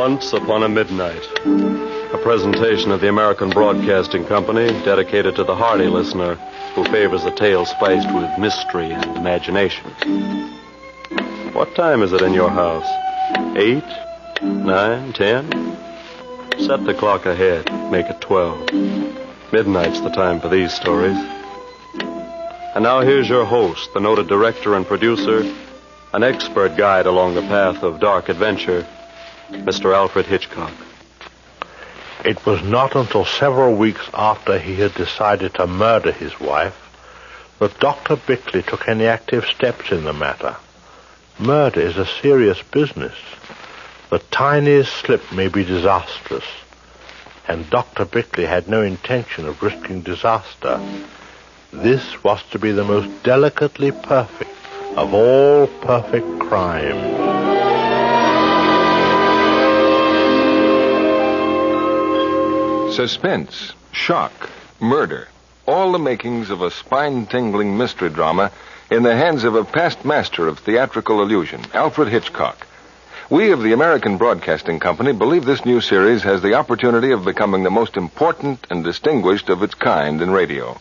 Once Upon a Midnight, a presentation of the American Broadcasting Company dedicated to the hardy listener who favors a tale spiced with mystery and imagination. What time is it in your house? 8? 9? 10? Set the clock ahead. Make it 12. Midnight's the time for these stories. And now here's your host, the noted director and producer, an expert guide along the path of dark adventure, Mr. Alfred Hitchcock. It was not until several weeks after he had decided to murder his wife that Dr. Bickley took any active steps in the matter. Murder is a serious business. The tiniest slip may be disastrous, and Dr. Bickley had no intention of risking disaster. This was to be the most delicately perfect of all perfect crimes. Suspense, shock, murder, all the makings of a spine-tingling mystery drama in the hands of a past master of theatrical illusion, Alfred Hitchcock. We of the American Broadcasting Company believe this new series has the opportunity of becoming the most important and distinguished of its kind in radio.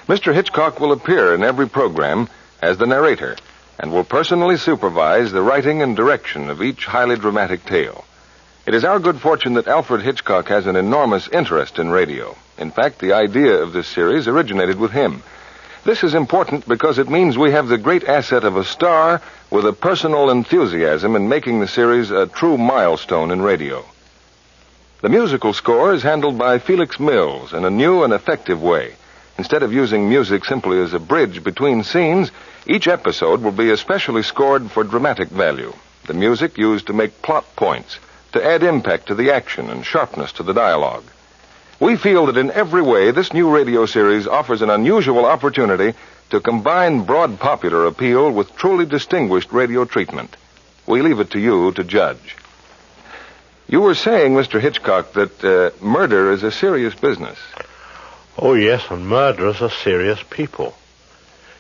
Mr. Hitchcock will appear in every program as the narrator and will personally supervise the writing and direction of each highly dramatic tale. It is our good fortune that Alfred Hitchcock has an enormous interest in radio. In fact, the idea of this series originated with him. This is important because it means we have the great asset of a star with a personal enthusiasm in making the series a true milestone in radio. The musical score is handled by Felix Mills in a new and effective way. Instead of using music simply as a bridge between scenes, each episode will be especially scored for dramatic value. The music used to make plot points, to add impact to the action and sharpness to the dialogue. We feel that in every way this new radio series offers an unusual opportunity to combine broad popular appeal with truly distinguished radio treatment. We leave it to you to judge. You were saying, Mr. Hitchcock, that murder is a serious business. Oh, yes, and murderers are serious people.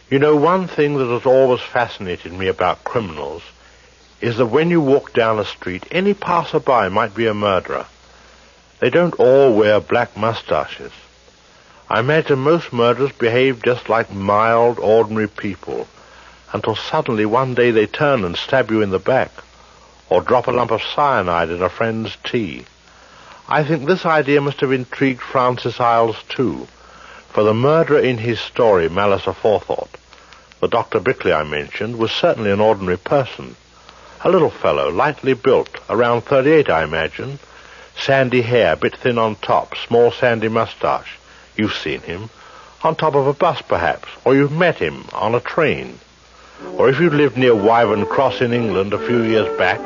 You know, one thing that has always fascinated me about criminals is that when you walk down a street, any passerby might be a murderer. They don't all wear black mustaches. I imagine most murderers behave just like mild, ordinary people, until suddenly one day they turn and stab you in the back, or drop a lump of cyanide in a friend's tea. I think this idea must have intrigued Francis Iles too, for the murderer in his story, Malice Aforethought, the Dr. Bickley I mentioned, was certainly an ordinary person. A little fellow, lightly built, around 38 I imagine, sandy hair, a bit thin on top, small sandy mustache. You've seen him. On top of a bus perhaps, or you've met him on a train. Or if you lived near Wyvern Cross in England a few years back,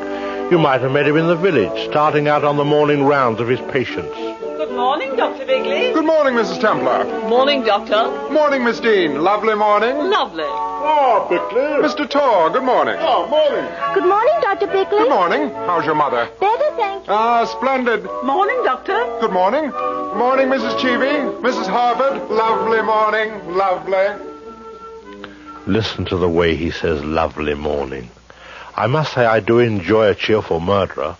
you might have met him in the village, starting out on the morning rounds of his patients. Good morning, Dr. Bigley. Good morning, Mrs. Templar. Morning, Doctor. Morning, Miss Dean. Lovely morning. Lovely. Oh, Bickley. Mr. Torr, good morning. Oh, morning. Good morning, Dr. Bickley. Good morning. How's your mother? Better, thank you. Ah, splendid. Morning, Doctor. Good morning. Morning, Mrs. Cheevy. Mrs. Harvard. Lovely morning. Lovely. Listen to the way he says lovely morning. I must say I do enjoy a cheerful murderer,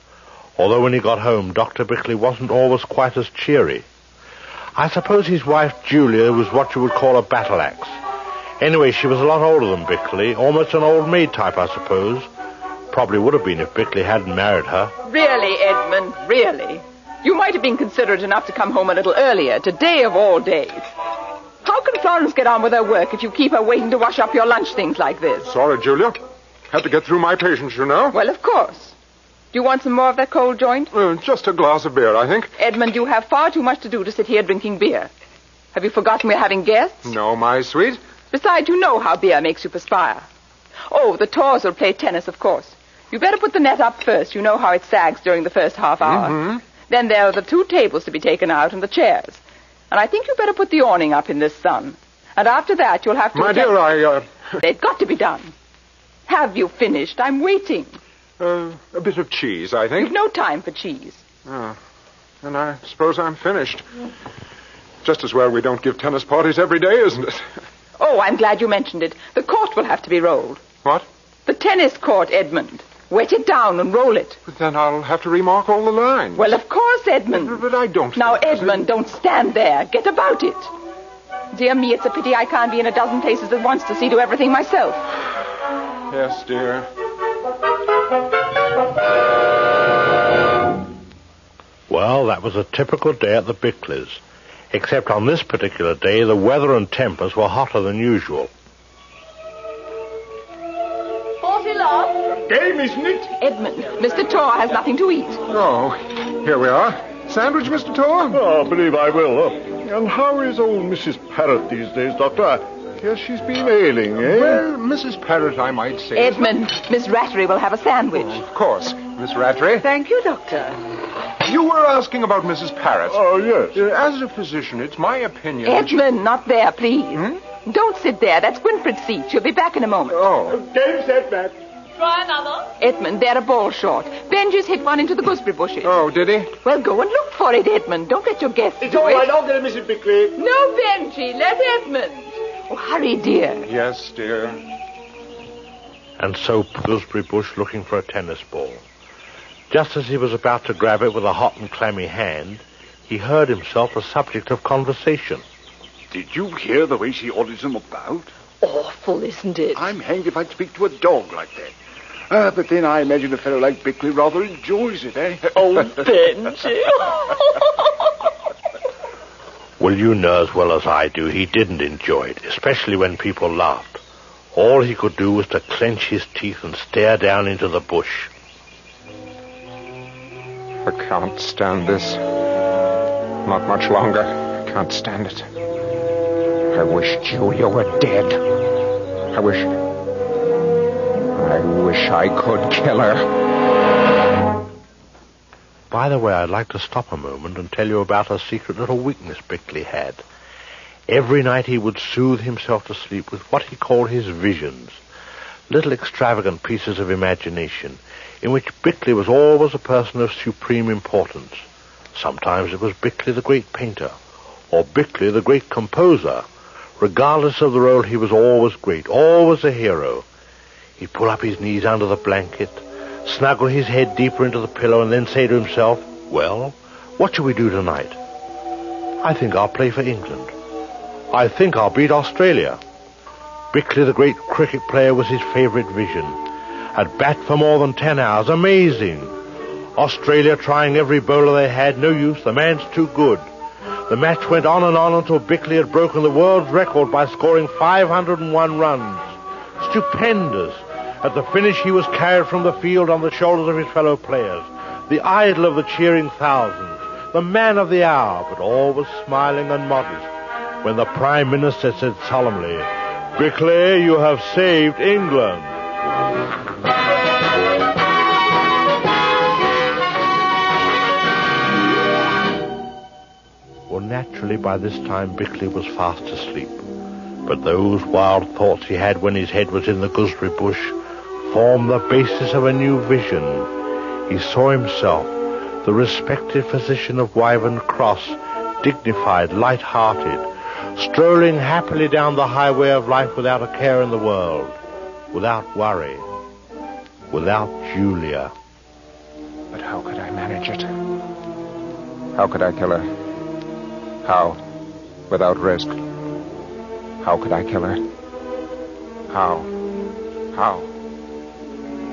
although when he got home, Dr. Bickley wasn't always quite as cheery. I suppose his wife, Julia, was what you would call a battle axe. Anyway, she was a lot older than Bickley, almost an old maid type, I suppose. Probably would have been if Bickley hadn't married her. Really, Edmund, really. You might have been considerate enough to come home a little earlier, today of all days. How can Florence get on with her work if you keep her waiting to wash up your lunch things like this? Sorry, Julia. Had to get through my patients, you know. Well, of course. Do you want some more of that cold joint? Just a glass of beer, I think. Edmund, you have far too much to do to sit here drinking beer. Have you forgotten we're having guests? No, my sweet. Besides, you know how beer makes you perspire. Oh, the Torrs will play tennis, of course. You better put the net up first. You know how it sags during the first half hour. Mm-hmm. Then there are the 2 tables to be taken out and the chairs. And I think you better put the awning up in this sun. And after that, you'll have to... My dear, They've got to be done. Have you finished? I'm waiting. A bit of cheese, I think. You've no time for cheese. Oh, and I suppose I'm finished. Just as well we don't give tennis parties every day, isn't it? Oh, I'm glad you mentioned it. The court will have to be rolled. What? The tennis court, Edmund. Wet it down and roll it. But then I'll have to remark all the lines. Well, of course, Edmund. But I don't... Now, Edmund, don't stand there. Get about it. Dear me, it's a pity I can't be in a dozen places at once to see to everything myself. Yes, dear. Well, that was a typical day at the Bickleys. Except on this particular day, the weather and tempers were hotter than usual. 40 love. Game, isn't it? Edmund, Mr. Tor has nothing to eat. Oh, here we are. Sandwich, Mr. Tor? Oh, I believe I will. And how is old Mrs. Parrott these days, Doctor? I guess she's been ailing, eh? Well, Mrs. Parrott, I might say. Edmund, Miss Rattery will have a sandwich. Of course. Miss Rattray. Thank you, Doctor. You were asking about Mrs. Parrott. Oh, yes. As a physician, it's my opinion... that Edmund, not there, please. Don't sit there. That's Winfred's seat. She'll be back in a moment. Oh. Game set, Matt. Try another. Edmund, they're a ball short. Benji's hit one into the gooseberry bushes. Oh, did he? Well, go and look for it, Edmund. Don't let your guests It's do all it. right. I'll get it, Mrs. Bickley. No, Benji. Let Edmund. Oh, hurry, dear. Yes, dear. And so Gooseberry Bush looking for a tennis ball. Just as he was about to grab it with a hot and clammy hand, he heard himself a subject of conversation. Did you hear the way she orders them about? Awful, isn't it? I'm hanged if I'd speak to a dog like that. But then I imagine a fellow like Bickley rather enjoys it, eh? Oh, Benji. Well, you know as well as I do, he didn't enjoy it, especially when people laughed. All he could do was to clench his teeth and stare down into the bush. I can't stand this. Not much longer. I can't stand it. I wish Julia were dead. I wish I could kill her. By the way, I'd like to stop a moment and tell you about a secret little weakness Bickley had. Every night he would soothe himself to sleep with what he called his visions, little extravagant pieces of imagination, in which Bickley was always a person of supreme importance. Sometimes it was Bickley the great painter, or Bickley the great composer. Regardless of the role, he was always great, always a hero. He'd pull up his knees under the blanket, snuggle his head deeper into the pillow, and then say to himself, well, what shall we do tonight? I think I'll play for England. I think I'll beat Australia. Bickley the great cricket player was his favorite vision. At bat for more than 10 hours. Amazing. Australia trying every bowler they had. No use. The man's too good. The match went on and on until Bickley had broken the world's record by scoring 501 runs. Stupendous. At the finish, he was carried from the field on the shoulders of his fellow players. The idol of the cheering thousands. The man of the hour, but always smiling and modest. When the Prime Minister said solemnly, Bickley, you have saved England. Well, naturally, by this time, Bickley was fast asleep. But those wild thoughts he had when his head was in the gooseberry bush formed the basis of a new vision. He saw himself, the respected physician of Wyvern Cross, dignified, light-hearted, strolling happily down the highway of life without a care in the world, without worry, without Julia. But how could I manage it? How could I kill her? How? Without risk. How could I kill her? How?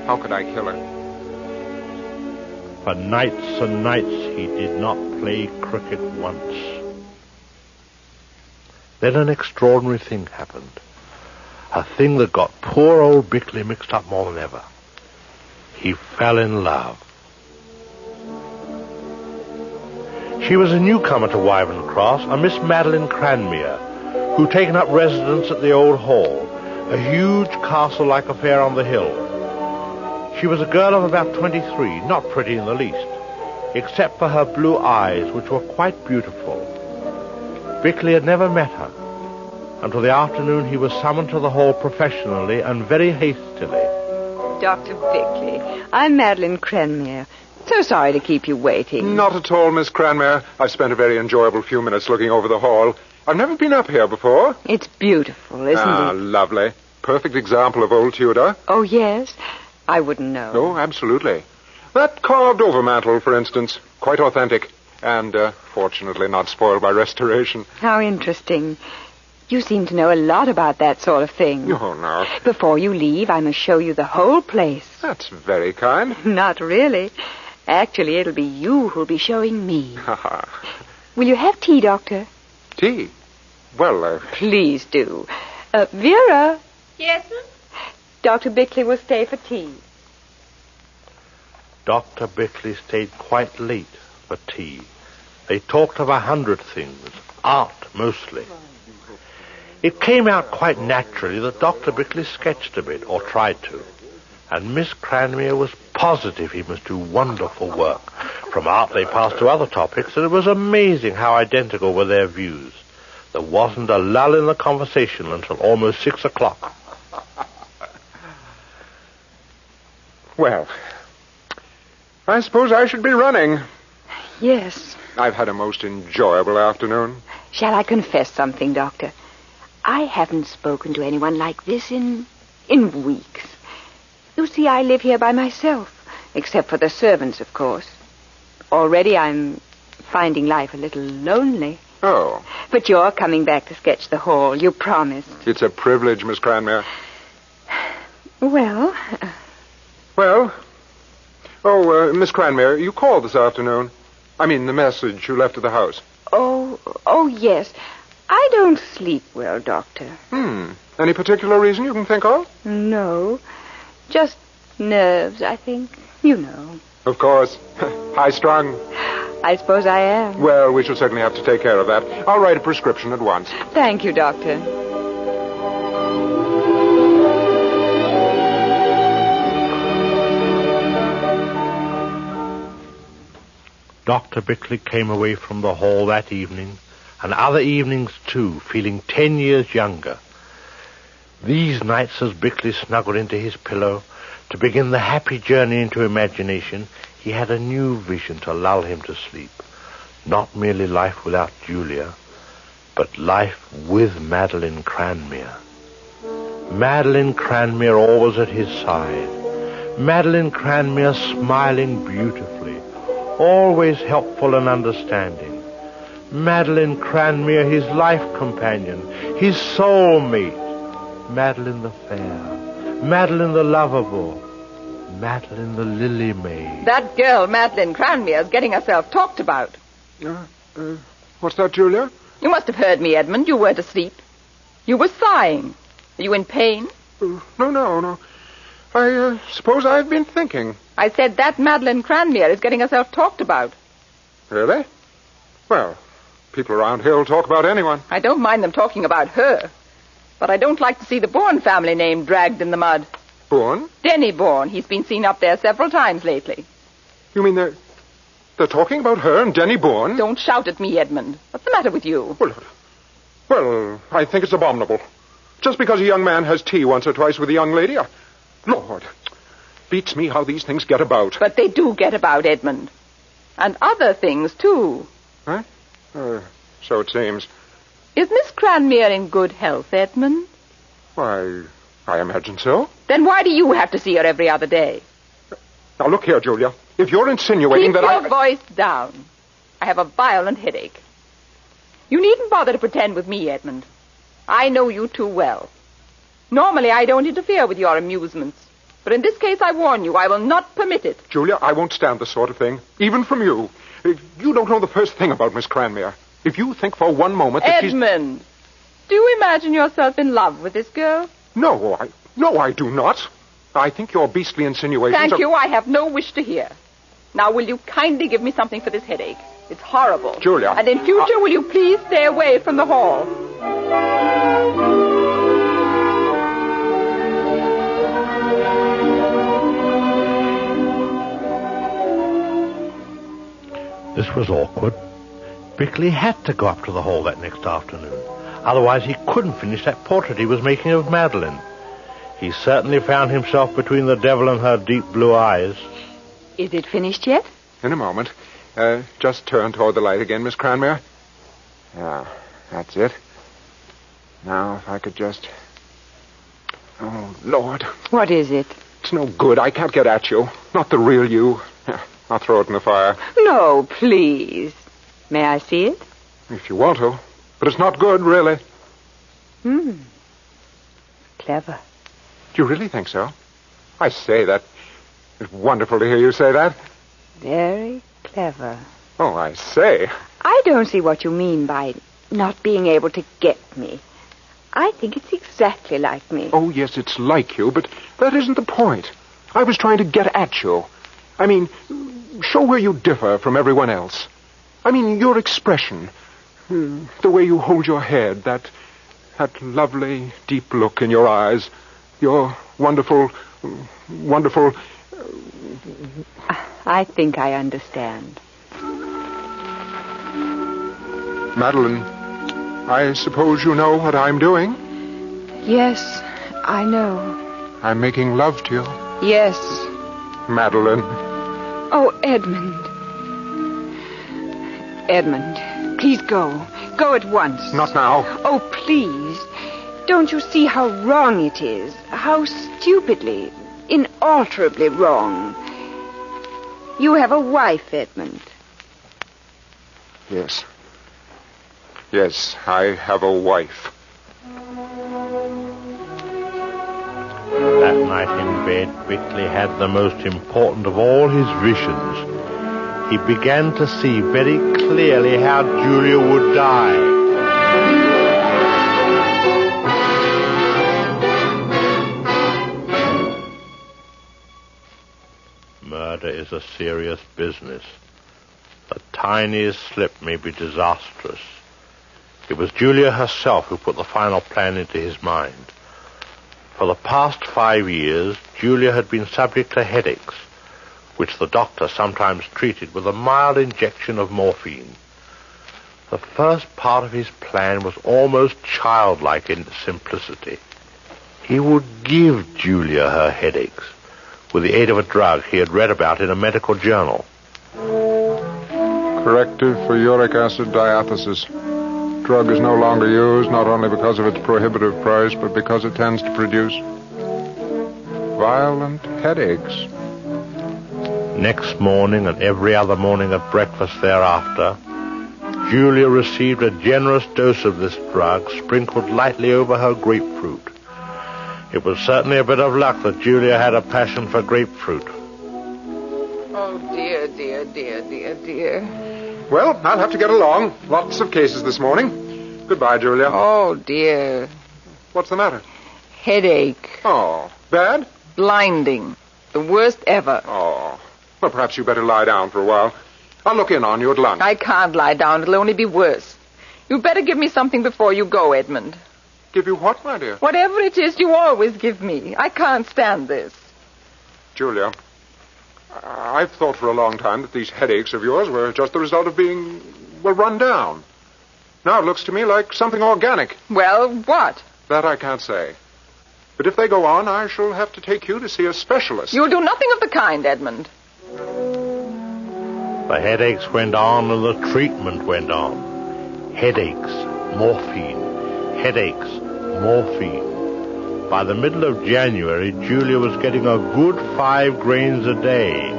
How could I kill her? For nights and nights he did not play cricket once. Then an extraordinary thing happened. A thing that got poor old Bickley mixed up more than ever. He fell in love. She was a newcomer to Wyvern Cross, a Miss Madeline Cranmere, who'd taken up residence at the old hall, a huge castle-like affair on the hill. She was a girl of about 23, not pretty in the least, except for her blue eyes, which were quite beautiful. Bickley had never met her. Until the afternoon he was summoned to the hall professionally and very hastily. Dr. Bickley, I'm Madeline Cranmere. So sorry to keep you waiting. Not at all, Miss Cranmere. I spent a very enjoyable few minutes looking over the hall. I've never been up here before. It's beautiful, isn't it? Lovely. Perfect example of old Tudor. Oh, yes. I wouldn't know. Oh, absolutely. That carved overmantel, for instance, quite authentic. And, fortunately, not spoiled by restoration. How interesting. You seem to know a lot about that sort of thing. Oh, no. Before you leave, I must show you the whole place. That's very kind. Not really. Actually, it'll be you who'll be showing me. Will you have tea, Doctor? Tea? Well, Please do. Vera. Yes, sir? Dr. Bickley will stay for tea. Dr. Bickley stayed quite late for tea. They talked of 100 things, art mostly. It came out quite naturally that Dr. Bickley sketched a bit, or tried to. And Miss Cranmere was positive he must do wonderful work. From art they passed to other topics, and it was amazing how identical were their views. There wasn't a lull in the conversation until almost 6 o'clock. well, I suppose I should be running. Yes. I've had a most enjoyable afternoon. Shall I confess something, Doctor? I haven't spoken to anyone like this in weeks. You see, I live here by myself, except for the servants, of course. Already I'm finding life a little lonely. Oh. But you're coming back to sketch the hall. You promised. It's a privilege, Miss Cranmere. Well... Well? Miss Cranmere, you called this afternoon. I mean, the message you left at the house. Oh, yes. I don't sleep well, Doctor. Any particular reason you can think of? No. Just nerves, I think. You know. Of course. High-strung. I suppose I am. Well, we shall certainly have to take care of that. I'll write a prescription at once. Thank you, Doctor. Dr. Bickley came away from the hall that evening, and other evenings too, feeling 10 years younger. These nights, as Bickley snuggled into his pillow to begin the happy journey into imagination, he had a new vision to lull him to sleep. Not merely life without Julia, but life with Madeline Cranmere. Madeline Cranmere always at his side. Madeline Cranmere smiling beautifully, always helpful and understanding. Madeline Cranmere, his life companion, his soulmate. Madeline the fair, Madeline the lovable, Madeline the lily maid. That girl, Madeline Cranmere, is getting herself talked about. What's that, Julia? You must have heard me, Edmund. You weren't asleep. You were sighing. Are you in pain? No. I suppose I've been thinking. I said that Madeline Cranmere is getting herself talked about. Really? Well, people around here will talk about anyone. I don't mind them talking about her. But I don't like to see the Bourne family name dragged in the mud. Bourne? Denny Bourne. He's been seen up there several times lately. You mean they're talking about her and Denny Bourne? Don't shout at me, Edmund. What's the matter with you? Well, I think it's abominable. Just because a young man has tea once or twice with a young lady, Lord, beats me how these things get about. But they do get about, Edmund. And other things, too. Huh? So it seems. Is Miss Cranmere in good health, Edmund? Why, I imagine so. Then why do you have to see her every other day? Now, look here, Julia. If you're insinuating Keep that your voice down. I have a violent headache. You needn't bother to pretend with me, Edmund. I know you too well. Normally, I don't interfere with your amusements. But in this case, I warn you, I will not permit it. Julia, I won't stand this sort of thing, even from you. You don't know the first thing about Miss Cranmere. If you think for one moment that Edmund, do you imagine yourself in love with this girl? No, I do not. I think your beastly insinuations Thank you, I have no wish to hear. Now, will you kindly give me something for this headache? It's horrible. Julia. And in future, will you please stay away from the hall? This was awkward. Bickley had to go up to the hall that next afternoon. Otherwise he couldn't finish that portrait he was making of Madeline. He certainly found himself between the devil and her deep blue eyes. Is it finished yet? In a moment. Just turn toward the light again, Miss Cranmere. Yeah, that's it. Now, if I could just... Oh, Lord. What is it? It's no good. I can't get at you. Not the real you. Here, I'll throw it in the fire. No, please. May I see it? If you want to. But it's not good, really. Clever. Do you really think so? I say that. It's wonderful to hear you say that. Very clever. Oh, I say. I don't see what you mean by not being able to get me. I think it's exactly like me. Oh, yes, it's like you, but that isn't the point. I was trying to get at you. I mean, show where you differ from everyone else. I mean, your expression, the way you hold your head, that lovely, deep look in your eyes, your wonderful... I think I understand. Madeline, I suppose you know what I'm doing? Yes, I know. I'm making love to you. Yes. Madeline. Oh, Edmund. Edmund, please go. Go at once. Not now. Oh, please. Don't you see how wrong it is? How stupidly, inalterably wrong. You have a wife, Edmund. Yes. Yes, I have a wife. That night in bed, Bickley had the most important of all his visions. He began to see very clearly how Julia would die. Murder is a serious business. The tiniest slip may be disastrous. It was Julia herself who put the final plan into his mind. For the past 5 years, Julia had been subject to headaches, which the doctor sometimes treated with a mild injection of morphine. The first part of his plan was almost childlike in its simplicity. He would give Julia her headaches with the aid of a drug he had read about in a medical journal. Corrective for uric acid diathesis. Drug is no longer used, not only because of its prohibitive price, but because it tends to produce violent headaches. Next morning and every other morning at breakfast thereafter, Julia received a generous dose of this drug sprinkled lightly over her grapefruit. It was certainly a bit of luck that Julia had a passion for grapefruit. Oh, dear, dear, dear, dear, dear. Well, I'll have to get along. Lots of cases this morning. Goodbye, Julia. Oh, dear. What's the matter? Headache. Oh, bad? Blinding. The worst ever. Oh. Well, perhaps you better lie down for a while. I'll look in on you at lunch. I can't lie down. It'll only be worse. You'd better give me something before you go, Edmund. Give you what, my dear? Whatever it is you always give me. I can't stand this. Julia, I've thought for a long time that these headaches of yours were just the result of being, run down. Now it looks to me like something organic. Well, what? That I can't say. But if they go on, I shall have to take you to see a specialist. You'll do nothing of the kind, Edmund. The headaches went on and the treatment went on. Headaches, morphine, headaches, morphine. By the middle of January, Julia was getting a good 5 grains a day.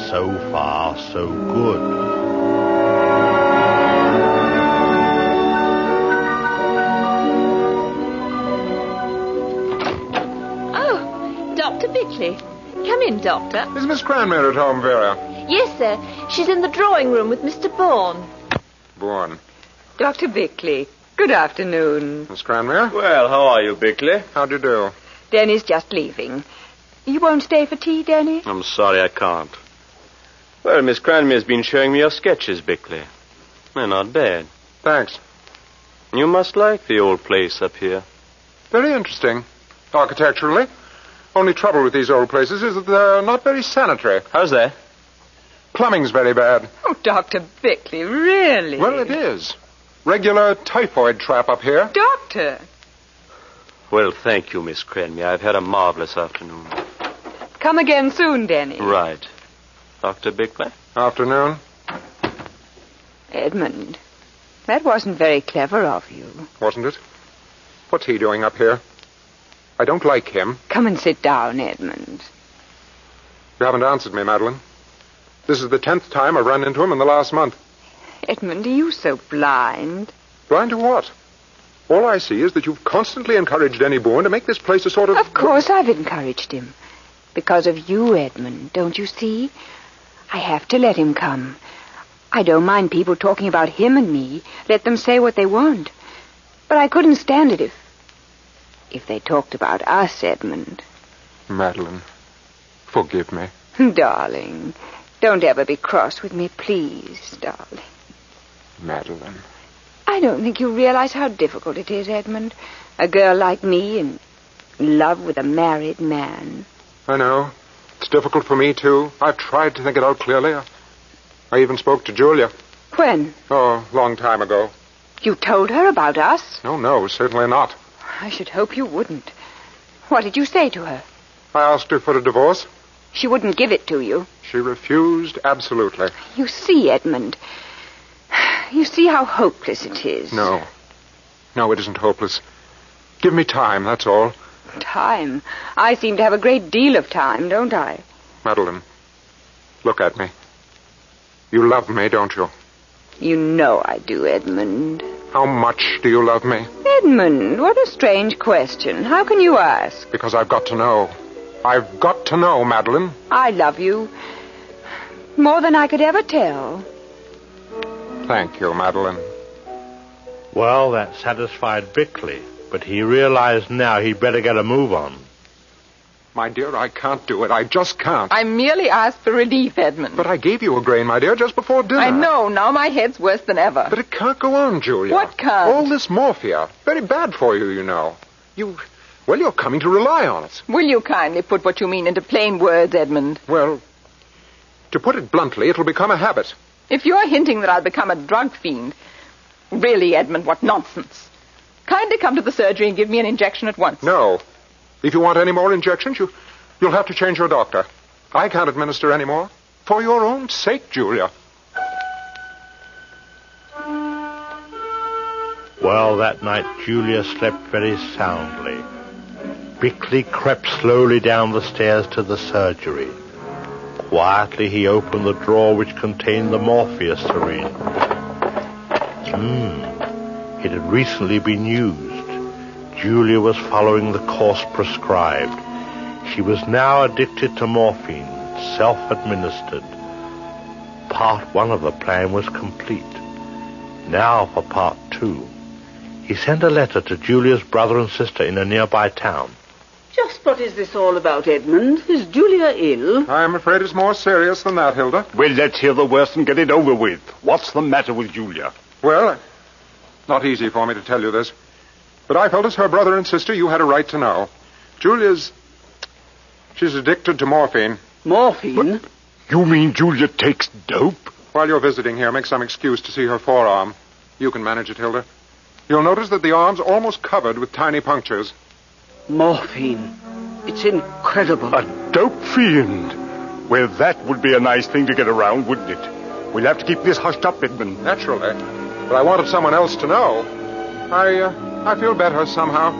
So far, so good. Oh, Dr. Bickley. Come in, Doctor. Is Miss Cranmere at home, Vera? Yes, sir. She's in the drawing room with Mr. Bourne. Bourne. Dr. Bickley, good afternoon. Miss Cranmere? Well, how are you, Bickley? How do you do? Denny's just leaving. You won't stay for tea, Denny? I'm sorry I can't. Well, Miss Cranmere's been showing me your sketches, Bickley. They're not bad. Thanks. You must like the old place up here. Very interesting. Architecturally. Only trouble with these old places is that they're not very sanitary. How's that? Plumbing's very bad. Oh, Dr. Bickley, really? Well, it is. Regular typhoid trap up here. Doctor! Well, thank you, Miss Cranmere. I've had a marvelous afternoon. Come again soon, Denny. Right. Dr. Bickley? Afternoon. Edmund, that wasn't very clever of you. Wasn't it? What's he doing up here? I don't like him. Come and sit down, Edmund. You haven't answered me, Madeline. This is the 10th time I've run into him in the last month. Edmund, are you so blind? Blind to what? All I see is that you've constantly encouraged Denny Bourne to make this place a sort of... Of course I've encouraged him. Because of you, Edmund, don't you see? I have to let him come. I don't mind people talking about him and me. Let them say what they want. But I couldn't stand it if they talked about us, Edmund. Madeline, forgive me. Darling, don't ever be cross with me, please, darling. Madeline. I don't think you realize how difficult it is, Edmund. A girl like me in love with a married man. I know. It's difficult for me, too. I've tried to think it out clearly. I even spoke to Julia. When? Oh, a long time ago. You told her about us? No, certainly not. I should hope you wouldn't. What did you say to her? I asked her for a divorce. She wouldn't give it to you. She refused absolutely. You see, Edmund, you see how hopeless it is. No, it isn't hopeless. Give me time, that's all. Time? I seem to have a great deal of time, don't I? Madeline, look at me. You love me, don't you? You know I do, Edmund. How much do you love me? Edmund, what a strange question. How can you ask? Because I've got to know. I've got to know, Madeline. I love you more than I could ever tell. Thank you, Madeline. Well, that satisfied Bickley, but he realized now he'd better get a move on. My dear, I can't do it. I just can't. I merely asked for relief, Edmund. But I gave you a grain, my dear, just before dinner. I know. Now my head's worse than ever. But it can't go on, Julia. What can't? All this morphia. Very bad for you, you know. You're coming to rely on it. Will you kindly put what you mean into plain words, Edmund? Well, to put it bluntly, it'll become a habit. If you're hinting that I'll become a drug fiend... Really, Edmund, what nonsense. Kindly come to the surgery and give me an injection at once. No. If you want any more injections, you'll have to change your doctor. I can't administer any more. For your own sake, Julia. Well, that night Julia slept very soundly. Bickley crept slowly down the stairs to the surgery. Quietly he opened the drawer which contained the morphia syringe. It had recently been used. Julia was following the course prescribed. She was now addicted to morphine, self-administered. Part 1 of the plan was complete. Now for Part 2. He sent a letter to Julia's brother and sister in a nearby town. Just what is this all about, Edmund? Is Julia ill? I'm afraid it's more serious than that, Hilda. Well, let's hear the worst and get it over with. What's the matter with Julia? Well, not easy for me to tell you this. But I felt as her brother and sister, you had a right to know. She's addicted to morphine. Morphine? But you mean Julia takes dope? While you're visiting here, make some excuse to see her forearm. You can manage it, Hilda. You'll notice that the arm's almost covered with tiny punctures. Morphine. It's incredible. A dope fiend. Well, that would be a nice thing to get around, wouldn't it? We'll have to keep this hushed up, Edmund. Naturally. But I wanted someone else to know. I feel better somehow.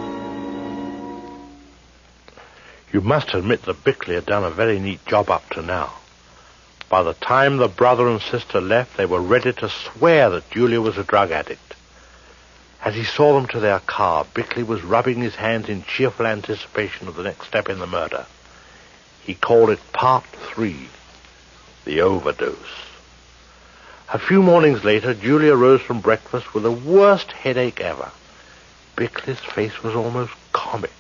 You must admit that Bickley had done a very neat job up to now. By the time the brother and sister left, they were ready to swear that Julia was a drug addict. As he saw them to their car, Bickley was rubbing his hands in cheerful anticipation of the next step in the murder. He called it Part 3, the overdose. A few mornings later, Julia rose from breakfast with the worst headache ever. Bickley's face was almost comic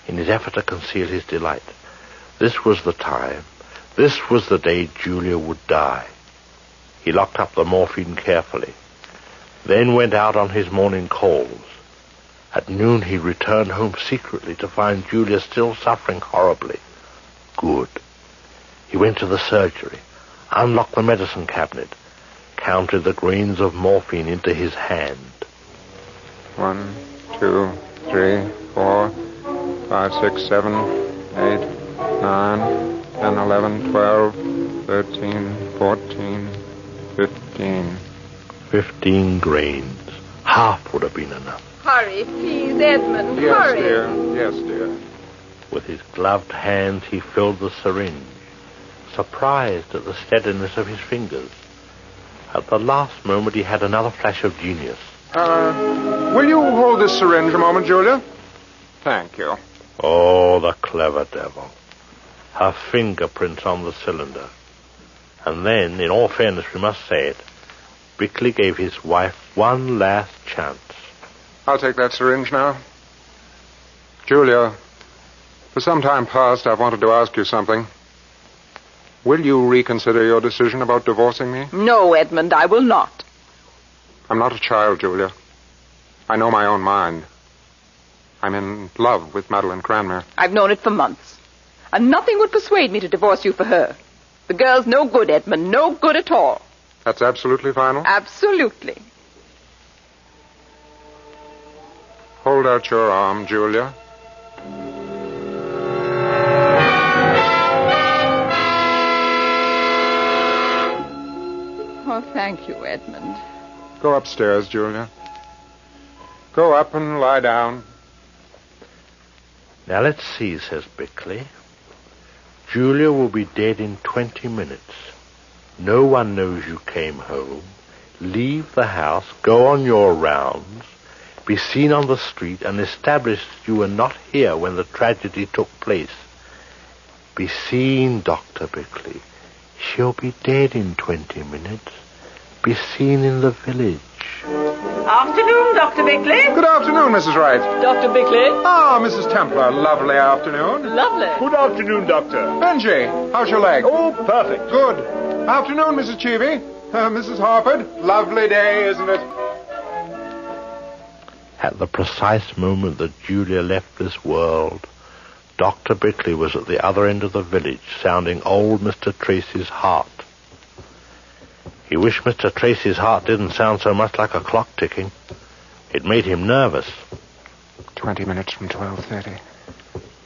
in his effort to conceal his delight. This was the time. This was the day Julia would die. He locked up the morphine carefully, then went out on his morning calls. At noon, he returned home secretly to find Julia still suffering horribly. Good. He went to the surgery, unlocked the medicine cabinet, counted the grains of morphine into his hand. 1, 2, 3, 4, 5, 6, 7, 8, 9, 10, 11, 12, 13, 14, 15. 15 grains. Half would have been enough. Hurry, please, Edmund. Yes, hurry. dear. Yes, dear. With his gloved hands he filled the syringe, surprised at the steadiness of his fingers. At the last moment he had another flash of genius. Will you hold this syringe a moment, Julia? Thank you. Oh, the clever devil. Her fingerprints on the cylinder. And then, in all fairness we must say it, Bickley gave his wife one last chance. I'll take that syringe now. Julia, for some time past I've wanted to ask you something. Will you reconsider your decision about divorcing me? No, Edmund, I will not. I'm not a child, Julia. I know my own mind. I'm in love with Madeline Cranmer. I've known it for months. And nothing would persuade me to divorce you for her. The girl's no good, Edmund, no good at all. That's absolutely final? Absolutely. Hold out your arm, Julia. Oh, thank you, Edmund. Go upstairs, Julia. Go up and lie down. Now let's see, says Bickley. Julia will be dead in 20 minutes. No one knows you came home. Leave the house, go on your rounds, be seen on the street, and establish that you were not here when the tragedy took place. Be seen, Dr. Bickley. She'll be dead in 20 minutes. Be seen in the village. Afternoon, Dr. Bickley. Good afternoon, Mrs. Wright. Dr. Bickley. Ah, Mrs. Templar. Lovely afternoon. Lovely. Good afternoon, Doctor. Benji, how's your leg? Oh, perfect. Good. Afternoon, Mrs. Cheevy. Mrs. Harford. Lovely day, isn't it? At the precise moment that Julia left this world, Dr. Bickley was at the other end of the village, sounding old Mr. Tracy's heart. He wished Mr. Tracy's heart didn't sound so much like a clock ticking. It made him nervous. 20 minutes from 12:30.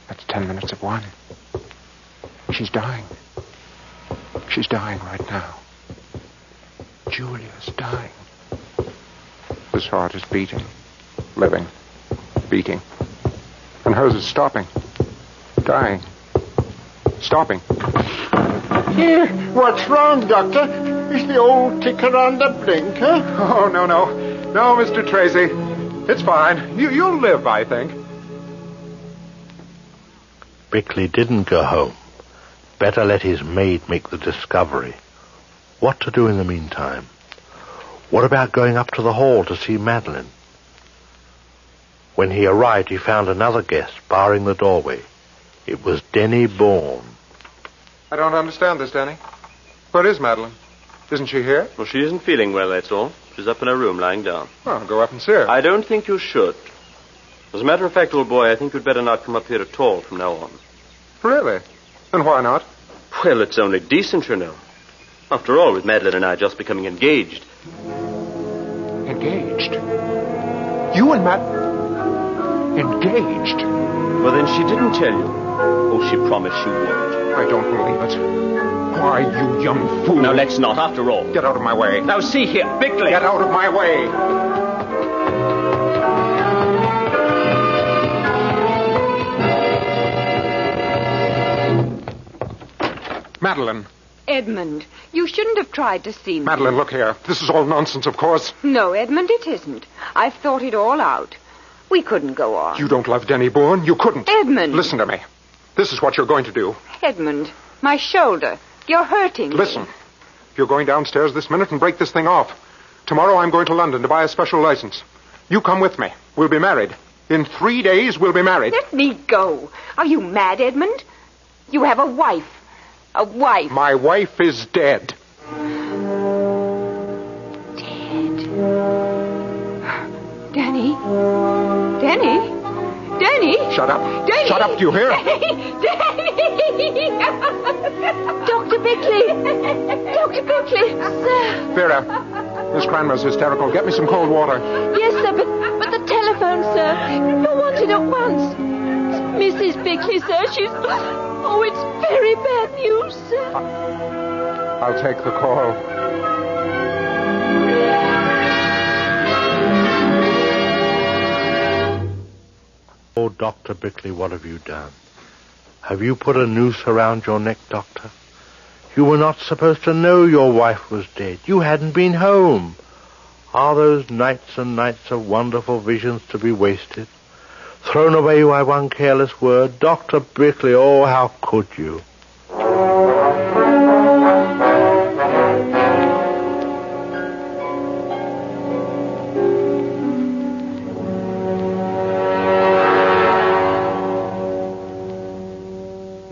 That's 10 minutes of 1. She's dying. She's dying right now. Julia's dying. His heart is beating, living, beating. And hers is stopping, dying, stopping. What's wrong, Doctor? Is the old ticker on the blink, huh? Oh, no. No, Mr. Tracy. It's fine. You'll live, I think. Bickley didn't go home. Better let his maid make the discovery. What to do in the meantime? What about going up to the hall to see Madeline? When he arrived, he found another guest barring the doorway. It was Denny Bourne. I don't understand this, Danny. Where is Madeline? Isn't she here? Well, she isn't feeling well, that's all. She's up in her room, lying down. Well, I'll go up and see her. I don't think you should. As a matter of fact, old boy, I think you'd better not come up here at all from now on. Really? And why not? Well, it's only decent, you know. After all, with Madeline and I just becoming engaged. Engaged? You and Matt... engaged? Well, then she didn't tell you. Oh, she promised she would. I don't believe it. Why, you young fool. Now, let's not, after all. Get out of my way. Now, see here, Bickley. Get out of my way. Madeline. Edmund, you shouldn't have tried to see me. Madeline, look here. This is all nonsense, of course. No, Edmund, it isn't. I've thought it all out. We couldn't go on. You don't love Denny Bourne. You couldn't. Edmund. Listen to me. This is what you're going to do. Edmund, my shoulder. You're hurting me. Listen. You're going downstairs this minute and break this thing off. Tomorrow I'm going to London to buy a special license. You come with me. We'll be married. In 3 days, we'll be married. Let me go. Are you mad, Edmund? You have a wife. A wife. My wife is dead. Dead. Danny? Danny? Danny? Shut up. Danny! Shut up, do you hear? Danny! Dr. Bickley! Dr. Bickley! Sir. Vera, Miss Cranmer's hysterical. Get me some cold water. Yes, sir, but the telephone, sir. You're wanted at once. It's Mrs. Bickley, sir. She's... Oh, it's very bad news, sir. I'll take the call. Oh, Dr. Bickley, what have you done? Have you put a noose around your neck, Doctor? You were not supposed to know your wife was dead. You hadn't been home. Are those nights and nights of wonderful visions to be wasted? Thrown away by one careless word? Dr. Bickley, oh, how could you?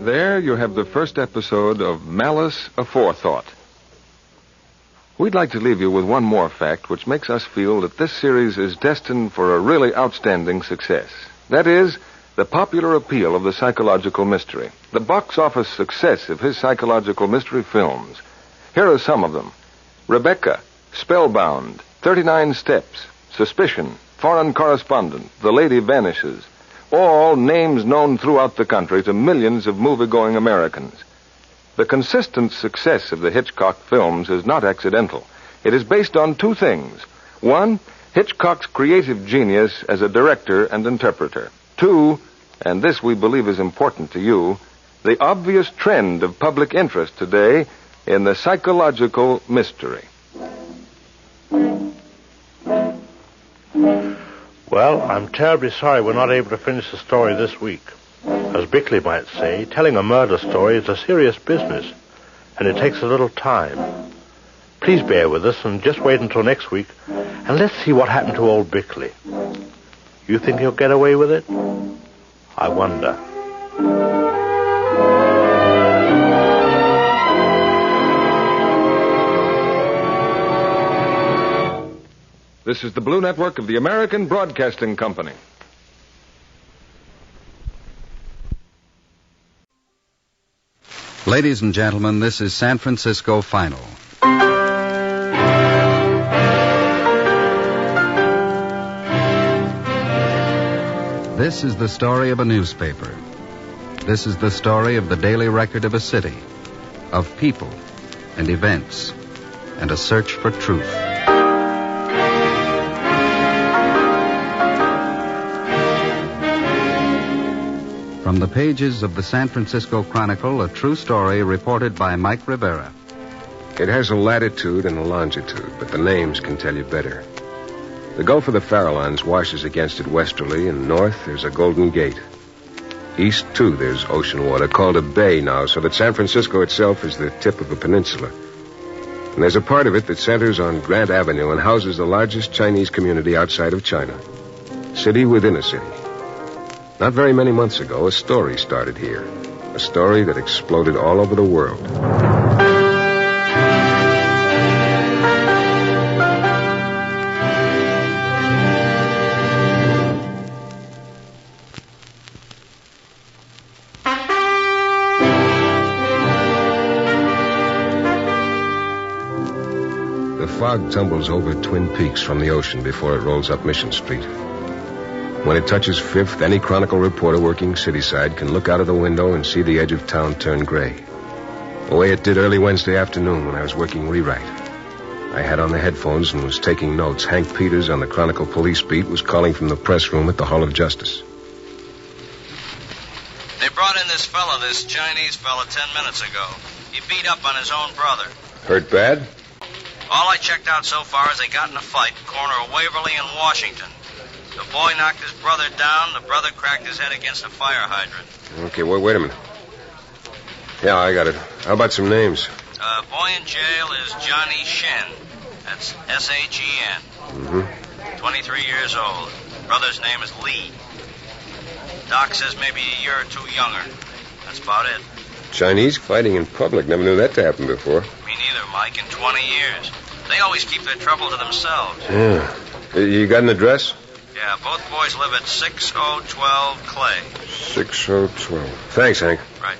There you have the first episode of Malice, Aforethought. We'd like to leave you with one more fact which makes us feel that this series is destined for a really outstanding success. That is, the popular appeal of the psychological mystery, the box office success of his psychological mystery films. Here are some of them. Rebecca, Spellbound, 39 Steps, Suspicion, Foreign Correspondent, The Lady Vanishes. All names known throughout the country to millions of movie-going Americans. The consistent success of the Hitchcock films is not accidental. It is based on two things. One, Hitchcock's creative genius as a director and interpreter. Two, and this we believe is important to you, the obvious trend of public interest today in the psychological mystery. Well, I'm terribly sorry we're not able to finish the story this week. As Bickley might say, telling a murder story is a serious business, and it takes a little time. Please bear with us and just wait until next week, and let's see what happened to old Bickley. You think he'll get away with it? I wonder. This is the Blue Network of the American Broadcasting Company. Ladies and gentlemen, this is San Francisco Final. This is the story of a newspaper. This is the story of the daily record of a city, of people and events, and a search for truth. From the pages of the San Francisco Chronicle, a true story reported by Mike Rivera. It has a latitude and a longitude, but the names can tell you better. The Gulf of the Farallones washes against it westerly, and north there's a Golden Gate. East, too, there's ocean water, called a bay now, so that San Francisco itself is the tip of a peninsula. And there's a part of it that centers on Grant Avenue and houses the largest Chinese community outside of China. City within a city. Not very many months ago, a story started here. A story that exploded all over the world. The fog tumbles over Twin Peaks from the ocean before it rolls up Mission Street. When it touches Fifth, any Chronicle reporter working cityside can look out of the window and see the edge of town turn gray. The way it did early Wednesday afternoon when I was working rewrite. I had on the headphones and was taking notes. Hank Peters on the Chronicle police beat was calling from the press room at the Hall of Justice. They brought in this Chinese fella 10 minutes ago. He beat up on his own brother. Hurt bad? All I checked out so far is they got in a fight, corner of Waverly and Washington. The boy knocked his brother down. The brother cracked his head against a fire hydrant. Okay, wait a minute. Yeah, I got it. How about some names? Boy in jail is Johnny Shen. That's S-H-E-N. Mm-hmm. 23 years old. Brother's name is Lee. Doc says maybe a year or two younger. That's about it. Chinese fighting in public. Never knew that to happen before. Me neither, Mike, in 20 years. They always keep their trouble to themselves. Yeah. You got an address? Yeah, both boys live at 6012 Clay. 6012. Thanks, Hank. Right.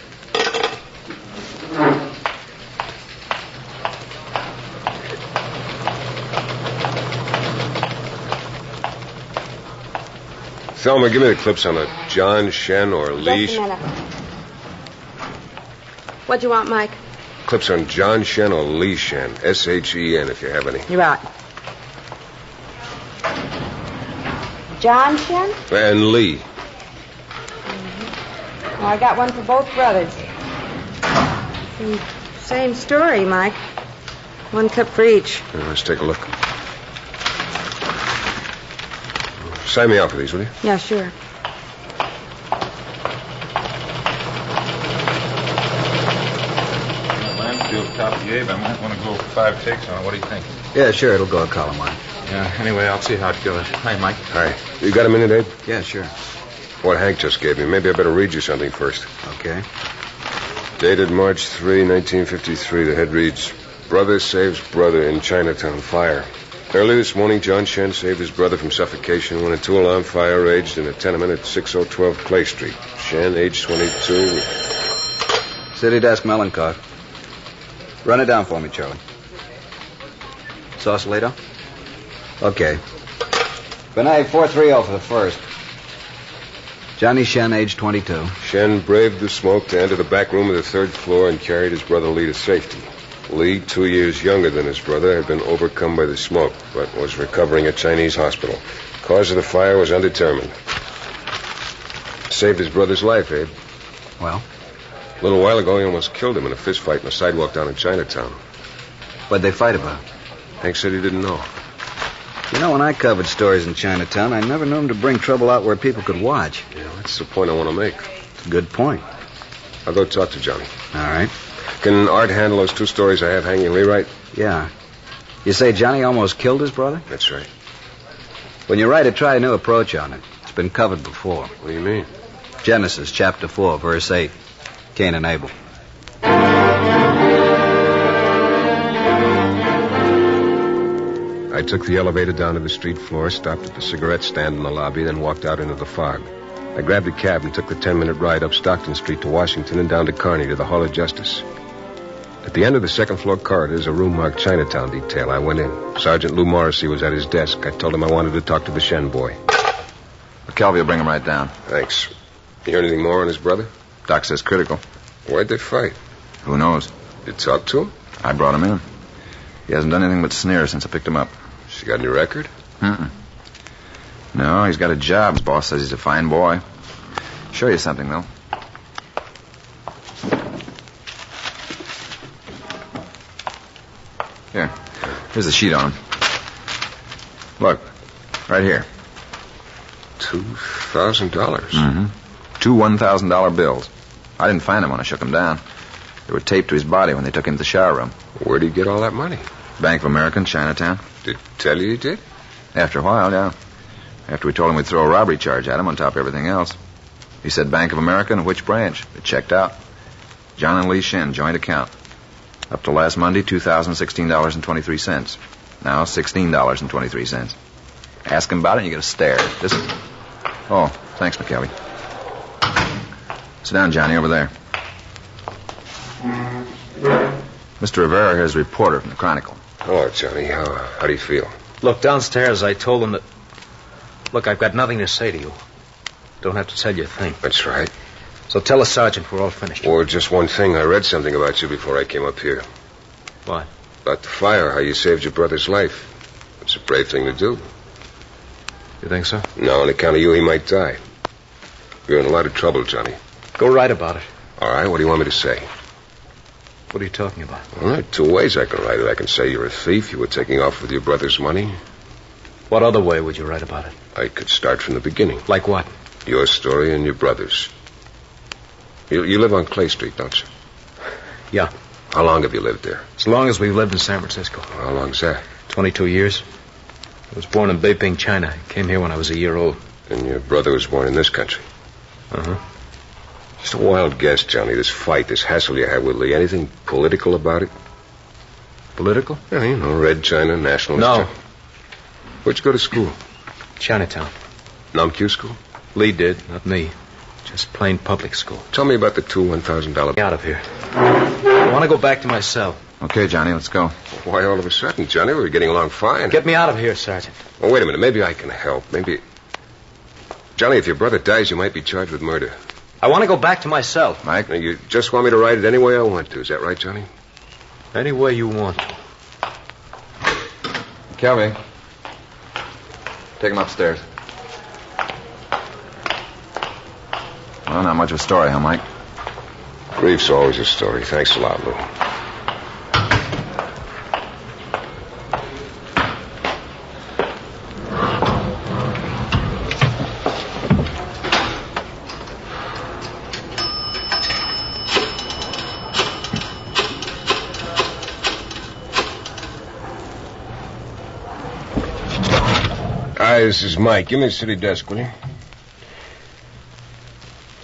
Thelma, give me the clips on a John Shen or Lee. Just a minute. What do you want, Mike? Clips on John Shen or Lee Shen. S-H-E-N, if you have any. You're right. John Shen? And Lee. Well, I got one for both brothers. Same story, Mike. 1 cup for each. Let's take a look. Sign me out for these, will you? Yeah, sure. Lansfield's top of the Abe. I might want to go 5 takes on it. What do you think? Yeah, sure. It'll go a column line. Yeah, anyway, I'll see how it goes. Hi, Mike. Hi. You got a minute, Abe? Yeah, sure. What Hank just gave me. Maybe I better read you something first. Okay. Dated March 3, 1953. The head reads, Brother saves brother in Chinatown fire. Early this morning, John Shen saved his brother from suffocation when a 2-alarm fire raged in a tenement at 6012 Clay Street. Shen, age 22. City desk, Melancock. Run it down for me, Charlie. Sausalito? Okay. Benay, 430 for the first. Johnny Shen, age 22. Shen braved the smoke to enter the back room of the 3rd floor and carried his brother Lee to safety. Lee, 2 years younger than his brother, had been overcome by the smoke, but was recovering at Chinese hospital. Cause of the fire was undetermined. Saved his brother's life, Abe. Well? A little while ago, he almost killed him in a fist fight on the sidewalk down in Chinatown. What'd they fight about? Hank said he didn't know. You know, when I covered stories in Chinatown, I never knew them to bring trouble out where people could watch. Yeah, that's the point I want to make. It's a good point. I'll go talk to Johnny. All right. Can Art handle those 2 stories I have hanging Lee, right? Yeah. You say Johnny almost killed his brother? That's right. When you write it, try a new approach on it. It's been covered before. What do you mean? Genesis, chapter 4, verse 8. Cain and Abel. I took the elevator down to the street floor, stopped at the cigarette stand in the lobby, then walked out into the fog. I grabbed a cab and took the 10-minute ride up Stockton Street to Washington and down to Kearny to the Hall of Justice. At the end of the 2nd-floor corridor is a room marked Chinatown detail. I went in. Sergeant Lou Morrissey was at his desk. I told him I wanted to talk to the Shen boy. McKelvey will bring him right down. Thanks. You hear anything more on his brother? Doc says critical. Why'd they fight? Who knows? You talk to him? I brought him in. He hasn't done anything but sneer since I picked him up. She got any record? No, he's got a job. His boss says he's a fine boy. Show you something, though. Here's the sheet on him. Look, right here. $2,000? Mm-hmm. 2 $1,000 bills. I didn't find them when I shook him down. They were taped to his body when they took him to the shower room. Where'd he get all that money? Bank of America in Chinatown. Did he tell you he did? After a while, yeah. After we told him we'd throw a robbery charge at him on top of everything else. He said Bank of America and which branch. It checked out. John and Lee Shen, joint account. Up to last Monday, $2,016.23. Now, $16.23. Ask him about it and you get a stare. This is... Oh, thanks, McKelvey. Sit down, Johnny, over there. Mr. Rivera here's a reporter from the Chronicle. Hello, Johnny. How do you feel? Look, downstairs I told them that... Look, I've got nothing to say to you. Don't have to tell you a thing. That's right. So tell the sergeant we're all finished. Or just one thing. I read something about you before I came up here. What? About the fire, how you saved your brother's life. It's a brave thing to do. You think so? No, on account of you, he might die. You're in a lot of trouble, Johnny. Go write about it. All right, what do you want me to say? What are you talking about? Well, there are 2 ways I can write it. I can say you're a thief, you were taking off with your brother's money. What other way would you write about it? I could start from the beginning. Like what? Your story and your brother's. You live on Clay Street, don't you? Yeah. How long have you lived there? As long as we've lived in San Francisco. How long's that? 22 years. I was born in Beiping, China. Came here when I was a year old. And your brother was born in this country? Uh-huh. Just a wild guess, Johnny. This fight, this hassle you had with Lee. Anything political about it? Political? Yeah, you know, Red China, nationalist. No. Where'd you go to school? Chinatown. Nam-Q school? Lee did, not me. Just plain public school. Tell me about the 2 $1,000... Get out of here. I want to go back to my cell. Okay, Johnny, let's go. Why all of a sudden, Johnny? We were getting along fine. Get me out of here, Sergeant. Oh, wait a minute. Maybe I can help. Maybe... Johnny, if your brother dies, you might be charged with murder. I want to go back to my cell. Mike? Now, you just want me to write it any way I want to. Is that right, Johnny? Any way you want. McKelvey. Take him upstairs. Well, now, much of a story, huh, Mike? Grief's always a story. Thanks a lot, Lou. Hi, this is Mike. Give me the city desk, will you?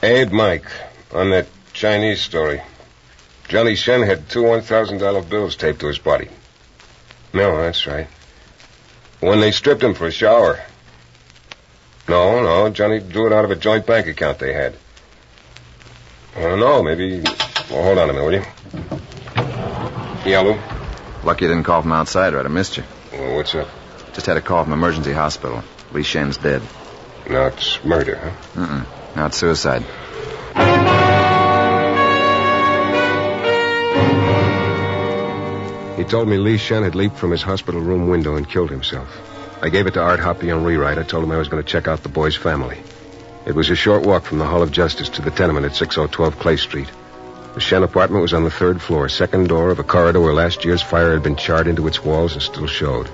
Abe, Mike, on that Chinese story. Johnny Shen had two $1,000 bills taped to his body. No, that's right. When they stripped him for a shower. No, Johnny drew it out of a joint bank account they had. I don't know, maybe... Well, hold on a minute, will you? Yeah, Lou? Lucky you didn't call from outside, or I'd have missed you. Well, what's up? Just had a call from emergency hospital. Lee Shen's dead. Now it's murder, huh? Now it's suicide. He told me Lee Shen had leaped from his hospital room window and killed himself. I gave it to Art Hoppy on rewrite. I told him I was going to check out the boy's family. It was a short walk from the Hall of Justice to the tenement at 6012 Clay Street. The Shen apartment was on the third floor, second door of a corridor where last year's fire had been charred into its walls and still showed.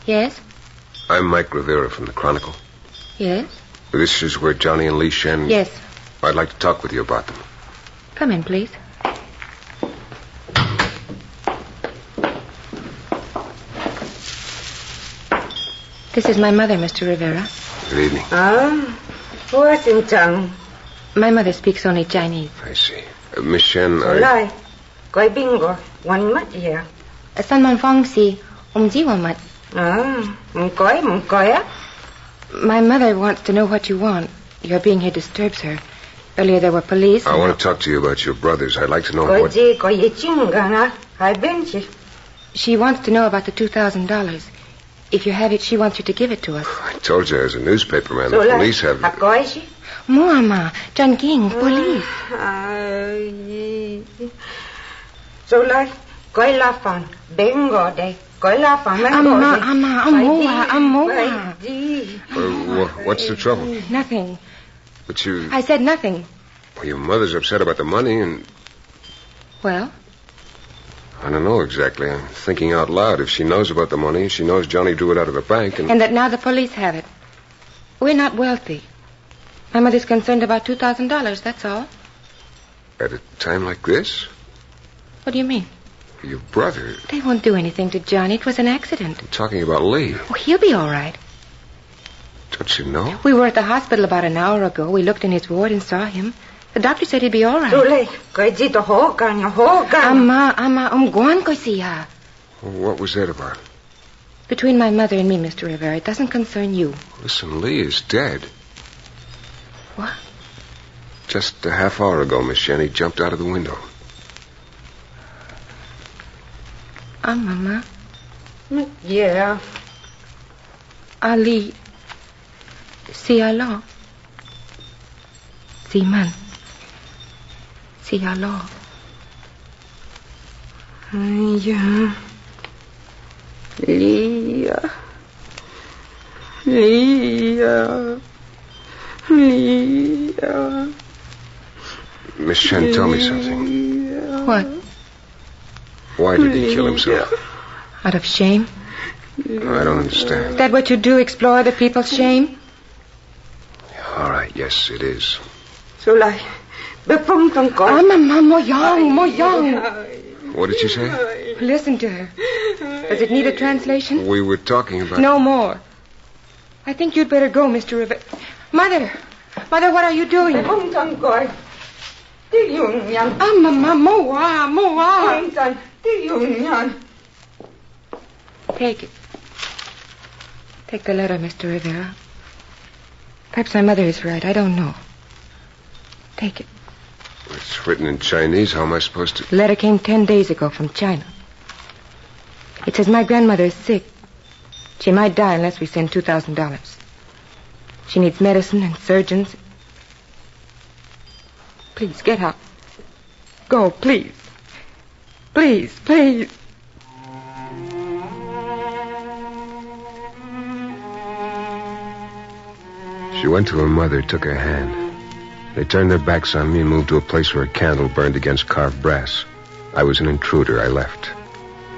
Yes? I'm Mike Rivera from the Chronicle. Yes? This is where Johnny and Lee Shen... Yes. I'd like to talk with you about them. Come in, please. This is my mother, Mr. Rivera. Good evening. Washington. My mother speaks only Chinese. I see. Miss Shen, Lai, coi bingo, one mat here. San man phong si, ji wa mat. My mother wants to know what you want. Your being here disturbs her. Earlier there were police. I want to talk to you about your brothers. I'd like to know what... She wants to know about the $2,000. If you have it, she wants you to give it to us. I told you as a newspaperman, the police have... Mama, John King, police. What's the trouble? Nothing. But you... I said nothing. Well, your mother's upset about the money and... Well? I don't know exactly. I'm thinking out loud. If she knows about the money, she knows Johnny drew it out of the bank and... And that now the police have it. We're not wealthy. My mother's concerned about $2,000, that's all. At a time like this? What do you mean? Your brother... They won't do anything to Johnny. It was an accident. I'm talking about Lee. Oh, he'll be all right. Don't you know? We were at the hospital about an hour ago. We looked in his ward and saw him. The doctor said he'd be all right. What was that about? Between my mother and me, Mr. Rivera, it doesn't concern you. Listen, Lee is dead. What? Just a half hour ago, Miss Shen, he jumped out of the window. Mama. Yeah. Ali. Si Allah. Si man. Si Allah. Yeah. Leah. Miss Shen, tell me something. What? Why did he kill himself? Out of shame? No, I don't understand. Is that what you do, explore other people's shame? All right, yes, it is. Mama, more young. What did you say? Listen to her. Does it need a translation? We were talking about... No more. I think you'd better go, Mr. Rivera. Mother, what are you doing? Mama. Take it. Take the letter, Mr. Rivera. Perhaps my mother is right. I don't know. Take it. It's written in Chinese. How am I supposed to... The letter came 10 days ago from China. It says my grandmother is sick. She might die unless we send $2,000. She needs medicine and surgeons. Please, get up. Go, please. Please, please. She went to her mother, took her hand. They turned their backs on me and moved to a place where a candle burned against carved brass. I was an intruder. I left.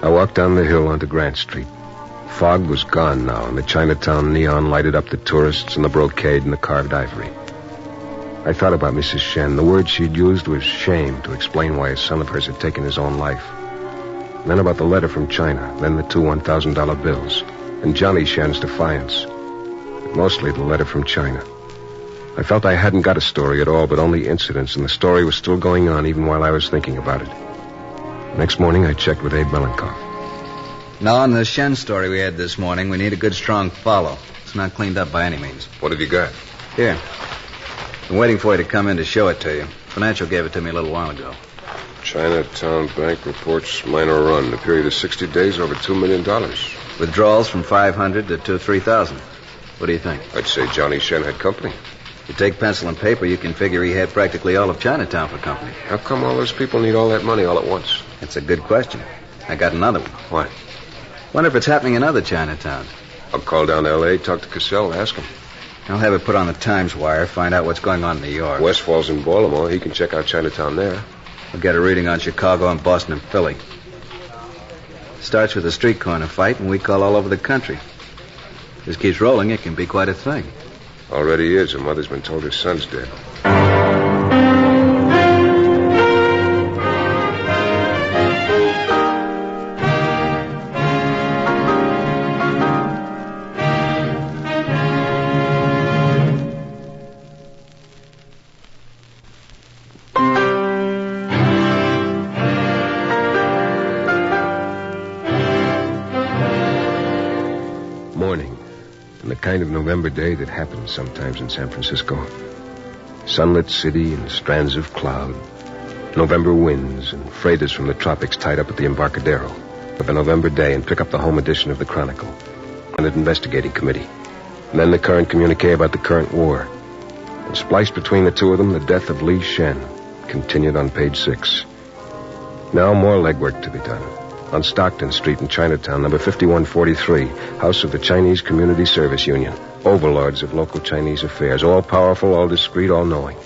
I walked down the hill onto Grant Street. Fog was gone now, and the Chinatown neon lighted up the tourists and the brocade and the carved ivory. I thought about Mrs. Shen. The word she'd used was shame to explain why a son of hers had taken his own life. And then about the letter from China, then the two $1,000 bills, and Johnny Shen's defiance. But mostly the letter from China. I felt I hadn't got a story at all, but only incidents, and the story was still going on even while I was thinking about it. Next morning, I checked with Abe Melenkoff. Now, on the Shen story we had this morning, we need a good, strong follow. It's not cleaned up by any means. What have you got? Here. I'm waiting for you to come in to show it to you. Financial gave it to me a little while ago. Chinatown bank reports minor run. The period of 60 days, over $2 million. Withdrawals from 500 to 3,000. What do you think? I'd say Johnny Shen had company. If you take pencil and paper, you can figure he had practically all of Chinatown for company. How come all those people need all that money all at once? That's a good question. I got another one. What? Wonder if it's happening in other Chinatowns. I'll call down to L.A., talk to Cassell, ask him. I'll have it put on the Times Wire, find out what's going on in New York. Westfall's in Baltimore. He can check out Chinatown there. We'll get a reading on Chicago and Boston and Philly. Starts with a street corner fight, and we call all over the country. If this keeps rolling, it can be quite a thing. Already is. Her mother's been told her son's dead. Morning. And the kind of November day that happens sometimes in San Francisco. Sunlit city and strands of cloud. November winds and freighters from the tropics tied up at the Embarcadero. Of a November day and pick up the home edition of the Chronicle. And an investigating committee. And then the current communique about the current war. And spliced between the two of them, the death of Li Shen. Continued on page 6. Now more legwork to be done. On Stockton Street in Chinatown, number 5143, house of the Chinese Community Service Union, overlords of local Chinese affairs, all powerful, all discreet, all knowing.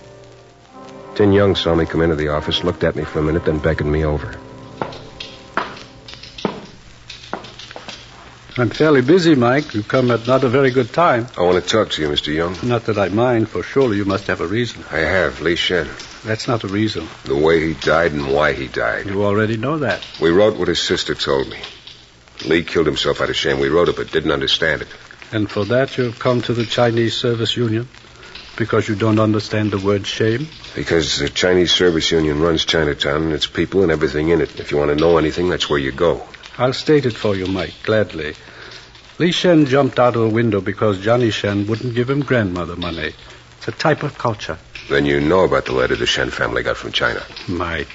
Tin Young saw me come into the office, looked at me for a minute, then beckoned me over. I'm fairly busy, Mike. You come at not a very good time. I want to talk to you, Mr. Young. Not that I mind, for surely you must have a reason. I have, Li Shen. That's not a reason. The way he died and why he died. You already know that. We wrote what his sister told me. Lee killed himself out of shame. We wrote it, but didn't understand it. And for that you've come to the Chinese Service Union? Because you don't understand the word shame? Because the Chinese Service Union runs Chinatown and its people and everything in it. If you want to know anything, that's where you go. I'll state it for you, Mike, gladly. Li Shen jumped out of a window because Johnny Shen wouldn't give him grandmother money. It's a type of culture. Then you know about the letter the Shen family got from China. Mike.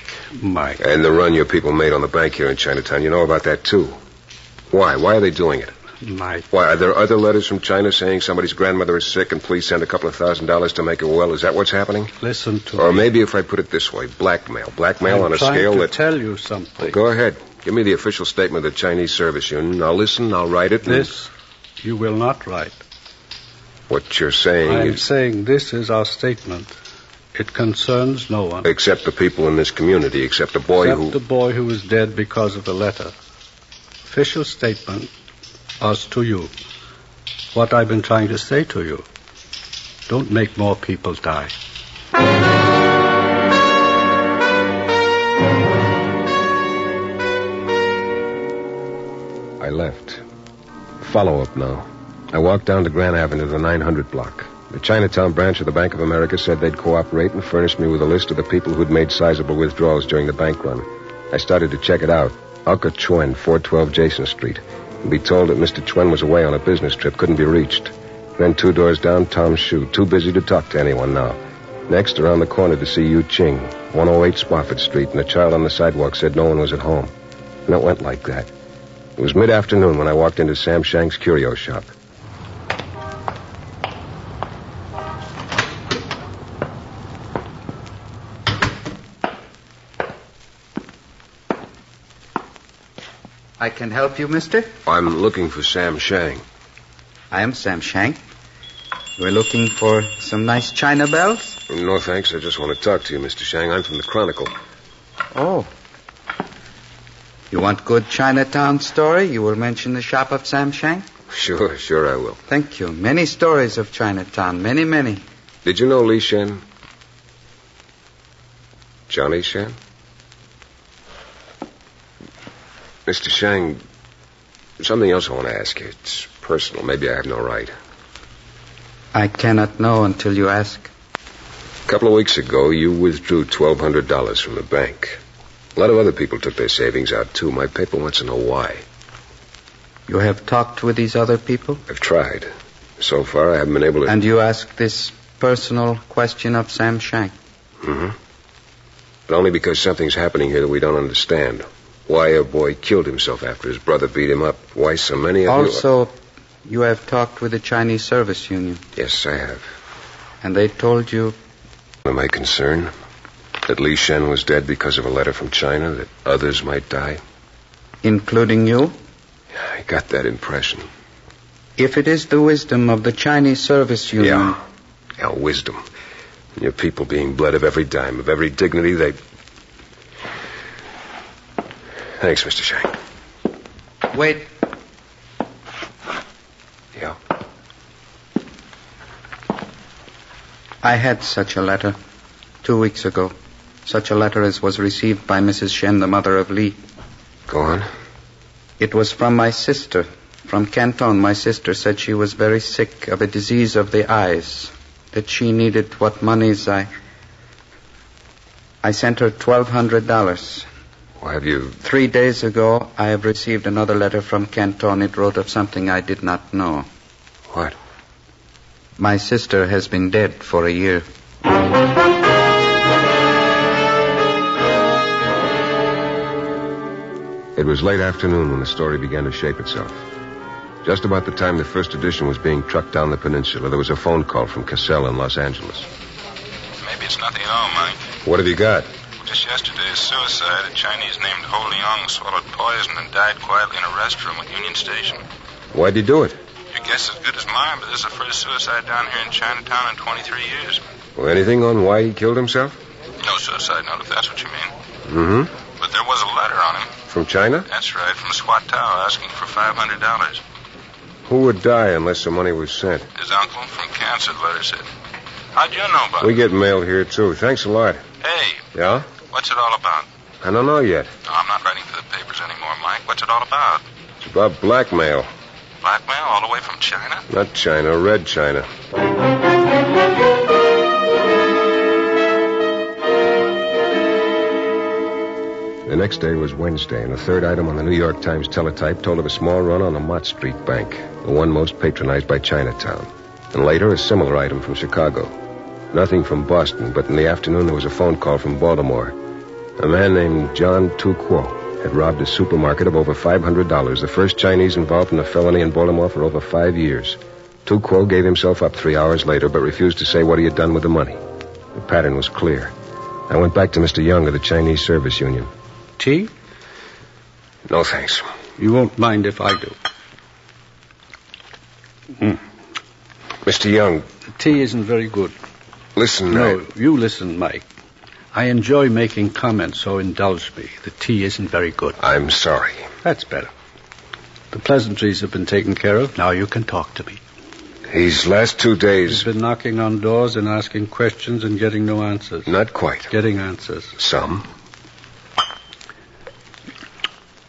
And the run your people made on the bank here in Chinatown. You know about that, too. Why? Why are they doing it? Mike. Why, are there other letters from China saying somebody's grandmother is sick and please send a couple of $1,000s to make her well? Is that what's happening? Listen to me. Or me. maybe if I put it this way, blackmail. Blackmail on a scale that... I'm trying to tell you something. Well, go ahead. Give me the official statement of the Chinese Service Union. I'll listen, I'll write it. This you will not write. What you're saying I'm is... saying this is our statement. It concerns no one. Except the people in this community, except the boy Except the boy who was dead because of the letter. Official statement, us to you. What I've been trying to say to you. Don't make more people die. I left. Follow-up now. I walked down to Grand Avenue to the 900 block. The Chinatown branch of the Bank of America said they'd cooperate and furnish me with a list of the people who'd made sizable withdrawals during the bank run. I started to check it out. Alka Chuen, 412 Jason Street. And be told that Mr. Chuen was away on a business trip, couldn't be reached. Then 2 doors down, Tom Shu, too busy to talk to anyone now. Next, around the corner to see Yu Ching, 108 Spofford Street, and a child on the sidewalk said no one was at home. And it went like that. It was mid-afternoon when I walked into Sam Shank's curio shop. can help you, mister? I'm looking for Sam Shang. I am Sam Shang. We're looking for some nice china bells? No, thanks. I just want to talk to you, Mr. Shang. I'm from the Chronicle. Oh. You want good Chinatown story? You will mention the shop of Sam Shang? Sure I will. Thank you. Many stories of Chinatown. Many. Did you know Li Shen? Johnny Shen? Mr. Shang, something else I want to ask you. It's personal. Maybe I have no right. I cannot know until you ask. A couple of weeks ago, you withdrew $1,200 from the bank. A lot of other people took their savings out, too. My paper wants to know why. You have talked with these other people? I've tried. So far, I haven't been able to... And you asked this personal question of Sam Shang? Mm-hmm. But only because something's happening here that we don't understand. Why a boy killed himself after his brother beat him up. Why so many of you... Also, you have talked with the Chinese Service Union. Yes, I have. And they told you... Am I concerned that Li Shen was dead because of a letter from China, that others might die? Including you? I got that impression. If it is the wisdom of the Chinese Service Union... Yeah, wisdom. And your people being bled of every dime, of every dignity, they... Thanks, Mr. Shang. Wait. Yeah? I had such a letter 2 weeks ago. Such a letter as was received by Mrs. Shen, the mother of Li. Go on. It was from my sister. From Canton, my sister said she was very sick of a disease of the eyes. That she needed what monies I sent her $1,200. Why have you... 3 days ago, I have received another letter from Canton. It wrote of something I did not know. What? My sister has been dead for a year. It was late afternoon when the story began to shape itself. Just about the time the first edition was being trucked down the peninsula, there was a phone call from Cassell in Los Angeles. Maybe it's nothing at all, Mike. What have you got? Just yesterday, a suicide. A Chinese named Ho Leong swallowed poison and died quietly in a restroom at Union Station. Why'd he do it? Your guess is as good as mine, but this is the first suicide down here in Chinatown in 23 years. Well, anything on why he killed himself? No suicide note, if that's what you mean. Mm-hmm. But there was a letter on him. From China? That's right, from Swat Tao asking for $500. Who would die unless the money was sent? His uncle from cancer, the letter said. How'd you know about it? We get mail here, too. Thanks a lot. Hey. Yeah? What's it all about? I don't know yet. No, I'm not writing for the papers anymore, Mike. What's it all about? It's about blackmail. Blackmail all the way from China? Not China, Red China. The next day was Wednesday, and the third item on the New York Times teletype told of a small run on the Mott Street Bank, the one most patronized by Chinatown. And later, a similar item from Chicago. Nothing from Boston, but in the afternoon there was a phone call from Baltimore. A man named John Tu Kuo had robbed a supermarket of over $500, the first Chinese involved in a felony in Baltimore for over 5 years. Tu Kuo gave himself up 3 hours later, but refused to say what he had done with the money. The pattern was clear. I went back to Mr. Young of the Chinese Service Union. Tea? No, thanks. You won't mind if I do. Mr. Young. The tea isn't very good. Listen, No, you listen, Mike. I enjoy making comments, so indulge me. The tea isn't very good. I'm sorry. That's better. The pleasantries have been taken care of. Now you can talk to me. These last 2 days... You've been knocking on doors and asking questions and getting no answers. Not quite. Getting answers. Some.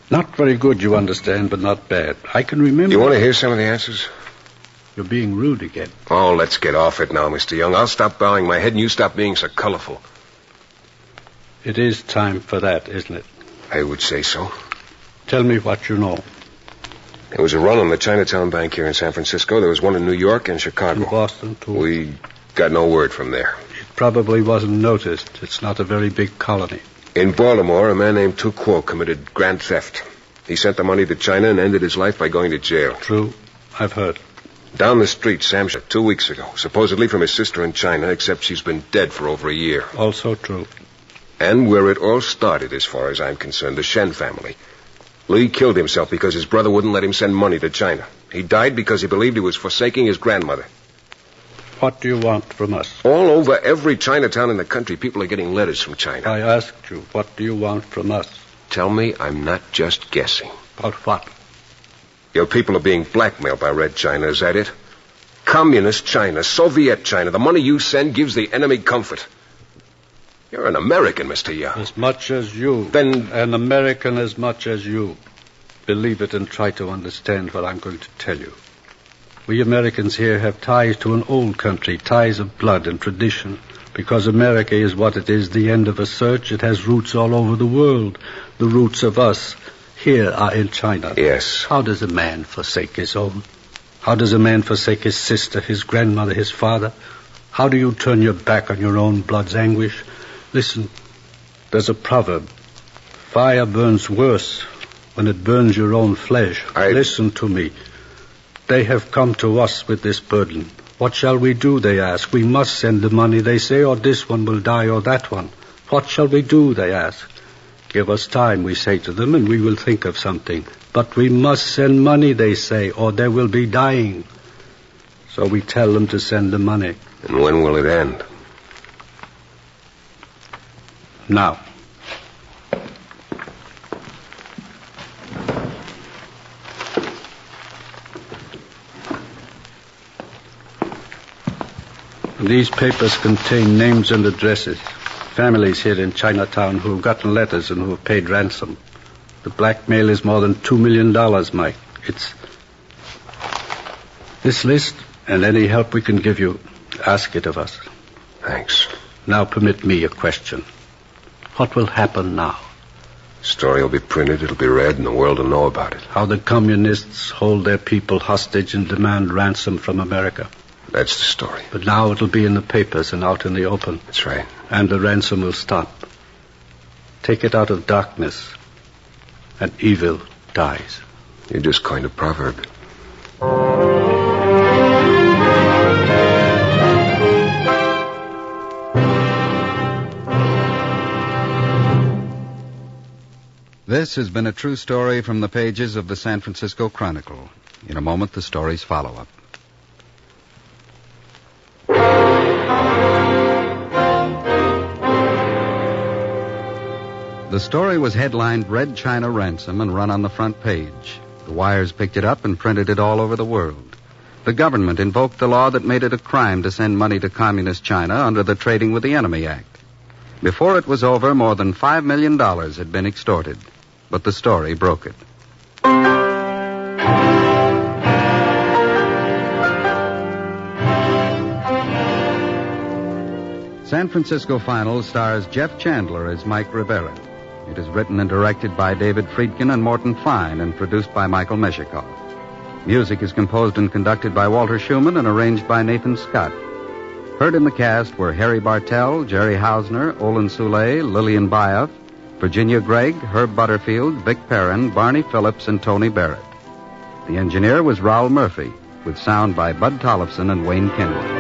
Not very good, you understand, but not bad. I can remember... You want to hear some of the answers? You're being rude again. Oh, let's get off it now, Mr. Young. I'll stop bowing my head and you stop being so colorful. It is time for that, isn't it? I would say so. Tell me what you know. There was a run on the Chinatown Bank here in San Francisco. There was one in New York and Chicago. In Boston, too? We got no word from there. It probably wasn't noticed. It's not a very big colony. In Baltimore, a man named Tu Kuo committed grand theft. He sent the money to China and ended his life by going to jail. True. I've heard. Down the street, Sam shot 2 weeks ago, supposedly from his sister in China, except she's been dead for over a year. Also true. And where it all started, as far as I'm concerned, the Shen family. Lee killed himself because his brother wouldn't let him send money to China. He died because he believed he was forsaking his grandmother. What do you want from us? All over every Chinatown in the country, people are getting letters from China. I asked you, what do you want from us? Tell me I'm not just guessing. About what? Your people are being blackmailed by Red China, is that it? Communist China, Soviet China. The money you send gives the enemy comfort. You're an American, Mr. Young. As much as you. Then... An American as much as you. Believe it and try to understand what I'm going to tell you. We Americans here have ties to an old country, ties of blood and tradition. Because America is what it is, the end of a search, it has roots all over the world. The roots of us here are in China. Yes. How does a man forsake his home? How does a man forsake his sister, his grandmother, his father? How do you turn your back on your own blood's anguish? Listen, there's a proverb. Fire burns worse when it burns your own flesh. Listen to me. They have come to us with this burden. What shall we do, they ask. We must send the money, they say, or this one will die or that one. What shall we do, they ask. Give us time, we say to them, and we will think of something. But we must send money, they say, or there will be dying. So we tell them to send the money. And when will it end? Now. These papers contain names and addresses. Families here in Chinatown who have gotten letters and who have paid ransom. The blackmail is more than $2 million, Mike. It's this list and any help we can give you, ask it of us. Thanks. Now permit me a question. What will happen now? The story will be printed, it'll be read, and the world will know about it. How the communists hold their people hostage and demand ransom from America. That's the story. But now it'll be in the papers and out in the open. That's right. And the ransom will stop. Take it out of darkness, and evil dies. You just coined a proverb. This has been a true story from the pages of the San Francisco Chronicle. In a moment, the story's follow-up. The story was headlined Red China Ransom and run on the front page. The wires picked it up and printed it all over the world. The government invoked the law that made it a crime to send money to Communist China under the Trading with the Enemy Act. Before it was over, more than $5 million had been extorted. But the story broke it. San Francisco Final stars Jeff Chandler as Mike Rivera. It is written and directed by David Friedkin and Morton Fine and produced by Michael Meshikoff. Music is composed and conducted by Walter Schumann and arranged by Nathan Scott. Heard in the cast were Harry Bartell, Jerry Hausner, Olin Soule, Lillian Baeff, Virginia Gregg, Herb Butterfield, Vic Perrin, Barney Phillips, and Tony Barrett. The engineer was Raoul Murphy, with sound by Bud Tollefson and Wayne Kenwood.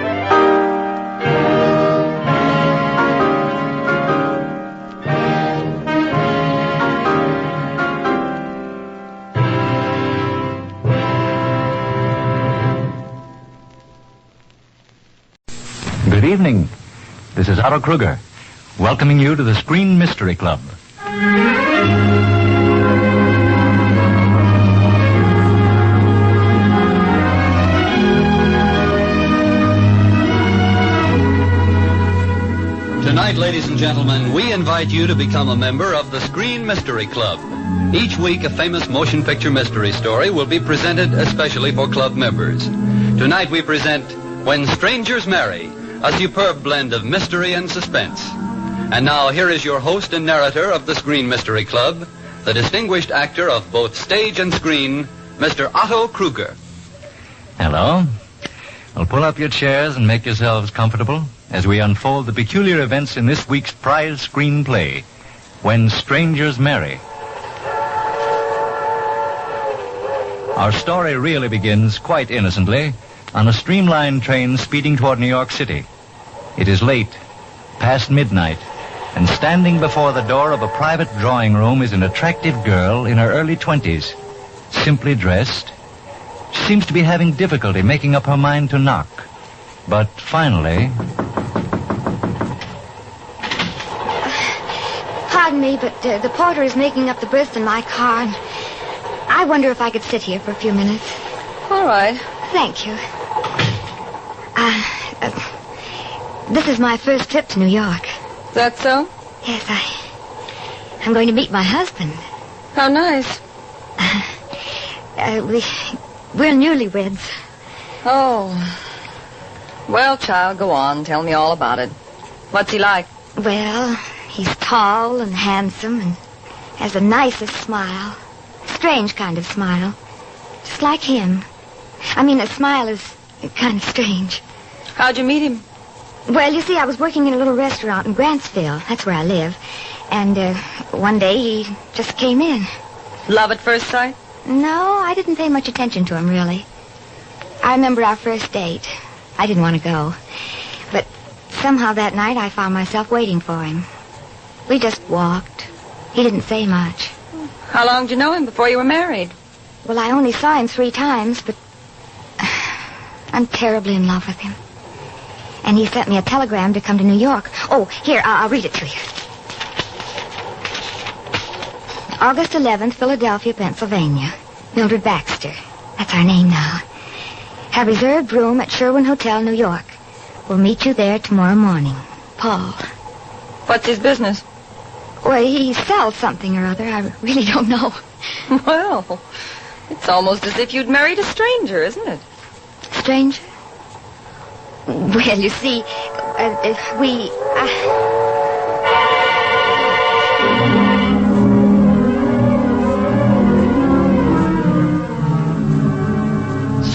Good evening. This is Otto Kruger, welcoming you to the Screen Mystery Club. Tonight, ladies and gentlemen, we invite you to become a member of the Screen Mystery Club. Each week, a famous motion picture mystery story will be presented especially for club members. Tonight, we present When Strangers Marry, a superb blend of mystery and suspense. And now, here is your host and narrator of the Screen Mystery Club, the distinguished actor of both stage and screen, Mr. Otto Kruger. Hello. Well, pull up your chairs and make yourselves comfortable as we unfold the peculiar events in this week's prize screenplay, When Strangers Marry. Our story really begins quite innocently on a streamlined train speeding toward New York City. It is late, past midnight, and standing before the door of a private drawing room is an attractive girl in her early 20s, simply dressed. She seems to be having difficulty making up her mind to knock. But finally... Pardon me, but the porter is making up the berths in my car, and I wonder if I could sit here for a few minutes. All right. Thank you. This is my first trip to New York. Is that so? Yes, I'm going to meet my husband. How nice. We're newlyweds. Oh. Well, child, go on. Tell me all about it. What's he like? Well, he's tall and handsome and has the nicest smile. Strange kind of smile. Just like him. I mean, a smile is kind of strange. How'd you meet him? Well, you see, I was working in a little restaurant in Grantsville. That's where I live. And one day he just came in. Love at first sight? No, I didn't pay much attention to him, really. I remember our first date. I didn't want to go. But somehow that night I found myself waiting for him. We just walked. He didn't say much. How long did you know him before you were married? Well, I only saw him 3 times, but I'm terribly in love with him. And he sent me a telegram to come to New York. Oh, here, I'll read it to you. August 11th, Philadelphia, Pennsylvania. Mildred Baxter. That's our name now. Have reserved room at Sherwin Hotel, New York. We'll meet you there tomorrow morning. Paul. What's his business? Well, he sells something or other. I really don't know. Well, it's almost as if you'd married a stranger, isn't it? Stranger? Well, you see, we...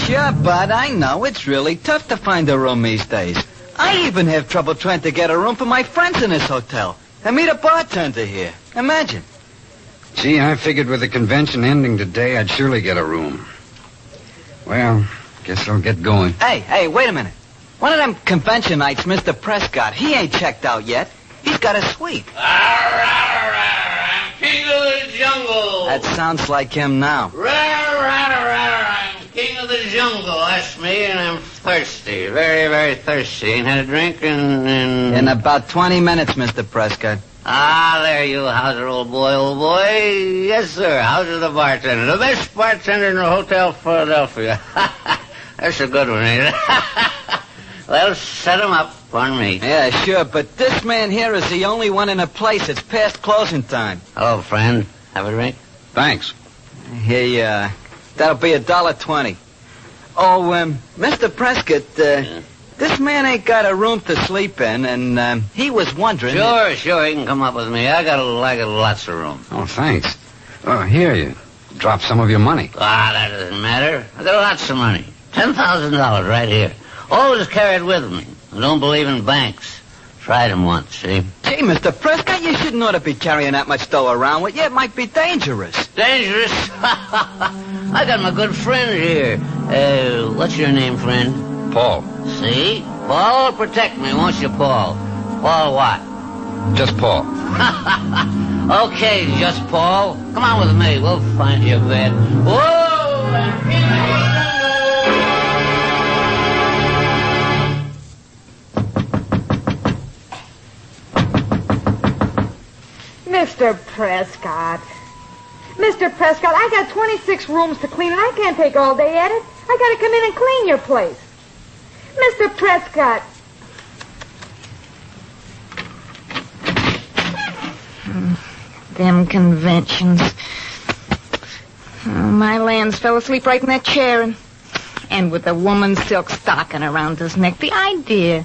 Sure, Bud, I know. It's really tough to find a room these days. I even have trouble trying to get a room for my friends in this hotel. I meet a bartender here. Imagine. Gee, I figured with the convention ending today, I'd surely get a room. Well, guess I'll get going. Hey, wait a minute. One of them convention nights, Mr. Prescott, he ain't checked out yet. He's got a suite. I'm king of the jungle. That sounds like him now. I'm king of the jungle. That's me, and I'm thirsty. Very, very thirsty. Ain't had a drink in about 20 minutes, Mr. Prescott. Ah, there you, Hauser, old boy, old boy. Yes, sir, Hauser the bartender. The best bartender in the Hotel Philadelphia. That's a good one, ain't it? Well, set him up on me. Yeah, sure, but this man here is the only one in the place. It's past closing time. Hello, friend. Have a drink? Thanks. Hey, that'll be $1.20. Oh, Mr. Prescott, this man ain't got a room to sleep in, and he was wondering... Sure, he can come up with me. I got lots of room. Oh, thanks. Oh, here, you drop some of your money. Ah, that doesn't matter. I got lots of money. $10,000 right here. Always carried with me. I don't believe in banks. Tried them once, see? Gee, Mr. Prescott, you shouldn't ought to be carrying that much dough around with you. It might be dangerous. Dangerous? I got my good friend here. What's your name, friend? Paul. See? Paul will protect me, won't you, Paul? Paul what? Just Paul. Okay, just Paul. Come on with me. We'll find you a bed. Whoa! Mr. Prescott. Mr. Prescott, I got 26 rooms to clean, and I can't take all day at it. I gotta come in and clean your place. Mr. Prescott. Them conventions. Oh, my lands fell asleep right in that chair, and with a woman's silk stocking around his neck. The idea.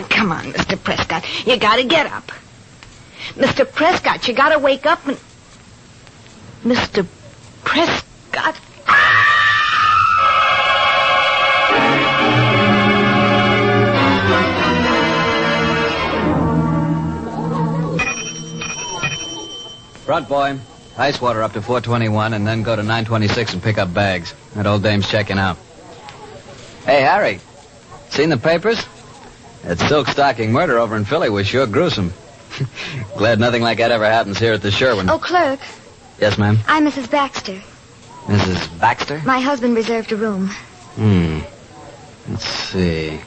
Come on, Mr. Prescott. You gotta get up. Mr. Prescott, you gotta wake up and... Mr. Prescott... Front boy, ice water up to 421 and then go to 926 and pick up bags. That old dame's checking out. Hey, Harry, seen the papers? That silk stocking murder over in Philly was sure gruesome. Glad nothing like that ever happens here at the Sherwin. Oh, clerk. Yes, ma'am? I'm Mrs. Baxter. Mrs. Baxter? My husband reserved a room. Let's see.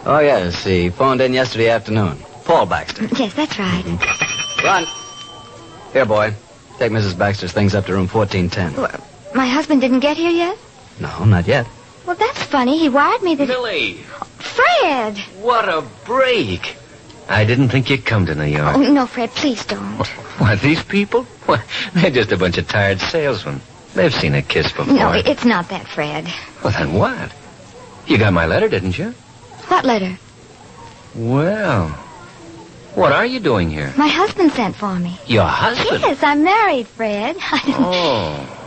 Oh, yes, he phoned in yesterday afternoon. Paul Baxter. Yes, that's right. Run. Here, boy. Take Mrs. Baxter's things up to room 1410. Well, my husband didn't get here yet? No, not yet. Well, that's funny. He wired me that... Millie! Fred! What a break! I didn't think you'd come to New York. Oh, no, Fred, please don't. What, these people? What, they're just a bunch of tired salesmen. They've seen a kiss before. No, it's not that, Fred. Well, then what? You got my letter, didn't you? What letter? Well, what are you doing here? My husband sent for me. Your husband? Yes, I'm married, Fred. Oh.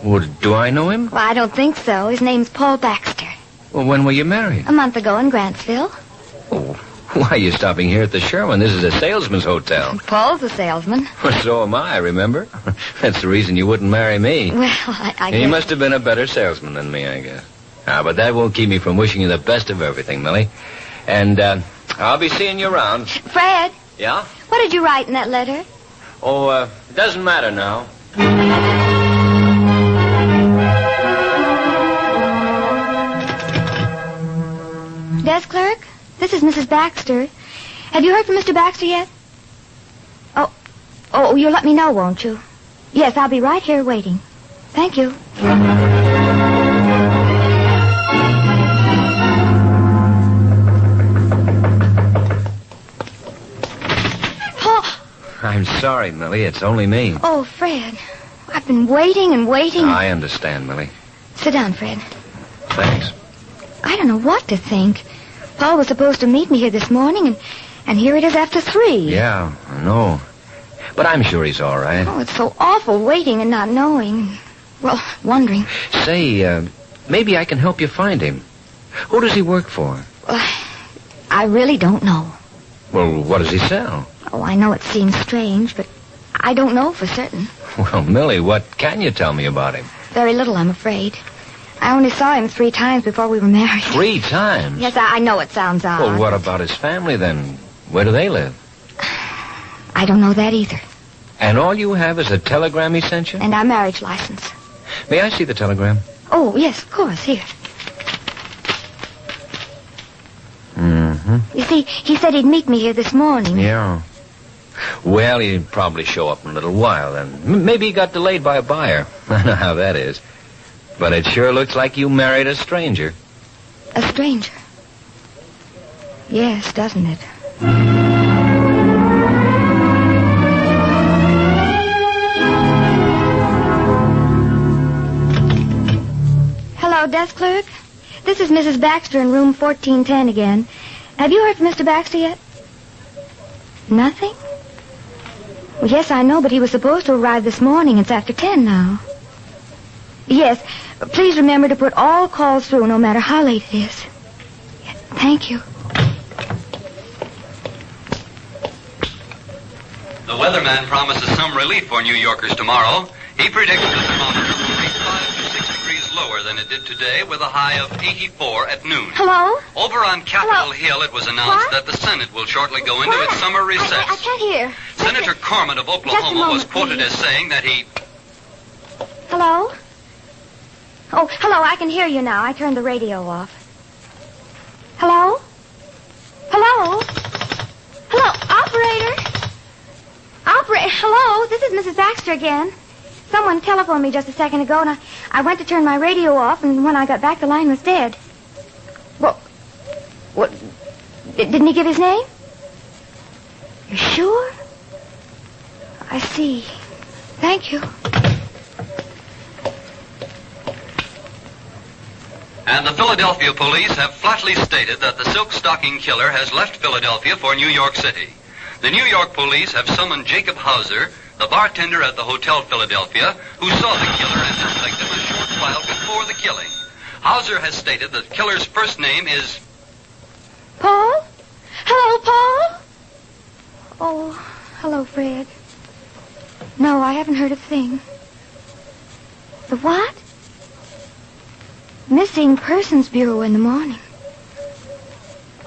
Well, do I know him? Well, I don't think so. His name's Paul Baxter. Well, when were you married? A month ago in Grantsville. Oh, why are you stopping here at the Sherwin? This is a salesman's hotel. Paul's a salesman. Well, so am I, remember? That's the reason you wouldn't marry me. Well, I guess... He must have been a better salesman than me, I guess. But that won't keep me from wishing you the best of everything, Millie. And, I'll be seeing you around. Fred? Yeah? What did you write in that letter? Oh, it doesn't matter now. Desk clerk, this is Mrs. Baxter. Have you heard from Mr. Baxter yet? Oh, you'll let me know, won't you? Yes, I'll be right here waiting. Thank you. I'm sorry, Millie. It's only me. Oh, Fred. I've been waiting and waiting. I understand, Millie. Sit down, Fred. Thanks. I don't know what to think. Paul was supposed to meet me here this morning, and here it is after 3. Yeah, I know. But I'm sure he's all right. Oh, it's so awful waiting and not knowing. Well, wondering. Say, maybe I can help you find him. Who does he work for? I really don't know. Well, what does he sell? Oh, I know it seems strange, but I don't know for certain. Well, Millie, what can you tell me about him? Very little, I'm afraid. I only saw him 3 times before we were married. 3 times? Yes, I know it sounds odd. Well, what about his family, then? Where do they live? I don't know that either. And all you have is a telegram he sent you? And our marriage license. May I see the telegram? Oh, yes, of course. Here. Mm-hmm. You see, he said he'd meet me here this morning. Yeah. Well, he'll probably show up in a little while, then. Maybe he got delayed by a buyer. I know how that is. But it sure looks like you married a stranger. A stranger? Yes, doesn't it? Hello, desk clerk. This is Mrs. Baxter in room 1410 again. Have you heard from Mr. Baxter yet? Nothing? Well, yes, I know, but he was supposed to arrive this morning. It's after 10 now. Yes, please remember to put all calls through, no matter how late it is. Yeah, thank you. The weatherman promises some relief for New Yorkers tomorrow. He predicts the thermometer will reach 5 to 6 degrees lower than it did today, with a high of 84 at noon. Hello? Over on Capitol Hill, it was announced that the Senate will shortly go into its summer recess. I can't hear. Senator Corman of Oklahoma was quoted as saying that he... Hello? Oh, hello, I can hear you now. I turned the radio off. Hello? Hello? Hello, operator? Operator, hello, this is Mrs. Baxter again. Someone telephoned me just a second ago, and I went to turn my radio off, and when I got back, the line was dead. Well, what? Didn't he give his name? You sure? I see. Thank you. And the Philadelphia police have flatly stated that the silk stocking killer has left Philadelphia for New York City. The New York police have summoned Jacob Hauser, the bartender at the Hotel Philadelphia, who saw the killer and his victim a short while before the killing. Hauser has stated that the killer's first name is... Paul? Hello, Paul? Oh, hello, Fred. No, I haven't heard a thing. The what? Missing Persons Bureau in the morning.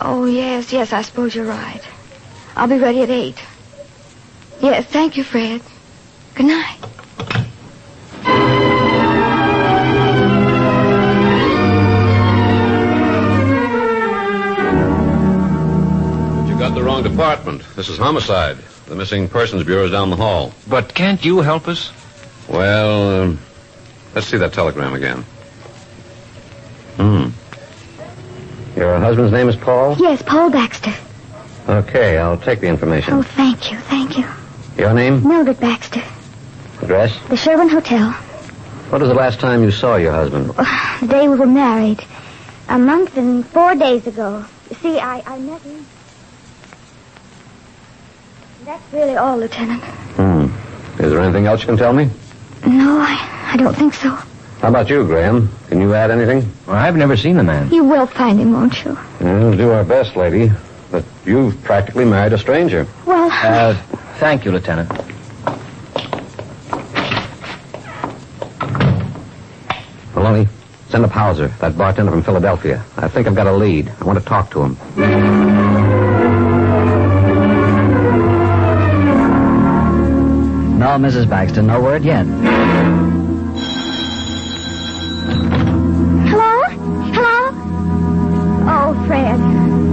Oh, yes, I suppose you're right. I'll be ready at 8. Yes, thank you, Fred. Good night. You got the wrong department. This is homicide. The Missing Persons Bureau is down the hall. But can't you help us? Well, let's see that telegram again. Your husband's name is Paul? Yes, Paul Baxter. Okay, I'll take the information. Oh, thank you, thank you. Your name? Mildred Baxter. Address? The Sherwin Hotel. What was the last time you saw your husband? The day we were married. A month and 4 days ago. You see, I met him. That's really all, Lieutenant. Is there anything else you can tell me? No, I don't think so. How about you, Graham? Can you add anything? Well, I've never seen the man. You will find him, won't you? We'll do our best, lady. But you've practically married a stranger. Well... thank you, Lieutenant. Maloney, send up Hauser, that bartender from Philadelphia. I think I've got a lead. I want to talk to him. No, Mrs. Baxter, no word yet. Hello? Hello? Oh, Fred.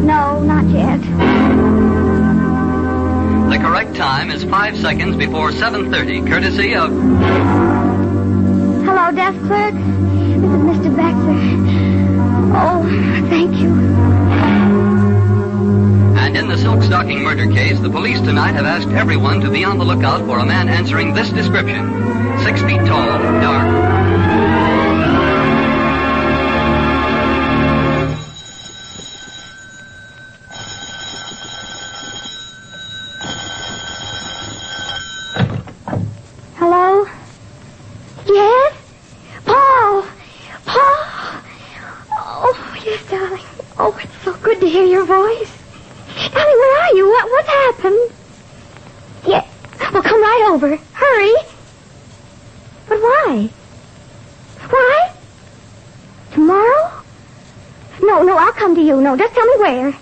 No, not yet. The correct time is 5 seconds before 7:30, courtesy of... Hello, desk clerk. This is Mr. Baxter. Oh, thank you. And in the silk stocking murder case, the police tonight have asked everyone to be on the lookout for a man answering this description. 6 feet tall, dark. Hello? Yes? Paul! Paul! Oh, yes, darling. Oh, it's so good to hear your voice. Darling, where are you? What's happened? Yeah. Well, come right over. Hurry. But why? Why? Tomorrow? No, I'll come to you. No, just tell me where.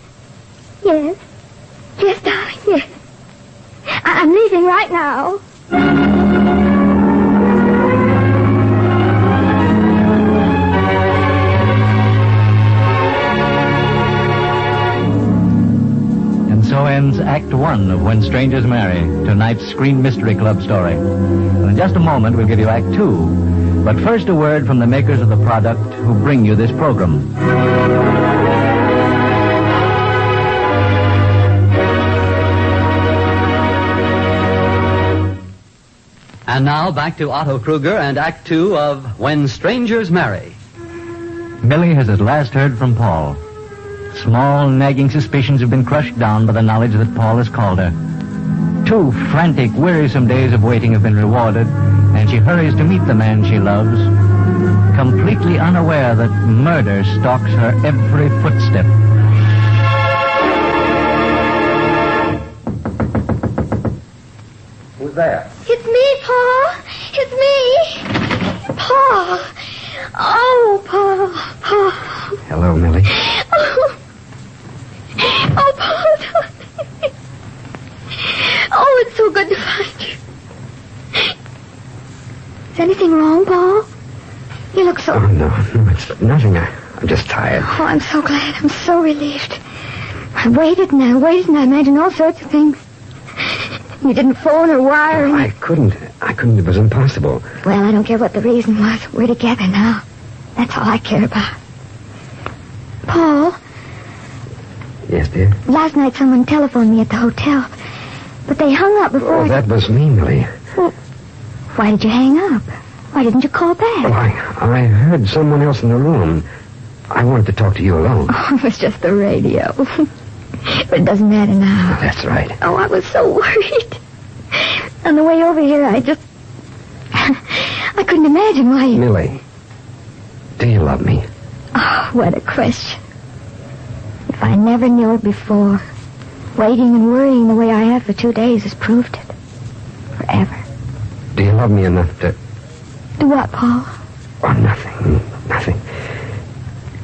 Yes. Yes, darling, yes. I'm leaving right now. So ends Act 1 of When Strangers Marry, tonight's Screen Mystery Club story. And in just a moment, we'll give you Act 2. But first, a word from the makers of the product who bring you this program. And now, back to Otto Kruger and Act 2 of When Strangers Marry. Millie has at last heard from Paul. Small, nagging suspicions have been crushed down by the knowledge that Paul has called her. 2 frantic, wearisome days of waiting have been rewarded, and she hurries to meet the man she loves, completely unaware that murder stalks her every footstep. Who's there? It's me, Paul. It's me. Paul. Oh, Paul. Hello, Millie. Oh, Paul, darling. Oh, it's so good to find you. Is anything wrong, Paul? You look so... Oh, no, it's nothing. I'm just tired. Oh, I'm so glad. I'm so relieved. I waited and I imagined all sorts of things. You didn't phone or wire. I couldn't. It was impossible. Well, I don't care what the reason was. We're together now. That's all I care about. Paul? Yes, dear? Last night someone telephoned me at the hotel. But they hung up before... Oh, that was me, Millie. Well, why did you hang up? Why didn't you call back? Well, I heard someone else in the room. I wanted to talk to you alone. Oh, it was just the radio. But it doesn't matter now. That's right. Oh, I was so worried. On the way over here, I couldn't imagine why you... Millie, do you love me? Oh, what a question. If I never knew it before, waiting and worrying the way I have for 2 days has proved it. Forever. Do you love me enough to... Do what, Paul? Oh, nothing.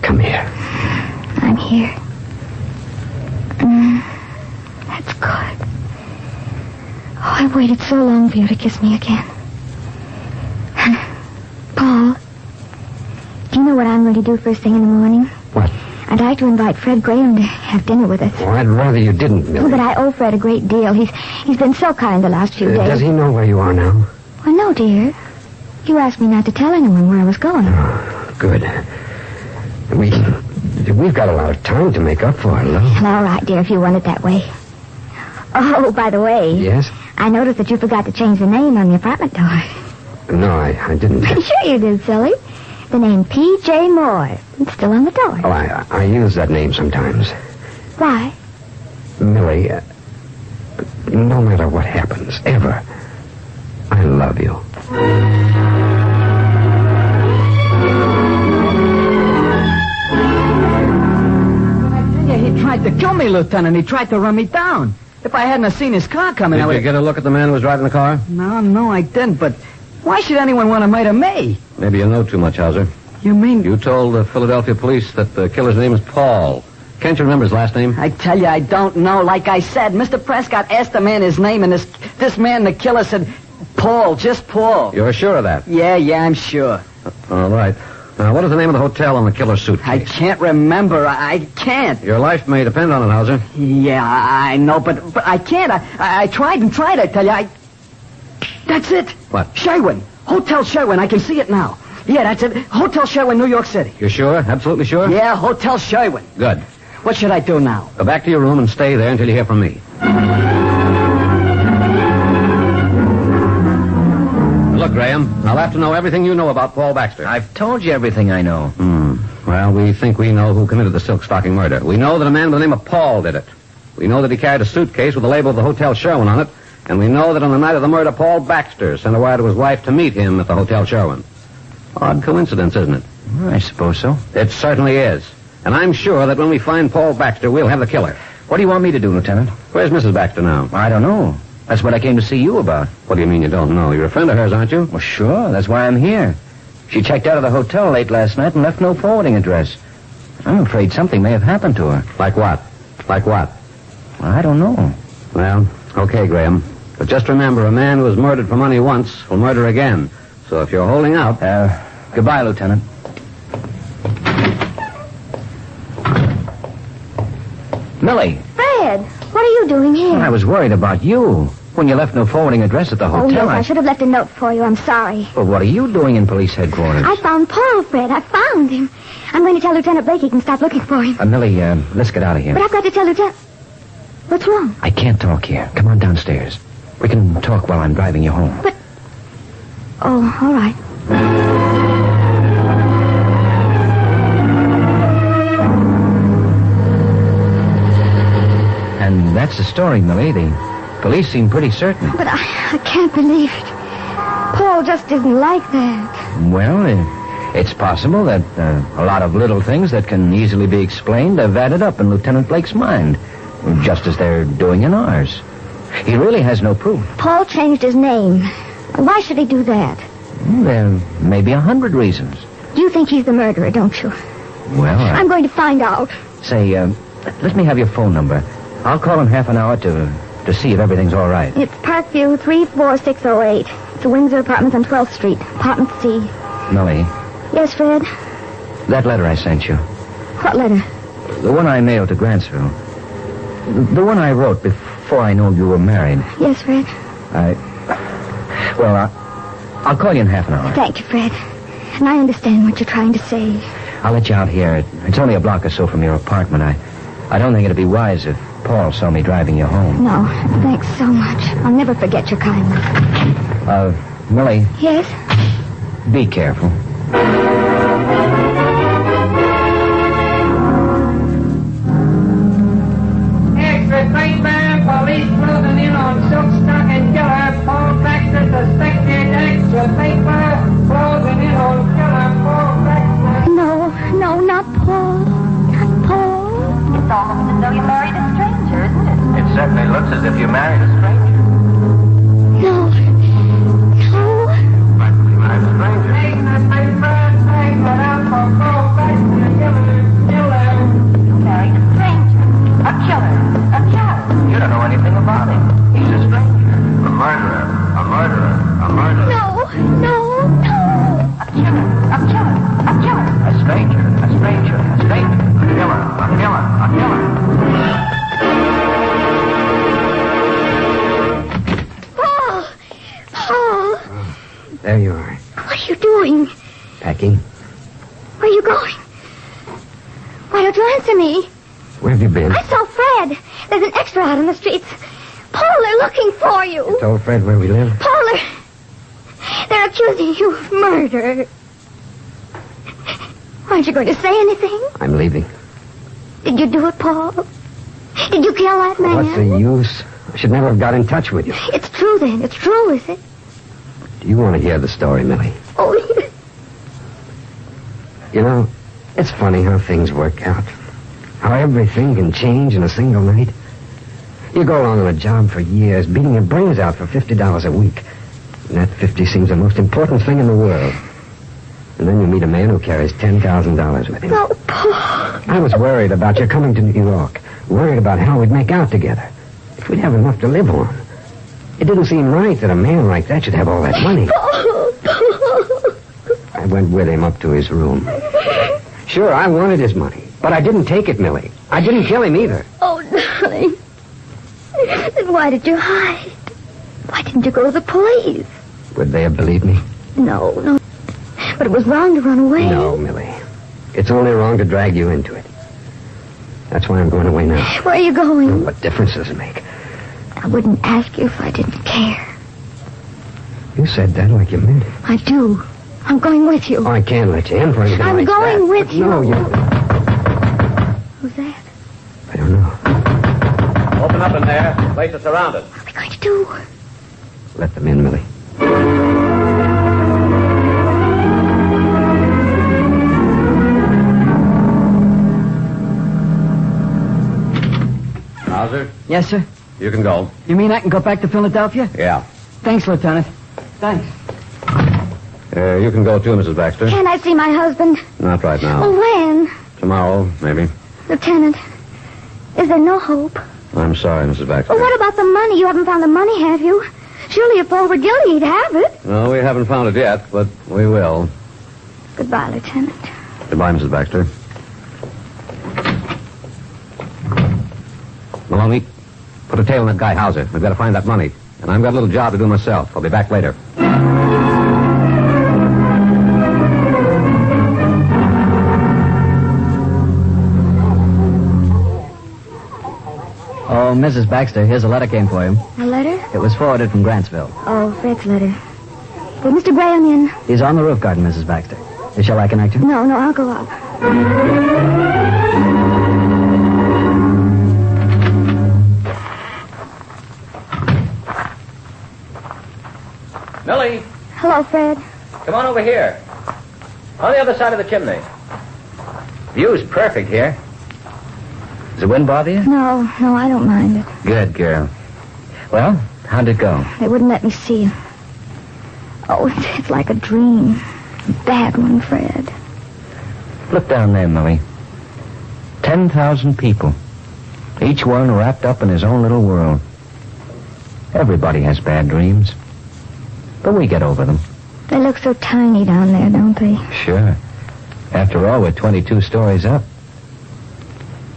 Come here. I'm here. That's good. I've waited so long for you to kiss me again. Paul, do you know what I'm going to do first thing in the morning? What? I'd like to invite Fred Graham to have dinner with us. Oh, I'd rather you didn't, Millie. Oh, but I owe Fred a great deal. He's been so kind the last few days. Does he know where you are now? Well, no, dear. You asked me not to tell anyone where I was going. Oh, good. We've got a lot of time to make up for it, love. Well, all right, dear, if you want it that way. Oh, by the way. Yes? I noticed that you forgot to change the name on the apartment door. No, I didn't. Sure you did, silly. The name P.J. Moore. It's still on the door. Oh, I use that name sometimes. Why? Millie, no matter what happens, ever, I love you. Yeah, he tried to kill me, Lieutenant. He tried to run me down. If I hadn't have seen his car coming, I would... Did you get a look at the man who was driving the car? No, I didn't, but why should anyone want to murder me? Maybe you know too much, Hauser. You mean... You told the Philadelphia police that the killer's name is Paul. Can't you remember his last name? I tell you, I don't know. Like I said, Mr. Prescott asked the man his name, and this man, the killer, said Paul, just Paul. You're sure of that? Yeah, I'm sure. All right. Now, what is the name of the hotel on the killer's suitcase? I can't remember. I can't. Your life may depend on it, Hauser. Yeah, I know, but I can't. I tried and tried, I tell you. That's it. What? Sherwin. Hotel Sherwin. I can see it now. Yeah, that's it. Hotel Sherwin, New York City. You're sure? Absolutely sure? Yeah, Hotel Sherwin. Good. What should I do now? Go back to your room and stay there until you hear from me. Look, Graham, I'll have to know everything you know about Paul Baxter. I've told you everything I know. Well, we think we know who committed the silk stocking murder. We know that a man by the name of Paul did it. We know that he carried a suitcase with the label of the Hotel Sherwin on it. And we know that on the night of the murder, Paul Baxter sent a wire to his wife to meet him at the Hotel Sherwin. Odd coincidence, isn't it? I suppose so. It certainly is. And I'm sure that when we find Paul Baxter, we'll have the killer. What do you want me to do, Lieutenant? Where's Mrs. Baxter now? I don't know. That's what I came to see you about. What do you mean you don't know? You're a friend of hers, aren't you? Well, sure. That's why I'm here. She checked out of the hotel late last night and left no forwarding address. I'm afraid something may have happened to her. Like what? Like what? Well, I don't know. Well, okay, Graham. But just remember, a man who has murdered for money once will murder again. So if you're holding out... Goodbye, Lieutenant. Millie. Fred, what are you doing here? Well, I was worried about you. When you left no forwarding address at the hotel, Oh, yes, I should have left a note for you. I'm sorry. Well, what are you doing in police headquarters? I found Paul, Fred. I found him. I'm going to tell Lieutenant Blake he can stop looking for him. Millie, let's get out of here. But I've got to tell Lieutenant... What's wrong? I can't talk here. Come on downstairs. We can talk while I'm driving you home. But... Oh, all right. And that's the story, Millie. The police seem pretty certain. But I can't believe it. Paul just isn't like that. Well, it's possible that a lot of little things that can easily be explained have added up in Lieutenant Blake's mind, just as they're doing in ours. He really has no proof. Paul changed his name. Why should he do that? There may be 100 reasons. You think he's the murderer, don't you? Well, I'm going to find out. Say, let me have your phone number. I'll call in half an hour to see if everything's all right. It's Parkview 34608. It's the Windsor Apartments on 12th Street, Apartment C. Millie. Yes, Fred? That letter I sent you. What letter? The one I mailed to Grantsville. The one I wrote before I knew you were married. Yes, Fred? I'll call you in half an hour. Thank you, Fred. And I understand what you're trying to say. I'll let you out here. It's only a block or so from your apartment. I don't think it'd be wise if Paul saw me driving you home. No, thanks so much. I'll never forget your kindness. Millie. Yes? Be careful. Extra trainman, police closing in on silk stocking killer Paul Baxter, suspected. Extra paper, closing in on killer Paul Baxter. No, not Paul. Not Paul. It's almost as though you married a stranger, isn't it? It certainly looks as if you married a stranger. No. I'm a stranger. Taking the paper, taking it out for Paul Baxter, killer. You married a stranger. A killer. You don't know anything about him. He's a stranger. The murderer going? Why don't you answer me? Where have you been? I saw Fred. There's an extra out on the streets. Paul, they're looking for you. You told Fred where we live? Paul, they're accusing you of murder. Aren't you going to say anything? I'm leaving. Did you do it, Paul? Did you kill that man? What's the use? I should never have got in touch with you. It's true, then. It's true, is it? Do you want to hear the story, Millie? Oh, You know, it's funny how things work out. How everything can change in a single night. You go along on a job for years, beating your brains out for $50 a week. And that 50 seems the most important thing in the world. And then you meet a man who carries $10,000 with him. No, Paul. I was worried about you coming to New York. Worried about how we'd make out together. If we'd have enough to live on. It didn't seem right that a man like that should have all that money. I went with him up to his room. Sure, I wanted his money. But I didn't take it, Millie. I didn't kill him either. Oh, darling. Then why did you hide? Why didn't you go to the police? Would they have believed me? No. But it was wrong to run away. No, Millie. It's only wrong to drag you into it. That's why I'm going away now. Where are you going? What difference does it make? I wouldn't ask you if I didn't care. You said that like you meant it. I do. I'm going with you. Oh, I can't let you in for anything I'm like that. going with you. No, you... Who's that? I don't know. Open up in there. The place is surrounded. What are we going to do? Let them in, Millie. Hauser, Yes, sir. you can go. You mean I can go back to Philadelphia? Yeah. Thanks, Lieutenant. Thanks. You can go too, Mrs. Baxter. Can I see my husband? Not right now. Oh, when? Tomorrow, maybe. Lieutenant, is there no hope? I'm sorry, Mrs. Baxter. Well, what about the money? You haven't found the money, have you? Surely if Paul were guilty, he'd have it. No, we haven't found it yet, but we will. Goodbye, Lieutenant. Goodbye, Mrs. Baxter. Maloney, put a tail in that guy, Hauser. We've got to find that money. And I've got a little job to do myself. I'll be back later. Oh, Mrs. Baxter, here's a letter came for you. A letter? It was forwarded from Grantsville. Oh, Fred's letter. Put Mr. Graham in. He's on the roof garden, Mrs. Baxter. Shall I connect you? No, I'll go up. Millie, Hello, Fred. come on over here. On the other side of the chimney. View's perfect here. Does the wind bother you? No, I don't mind it. Good girl. Well, how'd it go? They wouldn't let me see you. Oh, it's like a dream. A bad one, Fred. Look down there, Millie. 10,000 people. Each one wrapped up in his own little world. Everybody has bad dreams. But we get over them. They look so tiny down there, don't they? Sure. After all, we're 22 stories up.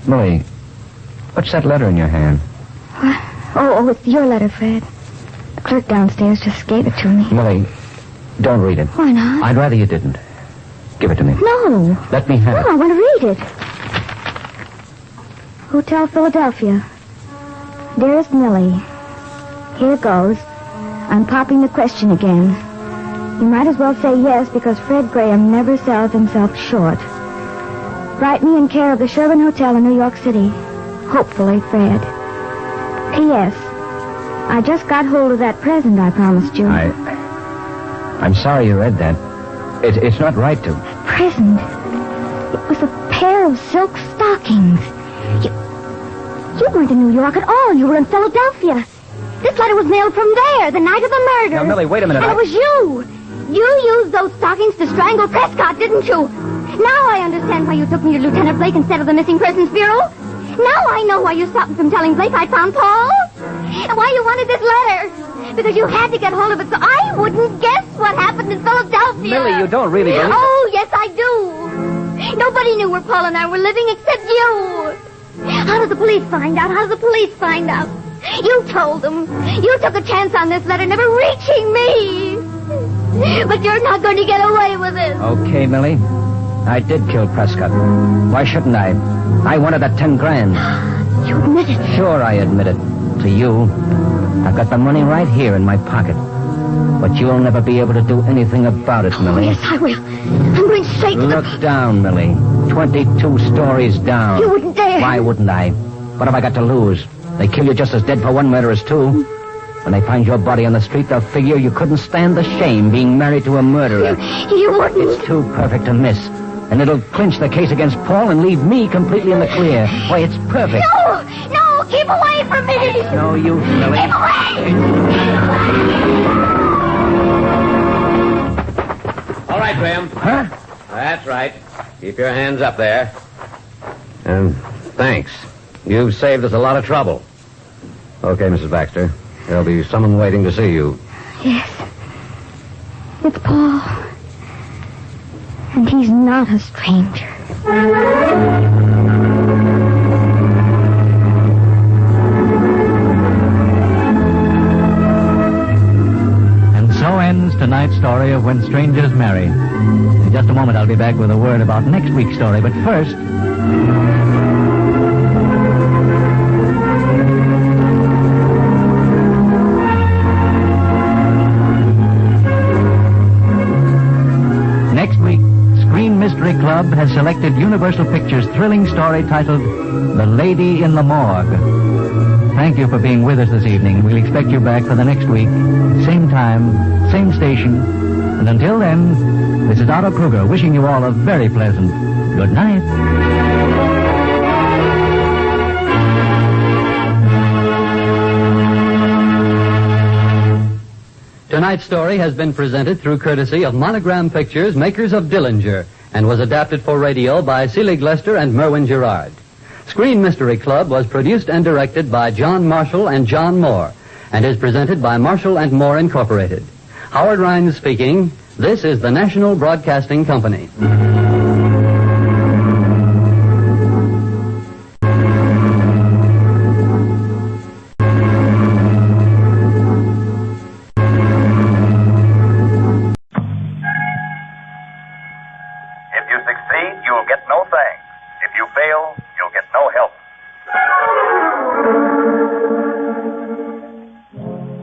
Millie, what's that letter in your hand? What? Oh, it's your letter, Fred. The clerk downstairs just gave it to me. Millie, don't read it. Why not? I'd rather you didn't. Give it to me. No. Let me have No, I want to read it. Hotel Philadelphia. Dearest Millie, here goes. I'm popping the question again. You might as well say yes, because Fred Graham never sells himself short. Write me in care of the Sherwin Hotel in New York City. Hopefully, Fred. P.S. I just got hold of that present I promised you. I'm sorry you read that. It's not right to. Present? It was a pair of silk stockings. You weren't in New York at all. You were in Philadelphia. This letter was mailed from there, the night of the murder. Now, Millie, wait a minute. And it was you. You used those stockings to strangle Prescott, didn't you? Now I understand why you took me to Lieutenant Blake instead of the Missing Persons Bureau. Now I know why you stopped me from telling Blake I'd found Paul. And why you wanted this letter. Because you had to get hold of it so I wouldn't guess what happened in Philadelphia. Millie, you don't really believe... Oh, yes, I do. Nobody knew where Paul and I were living except you. How did the police find out? You told them. You took a chance on this letter never reaching me. But you're not going to get away with it. Okay, Millie. I did kill Prescott. Why shouldn't I? I wanted that 10 grand. You admit it. Sure, I admit it. To you. I've got the money right here in my pocket. But you'll never be able to do anything about it, Millie. Yes, I will. I'm going straight to Look down, Millie. 22 stories down. You wouldn't dare. Why wouldn't I? What have I got to lose? They kill you just as dead for one murder as two. When they find your body on the street, they'll figure you couldn't stand the shame being married to a murderer. You wouldn't. It's too perfect to miss. And it'll clinch the case against Paul and leave me completely in the clear. Why, it's perfect. No, keep away from me. No use, Millie. Keep away. All right, Graham. Huh? That's right. Keep your hands up there. Thanks. You've saved us a lot of trouble. Okay, Mrs. Baxter. There'll be someone waiting to see you. Yes. It's Paul. And he's not a stranger. And so ends tonight's story of When Strangers Marry. In just a moment, I'll be back with a word about next week's story. But first... Next week, Screen Mystery Club has selected Universal Pictures' thrilling story titled The Lady in the Morgue. Thank you for being with us this evening. We'll expect you back for the next week. Same time, same station. And until then, this is Otto Kruger wishing you all a very pleasant good night. Tonight's story has been presented through courtesy of Monogram Pictures, makers of Dillinger, and was adapted for radio by Selig Lester and Merwin Gerard. Screen Mystery Club was produced and directed by John Marshall and John Moore, and is presented by Marshall and Moore Incorporated. Howard Rhines speaking. This is the National Broadcasting Company.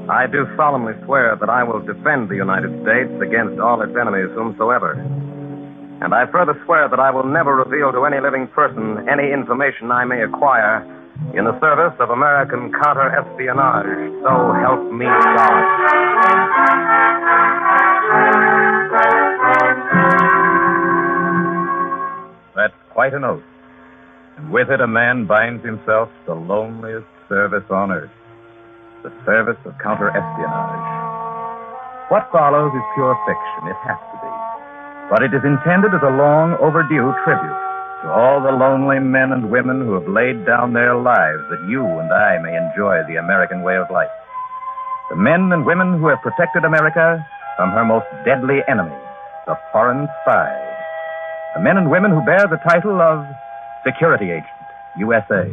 I do solemnly swear that I will defend the United States against all its enemies whomsoever. And I further swear that I will never reveal to any living person any information I may acquire in the service of American counter-espionage. So help me God. That's quite an oath. And with it a man binds himself to the loneliest service on earth. The service of counter-espionage. What follows is pure fiction. It has to be. But it is intended as a long overdue tribute to all the lonely men and women who have laid down their lives that you and I may enjoy the American way of life. The men and women who have protected America from her most deadly enemy, the foreign spy. The men and women who bear the title of Security Agent, USA.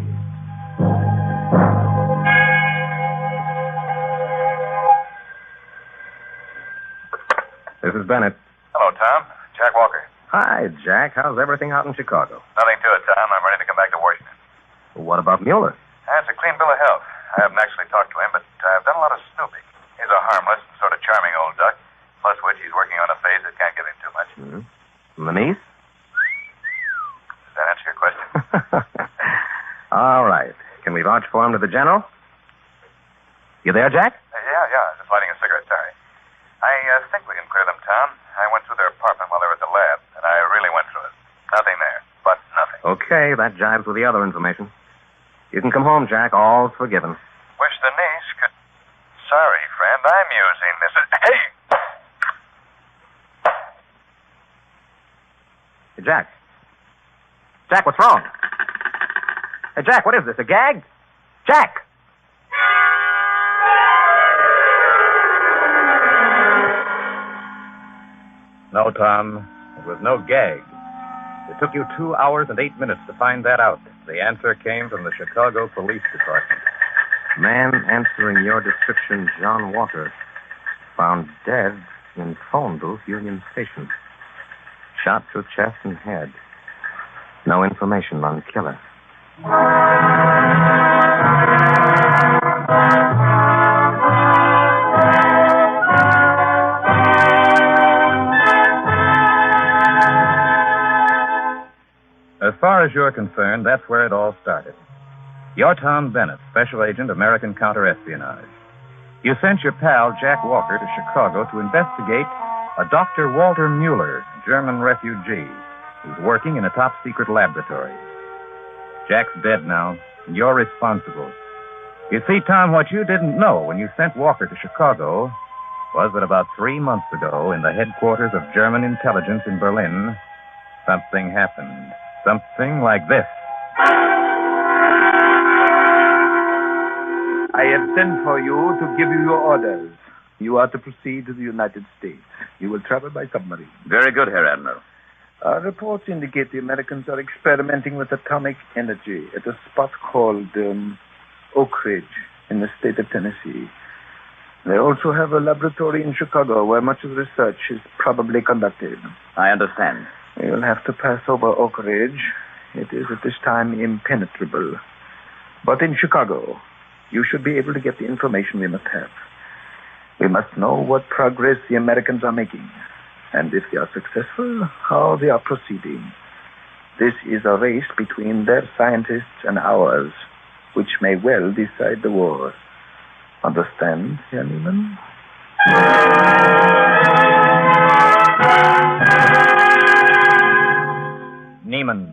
This is Bennett. Hello, Tom. Jack Walker. Hi, Jack. How's everything out in Chicago? Nothing to it, Tom. I'm ready to come back to Washington. Well, what about Mueller? That's a clean bill of health. I haven't actually talked to him, but I've done a lot of snooping. He's a harmless and sort of charming old duck, plus which he's working on a phase that can't give him too much. Mm-hmm. And the niece? Does that answer your question? All right. Can we vouch for him to the general? You there, Jack? Yeah. Just lighting a cigarette, sorry. I think we can clear them, Tom. I went through their apartment while they were at the lab, and I really went through it. Nothing there, but nothing. Okay, that jives with the other information. You can come home, Jack. All's forgiven. Wish the niece could... Sorry, friend. I'm using this... Hey! Hey, Jack. Jack, what's wrong? Hey, Jack, what is this, a gag? Jack! No, Tom. It was no gag. It took you 2 hours and 8 minutes to find that out. The answer came from the Chicago Police Department. Man answering your description, John Walker, found dead in phone booth, Union Station. Shot through chest and head. No information on killer. As far as you're concerned, that's where it all started. You're Tom Bennett, Special Agent, American Counterespionage. You sent your pal, Jack Walker, to Chicago to investigate a Dr. Walter Mueller, German refugee, who's working in a top-secret laboratory. Jack's dead now, and you're responsible. You see, Tom, what you didn't know when you sent Walker to Chicago was that about 3 months ago, in the headquarters of German intelligence in Berlin, something happened. Something like this. I have sent for you to give you your orders. You are to proceed to the United States. You will travel by submarine. Very good, Herr Admiral. Reports indicate the Americans are experimenting with atomic energy at a spot called Oak Ridge in the state of Tennessee. They also have a laboratory in Chicago where much of the research is probably conducted. I understand. We will have to pass over Oak Ridge. It is at this time impenetrable. But in Chicago, you should be able to get the information we must have. We must know what progress the Americans are making, and if they are successful, how they are proceeding. This is a race between their scientists and ours, which may well decide the war. Understand, Herr Niemann? Neiman.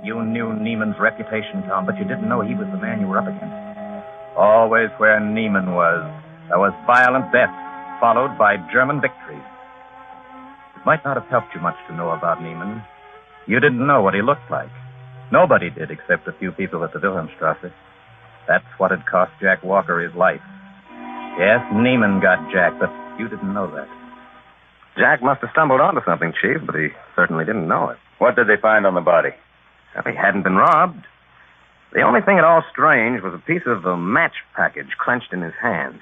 You knew Neiman's reputation, Tom, but you didn't know he was the man you were up against. Always where Neiman was, there was violent death, followed by German victories. It might not have helped you much to know about Neiman. You didn't know what he looked like. Nobody did except a few people at the Wilhelmstrasse. That's what had cost Jack Walker his life. Yes, Neiman got Jack, but you didn't know that. Jack must have stumbled onto something, Chief, but he certainly didn't know it. What did they find on the body? Well, he hadn't been robbed. The only thing at all strange was a piece of a match package clenched in his hand.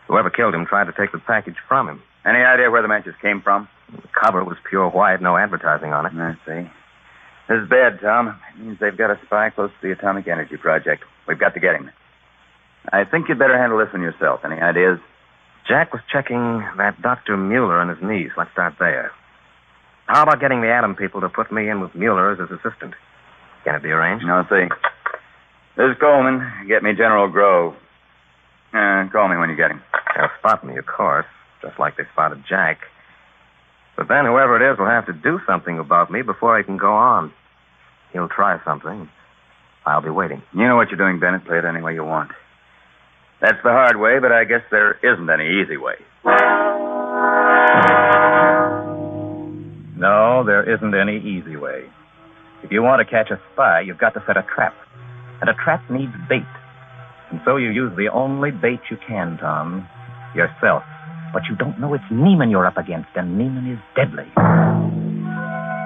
Whoever killed him tried to take the package from him. Any idea where the matches came from? The cover was pure white, no advertising on it. I see. This is bad, Tom. It means they've got a spy close to the Atomic Energy Project. We've got to get him. I think you'd better handle this one yourself. Any ideas? Jack was checking that Dr. Mueller on his knees. Let's start there. How about getting the Atom people to put me in with Mueller as his assistant? Can it be arranged? I'll see. This is Coleman. Get me General Grove. Call me when you get him. They'll spot me, of course, just like they spotted Jack. But then whoever it is will have to do something about me before I can go on. He'll try something. I'll be waiting. You know what you're doing, Bennett. Play it any way you want. That's the hard way, but I guess there isn't any easy way. No, there isn't any easy way. If you want to catch a spy, you've got to set a trap. And a trap needs bait. And so you use the only bait you can, Tom. Yourself. But you don't know it's Neiman you're up against, and Neiman is deadly.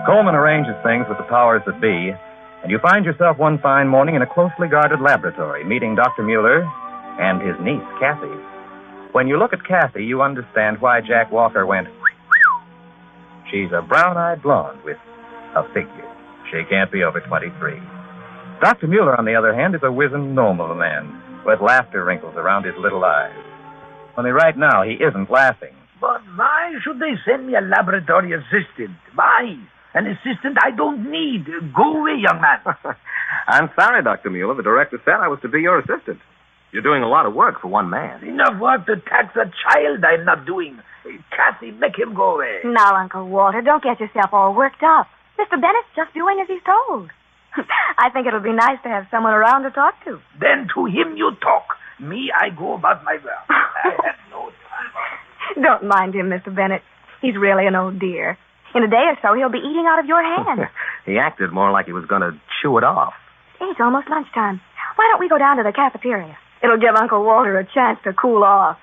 Coleman arranges things with the powers that be, and you find yourself one fine morning in a closely guarded laboratory, meeting Dr. Mueller and his niece, Kathy. When you look at Kathy, you understand why Jack Walker went... She's a brown-eyed blonde with a figure. She can't be over 23. Dr. Mueller, on the other hand, is a wizened gnome of a man with laughter wrinkles around his little eyes. Only right now, he isn't laughing. But why should they send me a laboratory assistant? Why? An assistant I don't need. Go away, young man. I'm sorry, Dr. Mueller. The director said I was to be your assistant. You're doing a lot of work for one man. Enough work to tax a child I'm not doing. Kathy, make him go away. Now, Uncle Walter, don't get yourself all worked up. Mr. Bennett's just doing as he's told. I think it'll be nice to have someone around to talk to. Then to him you talk. Me, I go about my work. I have no time. Don't mind him, Mr. Bennett. He's really an old dear. In a day or so, he'll be eating out of your hand. He acted more like he was going to chew it off. It's almost lunchtime. Why don't we go down to the cafeteria? It'll give Uncle Walter a chance to cool off.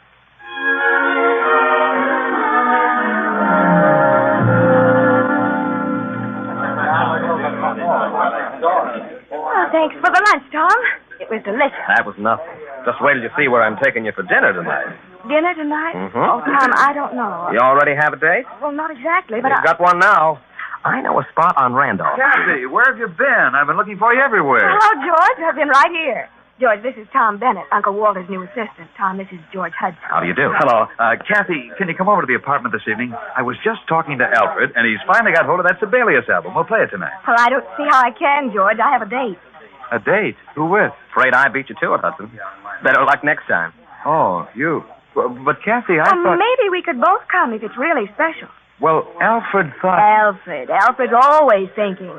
Oh, thanks for the lunch, Tom. It was delicious. That was nothing. Just wait till you see where I'm taking you for dinner tonight. Dinner tonight? Mm-hmm. Oh, Tom, I don't know. You already have a date? Well, not exactly, but You've got one now. I know a spot on Randolph. Kathy, where have you been? I've been looking for you everywhere. Hello, George. I've been right here. George, this is Tom Bennett, Uncle Walter's new assistant. Tom, this is George Hudson. How do you do? Hello. Kathy, can you come over to the apartment this evening? I was just talking to Alfred, and he's finally got hold of that Sibelius album. We'll play it tonight. Well, I don't see how I can, George. I have a date. A date? Who with? Afraid I beat you to it, Hudson. Better luck next time. Oh, you. But, Kathy, I thought... Maybe we could both come if it's really special. Well, Alfred thought... Alfred's always thinking.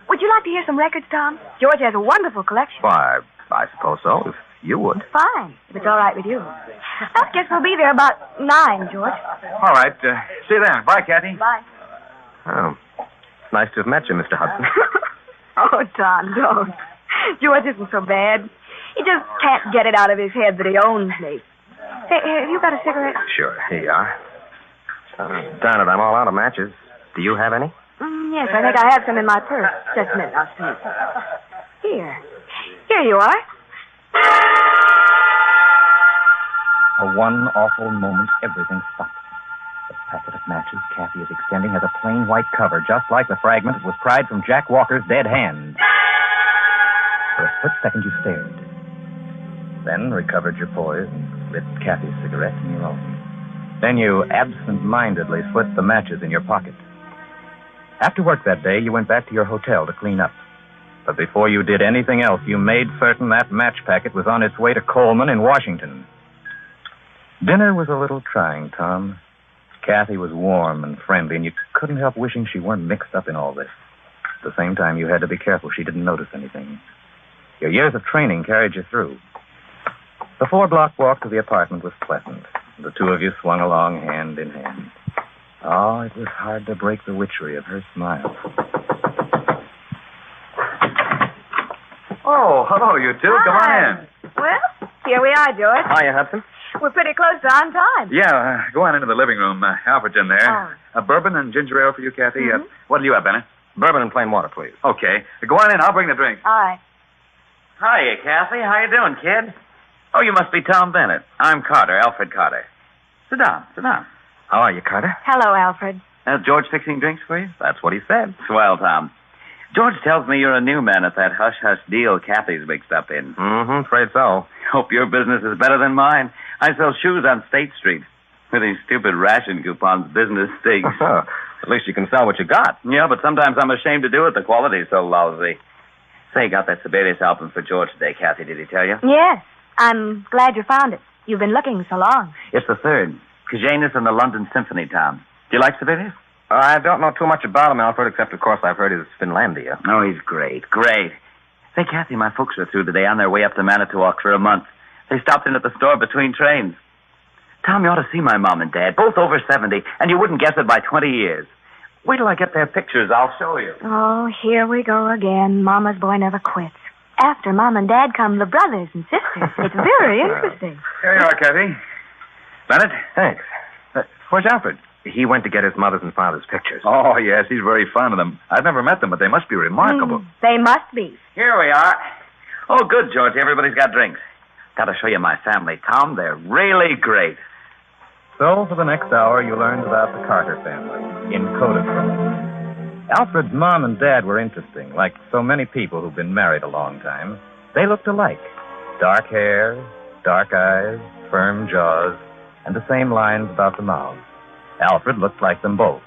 Would you like to hear some records, Tom? George has a wonderful collection. Why, I suppose so, if you would. Fine, if it's all right with you. I guess we'll be there about 9, George. All right. See you then. Bye, Kathy. Bye. Oh, nice to have met you, Mr. Hudson. Oh, Tom, don't. George isn't so bad. He just can't get it out of his head that he owns me. Hey, have you got a cigarette? Sure, here you are. Darn it, I'm all out of matches. Do you have any? Yes, I think I have some in my purse. Just a minute, I'll see. Here you are. For one awful moment, everything stopped. The packet of matches Kathy is extending has a plain white cover, just like the fragment that was pried from Jack Walker's dead hand. For a split second, you stared. Then recovered your poise and lit Kathy's cigarette in your own. Then you absent-mindedly slit the matches in your pocket. After work that day, you went back to your hotel to clean up. But before you did anything else, you made certain that match packet was on its way to Coleman in Washington. Dinner was a little trying, Tom. Kathy was warm and friendly, and you couldn't help wishing she weren't mixed up in all this. At the same time, you had to be careful she didn't notice anything. Your years of training carried you through. The 4-block walk to the apartment was pleasant. The two of you swung along hand in hand. Oh, it was hard to break the witchery of her smile. Oh, hello, you two. Hi. Come on in. Well, here we are, George. Hiya, Hudson. We're pretty close to on time. Yeah, go on into the living room. Alfred's in there. A bourbon and ginger ale for you, Kathy. What'll you have, Bennett? Bourbon and plain water, please. Okay. Go on in. I'll bring the drinks. All right. Hiya, Kathy. How you doing, kid? Oh, you must be Tom Bennett. I'm Carter, Alfred Carter. Sit down. How are you, Carter? Hello, Alfred. George fixing drinks for you? That's what he said. Swell, Tom. George tells me you're a new man at that hush-hush deal Kathy's mixed up in. Mm-hmm, afraid so. Hope your business is better than mine. I sell shoes on State Street. With these stupid ration coupons, business stinks. At least you can sell what you got. Yeah, but sometimes I'm ashamed to do it. The quality's so lousy. Say, got that Sibelius album for George today, Kathy, did he tell you? Yes. I'm glad you found it. You've been looking so long. It's the third. Cajanus and the London Symphony, Tom. Do you like Sibelius? I don't know too much about him, Alfred, except, of course, I've heard his Finlandia. Oh, he's great. Say, Kathy, my folks are through today on their way up to Manitowoc for a month. They stopped in at the store between trains. Tom, you ought to see my mom and dad, both over 70, and you wouldn't guess it by 20 years. Wait till I get their pictures. I'll show you. Oh, here we go again. Mama's boy never quits. After Mom and Dad come the brothers and sisters. It's very interesting. Here you are, Kathy. Bennett? Thanks. Where's Alfred? He went to get his mother's and father's pictures. Oh, yes, he's very fond of them. I've never met them, but they must be remarkable. They must be. Here we are. Oh, good, George. Everybody's got drinks. Got to show you my family, Tom. They're really great. So, for the next hour, you learned about the Carter family in Kodachrome. Alfred's mom and dad were interesting. Like so many people who've been married a long time, they looked alike. Dark hair, dark eyes, firm jaws, and the same lines about the mouth. Alfred looked like them both.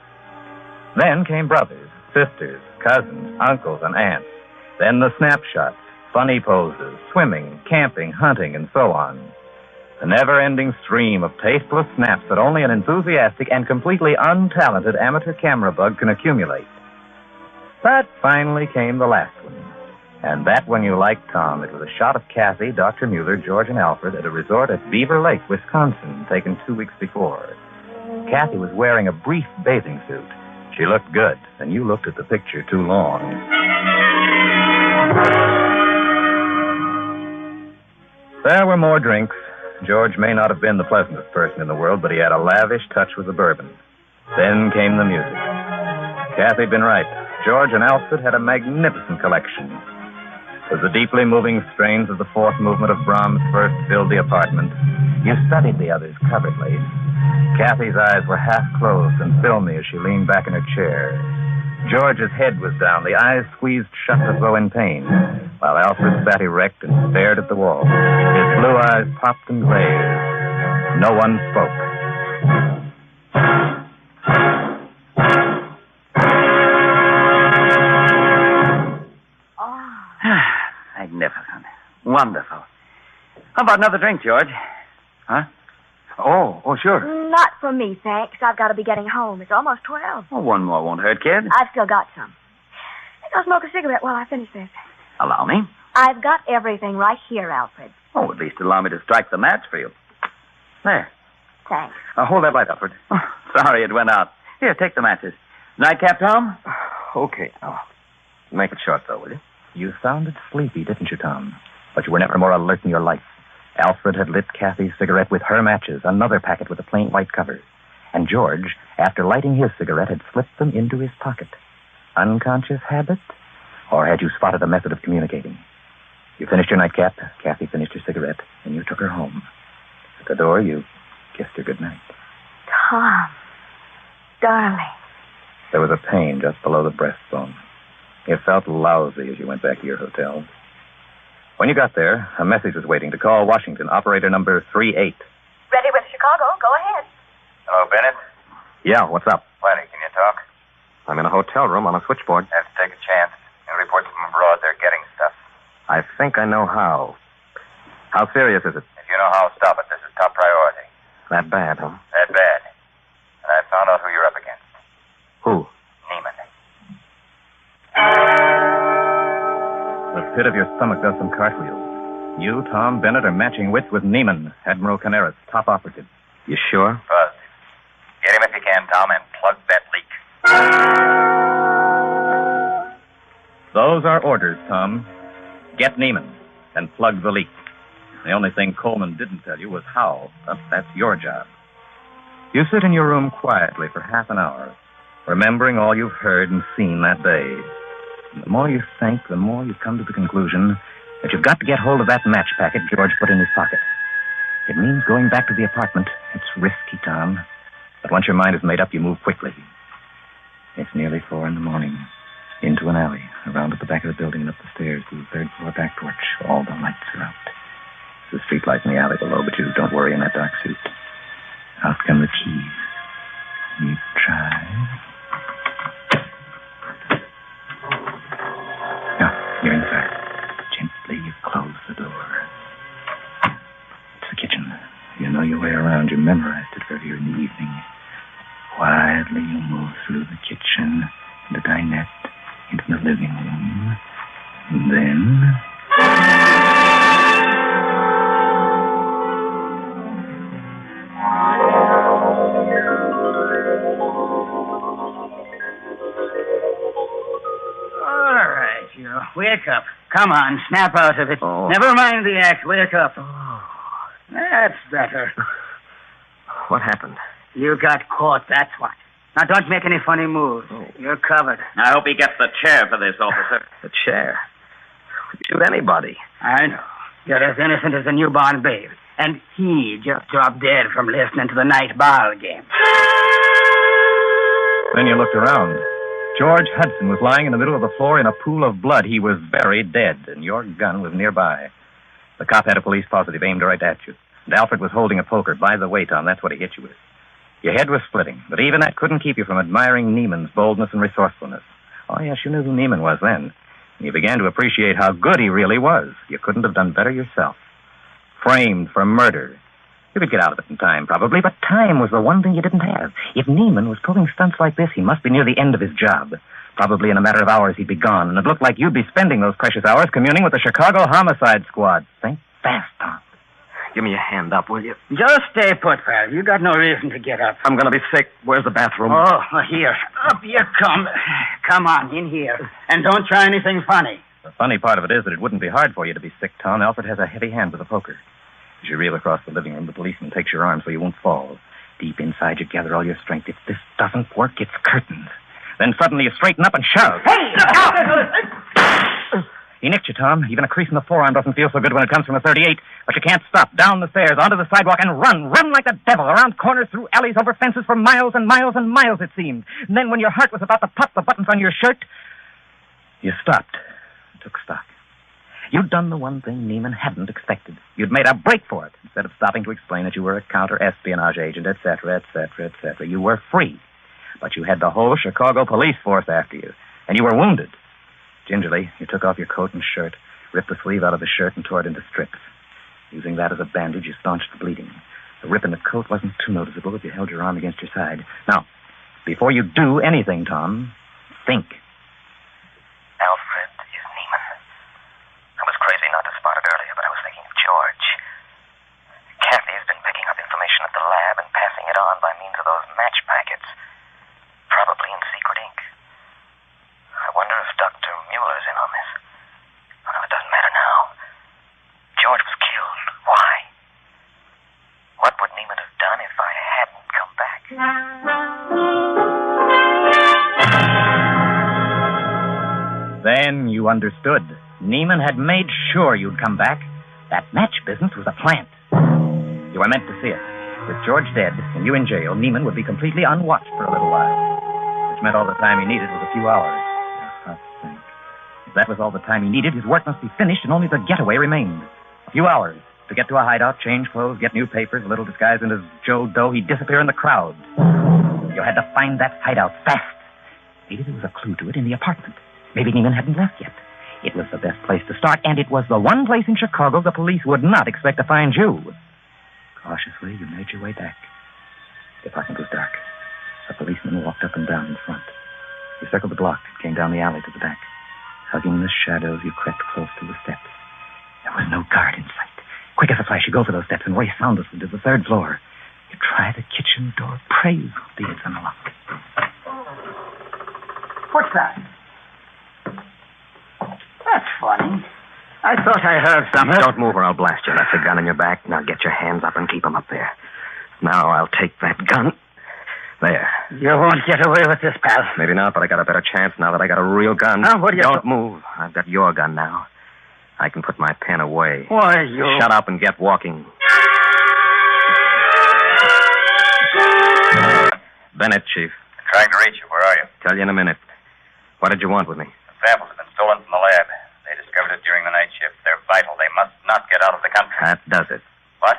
Then came brothers, sisters, cousins, uncles, and aunts. Then the snapshots, funny poses, swimming, camping, hunting, and so on. The never-ending stream of tasteless snaps that only an enthusiastic and completely untalented amateur camera bug can accumulate. But finally came the last one. And that one you liked, Tom. It was a shot of Kathy, Dr. Mueller, George, and Alfred at a resort at Beaver Lake, Wisconsin, taken 2 weeks before. Kathy was wearing a brief bathing suit. She looked good, and you looked at the picture too long. There were more drinks. George may not have been the pleasantest person in the world, but he had a lavish touch with the bourbon. Then came the music. Kathy'd been right. George and Alfred had a magnificent collection. As the deeply moving strains of the fourth movement of Brahms first filled the apartment, you studied the others covertly. Kathy's eyes were half closed and filmy as she leaned back in her chair. George's head was down, the eyes squeezed shut as though in pain, while Alfred sat erect and stared at the wall. His blue eyes popped and glazed. No one spoke. Magnificent. Wonderful. How about another drink, George? Huh? Oh, sure. Not for me, thanks. I've got to be getting home. It's almost 12. Well, one more won't hurt, kid. I've still got some. I think I'll smoke a cigarette while I finish this. Allow me. I've got everything right here, Alfred. Oh, at least allow me to strike the match for you. There. Thanks. Hold that light, Alfred. Oh, sorry it went out. Here, take the matches. Nightcap, Tom? Okay. Oh, make it short, though, will you? You sounded sleepy, didn't you, Tom? But you were never more alert in your life. Alfred had lit Kathy's cigarette with her matches, another packet with a plain white cover. And George, after lighting his cigarette, had slipped them into his pocket. Unconscious habit? Or had you spotted a method of communicating? You finished your nightcap, Kathy finished her cigarette, and you took her home. At the door, you kissed her goodnight. Tom, darling. There was a pain just below the breastbone. It felt lousy as you went back to your hotel. When you got there, a message was waiting to call Washington, operator number 38. Ready with Chicago. Go ahead. Hello, Bennett? Yeah, what's up? Plenty. Can you talk? I'm in a hotel room on a switchboard. Have to take a chance. And reports from abroad they're getting stuff. I think I know how. How serious is it? If you know how, stop it. This is top priority. That bad, huh? That bad. And I found out who you're up against. Who? Neiman. The pit of your stomach does some cartwheels. You, Tom Bennett, are matching wits with Neiman, Admiral Canaris, top operative. You sure? Positive. Get him if you can, Tom, and plug that leak. Those are orders, Tom. Get Neiman and plug the leak. The only thing Coleman didn't tell you was how. That's your job. You sit in your room quietly for half an hour, remembering all you've heard and seen that day. And the more you think, the more you come to the conclusion that you've got to get hold of that match packet George put in his pocket. It means going back to the apartment. It's risky, Tom. But once your mind is made up, you move quickly. It's nearly 4 a.m. Into an alley, around at the back of the building and up the stairs to the third-floor back porch. All the lights are out. There's a street light in the alley below, but you don't worry in that dark suit. Out come the keys. You try. You're inside. Gently you close the door. It's the kitchen. You know your way around. You memorized it earlier in the evening. Quietly you move through the kitchen, the dinette, into the living room. And then... Wake up. Come on, snap out of it. Oh. Never mind the act. Wake up. That's better. What happened? You got caught, that's what. Now, don't make any funny moves. You're covered. I hope he gets the chair for this, officer. The chair? Would you shoot anybody? I know. You're as innocent as a newborn babe. And he just dropped dead from listening to the night ball game. Then you looked around. George Hudson was lying in the middle of the floor in a pool of blood. He was very dead, and your gun was nearby. The cop had a police positive aimed right at you. And Alfred was holding a poker. By the way, Tom, that's what he hit you with. Your head was splitting, but even that couldn't keep you from admiring Neiman's boldness and resourcefulness. Oh, yes, you knew who Neiman was then. And you began to appreciate how good he really was. You couldn't have done better yourself. Framed for murder. You could get out of it in time, probably, but time was the one thing you didn't have. If Neiman was pulling stunts like this, he must be near the end of his job. Probably in a matter of hours he'd be gone, and it looked like you'd be spending those precious hours communing with the Chicago Homicide Squad. Think fast, Tom. Give me a hand up, will you? Just stay put, pal. You got no reason to get up. I'm going to be sick. Where's the bathroom? Oh, here. Up you come. Come on, in here. And don't try anything funny. The funny part of it is that it wouldn't be hard for you to be sick, Tom. Alfred has a heavy hand with a poker. As you reel across the living room, the policeman takes your arm so you won't fall. Deep inside, you gather all your strength. If this doesn't work, it's curtains. Then suddenly you straighten up and shout. Hey! He nicked you, Tom. Even a crease in the forearm doesn't feel so good when it comes from a .38. But you can't stop. Down the stairs, onto the sidewalk, and run. Run like the devil. Around corners, through alleys, over fences for miles and miles and miles, it seemed. And then when your heart was about to pop the buttons on your shirt, you stopped and took stock. You'd done the one thing Neiman hadn't expected. You'd made a break for it, instead of stopping to explain that you were a counter-espionage agent, etc., etc., etc. You were free. But you had the whole Chicago police force after you, and you were wounded. Gingerly, you took off your coat and shirt, ripped the sleeve out of the shirt, and tore it into strips. Using that as a bandage, you staunched the bleeding. The rip in the coat wasn't too noticeable if you held your arm against your side. Now, before you do anything, Tom, think. Alfred is Neiman. I was crazy not to spot it earlier, but I was thinking of George. Kathy's been picking up information at the lab and passing it on by means of those match packets. Probably in secret ink. I wonder if Dr. Mueller's in on this. Oh, it doesn't matter now. George was killed. Why? What would Neiman have done if I hadn't come back? Then you understood. Neiman had made sure you'd come back. That match business was a plant. You were meant to see it. With George dead and you in jail, Neiman would be completely unwatched for a little while. Which meant all the time he needed was a few hours. If that was all the time he needed, his work must be finished and only the getaway remained. A few hours to get to a hideout, change clothes, get new papers, a little disguised into Joe Doe, he'd disappear in the crowd. You had to find that hideout fast. Maybe there was a clue to it in the apartment. Maybe Neiman hadn't left yet. It was the best place to start, and it was the one place in Chicago the police would not expect to find you. Cautiously, you made your way back. The apartment was dark. A policeman walked up and down in front. You circled the block and came down the alley to the back. Hugging the shadows, you crept close to the steps. There was no guard in sight. Quick as a flash, you go for those steps and race soundlessly to the third floor. You try the kitchen door. Praise be it's unlocked. What's that? That's funny. I thought I heard something. Don't move or I'll blast you. That's a gun in your back. Now get your hands up and keep them up there. Now I'll take that gun. There. You won't get away with this, pal. Maybe not, but I got a better chance now that I got a real gun. Now, what do you... Don't move. I've got your gun now. I can put my pen away. Why, you... Shut up and get walking. Bennett, Chief. Trying to reach you. Where are you? Tell you in a minute. What did you want with me? The samples have been stolen from the lab. They discovered it during the night shift. They're vital. They must not get out of the country. That does it. What?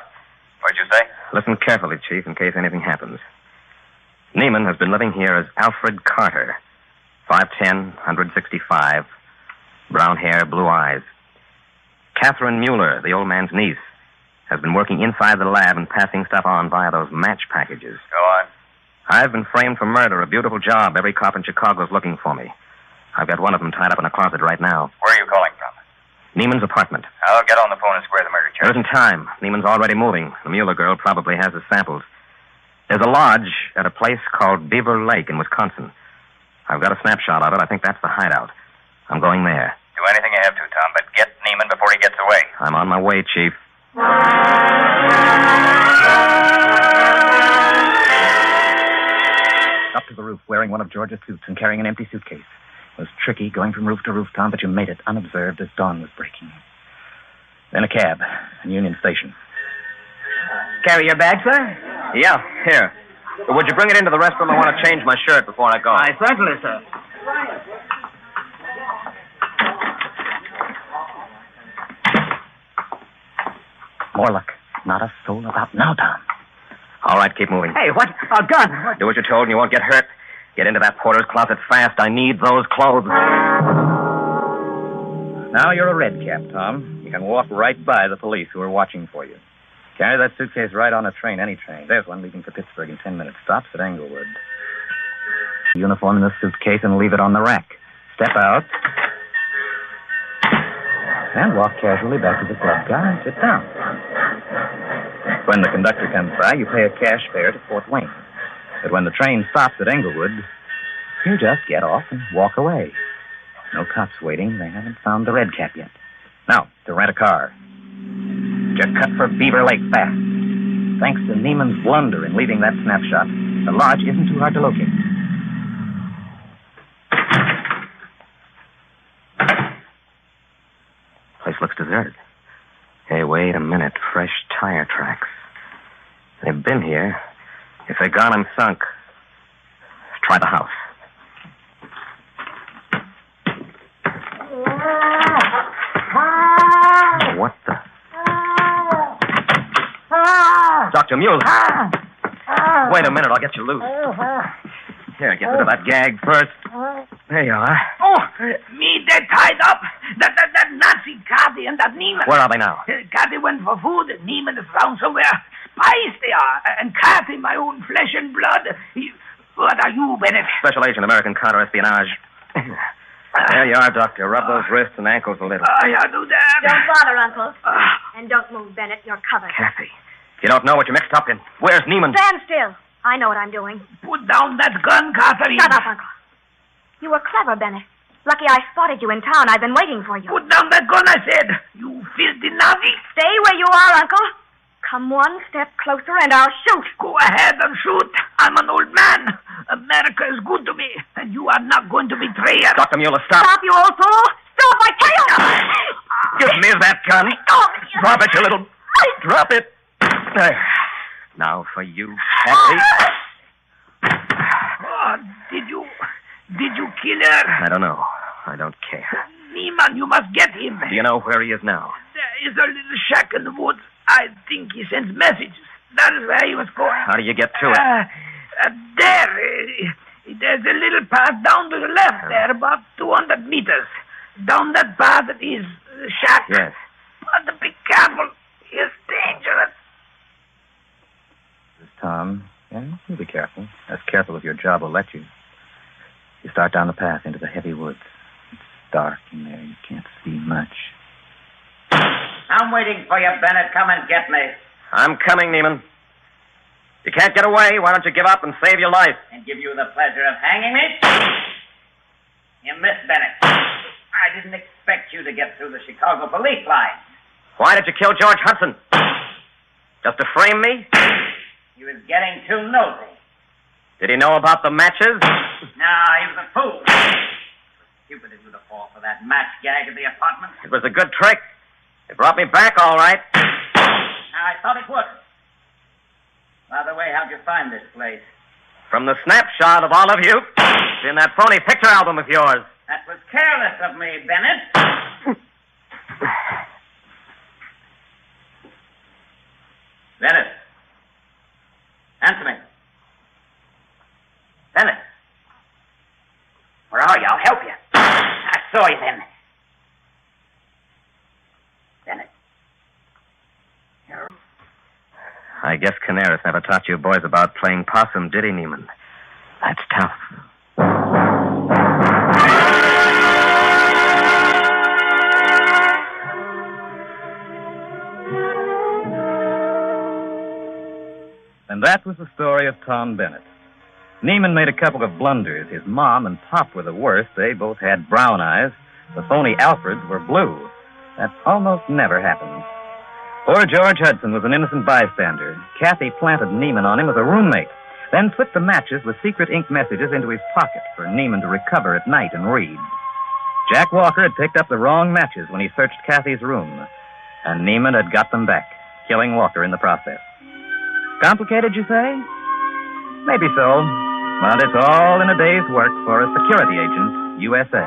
What'd you say? Listen carefully, Chief, in case anything happens. Neiman has been living here as Alfred Carter. 5'10", 165. Brown hair, blue eyes. Catherine Mueller, the old man's niece, has been working inside the lab and passing stuff on via those match packages. Go on. I've been framed for murder, a beautiful job. Every cop in Chicago's looking for me. I've got one of them tied up in a closet right now. Where are you calling from? Neiman's apartment. I'll get on the phone and square the murder There charge. isn't time. Neiman's already moving. The Mueller girl probably has his samples. There's a lodge at a place called Beaver Lake in Wisconsin. I've got a snapshot of it. I think that's the hideout. I'm going there. Do anything you have to, Tom, but get Neiman before he gets away. I'm on my way, Chief. Up to the roof, wearing one of George's suits and carrying an empty suitcase. It was tricky going from roof to roof, Tom, but you made it unobserved as dawn was breaking. Then a cab in Union Station. Carry your bag, sir? Yeah, here. Would you bring it into the restroom? I want to change my shirt before I go. Certainly, sir. More luck. Not a soul about now, Tom. All right, keep moving. Hey, what? A gun. What? Do what you're told and you won't get hurt. Get into that porter's closet fast. I need those clothes. Now you're a red cap, Tom. You can walk right by the police who are watching for you. Carry that suitcase right on a train, any train. There's one leaving for Pittsburgh in 10 minutes. Stops at Englewood. Uniform in the suitcase and leave it on the rack. Step out. And walk casually back to the club car and sit down. When the conductor comes by, you pay a cash fare to Fort Wayne. But when the train stops at Englewood, you just get off and walk away. No cops waiting. They haven't found the red cap yet. Now, to rent a car. Just cut for Beaver Lake fast. Thanks to Neiman's blunder in leaving that snapshot, the lodge isn't too hard to locate. place looks deserted. Hey, wait a minute. Fresh tire tracks. They've been here. If they're gone, I'm sunk. Try the house. What the? Dr. Mule. Wait a minute, I'll get you loose. Here, get rid of that gag first. There you are. Oh, me, they're tied up. That Nazi Kathy and that Neiman. Where are they now? Kathy went for food, and Neiman is found somewhere. Spies they are. And Kathy, my own flesh and blood. What are you, Bennett? Special Agent, American Counter-Espionage. There you are, Doctor. Rub those wrists and ankles a little. I'll do that. Don't bother, Uncle. And don't move, Bennett. You're covered. Kathy, you don't know what you're mixed up in. Where's Neiman? Stand still. I know what I'm doing. Put down that gun, Catherine. Shut up, Uncle. You were clever, Bennett. Lucky I spotted you in town. I've been waiting for you. Put down that gun, I said. You filthy Nazi. Stay where you are, Uncle. Come one step closer and I'll shoot. Go ahead and shoot. I'm an old man. America is good to me, and you are not going to betray us. Dr. Mueller, stop. Stop, you old fool. Stop, I tell you. Give me that gun. Drop it, you little... Drop it. There. Now for you, Kathy. Oh, did you kill her? I don't know. I don't care. Neiman, you must get him. Do you know where he is now? There is a little shack in the woods. I think he sends messages. That is where he was going. How do you get to it? There's a little path down to the left there, about 200 meters. Down that path is the shack. Yes. But be careful. It's dangerous. This is Tom. Yeah, you be careful. As careful as your job will let you. You start down the path into the heavy woods. It's dark in there. You can't see much. I'm waiting for you, Bennett. Come and get me. I'm coming, Neiman. You can't get away. Why don't you give up and save your life? And give you the pleasure of hanging me? You missed, Bennett. I didn't expect you to get through the Chicago police line. Why did you kill George Hudson? Just to frame me? He was getting too nosy. Did he know about the matches? No, he was a fool. Stupid of you to fall for that match gag at the apartment. It was a good trick. It brought me back all right. I thought it would. By the way, how'd you find this place? From the snapshot of all of you. It's in that phony picture album of yours. That was careless of me, Bennett. Bennett. Answer me. Bennett. Where are you? I'll help you. I saw you then. Bennett. I guess Canaris never taught you boys about playing possum, did he, Neiman? That's tough. And that was the story of Tom Bennett. Neiman made a couple of blunders. His mom and pop were the worst. They both had brown eyes. The phony Alfreds were blue. That almost never happens. Poor George Hudson was an innocent bystander. Kathy planted Neiman on him as a roommate, then slipped the matches with secret ink messages into his pocket for Neiman to recover at night and read. Jack Walker had picked up the wrong matches when he searched Kathy's room, and Neiman had got them back, killing Walker in the process. Complicated, you say? Maybe so, but it's all in a day's work for a security agent, USA.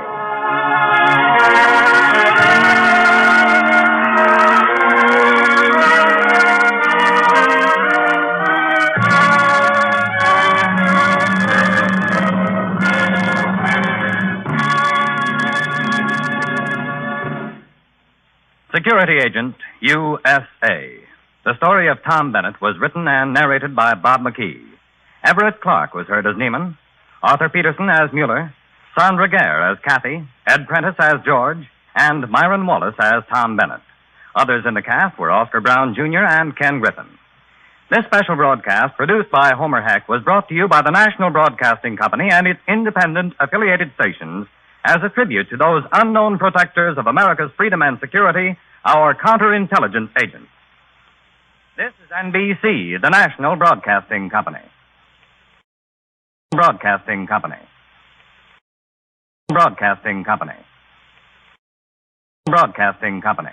Security Agent, USA. The story of Tom Bennett was written and narrated by Bob McKee. Everett Clark was heard as Neiman, Arthur Peterson as Mueller, Sandra Gare as Kathy, Ed Prentice as George, and Myron Wallace as Tom Bennett. Others in the cast were Oscar Brown Jr. and Ken Griffin. This special broadcast, produced by Homer Heck, was brought to you by the National Broadcasting Company and its independent affiliated stations as a tribute to those unknown protectors of America's freedom and security, our counterintelligence agents. This is NBC, the National Broadcasting Company. Broadcasting Company. Broadcasting Company. Broadcasting Company.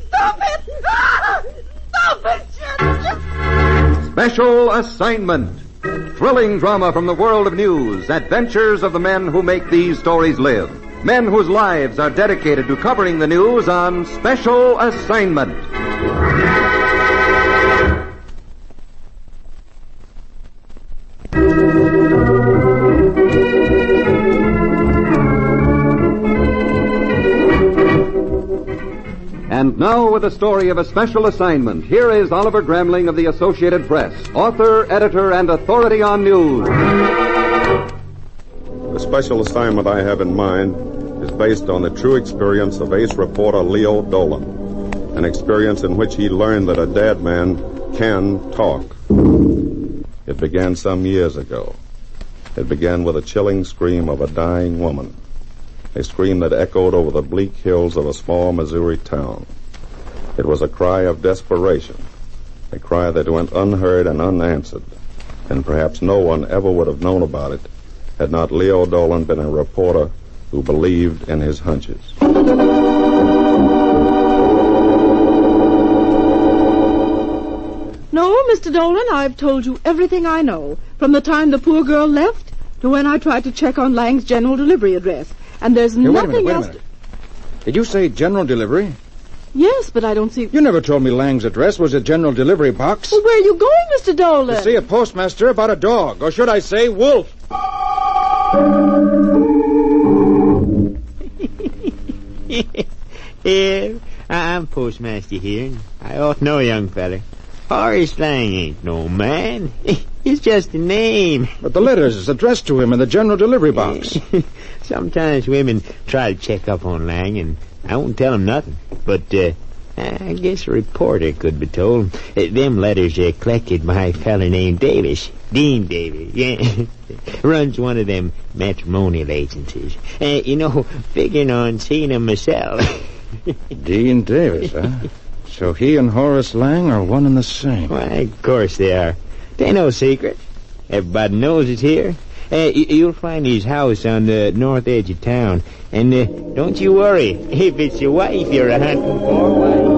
Stop it! Stop it! Special Assignment. Thrilling drama from the world of news. Adventures of the men who make these stories live. Men whose lives are dedicated to covering the news on Special Assignment. And now, with the story of a special assignment, here is Oliver Gramling of the Associated Press, author, editor, and authority on news. The special assignment I have in mind is based on the true experience of ace reporter Leo Dolan, an experience in which he learned that a dead man can talk. It began some years ago. It began with a chilling scream of a dying woman. A scream that echoed over the bleak hills of a small Missouri town. It was a cry of desperation, a cry that went unheard and unanswered, and perhaps no one ever would have known about it had not Leo Dolan been a reporter who believed in his hunches. No, Mr. Dolan, I've told you everything I know, from the time the poor girl left to when I tried to check on Lang's general delivery address. And there's nothing else. Did you say general delivery? Yes, but I don't see... You never told me Lang's address was a general delivery box. Well, where are you going, Mr. Dolan? To see a postmaster about a dog, or should I say wolf. Here, I'm postmaster here. I ought to know, young feller. Horace Lang ain't no man. It's just a name. But the letters is addressed to him in the general delivery box. Sometimes women try to check up on Lang, and I won't tell them nothing. But I guess a reporter could be told. Them letters are collected by a feller named Davis. Dean Davis, yeah. Runs one of them matrimonial agencies. Figuring on seeing him myself. Dean Davis, huh? So he and Horace Lang are one and the same. Why, of course they are. They no secret. Everybody knows it's here. You'll find his house on the north edge of town. And don't you worry. If it's your wife you're a hunting for, why...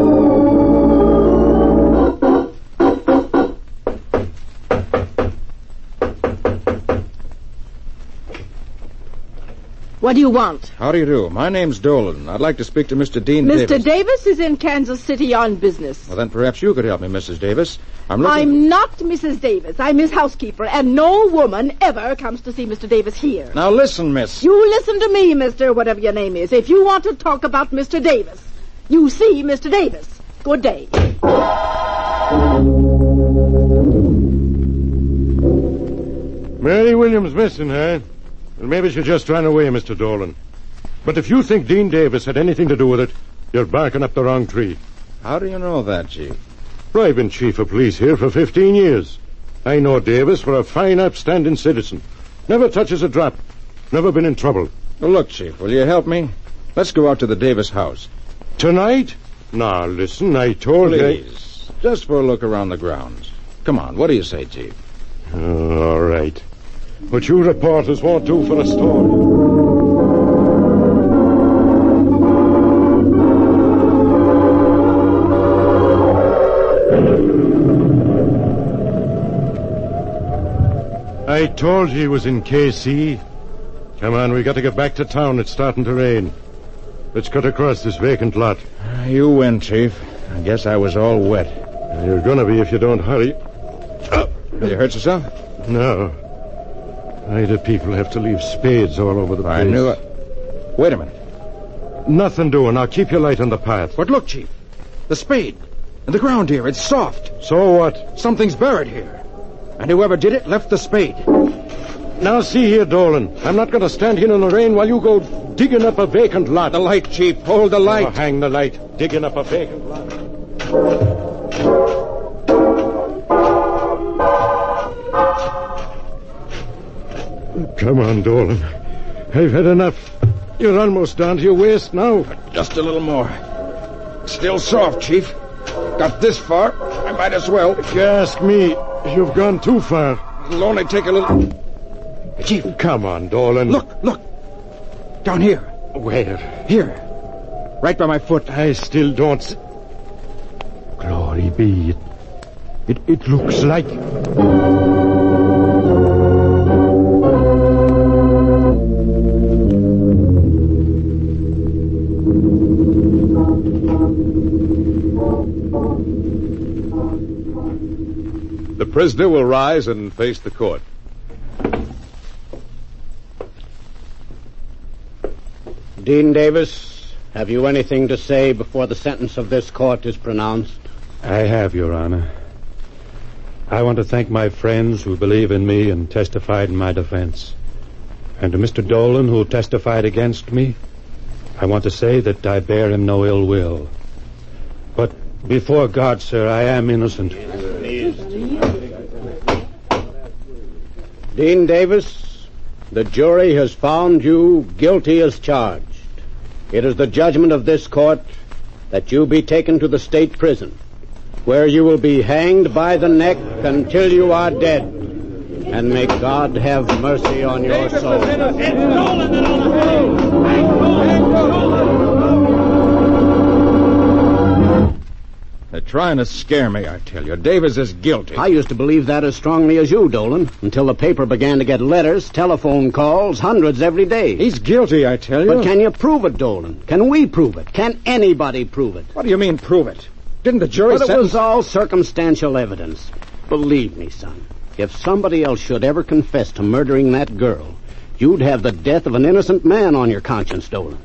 What do you want? How do you do? My name's Dolan. I'd like to speak to Mr. Dean Davis. Mr. Davis is in Kansas City on business. Well, then perhaps you could help me, Mrs. Davis. I'm not Mrs. Davis. I'm his housekeeper, and no woman ever comes to see Mr. Davis here. Now listen, miss. You listen to me, Mr. whatever your name is. If you want to talk about Mr. Davis, you see Mr. Davis. Good day. Mary Williams missing, huh? Well, maybe she just ran away, Mr. Dolan. But if you think Dean Davis had anything to do with it, you're barking up the wrong tree. How do you know that, Chief? I've been chief of police here for 15 years. I know Davis for a fine, upstanding citizen. Never touches a drop. Never been in trouble. Well, look, Chief, will you help me? Let's go out to the Davis house. Tonight? Now, listen, I told you... Please, just for a look around the grounds. Come on, what do you say, Chief? All right. But you reporters won't do for a story. I told you he was in KC. Come on, we got to get back to town. It's starting to rain. Let's cut across this vacant lot. You win, Chief. I guess I was all wet. You're gonna be if you don't hurry. Did you hurt yourself? No. Why do people have to leave spades all over the place? I knew it. Wait a minute. Nothing doing. Now keep your light on the path. But look, Chief. The spade. And the ground here, it's soft. So what? Something's buried here. And whoever did it left the spade. Now see here, Dolan. I'm not going to stand here in the rain while you go digging up a vacant lot. The light, Chief. Hold the light. Oh, hang the light. Digging up a vacant lot. Come on, Dolan. I've had enough. You're almost down to your waist now. Just a little more. Still soft, Chief. Got this far. I might as well. If you ask me, you've gone too far. It'll only take a little... Chief. Come on, Dolan. Look. Down here. Where? Here. Right by my foot. I still don't... Glory be. It looks like... The prisoner will rise and face the court. Dean Davis, have you anything to say before the sentence of this court is pronounced? I have, Your Honor. I want to thank my friends who believe in me and testified in my defense. And to Mr. Dolan, who testified against me, I want to say that I bear him no ill will. But before God, sir, I am innocent. Dean Davis, the jury has found you guilty as charged. It is the judgment of this court that you be taken to the state prison, where you will be hanged by the neck until you are dead. And may God have mercy on your soul. They're trying to scare me, I tell you. Davis is guilty. I used to believe that as strongly as you, Dolan, until the paper began to get letters, telephone calls, hundreds every day. He's guilty, I tell you. But can you prove it, Dolan? Can we prove it? Can anybody prove it? What do you mean, prove it? Didn't the jury But it was all circumstantial evidence. Believe me, son, if somebody else should ever confess to murdering that girl, you'd have the death of an innocent man on your conscience, Dolan.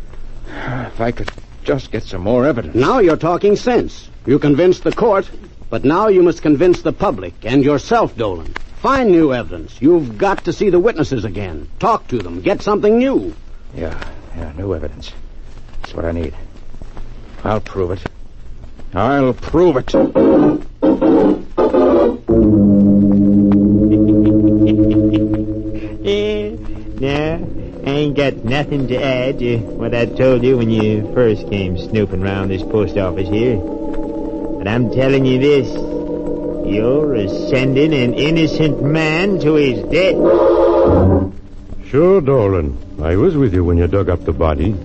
If I could just get some more evidence. Now you're talking sense. You convinced the court, but now you must convince the public and yourself, Dolan. Find new evidence. You've got to see the witnesses again. Talk to them. Get something new. Yeah, new evidence. That's what I need. I'll prove it. I'll prove it. No, I ain't got nothing to add to what I told you when you first came snooping around this post office here. But I'm telling you this. You're sending an innocent man to his death. Sure, Dolan. I was with you when you dug up the body.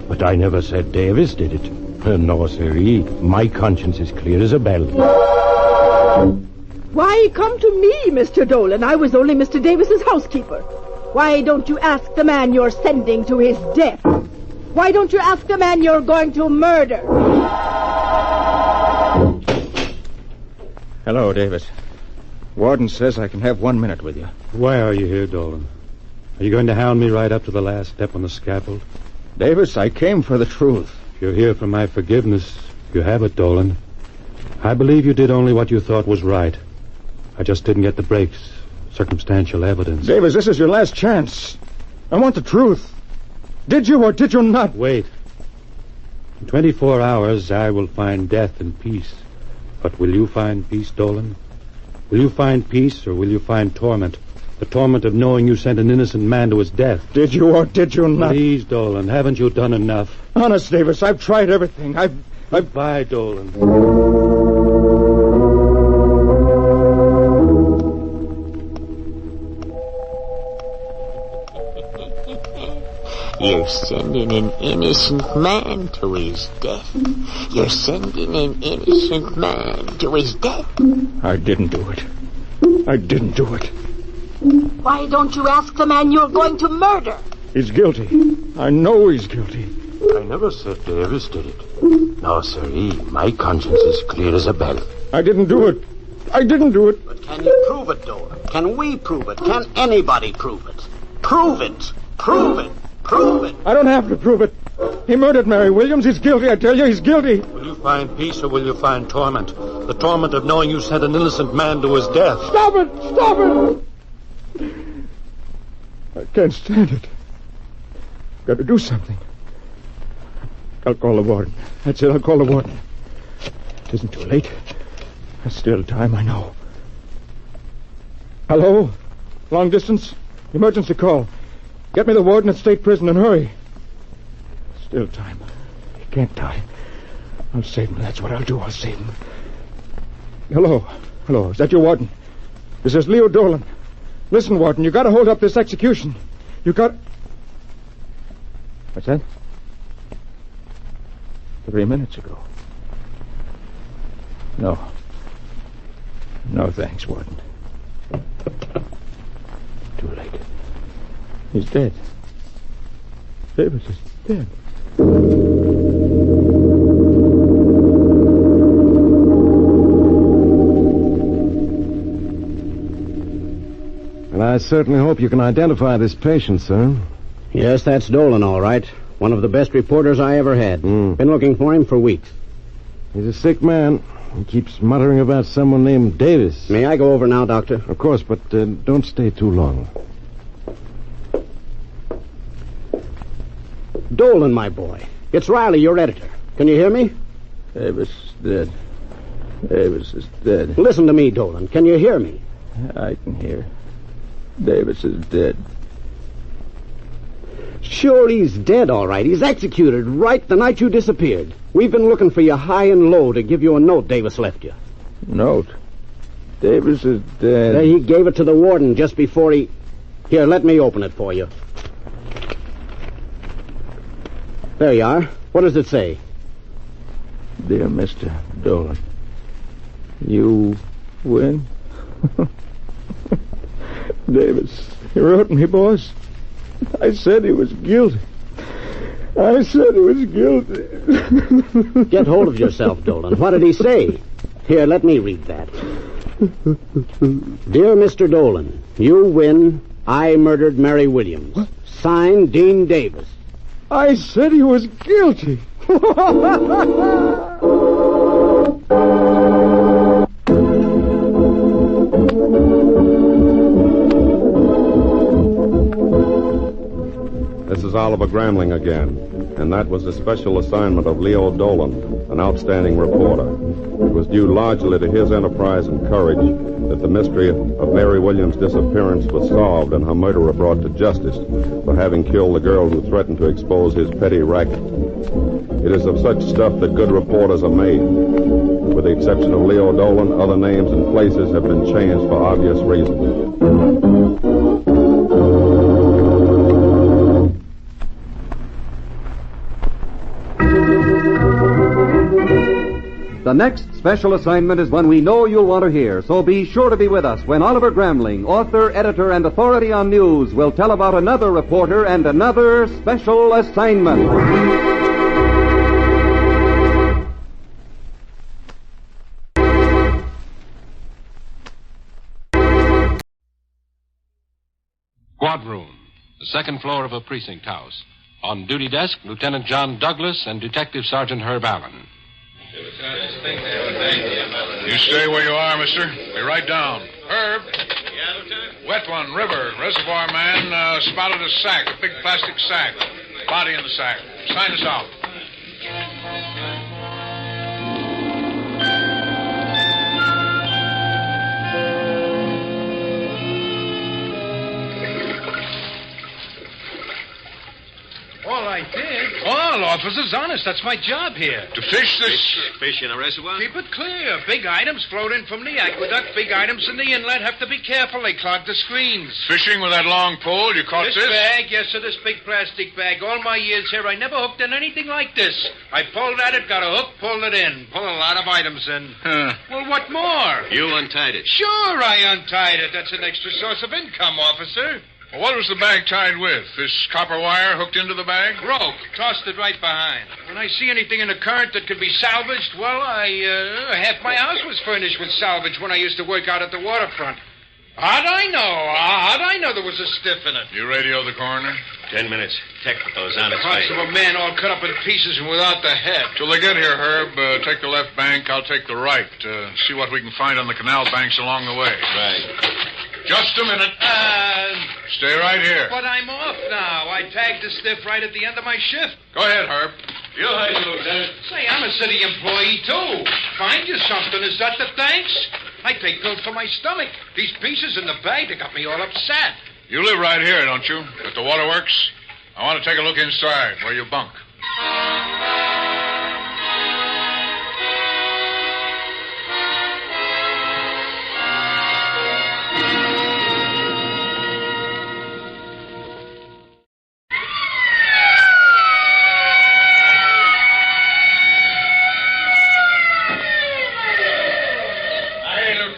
But I never said Davis did it. No, sirree. My conscience is clear as a bell. Why come to me, Mr. Dolan? I was only Mr. Davis's housekeeper. Why don't you ask the man you're sending to his death? Why don't you ask the man you're going to murder? Hello, Davis. Warden says I can have 1 minute with you. Why are you here, Dolan? Are you going to hound me right up to the last step on the scaffold? Davis, I came for the truth. If you're here for my forgiveness, you have it, Dolan. I believe you did only what you thought was right. I just didn't get the breaks. Circumstantial evidence. Davis, this is your last chance. I want the truth. Did you or did you not? Wait. In 24 hours, I will find death and peace. But will you find peace, Dolan? Will you find peace, or will you find torment? The torment of knowing you sent an innocent man to his death. Did you or did you not? Please, Dolan, haven't you done enough? Honest, Davis, I've tried everything. Goodbye, Dolan. You're sending an innocent man to his death. You're sending an innocent man to his death. I didn't do it. I didn't do it. Why don't you ask the man you're going to murder? He's guilty. I know he's guilty. I never said Davis did it. No, sirree. My conscience is clear as a bell. I didn't do it. I didn't do it. But can you prove it, Dolan? Can we prove it? Can anybody prove it? Prove it. Prove it. Prove it. I don't have to prove it. He murdered Mary Williams. He's guilty, I tell you. He's guilty. Will you find peace or will you find torment? The torment of knowing you sent an innocent man to his death. Stop it! Stop it! I can't stand it. Got to do something. I'll call the warden. That's it. I'll call the warden. It isn't too late. There's still time, I know. Hello? Long distance? Emergency call. Get me the warden at state prison and hurry. Still time. He can't die. I'll save him. That's what I'll do. I'll save him. Hello. Hello. Is that you, Warden? This is Leo Dolan. Listen, Warden, you gotta hold up this execution. You got... What's that? 3 minutes ago. No. No, thanks, Warden. Too late. He's dead. Davis is dead. And I certainly hope you can identify this patient, sir. Yes, that's Dolan, all right. One of the best reporters I ever had. Been looking for him for weeks. He's a sick man. He keeps muttering about someone named Davis. May I go over now, Doctor? Of course, but don't stay too long. Dolan, my boy. It's Riley, your editor. Can you hear me? Davis is dead. Davis is dead. Listen to me, Dolan. Can you hear me? I can hear. Davis is dead. Sure, he's dead, all right. He's executed right the night you disappeared. We've been looking for you high and low to give you a note Davis left you. Note? Davis is dead. He gave it to the warden just before he... Here, let me open it for you. There you are. What does it say? Dear Mr. Dolan, you win. Davis, he wrote me, boss. I said he was guilty. I said he was guilty. Get hold of yourself, Dolan. What did he say? Here, let me read that. Dear Mr. Dolan, you win. I murdered Mary Williams. What? Signed, Dean Davis. I said he was guilty. This is Oliver Gramling again, and that was a special assignment of Leo Dolan, an outstanding reporter. It was due largely to his enterprise and courage that the mystery of Mary Williams' disappearance was solved and her murderer brought to justice for having killed the girl who threatened to expose his petty racket. It is of such stuff that good reporters are made. With the exception of Leo Dolan, other names and places have been changed for obvious reasons. The next special assignment is one we know you'll want to hear, so be sure to be with us when Oliver Gramling, author, editor, and authority on news, will tell about another reporter and another special assignment. Squad room, the second floor of a precinct house. On duty desk, Lieutenant John Douglas and Detective Sergeant Herb Allen. You stay where you are, mister. Be right down. Herb. Yeah, Lieutenant? Wet one, river. Reservoir man spotted a sack, a big plastic sack. Body in the sack. Sign us out. All I did? All officers, honest. That's my job here. To fish this... Fish in a reservoir? Keep it clear. Big items float in from the aqueduct. Big items in the inlet have to be careful. They clog the screens. Fishing with that long pole? You caught this? This bag? Yes, sir, this big plastic bag. All my years here, I never hooked in anything like this. I pulled at it, got a hook, pulled it in. Pull a lot of items in. Huh. Well, what more? You untied it. Sure, I untied it. That's an extra source of income, officer. Well, what was the bag tied with? This copper wire hooked into the bag? Rope. Tossed it right behind. When I see anything in the current that could be salvaged, well, half my house was furnished with salvage when I used to work out at the waterfront. How'd I know? How'd I know there was a stiff in it? You radio the coroner? 10 minutes. Tech goes on its Parts way. of a man all cut up in pieces and without the head. Till they get here, Herb, take the left bank. I'll take the right. See what we can find on the canal banks along the way. Right. Just a minute. Stay right here. But I'm off now. I tagged the stiff right at the end of my shift. Go ahead, Herb. You hide, Lieutenant. Say, I'm a city employee, too. Find you something. Is that the thanks? I take pills for my stomach. These pieces in the bag, they got me all upset. You live right here, don't you? At the waterworks? I want to take a look inside, where you bunk.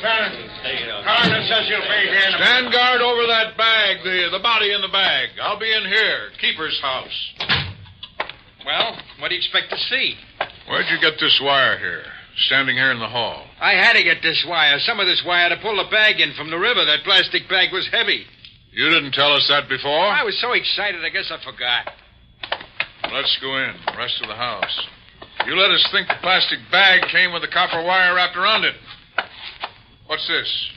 Lieutenant. Coroner says you'll be here in a Stand guard over that bag, the body in the bag. I'll be in here, keeper's house. Well, what do you expect to see? Where'd you get this wire here? Standing here in the hall. I had to get this wire, some of this wire, to pull the bag in from the river. That plastic bag was heavy. You didn't tell us that before? I was so excited, I guess I forgot. Let's go in. Rest of the house. You let us think the plastic bag came with the copper wire wrapped around it. What's this?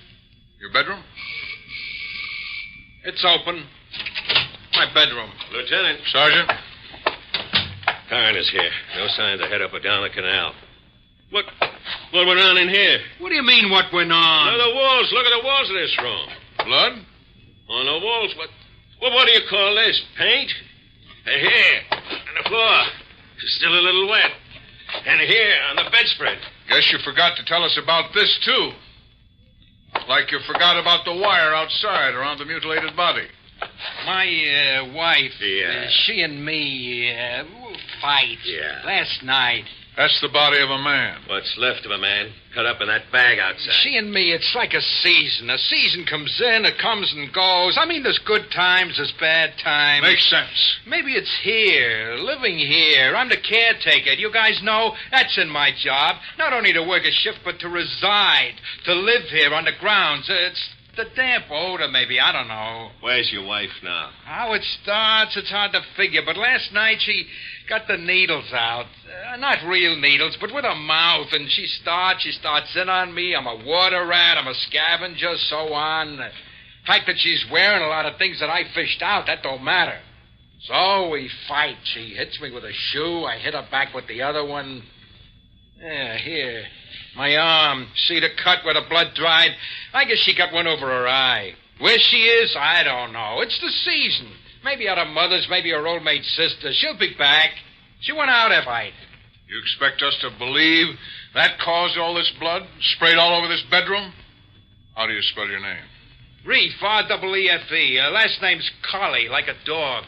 Your bedroom? It's open. My bedroom. Lieutenant. Sergeant. Coroner's here. No signs of head up or down the canal. What went on in here? What do you mean, what went on? The walls. Look at the walls of this room. Blood? On the walls? What do you call this? Paint? Here. On the floor. Still a little wet. And here on the bedspread. Guess you forgot to tell us about this, too. Like you forgot about the wire outside around the mutilated body. My wife, Yeah. she and me, fight. Yeah. Last night. That's the body of a man. What's left of a man cut up in that bag outside. She and me, it's like a season. A season comes in, it comes and goes. I mean, there's good times, there's bad times. Makes sense. Maybe it's here, living here. I'm the caretaker. You guys know that's in my job. Not only to work a shift, but to reside, to live here on the grounds. It's the damp odor, maybe. I don't know. Where's your wife now? How it starts, it's hard to figure. But last night she got the needles out. Not real needles, but with her mouth. And she starts in on me. I'm a water rat. I'm a scavenger, so on. The fact that she's wearing a lot of things that I fished out, that don't matter. So we fight. She hits me with a shoe. I hit her back with the other one. Yeah, here. My arm. See the cut where the blood dried? I guess she got one over her eye. Where she is, I don't know. It's the season. Maybe at her mother's, maybe her old maid sister. She'll be back. She went out at fight. You expect us to believe that caused all this blood? Sprayed all over this bedroom? How do you spell your name? Reef, R-E-E-F-E. Last name's Collie, like a dog.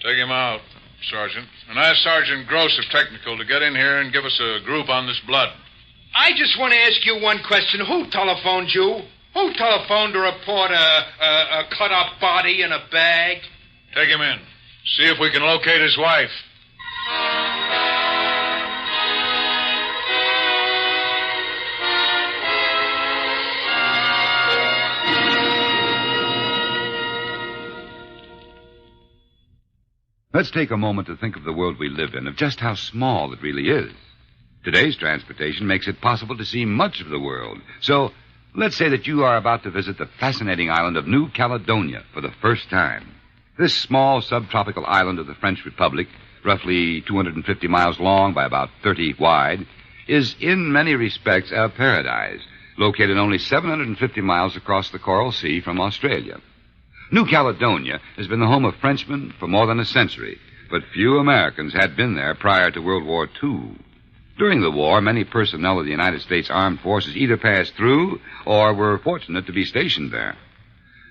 Take him out, Sergeant. And ask Sergeant Gross of Technical to get in here and give us a group on this blood. I just want to ask you one question. Who telephoned you? Who telephoned to report a cut-up body in a bag? Take him in. See if we can locate his wife. Let's take a moment to think of the world we live in, of just how small it really is. Today's transportation makes it possible to see much of the world. So, let's say that you are about to visit the fascinating island of New Caledonia for the first time. This small subtropical island of the French Republic, roughly 250 miles long by about 30 wide, is in many respects a paradise, located only 750 miles across the Coral Sea from Australia. New Caledonia has been the home of Frenchmen for more than a century, but few Americans had been there prior to World War II. During the war, many personnel of the United States Armed Forces either passed through or were fortunate to be stationed there.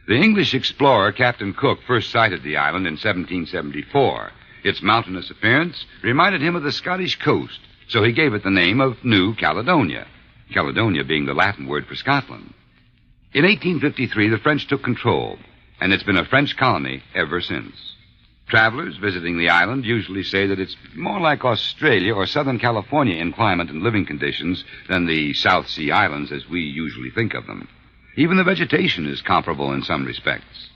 The English explorer Captain Cook first sighted the island in 1774. Its mountainous appearance reminded him of the Scottish coast, so he gave it the name of New Caledonia, Caledonia being the Latin word for Scotland. In 1853, the French took control, and it's been a French colony ever since. Travelers visiting the island usually say that it's more like Australia or Southern California in climate and living conditions than the South Sea Islands as we usually think of them. Even the vegetation is comparable in some respects.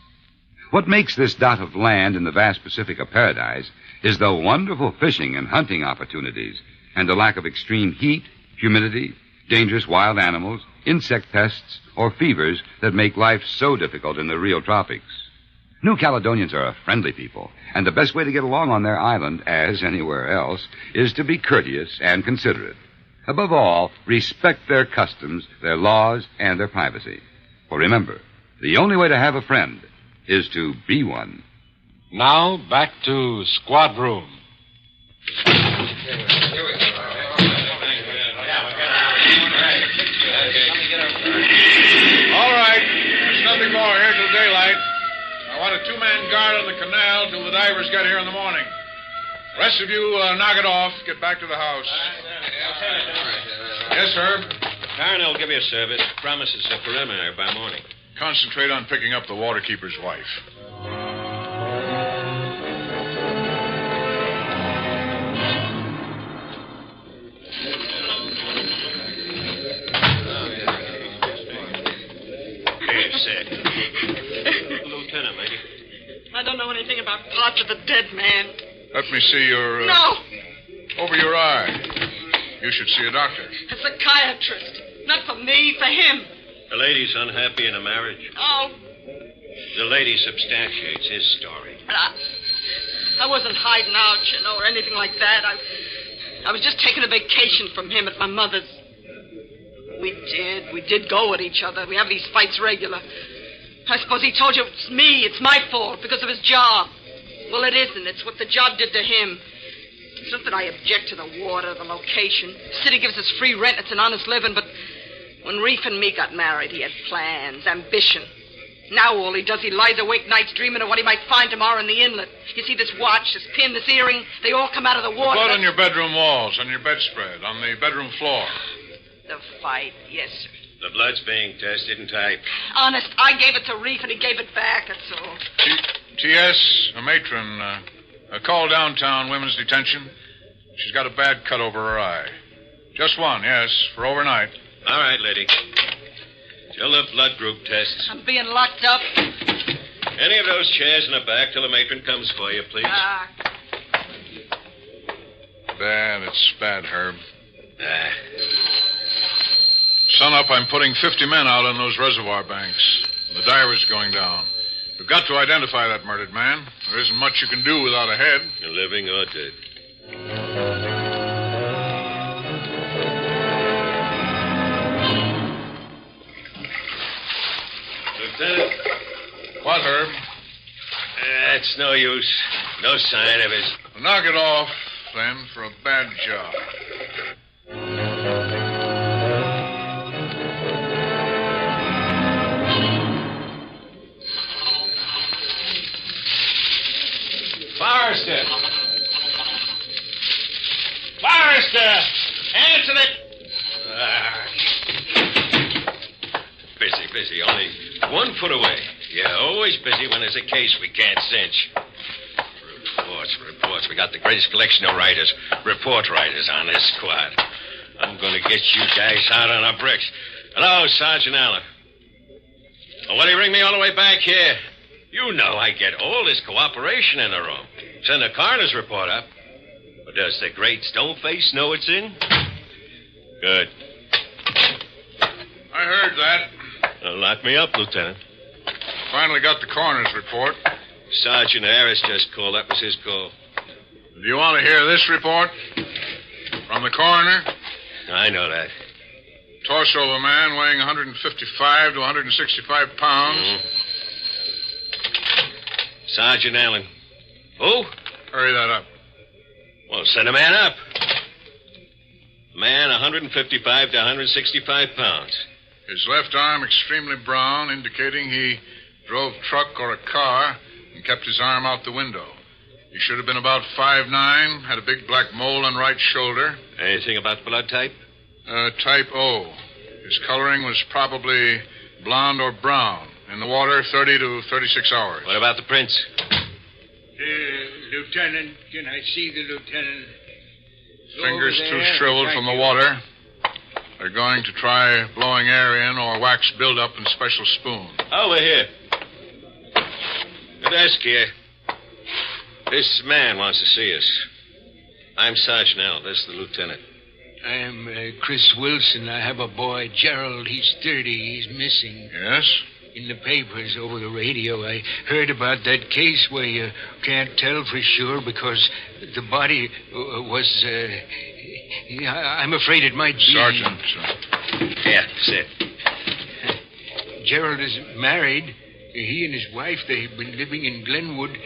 What makes this dot of land in the vast Pacific a paradise is the wonderful fishing and hunting opportunities and the lack of extreme heat, humidity, dangerous wild animals, insect pests, or fevers that make life so difficult in the real tropics. New Caledonians are a friendly people, and the best way to get along on their island, as anywhere else, is to be courteous and considerate. Above all, respect their customs, their laws, and their privacy. For remember, the only way to have a friend is to be one. Now, back to Squad Room. All right. There's nothing more here till daylight. I want a two-man guard on the canal till the divers get here in the morning. The rest of you, knock it off. Get back to the house. Yes, Herb. Coroner will give you a service. Promises a preliminary by morning. Concentrate on picking up the waterkeeper's wife. Here, sit. Lieutenant, lady. I don't know anything about parts of the dead man. Let me see your... No! Over your eye. You should see a doctor. A psychiatrist. Not for me, for him. The lady's unhappy in her marriage. Oh, The lady substantiates his story. but I wasn't hiding out, you know, or anything like that. I was just taking a vacation from him at my mother's. We did go at each other. We have these fights regular. I suppose he told you it's me, it's my fault, because of his job. Well, it isn't. It's what the job did to him. It's not that I object to the water, the location. The city gives us free rent, it's an honest living, but when Reef and me got married, he had plans, ambition. Now all he does, he lies awake nights dreaming of what he might find tomorrow in the inlet. You see this watch, this pin, this earring, they all come out of the water. Blood on your bedroom walls, on your bedspread, on the bedroom floor. The fight, yes, sir. The blood's being tested and typed. Honest, I gave it to Reef and he gave it back, that's all. T.S., a matron, a call downtown women's detention. She's got a bad cut over her eye. Just one, yes, for overnight. All right, lady. Till the blood group tests. I'm being locked up. Any of those chairs in the back till the matron comes for you, please. Bad, it's bad, Herb. Sun up, I'm putting 50 men out on those reservoir banks. The diver's going down. We've got to identify that murdered man. There isn't much you can do without a head. Living or dead. Lieutenant. What, Herb? It's no use. No sign of his... Knock it off, then, for a bad job. Forrester! Forrester! Answer the... Busy. Only 1 foot away. Yeah, always busy when there's a case we can't cinch. Reports. We got the greatest collection of writers, report writers on this squad. I'm going to get you guys out on our bricks. Hello, Sergeant Allen. Oh, why do you bring me all the way back here? You know I get all this cooperation in the room. Send the coroner's report up. But does the great Stoneface know it's in? Good. I heard that. Lock me up, Lieutenant. Finally got the coroner's report. Sergeant Harris just called. That was his call. Do you want to hear this report? From the coroner? I know that. Torso of a man weighing 155 to 165 pounds. Mm-hmm. Sergeant Allen. Who? Hurry that up. Well, send a man up. A man 155 to 165 pounds. His left arm extremely brown, indicating he drove truck or a car and kept his arm out the window. He should have been about 5'9", had a big black mole on right shoulder. Anything about blood type? Type O. His coloring was probably blonde or brown. In the water, 30 to 36 hours. What about the prints? Lieutenant, can I see the lieutenant? Fingers too shriveled from the water. They're going to try blowing air in or wax buildup in special spoon. Over here. The desk here. This man wants to see us. I'm Sergeant Al. This is the lieutenant. I'm Chris Wilson. I have a boy, Gerald. He's 30. He's missing. Yes? In the papers over the radio, I heard about that case where you can't tell for sure because the body was... I'm afraid it might be... Sergeant. Yeah, sit. Gerald is married. He and his wife, they've been living in Glenwood.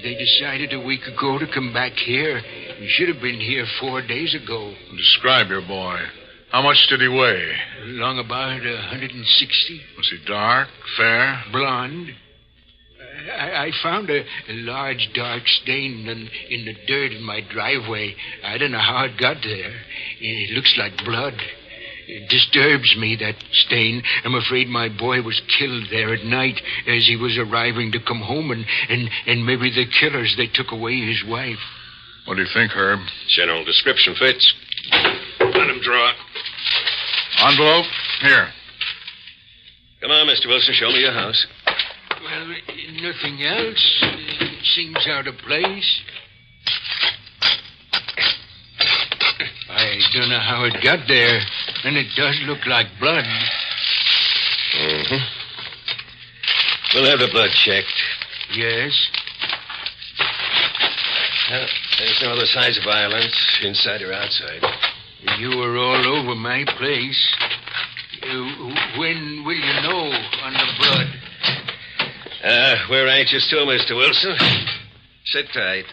They decided a week ago to come back here. He should have been here 4 days ago. Describe your boy. How much did he weigh? Along about 160. Was he dark, fair? Blonde. I found a large dark stain in the dirt in my driveway. I don't know how it got there. It looks like blood. It disturbs me, that stain. I'm afraid my boy was killed there at night as he was arriving to come home, and maybe the killers, they took away his wife. What do you think, Herb? General description fits. Let him draw. Envelope? Here. Come on, Mr. Wilson. Show me your house. Well, nothing else. It seems out of place. I don't know how it got there, and it does look like blood. Mm-hmm. We'll have the blood checked. Yes? There's no other signs of violence, inside or outside. You were all over my place. When will you know on the blood? We're anxious too, Mr. Wilson. Sit tight.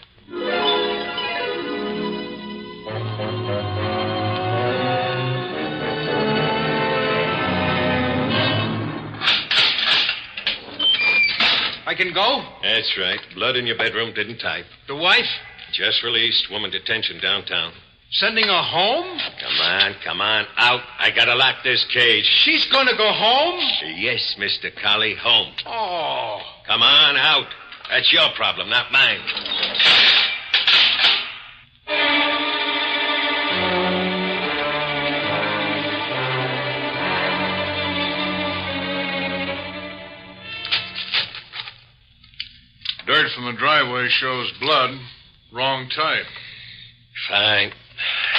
I can go? That's right. Blood in your bedroom, didn't type. The wife? Just released. Woman detention downtown. Sending her home? Come on, out. I gotta lock this cage. She's gonna go home? Yes, Mr. Collie, home. Oh. Come on, out. That's your problem, not mine. Dirt from the driveway shows blood. Wrong type. Fine.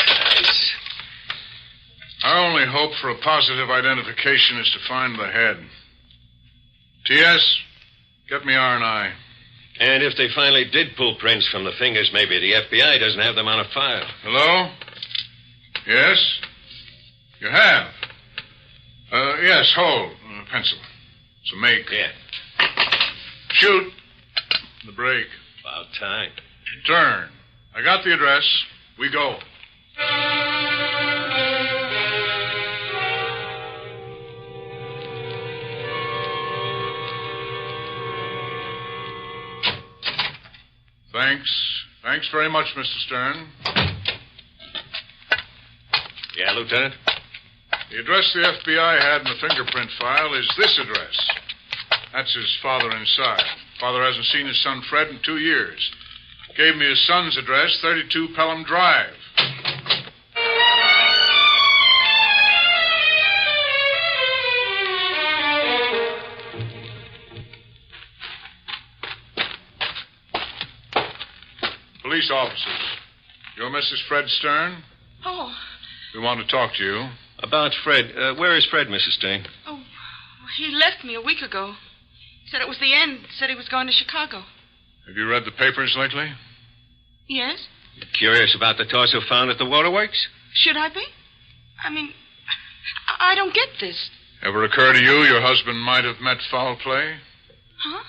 Nice. Our only hope for a positive identification is to find the head. T.S., get me R&I. And if they finally did pull prints from the fingers, maybe the FBI doesn't have them on a file. Hello? Yes? You have? Yes, hold. Pencil. So make. Yeah. Shoot. The brake. About time. Turn. I got the address. We go. Thanks very much, Mr. Stern. Yeah, Lieutenant? The address the FBI had in the fingerprint file is this address. That's his father inside. Father hasn't seen his son Fred in 2 years. Gave me his son's address, 32 Pelham Drive. Police officers. You're Mrs. Fred Stern? Oh. We want to talk to you. About Fred. Where is Fred, Mrs. Stern? Oh, he left me a week ago. He said it was the end. Said he was going to Chicago. Have you read the papers lately? Yes? Curious about the torso found at the waterworks? Should I be? I mean, I don't get this. Ever occur to you your husband might have met foul play? Huh?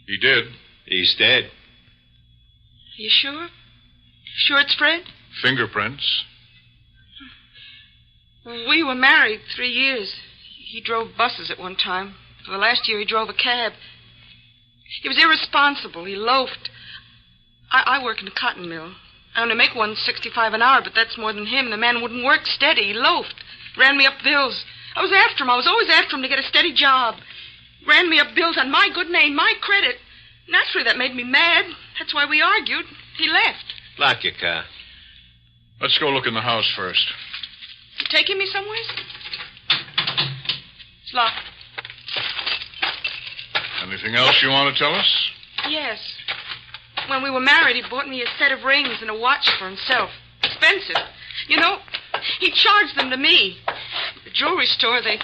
He did. He's dead. You sure? Sure it's Fred? Fingerprints. We were married 3 years. He drove buses at one time. For the last year, he drove a cab. He was irresponsible. He loafed. I work in a cotton mill. I only make $1.65 an hour, but that's more than him. The man wouldn't work steady. He loafed. Ran me up bills. I was after him. I was always after him to get a steady job. Ran me up bills on my good name, my credit. Naturally, that made me mad. That's why we argued. He left. Lock your car. Let's go look in the house first. You taking me somewhere? It's locked. Anything else you want to tell us? Yes. When we were married, he bought me a set of rings and a watch for himself. Expensive. You know, he charged them to me. The jewelry store, they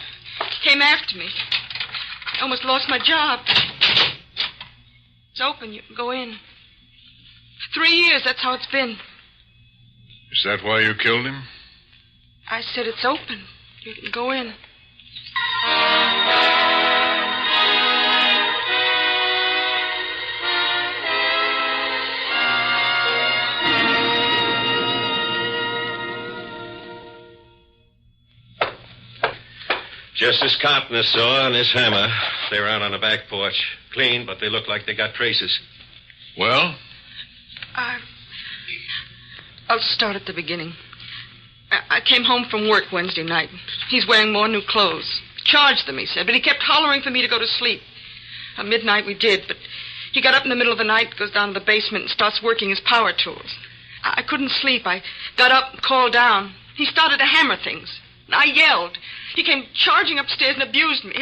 came after me. I almost lost my job. It's open. You can go in. 3 years, that's how it's been. Is that why you killed him? I said it's open. You can go in. Just this cot and this saw and this hammer. They're out on the back porch. Clean, but they look like they got traces. Well? I'll start at the beginning. I came home from work Wednesday night. He's wearing more new clothes. Charged them, he said, but he kept hollering for me to go to sleep. At midnight we did, but he got up in the middle of the night, goes down to the basement, and starts working his power tools. I couldn't sleep. I got up and called down. He started to hammer things. I yelled. He came charging upstairs and abused me.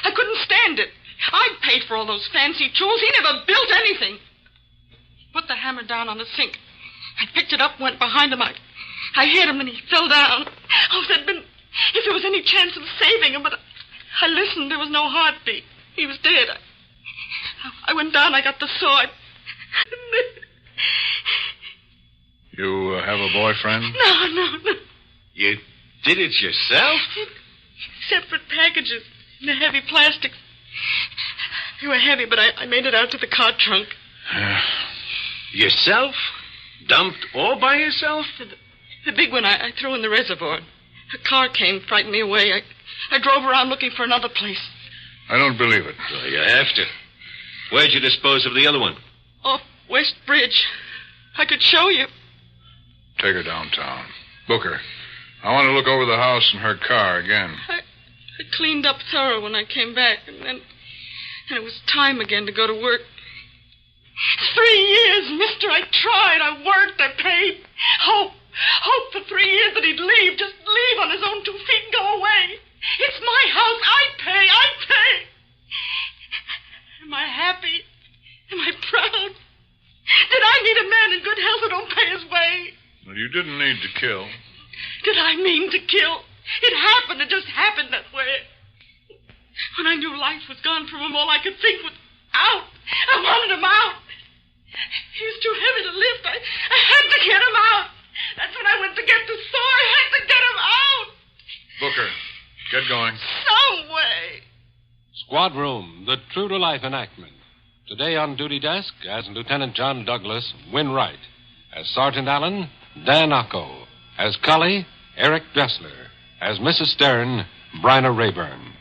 I couldn't stand it. I'd paid for all those fancy tools. He never built anything. He put the hammer down on the sink. I picked it up, went behind him. I hit him and he fell down. Oh, if there was any chance of saving him, but I listened. There was no heartbeat. He was dead. I went down. I got the sword. You have a boyfriend? No. You did it yourself? Separate packages in the heavy plastics. They were heavy, but I made it out to the car trunk. Yourself? Dumped all by yourself? The big one I threw in the reservoir. A car came, frightened me away. I drove around looking for another place. I don't believe it. Well, you have to. Where'd you dispose of the other one? Off West Bridge. I could show you. Take her downtown. Book her. I want to look over the house and her car again. I cleaned up thorough when I came back, and then it was time again to go to work. 3 years, mister. I tried. I worked. I paid. Hope for 3 years that he'd leave. Just leave on his own 2 feet and go away. It's my house. I pay. Am I happy? Am I proud? Did I need a man in good health who don't pay his way? Well, you didn't need to kill. Did I mean to kill? It happened. It just happened that way. When I knew life was gone from him, all I could think was out. I wanted him out. He was too heavy to lift. I had to get him out. That's when I went to get the saw. I had to get him out. Booker, get going. Some way. Squad Room, the true-to-life enactment. Today on duty desk as Lieutenant John Douglas, Win Wright. As Sergeant Allen, Dan Ocko. As Cully, Eric Dressler. As Mrs. Stern, Bryna Rayburn.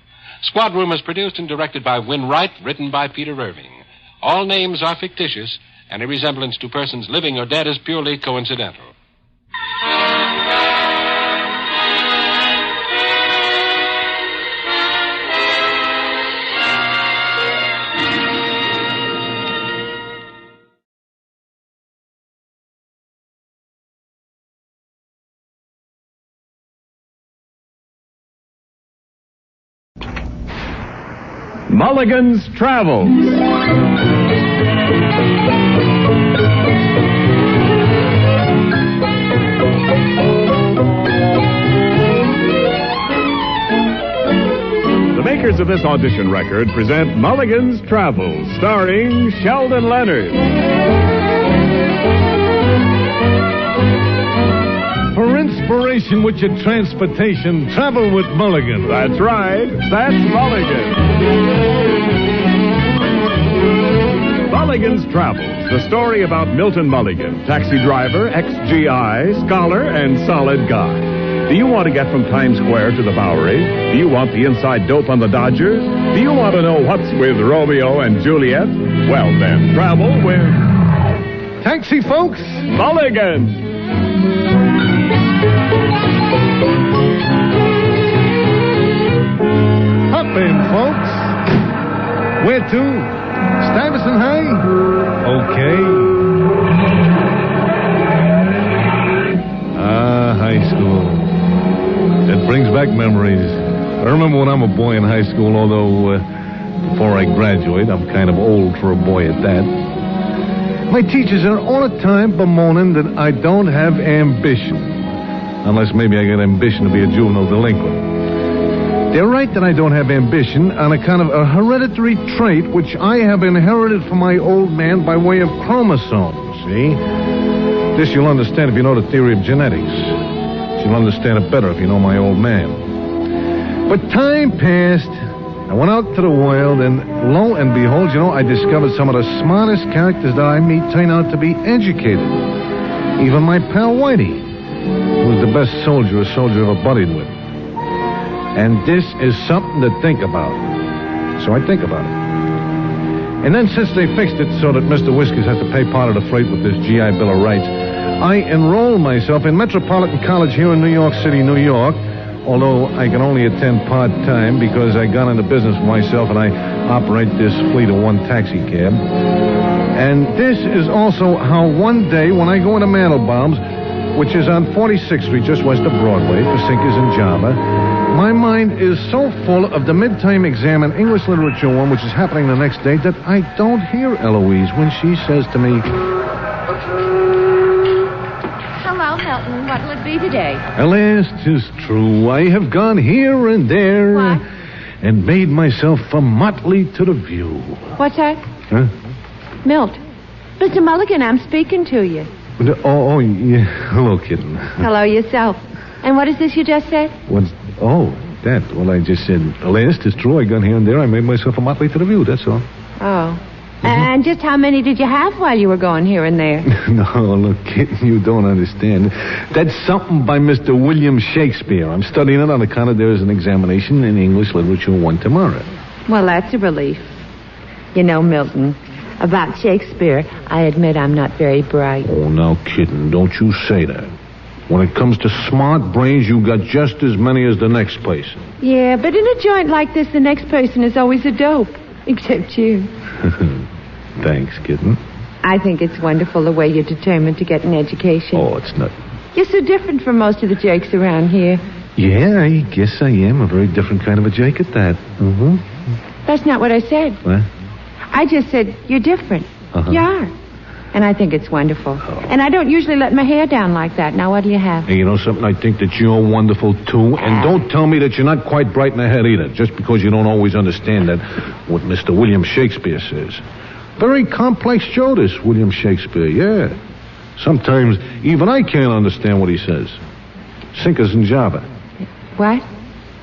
Squad Room is produced and directed by Win Wright, written by Peter Irving. All names are fictitious. Any resemblance to persons living or dead is purely coincidental. Mulligan's Travels. The makers of this audition record present Mulligan's Travels, starring Sheldon Leonard. For inspiration with your transportation, travel with Mulligan. That's right. That's Mulligan. Mulligan's Travels, the story about Milton Mulligan, taxi driver, ex-GI, scholar, and solid guy. Do you want to get from Times Square to the Bowery? Do you want the inside dope on the Dodgers? Do you want to know what's with Romeo and Juliet? Well, then, travel with... Taxi, folks! Mulligan! Hop in, folks. Where to? Stuyvesant High? Okay. High school. It brings back memories. I remember when I'm a boy in high school, although before I graduate, I'm kind of old for a boy at that. My teachers are all the time bemoaning that I don't have ambition. Unless maybe I got ambition to be a juvenile delinquent. They're right that I don't have ambition on account of a hereditary trait which I have inherited from my old man by way of chromosomes, see? This you'll understand if you know the theory of genetics. You'll understand it better if you know my old man. But time passed. I went out to the world, and lo and behold, I discovered some of the smartest characters that I meet turn out to be educated. Even my pal Whitey, who was the best soldier a soldier ever buddied with. And this is something to think about. So I think about it. And then since they fixed it so that Mr. Whiskers has to pay part of the freight with this GI Bill of Rights, I enrolled myself in Metropolitan College here in New York City, New York, although I can only attend part-time because I got into business for myself and I operate this fleet of one taxi cab. And this is also how one day when I go into Mandelbaum's, which is on 46th Street, just west of Broadway, for Sinkers and Java, my mind is so full of the midterm exam in English Literature 1, which is happening the next day, that I don't hear Eloise when she says to me, Hello, Milton. What will it be today? Alas, 'tis true, I have gone here and there and made myself a motley to the view. What's that? Huh? Milt. Mr. Mulligan, I'm speaking to you. Oh, yeah. Hello, kitten. Hello yourself. And what is this you just said? That. Well, I just said, alas, 'tis true, I gone here and there, I made myself a motley to the view, that's all. Oh. And just how many did you have while you were going here and there? No, look, kitten, you don't understand. That's something by Mr. William Shakespeare. I'm studying it on account of there is an examination in English Literature 1 tomorrow. Well, that's a relief. You know, Milton, about Shakespeare, I admit I'm not very bright. Oh, now, kitten, don't you say that. When it comes to smart brains, you got just as many as the next person. Yeah, but in a joint like this, the next person is always a dope. Except you. Thanks, kitten. I think it's wonderful the way you're determined to get an education. Oh, it's not. You're so different from most of the jakes around here. Yeah, I guess I am. A very different kind of a jake at that. Mm-hmm. That's not what I said. What? I just said you're different. Uh-huh. You are. And I think it's wonderful. Oh. And I don't usually let my hair down like that. Now, what do you have? Hey, you know something? I think that you're wonderful, too. And don't tell me that you're not quite bright in the head, either, just because you don't always understand that what Mr. William Shakespeare says. Very complex show, this William Shakespeare, yeah. Sometimes even I can't understand what he says. Sinkers and Java. What?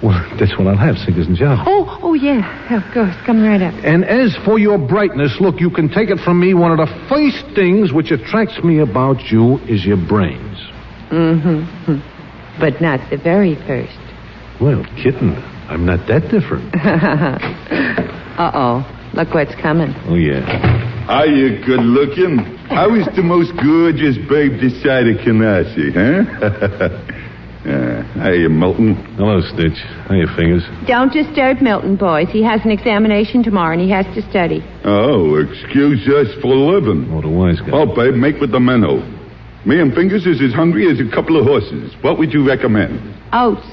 Well, that's what I'll have, Sinkers and Java. Oh, yeah. Of course. Come right up. And as for your brightness, look, you can take it from me, one of the first things which attracts me about you is your brains. Mm-hmm. But not the very first. Well, kitten, I'm not that different. Uh-oh. Look what's coming. Oh, yeah. Are you good looking? How is the most gorgeous babe this side of Canarsie, huh? Hiya, Milton. Hello, Stitch. Hiya, Fingers. Don't disturb Milton, boys. He has an examination tomorrow, and he has to study. Oh, excuse us for living. Oh, the wise guy. Oh, babe, make with the menno. Me and Fingers is as hungry as a couple of horses. What would you recommend? Oats.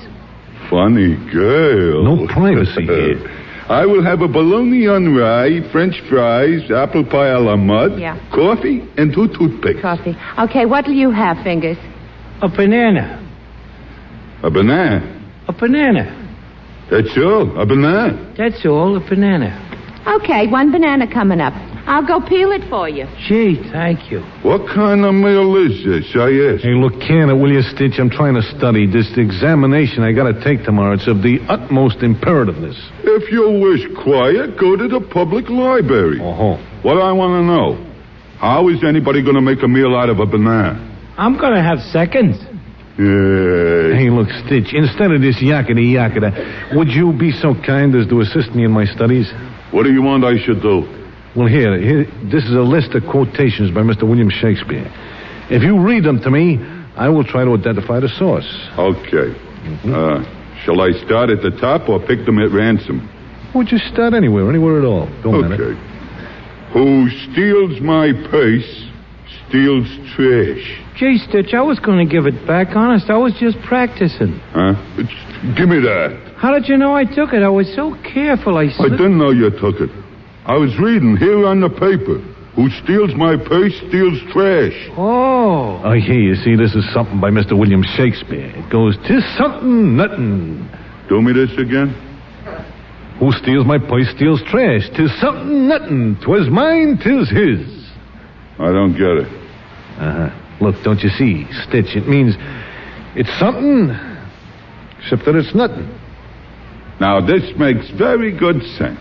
Funny girl. No privacy here. I will have a bologna on rye, French fries, apple pie a la mud, coffee, and 2 toothpicks. Coffee. Okay, what'll you have, Fingers? A banana. A banana? A banana. That's all? A banana? That's all, a banana. Okay, 1 banana coming up. I'll go peel it for you. Gee, thank you. What kind of meal is this, I ask? Hey, look, can it, will you, Stitch? I'm trying to study. This examination I gotta take tomorrow. It's of the utmost imperativeness. If you wish quiet, go to the public library. Uh-huh. What I want to know, how is anybody going to make a meal out of a banana? I'm going to have seconds. Hey, look, Stitch, instead of this yakety-yaketa, would you be so kind as to assist me in my studies? What do you want I should do? Well, here, this is a list of quotations by Mr. William Shakespeare. If you read them to me, I will try to identify the source. Okay. Shall I start at the top or pick them at random? Well, just start anywhere at all. Don't matter. Who steals my purse steals trash. Gee, Stitch, I was going to give it back. Honest, I was just practicing. Huh? Give me that. How did you know I took it? I was so careful. I didn't know you took it. I was reading here on the paper. Who steals my purse steals trash. Oh. Oh, here, you see, this is something by Mr. William Shakespeare. It goes, 'tis something, nothing. Do me this again. Who steals my purse steals trash. 'Tis something, nothing. 'Twas mine, 'tis his. I don't get it. Uh-huh. Look, don't you see, Stitch, it means it's something, except that it's nothing. Now, this makes very good sense.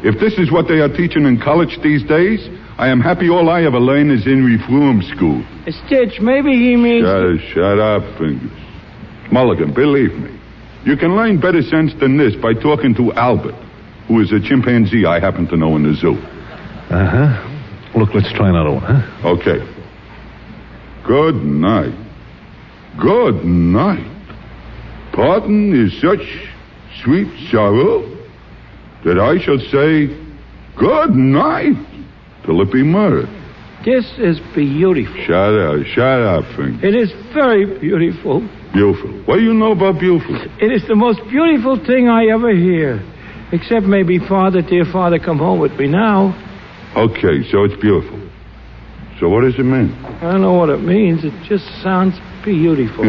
If this is what they are teaching in college these days, I am happy all I ever learned is in reform school. Stitch, maybe he means... Shut up, Fingers. Mulligan, believe me, you can learn better sense than this by talking to Albert, who is a chimpanzee I happen to know in the zoo. Uh-huh. Look, let's try another one, huh? Okay. Good night. Good night. Pardon is such sweet sorrow that I shall say good night to Lippy Murray. This is beautiful. Shut up, Fink. It is very beautiful. Beautiful. What do you know about beautiful? It is the most beautiful thing I ever hear. Except maybe dear father, come home with me now. Okay, so it's beautiful. So what does it mean? I don't know what it means. It just sounds beautiful.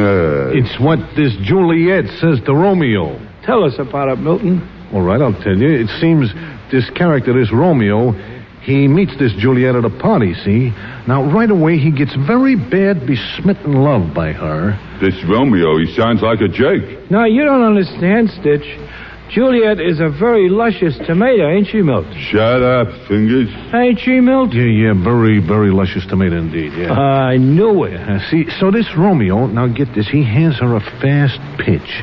It's what this Juliet says to Romeo. Tell us about it, Milton. All right, I'll tell you. It seems this character, this Romeo, he meets this Juliet at a party, see? Now, right away, he gets very bad besmitten love by her. This Romeo, he sounds like a Jake. No, you don't understand, Stitch. Juliet is a very luscious tomato, ain't she, Milt? Shut up, Fingers. Ain't she, Milt? Yeah, very, very luscious tomato indeed, yeah. I knew it. See, so this Romeo, now get this, he hands her a fast pitch.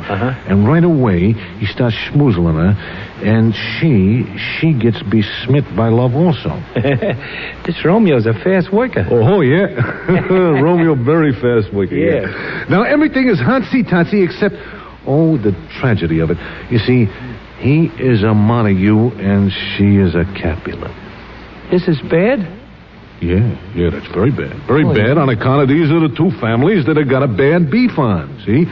And right away, he starts schmoozling her, and she gets besmit by love also. This Romeo's a fast worker. Oh, yeah. Romeo, very fast worker, yeah. Now, everything is hotsy-totsy except... Oh, the tragedy of it. You see, he is a Montague and she is a Capulet. This is bad? Yeah, that's very bad. Very bad on account of these are the two families that have got a bad beef on, see?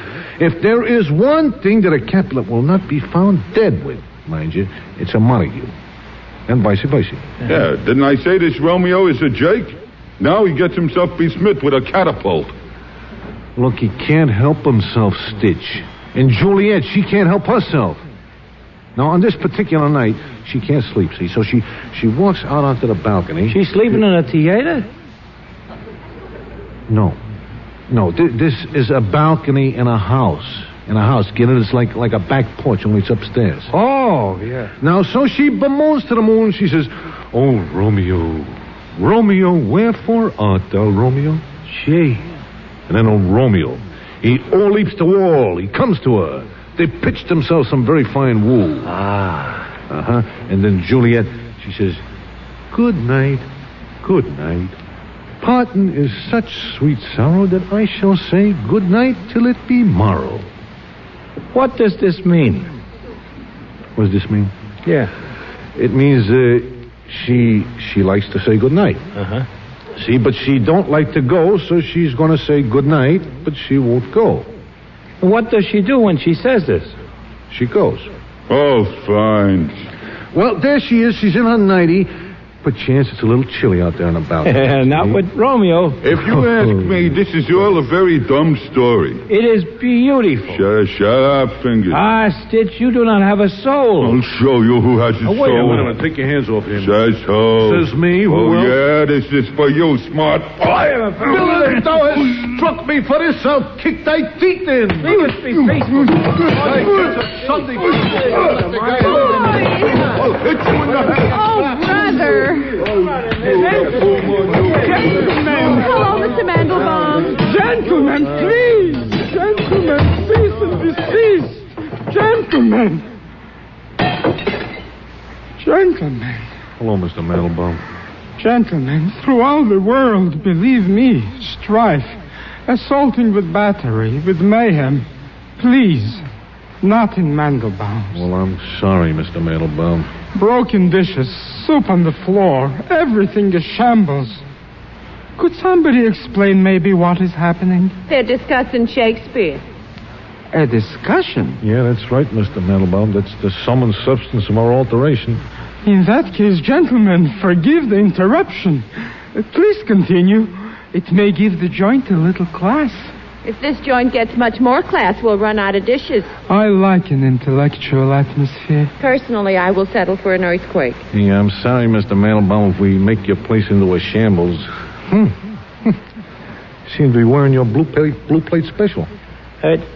If there is one thing that a Capulet will not be found dead with, mind you, it's a Montague. And vice versa. Yeah, didn't I say this Romeo is a Jake? Now he gets himself besmit with a catapult. Look, he can't help himself, Stitch. And Juliet, she can't help herself. Now, on this particular night, she can't sleep, see? So she walks out onto the balcony. She's sleeping in a theater? No. This is a balcony in a house. Get it? It's like a back porch, only it's upstairs. Oh, yeah. Now, so she bemoans to the moon. She says, "Oh, Romeo, Romeo, wherefore art thou, Romeo?" Gee. And then old Romeo, he all leaps the wall. He comes to her. They pitched themselves some very fine wool. And then Juliet, she says, good night. Parting is such sweet sorrow that I shall say good night till it be morrow. What does this mean? What does this mean? Yeah. It means she likes to say good night. See, but she don't like to go, so she's going to say good night, but she won't go. What does she do when she says this? She goes. Oh, fine. Well, there she is. She's in her nightie. Perchance it's a little chilly out there on the balcony. Not with Romeo. If you ask me, this is all a very dumb story. It is beautiful. Shut up, Fingers. Stitch, you do not have a soul. I'll show you who has a soul. Wait a minute. Take your hands off him. Says who? Says me. Who else? Yeah, this is for you, smart boy. If thou hast struck me for this, I'll kick thy teeth in. Leave us be faithful. Sunday. I'll hit you in the head. Oh, brother. Gentlemen. Hello, Mr. Mandelbaum. Gentlemen, please. Gentlemen, cease and desist. Gentlemen. Hello, Mr. Mandelbaum. Gentlemen, throughout the world, believe me, strife, assaulting with battery, with mayhem. Please, not in Mandelbaum. Well, I'm sorry, Mr. Mandelbaum. Broken dishes, soup on the floor, everything is shambles. Could somebody explain maybe what is happening? They're discussing Shakespeare. A discussion? Yeah, that's right, Mr. Mandelbaum. That's the sum and substance of our alteration. In that case, gentlemen, forgive the interruption. Please continue. It may give the joint a little class. If this joint gets much more class, we'll run out of dishes. I like an intellectual atmosphere. Personally, I will settle for an earthquake. Yeah, I'm sorry, Mr. Mandelbaum, if we make your place into a shambles. Seem to be wearing your blue plate special.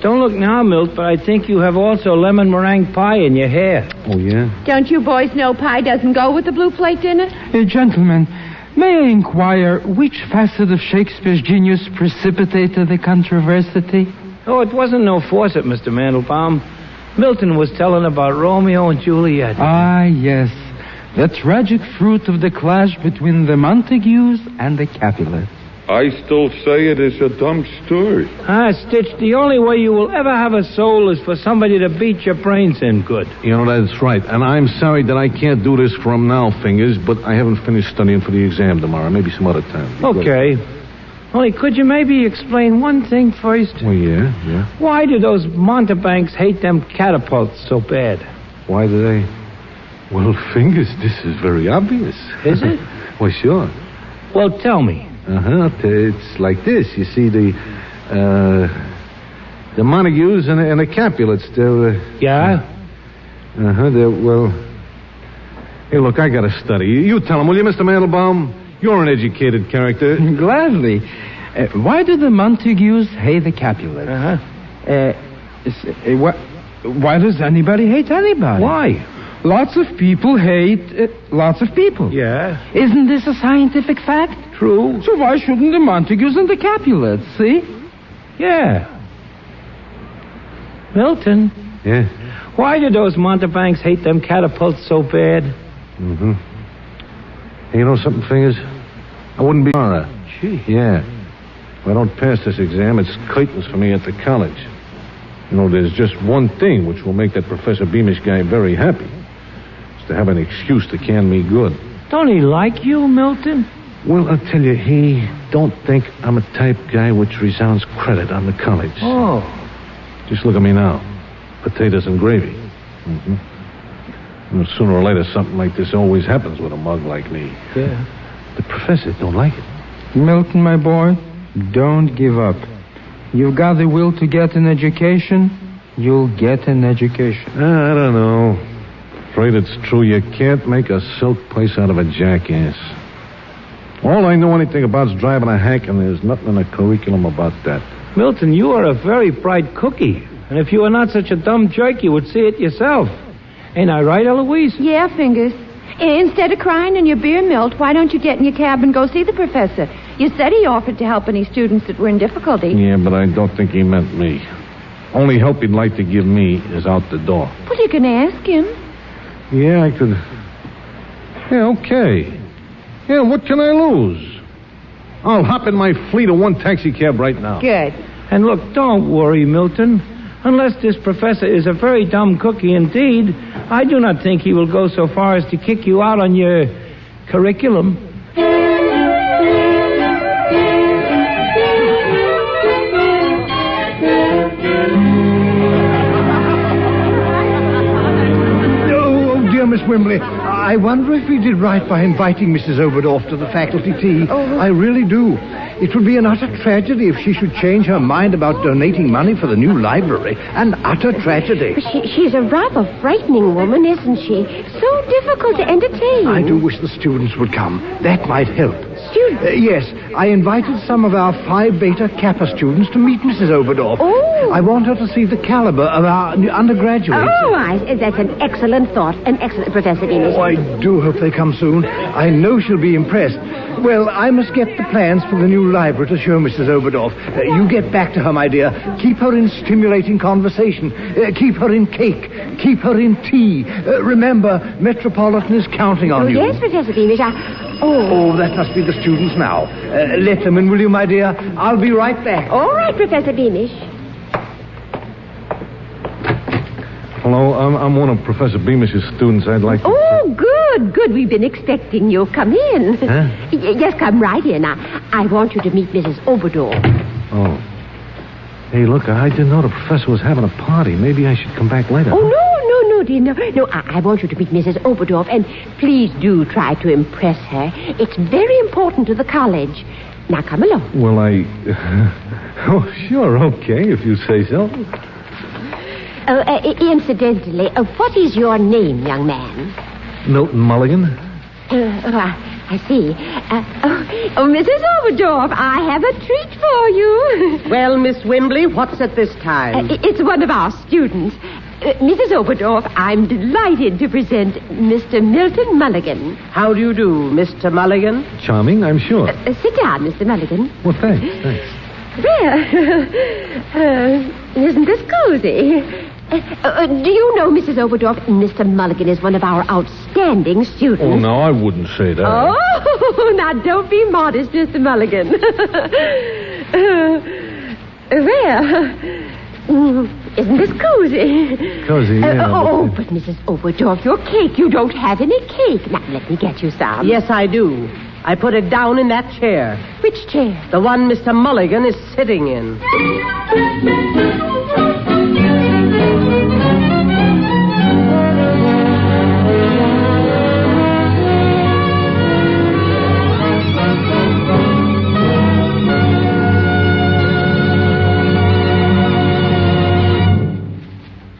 Don't look now, Milt, but I think you have also lemon meringue pie in your hair. Oh, yeah? Don't you boys know pie doesn't go with the blue plate dinner? Gentlemen, may I inquire which facet of Shakespeare's genius precipitated the controversy? Oh, it wasn't no faucet, Mr. Mandelbaum. Milton was telling about Romeo and Juliet. Ah, yes. The tragic fruit of the clash between the Montagues and the Capulets. I still say it is a dumb story. Stitch, the only way you will ever have a soul is for somebody to beat your brains in good. You know, that's right. And I'm sorry that I can't do this from now, Fingers, but I haven't finished studying for the exam tomorrow. Maybe some other time. Okay. Only could you maybe explain one thing first? Well, yeah. Why do those Montebanks hate them catapults so bad? Why do they? Well, Fingers, this is very obvious. Is it? Well, sure. Well, tell me. It's like this. You see, the Montagues and the Capulets, they're... Yeah? They're, well... Hey, look, I gotta study. You tell them, will you, Mr. Mandelbaum? You're an educated character. Gladly. Why do the Montagues hate the Capulets? Why does anybody hate anybody? Why? Lots of people hate lots of people. Yeah. Isn't this a scientific fact? True. So why shouldn't the Montagues and the Capulets, see? Yeah. Milton. Yeah? Why do those Montebanks hate them catapults so bad? Hey, you know something, Fingers? I wouldn't be tomorrow. Gee. Yeah. If I don't pass this exam, it's curtains for me at the college. You know, there's just one thing which will make that Professor Beamish guy very happy. It's to have an excuse to can me good. Don't he like you, Milton? Well, I'll tell you, he don't think I'm a type guy which resounds credit on the college. Oh. Just look at me now. Potatoes and gravy. Well, sooner or later, something like this always happens with a mug like me. Yeah. The professor don't like it. Milton, my boy, don't give up. You've got the will to get an education, you'll get an education. I don't know. Afraid it's true. You can't make a silk place out of a jackass. All I know anything about is driving a hack, and there's nothing in the curriculum about that. Milton, you are a very bright cookie. And if you were not such a dumb jerk, you would see it yourself. Ain't I right, Eloise? Yeah, Fingers. Instead of crying and your beer melt, why don't you get in your cab and go see the professor? You said he offered to help any students that were in difficulty. Yeah, but I don't think he meant me. Only help he'd like to give me is out the door. Well, you can ask him. Yeah, I could... Yeah, okay. Yeah, what can I lose? I'll hop in my fleet of one taxi cab right now. Good. And look, don't worry, Milton. Unless this professor is a very dumb cookie indeed, I do not think he will go so far as to kick you out on your curriculum. Oh, dear Miss Wimbley, I wonder if we did right by inviting Mrs. Oberdorf to the faculty tea. Oh. I really do. It would be an utter tragedy if she should change her mind about donating money for the new library. An utter tragedy. But she's a rather frightening woman, isn't she? So difficult to entertain. I do wish the students would come. That might help. Students? Yes, I invited some of our Phi Beta Kappa students to meet Mrs. Oberdorf. Oh. I want her to see the caliber of our undergraduates. Oh, that's an excellent thought. An excellent, Professor Beamish. Oh, I do hope they come soon. I know she'll be impressed. Well, I must get the plans for the new library to show Mrs. Oberdorf. You get back to her, my dear. Keep her in stimulating conversation. Keep her in cake. Keep her in tea. Remember, Metropolitan is counting on you. Yes, Professor Beamish. Oh, that must be the students now. Let them in, will you, my dear? I'll be right back. All right, Professor Beamish. Hello, I'm one of Professor Beamish's students. I'd like to... Oh, good. We've been expecting you. Come in. Huh? Yes, come right in. I want you to meet Mrs. Oberdorf. Oh. Hey, look, I didn't know the professor was having a party. Maybe I should come back later. Oh, no, dear. No, I want you to meet Mrs. Oberdorf, and please do try to impress her. It's very important to the college. Now, come along. Well, Oh, sure, okay, if you say so. Incidentally, what is your name, young man? Milton Mulligan. I see. Mrs. Oberdorf, I have a treat for you. Well, Miss Wimbley, what's at this time? It's one of our students. Mrs. Oberdorf, I'm delighted to present Mr. Milton Mulligan. How do you do, Mr. Mulligan? Charming, I'm sure. Sit down, Mr. Mulligan. Well, thanks. Well, isn't this cozy? Do you know, Mrs. Oberdorf, Mr. Mulligan is one of our outstanding students? Oh, no, I wouldn't say that. Oh, now don't be modest, Mr. Mulligan. Isn't this cozy? Cozy, yeah. But Mrs. Oberdorf, your cake. You don't have any cake. Now, let me get you some. Yes, I do. I put it down in that chair. Which chair? The one Mr. Mulligan is sitting in.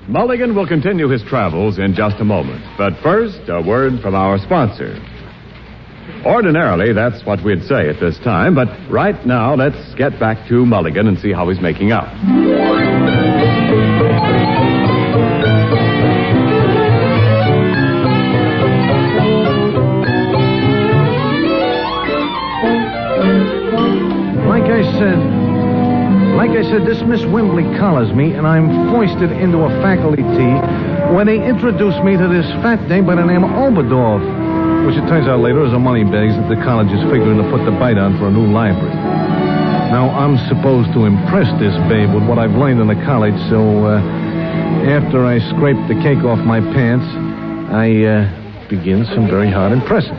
Mulligan will continue his travels in just a moment. But first, a word from our sponsor. Ordinarily, that's what we'd say at this time, but right now, let's get back to Mulligan and see how he's making out. Like I said, this Miss Wimbley collars me, and I'm foisted into a faculty tea when they introduce me to this fat dame by the name of Oberdorf, which it turns out later is a money bags that the college is figuring to put the bite on for a new library. Now, I'm supposed to impress this babe with what I've learned in the college, so after I scrape the cake off my pants, I begin some very hard impressing.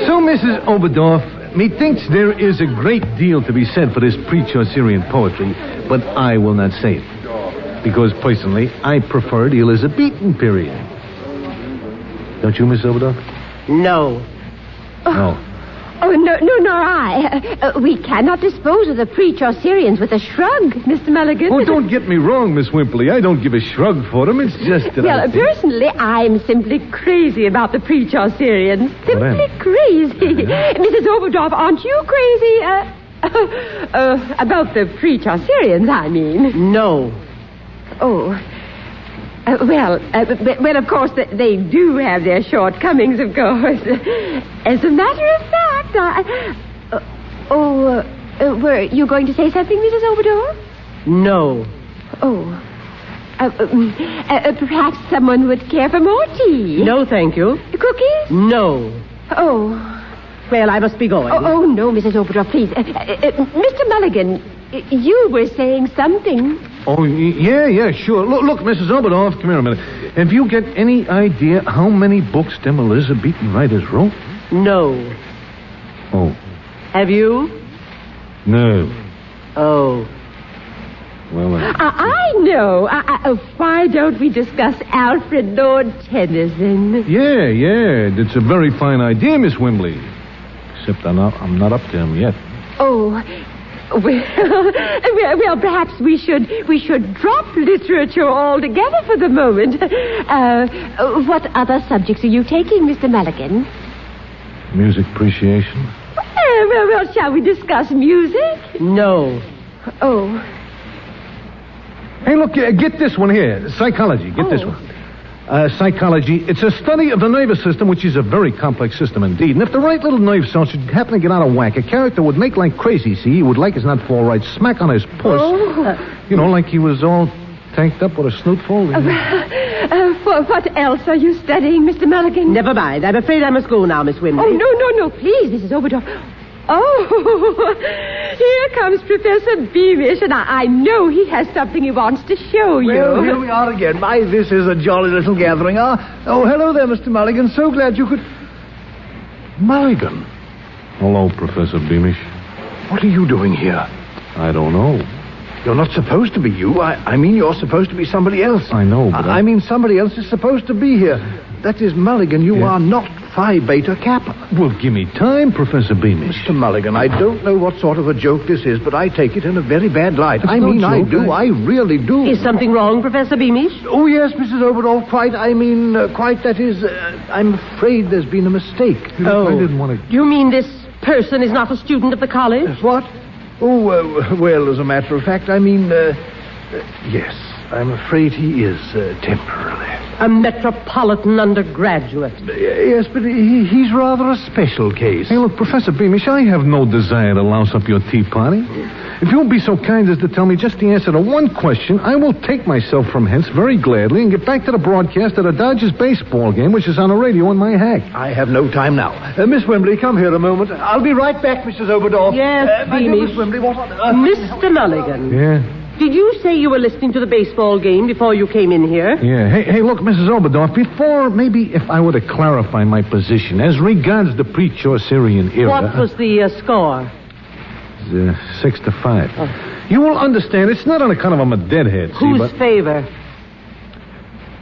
So, Mrs. Oberdorf, methinks there is a great deal to be said for this pre-Chaucerian poetry, but I will not say it. Because, personally, I prefer the Elizabethan period. Don't you, Miss Oberdorf? No. No. Oh, no, nor I. We cannot dispose of the pre-Chaucerians with a shrug, Mr. Mulligan. Oh, don't get me wrong, Miss Wimbley. I don't give a shrug for them. It's just that Well, personally, I'm simply crazy about the pre-Chaucerians. Simply crazy. Mrs. Oberdorf, aren't you crazy? About the pre-Chaucerians, I mean. No. Oh. Well, of course, they do have their shortcomings, of course. As a matter of fact, were you going to say something, Mrs. Oberdorf? No. Oh. Perhaps someone would care for more tea. No, thank you. Cookies? No. Oh. Well, I must be going. Oh, no, Mrs. Oberdorf, please. Mr. Mulligan, you were saying something. Oh, yeah, sure. Look, Mrs. Oberdorf, come here a minute. Have you got any idea how many books them Elizabethan writers wrote? No. Oh. Have you? No. Oh. Well, I know. Why don't we discuss Alfred Lord Tennyson? Yeah. It's a very fine idea, Miss Wimbley. Except I'm not up to him yet. Oh. Well, perhaps we should drop literature altogether for the moment. What other subjects are you taking, Mr. Mulligan? Music appreciation. Well, shall we discuss music? No. Oh. Hey, look, get this one here. Psychology. Get this one. Psychology, it's a study of the nervous system, which is a very complex system indeed. And if the right little nerve cell should happen to get out of whack, a character would make like crazy, see? He would like as not fall right smack on his puss. You know, like he was all tanked up with a snootful. What else are you studying, Mr. Mulligan? Never mind. I'm afraid I must go now, Miss Wimbley. Oh, no, please, Mrs. Oberdorf. Oh, here comes Professor Beamish, and I know he has something he wants to show you. Well, here we are again. My, this is a jolly little gathering. Oh, hello there, Mr. Mulligan. So glad you could... Mulligan. Hello, Professor Beamish. What are you doing here? I don't know. You're not supposed to be you. I mean, you're supposed to be somebody else. I know, but I mean, somebody else is supposed to be here. That is, Mulligan, you are not Phi Beta Kappa. Well, give me time, Professor Beamish. Mr. Mulligan, I don't know what sort of a joke this is, but I take it in a very bad light. It's I no mean, joke, I do. I really do. Is something wrong, Professor Beamish? Oh, yes, Mrs. Oberdorf, quite. I mean, quite. That is, I'm afraid there's been a mistake. I didn't want to... You mean this person is not a student of the college? What? Oh, well, as a matter of fact, I mean, yes. I'm afraid he is, temporarily. A metropolitan undergraduate. Yes, but he's rather a special case. Hey, look, Professor Beamish, I have no desire to louse up your tea party. If you'll be so kind as to tell me just the answer to one question, I will take myself from hence very gladly and get back to the broadcast of the Dodgers baseball game, which is on the radio in my hack. I have no time now. Miss Wembley, come here a moment. I'll be right back, Mrs. Oberdorf. Yes, Beamish. Miss Wembley, what on earth? Mr. Mulligan. Yeah? Did you say you were listening to the baseball game before you came in here? Yeah. Hey, look, Mrs. Oberdorf, before, maybe if I were to clarify my position, as regards the pre-Chaucerian era... What was the score? 6-5. Oh. You will understand, it's not on account of I'm a deadhead, Whose favor?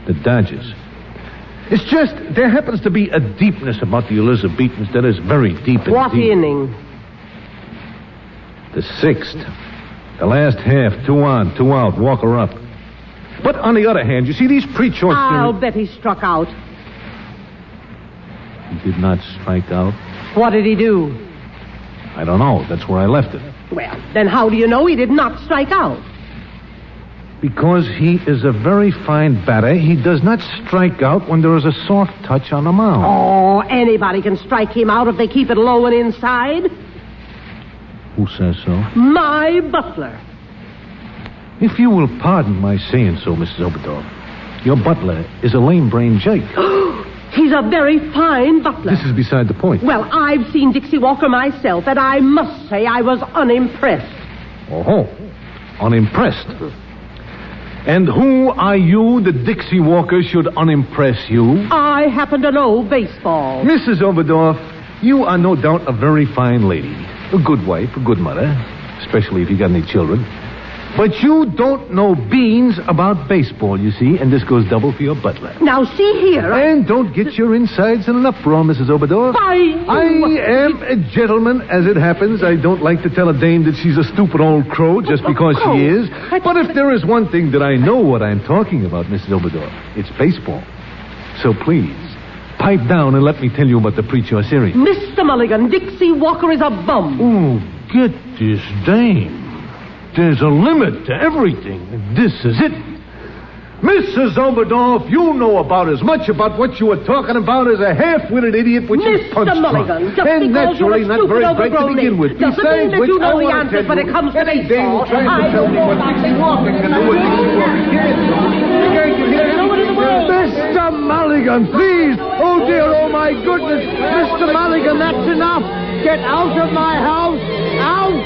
The Dodgers. It's just, there happens to be a deepness about the Elizabethans that is very deep indeed. What inning? The 6th. The last half, 2 on, 2 out, Walker up. But on the other hand, you see these pre-Chaucerian... I'll bet he struck out. He did not strike out. What did he do? I don't know. That's where I left it. Well, then how do you know he did not strike out? Because he is a very fine batter. He does not strike out when there is a soft touch on the mound. Oh, anybody can strike him out if they keep it low and inside. Who says so? My butler. If you will pardon my saying so, Mrs. Oberdorf, your butler is a lame-brained Jake. He's a very fine butler. This is beside the point. Well, I've seen Dixie Walker myself, and I must say I was unimpressed. Oh, unimpressed. And who are you that Dixie Walker should unimpress you? I happen to know baseball. Mrs. Oberdorf, you are no doubt a very fine lady. A good wife, a good mother, especially if you got any children. But you don't know beans about baseball, you see, and this goes double for your butler. Now, see here. And don't get your insides in an uproar, Mrs. Oberdorf. I am a gentleman, as it happens. I don't like to tell a dame that she's a stupid old crow just because she is. But if there is one thing that I know what I'm talking about, Mrs. Oberdorf, it's baseball. So please, pipe down and let me tell you about the pre-Chaucerian. Mr. Mulligan, Dixie Walker is a bum. Oh, get this dame. There's a limit to everything, and this is it. Mrs. Oberdorf, you know about as much about what you were talking about as a half-witted idiot which is punch drunk. And naturally not very bright to begin with. Doesn't mean that you know the answers when it comes to baseball. Trying to tell me what Dixie Walker can do what Dixie Walker can't. Mr. Mulligan, please. Oh, dear, oh, my goodness. Mr. Mulligan, that's enough. Get out of my house. Out.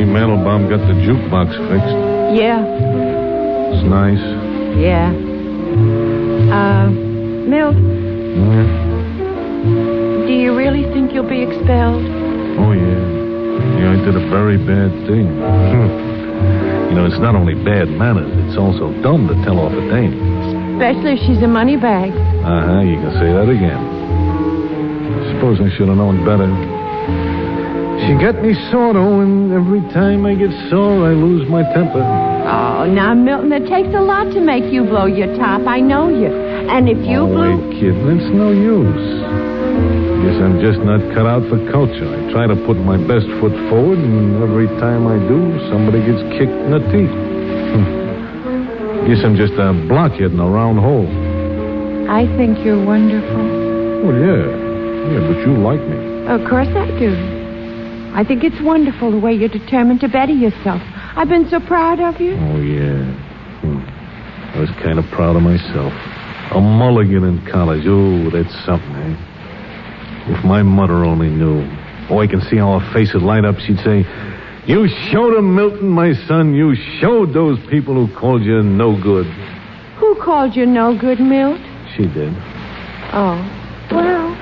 Mandelbaum got the jukebox fixed. Yeah. It's nice. Yeah. Milt. Yeah? Do you really think you'll be expelled? Oh, yeah. Yeah, I did a very bad thing. You know, it's not only bad manners, it's also dumb to tell off a dame. Especially if she's a money bag. Uh-huh, you can say that again. I suppose I should have known better. She got me sore, though, and every time I get sore, I lose my temper. Oh, now, Milton, it takes a lot to make you blow your top. I know you. And if you blew... Wait, kid, that's no use. Guess I'm just not cut out for culture. I try to put my best foot forward, and every time I do, somebody gets kicked in the teeth. Guess I'm just a blockhead in a round hole. I think you're wonderful. Well, yeah. Yeah, but you like me. Of course I do. I think it's wonderful the way you're determined to better yourself. I've been so proud of you. Oh, yeah. I was kind of proud of myself. A mulligan in college. Oh, that's something, eh? If my mother only knew. Oh, I can see how her face would light up. She'd say, "You showed him, Milton, my son. You showed those people who called you no good." Who called you no good, Milt? She did. Oh, well...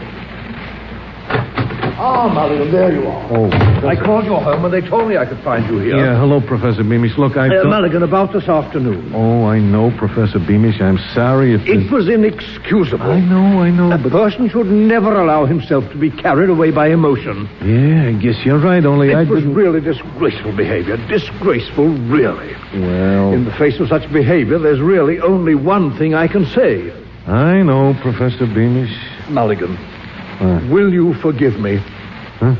Ah, Mulligan, there you are. Oh, I called your home and they told me I could find you here. Yeah, hello, Professor Beamish. Look, Mulligan, about this afternoon. Oh, I know, Professor Beamish. I'm sorry if... It was inexcusable. I know, A person should never allow himself to be carried away by emotion. Yeah, I guess you're right, only It was really disgraceful behavior. Disgraceful, really. Well... In the face of such behavior, there's really only one thing I can say. I know, Professor Beamish. Mulligan, will you forgive me? Huh?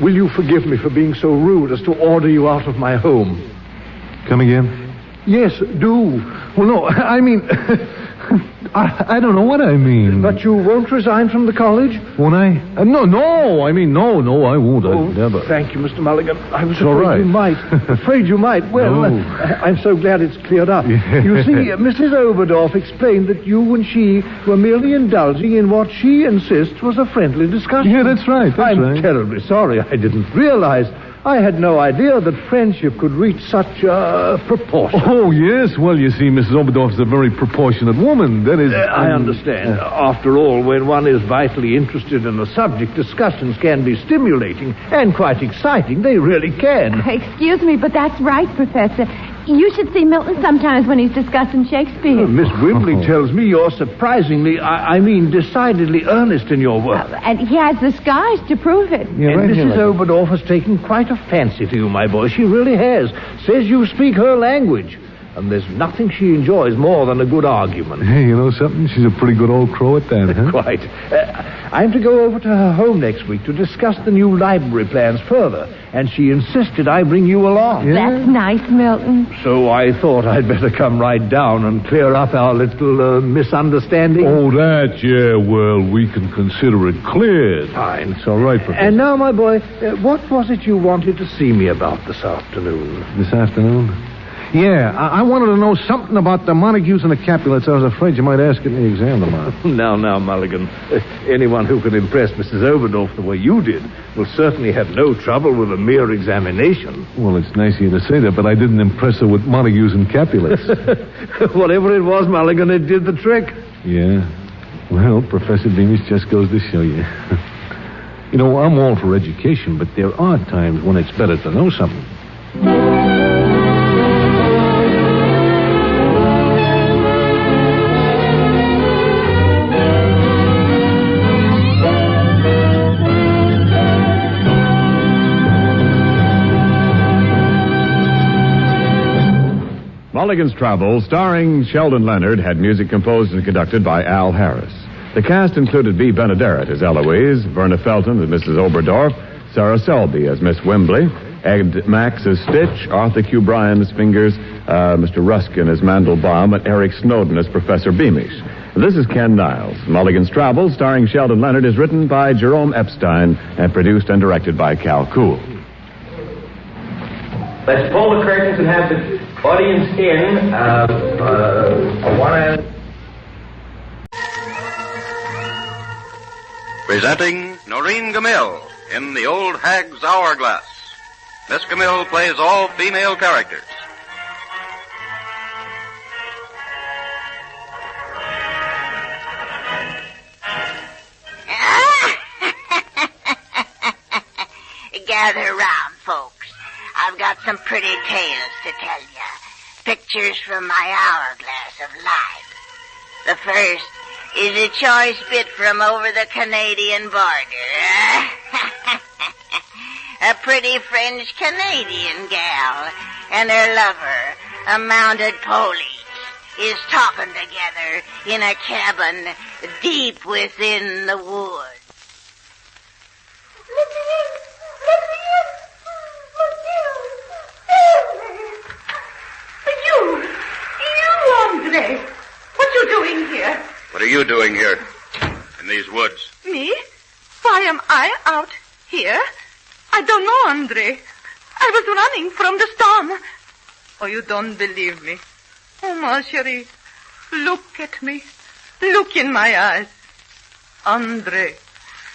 Will you forgive me for being so rude as to order you out of my home? Come again? Yes, do. Well, no, I mean... I don't know what I mean. But you won't resign from the college? Won't I? No, I mean, no, I won't. Oh, I'd never. Thank you, Mr. Mulligan. I was It's all afraid right. you might. Afraid you might. Well, No. I'm so glad it's cleared up. Yeah. You see, Mrs. Oberdorf explained that you and she were merely indulging in what she insists was a friendly discussion. Yeah, that's right. I'm terribly sorry. I didn't realize. I had no idea that friendship could reach such proportion. Oh, yes. Well, you see, Mrs. Oberdorf's a very proportionate woman. That is... I understand. After all, when one is vitally interested in a subject, discussions can be stimulating and quite exciting. They really can. Excuse me, but that's right, Professor. You should see Milton sometimes when he's discussing Shakespeare. Miss Wimbley tells me you're surprisingly, I mean decidedly earnest in your work. And he has the scars to prove it. And Mrs. Oberdorf has taken quite a fancy to you, my boy. She really has. Says you speak her language. And there's nothing she enjoys more than a good argument. Hey, you know something? She's a pretty good old crow at that, huh? Quite. I'm to go over to her home next week to discuss the new library plans further. And she insisted I bring you along. That's nice, Milton. So I thought I'd better come right down and clear up our little misunderstanding. Oh, that, yeah, well, we can consider it cleared. Fine. It's all right, Professor. And now, my boy, what was it you wanted to see me about this afternoon? This afternoon? Yeah, I wanted to know something about the Montagues and the Capulets. I was afraid you might ask it in the exam tomorrow. Now, Mulligan. Anyone who could impress Mrs. Oberdorf the way you did will certainly have no trouble with a mere examination. Well, it's nice of you to say that, but I didn't impress her with Montagues and Capulets. Whatever it was, Mulligan, it did the trick. Yeah. Well, Professor Beamish just goes to show you. You know, I'm all for education, but there are times when it's better to know something. Mulligan's Travels, starring Sheldon Leonard, had music composed and conducted by Al Harris. The cast included Bea Benaderet as Eloise, Verna Felton as Mrs. Oberdorf, Sarah Selby as Miss Wimbley, Ed Max as Stitch, Arthur Q. Bryan as Fingers, Mr. Ruskin as Mandelbaum, and Eric Snowden as Professor Beamish. This is Ken Niles. Mulligan's Travels, starring Sheldon Leonard, is written by Jerome Epstein and produced and directed by Cal Cool. Let's pull the curtains and have the audience in. Presenting Noreen Gamil in The Old Hag's Hourglass. Miss Gamil plays all female characters. Gather round, folks. I've got some pretty tales to tell you. Pictures from my hourglass of life. The first is a choice bit from over the Canadian border. A pretty French-Canadian gal and her lover, a mounted police, is talking together in a cabin deep within the woods. You, Andre. What you doing here? What are you doing here in these woods? Me? Why am I out here? I don't know, Andre. I was running from the storm. Oh, you don't believe me. Oh, ma chérie, look at me. Look in my eyes. Andre,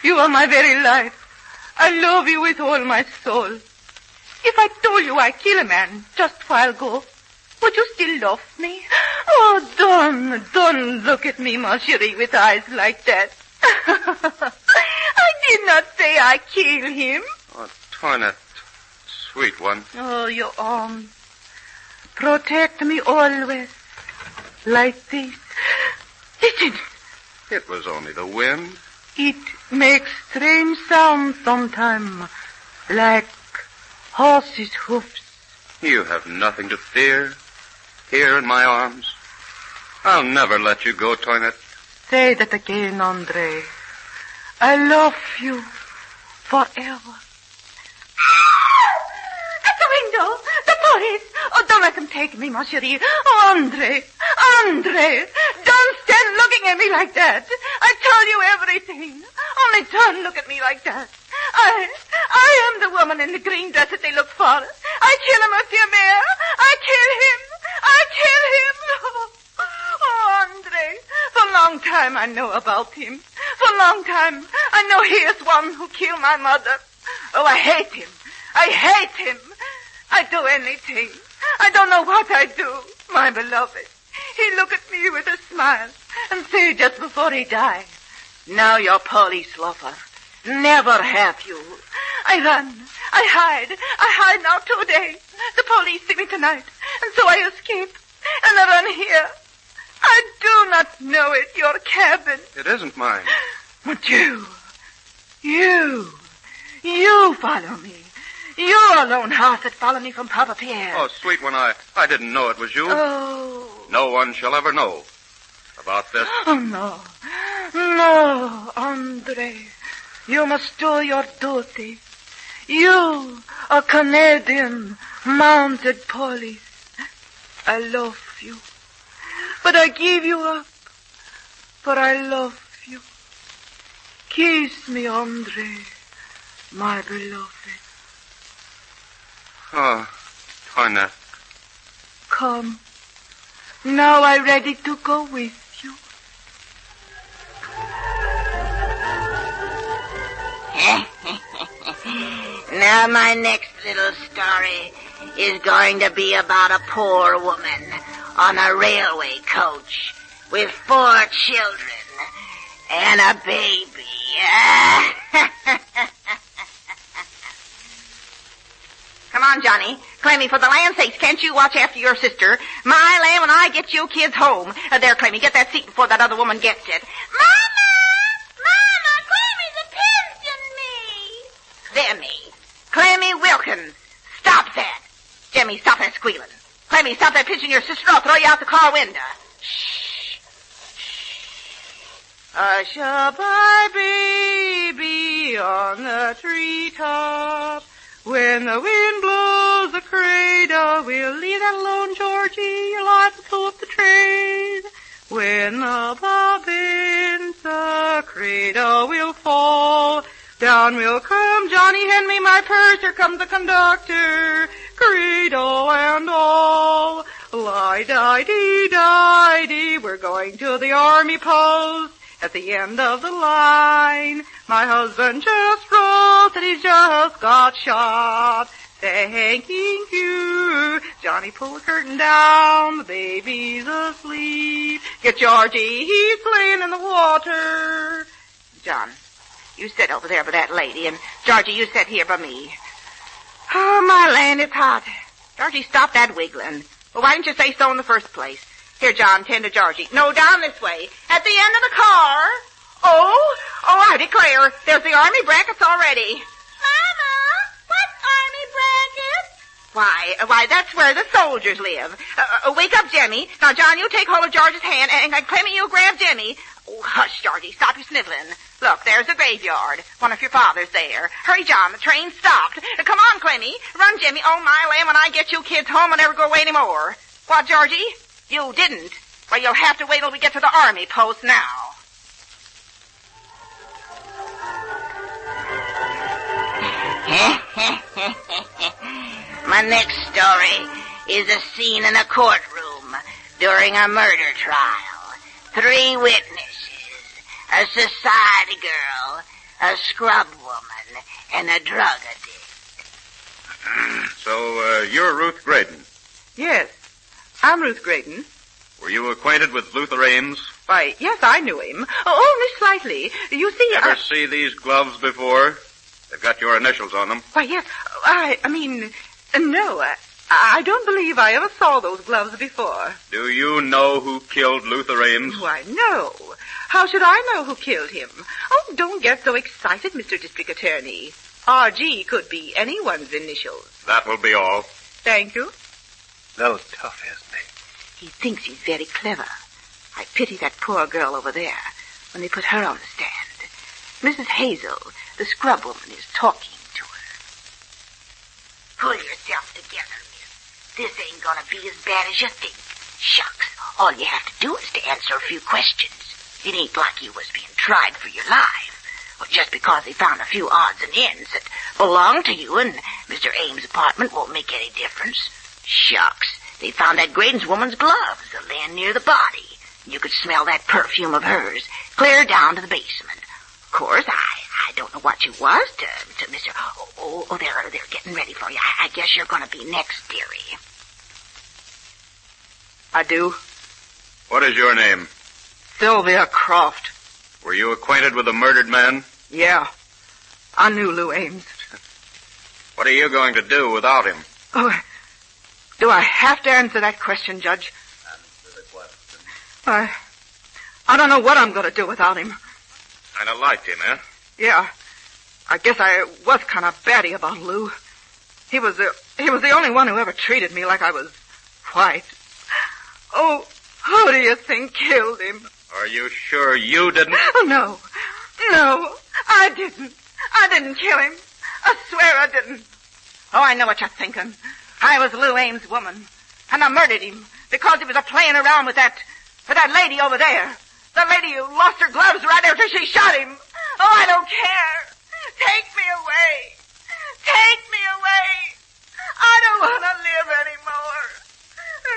you are my very life. I love you with all my soul. If I told you I kill a man just a while ago, would you still love me? Oh, don't look at me, ma chérie, with eyes like that. I did not say I kill him. Oh, Toinette, sweet one. Oh, your arms. Protect me always. Like this. Listen. It was only the wind. It makes strange sounds sometimes. Like horses' hoofs. You have nothing to fear. Here in my arms. I'll never let you go, Toinette. Say that again, Andre. I love you forever. At the window! The police! Oh, don't let them take me, ma chérie. Oh, Andre! Andre! Don't stand looking at me like that. I tell you everything. Only don't look at me like that. I am the woman in the green dress that they look for. I kill him, Monsieur Mayor. I kill him. I kill him. Oh, Andre. For a long time I know about him. For a long time I know he is one who killed my mother. Oh, I hate him. I hate him. I'd do anything. I don't know what I'd do, my beloved. He look at me with a smile and say just before he died, now you're police lover. Never have you. I run. I hide now 2 days. The police see me tonight, and so I escape. And I run here. I do not know it, your cabin. It isn't mine. But you follow me. You're a lone horse that followed me from Papa Pierre. Oh, sweet one, I didn't know it was you. Oh. No one shall ever know about this. Oh, no. No, Andre. You must do your duty. You, a Canadian mounted police. I love you. But I give you up. For I love you. Kiss me, Andre, my beloved. Oh, Toinette. Come. Now I'm ready to go with you. Now my next little story is going to be about a poor woman on a railway coach with 4 children and a baby. Come on, Johnny. Clemmy, for the land's sakes, can't you watch after your sister? My land, when I get you kids home. There, Clemmy, get that seat before that other woman gets it. Mama! Clammy's a pincing me! There, me. Clemmy Wilkins, stop that. Jimmy, stop that squealing. Clemmy, stop that pinching your sister. I'll throw you out the car window. Shh. Hush up, my baby, on the treetop. When the wind blows the cradle, we'll leave that alone, Georgie. You'll have to pull up the train. When the bobbins, the cradle will fall. Down will come Johnny, hand me my purse. Here comes the conductor, cradle and all. Lie-di-di-di-di, we're going to the army post. At the end of the line, my husband just wrote that he's just got shot. Thanking you. Johnny, pull the curtain down. The baby's asleep. Get Georgie, he's playing in the water. John, you sit over there by that lady, and Georgie, you sit here by me. Oh, my land, it's hot. Georgie, stop that wiggling. Well, why didn't you say so in the first place? Here, John, tend to Georgie. No, down this way. At the end of the car. Oh, I declare, there's the army brackets already. Mama, what army brackets? Why, that's where the soldiers live. Wake up, Jemmy. Now, John, you take hold of George's hand, and Clemmy, you grab Jemmy. Oh, hush, Georgie, stop your sniveling. Look, there's the graveyard. One of your father's there. Hurry, John, the train stopped. Come on, Clemmy. Run, Jemmy. Oh, my land, when I get you kids home, I'll never go away anymore. What, Georgie? You didn't? Well, you'll have to wait till we get to the army post now. My next story is a scene in a courtroom during a murder trial. 3 witnesses, a society girl, a scrub woman, and a drug addict. So, you're Ruth Graydon. Yes, I'm Ruth Graydon. Were you acquainted with Luther Ames, Why, yes, I knew him. Only slightly. You see, Ever see these gloves before? They've got your initials on them. Why, yes. I mean, no. I don't believe I ever saw those gloves before. Do you know who killed Luther Ames? Why, no. How should I know who killed him? Oh, don't get so excited, Mr. District Attorney. R.G. could be anyone's initials. That will be all. Thank you. Little tough, isn't He thinks he's very clever. I pity that poor girl over there when they put her on the stand. Mrs. Hazel, the scrub woman, is talking to her. Pull yourself together, miss. This ain't gonna be as bad as you think. Shucks, all you have to do is to answer a few questions. It ain't like you was being tried for your life. Well, just because they found a few odds and ends that belong to you in Mr. Ames' apartment won't make any difference. Shucks, they found that Graydon's woman's gloves laying near the body. You could smell that perfume of hers clear down to the basement. Of course, I don't know what you was to Mr. Oh, they're getting ready for you. I guess you're going to be next, dearie. I do. What is your name? Sylvia Croft. Were you acquainted with the murdered man? Yeah. I knew Lou Ames. What are you going to do without him? Oh, do I have to answer that question, Judge? Answer the question. I don't know what I'm going to do without him. Kind of liked him, eh? Yeah. I guess I was kind of batty about Lou. He was the only one who ever treated me like I was white. Oh, who do you think killed him? Are you sure you didn't? Oh, no, I didn't. I didn't kill him. I swear I didn't. Oh, I know what you're thinking. I was Lou Ames' woman, and I murdered him because he was playing around with that lady over there. The lady who lost her gloves right after she shot him. Oh, I don't care. Take me away. Take me away. I don't want to live anymore.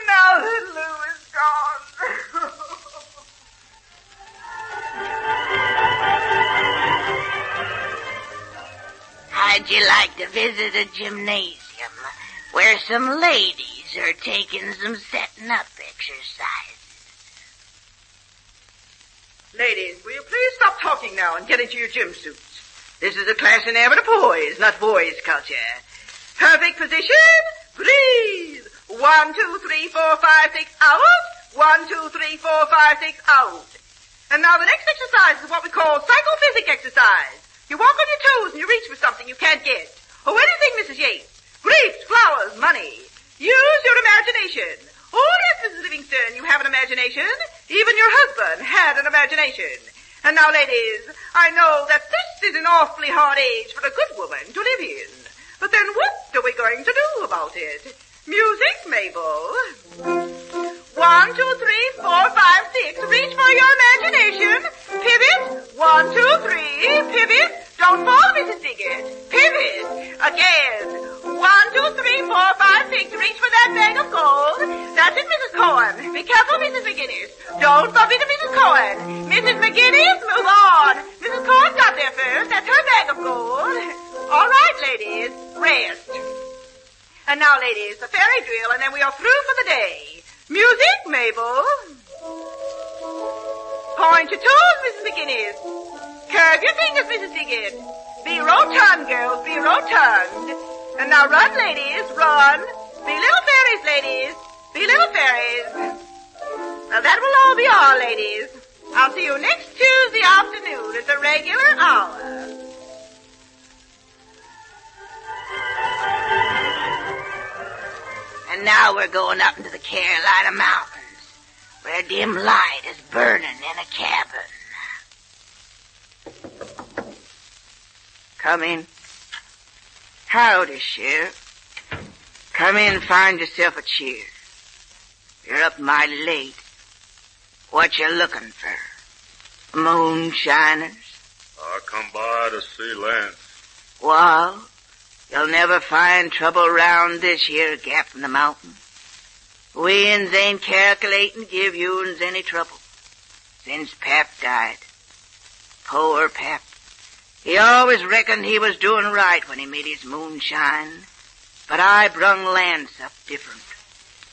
Now that Lou is gone. How'd you like to visit a gymnasium where some ladies are taking some setting up exercises? Ladies, will you please stop talking now and get into your gym suits? This is a class in air for the boys, not boys' culture. Perfect position, breathe. 1, 2, 3, 4, 5, 6, out. 1, 2, 3, 4, 5, 6, out. And now the next exercise is what we call psychophysic exercise. You walk on your toes and you reach for something you can't get. Or anything, Mrs. Yates. Grapes, flowers, money. Use your imagination. Oh, yes, Mrs. Livingston, you have an imagination. Even your husband had an imagination. And now, ladies, I know that this is an awfully hard age for a good woman to live in. But then what are we going to do about it? Music, Mabel. 1, 2, 3, 4, 5, 6. Reach for your imagination. Pivot. 1, 2, 3. Pivot. Don't fall, Mrs. Diggett. Pivot. Again. 1, 2, 3, 4, 5, 6. Reach for that bag of gold. That's it, Mrs. Cohen. Be careful, Mrs. McGinnis. Don't bump into Mrs. Cohen. Mrs. McGinnis, move on. Mrs. Cohen got there first. That's her bag of gold. All right, ladies. Rest. And now, ladies, the fairy drill, and then we are through for the day. Music, Mabel. Point your toes, Mrs. McGinnis. Curve your fingers, Mrs. Diggett. Be rotund, girls, be rotund. And now run, ladies, run. Be little fairies, ladies. Be little fairies. Now that will all be all, ladies. I'll see you next Tuesday afternoon at the regular hour. And now we're going up into the Carolina mountains, where dim light is burning in a cabin. Come in. Howdy, Sheriff. Come in and find yourself a chair. You're up mighty late. What you looking for? Moonshiners? I come by to see Lance. Well, you'll never find trouble round this here gap in the mountain. We-uns ain't calculating to give you-uns any trouble. Since Pap died. Poor Pap. He always reckoned he was doing right when he made his moonshine. But I brung Lance up different.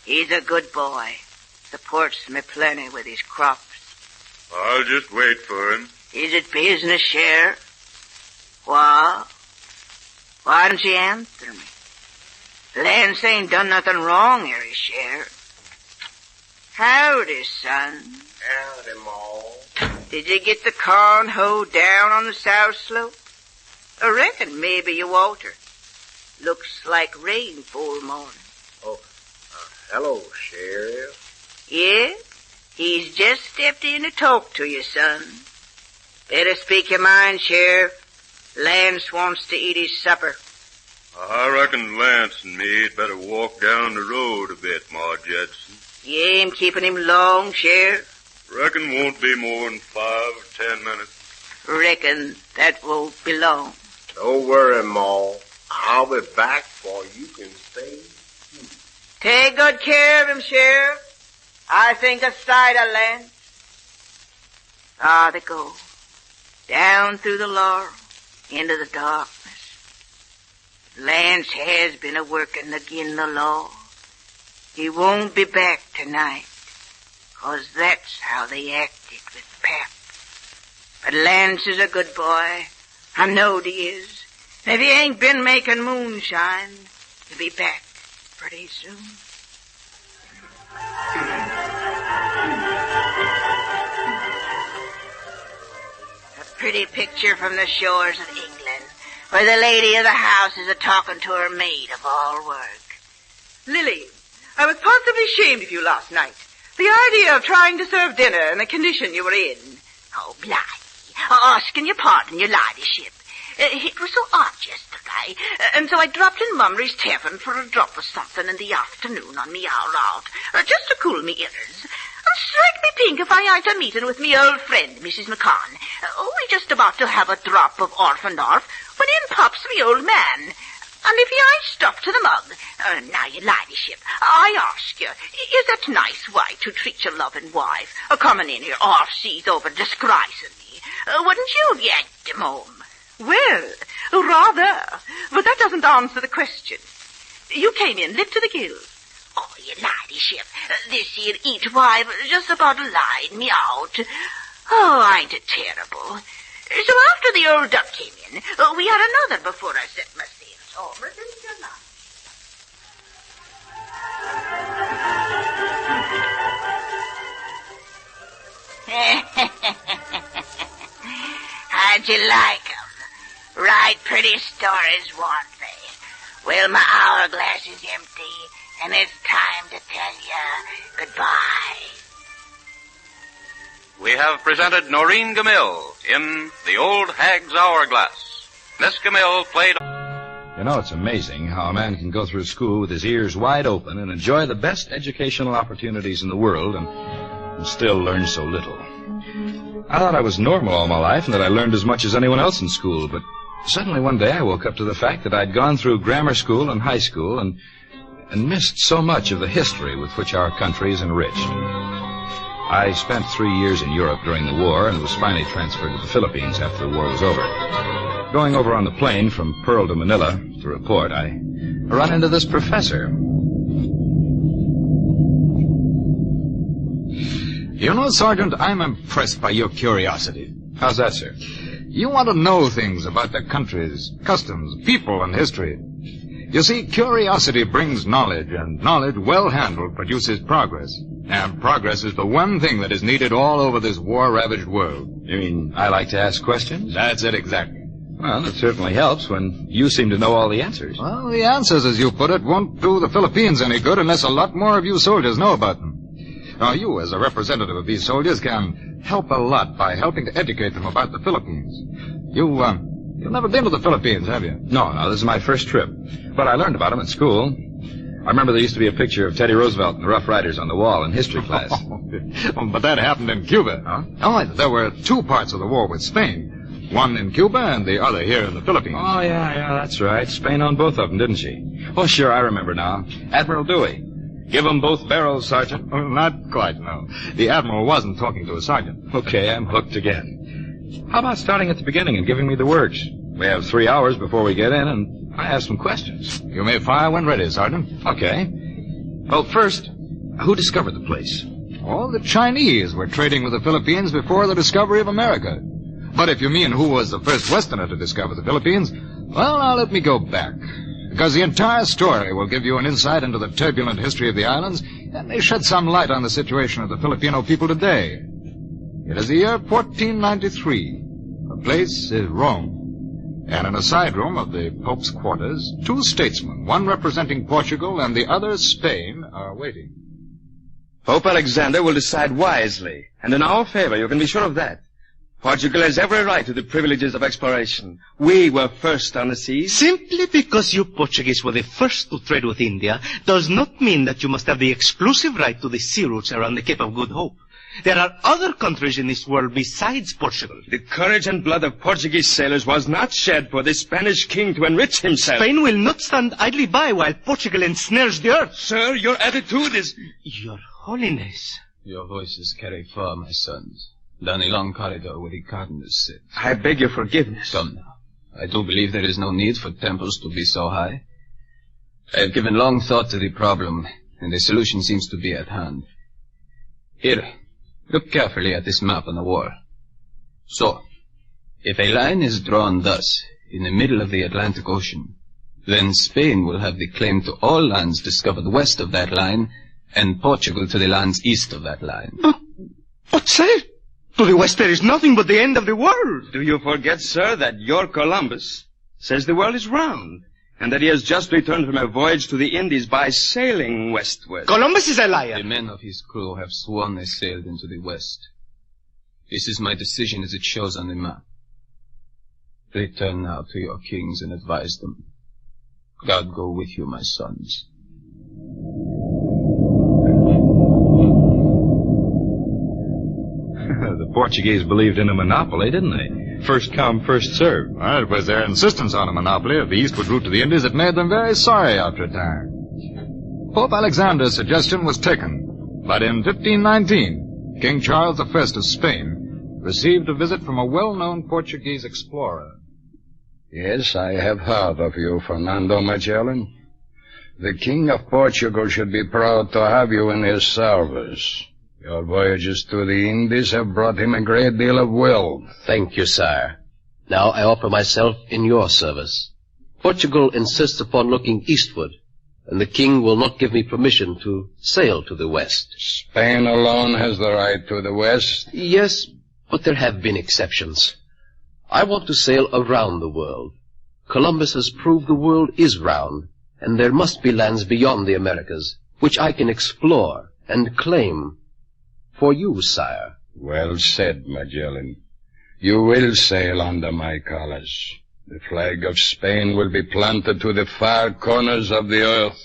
He's a good boy. Supports me plenty with his crops. I'll just wait for him. Is it business, Sheriff? What? Why don't you answer me? Lance ain't done nothing wrong here, Sheriff. Howdy, son. Howdy, Ma. Did you get the corn hoe down on the south slope? I reckon maybe you water. Looks like rain full morning. Oh, hello, Sheriff. Yeah? He's just stepped in to talk to you, son. Better speak your mind, Sheriff. Lance wants to eat his supper. I reckon Lance and me'd better walk down the road a bit, Ma Judson. You ain't keeping him long, Sheriff? Reckon won't be more than 5 or 10 minutes. Reckon that won't be long. Don't worry, Ma. I'll be back before you can say. Take good care of him, Sheriff. I think a sight of Lance. They go. Down through the laurel, into the darkness. Lance has been a-working agin the law. He won't be back tonight, 'cause that's how they acted with Pap. But Lance is a good boy. I knowed he is. And if he ain't been making moonshine, he'll be back pretty soon. A pretty picture from the shores of England, where the lady of the house is a-talking to her maid of all work. Lily, I was positively ashamed of you last night. The idea of trying to serve dinner in the condition you were in. Oh, blimey. Asking your pardon, your ladyship. It was so odd yesterday, and so I dropped in Mummery's Tavern for a drop of something in the afternoon on me hour out, just to cool me ears. And strike me pink if I ain't a meeting with me old friend, Mrs. McCann. We just about to have a drop of orf and orf, when in pops me old man. And if he ain't stuffed to the mug, now, your ladyship, I ask you, is that nice way to treat your loving wife, coming in here off-seas over disgracing me? Wouldn't you have yanked him home? Well, rather. But that doesn't answer the question. You came in lit to the gills. Oh, your ladyship, this here eat wife just about lied me out. Oh, ain't it terrible? So after the old duck came in, we had another before I set my sails over, didn't you not? How'd you like 'em? Right pretty stories, weren't they? Well, my hourglass is empty, and it's time to tell you goodbye. We have presented Noreen Gamil in The Old Hag's Hourglass. Miss Gamil played... You know, it's amazing how a man can go through school with his ears wide open and enjoy the best educational opportunities in the world and still learn so little. I thought I was normal all my life and that I learned as much as anyone else in school, but suddenly one day I woke up to the fact that I'd gone through grammar school and high school and missed so much of the history with which our country is enriched. I spent 3 years in Europe during the war and was finally transferred to the Philippines after the war was over. Going over on the plane from Pearl to Manila to report, I run into this professor. You know, Sergeant, I'm impressed by your curiosity. How's that, sir? You want to know things about the countries, customs, people, and history. You see, curiosity brings knowledge, and knowledge, well handled, produces progress. And progress is the one thing that is needed all over this war-ravaged world. You mean I like to ask questions? That's it, exactly. Well, it certainly helps when you seem to know all the answers. Well, the answers, as you put it, won't do the Philippines any good unless a lot more of you soldiers know about them. Now, you, as a representative of these soldiers, can help a lot by helping to educate them about the Philippines. You've never been to the Philippines, have you? No, this is my first trip. But I learned about them at school. I remember there used to be a picture of Teddy Roosevelt and the Rough Riders on the wall in history class. But that happened in Cuba. Huh? Oh, there were 2 parts of the war with Spain. One in Cuba and the other here in the Philippines. Oh, yeah, that's right. Spain owned both of them, didn't she? Oh, sure, I remember now. Admiral Dewey. Give them both barrels, Sergeant. Oh, not quite, no. The Admiral wasn't talking to a sergeant. Okay, I'm hooked again. How about starting at the beginning and giving me the works? We have 3 hours before we get in, and I have some questions. You may fire when ready, Sergeant. Okay. Well, first, who discovered the place? Oh, Oh, the Chinese were trading with the Philippines before the discovery of America. But if you mean who was the first Westerner to discover the Philippines, well, now let me go back. Because the entire story will give you an insight into the turbulent history of the islands and may shed some light on the situation of the Filipino people today. It is the year 1493. The place is Rome. And in a side room of the Pope's quarters, two statesmen, one representing Portugal and the other Spain, are waiting. Pope Alexander will decide wisely, and in our favor, you can be sure of that. Portugal has every right to the privileges of exploration. We were first on the seas. Simply because you Portuguese were the first to trade with India does not mean that you must have the exclusive right to the sea routes around the Cape of Good Hope. There are other countries in this world besides Portugal. The courage and blood of Portuguese sailors was not shed for the Spanish king to enrich himself. Spain will not stand idly by while Portugal ensnares the earth. Sir, your attitude is... Your Holiness. Your voices carry far, my sons. Down a long corridor where the cardinals sit. I beg your forgiveness. Come now. I do believe there is no need for temples to be so high. I have given long thought to the problem, and the solution seems to be at hand. Here, look carefully at this map on the wall. So, if a line is drawn thus, in the middle of the Atlantic Ocean, then Spain will have the claim to all lands discovered west of that line, and Portugal to the lands east of that line. But sir, to the west there is nothing but the end of the world. Do you forget, sir, that your Columbus says the world is round, and that he has just returned from a voyage to the Indies by sailing westward? Columbus is a liar. The men of his crew have sworn they sailed into the west. This is my decision as it shows on the map. Return now to your kings and advise them. God go with you, my sons. The Portuguese believed in a monopoly, didn't they? First come, first served. Well, it was their insistence on a monopoly of the eastward route to the Indies that made them very sorry after a time. Pope Alexander's suggestion was taken, but in 1519, King Charles I of Spain received a visit from a well-known Portuguese explorer. Yes, I have heard of you, Fernando Magellan. The King of Portugal should be proud to have you in his service. Your voyages to the Indies have brought him a great deal of wealth. Thank you, sire. Now I offer myself in your service. Portugal insists upon looking eastward, and the king will not give me permission to sail to the west. Spain alone has the right to the west? Yes, but there have been exceptions. I want to sail around the world. Columbus has proved the world is round, and there must be lands beyond the Americas, which I can explore and claim. For you, sire. Well said, Magellan. You will sail under my colors. The flag of Spain will be planted to the far corners of the earth.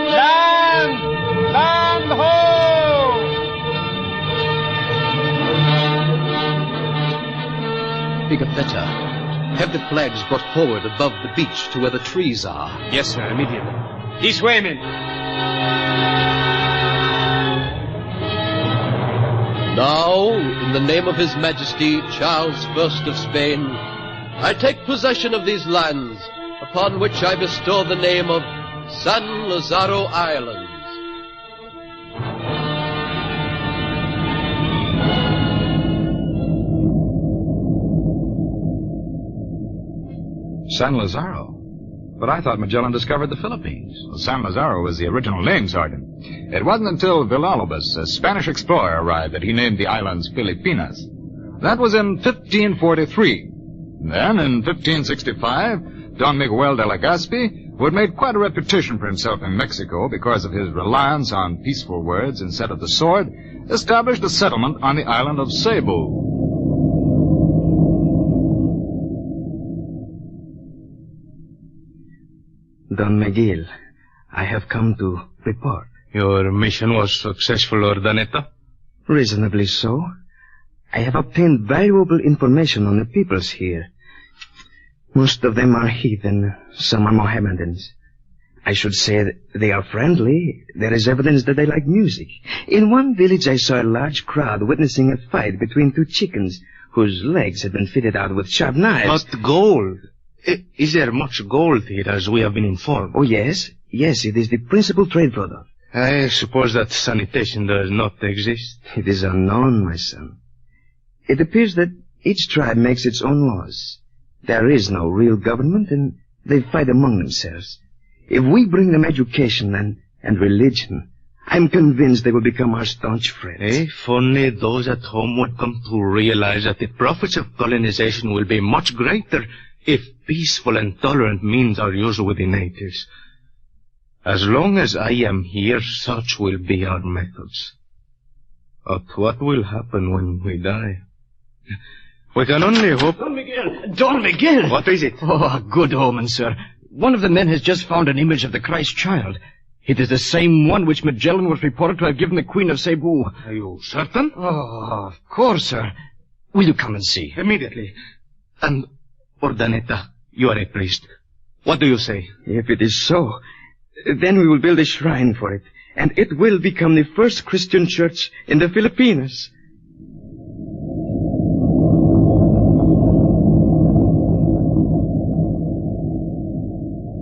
Land! Land ho! Pigafetta. Have the flags brought forward above the beach to where the trees are. Yes, sir, immediately. This way, men. Now, in the name of His Majesty, Charles I of Spain, I take possession of these lands, upon which I bestow the name of San Lazaro Islands. San Lazaro? But I thought Magellan discovered the Philippines. Well, San Lazaro was the original name, Sergeant. It wasn't until Villalobos, a Spanish explorer, arrived that he named the islands Philippines. That was in 1543. Then, in 1565, Don Miguel de Legazpi, who had made quite a reputation for himself in Mexico because of his reliance on peaceful words instead of the sword, established a settlement on the island of Cebu. Don Miguel, I have come to report. Your mission was successful, Urdaneta? Reasonably so. I have obtained valuable information on the peoples here. Most of them are heathen, some are Mohammedans. I should say that they are friendly. There is evidence that they like music. In one village I saw a large crowd witnessing a fight between two chickens whose legs had been fitted out with sharp knives. But gold. Is there much gold here, as we have been informed? Oh, yes. Yes, it is the principal trade product. I suppose that sanitation does not exist. It is unknown, my son. It appears that each tribe makes its own laws. There is no real government, and they fight among themselves. If we bring them education and religion, I'm convinced they will become our staunch friends. If only those at home would come to realize that the profits of colonization will be much greater if peaceful and tolerant means are used with the natives. As long as I am here, such will be our methods. But what will happen when we die? We can only hope... Don Miguel! Don Miguel! What is it? Oh, a good omen, sir. One of the men has just found an image of the Christ child. It is the same one which Magellan was reported to have given the Queen of Cebu. Are you certain? Oh, of course, sir. Will you come and see? Immediately. And, Urdaneta, you are a priest. What do you say? If it is so, then we will build a shrine for it, and it will become the first Christian church in the Philippines.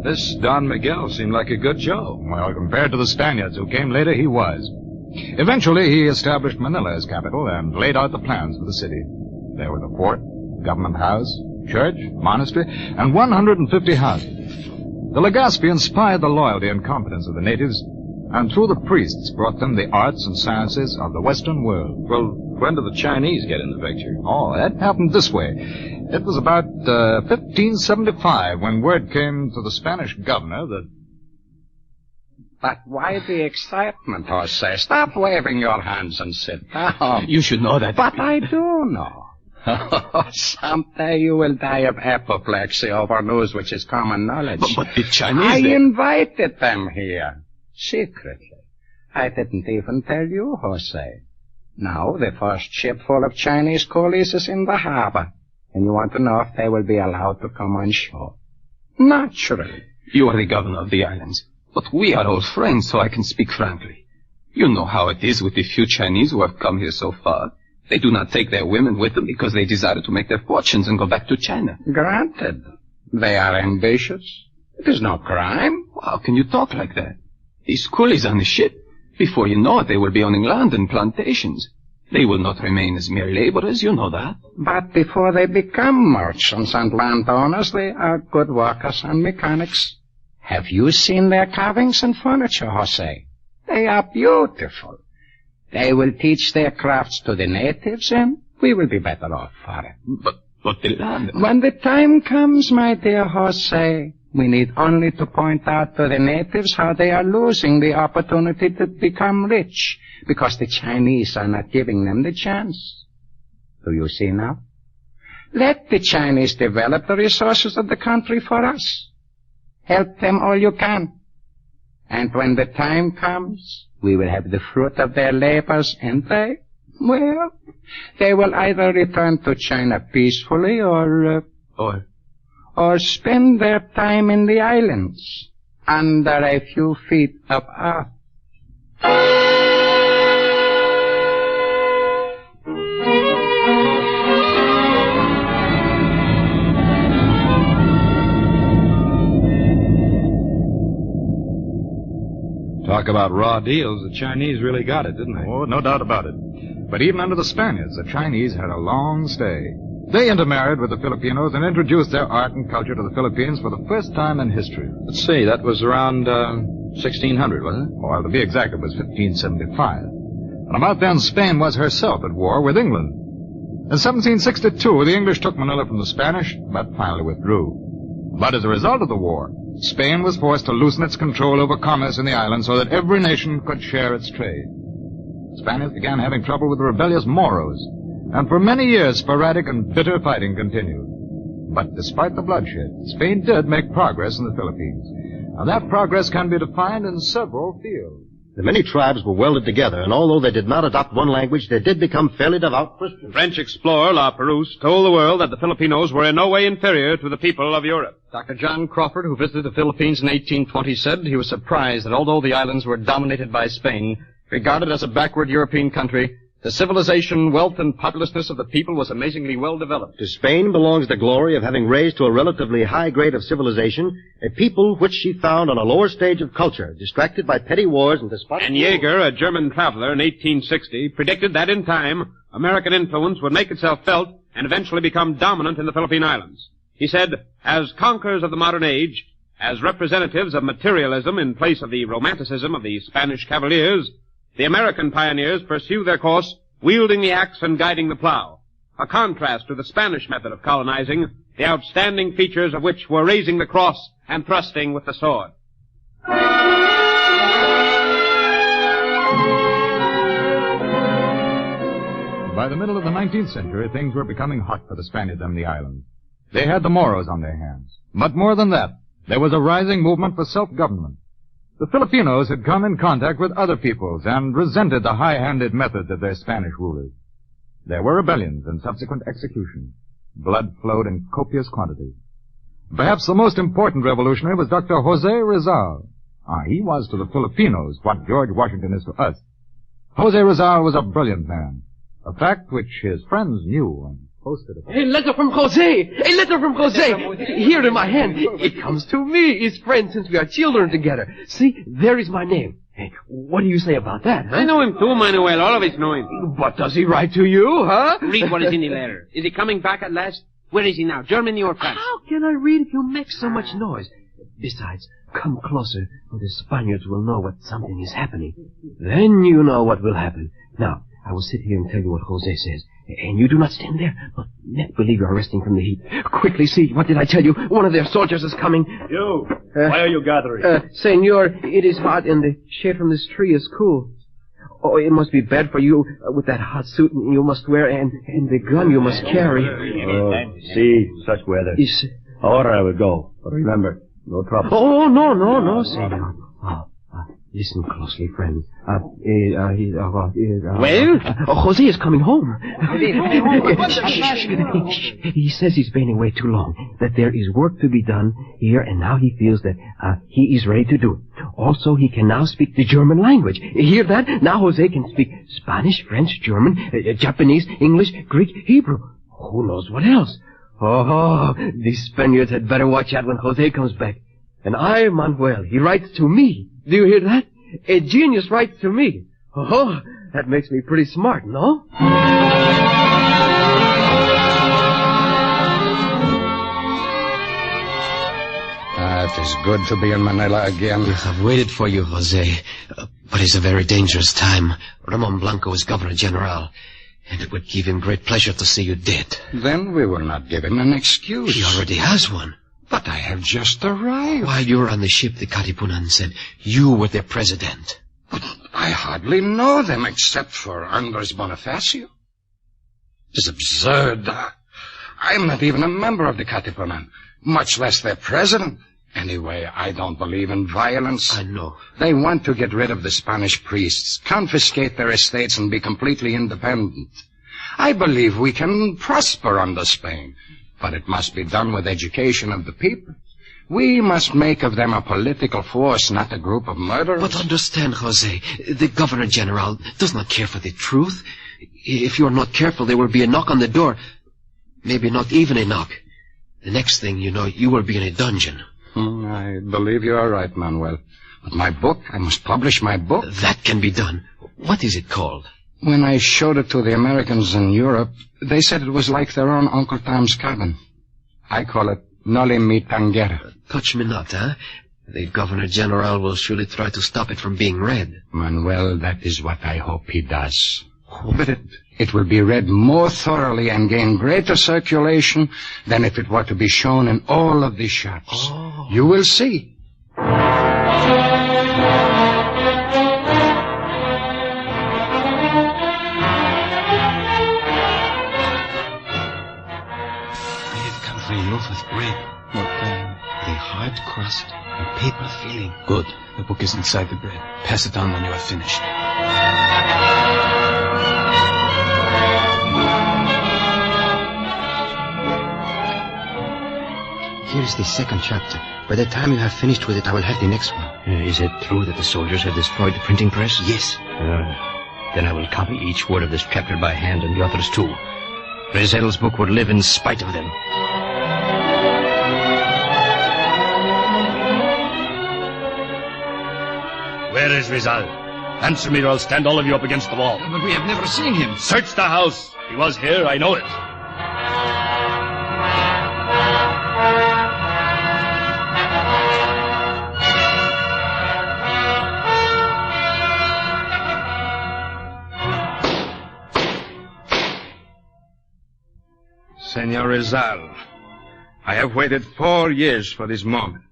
This Don Miguel seemed like a good Joe. Well, compared to the Spaniards who came later, he was. Eventually, he established Manila as capital and laid out the plans for the city. There were the fort, government house, church, monastery, and 150 houses. The Legazpi inspired the loyalty and confidence of the natives, and through the priests brought them the arts and sciences of the Western world. Well, when did the Chinese get in the picture? Oh, that happened this way. It was about 1575 when word came to the Spanish governor that... But why the excitement, Jose? Stop waving your hands and sit down. You should know that. But I do know. Someday you will die of apoplexy over news which is common knowledge. But the Chinese... I invited them here. Secretly. I didn't even tell you, Jose. Now the first ship full of Chinese coolies is in the harbor. And you want to know if they will be allowed to come on shore. Naturally. You are the governor of the islands. But we are old friends, so I can speak frankly. You know how it is with the few Chinese who have come here so far. They do not take their women with them because they desire to make their fortunes and go back to China. Granted. They are ambitious. It is no crime. How can you talk like that? These coolies on the ship, before you know it, they will be owning land and plantations. They will not remain as mere laborers, you know that. But before they become merchants and landowners, they are good workers and mechanics. Have you seen their carvings and furniture, Jose? They are beautiful. They will teach their crafts to the natives, and we will be better off for it. But the land... When the time comes, my dear Jose, we need only to point out to the natives how they are losing the opportunity to become rich, because the Chinese are not giving them the chance. Do you see now? Let the Chinese develop the resources of the country for us. Help them all you can. And when the time comes, we will have the fruit of their labors, and they will either return to China peacefully or spend their time in the islands under a few feet of earth. Talk about raw deals. The Chinese really got it, didn't they? Oh, no doubt about it. But even under the Spaniards, the Chinese had a long stay. They intermarried with the Filipinos and introduced their art and culture to the Philippines for the first time in history. Let's see, that was around 1600, wasn't it? Well, to be exact, it was 1575. And about then, Spain was herself at war with England. In 1762, the English took Manila from the Spanish, but finally withdrew. But as a result of the war, Spain was forced to loosen its control over commerce in the island so that every nation could share its trade. Spaniards began having trouble with the rebellious Moros, and for many years sporadic and bitter fighting continued. But despite the bloodshed, Spain did make progress in the Philippines, and that progress can be defined in several fields. The many tribes were welded together, and although they did not adopt one language, they did become fairly devout Christians. French explorer La Perouse told the world that the Filipinos were in no way inferior to the people of Europe. Dr. John Crawford, who visited the Philippines in 1820, said he was surprised that although the islands were dominated by Spain, regarded as a backward European country, The civilization, wealth, and populousness of the people was amazingly well developed. To Spain belongs the glory of having raised to a relatively high grade of civilization a people which she found on a lower stage of culture, distracted by petty wars and despotic... And Jaeger, a German traveler in 1860, predicted that in time, American influence would make itself felt and eventually become dominant in the Philippine Islands. He said, as conquerors of the modern age, as representatives of materialism in place of the romanticism of the Spanish cavaliers, the American pioneers pursue their course, wielding the axe and guiding the plow, a contrast to the Spanish method of colonizing, the outstanding features of which were raising the cross and thrusting with the sword. By the middle of the 19th century, things were becoming hot for the Spaniards on the island. They had the Moros on their hands. But more than that, there was a rising movement for self-government. The Filipinos had come in contact with other peoples and resented the high-handed methods of their Spanish rulers. There were rebellions and subsequent executions. Blood flowed in copious quantities. Perhaps the most important revolutionary was Dr. Jose Rizal. He was to the Filipinos what George Washington is to us. Jose Rizal was a brilliant man, a fact which his friends knew and posted about. A letter from Jose! A letter from Jose! Here in my hand. It comes to me, his friend, since we are children together. See, there is my name. Hey, what do you say about that, huh? I know him too, Manuel. All of us know him. But does he write to you, huh? Read what is in the letter. Is he coming back at last? Where is he now, Germany or France? How can I read if you make so much noise? Besides, come closer, or the Spaniards will know what something is happening. Then you know what will happen. Now, I will sit here and tell you what Jose says. And you do not stand there, but make believe you are resting from the heat. Quickly, see, what did I tell you? One of their soldiers is coming. You, why are you gathering? Senor, it is hot and the shade from this tree is cool. Oh, it must be bad for you with that hot suit you must wear and the gun you must carry. Oh, see, such weather. Yes. Ahora I will go, but remember, no trouble. Oh, no, senor. Listen closely, friend. Jose is coming home. He says he's been away too long, that there is work to be done here, and now he feels that he is ready to do it. Also, he can now speak the German language. Hear that? Now Jose can speak Spanish, French, German, Japanese, English, Greek, Hebrew. Who knows what else? Oh, these Spaniards had better watch out when Jose comes back. And I, Manuel, he writes to me. Do you hear that? A genius writes to me. Oh, that makes me pretty smart, no? It is good to be in Manila again. Yes, I've waited for you, Jose. But it's a very dangerous time. Ramon Blanco is Governor General, and it would give him great pleasure to see you dead. Then we will not give him an excuse. He already has one. But I have just arrived. While you were on the ship, the Katipunan said you were their president. But I hardly know them except for Andres Bonifacio. It's absurd. I'm not even a member of the Katipunan, much less their president. Anyway, I don't believe in violence. I know. They want to get rid of the Spanish priests, confiscate their estates, and be completely independent. I believe we can prosper under Spain. But it must be done with education of the people. We must make of them a political force, not a group of murderers. But understand, Jose, the Governor General does not care for the truth. If you are not careful, there will be a knock on the door. Maybe not even a knock. The next thing you know, you will be in a dungeon. I believe you are right, Manuel. But my book, I must publish my book. That can be done. What is it called? When I showed it to the Americans in Europe, they said it was like their own Uncle Tom's Cabin. I call it Noli Me Tangere. Touch me not, huh? The Governor General will surely try to stop it from being read. Manuel, that is what I hope he does. But it will be read more thoroughly and gain greater circulation than if it were to be shown in all of the shops. Oh. You will see. Loaf of bread. What kind? A hard crust and paper filling. Good. The book is inside the bread. Pass it down when you are finished. Here is the second chapter. By the time you have finished with it, I will have the next one. Is it true that the soldiers have destroyed the printing press? Yes. Then I will copy each word of this chapter by hand and the authors too. Rizal's book would live in spite of them. Where is Rizal? Answer me or I'll stand all of you up against the wall. But we have never seen him. Search the house. He was here, I know it. Senor Rizal, I have waited 4 years for this moment.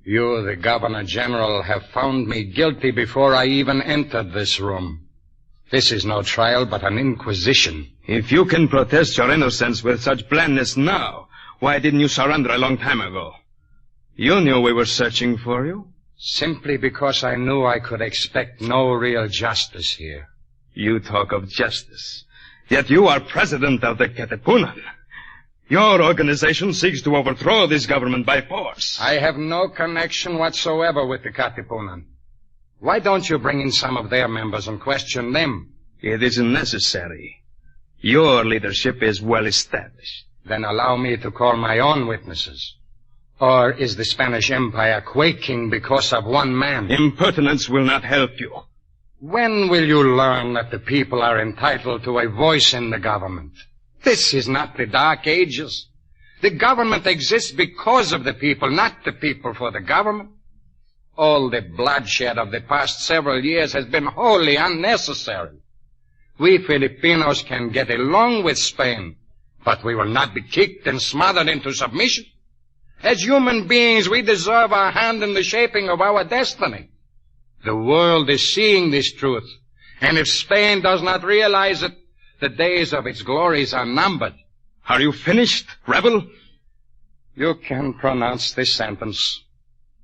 You, the Governor General, have found me guilty before I even entered this room. This is no trial, but an inquisition. If you can protest your innocence with such blandness now, why didn't you surrender a long time ago? You knew we were searching for you. Simply because I knew I could expect no real justice here. You talk of justice, yet you are president of the Katipunan. Your organization seeks to overthrow this government by force. I have no connection whatsoever with the Katipunan. Why don't you bring in some of their members and question them? It isn't necessary. Your leadership is well established. Then allow me to call my own witnesses. Or is the Spanish Empire quaking because of one man? Impertinence will not help you. When will you learn that the people are entitled to a voice in the government? This is not the Dark Ages. The government exists because of the people, not the people for the government. All the bloodshed of the past several years has been wholly unnecessary. We Filipinos can get along with Spain, but we will not be kicked and smothered into submission. As human beings, we deserve our hand in the shaping of our destiny. The world is seeing this truth, and if Spain does not realize it, the days of its glories are numbered. Are you finished, rebel? You can pronounce this sentence.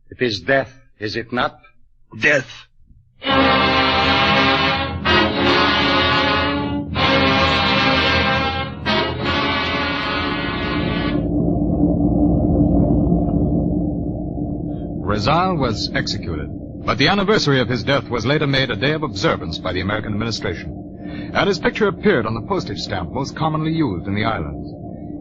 It is death, is it not? Death. Rizal was executed, but the anniversary of his death was later made a day of observance by the American administration. And his picture appeared on the postage stamp most commonly used in the islands.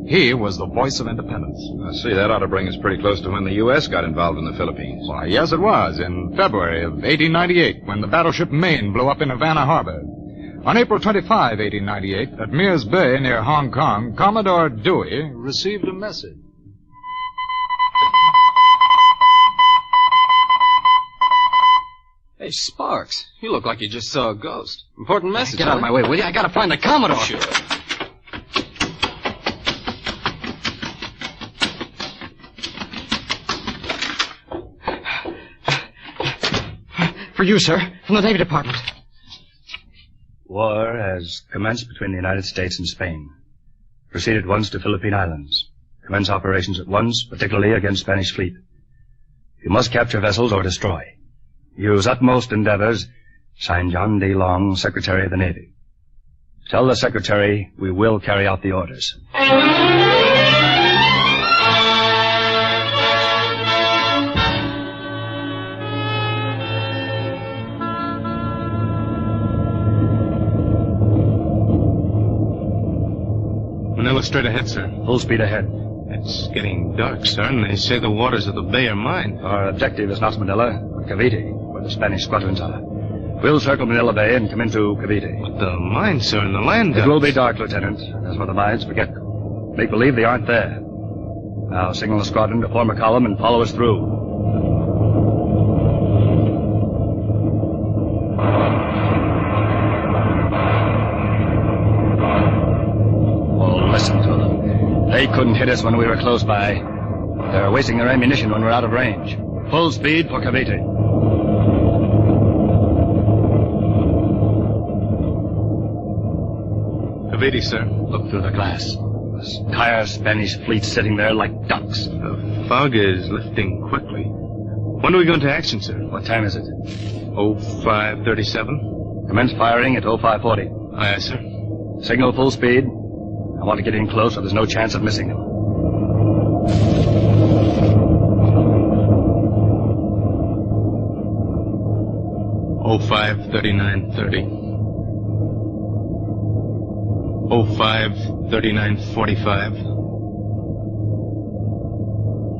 He was the voice of independence. I see, that ought to bring us pretty close to when the U.S. got involved in the Philippines. Why, yes, it was, in February of 1898, when the battleship Maine blew up in Havana Harbor. On April 25, 1898, at Mears Bay near Hong Kong, Commodore Dewey received a message. Hey, Sparks, you look like you just saw a ghost. Important message. Get out of my way, will you? I gotta find the Commodore. Sure. For you, sir, from the Navy Department. War has commenced between the United States and Spain. Proceed at once to Philippine Islands. Commence operations at once, particularly against Spanish fleet. You must capture vessels or destroy. Use utmost endeavors. Signed, John D. Long, Secretary of the Navy. Tell the Secretary we will carry out the orders. Manila straight ahead, sir. Full speed ahead. It's getting dark, sir, and they say the waters of the bay are mine. Our objective is not Manila, but Cavite, where the Spanish squadrons are. We'll circle Manila Bay and come into Cavite. But the mines, sir, and the land... It will be dark, Lieutenant. As for the mines, forget them. Make believe they aren't there. Now signal the squadron to form a column and follow us through. Oh, listen to them. They couldn't hit us when we were close by. They're wasting their ammunition when we're out of range. Full speed for Cavite. Cavite, sir. Look through the glass. This entire Spanish fleet sitting there like ducks. The fog is lifting quickly. When do we go into action, sir? What time is it? 05:37. Commence firing at 05:40. Aye, aye, sir. Signal full speed. I want to get in close so there's no chance of missing them. Oh, 05:39:30. 053945.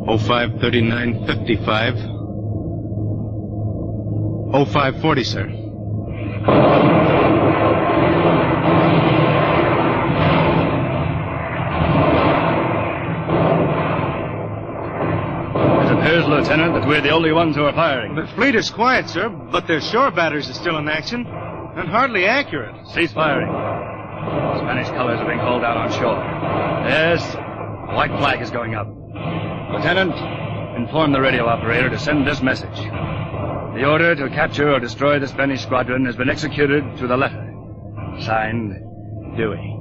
053955. 0540, sir. It appears, Lieutenant, that we're the only ones who are firing. The fleet is quiet, sir, but their shore batteries are still in action, and hardly accurate. Cease firing. Spanish colors are being called out on shore. Yes, the white flag is going up. Lieutenant, inform the radio operator to send this message. The order to capture or destroy the Spanish squadron has been executed to the letter. Signed, Dewey.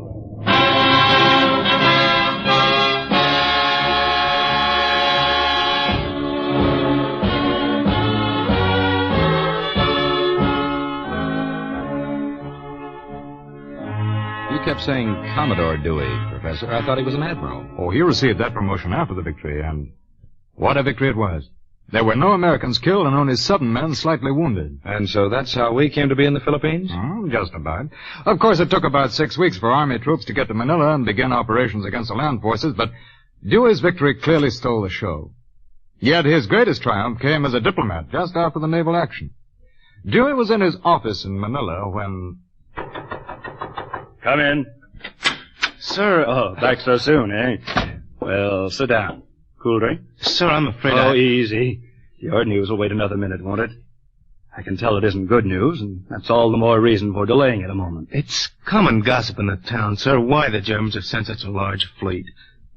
You kept saying Commodore Dewey, Professor. I thought he was an admiral. Oh, he received that promotion after the victory, and what a victory it was. There were no Americans killed and only 7 men slightly wounded. And so that's how we came to be in the Philippines? Just about. Of course, it took about 6 weeks for Army troops to get to Manila and begin operations against the land forces, but Dewey's victory clearly stole the show. Yet his greatest triumph came as a diplomat just after the naval action. Dewey was in his office in Manila when... Come in. Sir... Oh, back so soon, eh? Well, sit down. Cool drink? Sir, I'm afraid easy. Your news will wait another minute, won't it? I can tell it isn't good news, and that's all the more reason for delaying it a moment. It's common gossip in the town, sir, why the Germans have sent such a large fleet.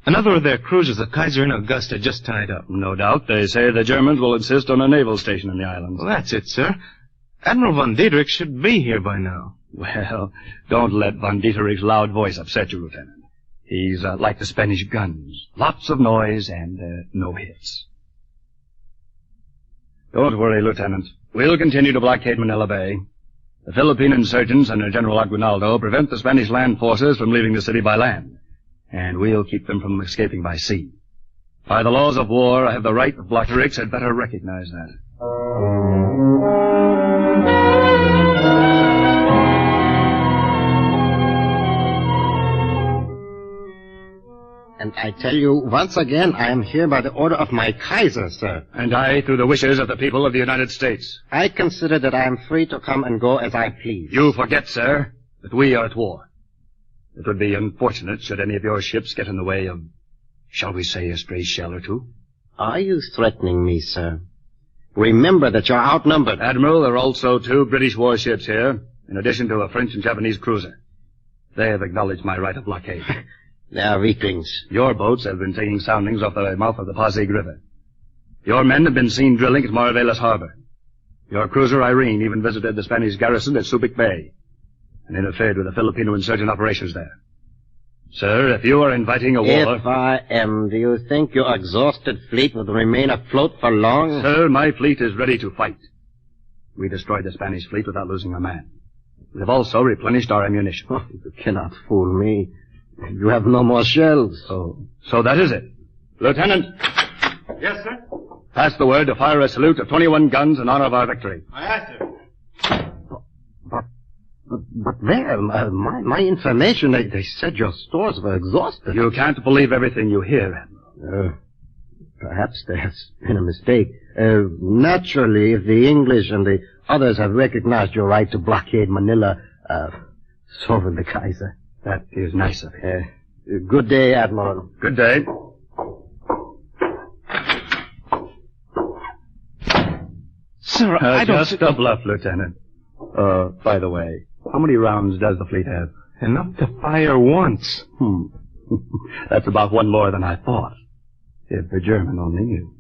Another of their cruisers, the Kaiser and Augusta, just tied up. No doubt. They say the Germans will insist on a naval station in the islands. Well, that's it, sir. Admiral von Dietrich should be here by now. Well, don't let von Dietrich's loud voice upset you, Lieutenant. He's like the Spanish guns. Lots of noise and no hits. Don't worry, Lieutenant. We'll continue to blockade Manila Bay. The Philippine insurgents under General Aguinaldo prevent the Spanish land forces from leaving the city by land. And we'll keep them from escaping by sea. By the laws of war, I have the right of blockade. Ricks had better recognize that. And I tell you, once again, I am here by the order of my Kaiser, sir. And I, through the wishes of the people of the United States. I consider that I am free to come and go as I please. You forget, sir, that we are at war. It would be unfortunate should any of your ships get in the way of, shall we say, a stray shell or two. Are you threatening me, sir? Remember that you're outnumbered. Admiral, there are also 2 British warships here, in addition to a French and Japanese cruiser. They have acknowledged my right of blockade. They are weaklings. Your boats have been taking soundings off the mouth of the Pasig River. Your men have been seen drilling at Mariveles Harbor. Your cruiser Irene even visited the Spanish garrison at Subic Bay and interfered with the Filipino insurgent operations there. Sir, if you are inviting a war... If I am, do you think your exhausted fleet will remain afloat for long? Sir, my fleet is ready to fight. We destroyed the Spanish fleet without losing a man. We have also replenished our ammunition. Oh, you cannot fool me. You have no more shells. So that is it. Lieutenant. Yes, sir? Pass the word to fire a salute of 21 guns in honor of our victory. Aye, sir. But there, my information, they said your stores were exhausted. You can't believe everything you hear, Admiral. Perhaps there's been a mistake. Naturally, if the English and the others have recognized your right to blockade Manila, so will the Kaiser. That is nice of you. Good day, Admiral. Good day. Sir, I don't... Just a bluff, Lieutenant. By the way, how many rounds does the fleet have? Enough to fire once. That's about 1 more than I thought. If the German only knew.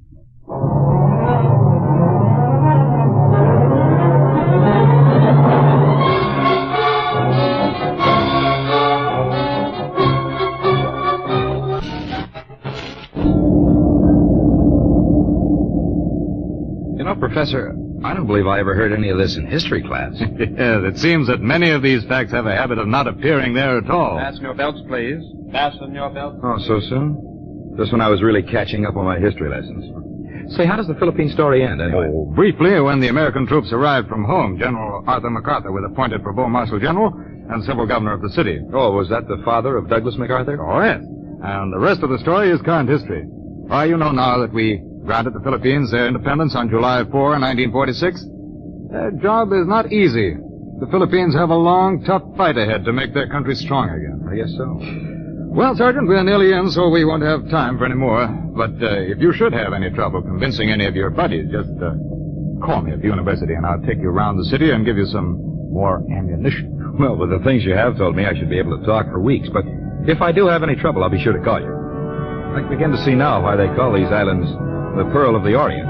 Professor, I don't believe I ever heard any of this in history class. Yes, it seems that many of these facts have a habit of not appearing there at all. Fasten your belts, please. Fasten your belts. Oh, so soon? Just when I was really catching up on my history lessons. Say, how does the Philippine story end, anyway? Briefly, when the American troops arrived from home, General Arthur MacArthur was appointed Provost Marshal General, and civil governor of the city. Oh, was that the father of Douglas MacArthur? Oh, yes. And the rest of the story is current history. Why, you know now that we granted the Philippines their independence on July 4, 1946. Their job is not easy. The Philippines have a long, tough fight ahead to make their country strong again. I guess so. Well, Sergeant, we're nearly in, so we won't have time for any more. But if you should have any trouble convincing any of your buddies, just call me at the university, and I'll take you around the city and give you some more ammunition. Well, with the things you have told me, I should be able to talk for weeks. But if I do have any trouble, I'll be sure to call you. I can begin to see now why they call these islands the Pearl of the Orient.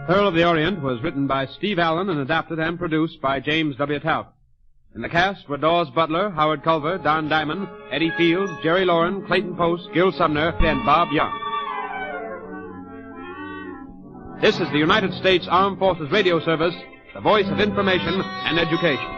Pearl of the Orient was written by Steve Allen and adapted and produced by James W. Talbot. In the cast were Dawes Butler, Howard Culver, Don Diamond, Eddie Fields, Jerry Loren, Clayton Post, Gil Sumner, and Bob Young. This is the United States Armed Forces Radio Service, the voice of information and education.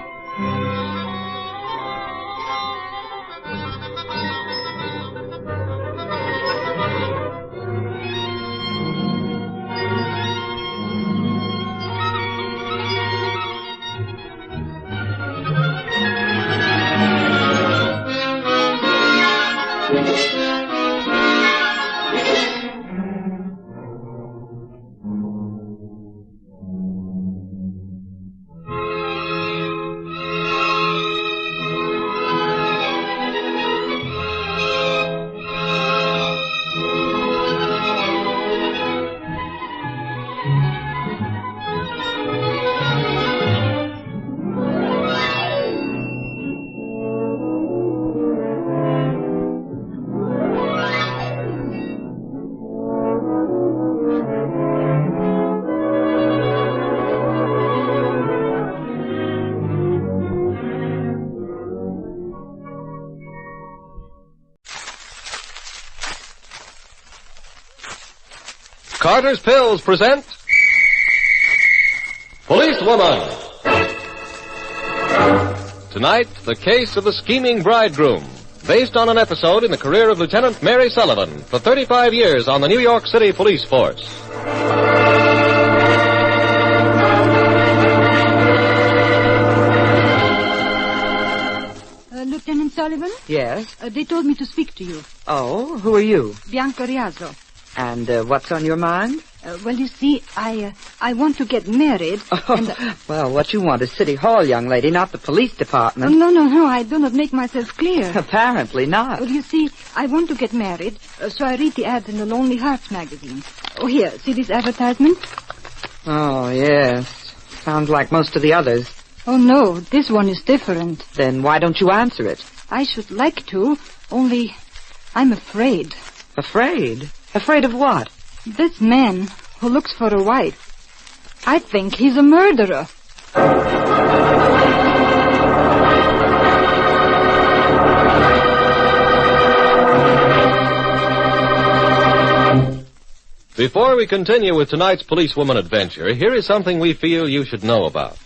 Carter's Pills present Policewoman. Tonight, the case of the scheming bridegroom, based on an episode in the career of Lieutenant Mary Sullivan for 35 years on the New York City Police Force. Lieutenant Sullivan? Yes? They told me to speak to you. Oh, who are you? Bianca Riazzo. And what's on your mind? Well, you see, I want to get married. Oh, well, what you want is City Hall, young lady, not the police department. No, I do not make myself clear. Apparently not. Well, you see, I want to get married, so I read the ads in the Lonely Hearts magazine. Oh, here, see this advertisement? Oh, yes. Sounds like most of the others. Oh, no, this one is different. Then why don't you answer it? I should like to, only I'm afraid. Afraid? Afraid of what? This man who looks for a wife. I think he's a murderer. Before we continue with tonight's policewoman adventure, here is something we feel you should know about.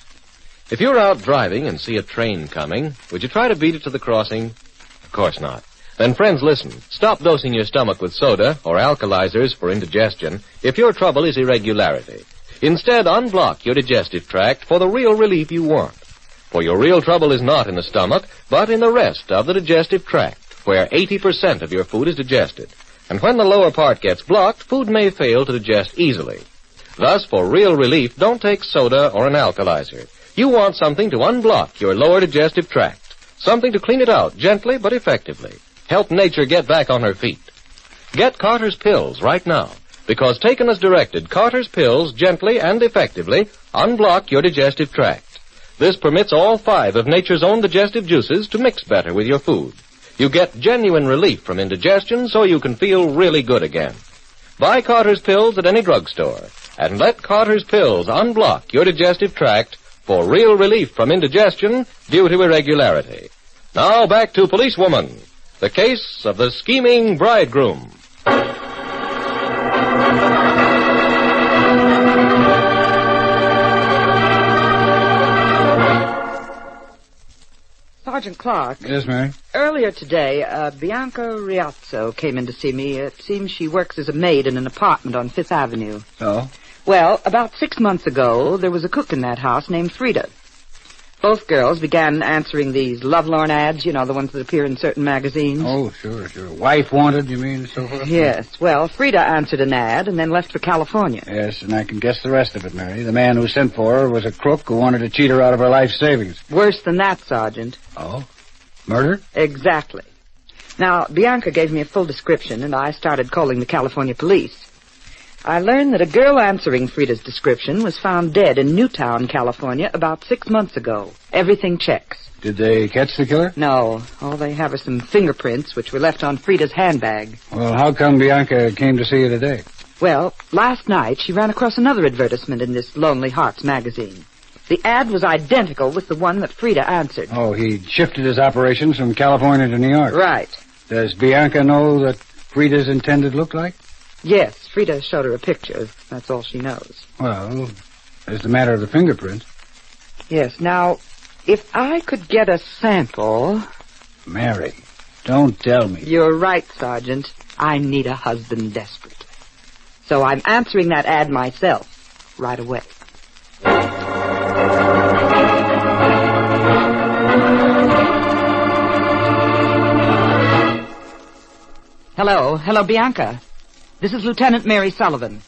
If you're out driving and see a train coming, would you try to beat it to the crossing? Of course not. Then, friends, listen. Stop dosing your stomach with soda or alkalizers for indigestion if your trouble is irregularity. Instead, unblock your digestive tract for the real relief you want. For your real trouble is not in the stomach, but in the rest of the digestive tract, where 80% of your food is digested. And when the lower part gets blocked, food may fail to digest easily. Thus, for real relief, don't take soda or an alkalizer. You want something to unblock your lower digestive tract. Something to clean it out gently but effectively. Help nature get back on her feet. Get Carter's Pills right now, because taken as directed, Carter's Pills gently and effectively unblock your digestive tract. This permits all 5 of nature's own digestive juices to mix better with your food. You get genuine relief from indigestion so you can feel really good again. Buy Carter's Pills at any drugstore, And let Carter's pills unblock your digestive tract for real relief from indigestion due to irregularity. Now back to Policewoman, the case of the scheming bridegroom. Sergeant Clark. Yes, Mary? Earlier today, Bianca Riazzo came in to see me. It seems she works as a maid in an apartment on Fifth Avenue. Oh? Well, about 6 months ago, there was a cook in that house named Frida. Both girls began answering these lovelorn ads, you know, the ones that appear in certain magazines. Oh, sure. Wife wanted, you mean, so forth? Yes. Well, Frida answered an ad and then left for California. Yes, and I can guess the rest of it, Mary. The man who sent for her was a crook who wanted to cheat her out of her life savings. Worse than that, Sergeant. Oh? Murder? Exactly. Now, Bianca gave me a full description, and I started calling the California police. I learned that a girl answering Frida's description was found dead in Newtown, California, about 6 months ago. Everything checks. Did they catch the killer? No. All they have are some fingerprints, which were left on Frida's handbag. Well, how come Bianca came to see you today? Well, last night she ran across another advertisement in this Lonely Hearts magazine. The ad was identical with the one that Frida answered. Oh, he shifted his operations from California to New York. Right. Does Bianca know what Frida's intended look like? Yes, Frida showed her a picture. That's all she knows. Well, there's the matter of the fingerprints. Yes, now, if I could get a sample... Mary, don't tell me. You're right, Sergeant. I need a husband desperate. So I'm answering that ad myself right away. Hello, Bianca. This is Lieutenant Mary Sullivan.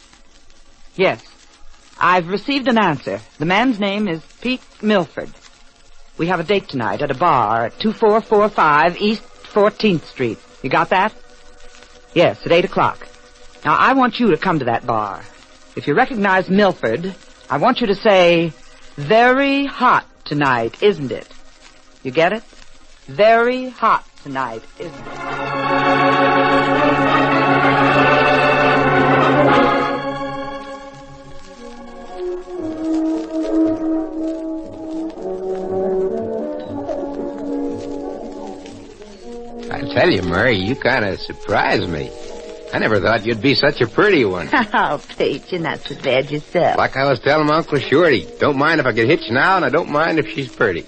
Yes, I've received an answer. The man's name is Pete Milford. We have a date tonight at a bar at 2445 East 14th Street. You got that? Yes, at 8 o'clock. Now, I want you to come to that bar. If you recognize Milford, I want you to say, "Very hot tonight, isn't it?" You get it? Very hot tonight, isn't it? I tell you, Murray, you kind of surprised me. I never thought you'd be such a pretty one. Oh, Pete, you're not so bad yourself. Like I was telling Uncle Shorty, don't mind if I get hitched now, and I don't mind if she's pretty.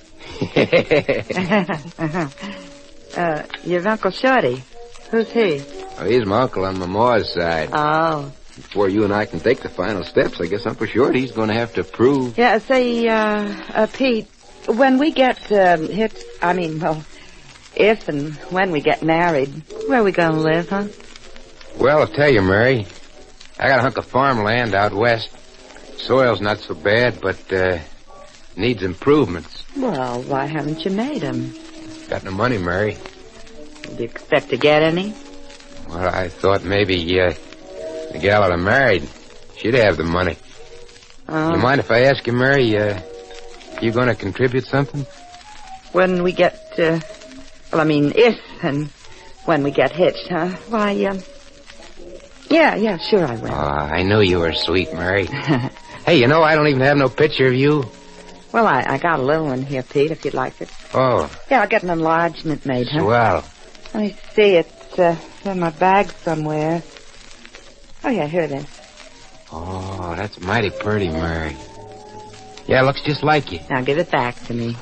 Your Uncle Shorty. Who's he? Oh, he's my uncle on my ma's side. Oh. Before you and I can take the final steps, I guess Uncle Shorty's going to have to prove... Yeah, say, Pete, when we get, if and when we get married, where are we going to live, huh? Well, I'll tell you, Mary, I got a hunk of farmland out west. Soil's not so bad, but, needs improvements. Well, why haven't you made them? Got no money, Mary. Do you expect to get any? Well, I thought maybe, the gal that I married, she'd have the money. Oh. You mind if I ask you, Mary, you gonna contribute something? When we get, if and when we get hitched, huh? Why, yeah, sure I will. Oh, I knew you were sweet, Mary. Hey, you know, I don't even have no picture of you. Well, I got a little one here, Pete, if you'd like it. Oh. Yeah, I'll get an enlargement made, huh? Swell. Let me see, it's in my bag somewhere. Oh, yeah, here it is. Oh, that's mighty pretty, Mary. Yeah, looks just like you. Now give it back to me.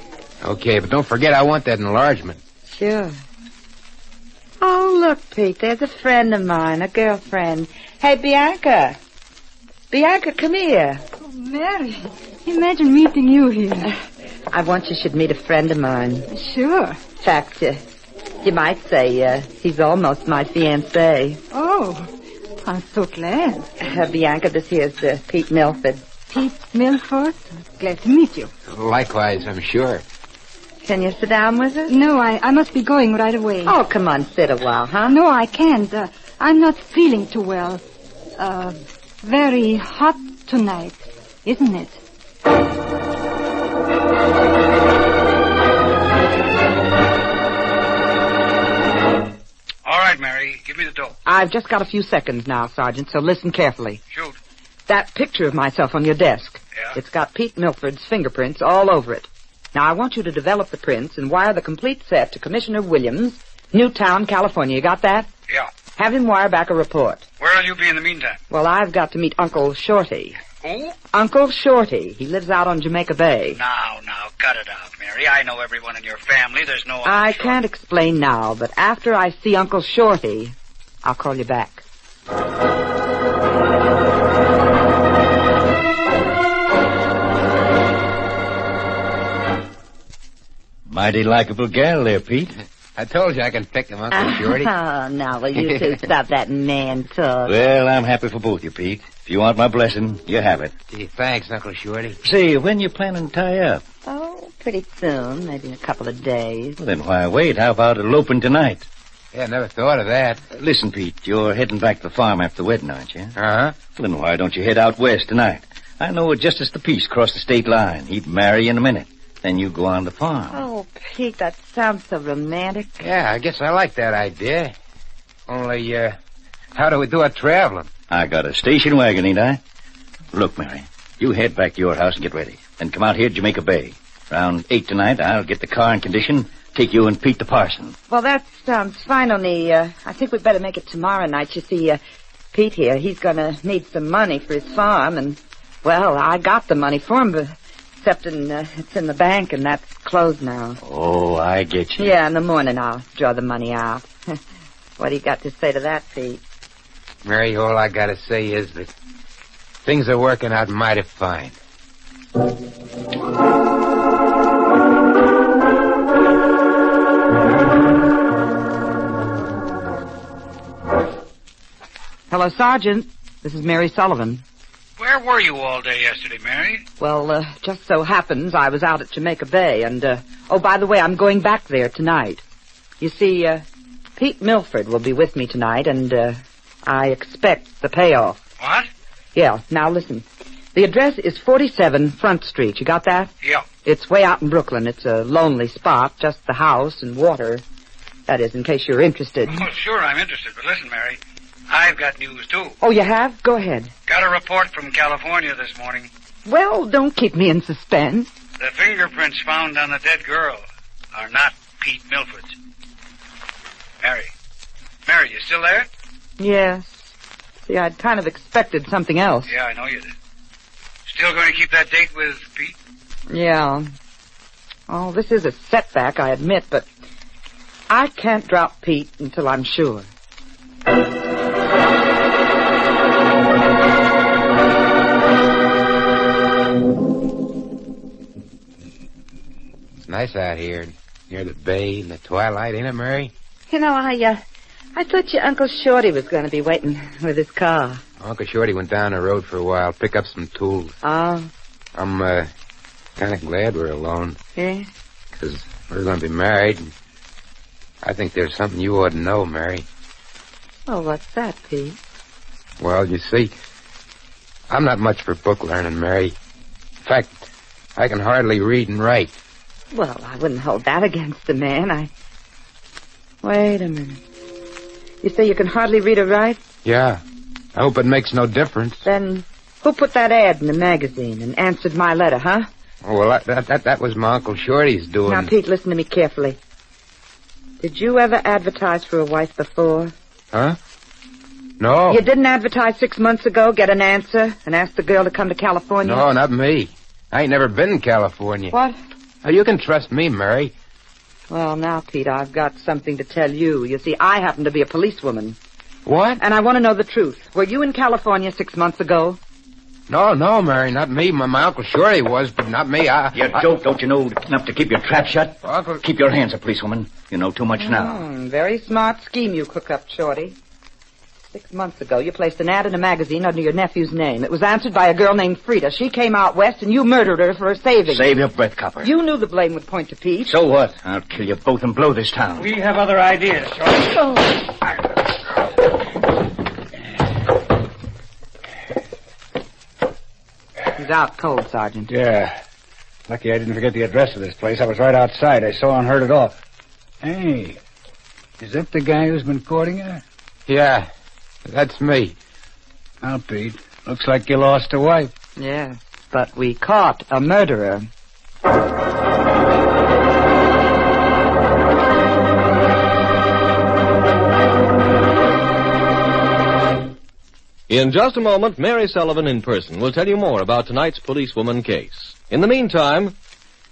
Okay, but don't forget I want that enlargement. Sure. Oh, look, Pete, there's a friend of mine, a girlfriend. Hey, Bianca. Bianca, come here. Oh, Mary, imagine meeting you here. I want you should meet a friend of mine. Sure. In fact, you might say he's almost my fiancé. Oh, I'm so glad. Bianca, this here's Pete Milford. Pete Milford, glad to meet you. Likewise, I'm sure. Can you sit down with us? No, I must be going right away. Oh, come on, sit a while, huh? No, I can't. I'm not feeling too well. Very hot tonight, isn't it? All right, Mary, give me the dope. I've just got a few seconds now, Sergeant, so listen carefully. Shoot. that picture of myself on your desk. Yeah? It's got Pete Milford's fingerprints all over it. Now, I want you to develop the prints and wire the complete set to Commissioner Williams, Newtown, California. You got that? Yeah. Have him wire back a report. Where'll you be in the meantime? Well, I've got to meet Uncle Shorty. Who? Uncle Shorty. He lives out on Jamaica Bay. Now, cut it out, Mary. I know everyone in your family. There's no... I can't explain now, but after I see Uncle Shorty, I'll call you back. Mighty likable gal there, Pete. I told you I can pick him, Uncle Shorty. Oh, now, will you two stop that man talk? Well, I'm happy for both you, Pete. If you want my blessing, you have it. Gee, thanks, Uncle Shorty. Say, when you planning to tie up? Oh, pretty soon, maybe in a couple of days. Well, then why wait? How about eloping tonight? Yeah, never thought of that. Listen, Pete, you're heading back to the farm after the wedding, aren't you? Uh-huh. Well, then why don't you head out west tonight? I know Justice the Peace crossed the state line. He'd marry you in a minute. Then you go on the farm. Oh, Pete, that sounds so romantic. Yeah, I guess I like that idea. Only, how do we do our traveling? I got a station wagon, ain't I? Look, Mary, you head back to your house and get ready. Then come out here to Jamaica Bay. Around 8 tonight, I'll get the car in condition, take you and Pete the parson. Well, that sounds fine, only I think we'd better make it tomorrow night. You see, Pete here, he's going to need some money for his farm, and, well, I got the money for him, but except it's in the bank, and that's closed now. Oh, I get you. Yeah, in the morning I'll draw the money out. What do you got to say to that, Pete? Mary, all I gotta say is that things are working out mighty fine. Hello, Sergeant. This is Mary Sullivan. Where were you all day yesterday, Mary? Well, just so happens I was out at Jamaica Bay, and, oh, by the way, I'm going back there tonight. You see, Pete Milford will be with me tonight, and, I expect the payoff. What? Yeah, now listen. The address is 47 Front Street. You got that? Yeah. It's way out in Brooklyn. It's a lonely spot, just the house and water. That is, in case you're interested. Oh, sure, I'm interested, but listen, Mary, I've got news, too. Oh, you have? Go ahead. Got a report from California this morning. Well, don't keep me in suspense. The fingerprints found on the dead girl are not Pete Milford's. Mary, you still there? Yes. See, I'd kind of expected something else. Yeah, I know you did. Still going to keep that date with Pete? Yeah. Oh, this is a setback, I admit, but I can't drop Pete until I'm sure. It's nice out here, near the bay in the twilight, ain't it, Mary? You know, I thought your Uncle Shorty was going to be waiting with his car. Uncle Shorty went down the road for a while, pick up some tools. Oh? I'm, kind of glad we're alone. Yeah? Because we're going to be married. And I think there's something you ought to know, Mary. Oh, what's that, Pete? Well, you see, I'm not much for book learning, Mary. In fact, I can hardly read and write. Well, I wouldn't hold that against the man. Wait a minute. You say you can hardly read or write? Yeah. I hope it makes no difference. Then who put that ad in the magazine and answered my letter, huh? Oh, well, that was my Uncle Shorty's doing. Now, Pete, listen to me carefully. Did you ever advertise for a wife before? Huh? No. You didn't advertise 6 months ago, get an answer, and ask the girl to come to California? No, not me. I ain't never been in California. What? Oh, you can trust me, Mary. Well, now, Pete, I've got something to tell you. You see, I happen to be a policewoman. What? And I want to know the truth. Were you in California 6 months ago? No, Mary, not me. My Uncle Shorty was, but not me. You dope, don't you know enough to keep your trap shut? Uncle... Keep your hands up, policewoman. You know too much now. Very smart scheme you cook up, Shorty. 6 months ago, you placed an ad in a magazine under your nephew's name. It was answered by a girl named Frida. She came out west, and you murdered her for her savings. Save your breath, copper. You knew the blame would point to Pete. So what? I'll kill you both and blow this town. We have other ideas, Shorty. Oh. He's out cold, Sergeant. Yeah. Lucky I didn't forget the address of this place. I was right outside. I saw and heard it all. Hey, is that the guy who's been courting her? Yeah, that's me. Now, Pete, Looks like you lost a wife. Yes, but we caught a murderer. In just a moment, Mary Sullivan in person will tell you more about tonight's policewoman case. In the meantime,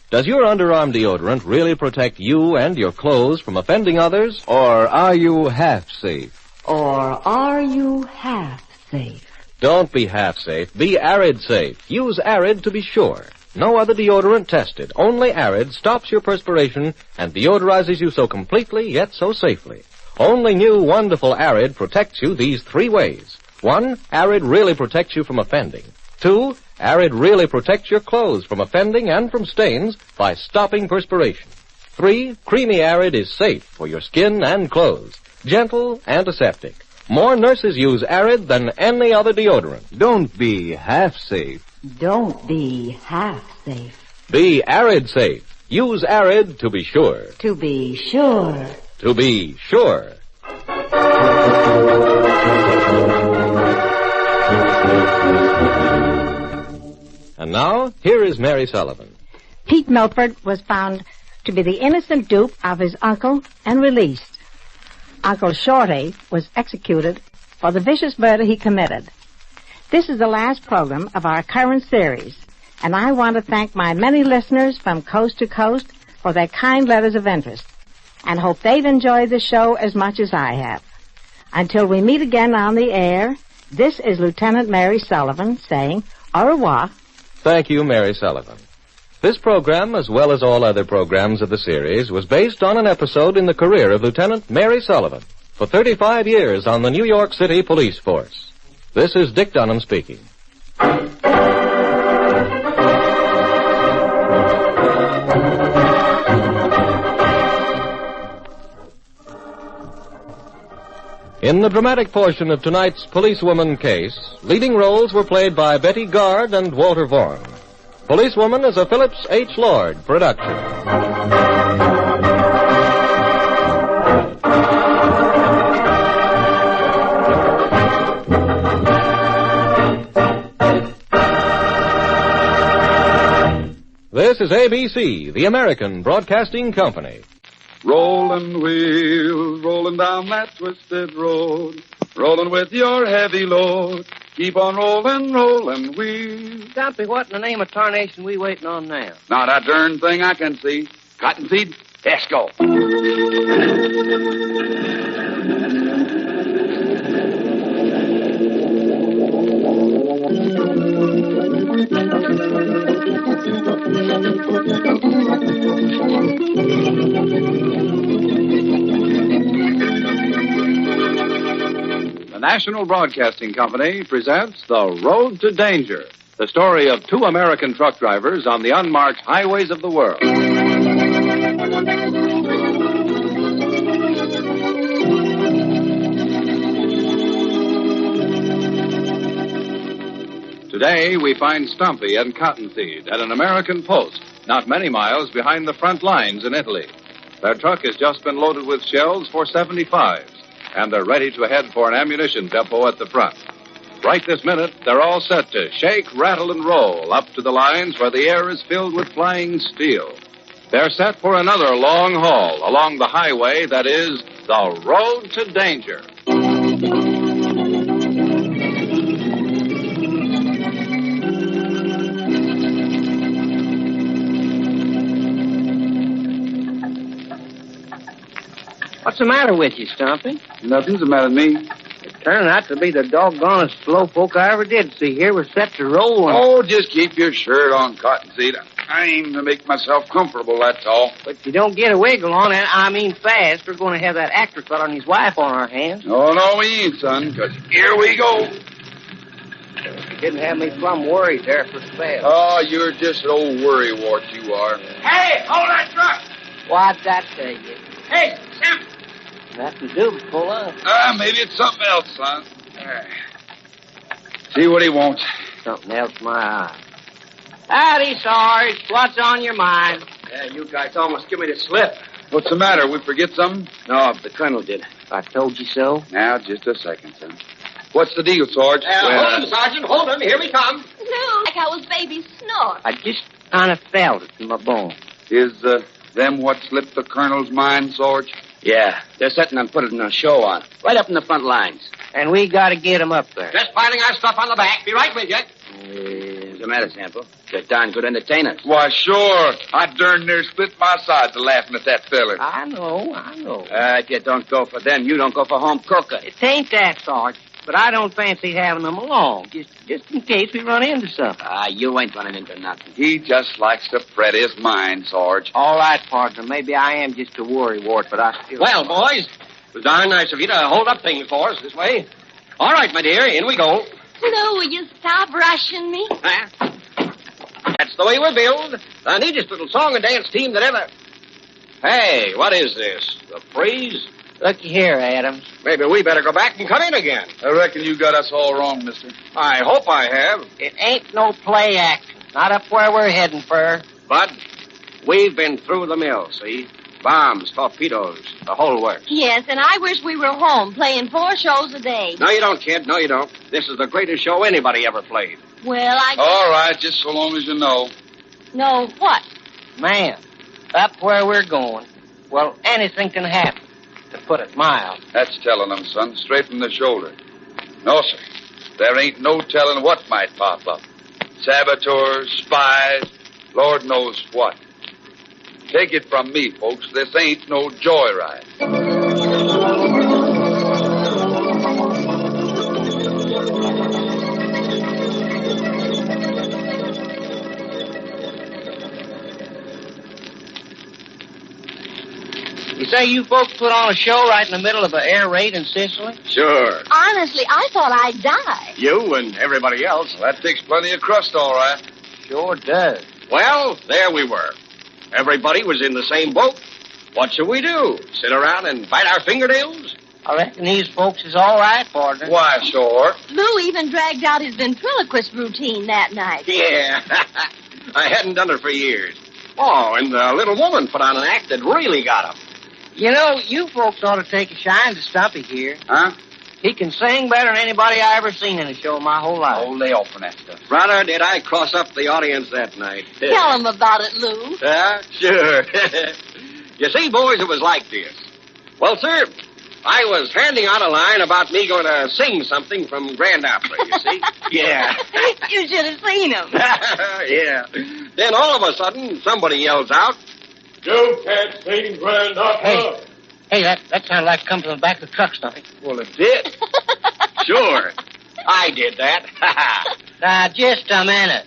does your underarm deodorant really protect you and your clothes from offending others? Or are you half safe? Or are you half safe? Don't be half safe. Be Arid safe. Use Arid to be sure. No other deodorant tested. Only Arid stops your perspiration and deodorizes you so completely yet so safely. Only new wonderful Arid protects you these 3 ways. 1, Arid really protects you from offending. 2, Arid really protects your clothes from offending and from stains by stopping perspiration. 3, Creamy Arid is safe for your skin and clothes. Gentle, antiseptic. More nurses use Arid than any other deodorant. Don't be half safe. Don't be half safe. Be Arid safe. Use Arid to be sure. To be sure. To be sure. And now, here is Mary Sullivan. Pete Milford was found to be the innocent dupe of his uncle and released. Uncle Shorty was executed for the vicious murder he committed. This is the last program of our current series, and I want to thank my many listeners from coast to coast for their kind letters of interest, and hope they've enjoyed the show as much as I have. Until we meet again on the air, this is Lieutenant Mary Sullivan saying au revoir. Thank you, Mary Sullivan. This program, as well as all other programs of the series, was based on an episode in the career of Lieutenant Mary Sullivan for 35 years on the New York City Police Force. This is Dick Dunham speaking. In the dramatic portion of tonight's policewoman case, leading roles were played by Betty Gard and Walter Vaughan. Policewoman is a Phillips H. Lord production. This is ABC, the American Broadcasting Company. Rollin' wheels, rolling down that twisted road, rolling with your heavy load. Keep on rolling, rolling wheels. Stumpy, what in the name of tarnation we waiting on now? Not a darn thing I can see. Cottonseed, let's go. The National Broadcasting Company presents The Road to Danger, the story of 2 American truck drivers on the unmarked highways of the world. Today, we find Stumpy and Cottonseed at an American post, not many miles behind the front lines in Italy. Their truck has just been loaded with shells for 75s, and they're ready to head for an ammunition depot at the front. Right this minute, they're all set to shake, rattle, and roll up to the lines where the air is filled with flying steel. They're set for another long haul along the highway that is the road to danger. What's the matter with you, Stumpy? Nothing's the matter with me. It turned out to be the doggonest slow folk I ever did see here. We're set to roll. Oh, just keep your shirt on, Cottonseed. I aim to make myself comfortable, that's all. But you don't get a wiggle on it, I mean fast. We're going to have that actor cut on his wife on our hands. Oh, no, we ain't, son, because here we go. You didn't have me plumb worried there for a spell. Oh, you're just an old worrywart, you are. Hey, hold that truck! What'd that say, you? Hey, Sam! Nothing to do but pull up. Maybe it's something else, son. See what he wants. Something else, my eye. Howdy, Sarge. What's on your mind? Yeah, you guys almost give me the slip. What's the matter? We forget something? No, the colonel did. I told you so. Now, just a second, son. What's the deal, Sarge? Hold him, Sergeant. Hold him. Here we come. No, like I was baby snort. I just kind of felt it in my bones. Is them what slipped the Colonel's mind, Sarge? Yeah, they're setting and putting a show on. Right up in the front lines. And we got to get them up there. Just piling our stuff on the back. Be right with you. What's the matter, Sample? They're darn good entertainers. Why, sure. I darn near split my sides of laughing at that feller. I know. If you don't go for them, you don't go for home cooker. It ain't that, Sarge. But I don't fancy having them along, just in case we run into something. You ain't running into nothing. He just likes to fret his mind, Sarge. All right, partner. Maybe I am just a worrywart, but I still... Well, boys, it was darn nice of you to hold up things for us this way. All right, my dear, in we go. Lou, will you stop rushing me? That's the way we're built. The neatest little song and dance team that ever... Hey, what is this? The freeze? Looky here, Adams. Maybe we better go back and come in again. I reckon you got us all wrong, mister. I hope I have. It ain't no play action. Not up where we're heading for. But we've been through the mill, see? Bombs, torpedoes, the whole works. Yes, and I wish we were home playing 4 shows a day. No, you don't, kid. No, you don't. This is the greatest show anybody ever played. Well, I... All right, just so long as you know. No, what? Man, up where we're going, well, anything can happen, to put it mild. That's telling them, son, straight from the shoulder. No, sir. There ain't no telling what might pop up. Saboteurs, spies, Lord knows what. Take it from me, folks, this ain't no joyride. You say you folks put on a show right in the middle of an air raid in Sicily? Sure. Honestly, I thought I'd die. You and everybody else. Well, that takes plenty of crust, all right. Sure does. Well, there we were. Everybody was in the same boat. What should we do? Sit around and bite our fingernails? I reckon these folks is all right, partner. Why, sure. Lou even dragged out his ventriloquist routine that night. Yeah. I hadn't done it for years. Oh, and the little woman put on an act that really got him. You know, you folks ought to take a shine to Stumpy here. Huh? He can sing better than anybody I ever seen in a show my whole life. Oh, lay off on that stuff. Brother, did I cross up the audience that night. Tell him about it, Lou. Sure. You see, boys, it was like this. Well, sir, I was handing out a line about me going to sing something from Grand Opera, you see? Yeah. You should have seen him. Yeah. Then all of a sudden, somebody yells out, "You can't sing Grand Opera." Hey, that sounded like it come from the back of the truck, Stumpy. Well, it did. Sure. I did that. Now, just a minute.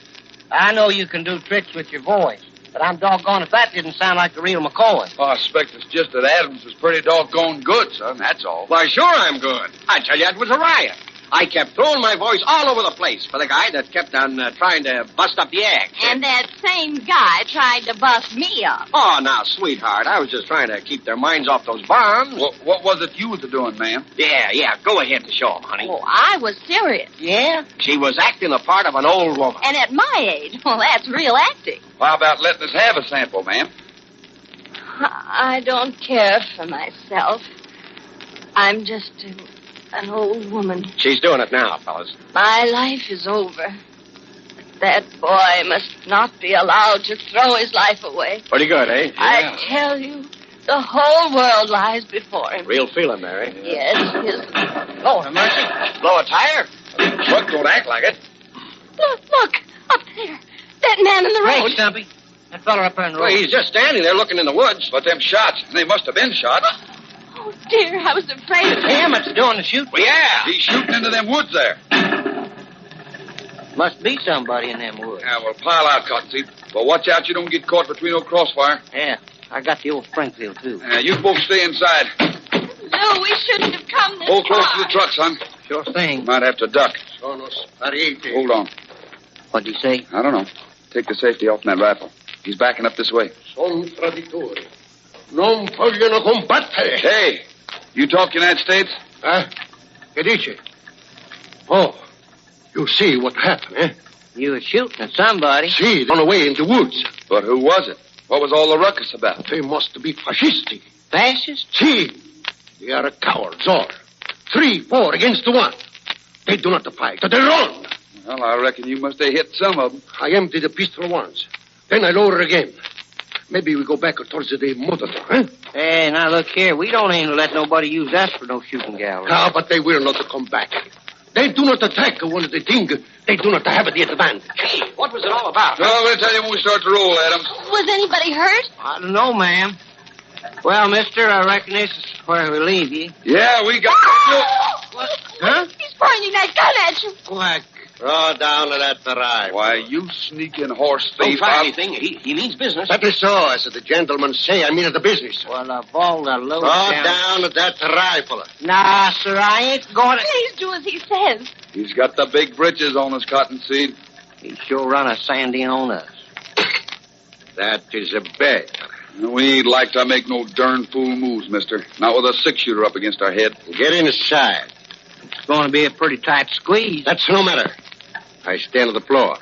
I know you can do tricks with your voice, but I'm doggone if that didn't sound like the real McCoy. Oh, I expect it's just that Adams was pretty doggone good, son. That's all. Why, sure I'm good. I tell you, it was a riot. I kept throwing my voice all over the place for the guy that kept on trying to bust up the act. And that same guy tried to bust me up. Oh, now, sweetheart, I was just trying to keep their minds off those bombs. What was it you was doing, ma'am? Yeah, go ahead and show 'em, honey. Oh, I was serious. Yeah? She was acting the part of an old woman. And at my age, well, that's real acting. How about letting us have a sample, ma'am? I don't care for myself. I'm just an old woman. She's doing it now, fellas. My life is over. That boy must not be allowed to throw his life away. Pretty good, eh? I tell you, the whole world lies before him. Real feeling, Mary. Yes, his... Lord have mercy. Blow a tire? Truck don't act like it. Look, up there. That man in the road. Hey, Stumpy. That fella up there in the road. Well, he's just standing there looking in the woods. But them shots, they must have been shots. Oh, dear, I was afraid of him. It's doing the shooting. Well, yeah. He's shooting into them woods there. Must be somebody in them woods. Yeah, well, pile out, Cottonseed. But watch out you don't get caught between old crossfire. Yeah, I got the old Springfield, too. You both stay inside. No, we shouldn't have come this Hold close far. to the truck, son. Sure thing. Might have to duck. Hold on. What'd you say? I don't know. Take the safety off that rifle. He's backing up this way. Son traditori. Non vogliono combattere. Hey, you talk United States? Che dice? Oh, you see what happened, eh? You were shooting at somebody. See, they run away in the woods. But who was it? What was all the ruckus about? They must be fascisti. Fascists? See, they are cowards all. 3-4 against the one. They do not fight. They run. Well, I reckon you must have hit some of them. I empty the pistol once. Then I lower again. Maybe we go back towards the motor, huh? Hey, now look here. We don't aim to let nobody use us for no shooting gallery. Ah, but they will not come back. They do not attack one of the things. They do not have the advantage. Hey, what was it all about? Well, we'll tell you when we start to roll, Adams. Was anybody hurt? I don't know, ma'am. Well, mister, I reckon this is where we leave you. Yeah, we got... What? Huh? He's pointing that gun at you. Quack. Draw down to that Ferrari. Why, you sneaking horse Don't thief. try anything. He means business. That is so, as the gentlemen say. I mean the business. Well, of all the low Draw down to that rifle. Nah, sir, I ain't going to... Please do as he says. He's got the big britches on his cottonseed. He sure run a sand in on us. That is a bet. We ain't like to make no darn fool moves, mister. Not with a six-shooter up against our head. Get inside. It's going to be a pretty tight squeeze. That's no matter. I stand on the floor.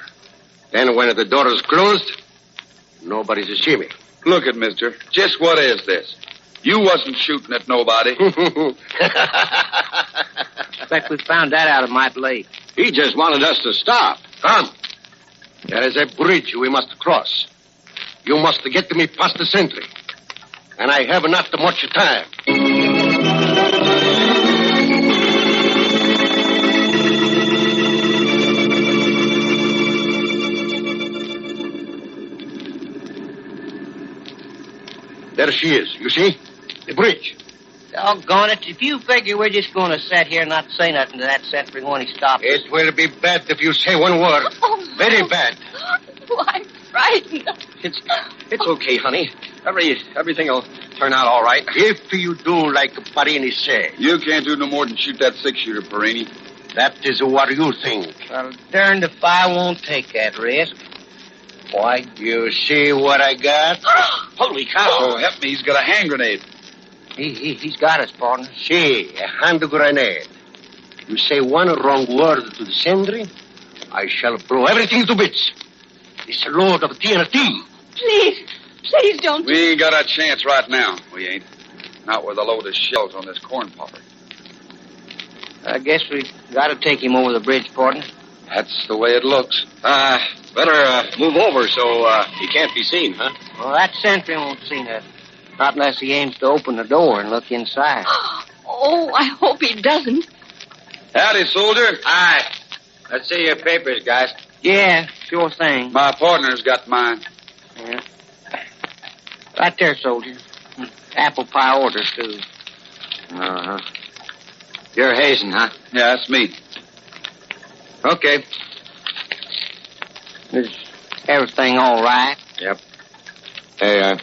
Then when the door is closed, nobody's to see me. Look at mister. Just what is this? You wasn't shooting at nobody. Expect we found that out mighty late. He just wanted us to stop. Come. There is a bridge we must cross. You must get me past the sentry. And I have not much time. There she is, you see? The bridge. Doggone it. If you figure we're just going to sit here and not say nothing to that sentry when he stops. It will be bad if you say one word. Oh, Very bad. Oh, I'm frightened. It's okay, honey. Everything will turn out all right. If you do like Parini say. You can't do no more than shoot that six-shooter, Perini. That is what you think. Well, darned if I won't take that risk. Why, you see what I got? Holy cow. So help me, he's got a hand grenade. He's got us, partner. See, a hand grenade. You say one wrong word to the sentry, I shall blow everything to bits. This load of TNT. Please don't. We ain't got a chance right now. We ain't. Not with a load of shells on this corn popper. I guess we got to take him over the bridge, partner. That's the way it looks. Better move over so he can't be seen, huh? Well, that sentry won't see nothing. Not unless he aims to open the door and look inside. Oh, I hope he doesn't. Howdy, soldier. Aye. Let's see your papers, guys. Yeah, sure thing. My partner's got mine. Yeah. Right there, soldier. Apple pie order, too. Uh-huh. You're Hazen, huh? Yeah, that's me. Okay. Is everything all right? Yep. Hey,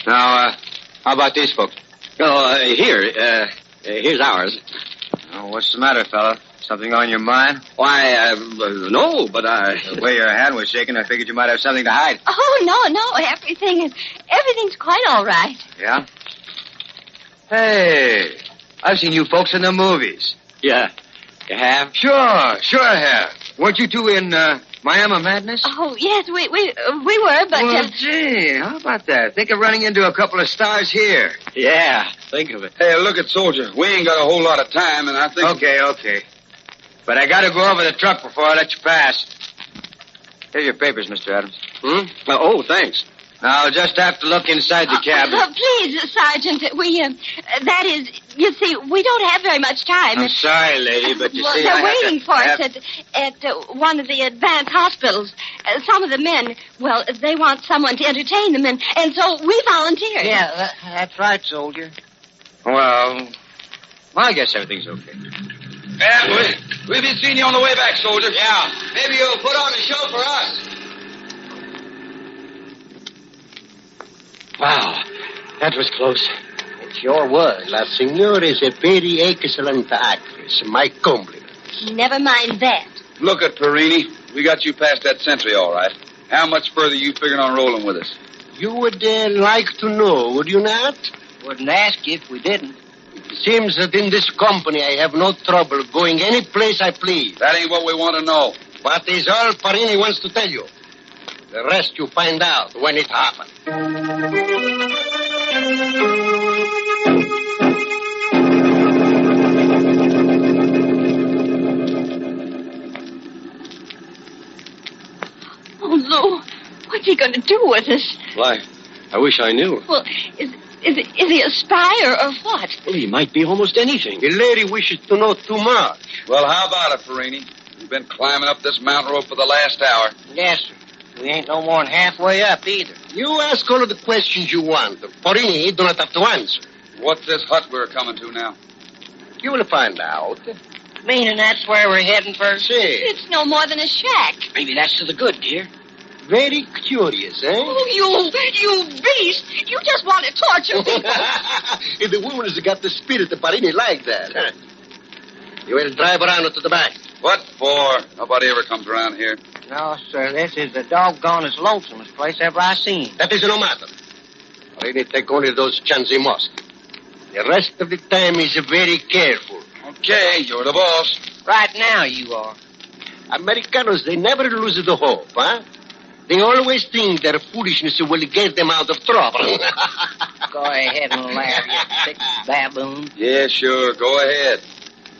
now, how about these folks? Here's ours. Oh, what's the matter, fella? Something on your mind? Why, no, but The way your hand was shaking, I figured you might have something to hide. Oh, no. Everything's quite all right. Yeah? Hey, I've seen you folks in the movies. Yeah. You have? Sure I have. Weren't you two in Miami Madness? Oh, yes, we were, but... Well, gee, how about that? Think of running into a couple of stars here. Yeah, think of it. Hey, look at soldier. We ain't got a whole lot of time, and I think... Okay. But I gotta go over the truck before I let you pass. Here's your papers, Mr. Adams. Oh, thanks. Now, I'll just have to look inside the cab. Please, Sergeant, that is, you see, we don't have very much time. I'm sorry, lady, but you see, they're waiting for us at one of the advanced hospitals. Some of the men, they want someone to entertain them, and so we volunteered. Yeah, that's right, soldier. Well, I guess everything's okay. Yeah, we'll be seeing you on the way back, soldier. Yeah, maybe you'll put on a show for us. Wow, that was close. It sure was. La signora is a very excellent actress. My compliments. Never mind that. Look at Perini. We got you past that sentry, all right. How much further you figuring on rolling with us? You would like to know, would you not? Wouldn't ask you if we didn't. It seems that in this company I have no trouble going any place I please. That ain't what we want to know. What is all Perini wants to tell you. The rest you find out when it happens. Oh, Lou, what's he going to do with us? Why, I wish I knew. Well, is he a spy or what? Well, he might be almost anything. The lady wishes to know too much. Well, how about it, Perini? You've been climbing up this mountain rope for the last hour. Yes, sir. We ain't no more than halfway up either. You ask all of the questions you want. Porini do not have to answer. What's this hut we're coming to now? You will find out. Meaning that's where we're heading first? It's no more than a shack. Maybe that's to the good, dear. Very curious, eh? Oh, you beast! You just want to torture people. If the woman has got the spirit of Parini like that, huh? You will drive around to the back. What for? Nobody ever comes around here. No, sir. This is the doggonest lonesomest place ever I seen. That is no matter. Parini take only those chance he must. The rest of the time he's very careful. Okay, you're the boss. Right now you are. Americanos, they never lose the hope, huh? They always think their foolishness will get them out of trouble. Go ahead and laugh, you sick baboon. Yeah, sure. Go ahead.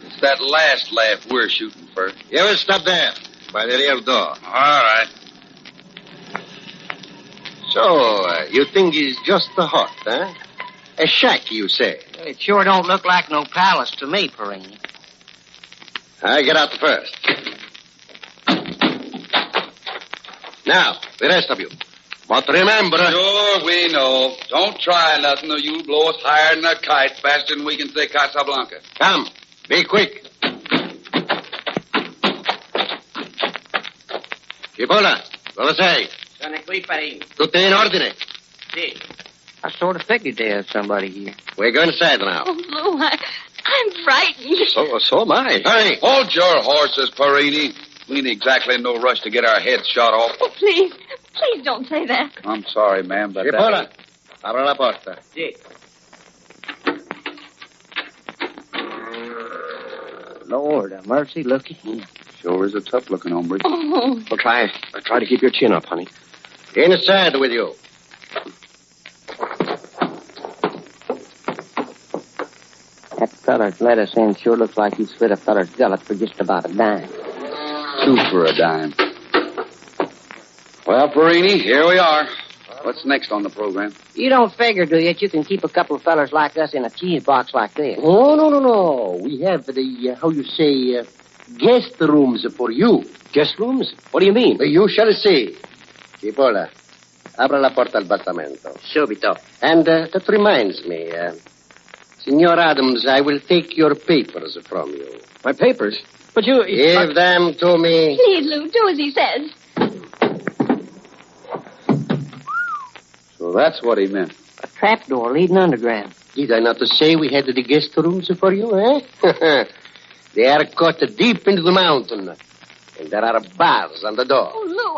It's that last laugh we're shooting for. You will stop there, by the rear door. All right. So, you think it's just a hut, huh? A shack, you say? It sure don't look like no palace to me, Perini. I get out first. Now, the rest of you. But remember... Sure, we know. Don't try nothing or you'll blow us higher than a kite faster than we can say Casablanca. Come, be quick. Cipolla, cosa sei? Sono qui, Perini. Tutto in ordine? Sì. I sort of figured there was somebody here. We're going inside now. Oh, Lou, I'm frightened. So am I. Hurry. Hold your horses, Perini. We ain't exactly in no rush to get our heads shot off. Oh, please don't say that. I'm sorry, ma'am, but... Cipolla, apra la porta. Sì. Lord have mercy, look at him. Sure is a tough-looking hombre. Oh. Well, try to keep your chin up, honey. Inside with you. That feller's let us in sure looks like he slit a feller's gullet for just about a dime. 2 for a dime. Well, Perini, here we are. What's next on the program? You don't figure, do you, that you can keep a couple of fellers like us in a cheese box like this? Oh, no. We have the, guest rooms for you. Guest rooms? What do you mean? You shall see. Cipolla, apra la porta al battamento. Subito. And that reminds me, Signor Adams, I will take your papers from you. My papers? But you... Give them to me. Please, Lou, do as he says. So that's what he meant. A trapdoor leading underground. Did I not say we had the guest rooms for you, eh? They are cut deep into the mountain. And there are bars on the door. Oh, Lou,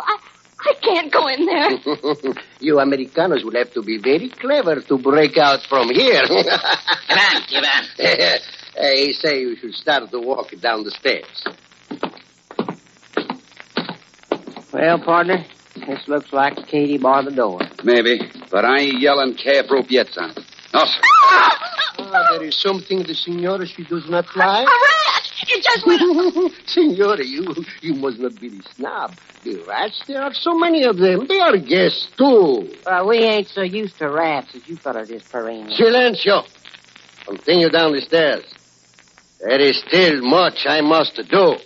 I can't go in there. You Americanos will have to be very clever to break out from here. Come on. He say you should start to walk down the steps. Well, partner, this looks like Katie barred the door. Maybe, but I ain't yelling calf rope yet, son. No, sir. There is something the Signora she does not like. A rat! It just went... Signora, you must not be the snob. The rats, there are so many of them. They are guests, too. Well, we ain't so used to rats as you fellas is, Perini. Silencio. Continue down the stairs. There is still much I must do.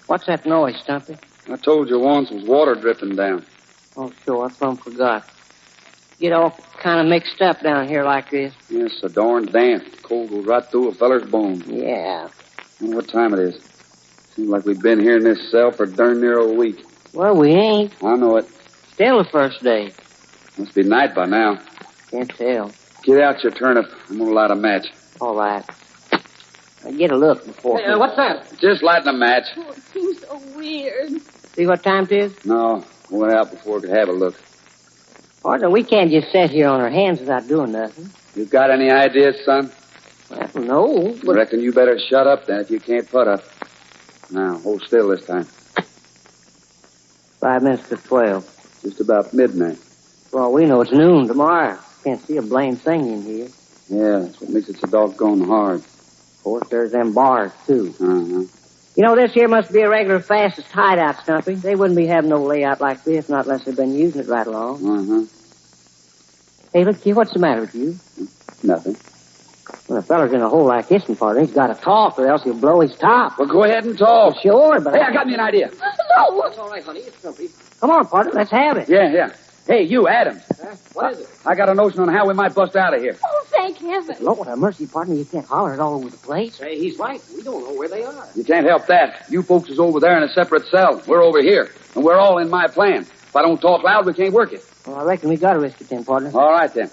What's that noise, Stumpy? I told you once was water dripping down. Oh, sure, I plumb forgot. Get all kind of mixed up down here like this. Yes, so darn damp. Cold goes right through a feller's bones. Yeah. I wonder what time it is. Seems like we've been here in this cell for darn near a week. Well, we ain't. I know it. Still the first day. Must be night by now. Can't tell. Get out your turnip. I'm going to light a match. All right. I'll get a look before... Hey, what's that? Just lighting a match. Oh, it seems so weird. See what time it is? No, I went out before I could have a look. Partner, we can't just sit here on our hands without doing nothing. You got any ideas, son? Well, no. But... Reckon you better shut up then if you can't put up. Now, hold still this time. 5 minutes to 12. Just about midnight. For all we know, it's noon tomorrow. Can't see a blame thing in here. Yeah, that's what makes it so doggone hard. Of course, there's them bars, too. Uh-huh. You know, this here must be a regular fastest hideout, Stumpy. They wouldn't be having no layout like this, not unless they've been using it right along. Uh-huh. Hey, look here, what's the matter with you? Nothing. When a feller's in a hole like this, partner, he's got to talk or else he'll blow his top. Well, go ahead and talk. Sure, but... Hey, I got me an idea. No! That's all right, honey. It's Stumpy. Come on, partner, let's have it. Yeah. Hey, you, Adams. What is it? I got a notion on how we might bust out of here. Oh, thank heaven. Lord have mercy, partner. You can't holler it all over the place. Hey, he's right. We don't know where they are. You can't help that. You folks is over there in a separate cell. We're over here. And we're all in my plan. If I don't talk loud, we can't work it. Well, I reckon we got to risk it then, partner. All right, then.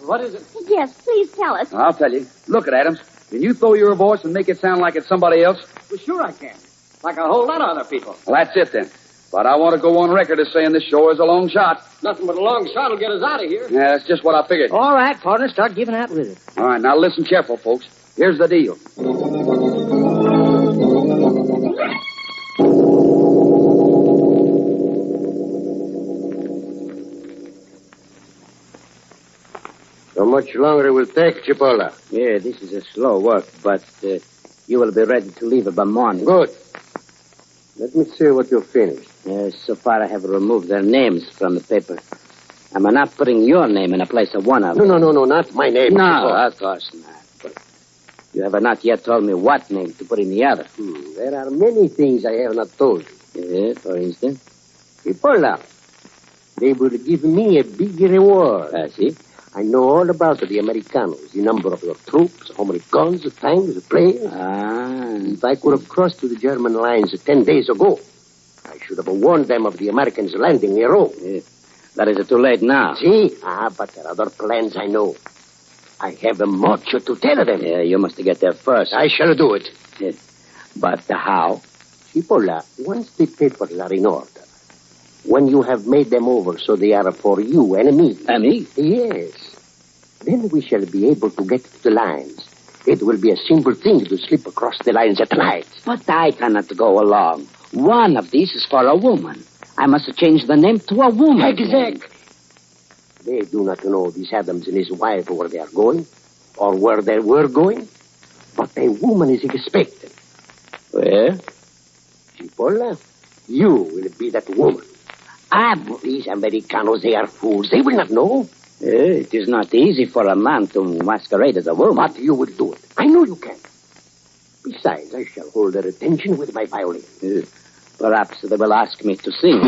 What is it? Yes, please tell us. I'll tell you. Look at Adams. Can you throw your voice and make it sound like it's somebody else? Well, sure I can. Like a whole lot of other people. Well, that's it, then. But I want to go on record as saying this show is a long shot. Nothing but a long shot will get us out of here. Yeah, that's just what I figured. All right, partner, start giving out with it. All right, now listen careful, folks. Here's the deal. How much longer it will take, Chipola? Yeah, this is a slow work, but you will be ready to leave by morning. Good. Let me see what you've finished. So far I have removed their names from the paper. I'm not putting your name in the place of one of them. No, not my name. No, Chipola. of course not. But you have not yet told me what name to put in the other. There are many things I have not told you. Yeah, for instance? Chipola, they will give me a big reward. I see. I know all about the Americanos, the number of your troops, how many guns, tanks, planes. If I could have crossed to the German lines 10 days ago, I should have warned them of the Americans landing near Rome. Yeah. That is too late now. See? But there are other plans I know. I have much to tell them. Yeah, you must get there first. I shall do it. Yeah. But how? Cipolla, once the papers are in order, when you have made them over so they are for you and me. Me? Yes. Then we shall be able to get to the lines. It will be a simple thing to slip across the lines at night. But I cannot go along. One of these is for a woman. I must change the name to a woman. Exactly. They do not know this Adams and his wife where they are going, or where they were going, but a woman is expected. Where? Cipolla, you will be that woman. These Americanos, they are fools. They will not know. It is not easy for a man to masquerade as a woman. But you will do it. I know you can. Besides, I shall hold their attention with my violin. Perhaps they will ask me to sing.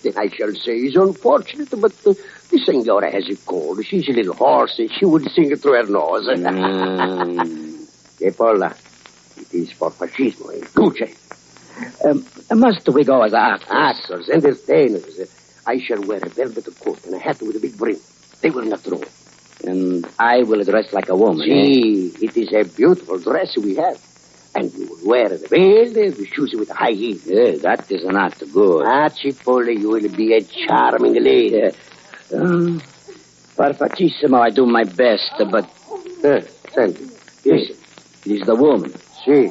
Then I shall say it's unfortunate, but the senora has a cold. She's a little hoarse, and she would sing it through her nose. Cipolla, it is for fascismo, Duce. Must we go as actors? Actors, entertainers. I shall wear a velvet coat and a hat with a big brim. They will not know. And I will dress like a woman. See, it is a beautiful dress we have. And you will wear the veil, the shoes with the high heels. Yeah, that is not good. Cipolla, you will be a charming lady. For facissimo, I do my best, but... Senti. Yes, it is the woman. See.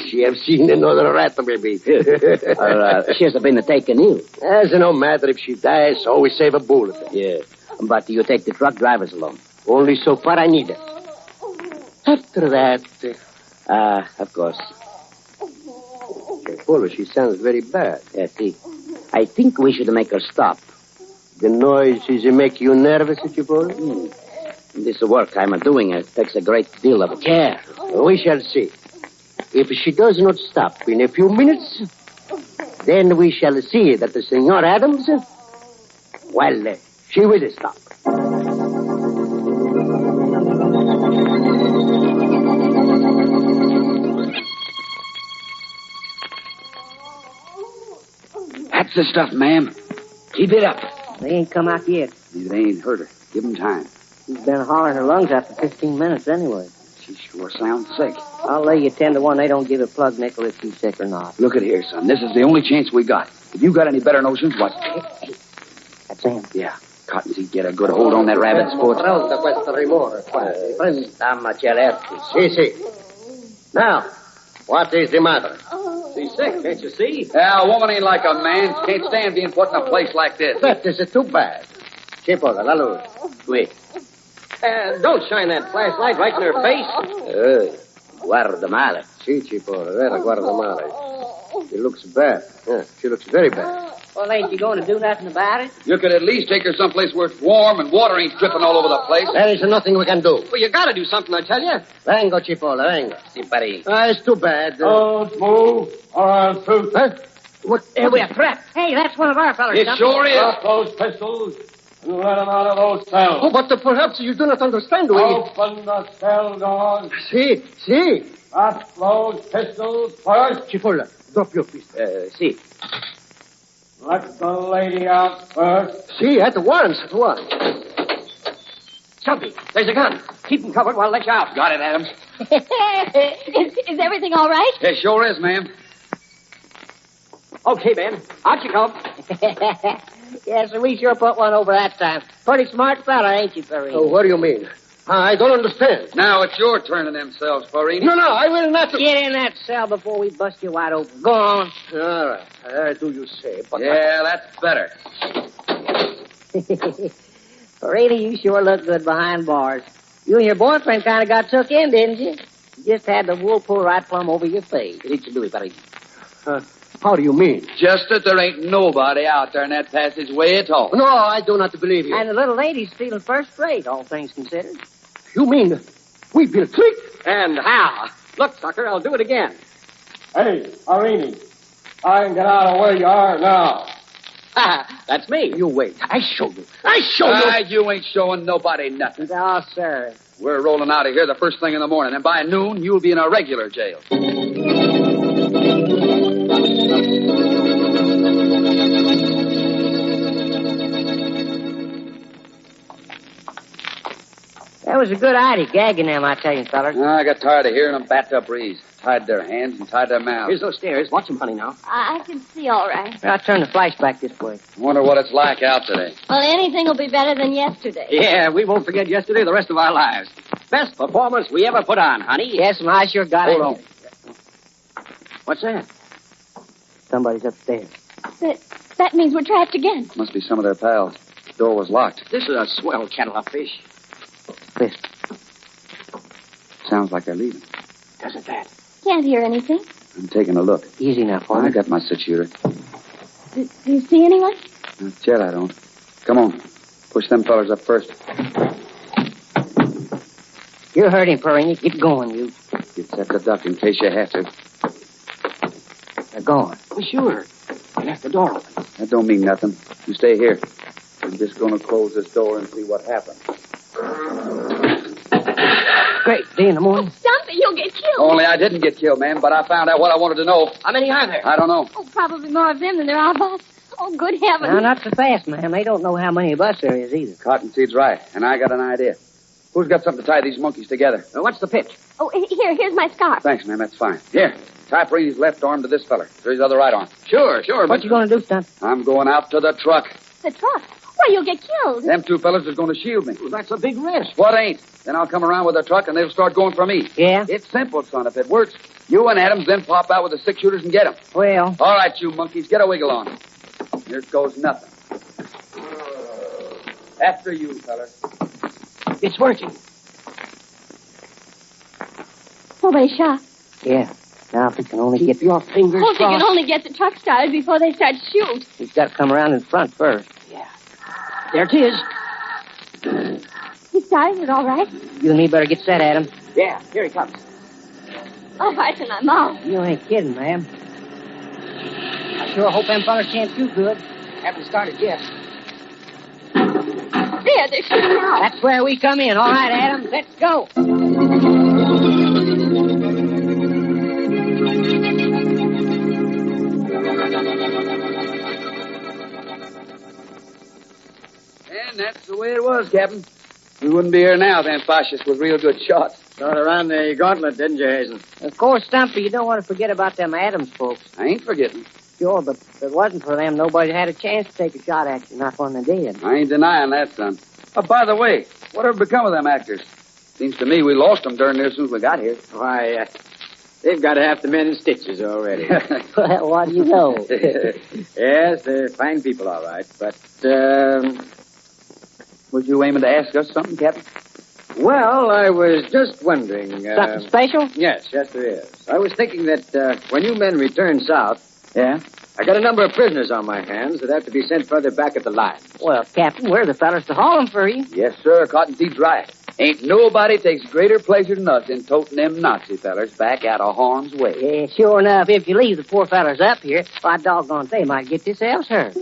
She have seen another rat, maybe. She has been taken ill. As no matter if she dies, so we save a bullet. Yeah, but you take the truck drivers along. Only so far I need it. After that... of course. Paula, she sounds very bad. See, I think we should make her stop. The noises make you nervous, Cipolla? This work I'm doing takes a great deal of care. We shall see. If she does not stop in a few minutes, then we shall see that the Senor Adams, well, she will stop. That's the stuff, ma'am. Keep it up. They ain't come out yet. They ain't hurt her. Give them time. She's been hollering her lungs out for 15 minutes anyway. She sure sounds sick. I'll lay you 10 to 1 they don't give a plug nickel if she's sick or not. Look at here, son. This is the only chance we got. If you got any better notions, what? Hey. That's him. Yeah. Cottonseed get a good hold on that rabbit's foot. See. Now, what is the matter? She's sick, can't you see? Yeah, a woman ain't like a man. Can't stand being put in a place like this. That is too bad. Chipola, la luz. Wait. Don't shine that flashlight right in her face. Guarda male. Si, Chipola, vera, guarda male. She looks bad. Yeah, she looks very bad. Well, ain't you going to do nothing about it? You could at least take her someplace where it's warm and water ain't dripping all over the place. There is nothing we can do. Well, you gotta do something, I tell you. Vengo, Chipola, vengo. Si, pari. It's too bad. Don't move, or I'll shoot. Huh? What? We're trapped. Hey, that's one of our fellas. It sure is. Drop those pistols and let them out of those cells. Oh, but perhaps you do not understand. Open the cell doors. Si. Drop those pistols first. Chipola, drop your pistol. Si. Let the lady out first. Si, at once. Stumpy, there's a gun. Keep him covered while I let you out. Got it, Adams. Is everything all right? It sure is, ma'am. Okay, Ben. Out you come. Yes, we sure put one over that time. Pretty smart fella, ain't you, Perry? Oh, what do you mean? I don't understand. Now it's your turn in them cells, Farini. No, I will not. Get in that cell before we bust you wide open. Go on. All right. There do you say. But yeah, that's better. Really, you sure look good behind bars. You and your boyfriend kind of got took in, didn't you? You just had the wool pulled right plumb over your face. How do you mean? Just that there ain't nobody out there in that passageway at all. No, I do not believe you. And the little lady's feeling first rate, all things considered. You mean we built a trick? And how? Look, sucker, I'll do it again. Hey, Irene, I can get out of where you are now. That's me. You wait. I show you. You ain't showing nobody nothing. Oh, sir. We're rolling out of here the first thing in the morning, and by noon, you'll be in a regular jail. That was a good idea, gagging them, I tell you, fellas. I got tired of hearing them bat their breeze. Tied their hands and tied their mouths. Here's those stairs. Watch them, honey, now. I can see all right. I'll turn the flash back this way. Wonder what it's like out today. Well, anything will be better than yesterday. Yeah, we won't forget yesterday the rest of our lives. Best performance we ever put on, honey. Yes, and I sure got it. Hold on. What's that? Somebody's upstairs. That means we're trapped again. Must be some of their pals. The door was locked. This is a swell kettle of fish. Listen. Sounds like they're leaving. Doesn't that? Can't hear anything. I'm taking a look. Easy now, I got my six-shooter. Do you see anyone? Not yet, I don't. Come on. Push them fellers up first. You heard him, Perrini. Keep going, you. Get set to duck in case you have to. They're gone. Well, sure. I left the door open. That don't mean nothing. You stay here. I'm just going to close this door and see what happens. Great day in the morning. Stumpy, you'll get killed. Only I didn't get killed, ma'am, but I found out what I wanted to know. How many are there? I don't know. Oh, probably more of them than there are of us. Oh, good heavens. No, not so fast, ma'am. They don't know how many of us there is either. Cottonseed's right, and I got an idea. Who's got something to tie these monkeys together? What's the pitch? Oh, here's my scarf. Thanks, ma'am. That's fine. Here. Tie Perini's left arm to this feller. Here's his other right arm. Sure. What you going to do, Stunt? I'm going out to the truck. The truck? Why, you'll get killed. Them two fellas is going to shield me. Well, that's a big risk. What ain't? Then I'll come around with the truck and they'll start going for me. Yeah? It's simple, son. If it works, you and Adams then pop out with the six-shooters and get them. Well. All right, you monkeys. Get a wiggle on. Here goes nothing. After you, fellas. It's working. Nobody shot. Yeah. Now, if we can only get your fingers crossed. If we can only get the truck started before they start to shoot. He's got to come around in front first. Yeah. There it is. He started it all right. You and me better get set, Adam. Yeah, here he comes. Oh, right in my mouth. You ain't kidding, ma'am. I sure hope them fellas can't shoot good. Haven't started yet. There, they're shooting now. That's where we come in. All right, Adam, let's go. And that's the way it was, Captain. We wouldn't be here now if them fascists was real good shots. Sort of ran the gauntlet, didn't you, Hazen? Of course, Stumpy, you don't want to forget about them Adams folks. I ain't forgetting. Sure, but if it wasn't for them, nobody had a chance to take a shot at you, not when they did. I ain't denying that, son. Oh, by the way, whatever become of them actors? Seems to me we lost them during there as soon as we got here. Why, they've got half the men in stitches already. Well, what do you know? Yes, they're fine people, all right. But, Was you aiming to ask us something, Captain? Well, I was just wondering... Something special? Yes, there is. I was thinking that when you men return south... Yeah? I got a number of prisoners on my hands that have to be sent further back at the line. Well, Captain, we're the fellas to haul them for you. Yes, sir. Cottonseed's right. Ain't nobody takes greater pleasure than us in toting them Nazi fellers back out of harm's way. Yeah, sure enough, if you leave the poor fellas up here, why, doggone, they might get themselves hurt.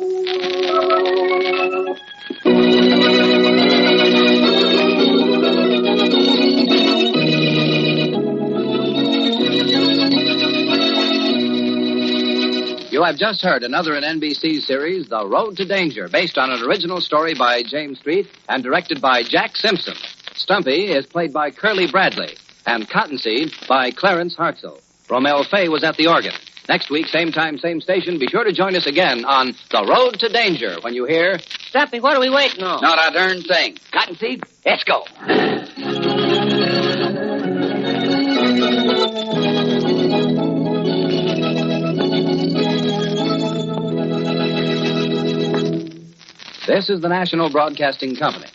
You have just heard another in NBC's series, The Road to Danger, based on an original story by James Street and directed by Jack Simpson. Stumpy is played by Curly Bradley, and Cottonseed by Clarence Hartzell. Romel Fay was at the organ. Next week, same time, same station, be sure to join us again on The Road to Danger when you hear... Stumpy, what are we waiting on? Not a darn thing. Cottonseed, let's go. This is the National Broadcasting Company.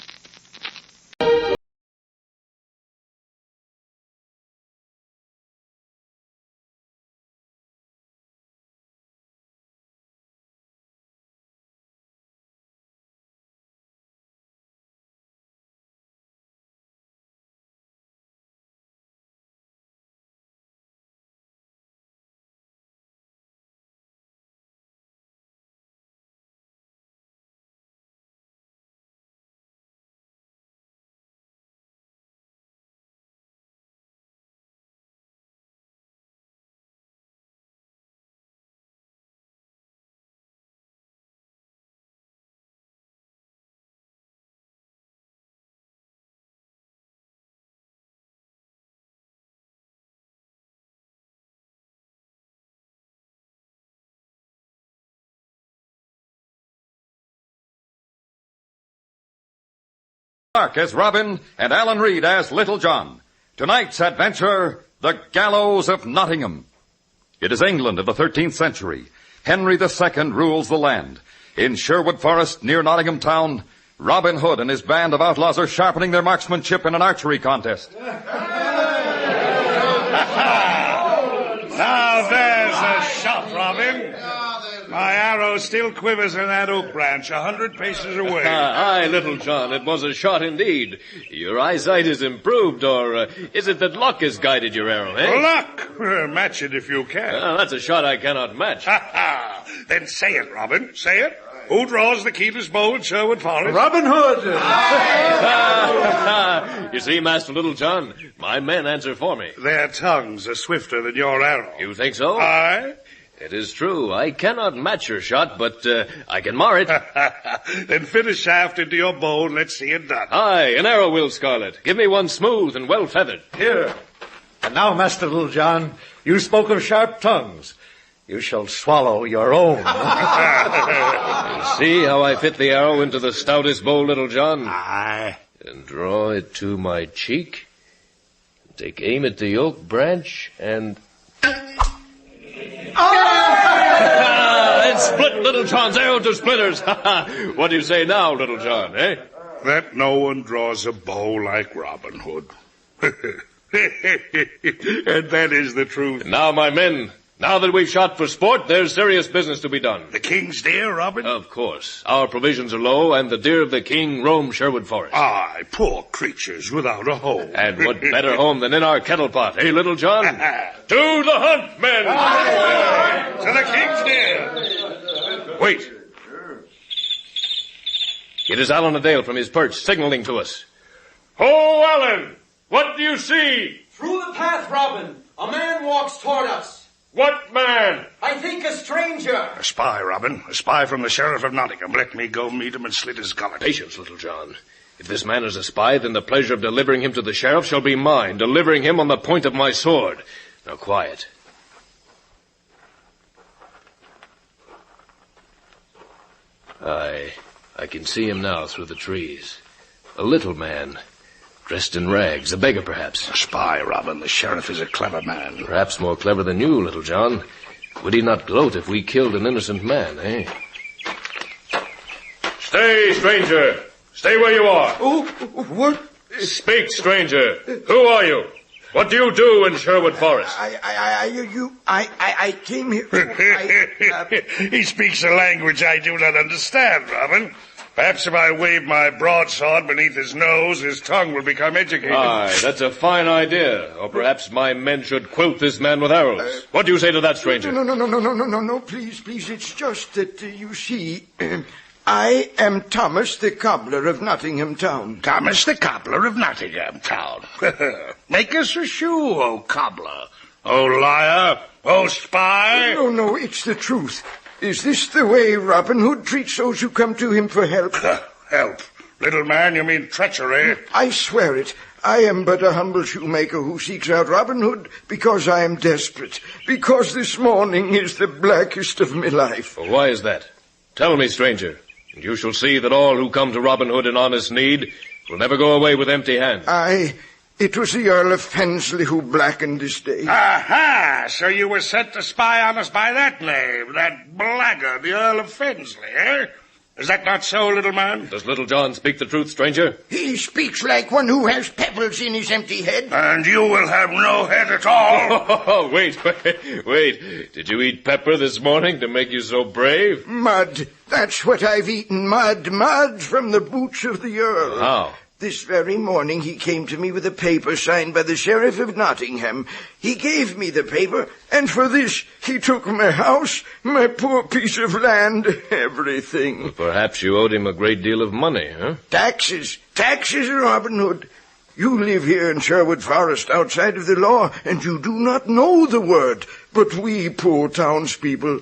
Clark as Robin and Alan Reed as Little John. Tonight's adventure, the Gallows of Nottingham. It is England of the 13th century. Henry II rules the land. In Sherwood Forest near Nottingham town, Robin Hood and his band of outlaws are sharpening their marksmanship in an archery contest. Now there's a shot, Robin. My arrow still quivers in that oak branch 100 paces away. Aye, Little John, it was a shot indeed. Your eyesight is improved, or is it that luck has guided your arrow, eh? Luck! Match it if you can. That's a shot I cannot match. Then say it, Robin. Say it. Who draws the keeper's bow in Sherwood Forest? Robin Hood! You see, Master Little John, my men answer for me. Their tongues are swifter than your arrow. You think so? Aye. It is true. I cannot match your shot, but I can mar it. Then fit a shaft into your bow and let's see it done. Aye, an arrow will, Scarlet. Give me one smooth and well feathered. Here. And now, Master Little John, you spoke of sharp tongues. You shall swallow your own. See how I fit the arrow into the stoutest bow, Little John? Aye. And draw it to my cheek. Take aim at the oak branch and... It split Little John's arrow to splinters. What do you say now, Little John, eh? That no one draws a bow like Robin Hood. And that is the truth. Now, my men, now that we've shot for sport, there's serious business to be done. The king's deer, Robin? Of course. Our provisions are low, and the deer of the king roam Sherwood Forest. Aye, poor creatures without a home. And what better home than in our kettle pot, eh, Little John? To the hunt, men! To the king's deer! Wait. It is Alan Adale from his perch, signaling to us. Ho, Alan! What do you see? Through the path, Robin, a man walks toward us. What man? I think a stranger. A spy, Robin. A spy from the Sheriff of Nottingham. Let me go meet him and slit his gullet. Patience, Little John. If this man is a spy, then the pleasure of delivering him to the sheriff shall be mine, delivering him on the point of my sword. Now, quiet. I can see him now through the trees. A little man, dressed in rags, a beggar perhaps. A spy, Robin. The sheriff is a clever man. Perhaps more clever than you, Little John. Would he not gloat if we killed an innocent man, eh? Stay, stranger. Stay where you are. Oh, what? Speak, stranger. Who are you? What do you do in Sherwood Forest? I came here. He speaks a language I do not understand, Robin. Perhaps if I wave my broadsword beneath his nose, his tongue will become educated. Aye, that's a fine idea. Or perhaps my men should quilt this man with arrows. What do you say to that, stranger? No, please. It's just that, you see, I am Thomas the Cobbler of Nottingham Town. Thomas the Cobbler of Nottingham Town. Make us a shoe, oh cobbler. Oh liar. Oh spy. No, it's the truth. Is this the way Robin Hood treats those who come to him for help? Help? Little man, you mean treachery? I swear it. I am but a humble shoemaker who seeks out Robin Hood because I am desperate. Because this morning is the blackest of my life. Well, why is that? Tell me, stranger, and you shall see that all who come to Robin Hood in honest need will never go away with empty hands. It was the Earl of Fensley who blackened this day. Aha! So you were sent to spy on us by that name, that blackguard, the Earl of Fensley, eh? Is that not so, little man? Does Little John speak the truth, stranger? He speaks like one who has pebbles in his empty head. And you will have no head at all. Oh, wait. Did you eat pepper this morning to make you so brave? Mud. That's what I've eaten. Mud from the boots of the Earl. How? This very morning he came to me with a paper signed by the Sheriff of Nottingham. He gave me the paper, and for this he took my house, my poor piece of land, everything. Well, perhaps you owed him a great deal of money, huh? Taxes, Robin Hood. You live here in Sherwood Forest outside of the law, and you do not know the word. But we poor townspeople,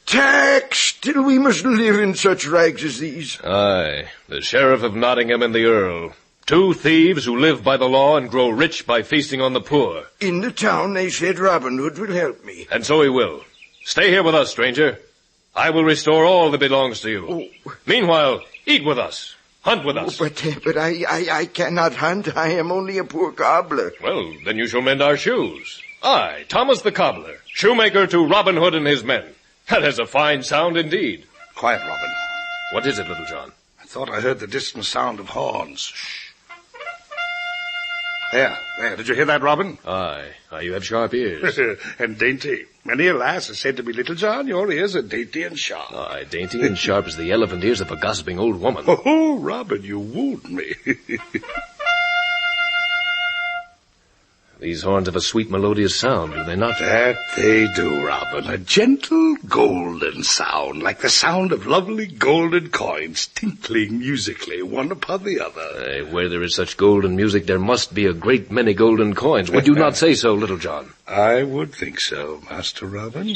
taxed till we must live in such rags as these. Aye, the Sheriff of Nottingham and the Earl. Two thieves who live by the law and grow rich by feasting on the poor. In the town they said Robin Hood will help me. And so he will. Stay here with us, stranger. I will restore all that belongs to you. Meanwhile, eat with us. Hunt with us. But I cannot hunt. I am only a poor cobbler. Well, then you shall mend our shoes. I, Thomas the Cobbler, shoemaker to Robin Hood and his men. That has a fine sound indeed. Quiet, Robin. What is it, Little John? I thought I heard the distant sound of horns. Shh. There. Did you hear that, Robin? Aye. You have sharp ears. And dainty. Many a lass has said to me, Little John, your ears are dainty and sharp. Aye, dainty and sharp as the elephant ears of a gossiping old woman. Oh, Robin, you wound me. These horns have a sweet melodious sound, do they not? That they do, Robin. A gentle golden sound, like the sound of lovely golden coins tinkling musically one upon the other. Where there is such golden music, there must be a great many golden coins. Would you not say so, Little John? I would think so, Master Robin.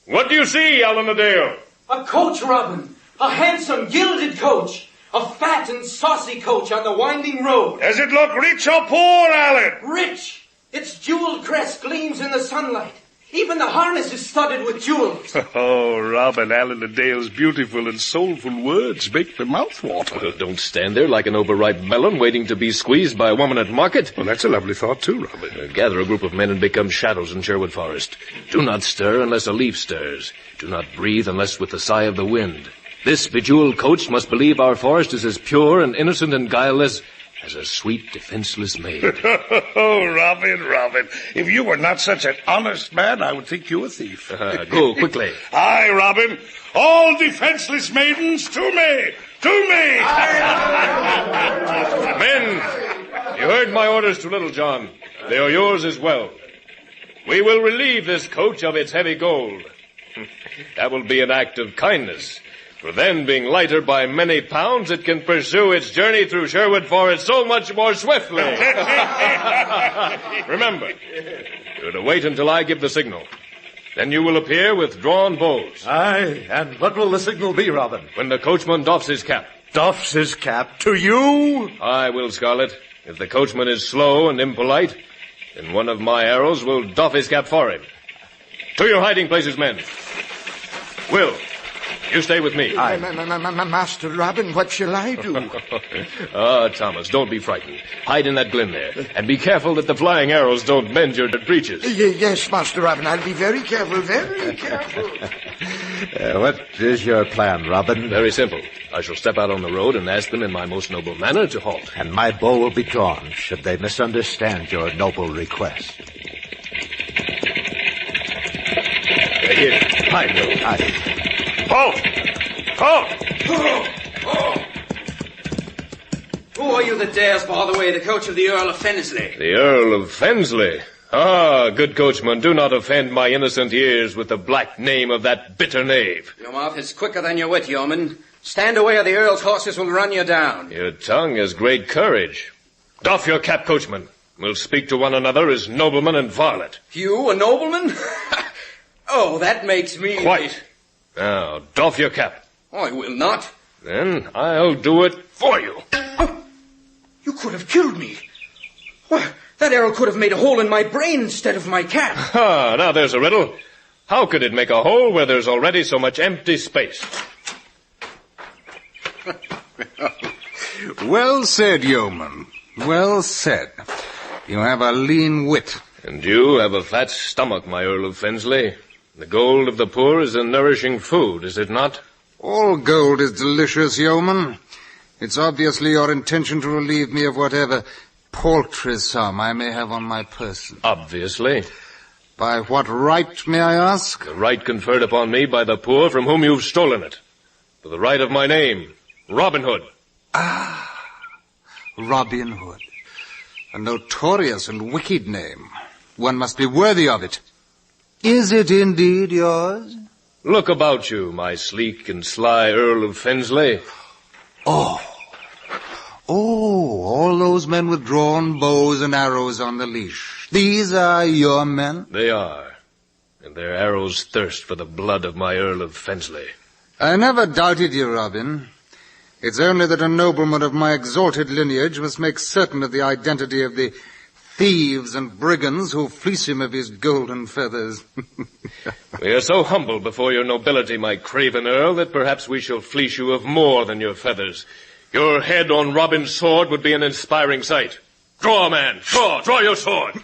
What do you see, Alan Adale? A coach, Robin. A handsome, gilded coach. A fat and saucy coach on the winding road. Does it look rich or poor, Alan? Rich. Its jeweled crest gleams in the sunlight. Even the harness is studded with jewels. Oh, Robin, Alan Adale's beautiful and soulful words make the mouth water. Well, don't stand there like an overripe melon waiting to be squeezed by a woman at market. Well, that's a lovely thought, too, Robin. Gather a group of men and become shadows in Sherwood Forest. Do not stir unless a leaf stirs. Do not breathe unless with the sigh of the wind. This bejeweled coach must believe our forest is as pure and innocent and guileless as a sweet, defenseless maid. Oh, Robin, if you were not such an honest man, I would think you a thief. Go, quickly. Aye, Robin, all defenseless maidens to me! To me! Men, you heard my orders to Little John. They are yours as well. We will relieve this coach of its heavy gold. That will be an act of kindness. For then, being lighter by many pounds, it can pursue its journey through Sherwood Forest so much more swiftly. Remember, you're to wait until I give the signal. Then you will appear with drawn bows. Aye, and what will the signal be, Robin? When the coachman doffs his cap. Doffs his cap to you? I will, Scarlet. If the coachman is slow and impolite, then one of my arrows will doff his cap for him. To your hiding places, men. Will, you stay with me. Master Robin, what shall I do? Thomas, don't be frightened. Hide in that glen there. And be careful that the flying arrows don't bend your breeches. Yes, Master Robin, I'll be very careful, very careful. What is your plan, Robin? Very simple. I shall step out on the road and ask them in my most noble manner to halt. And my bow will be drawn should they misunderstand your noble request. Here, hide, Will. Hide. Halt! Halt! Who are you that dares bar the way, the coach of the Earl of Fensley? The Earl of Fensley? Ah, good coachman, do not offend my innocent ears with the black name of that bitter knave. Your mouth is quicker than your wit, yeoman. Stand away or the Earl's horses will run you down. Your tongue has great courage. Doff your cap, coachman. We'll speak to one another as nobleman and varlet. You, a nobleman? Oh, that makes me... Quite. Now, doff your cap. I will not. Then I'll do it for you. Oh, you could have killed me. Why, that arrow could have made a hole in my brain instead of my cap. Ah, now there's a riddle. How could it make a hole where there's already so much empty space? Well said, yeoman. Well said. You have a lean wit. And you have a fat stomach, my Earl of Fensley. The gold of the poor is a nourishing food, is it not? All gold is delicious, yeoman. It's obviously your intention to relieve me of whatever paltry sum I may have on my person. Obviously. By what right, may I ask? The right conferred upon me by the poor from whom you've stolen it. For the right of my name, Robin Hood. Ah, Robin Hood. A notorious and wicked name. One must be worthy of it. Is it indeed yours? Look about you, my sleek and sly Earl of Fensley. Oh, all those men with drawn bows and arrows on the leash. These are your men? They are. And their arrows thirst for the blood of my Earl of Fensley. I never doubted you, Robin. It's only that a nobleman of my exalted lineage must make certain of the identity of the thieves and brigands who fleece him of his golden feathers. We are so humble before your nobility, my craven Earl, that perhaps we shall fleece you of more than your feathers. Your head on Robin's sword would be an inspiring sight. Draw, man. Draw your sword.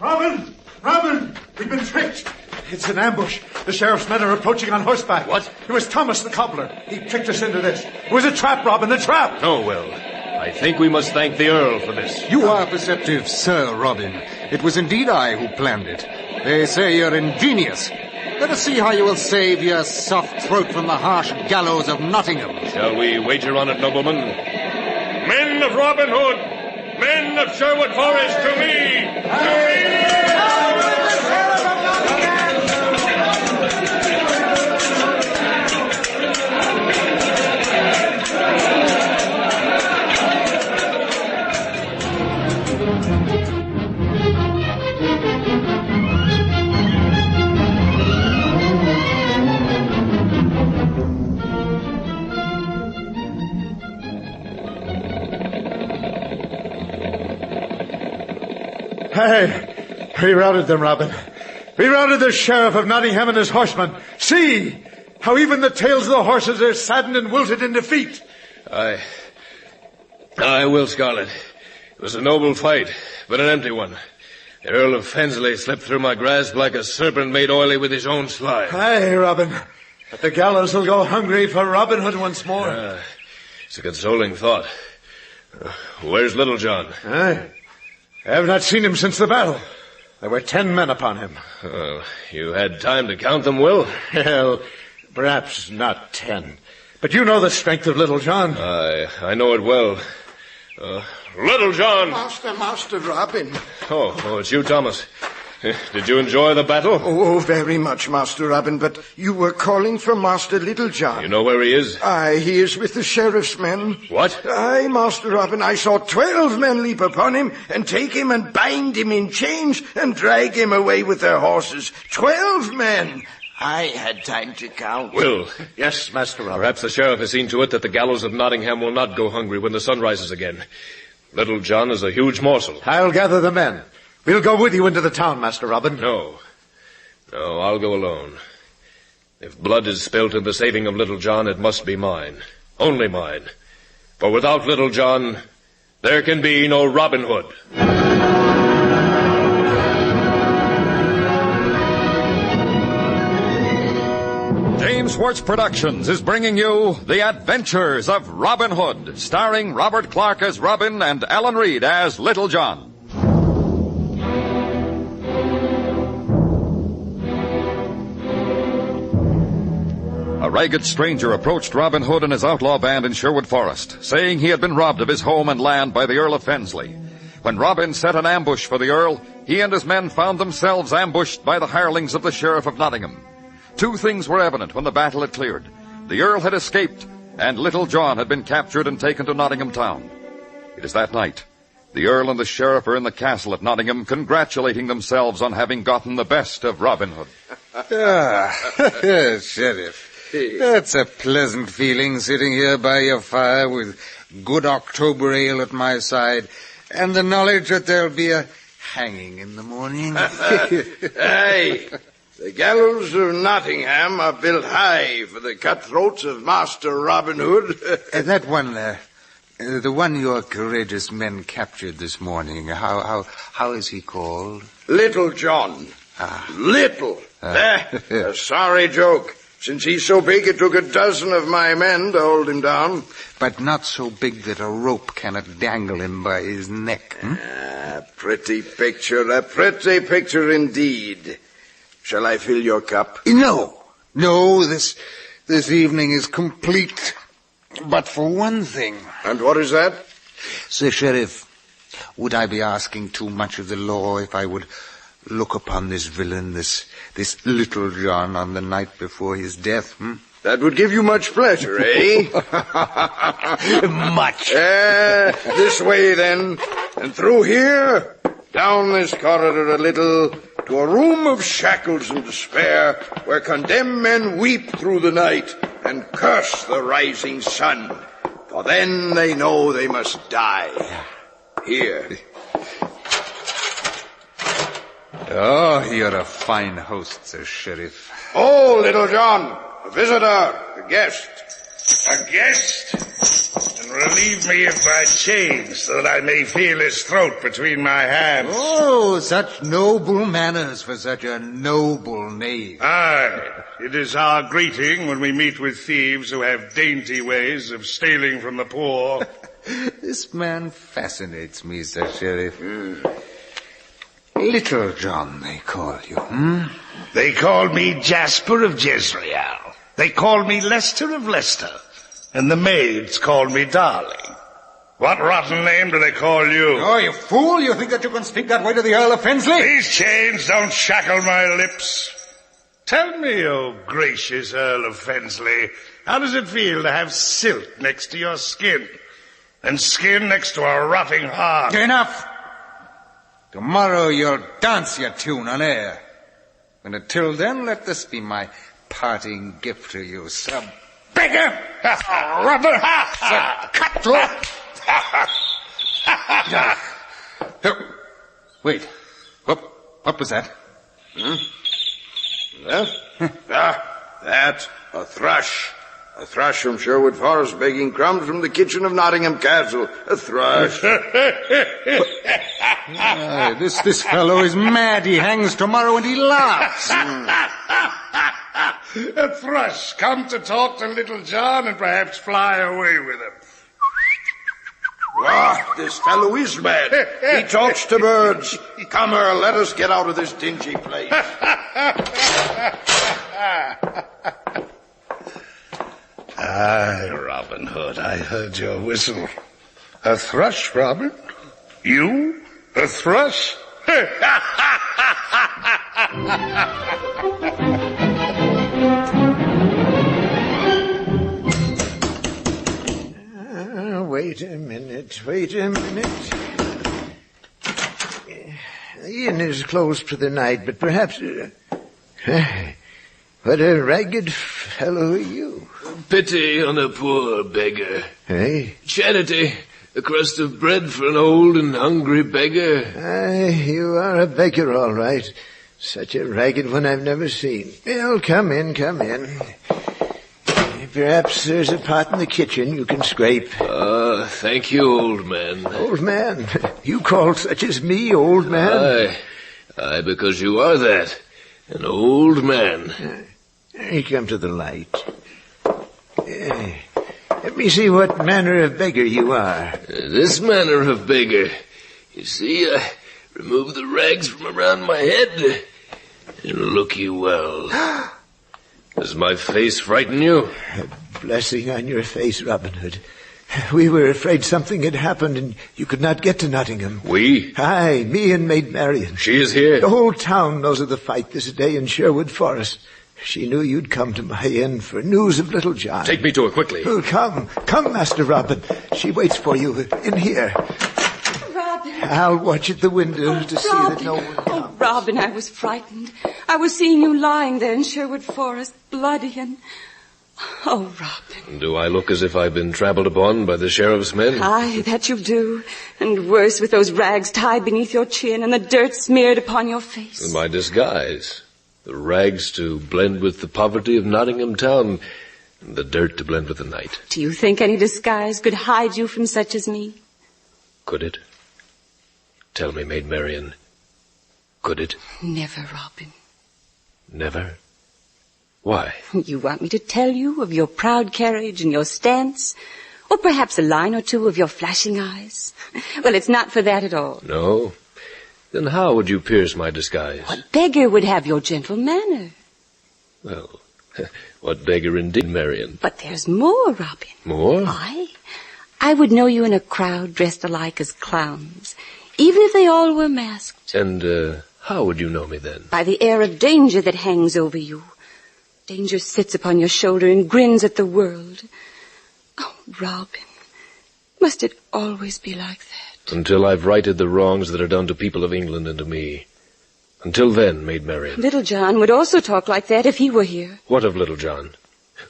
Robin, we've been tricked. It's an ambush. The sheriff's men are approaching on horseback. What? It was Thomas the cobbler. He tricked us into this. It was a trap, Robin, a trap. No, Will. I think we must thank the Earl for this. You are perceptive, Sir Robin. It was indeed I who planned it. They say you're ingenious. Let us see how you will save your soft throat from the harsh gallows of Nottingham. Shall we wager on it, noblemen? Men of Robin Hood! Men of Sherwood Forest, to me! To me! Hey, we routed them, Robin. We routed the sheriff of Nottingham and his horsemen. See how even the tails of the horses are saddened and wilted in defeat. Aye, Will Scarlet. It was a noble fight, but an empty one. The Earl of Fensley slipped through my grasp like a serpent made oily with his own slime. Aye, Robin. But the gallows will go hungry for Robin Hood once more. It's a consoling thought. Where's Little John? Aye. I have not seen him since the battle. There were 10 men upon him. You had time to count them, Will? Well, perhaps not 10. But you know the strength of Little John. I know it well. Little John! Master Robin. Oh, it's you, Thomas. Did you enjoy the battle? Oh, very much, Master Robin, but you were calling for Master Little John. You know where he is? Aye, he is with the sheriff's men. What? Aye, Master Robin, I saw 12 men leap upon him and take him and bind him in chains and drag him away with their horses. 12 men. I had time to count. Will. Yes, Master Robin. Perhaps the sheriff has seen to it that the gallows of Nottingham will not go hungry when the sun rises again. Little John is a huge morsel. I'll gather the men. We'll go with you into the town, Master Robin. No, I'll go alone. If blood is spilt in the saving of Little John, it must be mine. Only mine. For without Little John, there can be no Robin Hood. James Schwartz Productions is bringing you The Adventures of Robin Hood, starring Robert Clark as Robin and Alan Reed as Little John. A ragged stranger approached Robin Hood and his outlaw band in Sherwood Forest, saying he had been robbed of his home and land by the Earl of Fensley. When Robin set an ambush for the Earl, he and his men found themselves ambushed by the hirelings of the Sheriff of Nottingham. Two things were evident when the battle had cleared. The Earl had escaped, and Little John had been captured and taken to Nottingham town. It is that night. The Earl and the Sheriff are in the castle at Nottingham, congratulating themselves on having gotten the best of Robin Hood. Sheriff, that's a pleasant feeling, sitting here by your fire with good October ale at my side, and the knowledge that there'll be a hanging in the morning. Hey, the gallows of Nottingham are built high for the cutthroats of Master Robin Hood. That one there, the one your courageous men captured this morning, how is he called? Little John. Little. A sorry joke. Since he's so big, it took a dozen of my men to hold him down. But not so big that a rope cannot dangle him by his neck. Pretty picture indeed. Shall I fill your cup? No, this evening is complete. But for one thing. And what is that? Sir Sheriff, would I be asking too much of the law if I would look upon this villain, this Little John, on the night before his death? That would give you much pleasure, eh? Much. This way, then, and through here, down this corridor a little, to a room of shackles and despair, where condemned men weep through the night and curse the rising sun, for then they know they must die. Here. Oh, you're a fine host, Sir Sheriff. Oh, Little John, a visitor, a guest. A guest? And relieve me of my chains so that I may feel his throat between my hands. Oh, such noble manners for such a noble knave. Aye, it is our greeting when we meet with thieves who have dainty ways of stealing from the poor. This man fascinates me, Sir Sheriff. Little John, they call you, They call me Jasper of Jezreel. They call me Lester of Leicester. And the maids call me Darling. What rotten name do they call you? Oh, you fool! You think that you can speak that way to the Earl of Fensley? These chains don't shackle my lips. Tell me, oh gracious Earl of Fensley, how does it feel to have silk next to your skin? And skin next to a rotting heart? Enough! Tomorrow you'll dance your tune on air. And until then, let this be my parting gift to you, sir beggar! Rubber! Cutthroat! Wait. What was that? That? A thrush. A thrush from Sherwood Forest begging crumbs from the kitchen of Nottingham Castle. A thrush. This fellow is mad. He hangs tomorrow and he laughs. A thrush come to talk to Little John and perhaps fly away with him. This fellow is mad. He talks to birds. Come, Earl, let us get out of this dingy place. Aye, Robin Hood, I heard your whistle. A thrush, Robin? You? A thrush? Wait a minute. The inn is closed for the night, but perhaps... what a ragged fellow are you? Pity on a poor beggar. Hey? Charity, a crust of bread for an old and hungry beggar. Aye, you are a beggar, all right. Such a ragged one I've never seen. Well, come in. Perhaps there's a pot in the kitchen you can scrape. Thank you, old man. Old man? You call such as me old man? Aye, because you are that. An old man. You come to the light. Let me see what manner of beggar you are. This manner of beggar. You see, I removed the rags from around my head. It'll look you well. Does my face frighten you? A blessing on your face, Robin Hood. We were afraid something had happened and you could not get to Nottingham. We? Aye, me and Maid Marian. She is here. The whole town knows of the fight this day in Sherwood Forest. She knew you'd come to my inn for news of Little John. Take me to her quickly. Oh, come, Master Robin. She waits for you in here. Robin. I'll watch at the window to see that no one comes. Oh, Robin, I was frightened. I was seeing you lying there in Sherwood Forest, bloody and... Oh, Robin. Do I look as if I've been trampled upon by the sheriff's men? Aye, that you do. And worse, with those rags tied beneath your chin and the dirt smeared upon your face. And my disguise. The rags to blend with the poverty of Nottingham town, and the dirt to blend with the night. Do you think any disguise could hide you from such as me? Could it? Tell me, Maid Marian. Could it? Never, Robin. Never? Why? You want me to tell you of your proud carriage and your stance? Or perhaps a line or two of your flashing eyes? Well, it's not for that at all. No? Then how would you pierce my disguise? What beggar would have your gentle manner? Well, what beggar indeed, Marian? But there's more, Robin. More? I would know you in a crowd dressed alike as clowns, even if they all were masked. And how would you know me then? By the air of danger that hangs over you. Danger sits upon your shoulder and grins at the world. Oh, Robin, must it always be like that? Until I've righted the wrongs that are done to people of England and to me. Until then, Maid Marian. Little John would also talk like that if he were here. What of Little John?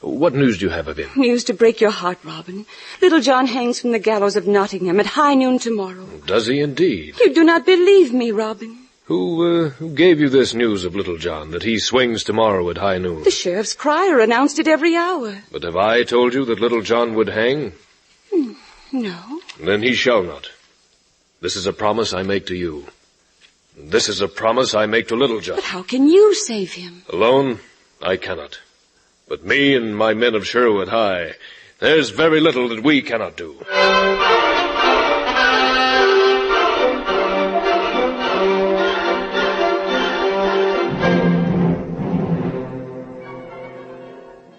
What news do you have of him? News to break your heart, Robin. Little John hangs from the gallows of Nottingham at high noon tomorrow. Does he indeed? You do not believe me, Robin. Who gave you this news of Little John, that he swings tomorrow at high noon? The sheriff's crier announced it every hour. But have I told you that Little John would hang? No. Then he shall not. This is a promise I make to you. This is a promise I make to Little John. But how can you save him? Alone, I cannot. But me and my men of Sherwood High, there's very little that we cannot do.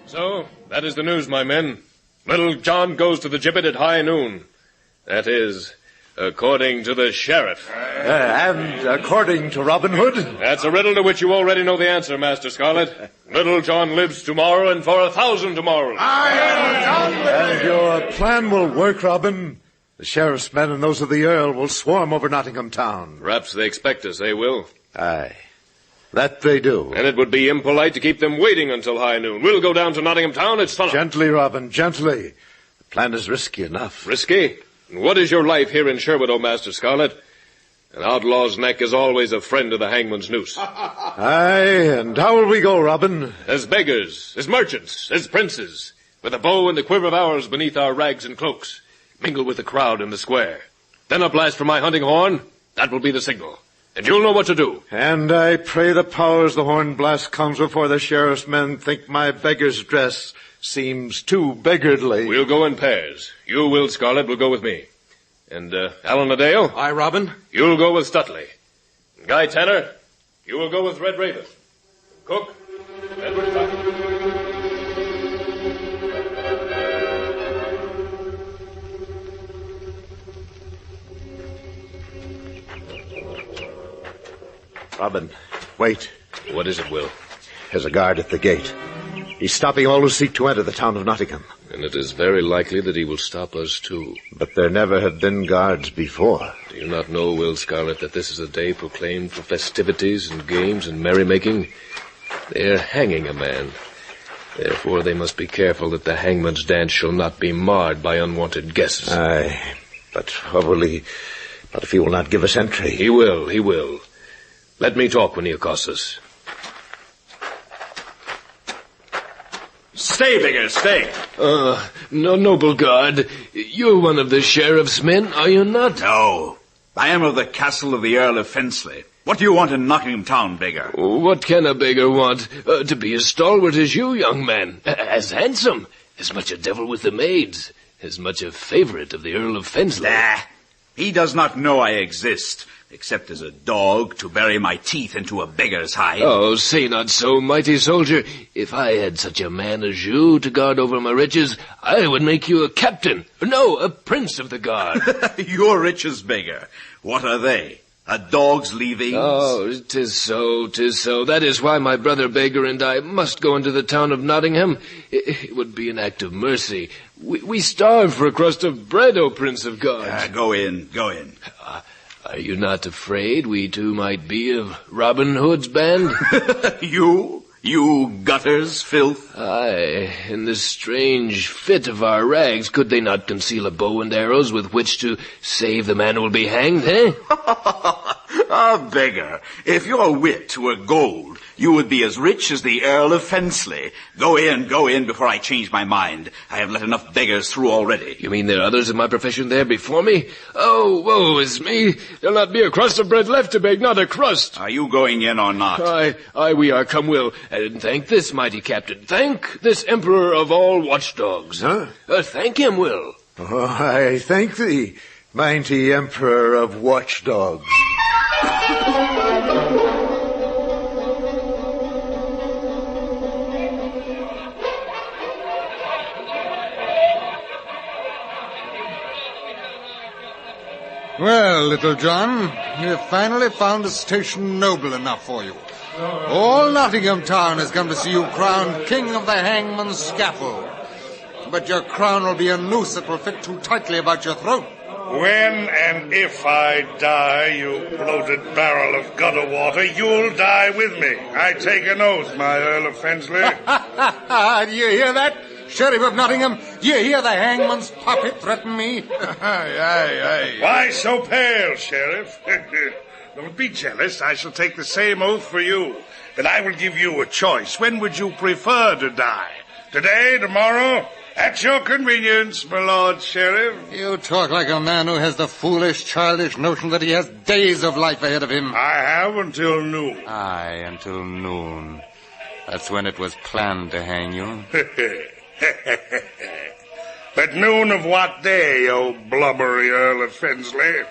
So, that is the news, my men. Little John goes to the gibbet at high noon. That is, according to the sheriff. And according to Robin Hood? That's a riddle to which you already know the answer, Master Scarlet. Little John lives tomorrow and for 1,000 tomorrows. And your plan will work, Robin. The sheriff's men and those of the Earl will swarm over Nottingham town. Perhaps they expect us, eh, Will? Aye. That they do. And it would be impolite to keep them waiting until high noon. We'll go down to Nottingham town at sun up. Gently, Robin, gently. The plan is risky enough. Risky? And what is your life here in Sherwood, O Master Scarlet? An outlaw's neck is always a friend of the hangman's noose. Aye, and how will we go, Robin? As beggars, as merchants, as princes, with a bow and the quiver of ours beneath our rags and cloaks, mingle with the crowd in the square. Then a blast from my hunting horn, that will be the signal. And you'll know what to do. And I pray the powers the horn blast comes before the sheriff's men think my beggar's dress seems too beggarly. We'll go in pairs. You, Will Scarlet, will go with me. And, Alan Adale? Aye, Robin. You'll go with Stutley. Guy Tanner, you will go with Red Raven. Cook, Edward Tuck. Robin, wait. What is it, Will? There's a guard at the gate. He's stopping all who seek to enter the town of Nottingham. And it is very likely that he will stop us, too. But there never have been guards before. Do you not know, Will Scarlet, that this is a day proclaimed for festivities and games and merrymaking? They are hanging a man. Therefore, they must be careful that the hangman's dance shall not be marred by unwanted guests. Aye, but what will he... But if he will not give us entry? He will. Let me talk when he accosts us. Stay, beggar, stay. No, noble guard. You're one of the sheriff's men, are you not? No. I am of the castle of the Earl of Finchley. What do you want in Nottingham Town, beggar? What can a beggar want? To be as stalwart as you, young man. As handsome. As much a devil with the maids. As much a favourite of the Earl of Fensley. He does not know I exist, except as a dog to bury my teeth into a beggar's hide. Oh, say not so, mighty soldier. If I had such a man as you to guard over my riches, I would make you a captain. No, a prince of the guard. Your riches, beggar. What are they? A dog's leavings? Oh, 'tis so, 'tis so. That is why my brother beggar and I must go into the town of Nottingham. It would be an act of mercy. We starve for a crust of bread, O Prince of God. Go in, go in. Are you not afraid we two might be of Robin Hood's band? You gutters, filth? Aye, in this strange fit of our rags, could they not conceal a bow and arrows with which to save the man who will be hanged, eh? Beggar, if your wit were gold, you would be as rich as the Earl of Fensley. Go in before I change my mind. I have let enough beggars through already. You mean there are others of my profession there before me? Oh, woe is me. There'll not be a crust of bread left to beg, not a crust. Are you going in or not? Aye, we are, come will. And thank this mighty captain. Thank this emperor of all watchdogs. Huh? Thank him, Will. Oh, I thank thee, mighty emperor of watchdogs. Well, Little John, you've finally found a station noble enough for you. All Nottingham Town has come to see you crowned King of the Hangman's Scaffold. But your crown will be a noose that will fit too tightly about your throat. When and if I die, you bloated barrel of gutter water, you'll die with me. I take an oath, my Earl of Fensley. Do you hear that, Sheriff of Nottingham? Do you hear the hangman's puppet threaten me? Aye. Why so pale, Sheriff? Don't be jealous. I shall take the same oath for you. But I will give you a choice. When would you prefer to die? Today, tomorrow? At your convenience, my Lord Sheriff. You talk like a man who has the foolish, childish notion that he has days of life ahead of him. I have until noon. Aye, until noon. That's when it was planned to hang you. But noon of what day, oh blubbery Earl of Fensley?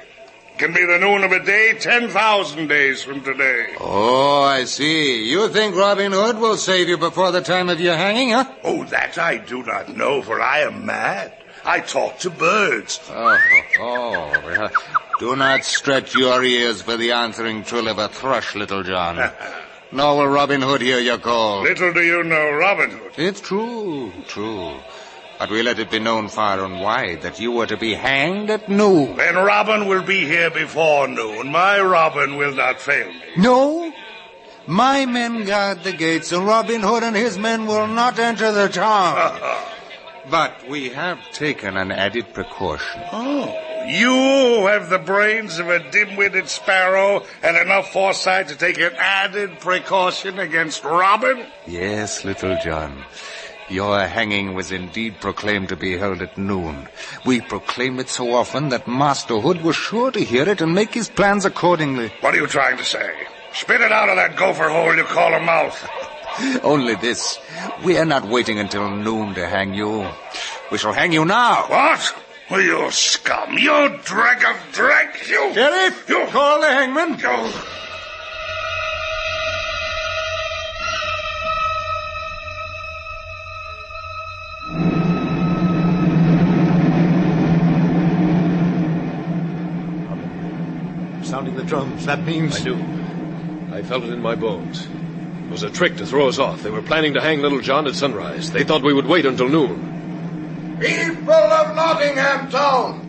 Can be the noon of a day 10,000 days from today. Oh, I see. You think Robin Hood will save you before the time of your hanging, huh? Oh, that I do not know, for I am mad. I talk to birds. Well, do not stretch your ears for the answering trill of a thrush, Little John. Nor will Robin Hood hear your call. Little do you know Robin Hood. It's true. But we let it be known far and wide that you were to be hanged at noon. Then Robin will be here before noon. My Robin will not fail me. No? My men guard the gates, and Robin Hood and his men will not enter the town. But we have taken an added precaution. Oh, you have the brains of a dim-witted sparrow and enough foresight to take an added precaution against Robin? Yes, Little John. Your hanging was indeed proclaimed to be held at noon. We proclaimed it so often that Master Hood was sure to hear it and make his plans accordingly. What are you trying to say? Spit it out of that gopher hole you call a mouth. Only this. We are not waiting until noon to hang you. We shall hang you now. What? Well, you scum. You drag of dregs. You... Sheriff, you call the hangman. Sounding the drums, that means... I do. I felt it in my bones. It was a trick to throw us off. They were planning to hang Little John at sunrise. They thought we would wait until noon. People of Nottingham Town,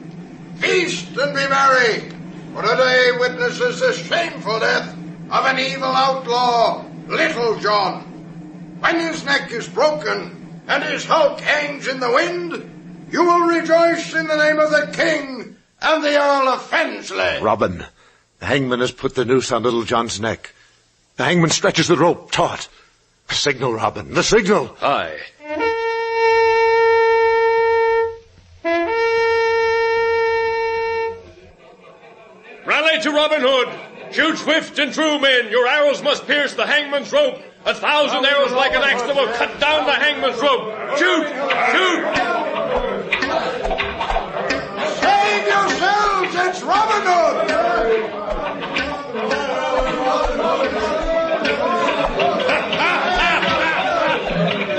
feast and be merry, for today witnesses the shameful death of an evil outlaw, Little John. When his neck is broken and his hulk hangs in the wind, you will rejoice in the name of the King and the Earl of Fensley. Robin, the hangman has put the noose on Little John's neck. The hangman stretches the rope taut. The signal, Robin, the signal. Aye. Rally to Robin Hood. Shoot swift and true, men. Your arrows must pierce the hangman's rope. 1,000 arrows like an axe that will cut down the hangman's rope. Shoot! Shoot! Save yourselves! It's Robin Hood!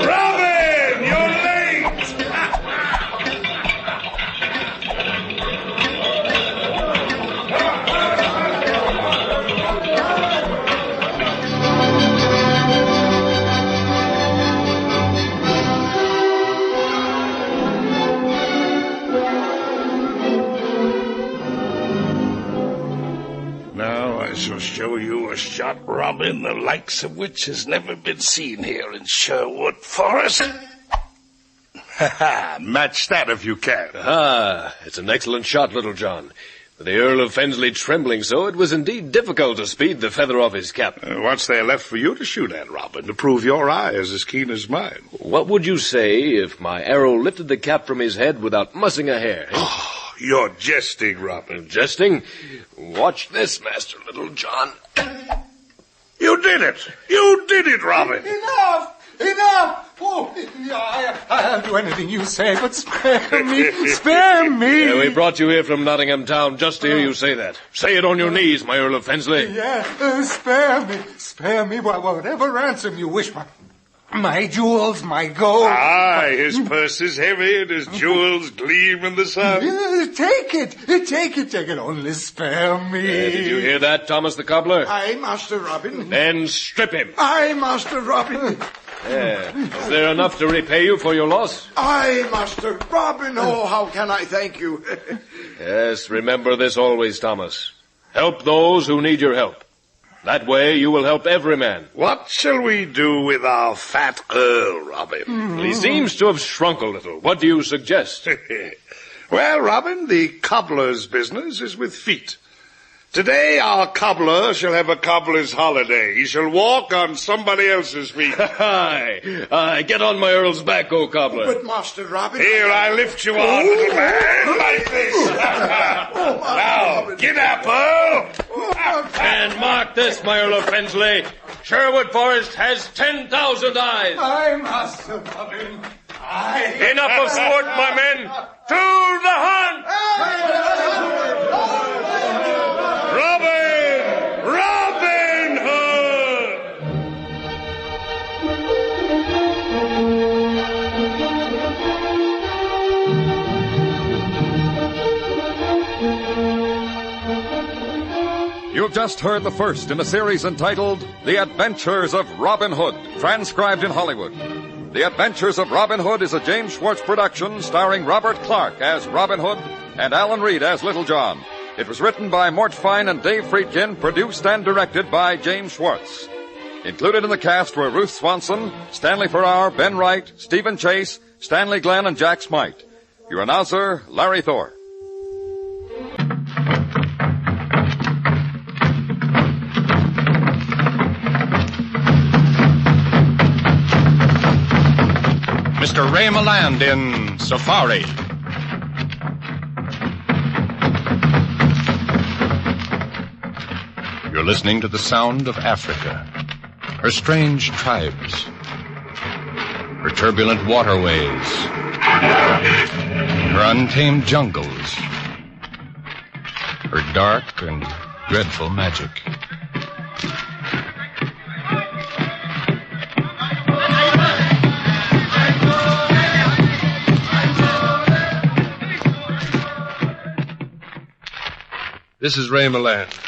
Robin, you're late! Now I shall show you a shot, Robin, the likes of which has never been seen here in Sherwood Forest. Ha-ha, match that if you can. Ah, it's an excellent shot, Little John. With the Earl of Fensley trembling so, it was indeed difficult to speed the feather off his cap. What's there left for you to shoot at, Robin, to prove your eye is as keen as mine? What would you say if my arrow lifted the cap from his head without mussing a hair? Eh? Oh, you're jesting, Robin. Jesting? Watch this, Master Little John. You did it! You did it, Robin! Enough! Enough! Oh, I'll do anything you say, but spare me! Spare me! Yeah, we brought you here from Nottingham town just to hear you say that. Say it on your knees, my Earl of Fensley. Yeah, spare me! Spare me, whatever ransom you wish. My jewels, my gold. Aye, his purse is heavy and his jewels gleam in the sun. Take it. Only spare me. Did you hear that, Thomas the Cobbler? Aye, Master Robin. Then strip him. Aye, Master Robin. Is there enough to repay you for your loss? Aye, Master Robin. Oh, how can I thank you? Yes, remember this always, Thomas. Help those who need your help. That way you will help every man. What shall we do with our fat Earl, Robin? Well, he seems to have shrunk a little. What do you suggest? Well, Robin, the cobbler's business is with feet. Today our cobbler shall have a cobbler's holiday. He shall walk on somebody else's feet. Aye, get on my Earl's back, O cobbler. But, Master Robin... Here, I lift you on, little man, like this. Now, get up, Earl. And mark this, my Earl of Fensley. Sherwood Forest has 10,000 eyes. Aye, Master Robin. Aye. Enough of sport, my men. To the hunt! Robin Hood! You've just heard the first in a series entitled The Adventures of Robin Hood, transcribed in Hollywood. The Adventures of Robin Hood is a James Schwartz production starring Robert Clark as Robin Hood and Alan Reed as Little John. It was written by Mort Fine and Dave Friedkin, produced and directed by James Schwartz. Included in the cast were Ruth Swanson, Stanley Farrar, Ben Wright, Stephen Chase, Stanley Glenn, and Jack Smite. Your announcer, Larry Thor. Mr. Ray Milland in Safari. You're listening to the sound of Africa, her strange tribes, her turbulent waterways, her untamed jungles, her dark and dreadful magic. This is Ray Milland.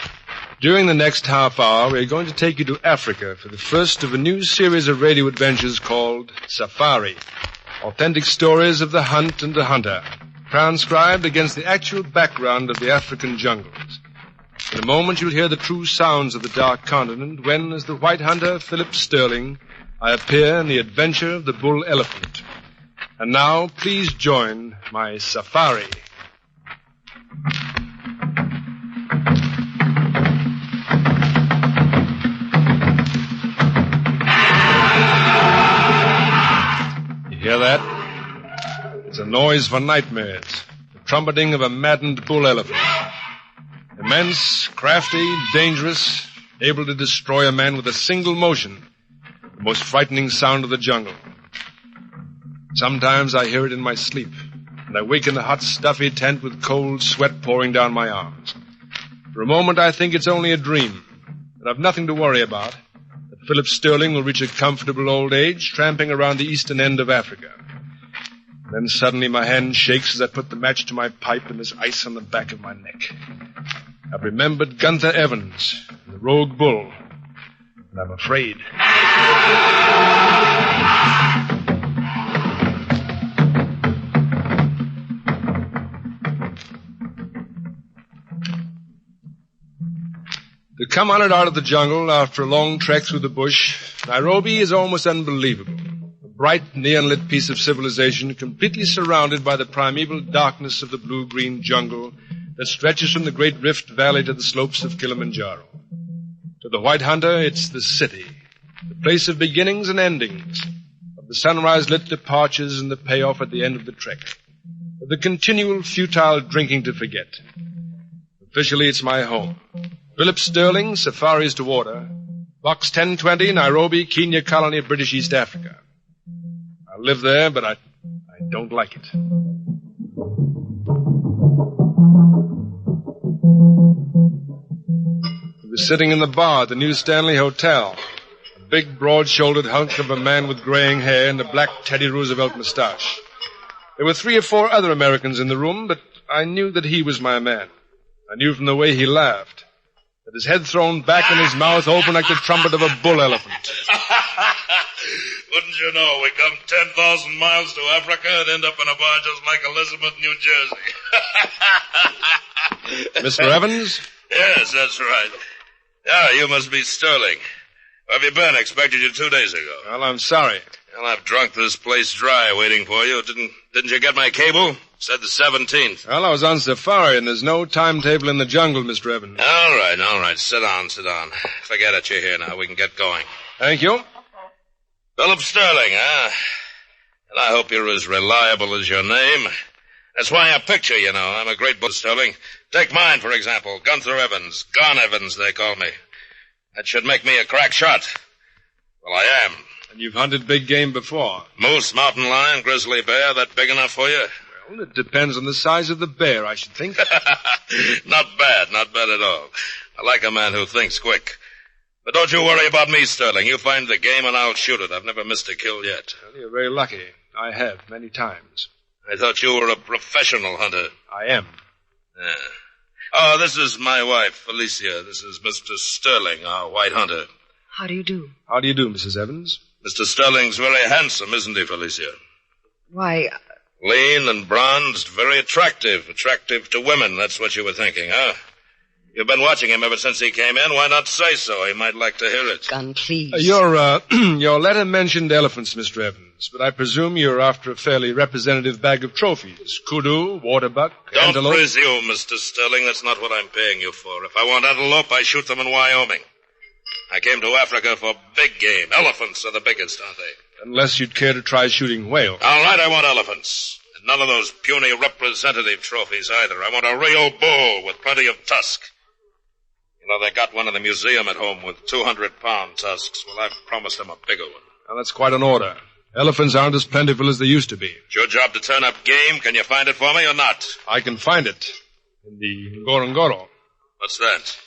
During the next half hour, we're going to take you to Africa for the first of a new series of radio adventures called Safari. Authentic stories of the hunt and the hunter, transcribed against the actual background of the African jungles. In a moment, you'll hear the true sounds of the Dark Continent when, as the white hunter Philip Sterling, I appear in the adventure of the bull elephant. And now, please join my safari. Hear that? It's a noise for nightmares. The trumpeting of a maddened bull elephant. A Immense, crafty, dangerous, able to destroy a man with a single motion. The most frightening sound of the jungle. Sometimes I hear it in my sleep, and I wake in the hot, stuffy tent with cold sweat pouring down my arms. For a moment, I think it's only a dream, that I've nothing to worry about, that Philip Sterling will reach a comfortable old age tramping around the eastern end of Africa. And then suddenly my hand shakes as I put the match to my pipe and there's ice on the back of my neck. I've remembered Gunther Evans, the rogue bull, and I'm afraid. To come on it out of the jungle after a long trek through the bush, Nairobi is almost unbelievable. A bright, neon-lit piece of civilization completely surrounded by the primeval darkness of the blue-green jungle that stretches from the Great Rift Valley to the slopes of Kilimanjaro. To the white hunter, it's the city, the place of beginnings and endings, of the sunrise-lit departures and the payoff at the end of the trek, of the continual futile drinking to forget. Officially, it's my home. Philip Sterling, Safaris to Order, Box 1020, Nairobi, Kenya Colony, British East Africa. I live there, but I don't like it. He was sitting in the bar at the New Stanley Hotel, a big, broad-shouldered hunk of a man with graying hair and a black Teddy Roosevelt mustache. There were 3 or 4 other Americans in the room, but I knew that he was my man. I knew from the way he laughed, with his head thrown back and his mouth open like the trumpet of a bull elephant. Wouldn't you know, we come 10,000 miles to Africa and end up in a bar just like Elizabeth, New Jersey. Mr. Evans? Yes, that's right. Yeah, you must be Sterling. Where have you been? Expected you 2 days ago. Well, I'm sorry. Well, I've drunk this place dry waiting for you. Didn't you get my cable? Said the 17th. Well, I was on safari, and there's no timetable in the jungle, Mr. Evans. All right. Sit down. Forget it, you're here now. We can get going. Thank you. Philip Sterling, huh? And I hope you're as reliable as your name. That's why I picture, you know. I'm a great bull, Sterling. Take mine, for example. Gunther Evans. Gon Evans, they call me. That should make me a crack shot. Well, I am. And you've hunted big game before. Moose, mountain lion, grizzly bear, that big enough for you? Well, it depends on the size of the bear, I should think. Not bad at all. I like a man who thinks quick. But don't you worry about me, Sterling. You find the game and I'll shoot it. I've never missed a kill yet. Well, you're very lucky. I have, many times. I thought you were a professional hunter. I am. Yeah. Oh, this is my wife, Felicia. This is Mr. Sterling, our white hunter. How do you do? How do you do, Mrs. Evans? Mr. Sterling's very handsome, isn't he, Felicia? Why... Lean and bronzed, very attractive. Attractive to women, that's what you were thinking, huh? You've been watching him ever since he came in. Why not say so? He might like to hear it. Gun, please. Your letter mentioned elephants, Mr. Evans, but I presume you're after a fairly representative bag of trophies. Kudu, waterbuck, antelope. Don't presume, Mr. Sterling. That's not what I'm paying you for. If I want antelope, I shoot them in Wyoming. I came to Africa for big game. Elephants are the biggest, aren't they? Unless you'd care to try shooting whale. All right, I want elephants. And none of those puny representative trophies either. I want a real bull with plenty of tusk. You know, they got one in the museum at home with 200-pound tusks. Well, I've promised them a bigger one. Now, that's quite an order. Elephants aren't as plentiful as they used to be. It's your job to turn up game. Can you find it for me or not? I can find it. In the Ngorongoro. What's that?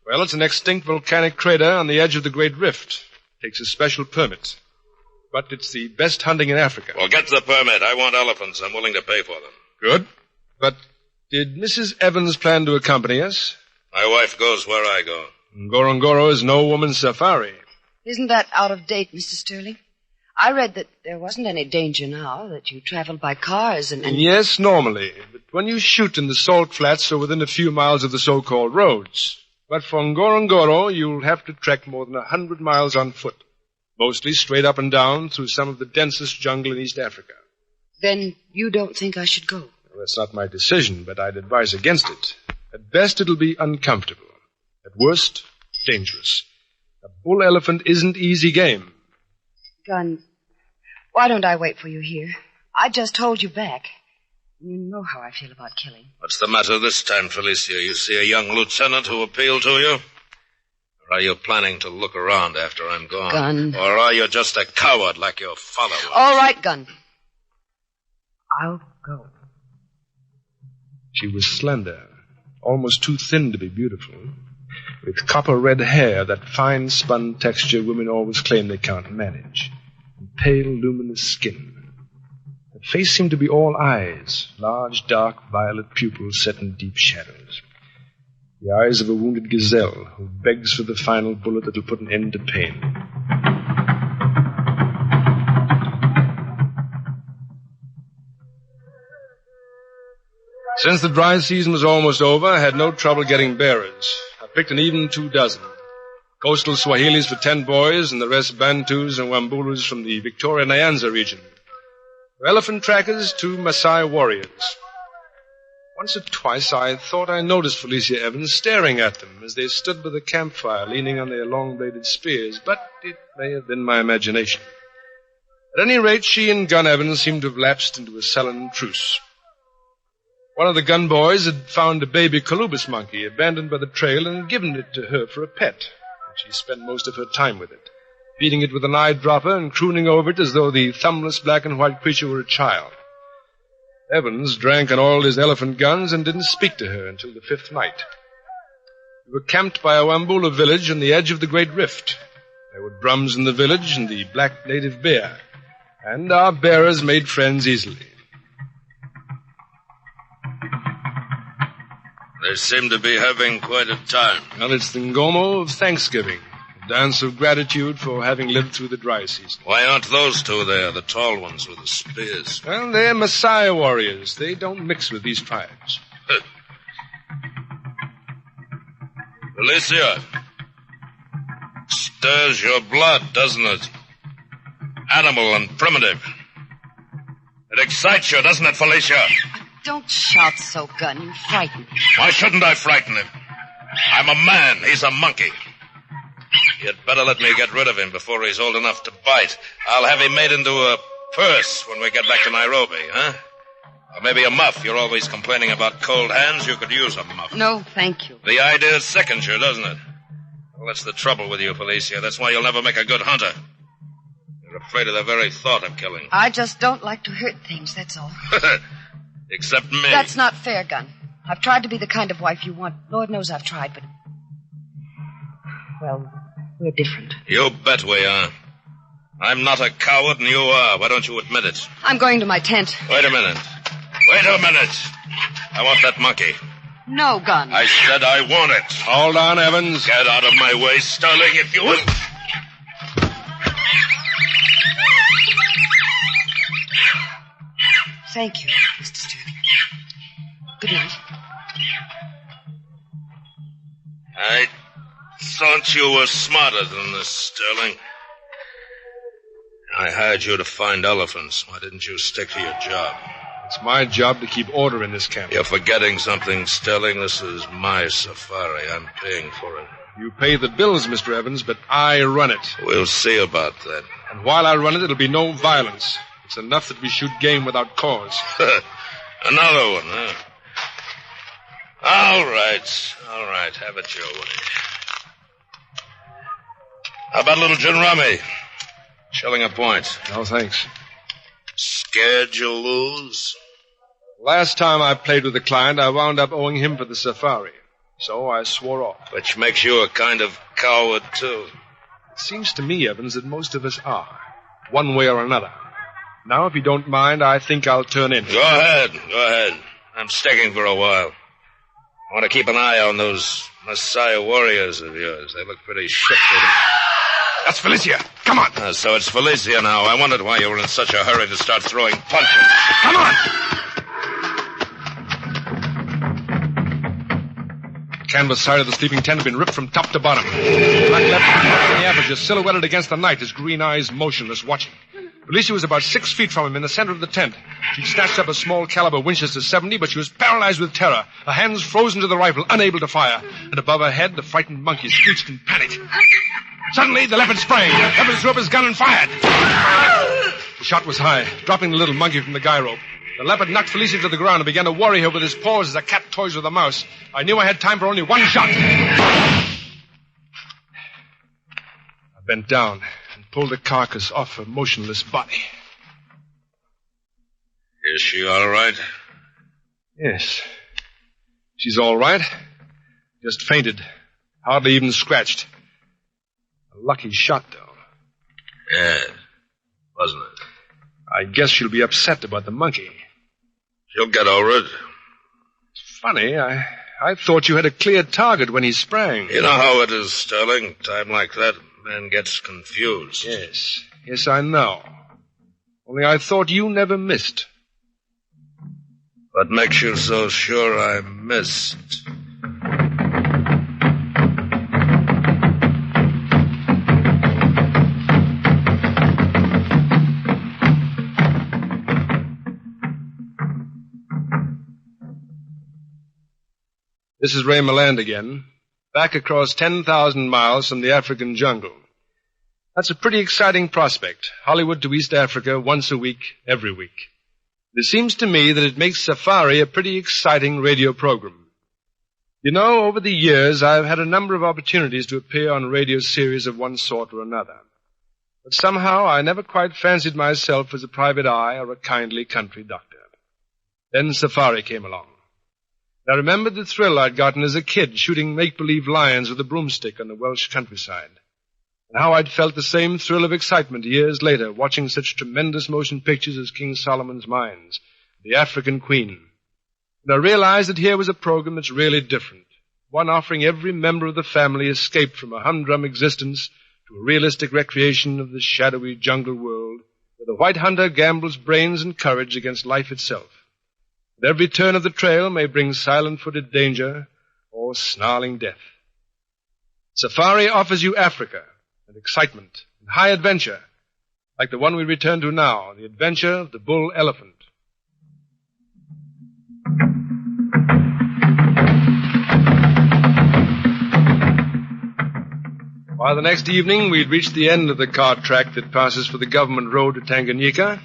Well, it's an extinct volcanic crater on the edge of the Great Rift. Takes a special permit. But it's the best hunting in Africa. Well, get the permit. I want elephants. I'm willing to pay for them. Good. But did Mrs. Evans plan to accompany us? My wife goes where I go. Ngorongoro is no woman's safari. Isn't that out of date, Mr. Sterling? I read that there wasn't any danger now, that you traveled by cars and... Yes, normally. But when you shoot in the salt flats or within a few miles of the so-called roads. But for Ngorongoro, you'll have to trek more than 100 miles on foot. Mostly straight up and down through some of the densest jungle in East Africa. Then you don't think I should go? Well, that's not my decision, but I'd advise against it. At best, it'll be uncomfortable. At worst, dangerous. A bull elephant isn't easy game. Gun, why don't I wait for you here? I just hold you back. You know how I feel about killing. What's the matter this time, Felicia? You see a young lieutenant who appealed to you? Or are you planning to look around after I'm gone? Gun. Or are you just a coward like your father was? All right, Gun. I'll go. She was slender, almost too thin to be beautiful, with copper-red hair, that fine spun texture women always claim they can't manage, and pale, luminous skin. Her face seemed to be all eyes, large, dark, violet pupils set in deep shadows. The eyes of a wounded gazelle who begs for the final bullet that'll put an end to pain. Since the dry season was almost over, I had no trouble getting bearers. I picked an even 24. Coastal Swahilis for 10 boys, and the rest Bantus and Wambulus from the Victoria Nyanza region. For elephant trackers, 2 Maasai warriors. Once or twice I thought I noticed Felicia Evans staring at them as they stood by the campfire, leaning on their long-bladed spears, but it may have been my imagination. At any rate, she and Gun Evans seemed to have lapsed into a sullen truce. One of the gun boys had found a baby colobus monkey abandoned by the trail and had given it to her for a pet. And she spent most of her time with it, feeding it with an eyedropper and crooning over it as though the thumbless black and white creature were a child. Evans drank and oiled his elephant guns and didn't speak to her until the 5th night. We were camped by a Wambula village on the edge of the Great Rift. There were drums in the village and the black native bear, and our bearers made friends easily. They seem to be having quite a time. Well, it's the Ngomo of Thanksgiving, a dance of gratitude for having lived through the dry season. Why aren't those 2 there, the tall ones with the spears? Well, they're Maasai warriors. They don't mix with these tribes. Felicia, stirs your blood, doesn't it? Animal and primitive. It excites you, doesn't it, Felicia? Don't shout so, Gun. You frighten me. Why shouldn't I frighten him? I'm a man. He's a monkey. You'd better let me get rid of him before he's old enough to bite. I'll have him made into a purse when we get back to Nairobi, huh? Or maybe a muff. You're always complaining about cold hands. You could use a muff. No, thank you. The idea sickens you, doesn't it? Well, that's the trouble with you, Felicia. That's why you'll never make a good hunter. You're afraid of the very thought of killing. I just don't like to hurt things, that's all. Except me. That's not fair, Gun. I've tried to be the kind of wife you want. Lord knows I've tried, but... Well, we're different. You bet we are. I'm not a coward, and you are. Why don't you admit it? I'm going to my tent. Wait a minute. Wait a minute. I want that monkey. No, Gun. I said I want it. Hold on, Evans. Get out of my way, Sterling, if you will. Thank you, Mr. Sterling. Good night. I thought you were smarter than this, Sterling. I hired you to find elephants. Why didn't you stick to your job? It's my job to keep order in this camp. You're forgetting something, Sterling. This is my safari. I'm paying for it. You pay the bills, Mr. Evans, but I run it. We'll see about that. And while I run it, it'll be no violence. It's enough that we shoot game without cause. Another one, huh? All right. Have it your way. How about a little gin rummy? Shilling a point. No, thanks. Scared you'll lose? Last time I played with a client, I wound up owing him for the safari. So I swore off. Which makes you a kind of coward, too. It seems to me, Evans, that most of us are. One way or another. Now, if you don't mind, I think I'll turn in. Go ahead. I'm sticking for a while. I want to keep an eye on those Maasai warriors of yours. They look pretty shifty. That's Felicia. Come on. So it's Felicia now. I wondered why you were in such a hurry to start throwing punches. Come on! The canvas side of the sleeping tent had been ripped from top to bottom. Black left in the aperture, silhouetted against the night, his green eyes motionless, watching. Felicia was about 6 feet from him in the center of the tent. She'd snatched up a small caliber Winchester 70, but she was paralyzed with terror, her hands frozen to the rifle, unable to fire. And above her head, the frightened monkey screeched in panic. Suddenly, the leopard sprang. Evans threw up his gun and fired. The shot was high, dropping the little monkey from the guy rope. The leopard knocked Felicia to the ground and began to worry her with his paws as a cat toys with a mouse. I knew I had time for only one shot. I bent down and pulled the carcass off her motionless body. Is she all right? Yes. She's all right. Just fainted. Hardly even scratched. A lucky shot, though. Yeah, wasn't it? I guess she'll be upset about the monkey. She'll get over it. It's funny. I thought you had a clear target when he sprang. You know how it is, Sterling. Time like that, man gets confused. Yes. Yes, I know. Only I thought you never missed. What makes you so sure I missed? This is Ray Milland again, back across 10,000 miles from the African jungle. That's a pretty exciting prospect, Hollywood to East Africa once a week, every week. It seems to me that it makes Safari a pretty exciting radio program. You know, over the years, I've had a number of opportunities to appear on radio series of one sort or another. But somehow I never quite fancied myself as a private eye or a kindly country doctor. Then Safari came along. I remembered the thrill I'd gotten as a kid shooting make-believe lions with a broomstick on the Welsh countryside. And how I'd felt the same thrill of excitement years later watching such tremendous motion pictures as King Solomon's Mines, The African Queen. And I realized that here was a program that's really different, one offering every member of the family escape from a humdrum existence to a realistic recreation of the shadowy jungle world where the white hunter gambles brains and courage against life itself. And every turn of the trail may bring silent-footed danger or snarling death. Safari offers you Africa and excitement and high adventure, like the one we return to now, the adventure of the bull elephant. By the next evening, we'd reached the end of the cart track that passes for the government road to Tanganyika,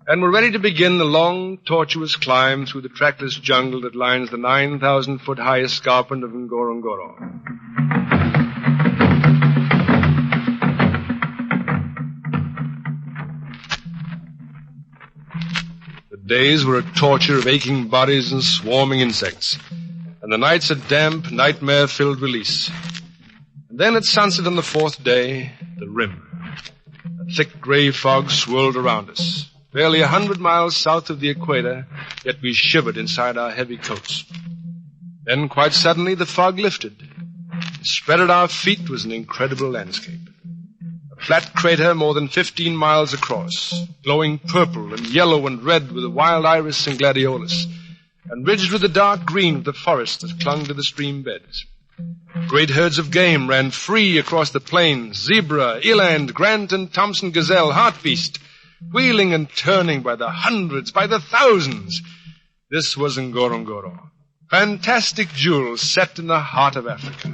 and we're ready to begin the long, tortuous climb through the trackless jungle that lines the 9,000-foot-high escarpment of Ngorongoro. The days were a torture of aching bodies and swarming insects, and the nights a damp, nightmare-filled release. And then at sunset on the fourth day, the rim. A thick gray fog swirled around us. Barely 100 miles south of the equator, yet we shivered inside our heavy coats. Then, quite suddenly, the fog lifted. Spread at our feet was an incredible landscape. A flat crater more than 15 miles across, glowing purple and yellow and red with the wild iris and gladiolus, and ridged with the dark green of the forest that clung to the stream beds. Great herds of game ran free across the plains, zebra, eland, Grant and Thompson gazelle, hartebeest, wheeling and turning by the hundreds, by the thousands. This was Ngorongoro, fantastic jewels set in the heart of Africa.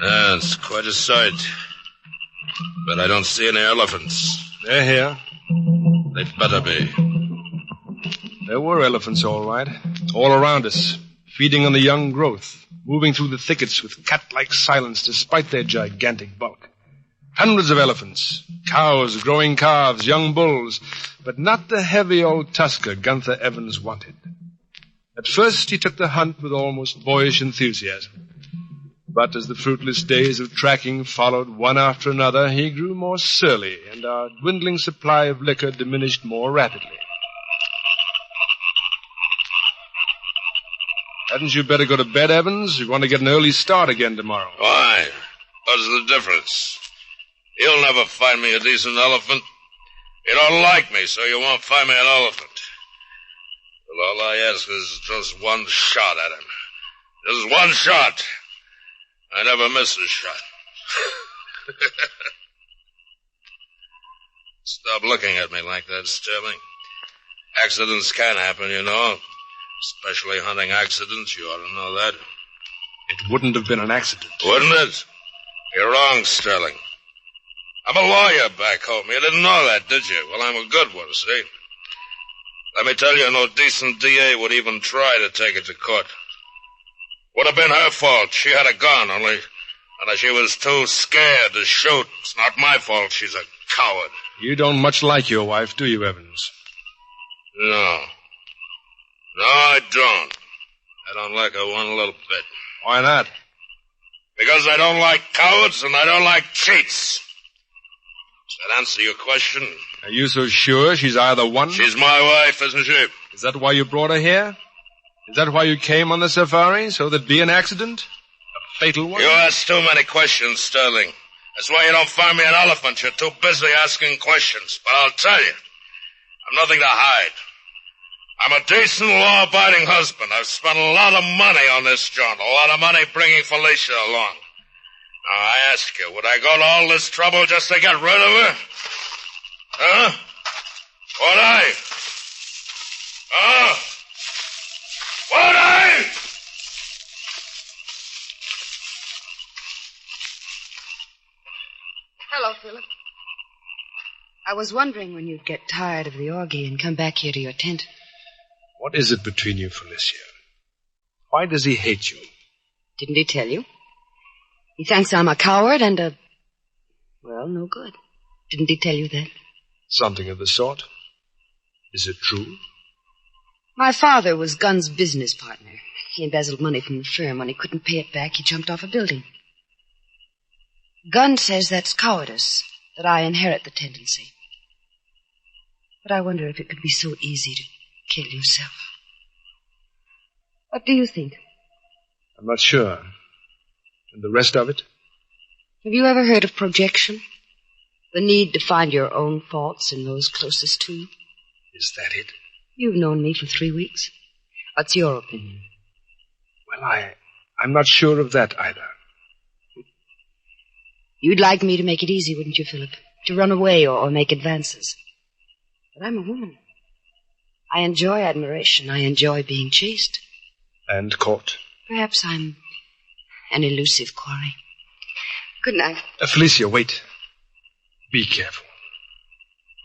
It's quite a sight. But I don't see any elephants. They're here. They'd better be. There were elephants, all right, all around us, feeding on the young growth, moving through the thickets with cat-like silence despite their gigantic bulk. Hundreds of elephants, cows, growing calves, young bulls, but not the heavy old tusker Gunther Evans wanted. At first he took the hunt with almost boyish enthusiasm. But as the fruitless days of tracking followed one after another, he grew more surly, and our dwindling supply of liquor diminished more rapidly. Hadn't you better go to bed, Evans? We want to get an early start again tomorrow. Why? What's the difference? You'll never find me a decent elephant. You don't like me, so you won't find me an elephant. Well, all I ask is just one shot at him. Just one shot. I never miss a shot. Stop looking at me like that, Sterling. Accidents can happen, you know. Especially hunting accidents, you ought to know that. It wouldn't have been an accident. Wouldn't it? You're wrong, Sterling. I'm a lawyer back home. You didn't know that, did you? Well, I'm a good one, see? Let me tell you, no decent DA would even try to take it to court. Would have been her fault. She had a gun, only she was too scared to shoot. It's not my fault. She's a coward. You don't much like your wife, do you, Evans? No. No, I don't. I don't like her one little bit. Why not? Because I don't like cowards and I don't like cheats. Does that answer your question? Are you so sure she's either one? She's my wife, isn't she? Is that why you brought her here? Is that why you came on the safari? So there'd be an accident? A fatal one? You ask too many questions, Sterling. That's why you don't find me an elephant. You're too busy asking questions. But I'll tell you, I've nothing to hide. I'm a decent, law-abiding husband. I've spent a lot of money on this joint, a lot of money bringing Felicia along. Now, I ask you, would I go to all this trouble just to get rid of her? Huh? Would I? Huh? Would I? Hello, Philip. I was wondering when you'd get tired of the orgy and come back here to your tent. What is it between you, Felicia? Why does he hate you? Didn't he tell you? He thinks I'm a coward and a... well, no good. Didn't he tell you that? Something of the sort. Is it true? My father was Gunn's business partner. He embezzled money from the firm. When he couldn't pay it back, he jumped off a building. Gunn says that's cowardice, that I inherit the tendency. But I wonder if it could be so easy to kill yourself. What do you think? I'm not sure. And the rest of it? Have you ever heard of projection? The need to find your own faults in those closest to you? Is that it? You've known me for 3 weeks. What's your opinion? Well, I'm not sure of that either. You'd like me to make it easy, wouldn't you, Philip? To run away or make advances. But I'm a woman. I enjoy admiration. I enjoy being chased. And caught. Perhaps I'm an elusive quarry. Good night. Felicia, wait. Be careful.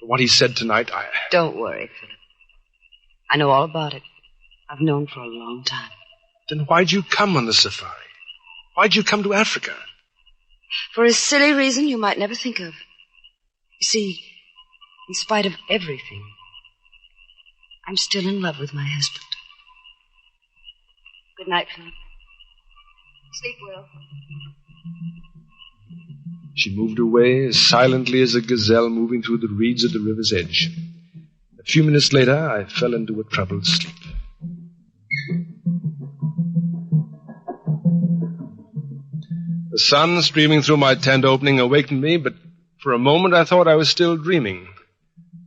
For what he said tonight, Don't worry, Philip. I know all about it. I've known for a long time. Then why'd you come on the safari? Why'd you come to Africa? For a silly reason you might never think of. You see, in spite of everything, I'm still in love with my husband. Good night, Philip. Sleep well. She moved away as silently as a gazelle moving through the reeds at the river's edge. A few minutes later, I fell into a troubled sleep. The sun streaming through my tent opening awakened me, but for a moment I thought I was still dreaming.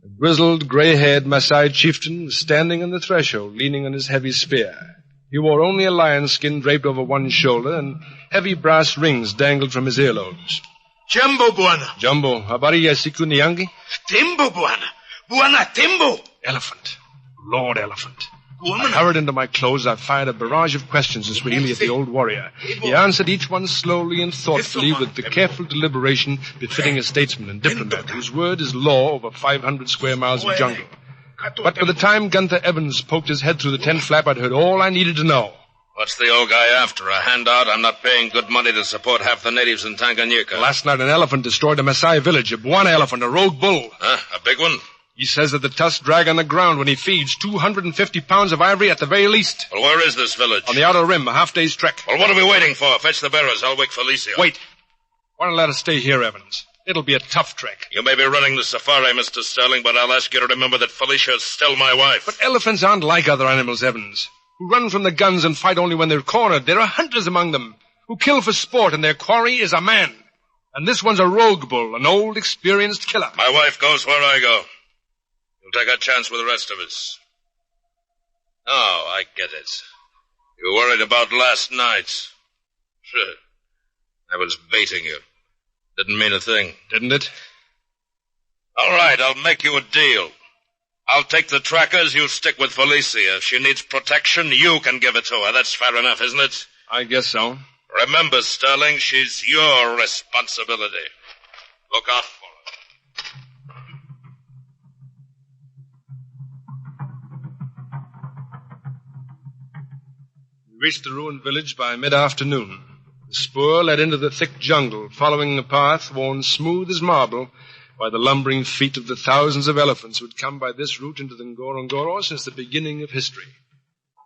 A grizzled, gray-haired Maasai chieftain was standing on the threshold, leaning on his heavy spear. He wore only a lion's skin draped over one shoulder, and heavy brass rings dangled from his earlobes. Jumbo, Buana. Jumbo, habari ya siku ni yangi? Timbo, Buana. Buana, Timbo. Elephant. Lord Elephant. I hurried into my clothes. I fired a barrage of questions in Swahili at the old warrior. He answered each one slowly and thoughtfully with the careful deliberation befitting a statesman and diplomat whose word is law over 500 square miles of jungle. But by the time Gunther Evans poked his head through the tent flap, I'd heard all I needed to know. What's the old guy after? A handout? I'm not paying good money to support half the natives in Tanganyika. Last night an elephant destroyed a Maasai village, a Bwana elephant, a rogue bull. Huh? A big one? He says that the tusks drag on the ground when he feeds 250 pounds of ivory at the very least. Well, where is this village? On the outer rim, a half-day's trek. Well, what are we waiting for? Fetch the bearers. I'll wake Felicia. Wait. Why don't let us stay here, Evans? It'll be a tough trek. You may be running the safari, Mr. Sterling, but I'll ask you to remember that Felicia's still my wife. But elephants aren't like other animals, Evans, who run from the guns and fight only when they're cornered. There are hunters among them who kill for sport, and their quarry is a man. And this one's a rogue bull, an old, experienced killer. My wife goes where I go. You'll take a chance with the rest of us. Oh, I get it. You were worried about last night. Sure. I was baiting you. Didn't mean a thing. Didn't it? All right, I'll make you a deal. I'll take the trackers, you stick with Felicia. If she needs protection, you can give it to her. That's fair enough, isn't it? I guess so. Remember, Sterling, she's your responsibility. Look out for her. We reached the ruined village by mid-afternoon. The spoor led into the thick jungle, following a path worn smooth as marble by the lumbering feet of the thousands of elephants who had come by this route into the Ngorongoro since the beginning of history.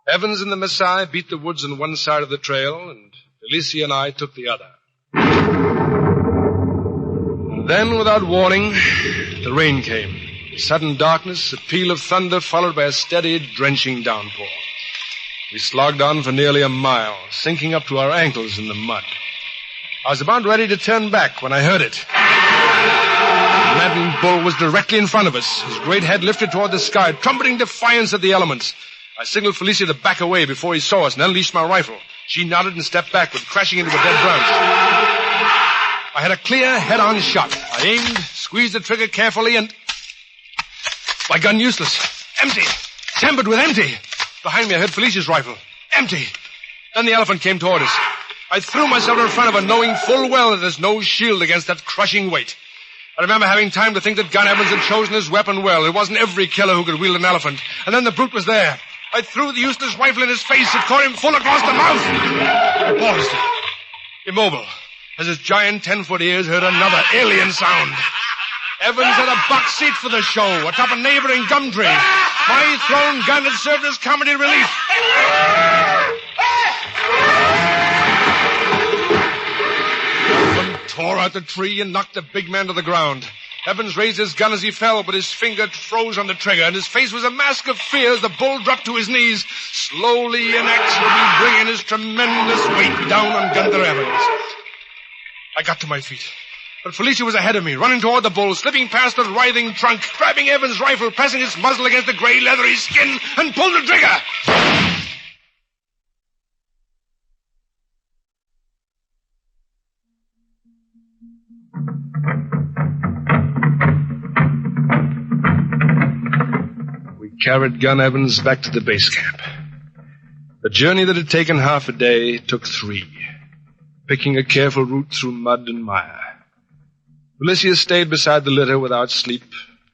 Evans and the Maasai beat the woods on one side of the trail, and Felicia and I took the other. And then, without warning, the rain came. Sudden darkness, a peal of thunder, followed by a steady, drenching downpour. We slogged on for nearly a mile, sinking up to our ankles in the mud. I was about ready to turn back when I heard it. The maddened bull was directly in front of us, his great head lifted toward the sky, trumpeting defiance at the elements. I signaled Felicia to back away before he saw us and unleashed my rifle. She nodded and stepped backward, crashing into a dead branch. I had a clear, head-on shot. I aimed, squeezed the trigger carefully, and... my gun useless. Empty. Tampered with empty. Behind me I heard Felicia's rifle. Empty. Then the elephant came toward us. I threw myself in front of her, knowing full well that there's no shield against that crushing weight. I remember having time to think that Gun Evans had chosen his weapon well. It wasn't every killer who could wield an elephant. And then the brute was there. I threw the useless rifle in his face. It caught him full across the mouth. He paused, immobile, as his giant 10-foot ears heard another alien sound. Evans had a box seat for the show, atop a neighboring gum tree. My thrown gun had served as comedy relief. One tore out the tree and knocked the big man to the ground. Evans raised his gun as he fell, but his finger froze on the trigger, and his face was a mask of fear as the bull dropped to his knees, slowly, inexorably bringing his tremendous weight down on Gunther Evans. I got to my feet. But Felicia was ahead of me, running toward the bull, slipping past the writhing trunk, grabbing Evans' rifle, pressing its muzzle against the gray leathery skin, and pulled the trigger. We carried Gun Evans back to the base camp. The journey that had taken half a day took 3, picking a careful route through mud and mire. Felicia stayed beside the litter without sleep,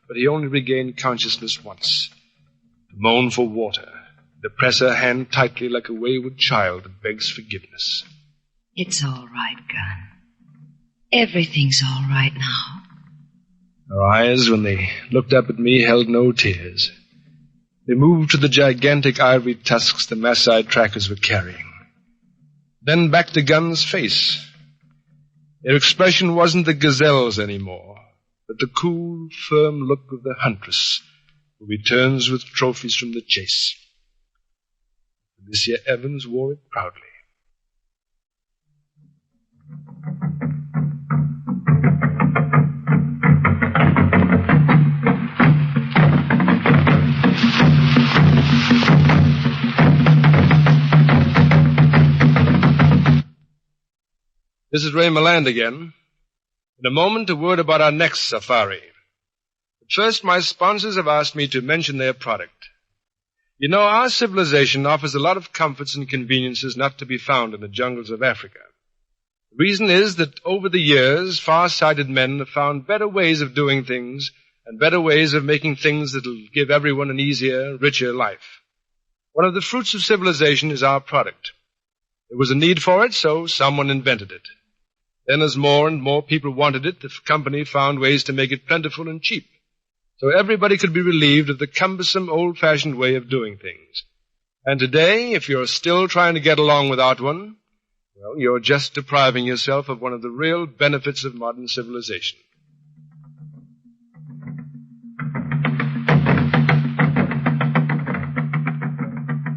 but he only regained consciousness once. To moan for water, to press her hand tightly like a wayward child that begs forgiveness. It's all right, Gun. Everything's all right now. Her eyes, when they looked up at me, held no tears. They moved to the gigantic ivory tusks the Maasai trackers were carrying. Then back to Gun's face. Their expression wasn't the gazelle's anymore, but the cool, firm look of the huntress who returns with trophies from the chase. Felicia Evans wore it proudly. This is Ray Milland again. In a moment, a word about our next safari. But first, my sponsors have asked me to mention their product. You know, our civilization offers a lot of comforts and conveniences not to be found in the jungles of Africa. The reason is that over the years, far-sighted men have found better ways of doing things and better ways of making things that'll give everyone an easier, richer life. One of the fruits of civilization is our product. There was a need for it, so someone invented it. Then as more and more people wanted it, the company found ways to make it plentiful and cheap, so everybody could be relieved of the cumbersome, old-fashioned way of doing things. And today, if you're still trying to get along without one, well, you're just depriving yourself of one of the real benefits of modern civilization.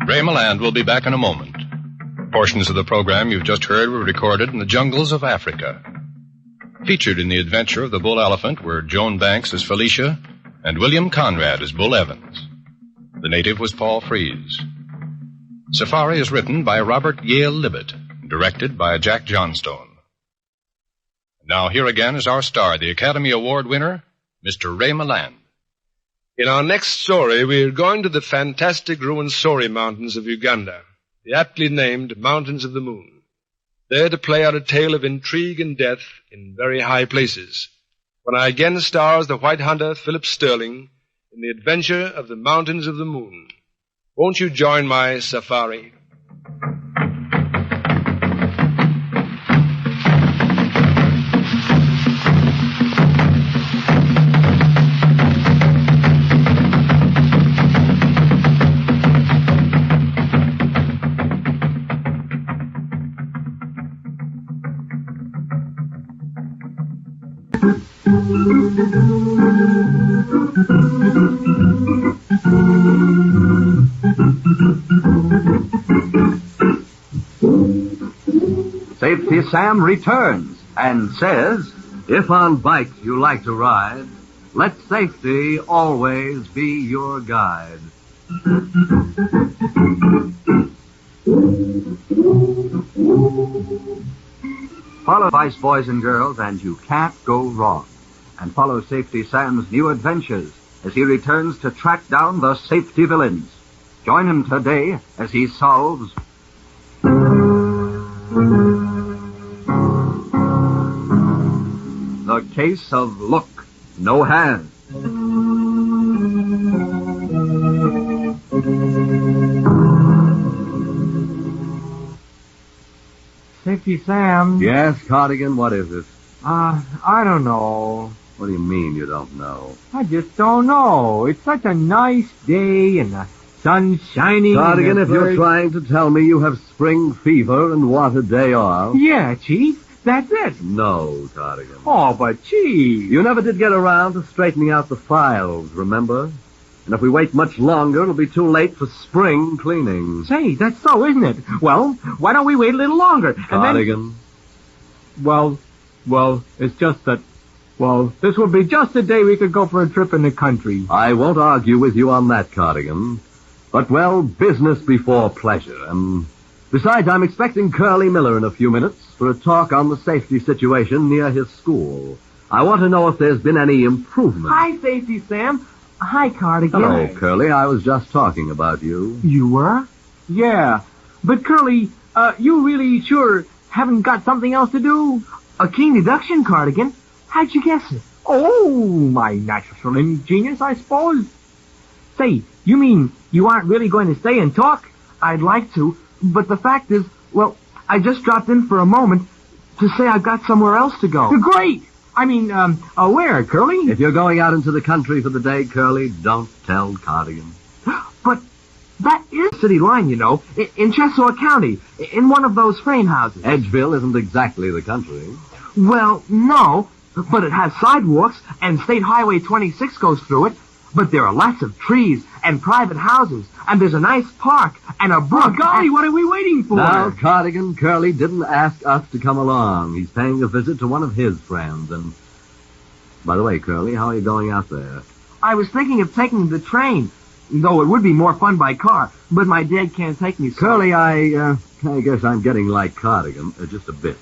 Ray Milland will be back in a moment. Portions of the program you've just heard were recorded in the jungles of Africa. Featured in the adventure of the bull elephant were Joan Banks as Felicia and William Conrad as Bull Evans. The native was Paul Frees. Safari is written by Robert Yale Libet, directed by Jack Johnstone. Now here again is our star, the Academy Award winner, Mr. Ray Milland. In our next story, we are going to the fantastic Ruwenzori Mountains of Uganda, the aptly named Mountains of the Moon, there to play out a tale of intrigue and death in very high places, when I again star as the white hunter Philip Sterling in the adventure of the Mountains of the Moon. Won't you join my safari? Safety Sam returns and says, if on bike you like to ride, let safety always be your guide. Follow Vice Boys and Girls and you can't go wrong. And follow Safety Sam's new adventures as he returns to track down the safety villains. Join him today as he solves the case of Look, No Hand. Safety Sam. Yes, Cardigan, what is it? I don't know. What do you mean you don't know? I just don't know. It's such a nice day and the sun's shining. Cardigan, if you're trying to tell me you have spring fever and want a day off. Yeah, Chief. That's it. No, Cardigan. Oh, but Chief. You never did get around to straightening out the files, remember? And if we wait much longer, it'll be too late for spring cleaning. Say, that's so, isn't it? Well, why don't we wait a little longer? Cardigan. Well, it's just that, this will be just the day we could go for a trip in the country. I won't argue with you on that, Cardigan. But, business before pleasure. And besides, I'm expecting Curly Miller in a few minutes for a talk on the safety situation near his school. I want to know if there's been any improvement. Hi, Safety Sam. Hi, Cardigan. Hello, Curly. I was just talking about you. You were? Yeah. But, Curly, you really sure haven't got something else to do? A keen deduction, Cardigan. How'd you guess it? Oh, my natural ingenious, I suppose. Say, you mean you aren't really going to stay and talk? I'd like to, but the fact is, I just dropped in for a moment to say I've got somewhere else to go. Great! I mean, where, Curly? If you're going out into the country for the day, Curly, don't tell Cardigan. But that is city line, you know, in Chesseau County, in one of those frame houses. Edgeville isn't exactly the country. Well, no, but it has sidewalks, and State Highway 26 goes through it. But there are lots of trees and private houses, and there's a nice park and a brook. Oh, golly, what are we waiting for? Now, Cardigan, Curly didn't ask us to come along. He's paying a visit to one of his friends, and... By the way, Curly, how are you going out there? I was thinking of taking the train, though it would be more fun by car, but my dad can't take me. Curly, I guess I'm getting like Cardigan, just a bit.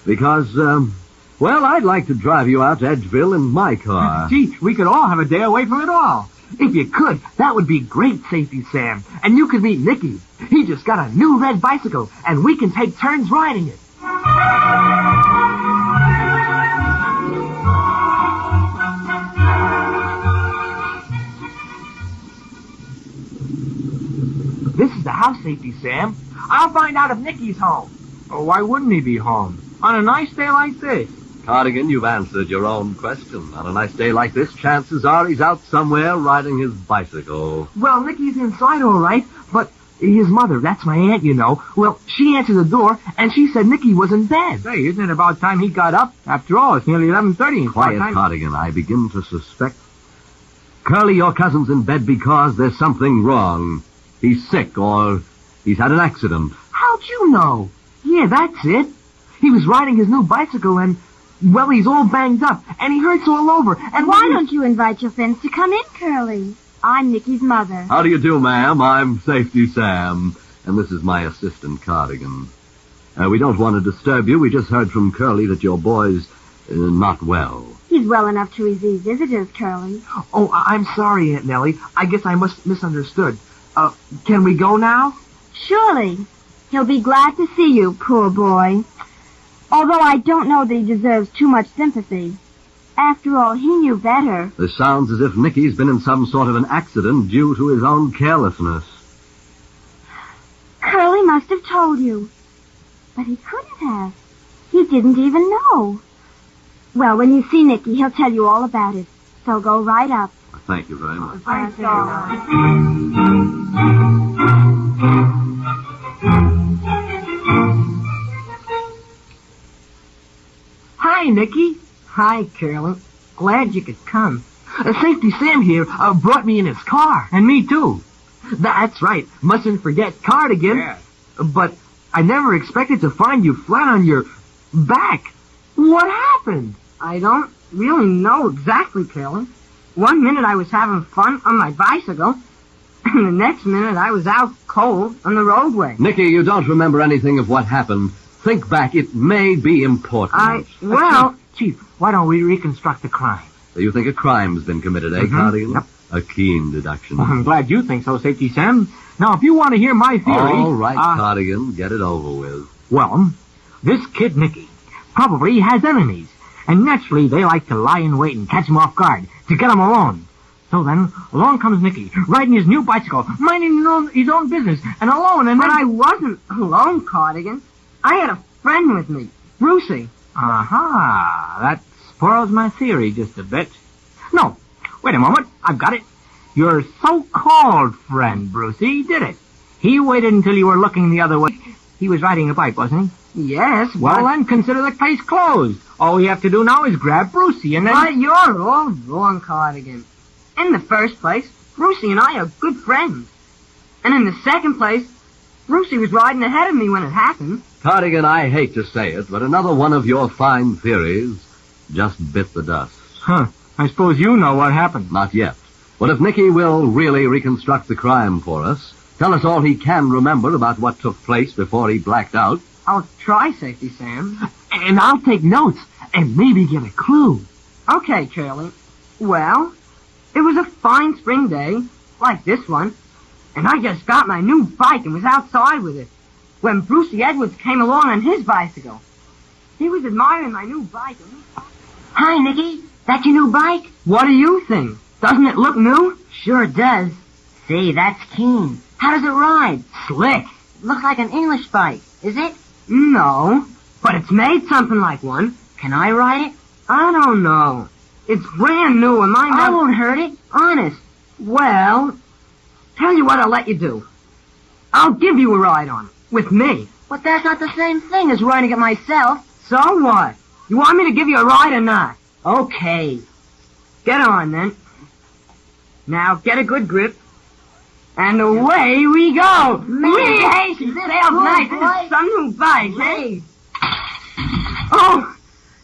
Because, I'd like to drive you out to Edgeville in my car. Gee, we could all have a day away from it all. If you could, that would be great, Safety Sam. And you could meet Nicky. He just got a new red bicycle, and we can take turns riding it. This is the house, Safety Sam. I'll find out if Nicky's home. Oh, why wouldn't he be home? On a nice day like this. Cardigan, you've answered your own question. On a nice day like this, chances are he's out somewhere riding his bicycle. Well, Nicky's inside all right, but his mother, that's my aunt, you know, she answered the door, and she said Nicky was in bed. Hey, isn't it about time he got up? After all, it's nearly 11:30. Quiet, Cardigan. I begin to suspect. Curly, your cousin's in bed because there's something wrong. He's sick, or he's had an accident. How'd you know? Yeah, that's it. He was riding his new bicycle and, he's all banged up, and he hurts all over. And why don't you invite your friends to come in, Curly? I'm Nicky's mother. How do you do, ma'am? I'm Safety Sam, and this is my assistant, Cardigan. We don't want to disturb you. We just heard from Curly that your boy's not well. He's well enough to receive visitors, Curly. Oh, I'm sorry, Aunt Nellie. I guess I must have misunderstood. Can we go now? Surely. He'll be glad to see you, poor boy. Although I don't know that he deserves too much sympathy. After all, he knew better. This sounds as if Nicky's been in some sort of an accident due to his own carelessness. Curly must have told you. But he couldn't have. He didn't even know. Well, when you see Nicky, he'll tell you all about it. So go right up. Thank you very much. I'm sorry. Hi, Nicky. Hi, Carolyn. Glad you could come. Safety Sam here brought me in his car. And me, too. That's right. Mustn't forget Cardigan. Yeah. But I never expected to find you flat on your Back? What happened? I don't really know exactly, Curly. 1 minute I was having fun on my bicycle, and the next minute I was out cold on the roadway. Nicky, you don't remember anything of what happened. Think back. It may be important. Chief, why don't we reconstruct the crime? So you think a crime's been committed, eh, Cardigan? Yep. A keen deduction. Well, I'm glad you think so, Safety Sam. Now, if you want to hear my theory... All right, Cardigan, get it over with. Well, this kid Nicky probably has enemies, and naturally they like to lie in wait and catch him off guard to get him alone. So then, along comes Nicky, riding his new bicycle, minding his own business, and alone, and But then... I wasn't alone, Cardigan. I had a friend with me, Brucey. Aha, that spoils my theory just a bit. No, wait a moment, I've got it. Your so-called friend, Brucey, did it. He waited until you were looking the other way. He was riding a bike, wasn't he? Yes, Well, then consider the case closed. All we have to do now is grab Brucey and then... But you're all wrong, Cardigan. In the first place, Brucey and I are good friends. And in the second place, Brucey was riding ahead of me when it happened. Cardigan, I hate to say it, but another one of your fine theories just bit the dust. Huh. I suppose you know what happened. Not yet. But if Nicky will really reconstruct the crime for us, tell us all he can remember about what took place before he blacked out. I'll try, Safety Sam. And I'll take notes and maybe get a clue. Okay, Curly. Well, it was a fine spring day, like this one, and I just got my new bike and was outside with it when Brucey Edwards came along on his bicycle. He was admiring my new bike. Hi, Nicky. That your new bike? What do you think? Doesn't it look new? Sure does. Say, that's keen. How does it ride? Slick. Looks like an English bike, is it? No, but it's made something like one. Can I ride it? I don't know. It's brand new and mine... I won't hurt it. Honest. Well, tell you what I'll let you do. I'll give you a ride on it, with me. But that's not the same thing as riding it myself. So what? You want me to give you a ride or not? Okay. Get on, then. Now, get a good grip. And away we go! Hey, she sails nice. This is some new bike, hey? Oh!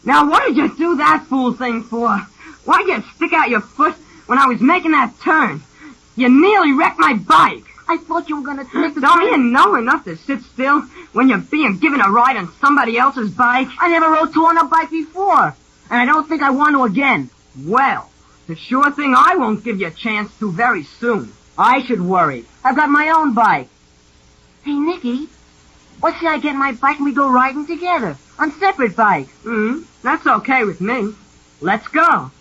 Now, what did you do that fool thing for? Why'd you stick out your foot when I was making that turn? You nearly wrecked my bike. I thought you were going to take the Don't you know enough to sit still when you're being given a ride on somebody else's bike? I never rode two on a bike before, and I don't think I want to again. Well, the sure thing I won't give you a chance to very soon. I should worry. I've got my own bike. Hey, Nicky, what's the I get my bike and we go riding together on separate bikes? That's okay with me. Let's go.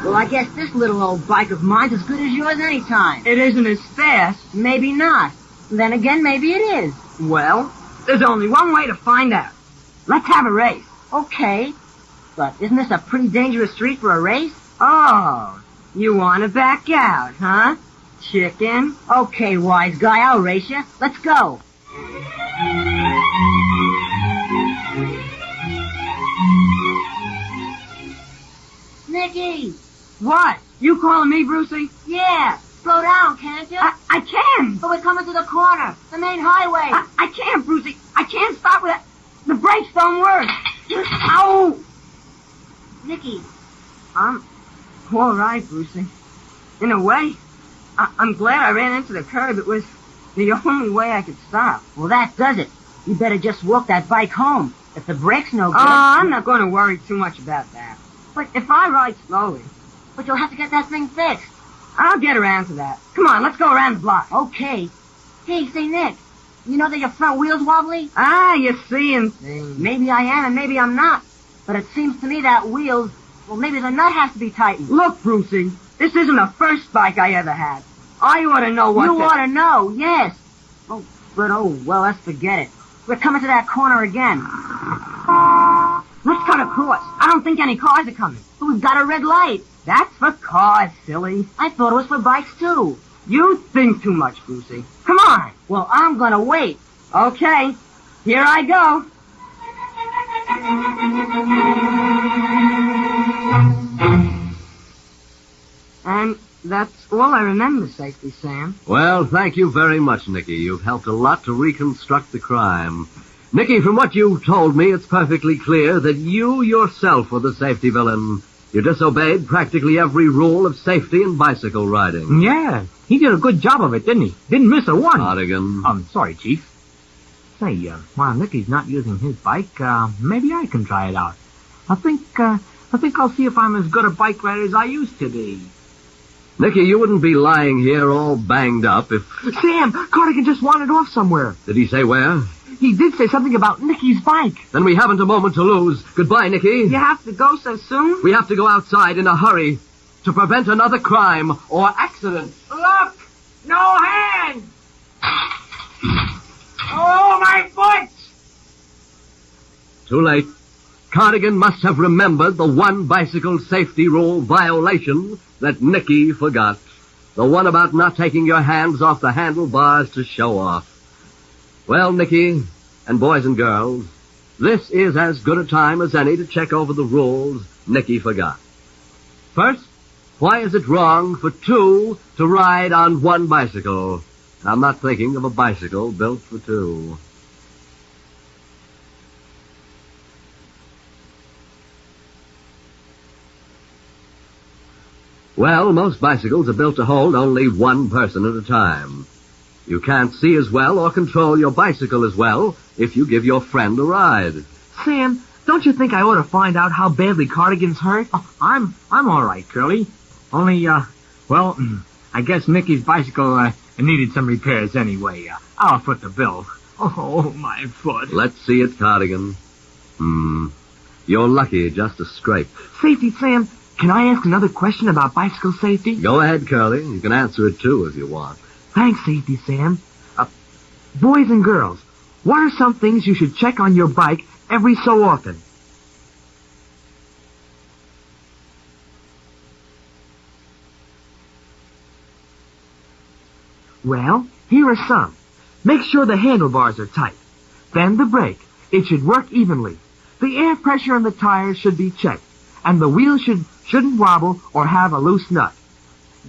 Well, I guess this little old bike of mine's as good as yours anytime. It isn't as fast. Maybe not. Then again, maybe it is. Well, there's only one way to find out. Let's have a race. Okay. But isn't this a pretty dangerous street for a race? Oh, you want to back out, huh? Chicken? Okay, wise guy, I'll race you. Let's go. Nicky! What? You calling me, Brucey? Yeah. Slow down, can't you? I can. But we're coming to the corner. The main highway. I can't, Brucey. I can't stop with that. The brakes don't work. Ow! Nicky. I'm all right, Brucey. In a way, I'm glad I ran into the curb. It was the only way I could stop. Well, that does it. You better just walk that bike home. If the brake's no good... I'm not going to worry too much about that. But if I ride slowly... But you'll have to get that thing fixed. I'll get around to that. Come on, let's go around the block. Okay. Hey, say, Nick, you know that your front wheel's wobbly? You're seeing things. Maybe I am and maybe I'm not. But it seems to me that wheels... Well, maybe the nut has to be tightened. Look, Brucey, this isn't the first bike I ever had. I ought to know what You ought to know, yes. Oh, well, let's forget it. We're coming to that corner again. Let's cut across. I don't think any cars are coming. But we've got a red light. That's for cars, silly. I thought it was for bikes, too. You think too much, Brucey. Come on. Well, I'm gonna wait. Okay. Here I go. And That's all I remember, Safety Sam. Well, thank you very much, Nicky. You've helped a lot to reconstruct the crime. Nicky, from what you've told me, it's perfectly clear that you yourself were the safety villain. You disobeyed practically every rule of safety in bicycle riding. Yeah, he did a good job of it, didn't he? Didn't miss a one. Cardigan. Sorry, Chief. Say, while Nicky's not using his bike, maybe I can try it out. I think I'll see if I'm as good a bike rider as I used to be. Nicky, you wouldn't be lying here all banged up if... Sam, Cardigan just wandered off somewhere. Did he say where? He did say something about Nicky's bike. Then we haven't a moment to lose. Goodbye, Nicky. You have to go so soon? We have to go outside in a hurry to prevent another crime or accident. Look! No hand! Oh, my foot! Too late. Cardigan must have remembered the one bicycle safety rule violation that Nicky forgot. The one about not taking your hands off the handlebars to show off. Well, Nicky, and boys and girls, this is as good a time as any to check over the rules Nicky forgot. First, why is it wrong for two to ride on one bicycle? I'm not thinking of a bicycle built for two. Well, most bicycles are built to hold only one person at a time. You can't see as well or control your bicycle as well if you give your friend a ride. Sam, don't you think I ought to find out how badly Cardigan's hurt? Oh, I'm all right, Curly. Only, well, I guess Nicky's bicycle needed some repairs anyway. I'll foot the bill. Oh, my foot. Let's see it, Cardigan. You're lucky, just a scrape. Safety, Sam, can I ask another question about bicycle safety? Go ahead, Curly. You can answer it, too, if you want. Thanks, Safety Sam. Boys and girls, what are some things you should check on your bike every so often? Well, here are some. Make sure the handlebars are tight. Then the brake. It should work evenly. The air pressure on the tires should be checked. And the wheel shouldn't wobble or have a loose nut.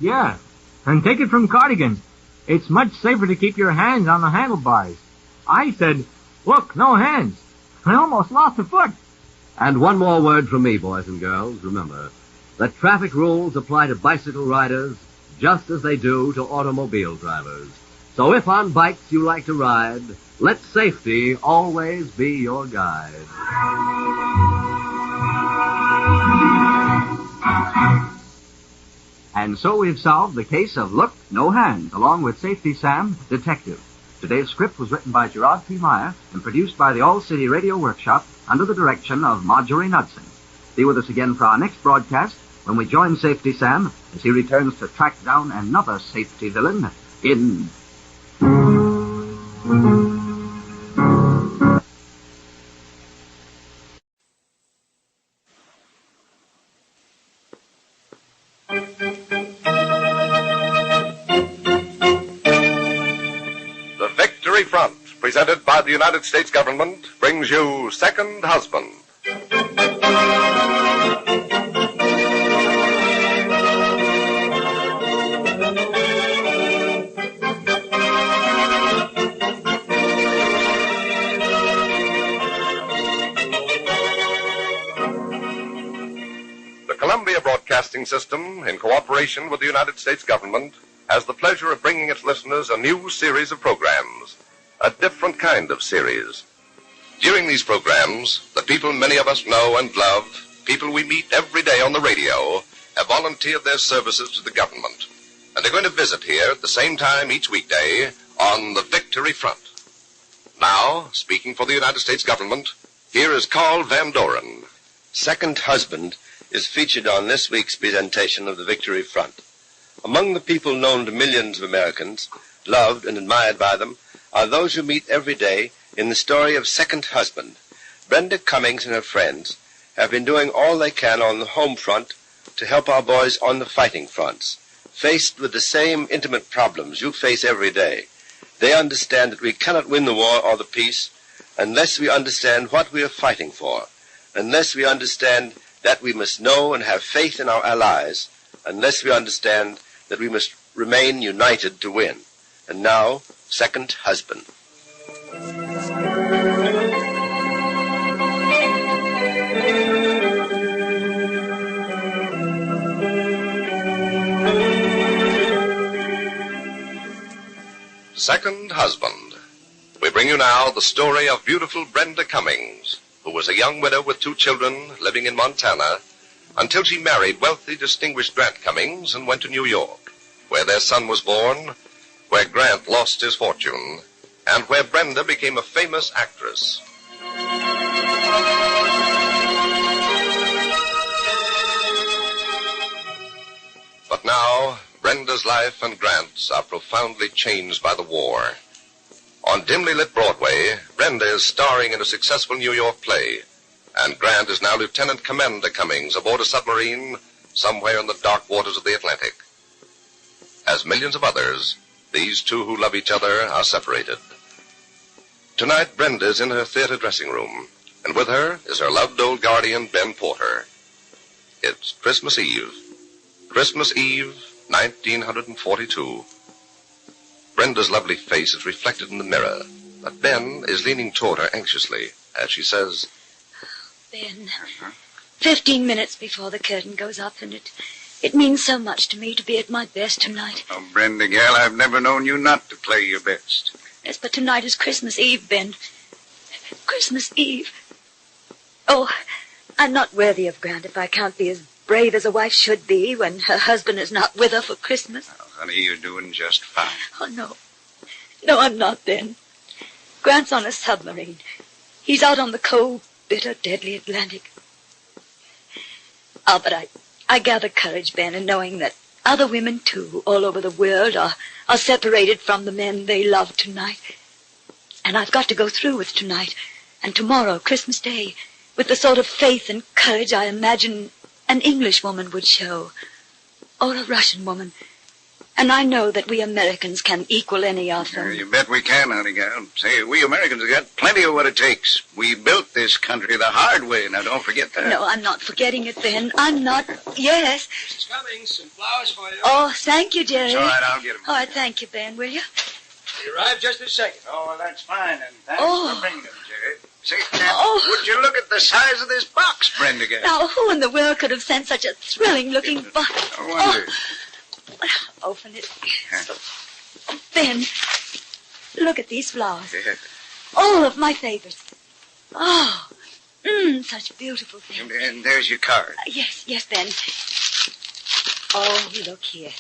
Yeah, and take it from Cardigan. It's much safer to keep your hands on the handlebars. I said, look, no hands. I almost lost a foot. And one more word from me, boys and girls. Remember that traffic rules apply to bicycle riders just as they do to automobile drivers. So if on bikes you like to ride, let safety always be your guide. And so we've solved the case of Look, No Hand, along with Safety Sam, Detective. Today's script was written by Gerard P. Meyer and produced by the All-City Radio Workshop under the direction of Marjorie Knudsen. Be with us again for our next broadcast when we join Safety Sam as he returns to track down another safety villain in... Presented by the United States government, brings you Second Husband. The Columbia Broadcasting System, in cooperation with the United States government, has the pleasure of bringing its listeners a new series of programs. A different kind of series. During these programs, the people many of us know and love, people we meet every day on the radio, have volunteered their services to the government. And they're going to visit here at the same time each weekday on the Victory Front. Now, speaking for the United States government, here is Carl Van Doren. Second Husband is featured on this week's presentation of the Victory Front. Among the people known to millions of Americans, loved and admired by them, are those who meet every day in the story of Second Husband. Brenda Cummings and her friends have been doing all they can on the home front to help our boys on the fighting fronts. Faced with the same intimate problems you face every day, they understand that we cannot win the war or the peace unless we understand what we are fighting for, unless we understand that we must know and have faith in our allies, unless we understand that we must remain united to win. And now, second husband. Second husband. We bring you now the story of beautiful Brenda Cummings, who was a young widow with 2 children living in Montana until she married wealthy, distinguished Grant Cummings and went to New York, where their son was born, where Grant lost his fortune, and where Brenda became a famous actress. But now, Brenda's life and Grant's are profoundly changed by the war. On dimly lit Broadway, Brenda is starring in a successful New York play, and Grant is now Lieutenant Commander Cummings aboard a submarine somewhere in the dark waters of the Atlantic. As millions of others, these two who love each other are separated. Tonight, Brenda is in her theater dressing room, and with her is her loved old guardian, Ben Porter. It's Christmas Eve. Christmas Eve, 1942. Brenda's lovely face is reflected in the mirror, but Ben is leaning toward her anxiously as she says, Ben, 15 minutes before the curtain goes up, and it means so much to me to be at my best tonight. Oh, Brenda, gal, I've never known you not to play your best. Yes, but tonight is Christmas Eve, Ben. Christmas Eve. Oh, I'm not worthy of Grant if I can't be as brave as a wife should be when her husband is not with her for Christmas. Oh, honey, you're doing just fine. Oh, no. No, I'm not, Ben. Grant's on a submarine. He's out on the cold, bitter, deadly Atlantic. Oh, but I gather courage, Ben, in knowing that other women, too, all over the world are separated from the men they love tonight. And I've got to go through with tonight and tomorrow, Christmas Day, with the sort of faith and courage I imagine an English woman would show, or a Russian woman. And I know that we Americans can equal any of them. You bet we can, honey gal. Say, we Americans have got plenty of what it takes. We built this country the hard way. Now, don't forget that. No, I'm not forgetting it, Ben. I'm not. Yes. Mrs. Cummings, some flowers for you. Oh, thank you, Jerry. It's all right, I'll get them. All right, thank you, Ben, will you? They arrived just a second. Oh, well, that's fine, and thanks for bringing them, Jerry. Say, would you look at the size of this box, Brenda gal? Now, who in the world could have sent such a thrilling-looking box? I wonder. Open it. Ben, look at these flowers. Yeah. All of my favorites. Oh, such beautiful things. And there's your card. Yes, Ben. Oh, look here.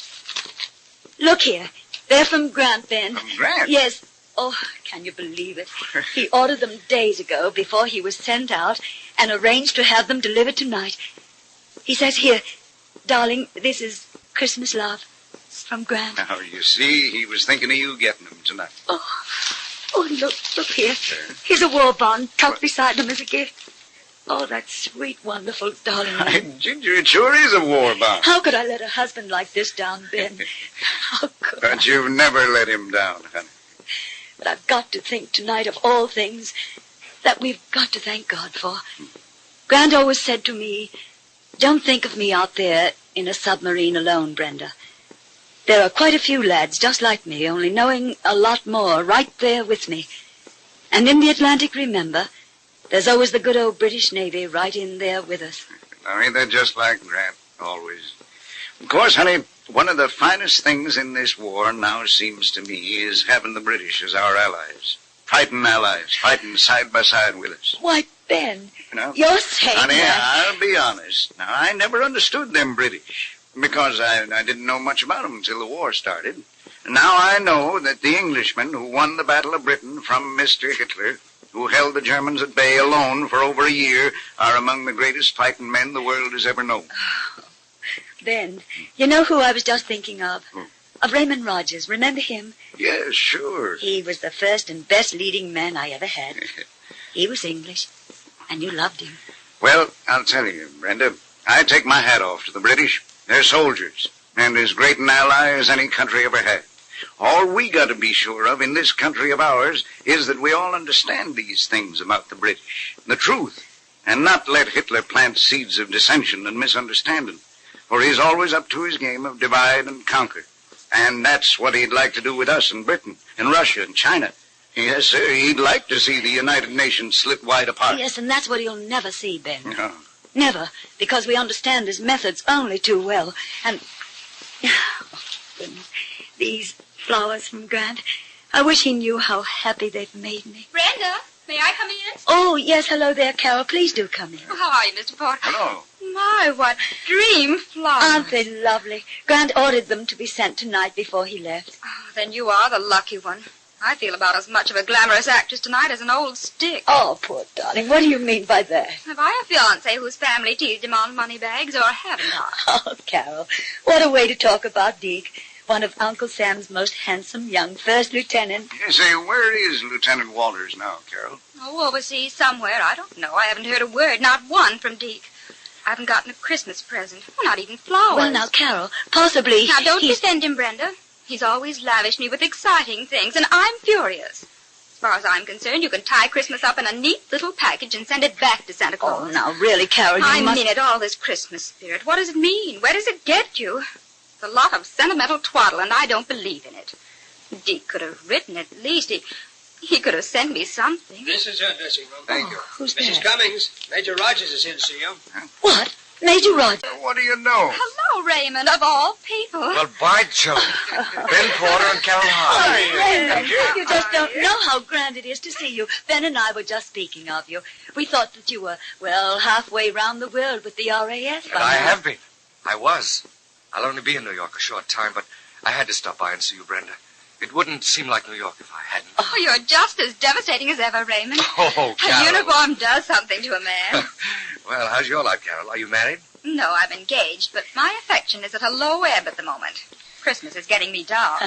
Look here. They're from Grant, Ben. From Grant? Yes. Oh, can you believe it? He ordered them days ago before he was sent out and arranged to have them delivered tonight. He says here, darling, this is Christmas love. It's from Grant. Now, you see, he was thinking of you getting them tonight. Oh, look here. Here's a war bond tucked beside them as a gift. Oh, that sweet, wonderful darling. Why, Ginger, it sure is a war bond. How could I let a husband like this down, Ben? How could But you've never let him down, honey. But I've got to think tonight of all things that we've got to thank God for. Grant always said to me, don't think of me out there in a submarine alone, Brenda. There are quite a few lads just like me, only knowing a lot more right there with me. And in the Atlantic, remember, there's always the good old British Navy right in there with us. Now, ain't that just like Grant, always? Of course, honey, one of the finest things in this war now seems to me is having the British as our allies. Fighting allies, fighting side by side with us. Why, Ben, You know, you're saying honey, that... I'll be honest. Now, I never understood them British because I didn't know much about them until the war started. Now I know that the Englishmen who won the Battle of Britain from Mr. Hitler, who held the Germans at bay alone for over a year, are among the greatest fighting men the world has ever known. Ben, you know who I was just thinking of? Of Raymond Rogers. Remember him? Yes, sure. He was the first and best leading man I ever had. He was English, and you loved him. Well, I'll tell you, Brenda, I take my hat off to the British. They're soldiers, and as great an ally as any country ever had. All we got to be sure of in this country of ours is that we all understand these things about the British, the truth, and not let Hitler plant seeds of dissension and misunderstanding. for he's always up to his game of divide and conquer. And that's what he'd like to do with us in Britain, and Russia, and China. Yes, sir, he'd like to see the United Nations split wide apart. Yes, and that's what he'll never see, Ben. No. Never, because we understand his methods only too well. And... these flowers from Grant. I wish he knew how happy they've made me. Brenda, may I come in? Oh, yes, hello there, Carol. Please do come in. Oh, how are you, Mr. Porter? Hello. My, what dream flowers. Aren't they lovely? Grant ordered them to be sent tonight before he left. Oh, then you are the lucky one. I feel about as much of a glamorous actress tonight as an old stick. Oh, poor darling. What do you mean by that? Have I a fiancé whose family teased him on money bags, or haven't I? Oh, Carol, what a way to talk about Deke. One of Uncle Sam's most handsome young first lieutenant. Yes, say, where is Lieutenant Walters now, Carol? Oh, overseas somewhere. I don't know. I haven't heard a word, not one from Deke. I haven't gotten a Christmas present. Well, not even flowers. Well, now, Carol, possibly... Now, don't defend him, Brenda. He's always lavished me with exciting things, and I'm furious. As far as I'm concerned, you can tie Christmas up in a neat little package and send it back to Santa Claus. Oh, now, really, Carol, I mean it, all this Christmas spirit. What does it mean? Where does it get you? It's a lot of sentimental twaddle, and I don't believe in it. Deke could have written at least. He could have sent me something. This is her dressing room. Thank you. Who's Mrs. that? Cummings, Major Rogers is here to see you. What? Major Rogers? What do you know? Hello, Raymond, of all people. Well, by Jove. Ben Porter and Carol Hahn. Raymond, you just don't know how grand it is to see you. Ben and I were just speaking of you. We thought that you were, well, halfway round the world with the RAF. And I have been. I was. I'll only be in New York a short time, but I had to stop by and see you, Brenda. It wouldn't seem like New York if I hadn't. Oh, you're just as devastating as ever, Raymond. Oh, Carol. A uniform does something to a man. Well, how's your life, Carol? Are you married? No, I'm engaged, but my affection is at a low ebb at the moment. Christmas is getting me down.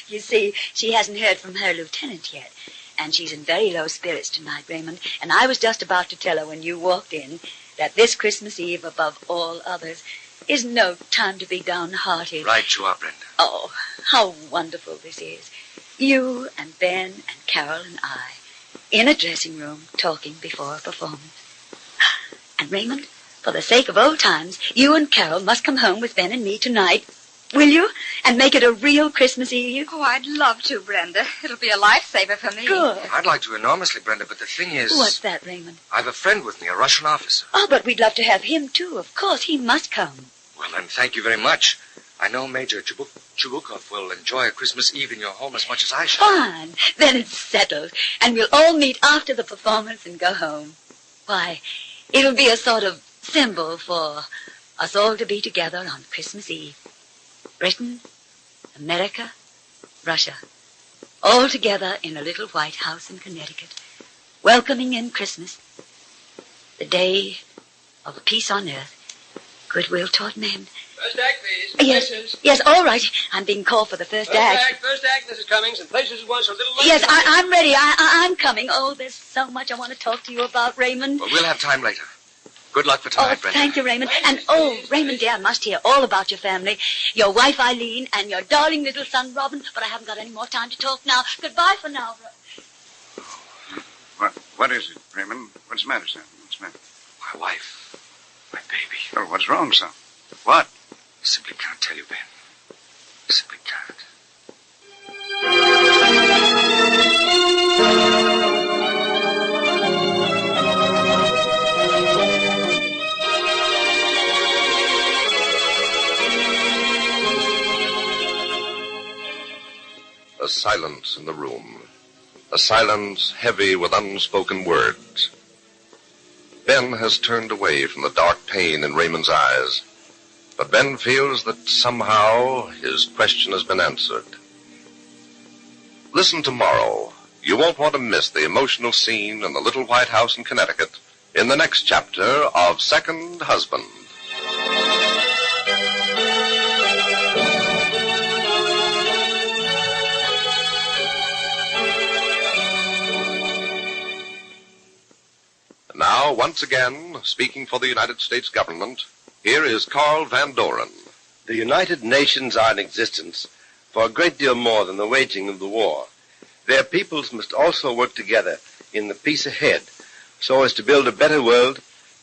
You see, she hasn't heard from her lieutenant yet, and she's in very low spirits tonight, Raymond. And I was just about to tell her when you walked in that this Christmas Eve, above all others, is no time to be downhearted. Right you are, Brenda. Oh, how wonderful this is. You and Ben and Carol and I in a dressing room talking before a performance. And Raymond, for the sake of old times, you and Carol must come home with Ben and me tonight. Will you? And make it a real Christmas Eve? Oh, I'd love to, Brenda. It'll be a lifesaver for me. Good. I'd like to enormously, Brenda, but the thing is... What's that, Raymond? I've a friend with me, a Russian officer. Oh, but we'd love to have him, too. Of course, he must come. Well, then, thank you very much. I know Major Chubukov will enjoy a Christmas Eve in your home as much as I shall. Fine. Then it's settled. And we'll all meet after the performance and go home. Why, it'll be a sort of symbol for us all to be together on Christmas Eve. Britain, America, Russia, all together in a little white house in Connecticut, welcoming in Christmas, the day of peace on earth, goodwill toward men. First act, please. Yes, all right. I'm being called for the first act. First act, Mrs. Cummings, and places at once a little later. Yes, I'm ready. I'm coming. Oh, there's so much I want to talk to you about, Raymond. Well, we'll have time later. Good luck for tonight, Brenda. Thank you, Raymond. And, Raymond, dear, I must hear all about your family. Your wife, Eileen, and your darling little son, Robin. But I haven't got any more time to talk now. Goodbye for now. What is it, Raymond? What's the matter, son? What's the matter? My wife. My baby. Oh, what's wrong, son? What? Simply can't tell you, Ben. Simply can't. A silence in the room. A silence heavy with unspoken words. Ben has turned away from the dark pain in Raymond's eyes. But Ben feels that somehow his question has been answered. Listen tomorrow. You won't want to miss the emotional scene in the little white house in Connecticut in the next chapter of Second Husband. Now, once again, speaking for the United States government, here is Carl Van Doren. The United Nations are in existence for a great deal more than the waging of the war. Their peoples must also work together in the peace ahead so as to build a better world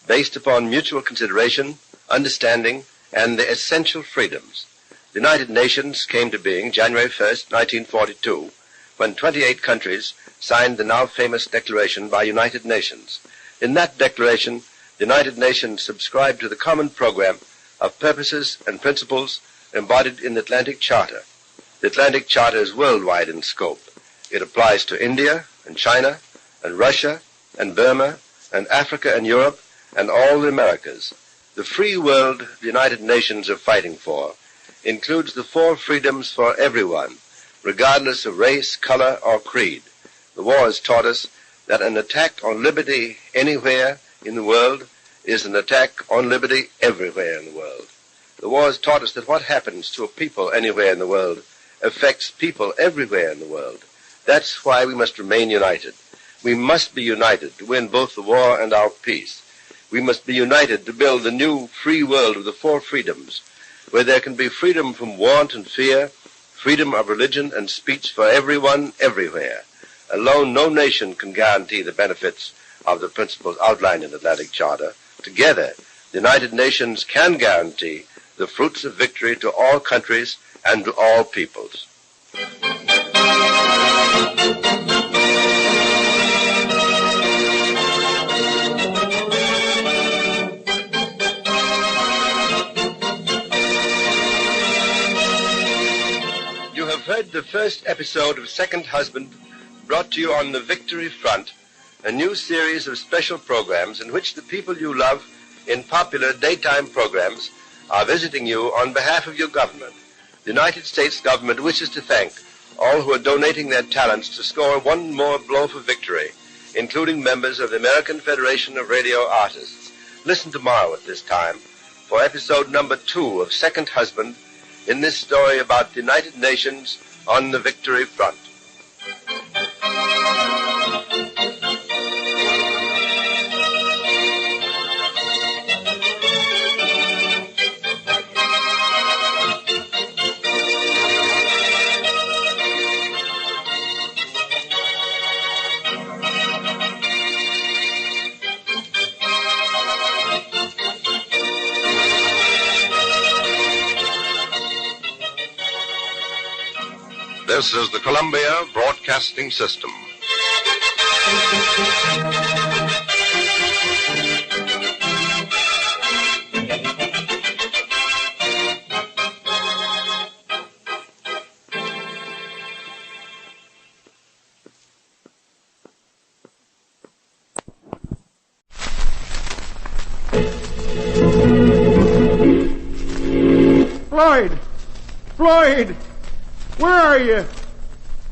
based upon mutual consideration, understanding, and the essential freedoms. The United Nations came to being January 1st, 1942, when 28 countries signed the now famous Declaration by United Nations. In that declaration, the United Nations subscribed to the common program of purposes and principles embodied in the Atlantic Charter. The Atlantic Charter is worldwide in scope. It applies to India and China and Russia and Burma and Africa and Europe and all the Americas. The free world the United Nations are fighting for includes the 4 freedoms for everyone, regardless of race, color, or creed. The war has taught us that an attack on liberty anywhere in the world is an attack on liberty everywhere in the world. The war has taught us that what happens to a people anywhere in the world affects people everywhere in the world. That's why we must remain united. We must be united to win both the war and our peace. We must be united to build the new free world of the 4 freedoms, where there can be freedom from want and fear, freedom of religion and speech for everyone, everywhere. Alone, no nation can guarantee the benefits of the principles outlined in the Atlantic Charter. Together, the United Nations can guarantee the fruits of victory to all countries and to all peoples. You have heard the first episode of Second Husband, brought to you on the Victory Front, a new series of special programs in which the people you love in popular daytime programs are visiting you on behalf of your government. The United States government wishes to thank all who are donating their talents to score one more blow for victory, including members of the American Federation of Radio Artists. Listen tomorrow at this time for episode number 2 of Second Husband in this story about the United Nations on the Victory Front. This is the Columbia Broadcasting System. Floyd! Floyd! Where are you?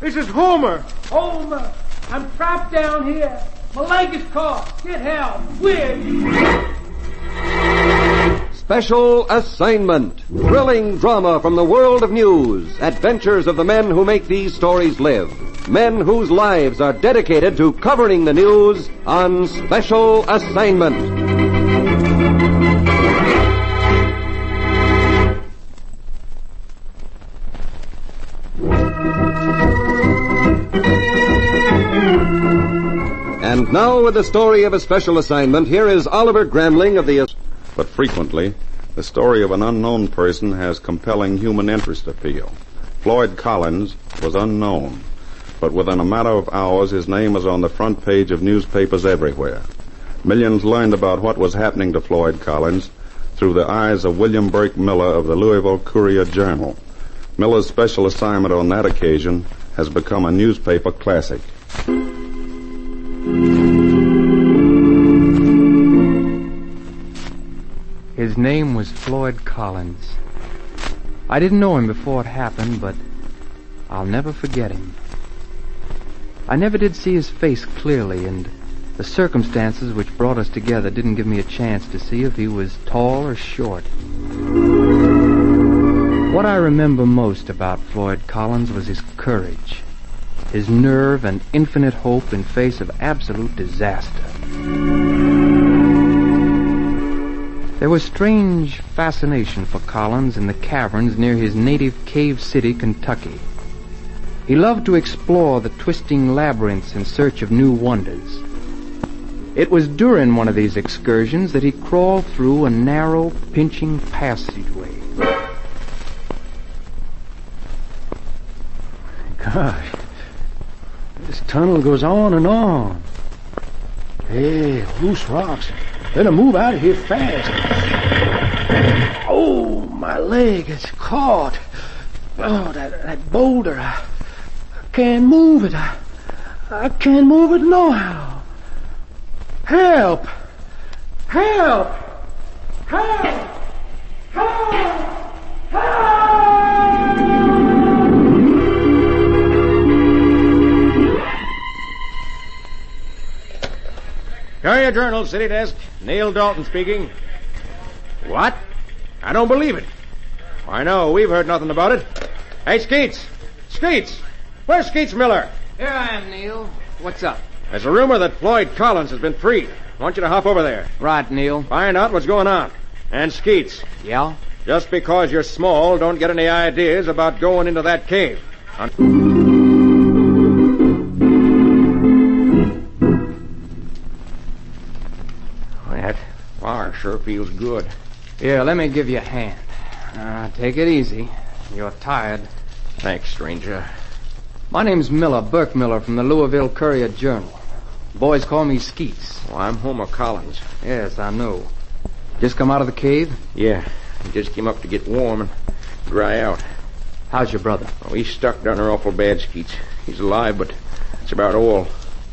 This is Homer. Homer, I'm trapped down here. My leg is caught. Get help. Quick! Special Assignment. Thrilling drama from the world of news. Adventures of the men who make these stories live. Men whose lives are dedicated to covering the news on Special Assignment. And now with the story of a special assignment, here is Oliver Gramling of the... But frequently, the story of an unknown person has compelling human interest appeal. Floyd Collins was unknown, but within a matter of hours, his name was on the front page of newspapers everywhere. Millions learned about what was happening to Floyd Collins through the eyes of William Burke Miller of the Louisville Courier-Journal. Miller's special assignment on that occasion has become a newspaper classic. His name was Floyd Collins. I didn't know him before it happened, but I'll never forget him. I never did see his face clearly, and the circumstances which brought us together didn't give me a chance to see if he was tall or short. What I remember most about Floyd Collins was his courage, his nerve and infinite hope in face of absolute disaster. There was strange fascination for Collins in the caverns near his native cave city, Kentucky. He loved to explore the twisting labyrinths in search of new wonders. It was during one of these excursions that he crawled through a narrow, pinching passageway. Gosh, this tunnel goes on and on. Hey, loose rocks. Better move out of here fast. Oh, my leg is caught. Oh, that boulder. I can't move it. I can't move it nohow. Help! Help! Help! Help! Help! Courier Journal, City Desk. Neil Dalton speaking. What? I don't believe it. I know, we've heard nothing about it. Hey, Skeets! Skeets! Where's Skeets Miller? Here I am, Neil. What's up? There's a rumor that Floyd Collins has been freed. I want you to hop over there. Right, Neil. Find out what's going on. And Skeets. Yeah? Just because you're small, don't get any ideas about going into that cave. That fire sure feels good. Here, let me give you a hand. Take it easy. You're tired. Thanks, stranger. My name's Miller, Burke Miller, from the Louisville Courier Journal. Boys call me Skeets. Well, I'm Homer Collins. Yes, I know. Just come out of the cave? Yeah, he just came up to get warm and dry out. How's your brother? Oh, he's stuck down there awful bad, Skeets. He's alive, but that's about all.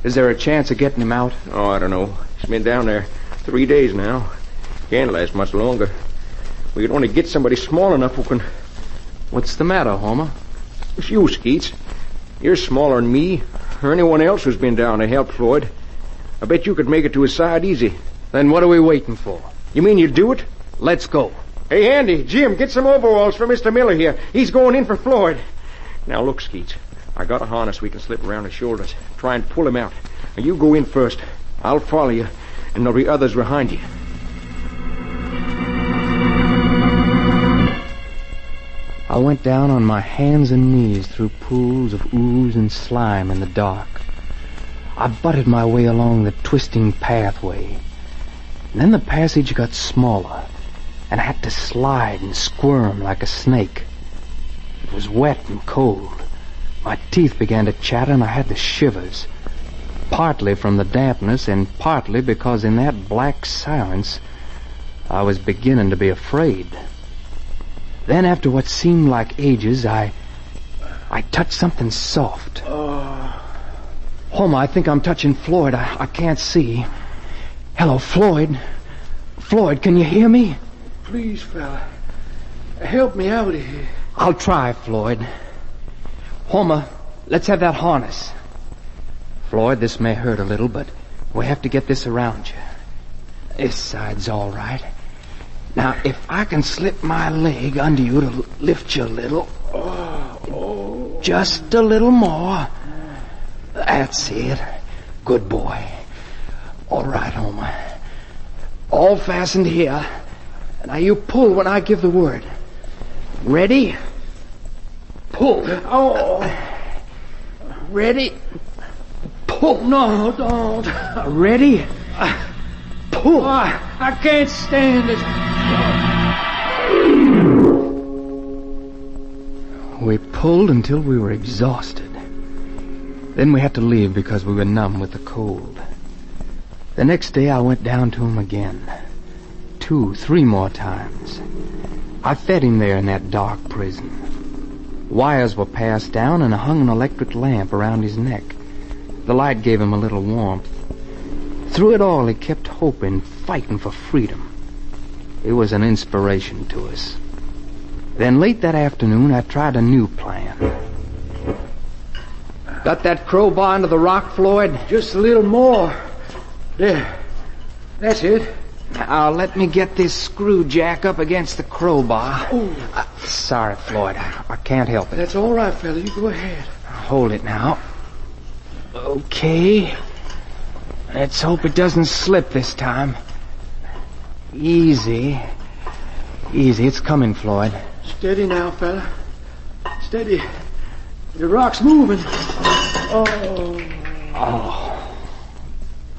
Is there a chance of getting him out? Oh, I don't know. He's been down there 3 days now. Can't last much longer. We could only get somebody small enough who can... What's the matter, Homer? It's you, Skeets. You're smaller than me, or anyone else who's been down to help Floyd. I bet you could make it to his side easy. Then what are we waiting for? You mean you'd do it? Let's go. Hey, Andy, Jim, get some overalls for Mr. Miller here. He's going in for Floyd. Now, look, Skeets. I got a harness we can slip around his shoulders. Try and pull him out. Now, you go in first. I'll follow you, and there'll be others behind you. I went down on my hands and knees through pools of ooze and slime in the dark. I butted my way along the twisting pathway. And then the passage got smaller, and I had to slide and squirm like a snake. It was wet and cold. My teeth began to chatter, and I had the shivers. Partly from the dampness, and partly because in that black silence, I was beginning to be afraid. Then, after what seemed like ages, I touched something soft. Homer, I think I'm touching Floyd. I can't see. Hello, Floyd. Floyd, can you hear me? Please, fella. Help me out of here. I'll try, Floyd. Homer, let's have that harness. Floyd, this may hurt a little, but we have to get this around you. This side's all right. Now, if I can slip my leg under you to lift you a little. Just a little more. That's it. Good boy. All right, Homer. All fastened here. Now you pull when I give the word. Ready? Pull. Ready? Pull. No, don't. Ready? Pull. I can't stand this. We pulled until we were exhausted. Then we had to leave because we were numb with the cold. The next day I went down to him again. 2, 3 more times. I fed him there in that dark prison. Wires were passed down and I hung an electric lamp around his neck. The light gave him a little warmth. Through it all, he kept hoping, fighting for freedom. He was an inspiration to us. Then late that afternoon, I tried a new plan. Got that crowbar into the rock, Floyd? Just a little more. There. That's it. Now, let me get this screw jack up against the crowbar. Sorry, Floyd. I can't help it. That's all right, fella. You go ahead. Hold it now. Okay. Let's hope it doesn't slip this time. Easy. Easy. It's coming, Floyd. Steady now, fella. Steady. The rock's moving.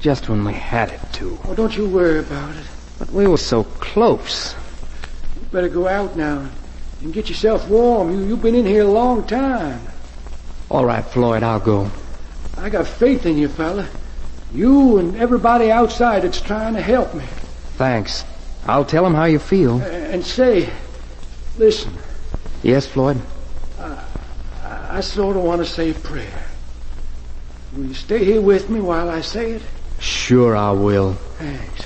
Just when we had it to. Oh, don't you worry about it. But we were so close. You better go out now and get yourself warm. You've been in here a long time. All right, Floyd, I'll go. I got faith in you, fella. You and everybody outside that's trying to help me. Thanks. I'll tell him how you feel. And say, listen. Yes, Floyd? I sort of want to say a prayer. Will you stay here with me while I say it? Sure I will. Thanks.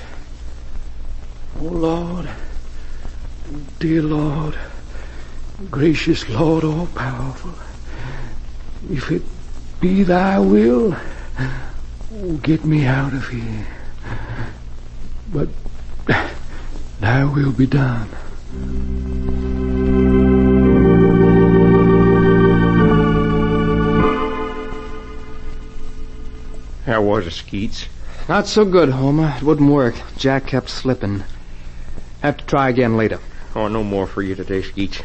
Oh, Lord, dear Lord, gracious Lord, all-powerful, if it be thy will, get me out of here. But thy will be done. How was it, Skeets? Not so good, Homer. It wouldn't work. Jack kept slipping. Have to try again later. Oh, no more for you today, Skeets.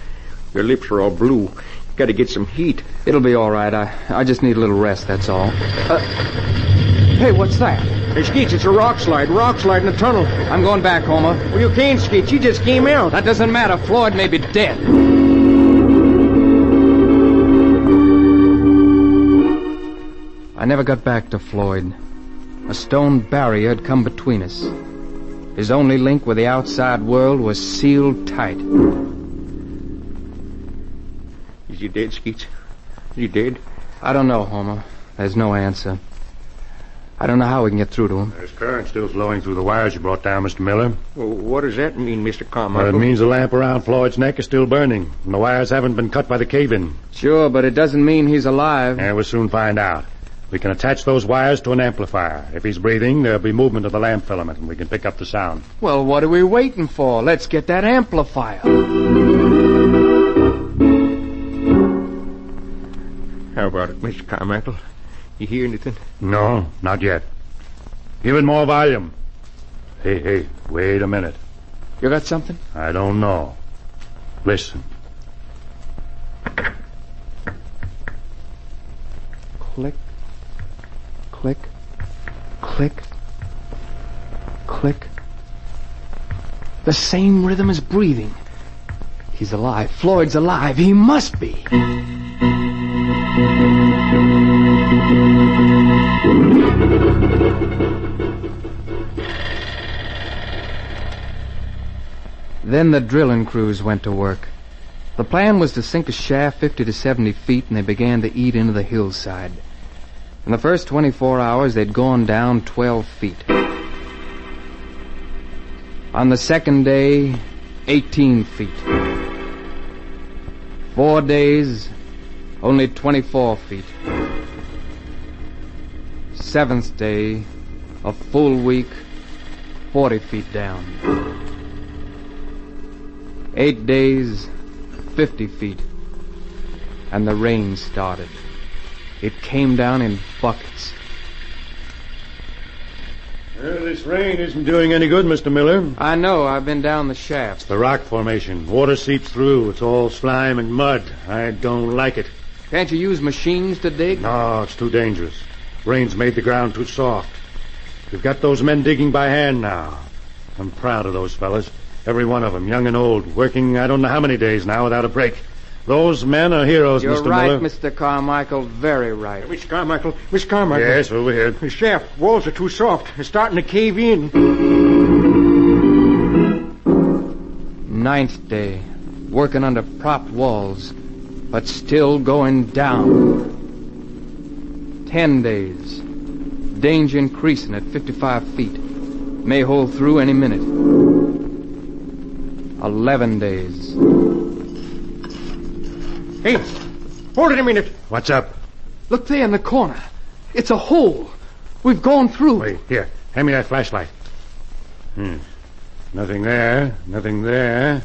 Your lips are all blue. Got to get some heat. It'll be all right. I just need a little rest, that's all. Hey, what's that? Hey, Skeets, it's a rock slide. Rock slide in the tunnel. I'm going back, Homer. Well, you can't, Skeets. You just came out. That doesn't matter. Floyd may be dead. I never got back to Floyd. A stone barrier had come between us. His only link with the outside world was sealed tight. Is he dead, Skeets? Is he dead? I don't know, Homer. There's no answer. I don't know how we can get through to him. There's current still flowing through the wires you brought down, Mr. Miller. Well, what does that mean, Mr. Carmichael? Well, it means the lamp around Floyd's neck is still burning, and the wires haven't been cut by the cave-in. Sure, but it doesn't mean he's alive. Yeah, we'll soon find out. We can attach those wires to an amplifier. If he's breathing, there'll be movement of the lamp filament, and we can pick up the sound. Well, what are we waiting for? Let's get that amplifier. How about it, Mr. Carmichael? You hear anything? No, not yet. Give it more volume. Hey, wait a minute. You got something? I don't know. Listen. Click. Click. Click. Click. The same rhythm as breathing. He's alive. Floyd's alive. He must be. Then the drilling crews went to work. The plan was to sink a shaft 50 to 70 feet, and they began to eat into the hillside. In the first 24 hours, they'd gone down 12 feet. On the second day, 18 feet. 4 days, only 24 feet. Seventh day, a full week, 40 feet down. 8 days, 50 feet. And the rain started. It came down in buckets. Well, this rain isn't doing any good, Mr. Miller. I know. I've been down the shaft. It's the rock formation. Water seeps through. It's all slime and mud. I don't like it. Can't you use machines to dig? No, it's too dangerous. Rain's made the ground too soft. We've got those men digging by hand now. I'm proud of those fellas. Every one of them, young and old, working I don't know how many days now without a break. Those men are heroes, You're Mr. right, Miller. Mr. Carmichael. Very right. Mr. Carmichael. Mr. Carmichael. Yes, over here. The shaft walls are too soft. They're starting to cave in. 9th day. Working under propped walls, but still going down. 10 days. Danger increasing at 55 feet. May hold through any minute. 11 days. Hey, hold it a minute. What's up? Look there in the corner. It's a hole. We've gone through. Wait, here. Hand me that flashlight. Nothing there. Nothing there.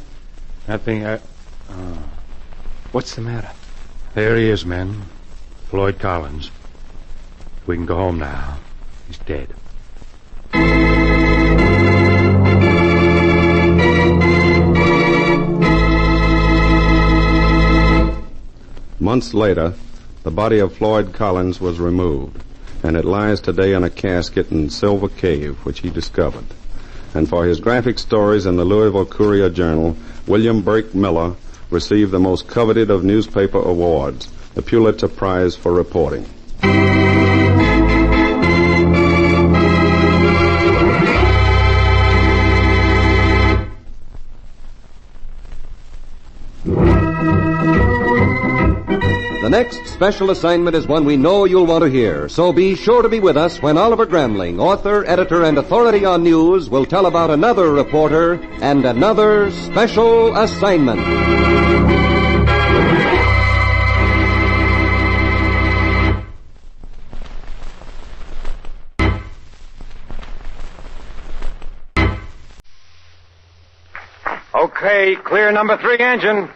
Nothing. What's the matter? There he is, men. Floyd Collins. We can go home now. He's dead. Months later, the body of Floyd Collins was removed. and it lies today in a casket in Silver Cave, which he discovered. And for his graphic stories in the Louisville Courier-Journal, William Burke Miller received the most coveted of newspaper awards, the Pulitzer Prize for reporting. The next special assignment is one we know you'll want to hear, so be sure to be with us when Oliver Gramling, author, editor, and authority on news, will tell about another reporter and another special assignment. Okay, clear number 3 engine.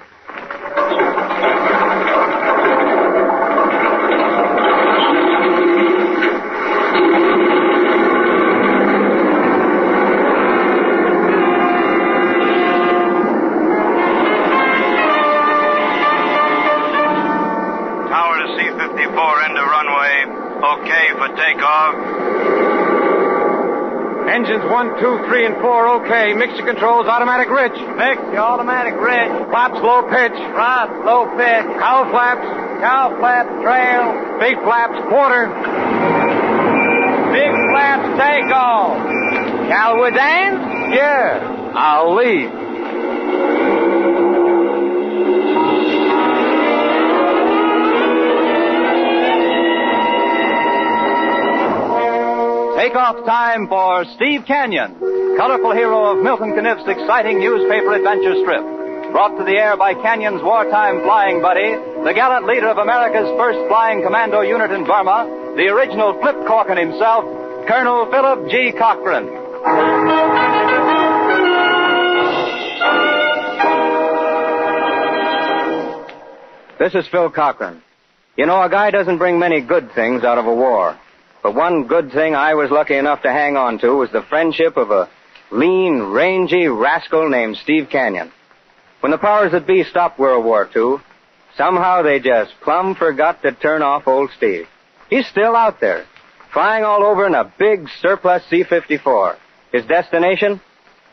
Engines 1, 2, 3, and 4, okay. Mixture controls, automatic rich. Mix, automatic rich. Flaps, low pitch. Right, low pitch. Cowl flaps. Cowl flaps, trail. Big flaps, quarter. Big flaps, take off. Shall we dance? Yeah, I'll lead. Takeoff time for Steve Canyon, colorful hero of Milton Caniff's exciting newspaper adventure strip. Brought to the air by Canyon's wartime flying buddy, the gallant leader of America's first flying commando unit in Burma, the original Flip Corkin himself, Colonel Philip G. Cochran. This is Phil Cochran. You know, a guy doesn't bring many good things out of a war. But one good thing I was lucky enough to hang on to was the friendship of a lean, rangy rascal named Steve Canyon. When the powers that be stopped World War II, somehow they just plumb forgot to turn off old Steve. He's still out there, flying all over in a big surplus C-54. His destination?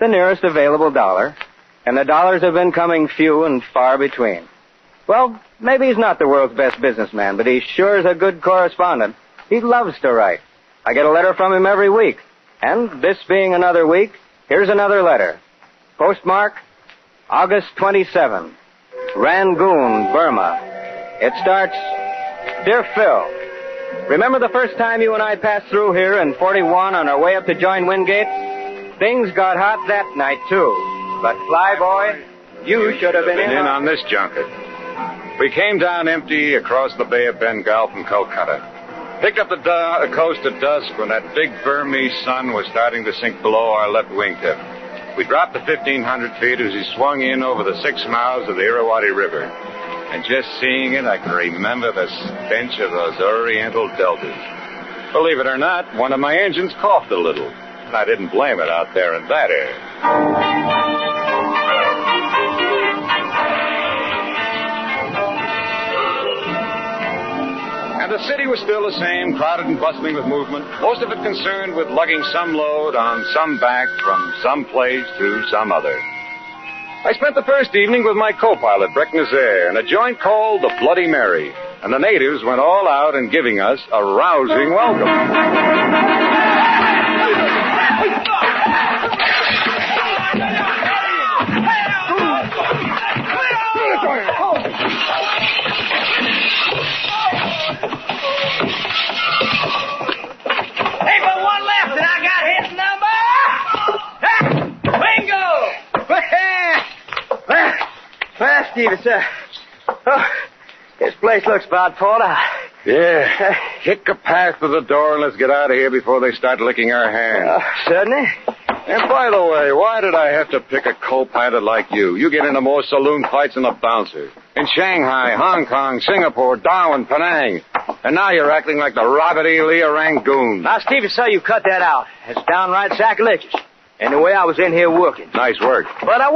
The nearest available dollar. And the dollars have been coming few and far between. Well, maybe he's not the world's best businessman, but he sure is a good correspondent. He loves to write. I get a letter from him every week. And this being another week, here's another letter. Postmark, August 27, Rangoon, Burma. It starts, Dear Phil, remember the first time you and I passed through here in 41 on our way up to join Wingate? Things got hot that night, too. But, Flyboy, you should have been in on this junket. We came down empty across the Bay of Bengal from Calcutta. Picked up the coast at dusk when that big Burmese sun was starting to sink below our left wingtip. We dropped the 1,500 feet as he swung in over the 6 miles of the Irrawaddy River. And just seeing it, I can remember the stench of those oriental deltas. Believe it or not, one of my engines coughed a little. I didn't blame it out there in that air. And the city was still the same, crowded and bustling with movement, most of it concerned with lugging some load on some back from some place to some other. I spent the first evening with my co-pilot, Breck Nazaire, in a joint called the Bloody Mary, and the natives went all out in giving us a rousing welcome. Well, Steve, this place looks about pulled out. Yeah. Kick a path to the door and let's get out of here before they start licking our hands. Certainly. And by the way, why did I have to pick a co-pilot like you? You get into more saloon fights than a bouncer. In Shanghai, Hong Kong, Singapore, Darwin, Penang. And now you're acting like the Robert E. Lee of Rangoon. Now, Steve, so you cut that out. It's downright sacrilegious. Anyway, I was in here working. Nice work. But I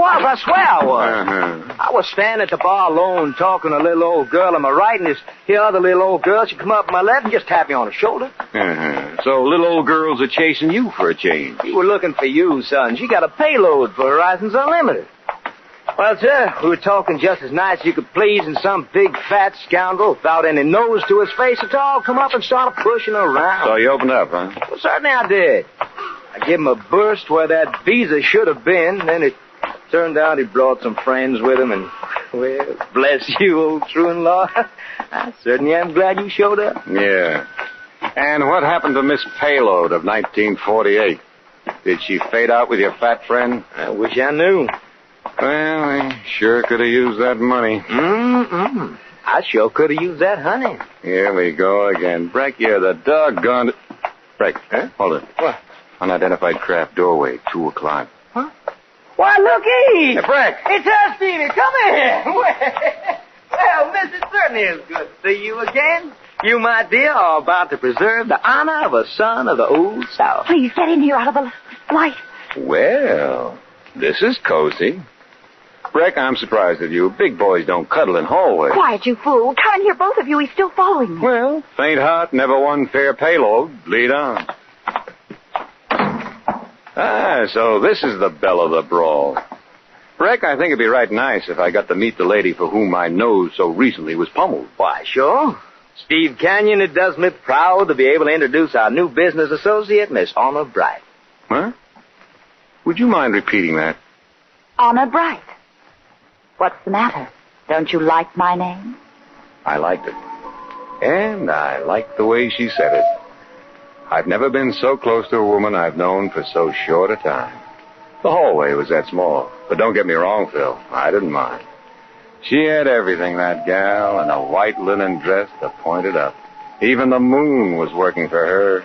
swear I was. Uh-huh. I was standing at the bar alone talking to a little old girl on my right, and this here other little old girl, she come up on my left and just tapped me on the shoulder. Uh-huh. So little old girls are chasing you for a change. She was looking for you, son. She got a payload for Horizons Unlimited. Well, sir, we were talking just as nice as you could please, and some big fat scoundrel without any nose to his face at all come up and started pushing her around. So you opened up, huh? Well, certainly I did. I gave him a burst where that visa should have been, and then it turned out he brought some friends with him, and, well, bless you, old true-in-law. I certainly am glad you showed up. Yeah. And what happened to Miss Payload of 1948? Did she fade out with your fat friend? I wish I knew. Well, I sure could have used that money. Mm-mm. I sure could have used that honey. Here we go again. Breck, you're the doggone... Breck, huh? Hold it. What? Unidentified craft doorway, 2 o'clock. Huh? Why, looky! Hey, Breck! It's us, Stevie. Come in. Well, miss, it certainly is good to see you again. You, my dear, are about to preserve the honor of a son of the old South. Please get in here out of the light. Well, this is cozy. Breck, I'm surprised at you. Big boys don't cuddle in hallways. Quiet, you fool. Come in here, both of you. He's still following me. Well, faint heart, never won fair payload. Lead on. So this is the belle of the brawl. Breck, I think it'd be right nice if I got to meet the lady for whom my nose so recently was pummeled. Why, sure. Steve Canyon, it does me proud to be able to introduce our new business associate, Miss Honor Bright. Huh? Would you mind repeating that? Honor Bright. What's the matter? Don't you like my name? I liked it. And I liked the way she said it. I've never been so close to a woman I've known for so short a time. The hallway was that small. But don't get me wrong, Phil. I didn't mind. She had everything, that gal, and a white linen dress that pointed up. Even the moon was working for her.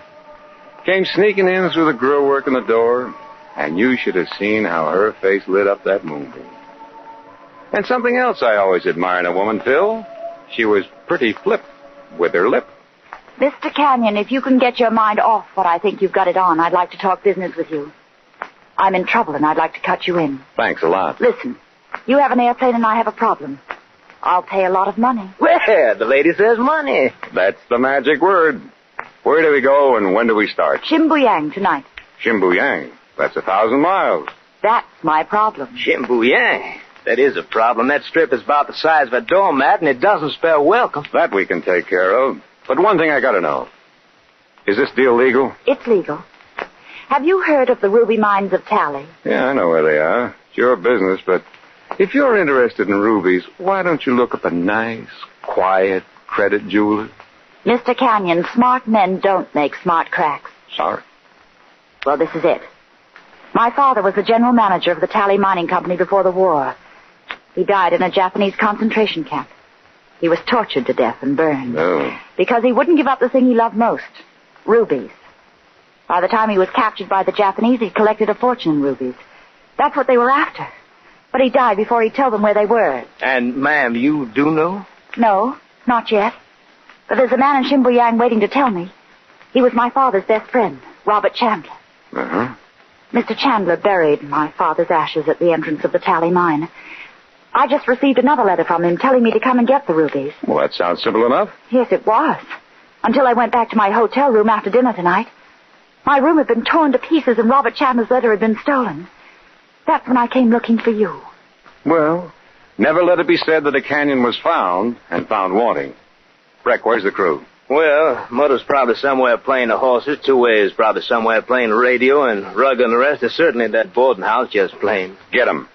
Came sneaking in through the grill work in the door, and you should have seen how her face lit up that moonbeam. And something else I always admire in a woman, Phil. She was pretty flip with her lip. Mr. Canyon, if you can get your mind off what I think you've got it on, I'd like to talk business with you. I'm in trouble, and I'd like to cut you in. Thanks a lot. Listen, you have an airplane, and I have a problem. I'll pay a lot of money. Well, the lady says money. That's the magic word. Where do we go, and when do we start? Shimbuyang tonight. Shimbuyang? That's 1,000 miles. That's my problem. Shimbuyang? That is a problem. That strip is about the size of a doormat, and it doesn't spell welcome. That we can take care of. But one thing I gotta know. Is this deal legal? It's legal. Have you heard of the ruby mines of Tally? Yeah, I know where they are. It's your business, but if you're interested in rubies, why don't you look up a nice, quiet credit jeweler? Mr. Canyon, smart men don't make smart cracks. Sorry. Well, this is it. My father was the general manager of the Tally Mining Company before the war. He died in a Japanese concentration camp. He was tortured to death and burned. Oh. Because he wouldn't give up the thing he loved most, rubies. By the time he was captured by the Japanese, he'd collected a fortune in rubies. That's what they were after. But he died before he'd tell them where they were. And, ma'am, you do know? No, not yet. But there's a man in Shimbuyang waiting to tell me. He was my father's best friend, Robert Chandler. Uh-huh. Mr. Chandler buried my father's ashes at the entrance of the Tally mine. I just received another letter from him telling me to come and get the rubies. Well, that sounds simple enough. Yes, it was. Until I went back to my hotel room after dinner tonight. My room had been torn to pieces and Robert Chandler's letter had been stolen. That's when I came looking for you. Well, never let it be said that a canyon was found and found wanting. Breck, where's the crew? Well, Mother's probably somewhere playing the horses. Two-Way is probably somewhere playing the radio, and Rugg and the rest are certainly at that boarding house just playing. Get 'em.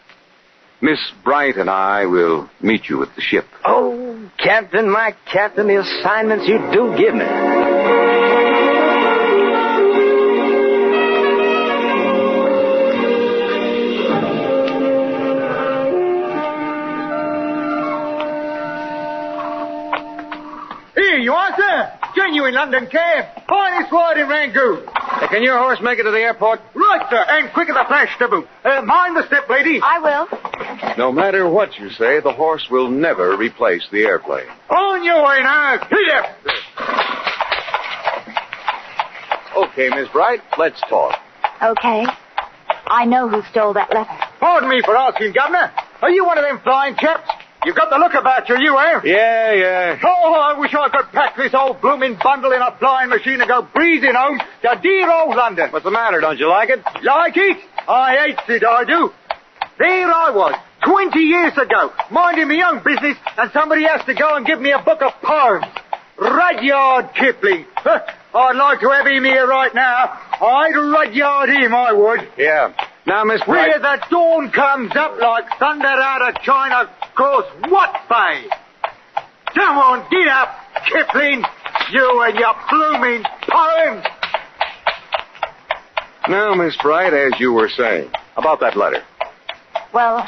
Miss Bright and I will meet you at the ship. Oh, Captain, my Captain, the assignments you do give me. Here you are, sir. Genuine London cab. Finest ride in Rangoon. Can your horse make it to the airport? Right, sir, and quick as a flash to boot. Mind the step, lady. I will. No matter what you say, the horse will never replace the airplane. On your way now. Here. Okay, Miss Bright, let's talk. Okay. I know who stole that letter. Pardon me for asking, Governor. Are you one of them flying chaps? You've got the look about you, eh? Yeah. Oh, I wish I could pack this old blooming bundle in a flying machine and go breezing home to dear old London. What's the matter? Don't you like it? Like it? I hates it, I do. There I was, 20 years ago, minding my own business, and somebody has to go and give me a book of poems. Rudyard Kipling. I'd like to have him here right now. I'd Rudyard him, I would. Yeah. Now, Miss Where Bright... the dawn comes up like thunder out of China, cause what bay? Come on, get up, Kipling, you and your blooming poems. Now, Miss Bright, as you were saying, about that letter. Well,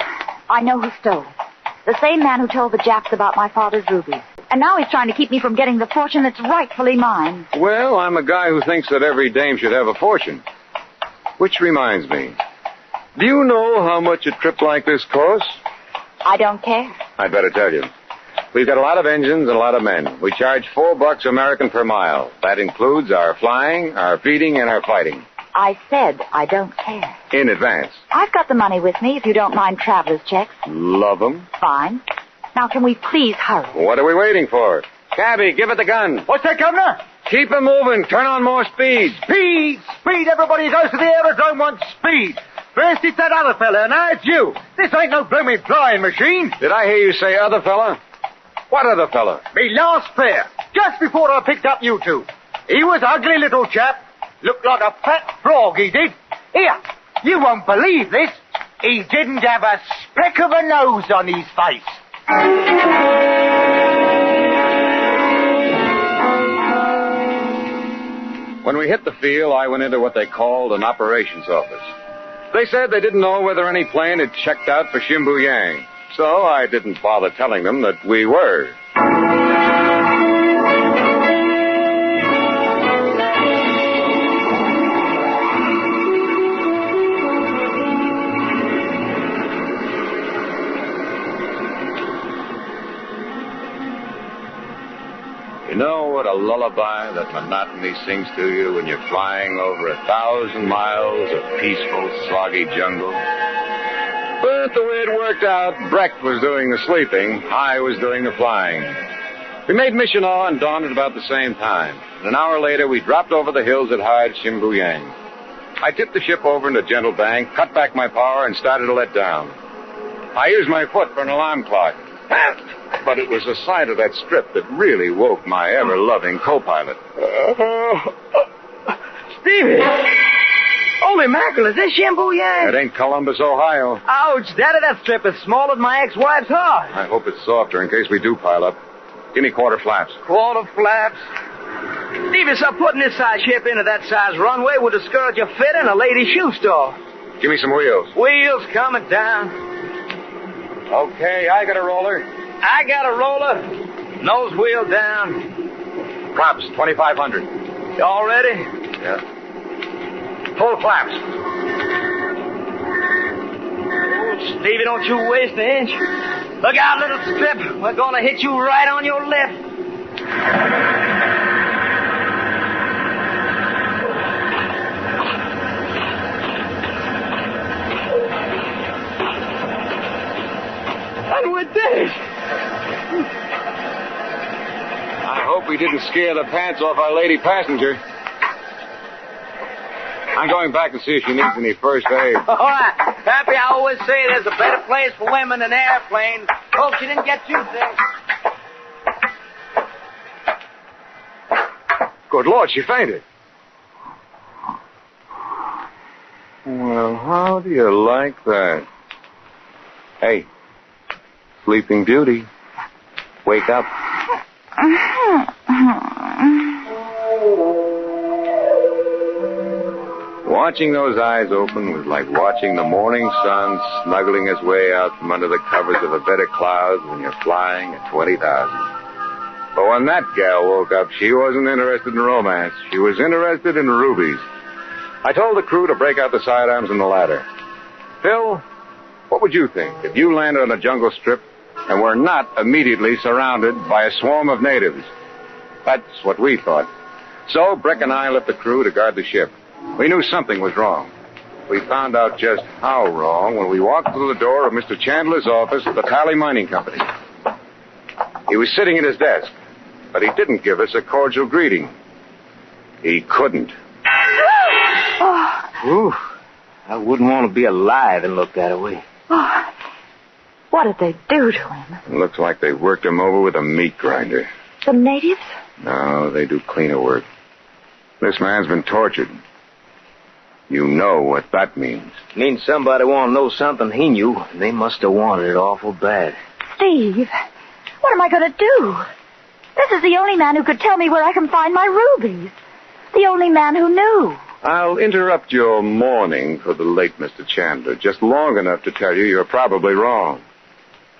I know who stole it. The same man who told the Japs about my father's rubies. And now he's trying to keep me from getting the fortune that's rightfully mine. Well, I'm a guy who thinks that every dame should have a fortune. Which reminds me, do you know how much a trip like this costs? I don't care. I'd better tell you. We've got a lot of engines and a lot of men. We charge $4 American per mile. That includes our flying, our feeding, and our fighting. I said I don't care. In advance. I've got the money with me if you don't mind traveler's checks. Love 'em. Fine. Now, can we please hurry? What are we waiting for? Cabby, give it the gun. What's that, Governor? Keep 'em moving. Turn on more speed. Speed! Speed! Everybody who goes to the aerodrome wants speed. First it's that other fella, and now it's you. This ain't no blooming flying machine. Did I hear you say other fella? What other fella? Me last fare, just before I picked up you two. He was ugly little chap. Looked like a fat frog, he did. Here, you won't believe this. He didn't have a speck of a nose on his face. When we hit the field, I went into what they called an operations office. They said they didn't know whether any plane had checked out for Shimbuyang, so I didn't bother telling them that we were. You know what a lullaby that monotony sings to you when you're flying over 1,000 miles of peaceful, soggy jungle? But the way it worked out, Brecht was doing the sleeping, I was doing the flying. We made Michinaw and dawn at about the same time. And an hour later, we dropped over the hills that hide Shimbuyang. I tipped the ship over into a gentle bank, cut back my power, and started to let down. I used my foot for an alarm clock. But it was the sight of that strip that really woke my ever-loving co-pilot. Stevie! Holy mackerel, is this Shimbuyang? It ain't Columbus, Ohio. Ouch, Daddy, that strip is smaller than my ex-wife's heart. I hope it's softer in case we do pile up. Give me quarter flaps. Quarter flaps? Stevie, so putting this size ship into that size runway would discourage a fit in a lady's shoe store. Give me some wheels. Wheels coming down. Okay, I got a roller. I got a roller. Nose wheel down. Props, 2,500. You all ready? Yeah. Full flaps. Oh, Stevie, don't you waste an inch. Look out, little strip. We're gonna hit you right on your lip. And we did. I hope we didn't scare the pants off our lady passenger. I'm going back to see if she needs any first aid. All right. Pappy, I always say there's a better place for women than airplanes. Hope she didn't get too sick. Good Lord, she fainted. Well, how do you like that? Hey, Sleeping Beauty, wake up. Watching those eyes open was like watching the morning sun snuggling his way out from under the covers of a bed of clouds when you're flying at 20,000. But when that gal woke up, she wasn't interested in romance. She was interested in rubies. I told the crew to break out the sidearms and the ladder. Phil, what would you think if you landed on a jungle strip and were not immediately surrounded by a swarm of natives? That's what we thought. So Breck and I left the crew to guard the ship. We knew something was wrong. we found out just how wrong when we walked through the door of Mr. Chandler's office at the Tally Mining Company. He was sitting at his desk, but he didn't give us a cordial greeting. He couldn't. Ooh, I wouldn't want to be alive and look that way. Oh, what did they do to him? It looks like they worked him over with a meat grinder. The natives? No, they do cleaner work. This man's been tortured. You know what that means. Means somebody want to know something he knew. They must have wanted it awful bad. Steve, what am I going to do? This is the only man who could tell me where I can find my rubies. The only man who knew. I'll interrupt your mourning for the late Mr. Chandler just long enough to tell you you're probably wrong.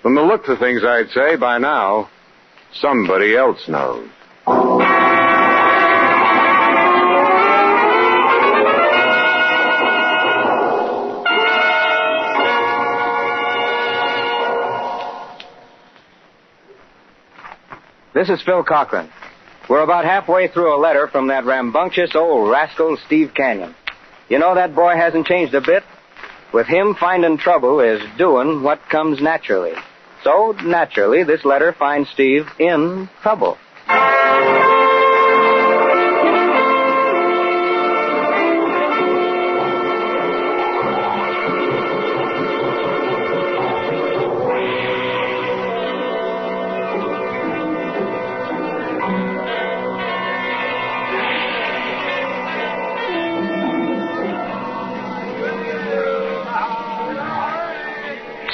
From the looks of things, I'd say by now, somebody else knows. This is Phil Cochran. We're about halfway through a letter from that rambunctious old rascal, Steve Canyon. You know, that boy hasn't changed a bit. With him, finding trouble is doing what comes naturally. So, naturally, this letter finds Steve in trouble.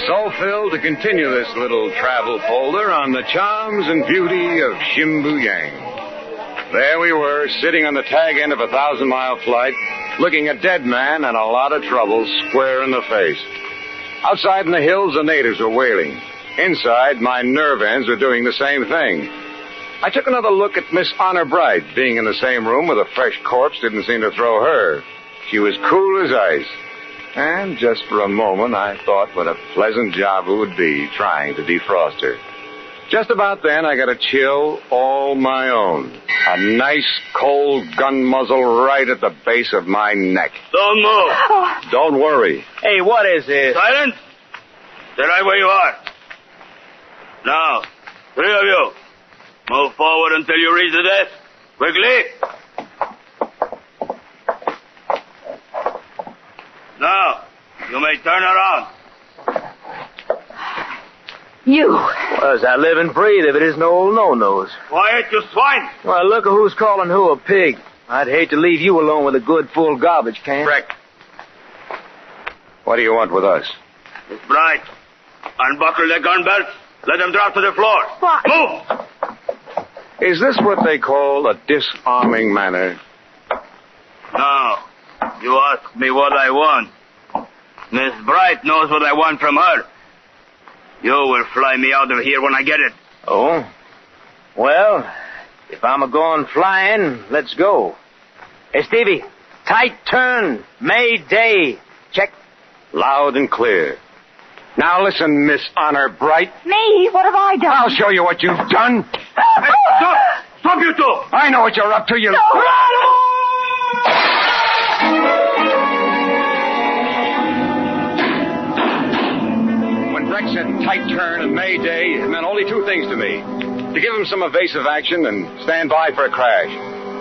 So, Phil, to continue this little travel folder on the charms and beauty of Shimbuyang. There we were, sitting on the tag end of a 1,000-mile flight, looking a dead man and a lot of trouble square in the face. Outside in the hills, the natives were wailing. Inside, my nerve ends were doing the same thing. I took another look at Miss Honor Bright. Being in the same room with a fresh corpse didn't seem to throw her. She was cool as ice. And just for a moment, I thought what a pleasant job it would be trying to defrost her. Just about then, I got a chill all my own. A nice, cold gun muzzle right at the base of my neck. Don't move. Oh. Don't worry. Hey, what is this? Silence. Stay right where you are. Now, 3 of you, move forward until you reach the desk. Quickly. Now, you may turn around. You. Well, as I live and breathe if it isn't old no-nos. Quiet, you swine. Well, look at who's calling who a pig. I'd hate to leave you alone with a good full garbage can. Breck. What do you want with us? Miss Bright, unbuckle their gun belts. Let them drop to the floor. What? Move! Is this what they call a disarming manner? No. You ask me what I want. Miss Bright knows what I want from her. You will fly me out of here when I get it. Oh? Well, if I'm a-going flying, let's go. Hey, Stevie, tight turn, Mayday. Check. Loud and clear. Now listen, Miss Honor Bright. Me? What have I done? I'll show you what you've done. Hey, stop! Stop, you two! I know what you're up to, you... No. When Breck said tight turn and Mayday, it meant only 2 things to me. To give him some evasive action and stand by for a crash.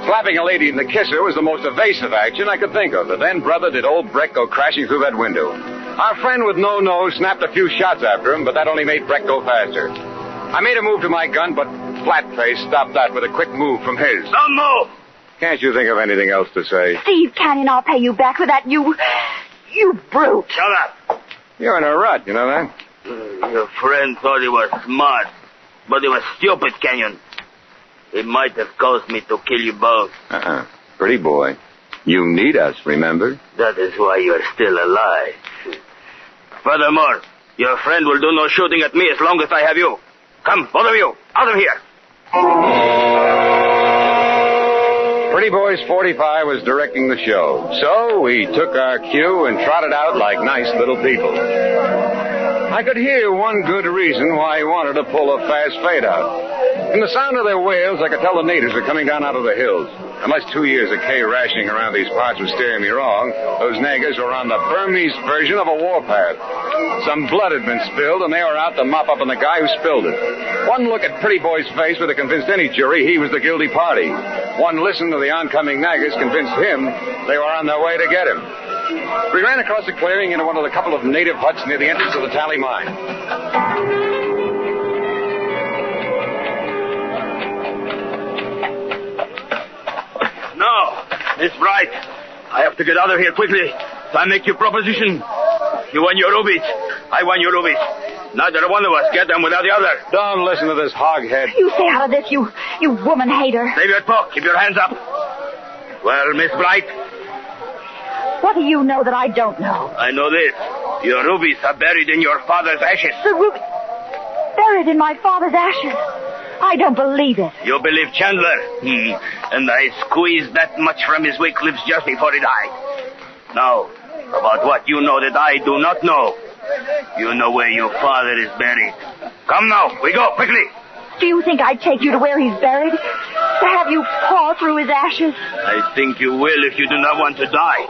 Slapping a lady in the kisser was the most evasive action I could think of. But then, brother, did old Breck go crashing through that window. Our friend with no nose snapped a few shots after him, but that only made Breck go faster. I made a move to my gun, but Flatface stopped that with a quick move from his. Don't move! Can't you think of anything else to say? Steve Canyon, I'll pay you back for that, you brute. Shut up! You're in a rut, you know that? Your friend thought he was smart, but he was stupid, Canyon. It might have caused me to kill you both. Pretty boy. You need us, remember? That is why you're still alive. Furthermore, your friend will do no shooting at me as long as I have you. Come, both of you, out of here. Pretty Boys 45 was directing the show, so we took our cue and trotted out like nice little people. I could hear one good reason why he wanted to pull a fast fade out. From the sound of their wails, I could tell the natives were coming down out of the hills. Unless 2 years of K rationing around these parts was steering me wrong, those Negus were on the Burmese version of a warpath. Some blood had been spilled, and they were out to mop up on the guy who spilled it. One look at Pretty Boy's face would have convinced any jury he was the guilty party. One listen to the oncoming Negus convinced him they were on their way to get him. We ran across the clearing into one of the couple of native huts near the entrance of the Tally mine. No, Miss Bright, I have to get out of here quickly. So I make you proposition. You want your rubies. I want your rubies. Neither one of us get them without the other. Don't listen to this hoghead. You stay out of this, you woman hater. Save your talk. Keep your hands up. Well, Miss Bright? What do you know that I don't know? I know this. Your rubies are buried in your father's ashes. The rubies? Buried in my father's ashes? I don't believe it. You believe Chandler? And I squeezed that much from his weak lips just before he died. Now, about what you know that I do not know. You know where your father is buried. Come now, we go, quickly. Do you think I'd take you to where he's buried? To have you paw through his ashes? I think you will if you do not want to die.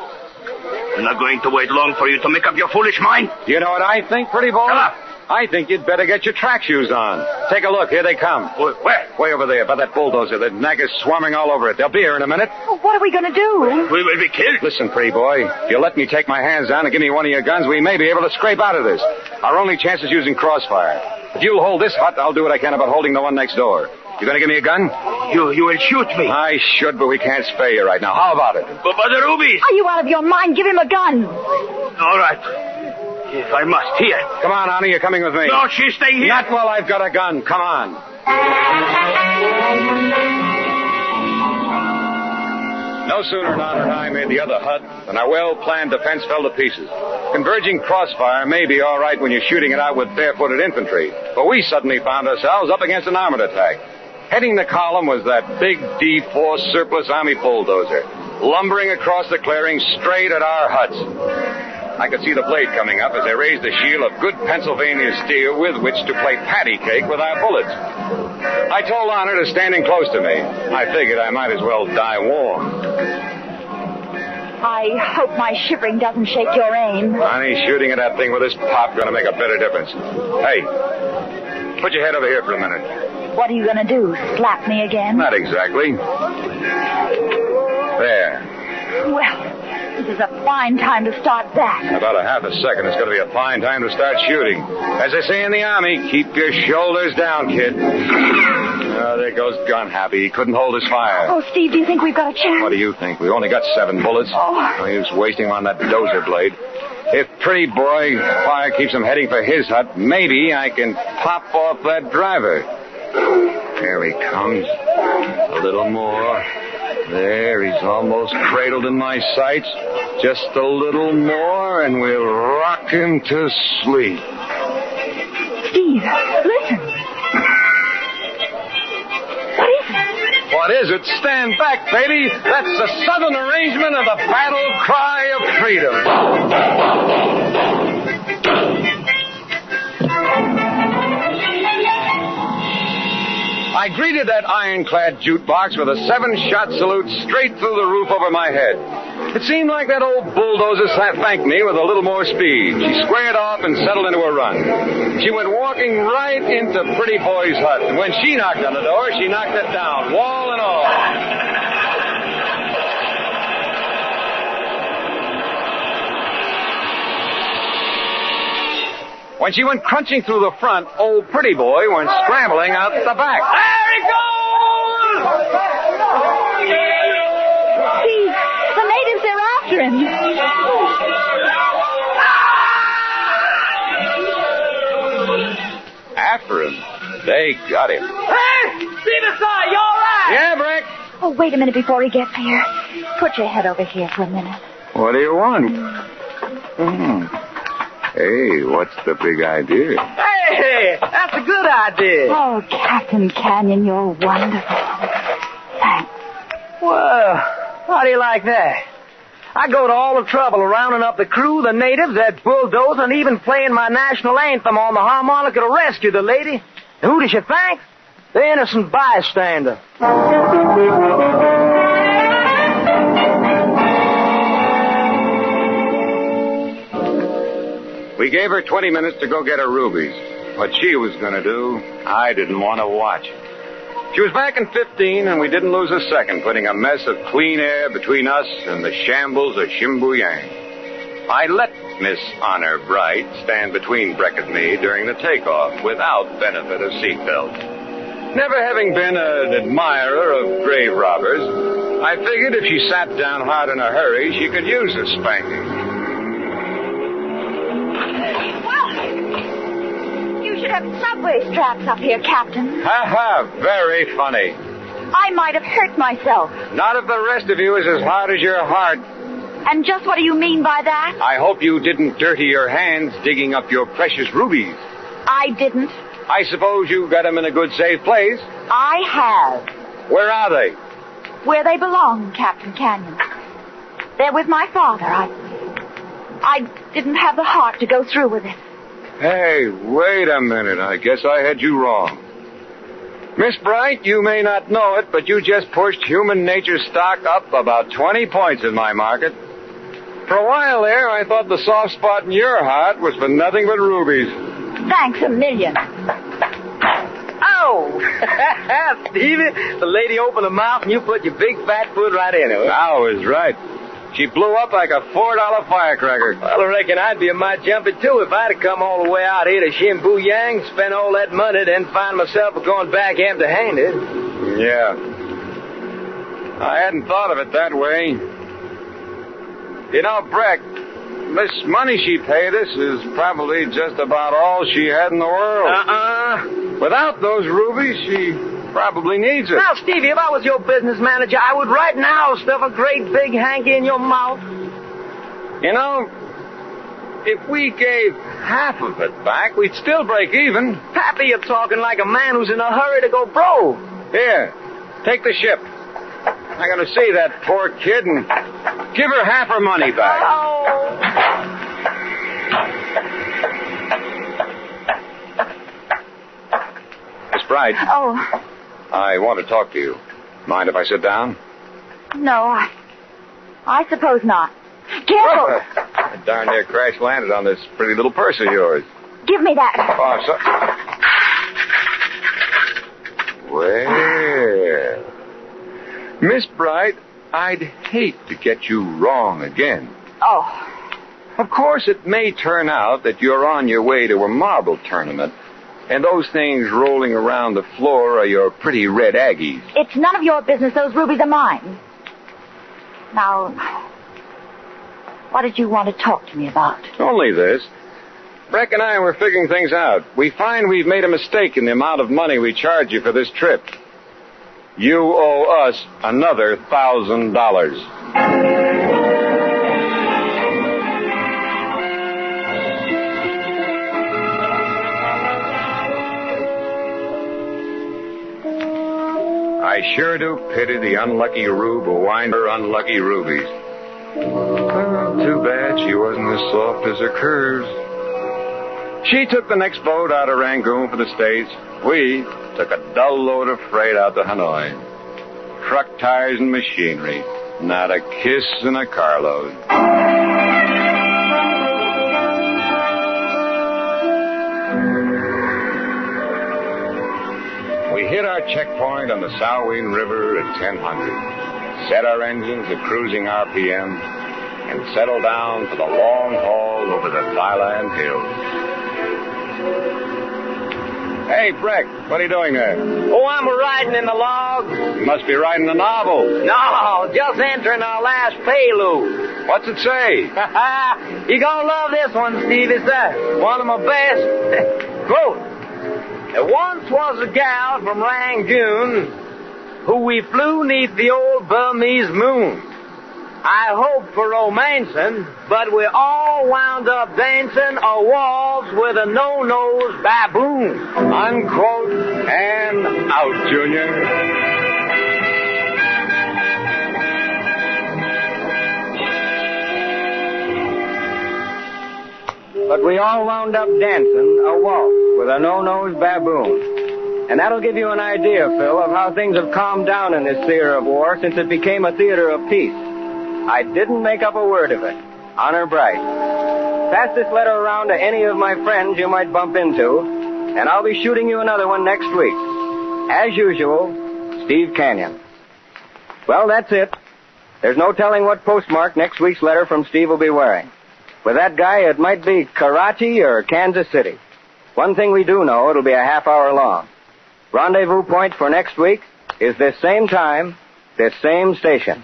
I'm not going to wait long for you to make up your foolish mind. Do you know what I think, Pretty Boy? Come on. I think you'd better get your track shoes on. Take a look. Here they come. Where? Way over there, by that bulldozer. The Negus swarming all over it. They'll be here in a minute. Well, what are we going to do? We will be killed. Listen, Pretty Boy. If you let me take my hands down and give me one of your guns, we may be able to scrape out of this. Our only chance is using crossfire. If you'll hold this hut, I'll do what I can about holding the one next door. You gonna give me a gun? You will shoot me. I should, but we can't spare you right now. How about it? But the rubies. Are you out of your mind? Give him a gun. All right. If I must. Here. Come on, Honey, you're coming with me. No, she's staying here. Not while I've got a gun. Come on. No sooner than Honor and I made the other hut than our well-planned defense fell to pieces. Converging crossfire may be all right when you're shooting it out with barefooted infantry, but we suddenly found ourselves up against an armored attack. Heading the column was that big D4 surplus Army bulldozer, lumbering across the clearing straight at our huts. I could see the blade coming up as they raised a shield of good Pennsylvania steel with which to play patty cake with our bullets. I told Honor to stand in close to me. I figured I might as well die warm. I hope my shivering doesn't shake your aim. Honey, shooting at that thing with this pop going to make a better difference. Hey, put your head over here for a minute. What are you going to do, slap me again? Not exactly. There. Well, this is a fine time to start that. In about a half a second, it's going to be a fine time to start shooting. As they say in the Army, keep your shoulders down, kid. There goes Gun Happy. He couldn't hold his fire. Oh, Steve, do you think we've got a chance? What do you think? We only got 7 bullets. Oh. He was wasting them on that dozer blade. If Pretty Boy fire keeps him heading for his hut, maybe I can pop off that driver. There he comes. A little more. There, he's almost cradled in my sights. Just a little more, and we'll rock him to sleep. Steve, listen. What is it? Stand back, baby. That's the Southern arrangement of the battle cry of freedom. I greeted that ironclad jukebox with a 7-shot salute straight through the roof over my head. It seemed like that old bulldozer thanked me with a little more speed. She squared off and settled into a run. She went walking right into Pretty Boy's hut. And when she knocked on the door, she knocked it down, wall and all. When she went crunching through the front, old Pretty Boy went scrambling out the back. There he goes! Steve, the natives are after him. After him? They got him. Hey! Steve aside, you all right? Yeah, Brick? Oh, wait a minute before he gets here. Put your head over here for a minute. What do you want? Hey, what's the big idea? Hey, that's a good idea. Oh, Captain Canyon, you're wonderful. Thanks. Well, how do you like that? I go to all the trouble of rounding up the crew, the natives, that bulldozer, and even playing my national anthem on the harmonica to rescue the lady. And who does she thank? The innocent bystander. We gave her 20 minutes to go get her rubies. What she was going to do, I didn't want to watch. She was back in 15, and we didn't lose a second putting a mess of clean air between us and the shambles of Shimbuyang. I let Miss Honor Bright stand between Breck and me during the takeoff without benefit of seatbelts. Never having been an admirer of grave robbers, I figured if she sat down hard in a hurry, she could use a spanking. You should have subway straps up here, Captain. Ha, very funny. I might have hurt myself. Not if the rest of you is as hard as your heart. And just what do you mean by that? I hope you didn't dirty your hands digging up your precious rubies. I didn't. I suppose you got them in a good, safe place? I have. Where are they? Where they belong, Captain Canyon. They're with my father. I didn't have the heart to go through with it. Hey, wait a minute. I guess I had you wrong. Miss Bright, you may not know it, but you just pushed human nature's stock up about 20 points in my market. For a while there, I thought the soft spot in your heart was for nothing but rubies. Thanks a million. Oh! Stevie, the lady opened her mouth and you put your big fat foot right in it. I was right. She blew up like a $4 firecracker. Well, I reckon I'd be a mite jumpy, too, if I'd have come all the way out here to Shimbuyang, spent all that money, then find myself going back empty-handed. Yeah. I hadn't thought of it that way. You know, Breck, this money she paid us is probably just about all she had in the world. Without those rubies, she probably needs it. Now, Stevie, if I was your business manager, I would right now stuff a great big hanky in your mouth. You know, if we gave half of it back, we'd still break even. Pappy, you're talking like a man who's in a hurry to go broke. Here, take the ship. I'm going to see that poor kid and give her half her money back. Oh. Miss Bright. Oh. I want to talk to you. Mind if I sit down? No, I suppose not. Careful! I darn near crash landed on this pretty little purse of yours. Give me that. Oh, Well, Miss Bright, I'd hate to get you wrong again. Oh. Of course, it may turn out that you're on your way to a marble tournament, and those things rolling around the floor are your pretty red Aggies. It's none of your business. Those rubies are mine. Now, what did you want to talk to me about? Only this. Breck and I were figuring things out. We find we've made a mistake in the amount of money we charge you for this trip. You owe us another $1,000. I sure do pity the unlucky rube who wined her unlucky rubies. Well, too bad she wasn't as soft as her curves. She took the next boat out of Rangoon for the States. We took a dull load of freight out to Hanoi. Truck tires and machinery. Not a kiss in a carload. We hit our checkpoint on the Salween River at 1000, set our engines at cruising RPM, and settled down for the long haul over the Thailand hills. Hey, Breck, what are you doing there? Oh, I'm riding in the log. You must be writing a novel. No, just entering our last prelude. What's it say? You're gonna love this one, Steve. It's one of my best. Quote. There once was a gal from Rangoon who we flew 'neath the old Burmese moon. I hoped for romancing, but we all wound up dancing a waltz with a no-nose baboon. Unquote and out, Junior. But we all wound up dancing a waltz with a no-nose baboon. And that'll give you an idea, Phil, of how things have calmed down in this theater of war since it became a theater of peace. I didn't make up a word of it. Honor bright. Pass this letter around to any of my friends you might bump into, and I'll be shooting you another one next week. As usual, Steve Canyon. Well, that's it. There's no telling what postmark next week's letter from Steve will be wearing. With that guy, it might be Karachi or Kansas City. One thing we do know, it'll be a half hour long. Rendezvous point for next week is this same time, this same station.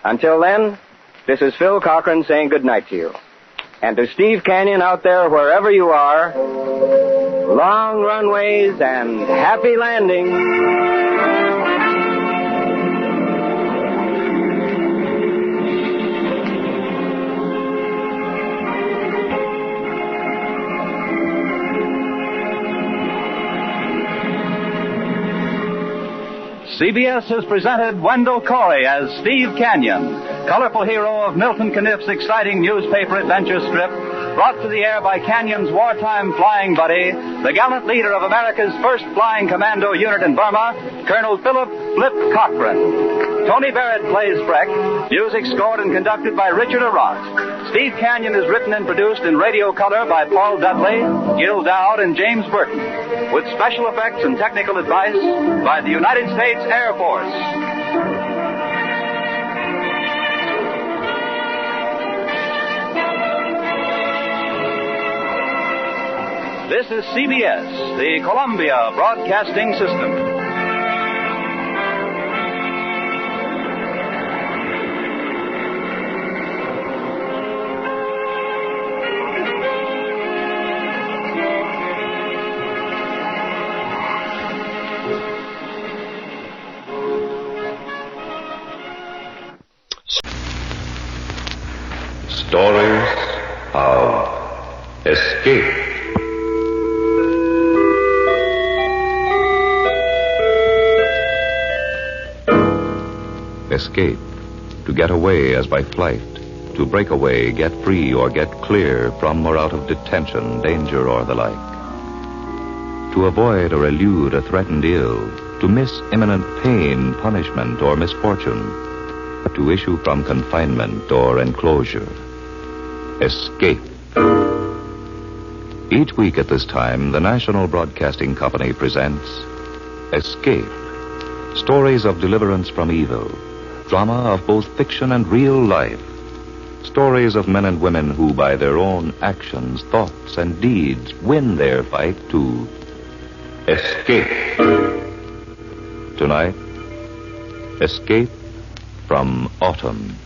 Until then, this is Phil Cochran saying good night to you. And to Steve Canyon out there, wherever you are, long runways and happy landings. CBS has presented Wendell Corey as Steve Canyon, colorful hero of Milton Caniff's exciting newspaper adventure strip, brought to the air by Canyon's wartime flying buddy, the gallant leader of America's first flying commando unit in Burma, Colonel Philip Flip Cochran. Tony Barrett plays Freck, music scored and conducted by Richard Arant. Steve Canyon is written and produced in radio color by Paul Dudley, Gil Dowd, and James Burton, with special effects and technical advice by the United States Air Force. This is CBS, the Columbia Broadcasting System. Stories of escape. Escape. To get away as by flight. To break away, get free, or get clear from or out of detention, danger, or the like. To avoid or elude a threatened ill. To miss imminent pain, punishment, or misfortune. To issue from confinement or enclosure. Escape. Each week at this time, the National Broadcasting Company presents Escape. Stories of deliverance from evil. Drama of both fiction and real life. Stories of men and women who, by their own actions, thoughts, and deeds, win their fight to escape. Tonight, Escape from Autumn.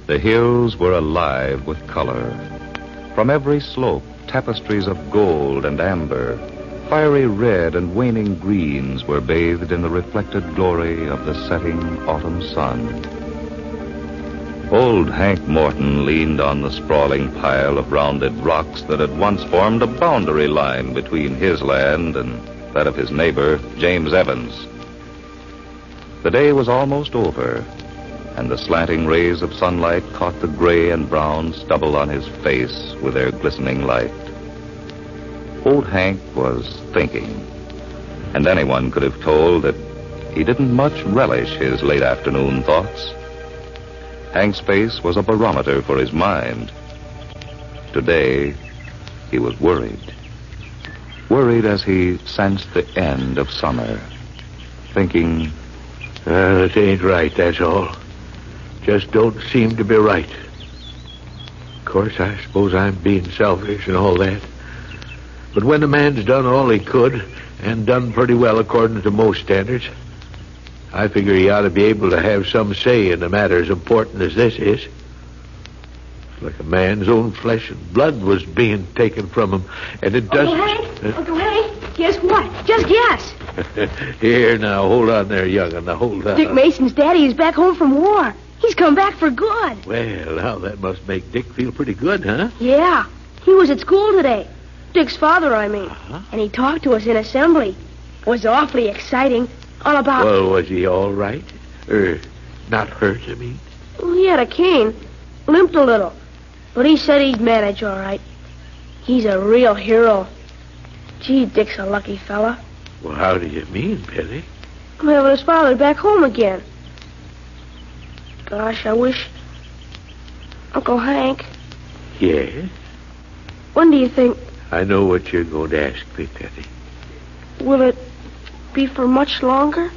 The hills were alive with color. From every slope, tapestries of gold and amber, fiery red and waning greens were bathed in the reflected glory of the setting autumn sun. Old Hank Morton leaned on the sprawling pile of rounded rocks that had once formed a boundary line between his land and that of his neighbor, James Evans. The day was almost over, and the slanting rays of sunlight caught the gray and brown stubble on his face with their glistening light. Old Hank was thinking, and anyone could have told that he didn't much relish his late afternoon thoughts. Hank's face was a barometer for his mind. Today, he was worried. Worried as he sensed the end of summer. Thinking, well, it ain't right, that's all. Just don't seem to be right. Of course, I suppose I'm being selfish and all that. But when a man's done all he could, and done pretty well according to most standards, I figure he ought to be able to have some say in a matter as important as this is. It's like a man's own flesh and blood was being taken from him, and it doesn't... Uncle Hank, guess what? Just guess. Here, now, hold on there, young'un. Now, hold on. Dick Mason's daddy is back home from war. He's come back for good. Well, now, that must make Dick feel pretty good, huh? Yeah. He was at school today. Dick's father, I mean. And he talked to us in assembly. It was awfully exciting. All about... Well, was he all right? Not hurt, I mean? Well, he had a cane. Limped a little. But he said he'd manage all right. He's a real hero. Gee, Dick's a lucky fella. Well, how do you mean, Billy? from having his father back home again. Gosh, I wish... Uncle Hank, Yes? when do you think... I know what you're going to ask me, Penny. Will it be for much longer?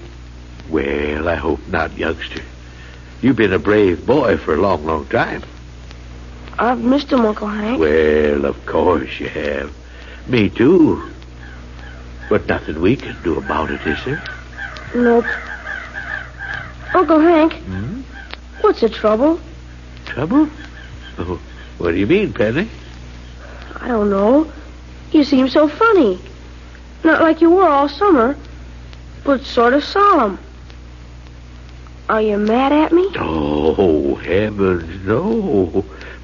Well, I hope not, youngster. You've been a brave boy for a long, long time. I've missed him, Uncle Hank. Well, of course you have. Me too. But nothing we can do about it, is there? Nope. Uncle Hank, what's the trouble? Trouble? Oh, what do you mean, Penny? I don't know. You seem so funny. Not like you were all summer, but sort of solemn. Are you mad at me? Oh, heavens, no.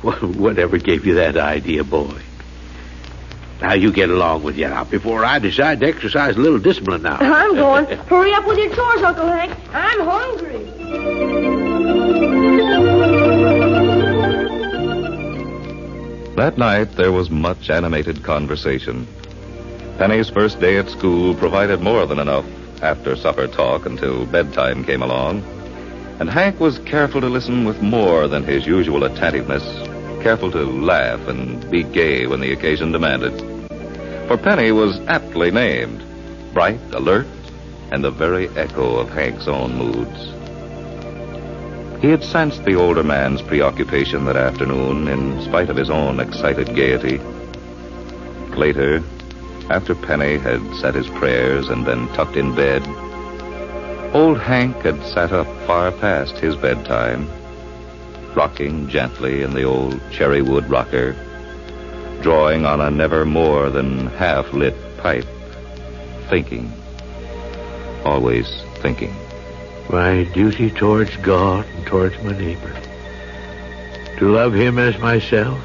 Whatever gave you that idea, boy? Now, you get along with you now before I decide to exercise a little discipline now. I'm going. Hurry up with your chores, Uncle Hank. I'm hungry. That night, there was much animated conversation. Penny's first day at school provided more than enough after-supper talk until bedtime came along. And Hank was careful to listen with more than his usual attentiveness, careful to laugh and be gay when the occasion demanded. For Penny was aptly named, bright, alert, and the very echo of Hank's own moods. He had sensed the older man's preoccupation that afternoon, in spite of his own excited gaiety. Later, after Penny had said his prayers and been tucked in bed, old Hank had sat up far past his bedtime, rocking gently in the old cherry-wood rocker, drawing on a never more than half-lit pipe, thinking, always thinking. My duty towards God and towards my neighbor. To love him as myself,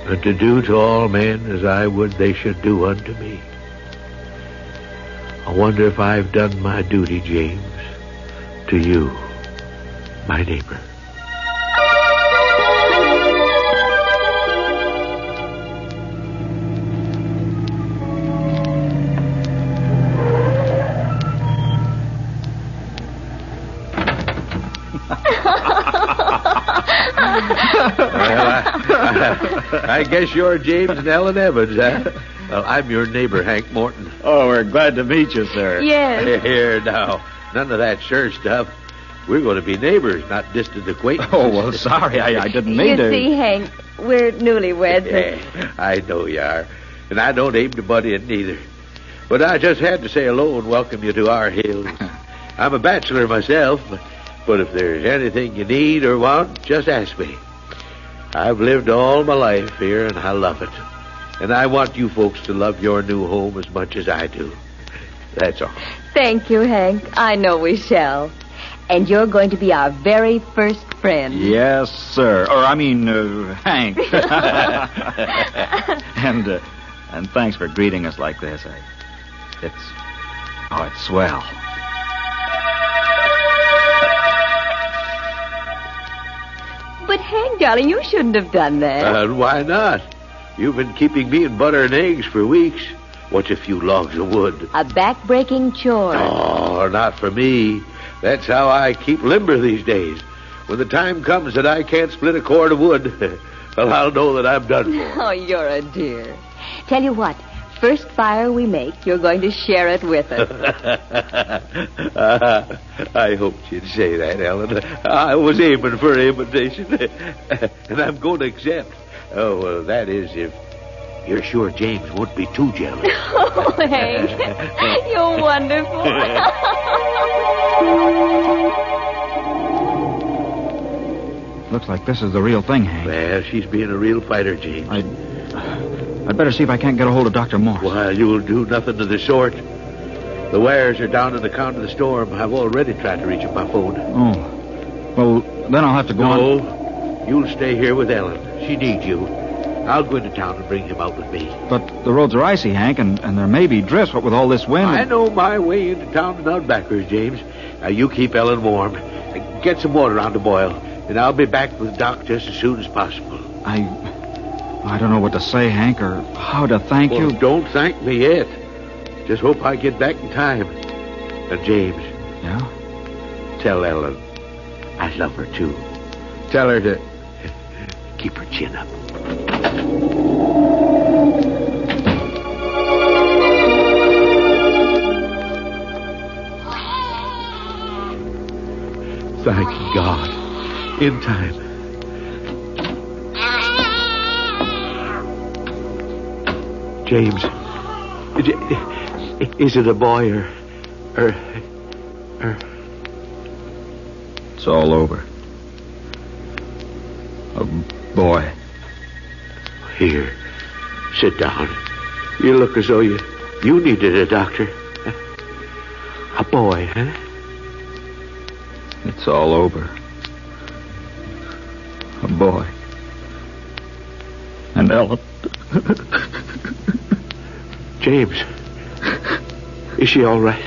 and to do to all men as I would they should do unto me. I wonder if I've done my duty, James, to you, my neighbor. I guess you're James and Ellen Evans, huh? Well, I'm your neighbor, Hank Morton. Oh, we're glad to meet you, sir. Yes. Here now. None of that sure stuff. We're going to be neighbors, not distant acquaintances. Oh, well, sorry. I didn't mean You to. see, Hank, we're newlyweds. Yeah, I know you are. And I don't aim to butt in neither. But I just had to say hello and welcome you to our hills. I'm a bachelor myself, but if there's anything you need or want, just ask me. I've lived all my life here, and I love it. And I want you folks to love your new home as much as I do. That's all. Thank you, Hank. I know we shall. And you're going to be our very first friend. Yes, sir. Or, I mean, Hank. And thanks for greeting us like this. It's swell. But, Hank, darling, you shouldn't have done that. Why not? You've been keeping me in butter and eggs for weeks. What's a few logs of wood? A back-breaking chore. Oh, not for me. That's how I keep limber these days. When the time comes that I can't split a cord of wood, well, I'll know that I'm done for. Oh, you're a dear. Tell you what, first fire we make, you're going to share it with us. I hoped you'd say that, Ellen. I was aiming for an invitation, and I'm going to accept. Oh, well, that is if you're sure James won't be too jealous. Oh, Hank, you're wonderful. Looks like this is the real thing, Hank. Well, she's being a real fighter, James. I'd better see if I can't get a hold of Dr. Morse. Why, you'll do nothing of the sort. The wires are down in the count of the storm. I've already tried to reach him by phone. Oh. Well, then I'll have to go on. No, you'll stay here with Ellen. She needs you. I'll go into town and bring him out with me. But the roads are icy, Hank, and there may be drifts, what with all this wind. I know my way into town and out backwards, James. Now, you keep Ellen warm. Get some water on to boil, and I'll be back with Doc just as soon as possible. I don't know what to say, Hank, or how to thank you. Don't thank me yet. Just hope I get back in time. And, James, tell Ellen I love her, too. Tell her to keep her chin up. Thank God. In time. James, is it a boy or... It's all over. A boy. Here, sit down. You look as though you needed a doctor. A boy, huh? It's all over. A boy. And Ellen. James, is she all right?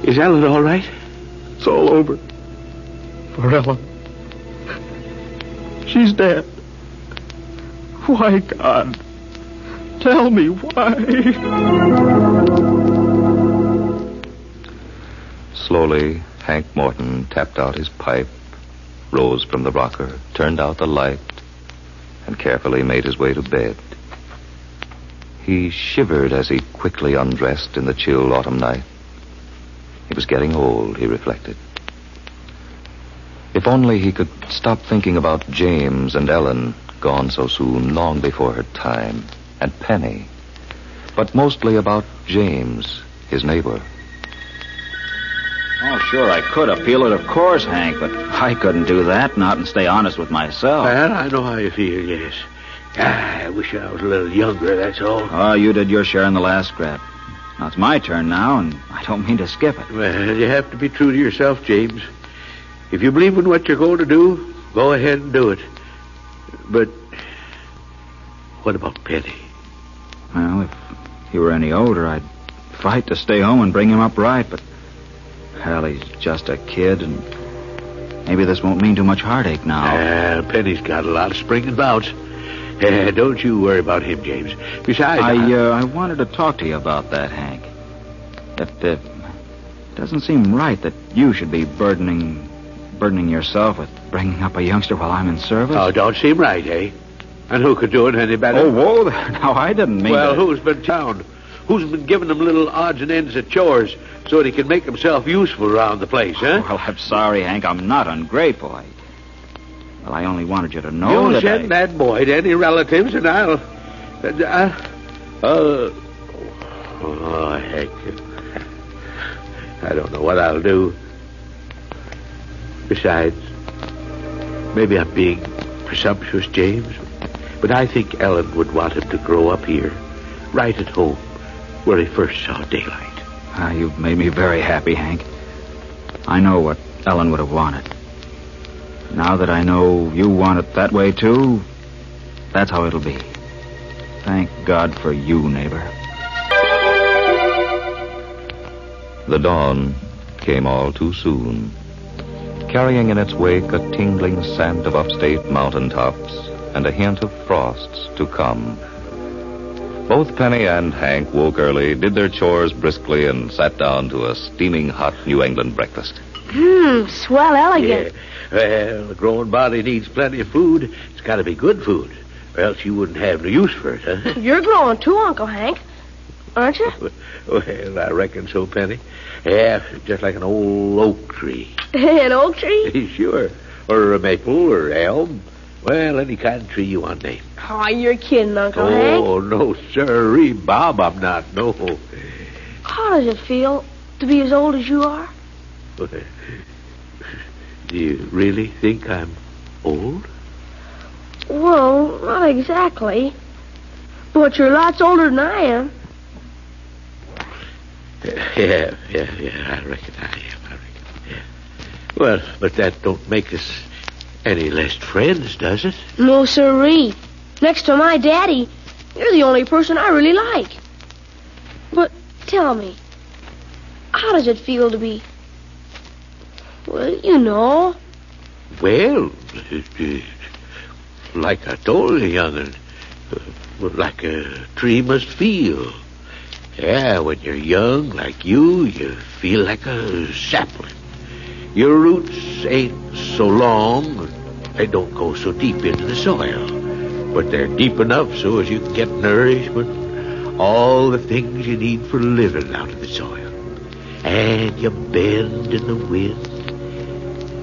Is Ellen all right? It's all over. For Ellen. She's dead. Why, God? Tell me why. Slowly, Hank Morton tapped out his pipe, rose from the rocker, turned out the light, and carefully made his way to bed. He shivered as he quickly undressed in the chill autumn night. He was getting old, he reflected. If only he could stop thinking about James and Ellen, gone so soon, long before her time, and Penny, but mostly about James, his neighbor. Oh, sure, I could appeal it, of course, Hank, but I couldn't do that, not and stay honest with myself. Well, I know how you feel, yes. I wish I was a little younger, that's all. Oh, you did your share in the last scrap. Now, it's my turn now, and I don't mean to skip it. Well, you have to be true to yourself, James. If you believe in what you're going to do, go ahead and do it. But what about Penny? Well, if he were any older, I'd fight to stay home and bring him up right, but... Well, he's just a kid, and maybe this won't mean too much heartache now. Penny's got a lot of spring and bounce. Don't you worry about him, James. Besides, I wanted to talk to you about that, Hank. It doesn't seem right that you should be burdening yourself with bringing up a youngster while I'm in service. Oh, don't seem right, eh? And who could do it any better? Oh, whoa there. Now, I didn't mean Well, to... who's been town? Who's been giving him little odds and ends of chores so that he can make himself useful around the place, huh? Well, I'm sorry, Hank. I'm not ungrateful. I only wanted you to know You send that boy to any relatives, and I'll... Oh, heck. I don't know what I'll do. Besides, maybe I'm being presumptuous, James, but I think Ellen would want him to grow up here, right at home, where he first saw daylight. You've made me very happy, Hank. I know what Ellen would have wanted. Now that I know you want it that way, too, that's how it'll be. Thank God for you, neighbor. The dawn came all too soon, carrying in its wake a tingling scent of upstate mountaintops and a hint of frosts to come. Both Penny and Hank woke early, did their chores briskly, and sat down to a steaming hot New England breakfast. Swell elegant. Yeah. Well, a growing body needs plenty of food. It's got to be good food, or else you wouldn't have no use for it, huh? You're growing too, Uncle Hank. Aren't you? Well, I reckon so, Penny. Yeah, just like an old oak tree. An oak tree? Sure. Or a maple or elm. Well, any kind of tree you want named. Oh, you're kidding, Uncle Hank. Oh, no, sirree, Bob, I'm not, no. How does it feel to be as old as you are? Do you really think I'm old? Well, not exactly. But you're lots older than I am. Yeah, I reckon I am, yeah. Well, but that don't make us any less friends, does it? No, sirree. Next to my daddy, you're the only person I really like. But tell me, how does it feel to be... Well, you know. Well, like I told you, young'un, like a tree must feel. Yeah, when you're young, like you feel like a sapling. Your roots ain't so long, they don't go so deep into the soil, but they're deep enough so as you can get nourishment, all the things you need for living out of the soil. And you bend in the wind.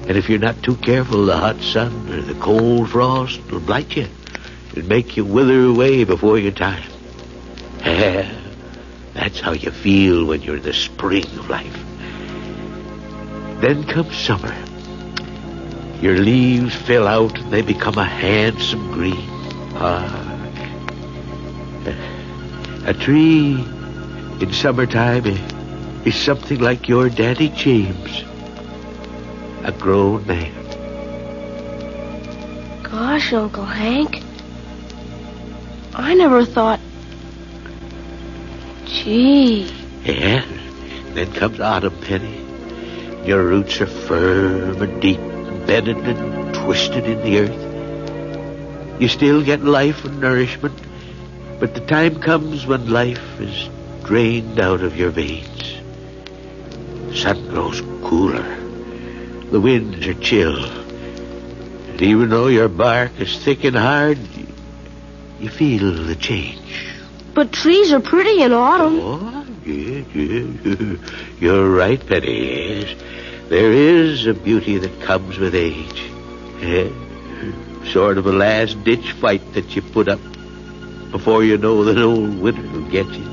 And if you're not too careful, the hot sun or the cold frost will blight you and make you wither away before your time. That's how you feel when you're in the spring of life. Then comes summer. Your leaves fill out and they become a handsome green. A tree in summertime is something like your Daddy James, a grown man. Gosh, Uncle Hank, I never thought... Gee. Yeah, then comes autumn, Penny. Your roots are firm and deep, embedded and twisted in the earth. You still get life and nourishment, but the time comes when life is drained out of your veins. The sun grows cooler. The winds are chill. And even though your bark is thick and hard, you feel the change. But trees are pretty in autumn. Oh, yeah. You're right, Penny, yes. There is a beauty that comes with age. Sort of a last-ditch fight that you put up before you know that old winter will get you.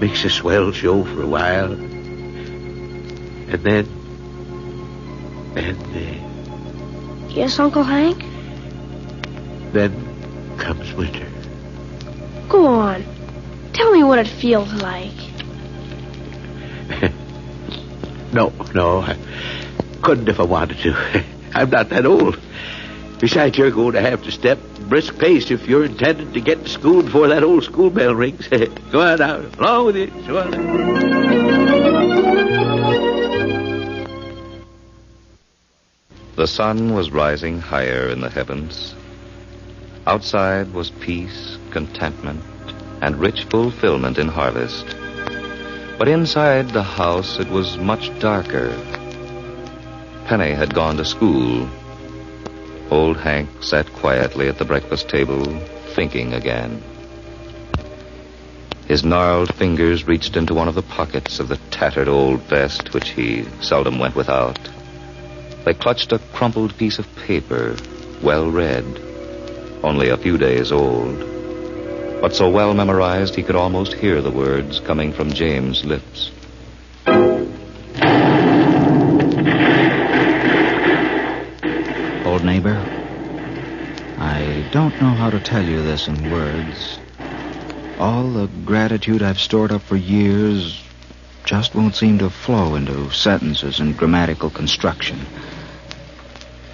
Makes a swell show for a while. And then... Yes, Uncle Hank? Then comes winter. Go on. Tell me what it feels like. No, I couldn't if I wanted to. I'm not that old. Besides, you're going to have to step brisk pace if you're intending to get to school before that old school bell rings. Go on now, along with you. Go on. The sun was rising higher in the heavens. Outside was peace, contentment, and rich fulfillment in harvest. But inside the house it was much darker. Penny had gone to school. Old Hank sat quietly at the breakfast table, thinking again. His gnarled fingers reached into one of the pockets of the tattered old vest which he seldom went without. They clutched a crumpled piece of paper, well read, only a few days old, but so well memorized he could almost hear the words coming from James' lips. Old neighbor, I don't know how to tell you this in words. All the gratitude I've stored up for years just won't seem to flow into sentences and grammatical construction.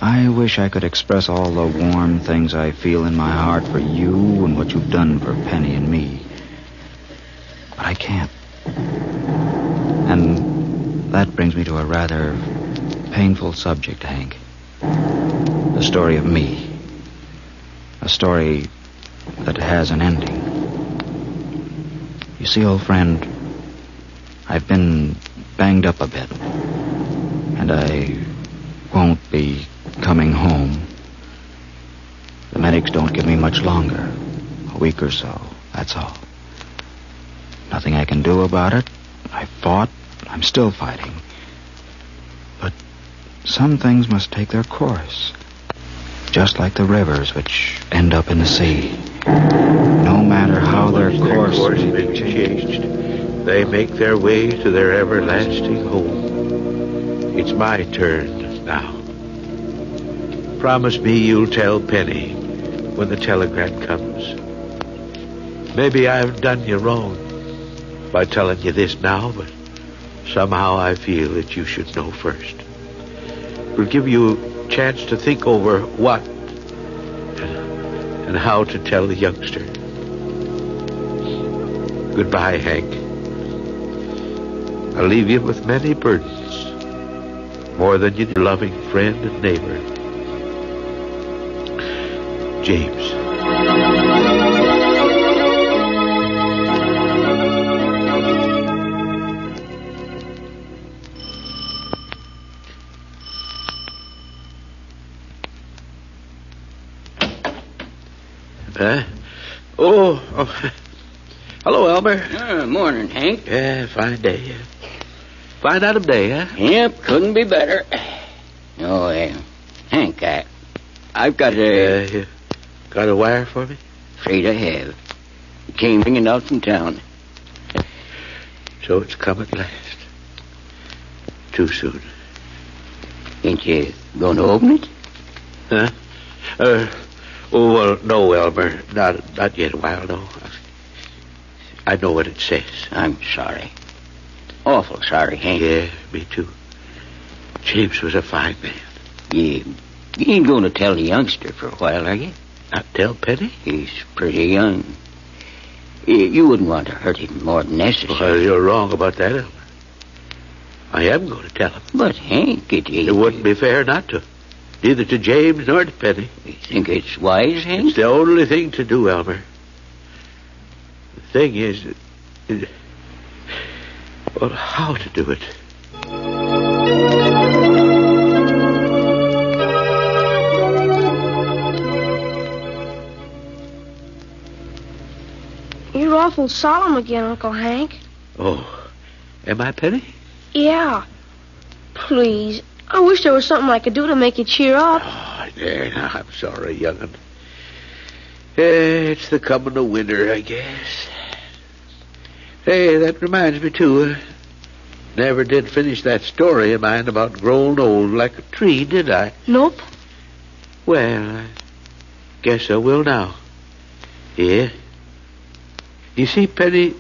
I wish I could express all the warm things I feel in my heart for you and what you've done for Penny and me. But I can't. And that brings me to a rather painful subject, Hank. The story of me. A story that has an ending. You see, old friend, I've been banged up a bit. And I won't be coming home. The medics don't give me much longer. A week or so, that's all. Nothing I can do about it. I fought. I'm still fighting. But some things must take their course. Just like the rivers which end up in the sea. No matter how their course may be changed, they make their way to their everlasting home. It's my turn now. Promise me you'll tell Penny when the telegram comes. Maybe I've done you wrong by telling you this now, but somehow I feel that you should know first. It'll give you a chance to think over what and how to tell the youngster. Goodbye, Hank. I'll leave you with many burdens, more than your loving friend and neighbor, James. Hello, Elmer. Morning, Hank. Yeah, fine day. Fine autumn day, huh? Yep, couldn't be better. Oh, Hank, I've got a... got a wire for me? Afraid I have. It came ringing out from town. So it's come at last. Too soon. Ain't you going to open it? Huh? Well, no, Elmer. Not yet a while, no. I know what it says. I'm sorry. Awful sorry, Hank. Yeah, me too. James was a fine man. You ain't going to tell the youngster for a while, are you? Not tell Penny? He's pretty young. You wouldn't want to hurt him more than necessary. Well, you're wrong about that, Elmer. I am going to tell him. But, Hank, it wouldn't be fair not to. Neither to James nor to Penny. You think it's wise, Hank? It's the only thing to do, Elmer. The thing is... well, how to do it. You're awful solemn again, Uncle Hank. Oh, am I, Penny? Yeah. Please. I wish there was something I could do to make you cheer up. Oh, there, now, I'm sorry, young'un. It's the coming of winter, I guess. Hey, that reminds me, too. Never did finish that story of mine about growing old like a tree, did I? Nope. Well, I guess I will now. Yeah. You see, Penny,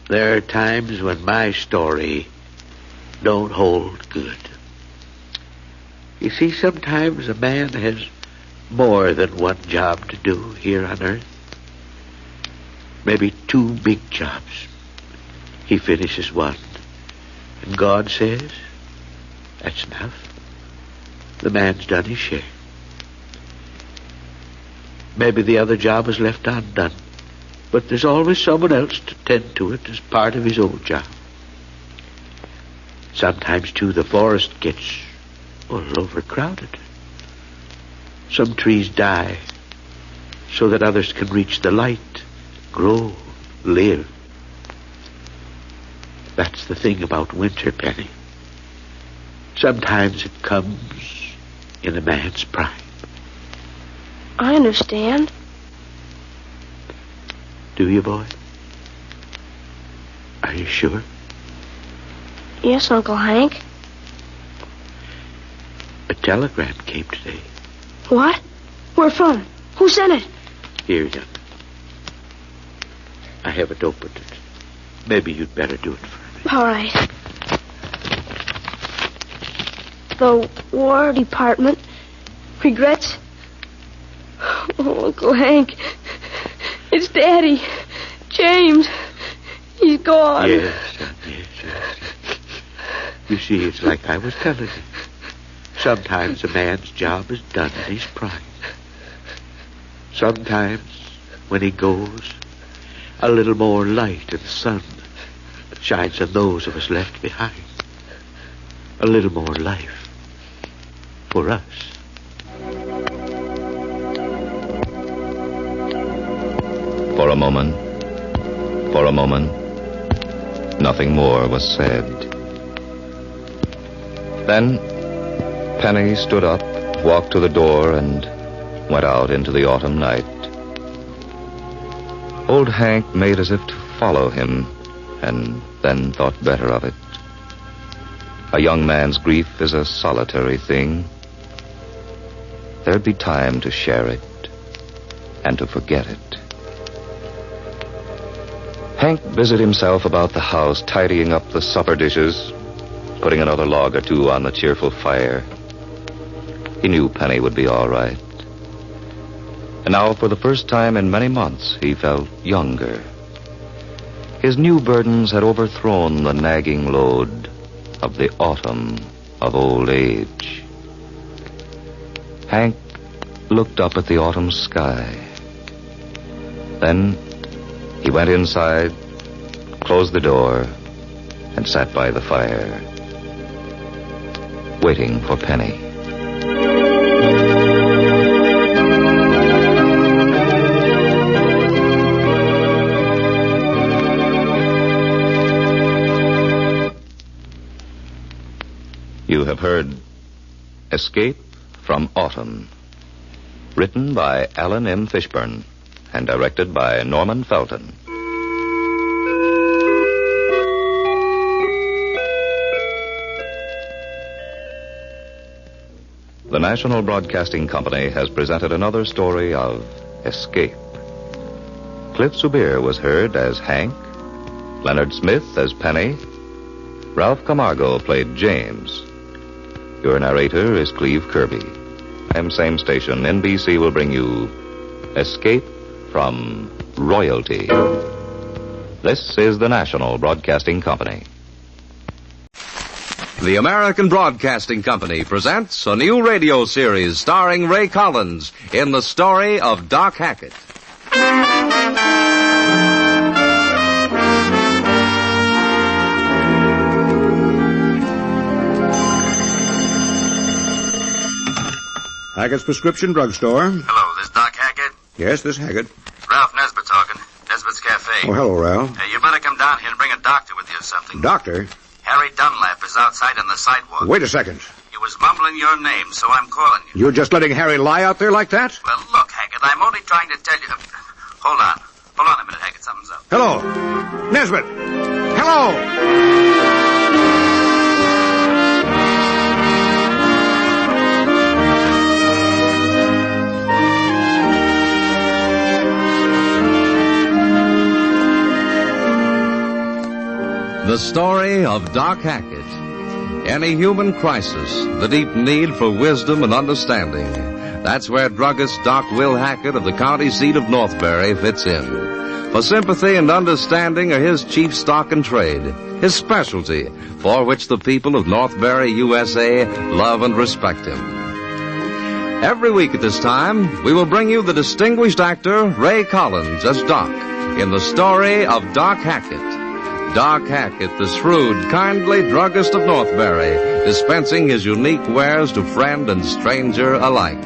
there are times when my story don't hold good. You see, sometimes a man has more than one job to do here on Earth. Maybe 2 big jobs. He finishes one, and God says, that's enough. The man's done his share. Maybe the other job is left undone, but there's always someone else to tend to it as part of his own job. Sometimes, too, the forest gets overcrowded. Some trees die so that others can reach the light, grow, live. That's the thing about winter, Penny. Sometimes it comes in a man's prime. I understand. Do you, boy? Are you sure? Yes, Uncle Hank. A telegram came today. What? Where from? Who sent it? Here, young. I haven't opened it. Maybe you'd better do it for me. All right. The War Department regrets... Oh, Uncle Hank. It's Daddy. James. He's gone. Yes, son, yes. You see, it's like I was telling you. Sometimes a man's job is done in his prime. Sometimes, when he goes, a little more light in the sun shines on those of us left behind. A little more life for us. For a moment, nothing more was said. Then, Penny stood up, walked to the door, and went out into the autumn night. Old Hank made as if to follow him, and then thought better of it. A young man's grief is a solitary thing. There'd be time to share it, and to forget it. Hank busied himself about the house, tidying up the supper dishes, putting another log or two on the cheerful fire. He knew Penny would be all right. And now, for the first time in many months, he felt younger. His new burdens had overthrown the nagging load of the autumn of old age. Hank looked up at the autumn sky. Then he went inside, closed the door, and sat by the fire, waiting for Penny. You have heard Escape from Autumn, written by Alan M. Fishburne and directed by Norman Felton. The National Broadcasting Company has presented another story of escape. Cliff Subir was heard as Hank, Leonard Smith as Penny, Ralph Camargo played James. Your narrator is Cleve Kirby. Same station, NBC will bring you Escape from Royalty. This is the National Broadcasting Company. The American Broadcasting Company presents a new radio series starring Ray Collins in the story of Doc Hackett. Hackett's Prescription Drugstore. Hello, this Doc Hackett? Yes, this Hackett. Ralph Nesbitt talking. Nesbitt's Cafe. Oh, hello, Ralph. You better come down here and bring a doctor with you or something. Doctor? Harry Dunlap is outside on the sidewalk. Wait a second. He was mumbling your name, so I'm calling you. You're just letting Harry lie out there like that? Well, look, Hackett, I'm only trying to tell you... Hold on. Hold on a minute, Hackett. Something's up. Hello. Nesbitt. Hello. The story of Doc Hackett. Any human crisis, the deep need for wisdom and understanding. That's where druggist Doc Will Hackett of the county seat of Northbury fits in. For sympathy and understanding are his chief stock and trade, his specialty, for which the people of Northbury, USA, love and respect him. Every week at this time, we will bring you the distinguished actor Ray Collins as Doc in the story of Doc Hackett. Doc Hackett, the shrewd, kindly druggist of Northbury, dispensing his unique wares to friend and stranger alike.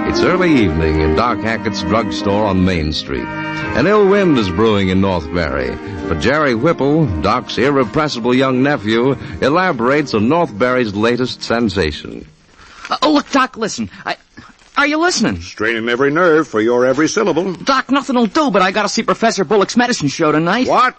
It's early evening in Doc Hackett's drugstore on Main Street. An ill wind is brewing in Northbury, but Jerry Whipple, Doc's irrepressible young nephew, elaborates on Northbury's latest sensation. Oh, look, Doc, listen. Are you listening? Straining every nerve for your every syllable. Doc, nothing will do, but I gotta see Professor Bullock's medicine show tonight. What?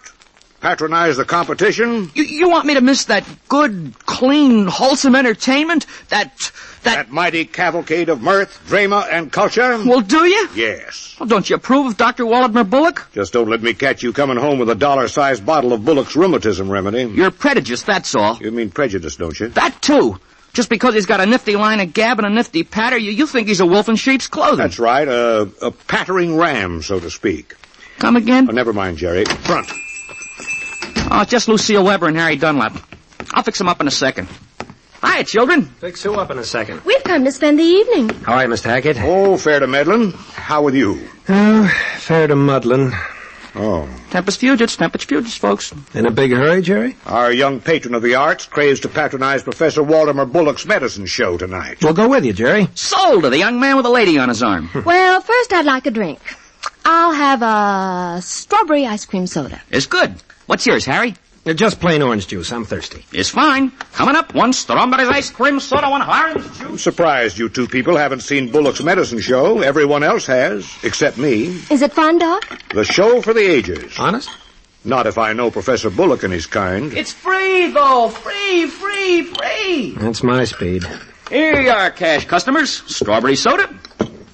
Patronize the competition? You want me to miss that good, clean, wholesome entertainment? That mighty cavalcade of mirth, drama, and culture? Well, do you? Yes. Well, don't you approve of Dr. Waldemar Bullock? Just don't let me catch you coming home with a dollar-sized bottle of Bullock's rheumatism remedy. You're prejudiced, that's all. You mean prejudice, don't you? That, too. Just because he's got a nifty line of gab and a nifty patter, you think he's a wolf in sheep's clothing. That's right, a pattering ram, so to speak. Come again? Oh, never mind, Jerry. Front. Oh, it's just Lucille Weber and Harry Dunlap. I'll fix them up in a second. Hiya, children. Fix who up in a second? We've come to spend the evening. How are you, Mr. Hackett? Oh, fair to meddling. How with you? Oh, fair to muddling. Oh. Tempest Fugits, folks. In a big hurry, Jerry? Our young patron of the arts craves to patronize Professor Waldemar Bullock's medicine show tonight. We'll go with you, Jerry. Sold to the young man with a lady on his arm. Well, first I'd like a drink. I'll have a strawberry ice cream soda. It's good. What's yours, Harry? Just plain orange juice. I'm thirsty. It's fine. Coming up, one strawberry ice cream soda, one orange juice. I'm surprised you two people haven't seen Bullock's medicine show. Everyone else has, except me. Is it fun, Doc? The show for the ages. Honest? Not if I know Professor Bullock and his kind. It's free, though. Free. That's my speed. Here you are, cash customers. Strawberry soda.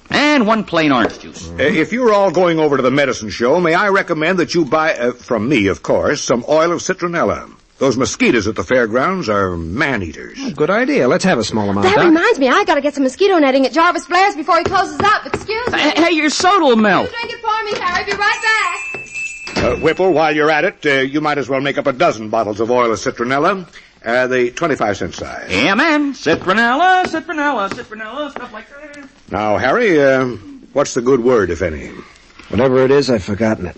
And one plain orange juice. If you're all going over to the medicine show, may I recommend that you buy, from me, of course, some oil of citronella. Those mosquitoes at the fairgrounds are man-eaters. Oh, good idea. Let's have a small amount, That Doc. reminds me, I gotta get some mosquito netting at Jarvis Blair's before he closes up. Excuse me. Hey, your soda will melt. Drink it for me, Harry. Be right back. Whipple, while you're at it, you might as well make up a dozen bottles of oil of citronella. The 25-cent size. Yeah, man. Citronella, stuff like that. Now, Harry, what's the good word, if any? Whatever it is, I've forgotten it.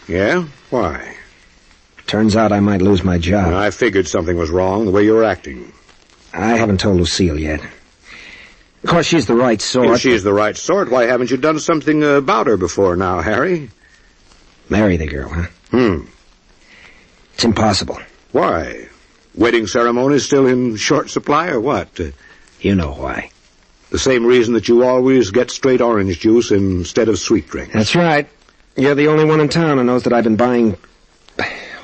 Yeah? Why? Turns out I might lose my job. I figured something was wrong, the way you were acting. I haven't told Lucille yet. Of course, she's the right sort. If she's the right sort, why haven't you done something about her before now, Harry? Marry the girl, huh? Hmm. It's impossible. Why? Wedding ceremonies still in short supply, or what? You know why. The same reason that you always get straight orange juice instead of sweet drinks. That's right. You're the only one in town who knows that I've been buying,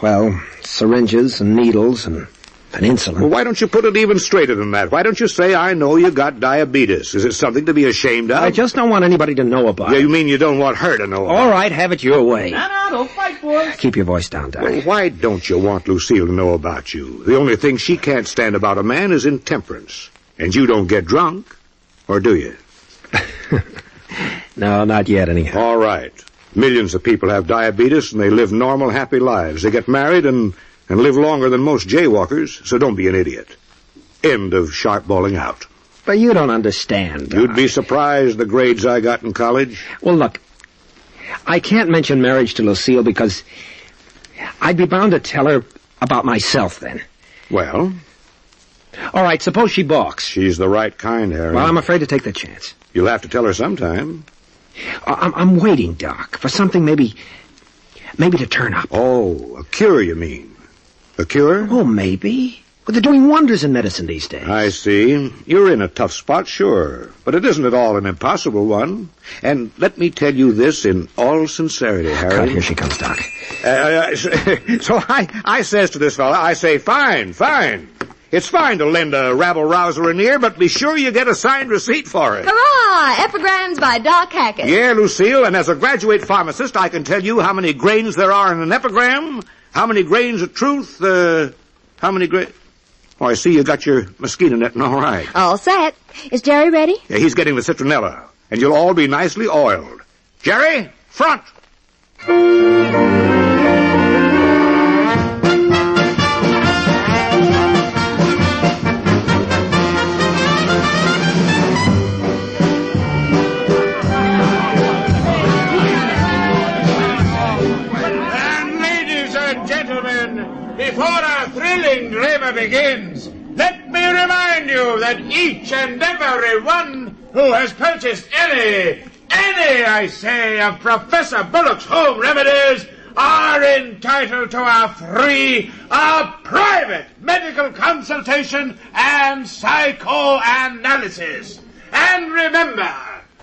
well, syringes and needles and insulin. Well, why don't you put it even straighter than that? Why don't you say, I know you got diabetes? Is it something to be ashamed of? I just don't want anybody to know about it. You mean you don't want her to know about it? All right, have it your way. No, don't fight, boys. Keep your voice down, Doc. Well, why don't you want Lucille to know about you? The only thing she can't stand about a man is intemperance. And you don't get drunk, or do you? No, not yet, anyhow. All right. Millions of people have diabetes, and they live normal, happy lives. They get married and live longer than most jaywalkers, so don't be an idiot. End of sharp balling out. But you don't understand, Doc. You'd be surprised the grades I got in college. Well, look, I can't mention marriage to Lucille because I'd be bound to tell her about myself then. Well? All right, suppose she balks. She's the right kind, Harry. Well, I'm afraid to take the chance. You'll have to tell her sometime. I'm waiting, Doc, for something maybe to turn up. Oh, a cure, you mean? A cure? Oh, maybe. But they're doing wonders in medicine these days. I see. You're in a tough spot, sure. But it isn't at all an impossible one. And let me tell you this in all sincerity, Harry. God, here she comes, Doc. So I says to this fella, I say, fine. It's fine to lend a rabble-rouser an ear, but be sure you get a signed receipt for it. Hurrah! Epigrams by Doc Hackett. Yeah, Lucille, and as a graduate pharmacist, I can tell you how many grains there are in an epigram, how many grains of truth, how many grains... Oh, I see you got your mosquito netting all right. All set. Is Jerry ready? Yeah, he's getting the citronella, and you'll all be nicely oiled. Jerry, front! Before our thrilling drama begins, let me remind you that each and every one who has purchased any, I say, of Professor Bullock's home remedies are entitled to a free, private medical consultation and psychoanalysis. And remember,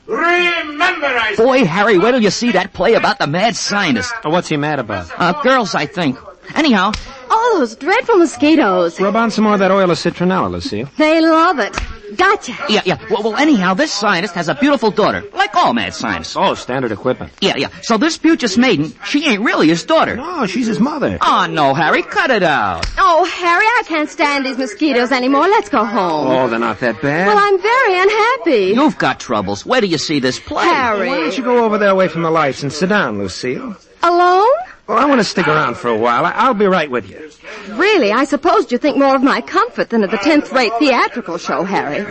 I say... Boy, Harry, wait till you see that play about the mad scientist. What's he mad about? Girls, I think. Anyhow... Oh, those dreadful mosquitoes. Rub on some more of that oil of citronella, Lucille. They love it. Gotcha. Yeah. Well, anyhow, this scientist has a beautiful daughter, like all mad scientists. Oh, standard equipment. Yeah. So this Puchus maiden, she ain't really his daughter. No, she's his mother. Oh, no, Harry, cut it out. Oh, Harry, I can't stand these mosquitoes anymore. Let's go home. Oh, they're not that bad. Well, I'm very unhappy. You've got troubles. Where do you see this play? Harry. Why don't you go over there away from the lights and sit down, Lucille? Alone? Well, I want to stick around for a while. I'll be right with you. Really, I supposed you think more of my comfort than of the 10th-rate theatrical show, Harry.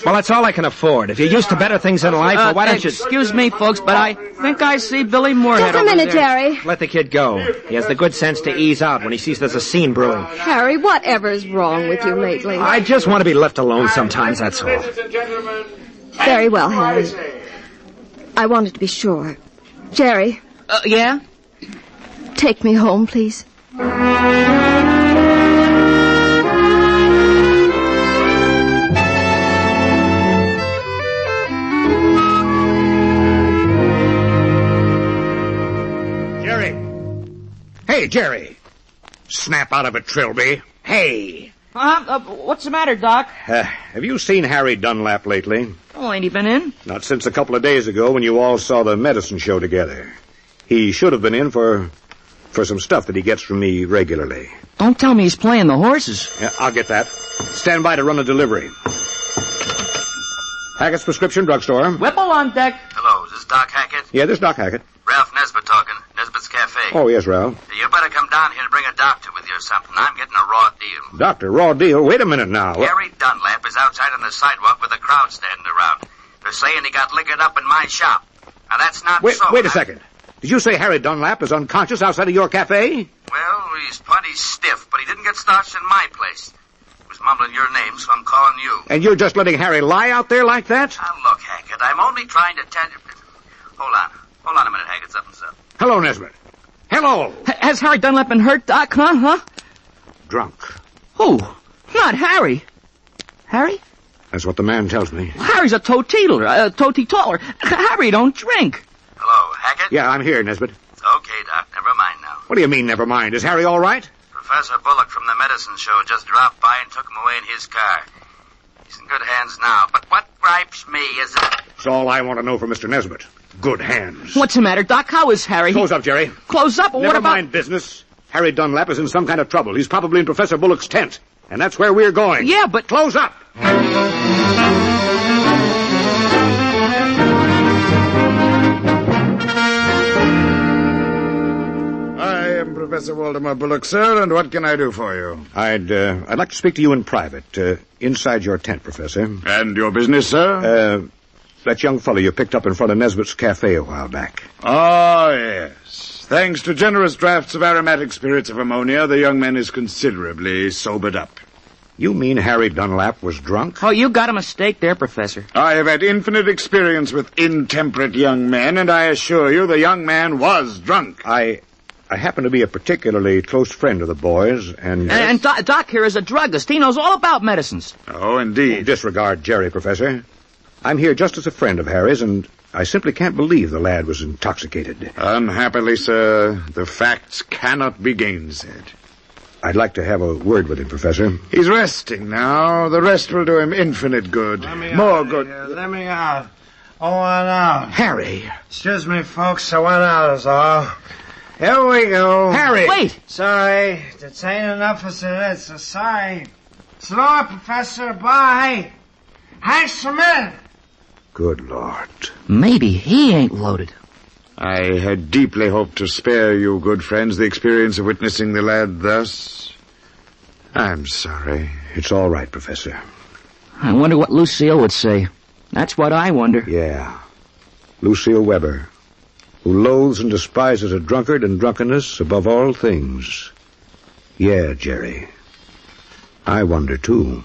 Well, that's all I can afford. If you're used to better things in life, well, why don't you... Excuse me, folks, but I think I see Billy Moorhead Just a minute, over there. Jerry. Let the kid go. He has the good sense to ease out when he sees there's a scene brewing. Harry, whatever's wrong with you lately? I just want to be left alone sometimes, that's all. Very well, Harry. I wanted to be sure. Jerry. Yeah? Take me home, please. Jerry! Hey, Jerry! Snap out of it, Trilby. Hey! What's the matter, Doc? Have you seen Harry Dunlap lately? Oh, ain't he been in? Not since a couple of days ago when you all saw the medicine show together. He should have been in for some stuff that he gets from me regularly. Don't tell me he's playing the horses. Yeah, I'll get that. Stand by to run a delivery. Hackett's Prescription Drugstore. Whipple on deck. Hello, is this Doc Hackett? Yeah, this is Doc Hackett. Ralph Nesbitt talking. Nesbitt's Cafe. Oh, yes, Ralph. You better come down here to bring a doctor with you or something. I'm getting a raw deal. Doctor, raw deal? Wait a minute now. Harry Dunlap is outside on the sidewalk with a crowd standing around. They're saying he got liquored up in my shop. Now, that's not so. Wait a second. Did you say Harry Dunlap is unconscious outside of your cafe? Well, he's plenty stiff, but he didn't get starched in my place. He was mumbling your name, so I'm calling you. And you're just letting Harry lie out there like that? Now, look, Hackett, I'm only trying to tell you... Hold on a minute, Hackett. Something's up. Hello, Nesbitt. Hello. Has Harry Dunlap been hurt, Doc, huh? Drunk. Who? Not Harry. Harry? That's what the man tells me. Harry's a toteetoler. Harry don't drink. Hello, Hackett? Yeah, I'm here, Nesbitt. Okay, Doc. Never mind now. What do you mean, never mind? Is Harry all right? Professor Bullock from the medicine show just dropped by and took him away in his car. He's in good hands now, but what gripes me is that... That's all I want to know from Mr. Nesbitt. Good hands. What's the matter, Doc? How is Harry? Close up, Jerry. Close up? What Never about... mind business. Harry Dunlap is in some kind of trouble. He's probably in Professor Bullock's tent. And that's where we're going. Yeah, but... Close up! I am Professor Waldemar Bullock, sir, and what can I do for you? I'd like to speak to you in private, inside your tent, Professor. And your business, sir? That young fellow you picked up in front of Nesbitt's Cafe a while back. Oh, yes. Thanks to generous drafts of aromatic spirits of ammonia, the young man is considerably sobered up. You mean Harry Dunlap was drunk? Oh, you got a mistake there, Professor. I have had infinite experience with intemperate young men, and I assure you the young man was drunk. I happen to be a particularly close friend of the boys, and... And Doc here is a druggist. He knows all about medicines. Oh, indeed. Disregard Jerry, Professor. I'm here just as a friend of Harry's, and I simply can't believe the lad was intoxicated. Unhappily, sir, the facts cannot be gainsaid. I'd like to have a word with him, Professor. He's resting now. The rest will do him infinite good. More good. Let me out. I want out. Harry. Excuse me, folks. I want out is all. Here we go. Harry! Wait! Sorry. This ain't enough as it is, so sorry. Slow, Professor. Bye. Hank Smith. Good Lord. Maybe he ain't loaded. I had deeply hoped to spare you, good friends, the experience of witnessing the lad thus. I'm sorry. It's all right, Professor. I wonder what Lucille would say. That's what I wonder. Yeah. Lucille Weber, who loathes and despises a drunkard and drunkenness above all things. Yeah, Jerry. I wonder, too.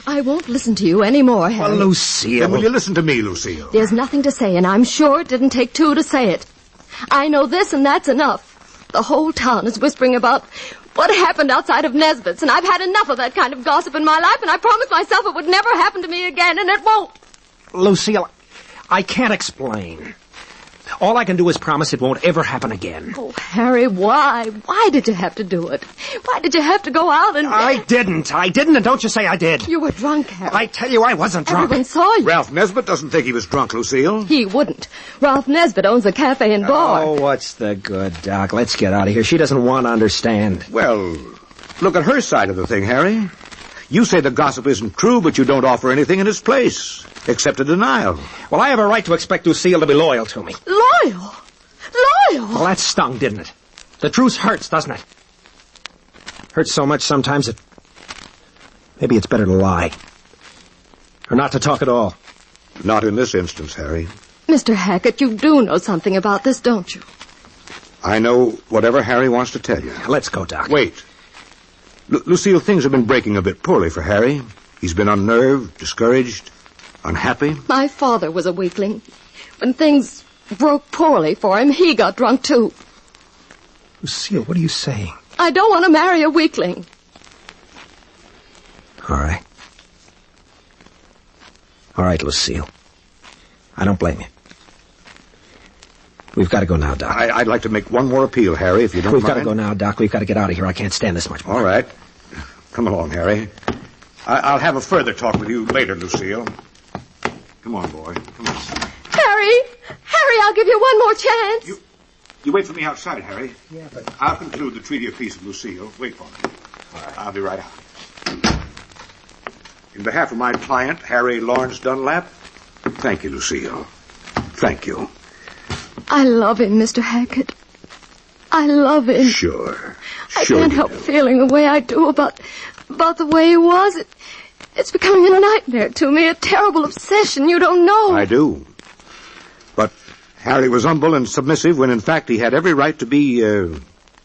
I won't listen to you anymore, Harry. Well, Lucille. Then will you listen to me, Lucille? There's nothing to say, and I'm sure it didn't take two to say it. I know this, and that's enough. The whole town is whispering about what happened outside of Nesbitt's, and I've had enough of that kind of gossip in my life, and I promised myself it would never happen to me again, and it won't. Lucille, I can't explain. All I can do is promise it won't ever happen again. Oh, Harry, why? Why did you have to do it? Why did you have to go out and... I didn't, and don't you say I did. You were drunk, Harry. I tell you, I wasn't drunk. Everyone saw you. Ralph Nesbitt doesn't think he was drunk, Lucille. He wouldn't. Ralph Nesbitt owns a cafe and bar. Oh, what's the good, Doc? Let's get out of here. She doesn't want to understand. Well, look at her side of the thing, Harry. You say the gossip isn't true, but you don't offer anything in its place, except a denial. Well, I have a right to expect Lucille to be loyal to me. Loyal? Loyal? Well, that stung, didn't it? The truth hurts, doesn't it? Hurts so much sometimes that maybe it's better to lie. Or not to talk at all. Not in this instance, Harry. Mr. Hackett, you do know something about this, don't you? I know whatever Harry wants to tell you. Let's go, Doc. Wait. Lucille, things have been breaking a bit poorly for Harry. He's been unnerved, discouraged, unhappy. My father was a weakling. When things broke poorly for him, he got drunk, too. Lucille, what are you saying? I don't want to marry a weakling. All right. All right, Lucille. I don't blame you. We've got to go now, Doc. I'd like to make one more appeal, Harry, if you don't mind. We've got to go now, Doc. We've got to get out of here. I can't stand this much more. All right. Come along, Harry. I'll have a further talk with you later, Lucille. Come on, boy. Come on. Harry! Harry, I'll give you one more chance. You wait for me outside, Harry. Yeah, but... I'll conclude the treaty of peace with Lucille. Wait for me. All right. I'll be right out. In behalf of my client, Harry Lawrence Dunlap, thank you, Lucille. Thank you. I love him, Mr. Hackett. I love him. Sure. I can't help feeling the way I do about the way he was. It's becoming a nightmare to me, a terrible obsession. You don't know. I do. But Harry was humble and submissive when in fact he had every right to be,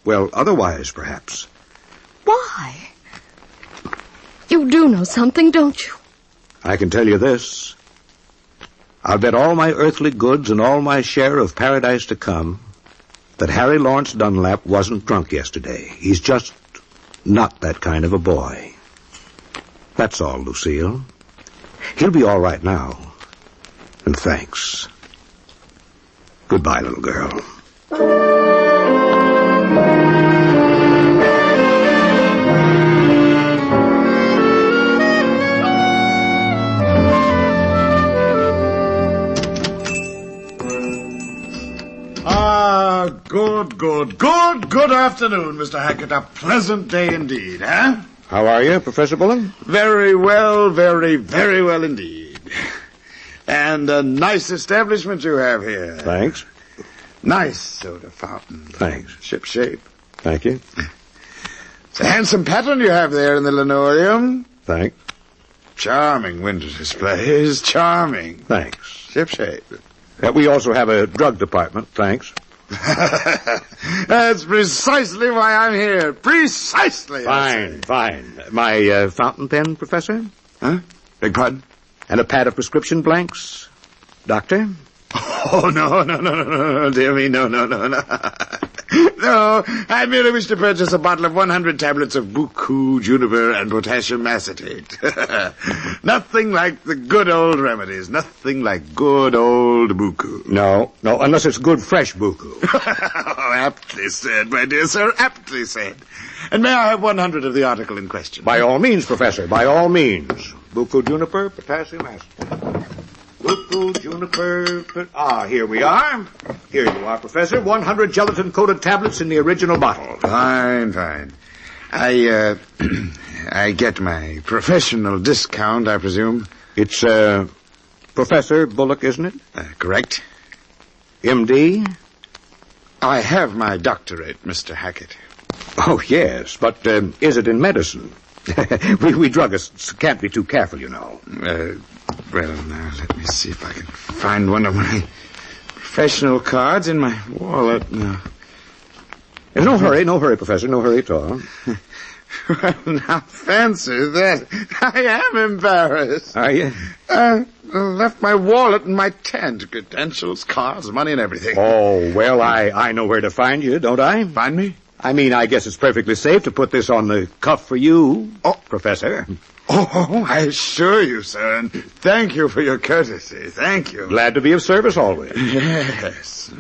otherwise perhaps. Why? You do know something, don't you? I can tell you this. I'll bet all my earthly goods and all my share of paradise to come that Harry Lawrence Dunlap wasn't drunk yesterday. He's just not that kind of a boy. That's all, Lucille. He'll be all right now. And thanks. Goodbye, little girl. Good afternoon, Mr. Hackett. A pleasant day indeed, eh? How are you, Professor Bullen? Very well, very well indeed. And a nice establishment you have here. Thanks. Nice soda fountain. Thanks. Ship-shape. Thank you. It's a handsome pattern you have there in the linoleum. Thanks. Charming window displays. Charming. Thanks. Ship-shape. We also have a drug department. Thanks. That's precisely why I'm here. Precisely. Fine. My fountain pen, Professor? Huh? Beg pardon? And a pad of prescription blanks? Doctor? Oh, no, dear me, no. No, I merely wish to purchase a bottle of 100 tablets of buku, juniper, and potassium acetate. Nothing like the good old remedies. Nothing like good old buku. No, unless it's good fresh buku. Oh, aptly said, my dear sir, aptly said. And may I have 100 of the article in question? By all means, Professor, by all means. Buku, juniper, potassium acetate. Buku, juniper, here we are. Here you are, Professor. 100 gelatin-coated tablets in the original bottle. Fine. I get my professional discount, I presume. It's, Professor Bullock, isn't it? Correct. M.D.? I have my doctorate, Mr. Hackett. Oh, yes, but is it in medicine? we druggists can't be too careful, you know. Well, now, let me see if I can find one of my professional cards in my wallet. No. No hurry, Professor, no hurry at all. Well, now, fancy that. I am embarrassed. Are you? Left my wallet in my tent. Credentials, cards, money, and everything. Oh, well, I know where to find you, don't I? Find me? I mean, I guess it's perfectly safe to put this on the cuff for you, Professor. Oh, I assure you, sir, and thank you for your courtesy. Thank you. Glad to be of service always. Yes.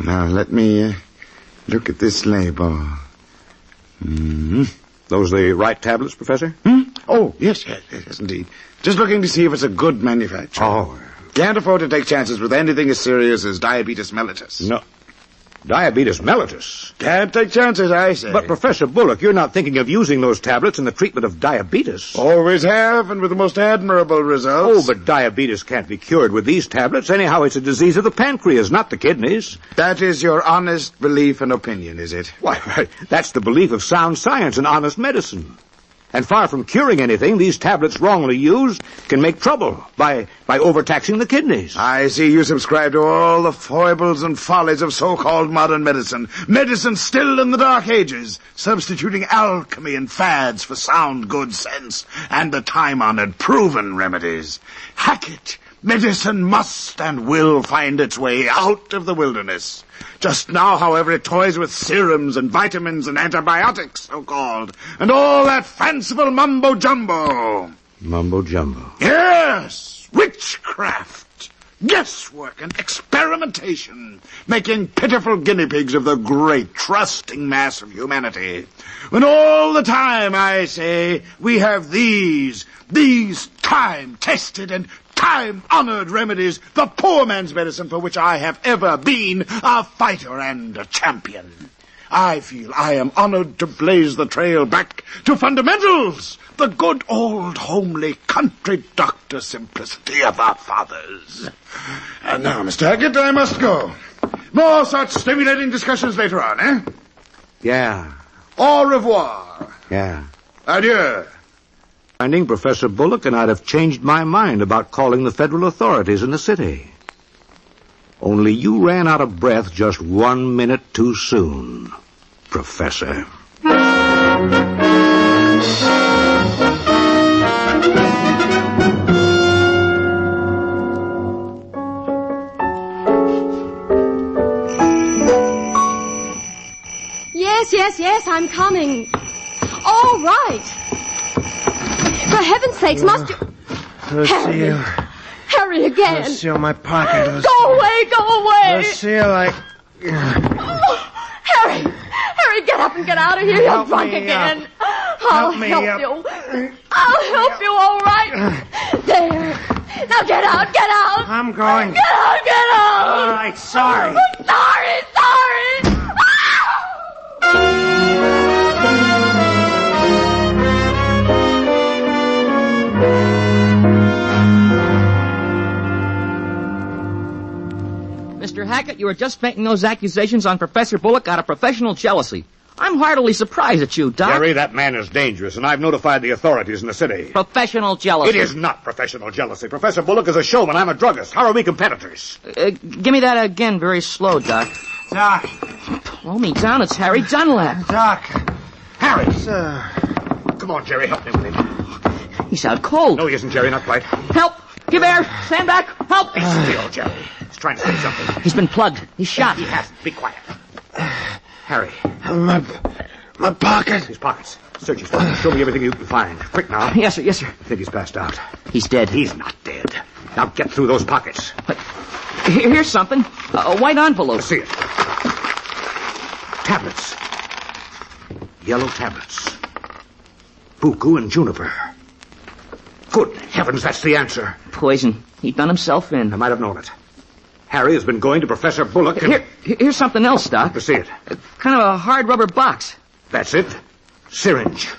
Now, let me look at this label. Mm-hmm. Those the right tablets, Professor? Oh, yes, indeed. Just looking to see if it's a good manufacturer. Oh. Can't afford to take chances with anything as serious as diabetes mellitus. No. Diabetes mellitus? Can't take chances, I say. But, Professor Bullock, you're not thinking of using those tablets in the treatment of diabetes. Always have, and with the most admirable results. Oh, but diabetes can't be cured with these tablets. Anyhow, it's a disease of the pancreas, not the kidneys. That is your honest belief and opinion, is it? Why, that's the belief of sound science and honest medicine. And far from curing anything, these tablets wrongly used can make trouble by overtaxing the kidneys. I see you subscribe to all the foibles and follies of so-called modern medicine. Medicine still in the Dark Ages, substituting alchemy and fads for sound good sense and the time-honored proven remedies. Hackett, medicine must and will find its way out of the wilderness. Just now, however, it toys with serums and vitamins and antibiotics, so-called, and all that fanciful mumbo-jumbo. Mumbo-jumbo? Yes! Witchcraft, guesswork, and experimentation, making pitiful guinea pigs of the great, trusting mass of humanity. When all the time, I say, we have these time-tested and time-honored remedies, the poor man's medicine for which I have ever been a fighter and a champion. I feel I am honored to blaze the trail back to fundamentals, the good old homely country doctor simplicity of our fathers. And now, Mr. Hackett, I must go. More such stimulating discussions later on, eh? Yeah. Au revoir. Yeah. Adieu. finding Professor Bullock, and I'd have changed my mind about calling the federal authorities in the city. Only you ran out of breath just 1 minute too soon, Professor. Yes, I'm coming. All right. For heaven's sakes, must you... Lucille. Harry again. Lucille, my pocket. Lucille. Go away. Lucille, Oh, Harry, get up and get out of here. You're drunk again. I'll help you. I'll help you, all right. There. Now get out. I'm going. Get out. All right, sorry. Sorry. Mr. Hackett, you were just making those accusations on Professor Bullock out of professional jealousy. I'm heartily surprised at you, Doc. Jerry, that man is dangerous, and I've notified the authorities in the city. Professional jealousy. It is not professional jealousy. Professor Bullock is a showman. I'm a druggist. How are we competitors? Give me that again very slow, Doc. Doc. Blow me down. It's Harry Dunlap. Doc. Harry. Sir. Come on, Jerry. Help me with him. He's out cold. No, he isn't, Jerry. Not quite. Help. Give air. Stand back. Help. Be still, Jerry. He's trying to say something. He's been plugged. He's shot. He hasn't. Be quiet. Harry. My pocket. His pockets. Search his pockets. Show me everything you can find. Quick now. Yes, sir. I think he's passed out. He's dead. He's not dead. Now get through those pockets. Here's something. A white envelope. I see it. Tablets. Yellow tablets. Buku and juniper. Good heavens, that's the answer. Poison. He done himself in. I might have known it. Harry has been going to Professor Bullock and... Here's something else, Doc. I see it. Kind of a hard rubber box. That's it. Syringe.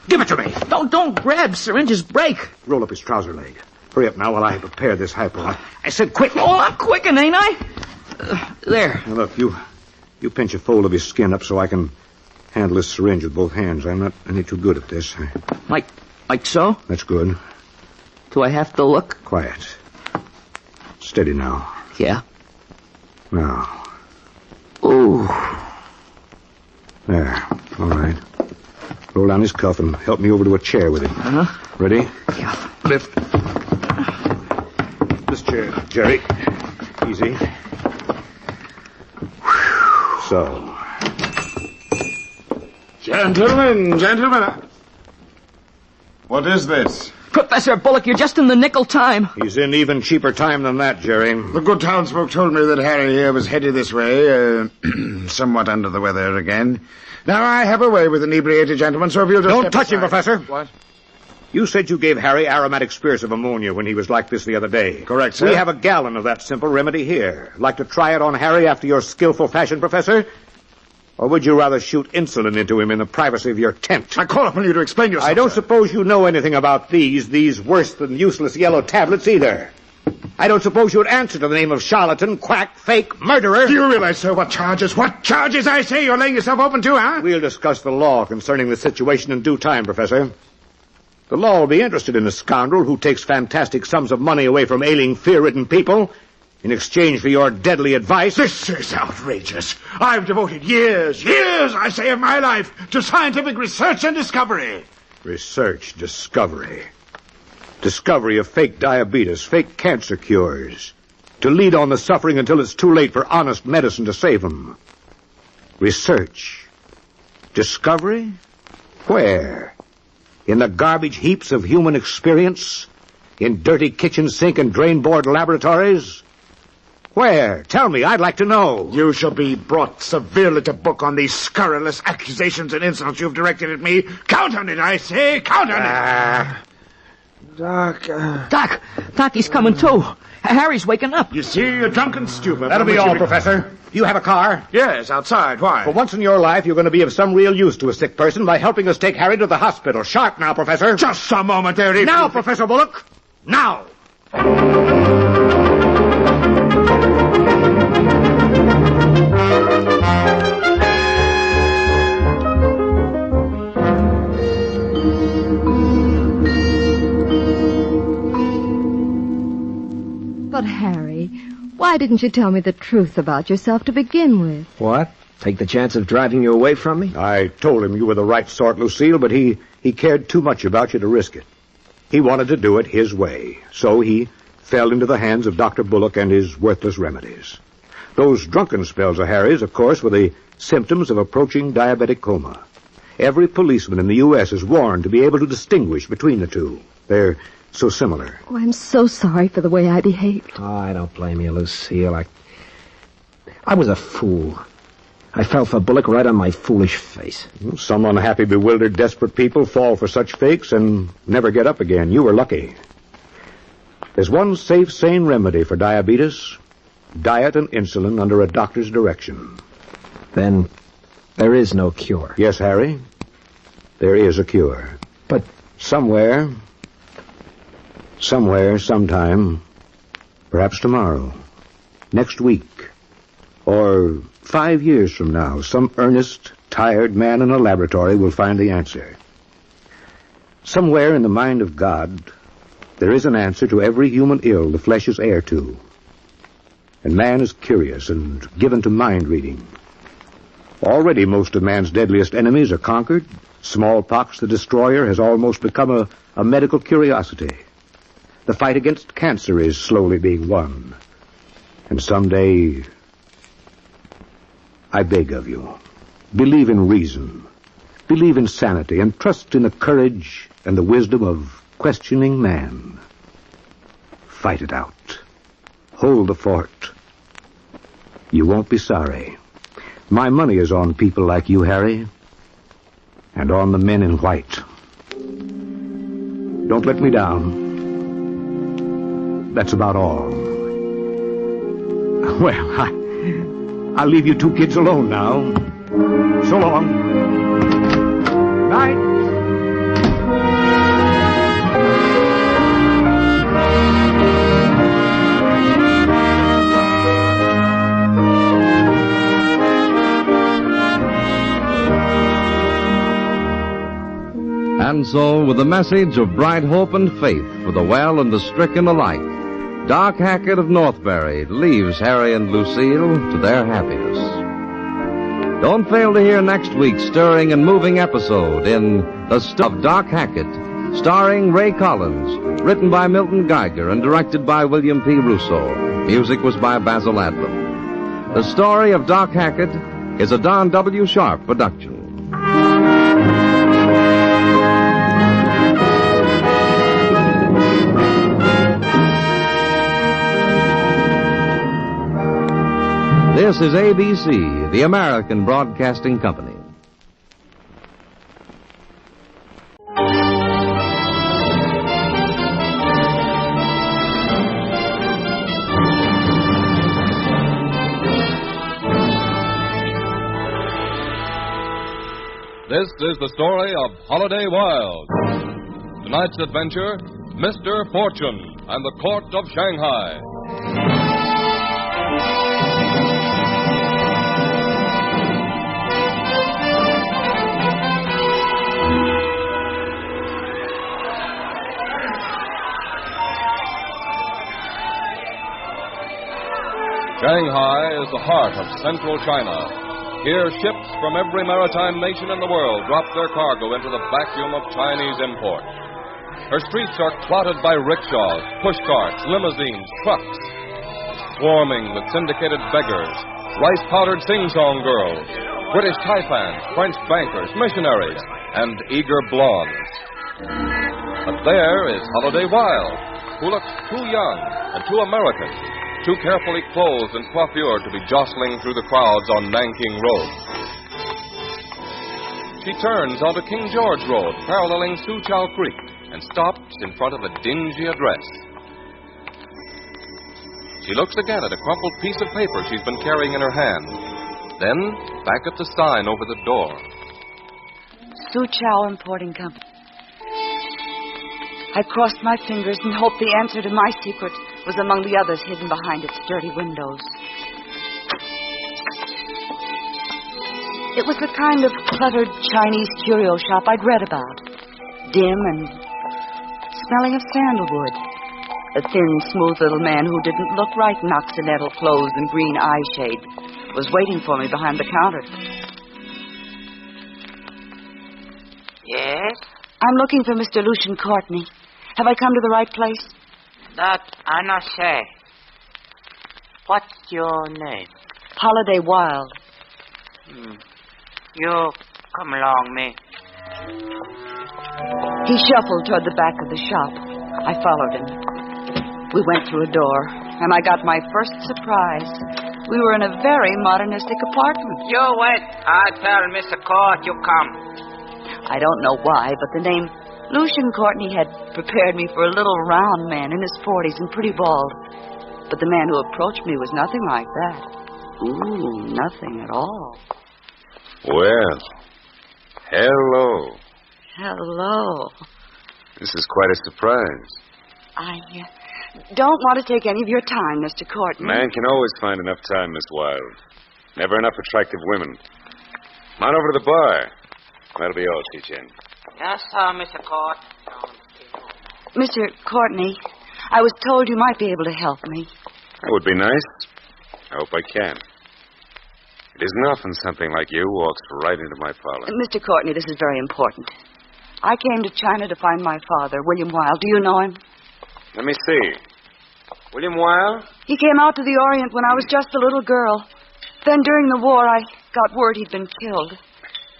Give it to me. Don't grab. Syringes break. Roll up his trouser leg. Hurry up now while I prepare this hypo. I said quick. Oh, I'm quicking, ain't I? There. Now look, you pinch a fold of his skin up so I can handle this syringe with both hands. I'm not any too good at this. Like so? That's good. Do I have to look? Quiet. Steady now. Yeah. Now. Ooh. There. All right. Roll down his cuff and help me over to a chair with him. Uh-huh. Ready? Yeah. Lift. This chair, Jerry. Easy. So. Gentlemen. What is this? Professor Bullock, you're just in the nickel time. He's in even cheaper time than that, Jerry. The good townsfolk told me that Harry here was headed this way, somewhat under the weather again. Now, I have a way with inebriated gentlemen, so if you'll just... Don't touch him, Professor. What? You said you gave Harry aromatic spirits of ammonia when he was like this the other day. Correct, sir. We have a gallon of that simple remedy here. Like to try it on Harry after your skillful fashion, Professor? Or would you rather shoot insulin into him in the privacy of your tent? I call upon you to explain yourself. I don't suppose you know anything about these worse than useless yellow tablets either. I don't suppose you'd answer to the name of charlatan, quack, fake, murderer. Do you realize, sir, what charges I say you're laying yourself open to, huh? We'll discuss the law concerning the situation in due time, Professor. The law will be interested in a scoundrel who takes fantastic sums of money away from ailing, fear-ridden people in exchange for your deadly advice. This is outrageous. I've devoted years, I say, of my life to scientific research and discovery. Research, discovery. Discovery of fake diabetes, fake cancer cures. To lead on the suffering until it's too late for honest medicine to save them. Research. Discovery? Where? In the garbage heaps of human experience? In dirty kitchen sink and drain board laboratories? Where? Tell me, I'd like to know. You shall be brought severely to book on these scurrilous accusations and insults you've directed at me. Count on it, I say. Count on it. Doc, he's coming too. Harry's waking up. You see, you're drunk and stupid. That'll be all, Professor. Do you have a car? Yes, outside. Why? For once in your life, you're going to be of some real use to a sick person by helping us take Harry to the hospital. Sharp now, Professor. Just a moment there. Now, Professor Bullock. Now. But, Harry, why didn't you tell me the truth about yourself to begin with? What? Take the chance of driving you away from me? I told him you were the right sort, Lucille, but he cared too much about you to risk it. He wanted to do it his way, so he fell into the hands of Dr. Bullock and his worthless remedies. Those drunken spells of Harry's, of course, were the symptoms of approaching diabetic coma. Every policeman in the U.S. is warned to be able to distinguish between the two. They're so similar. Oh, I'm so sorry for the way I behaved. Oh, I don't blame you, Lucille. I was a fool. I fell for Bullock right on my foolish face. Some unhappy, bewildered, desperate people fall for such fakes and never get up again. You were lucky. There's one safe, sane remedy for diabetes. Diet and insulin under a doctor's direction. Then there is no cure. Yes, Harry. There is a cure. But somewhere, sometime, perhaps tomorrow, next week, or 5 years from now, some earnest, tired man in a laboratory will find the answer. Somewhere in the mind of God, there is an answer to every human ill the flesh is heir to. And man is curious and given to mind reading. Already most of man's deadliest enemies are conquered. Smallpox, the destroyer, has almost become a medical curiosity. The fight against cancer is slowly being won. And someday, I beg of you, believe in reason, believe in sanity, and trust in the courage and the wisdom of questioning man. Fight it out. Hold the fort. You won't be sorry. My money is on people like you, Harry, and on the men in white. Don't let me down. That's about all. Well, I'll leave you two kids alone now. So long. Night. And so, with the message of bright hope and faith for the well and the stricken alike, Doc Hackett of Northbury leaves Harry and Lucille to their happiness. Don't fail to hear next week's stirring and moving episode in The Story of Doc Hackett, starring Ray Collins, written by Milton Geiger and directed by William P. Russo. Music was by Basil Adlam. The Story of Doc Hackett is a Don W. Sharp production. This is ABC, the American Broadcasting Company. This is the story of Holiday Wilde. Tonight's adventure, Mr. Fortune and the Court of Shanghai. Shanghai is the heart of central China. Here, ships from every maritime nation in the world drop their cargo into the vacuum of Chinese import. Her streets are clotted by rickshaws, pushcarts, limousines, trucks, swarming with syndicated beggars, rice-powdered sing-song girls, British taipans, French bankers, missionaries, and eager blondes. But there is Holiday Wilde, who looks too young and too American, too carefully clothed and coiffured to be jostling through the crowds on Nanking Road. She turns onto King George Road, paralleling Soochow Creek, and stops in front of a dingy address. She looks again at a crumpled piece of paper she's been carrying in her hand, then back at the sign over the door. Soochow Importing Company. I crossed my fingers and hoped the answer to my secret was among the others hidden behind its dirty windows. It was the kind of cluttered Chinese curio shop I'd read about. Dim and smelling of sandalwood. The thin, smooth little man who didn't look right in occidental clothes and green eye shade was waiting for me behind the counter. Yes? I'm looking for Mr. Lucian Courtney. Have I come to the right place? That I not say. What's your name? Holiday Wilde. You come along me. He shuffled toward the back of the shop. I followed him. We went through a door, and I got my first surprise. We were in a very modernistic apartment. You wait. I tell Mr. Court you come. I don't know why, but the name Lucian Courtney had prepared me for a little round man in his 40s and pretty bald. But the man who approached me was nothing like that. Ooh, nothing at all. Well, hello. Hello. This is quite a surprise. I don't want to take any of your time, Mr. Courtney. Man can always find enough time, Miss Wilde. Never enough attractive women. Come on over to the bar. That'll be all, Chichen. Yes, sir, Mr. Court. Mr. Courtney, I was told you might be able to help me. That would be nice. I hope I can. It isn't often something like you walks right into my parlor. Mr. Courtney, this is very important. I came to China to find my father, William Wilde. Do you know him? Let me see. William Wilde? He came out to the Orient when I was just a little girl. Then during the war, I got word he'd been killed.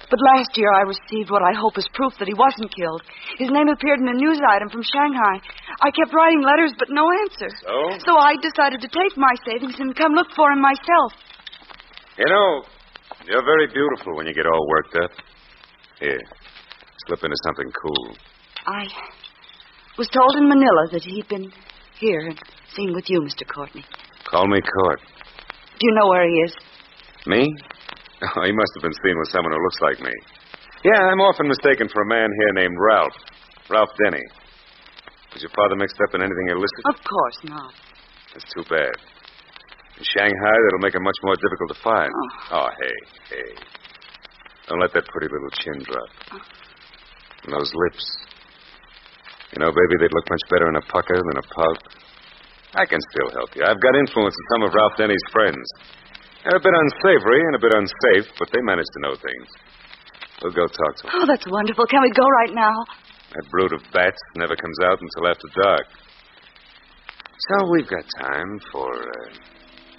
But last year, I received what I hope is proof that he wasn't killed. His name appeared in a news item from Shanghai. I kept writing letters, but no answer. So I decided to take my savings and come look for him myself. You know, you're very beautiful when you get all worked up. Here, slip into something cool. I was told in Manila that he'd been here and seen with you, Mr. Courtney. Call me Court. Do you know where he is? Me? Oh, he must have been seen with someone who looks like me. Yeah, I'm often mistaken for a man here named Ralph. Ralph Denny. Was your father mixed up in anything illicit? Of course not. That's too bad. In Shanghai, that'll make him much more difficult to find. Oh, hey. Don't let that pretty little chin drop. And those lips. You know, baby, they'd look much better in a pucker than a pout. I can still help you. I've got influence in some of Ralph Denny's friends. They're a bit unsavory and a bit unsafe, but they manage to know things. We'll go talk to them. Oh, that's wonderful. Can we go right now? That brood of bats never comes out until after dark. So we've got time for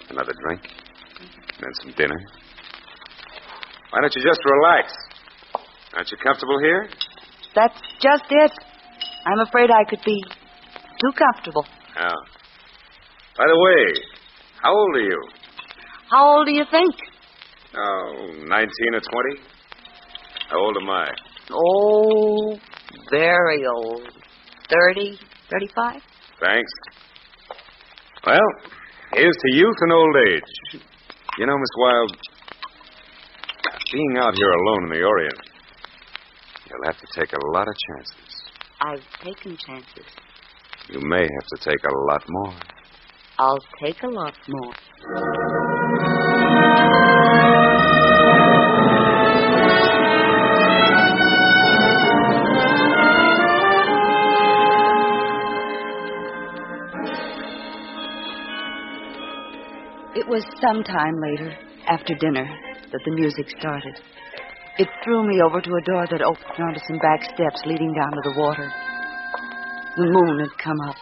another drink and then some dinner. Why don't you just relax? Aren't you comfortable here? That's just it. I'm afraid I could be too comfortable. Oh. By the way, how old are you? How old do you think? Oh, 19 or 20? How old am I? Oh, very old. 30, 35? Thanks. Well, here's to youth and old age. You know, Miss Wilde, being out here alone in the Orient, you'll have to take a lot of chances. I've taken chances. You may have to take a lot more. I'll take a lot more. It was some time later, after dinner, that the music started. It threw me over to a door that opened onto some back steps leading down to the water. The moon had come up.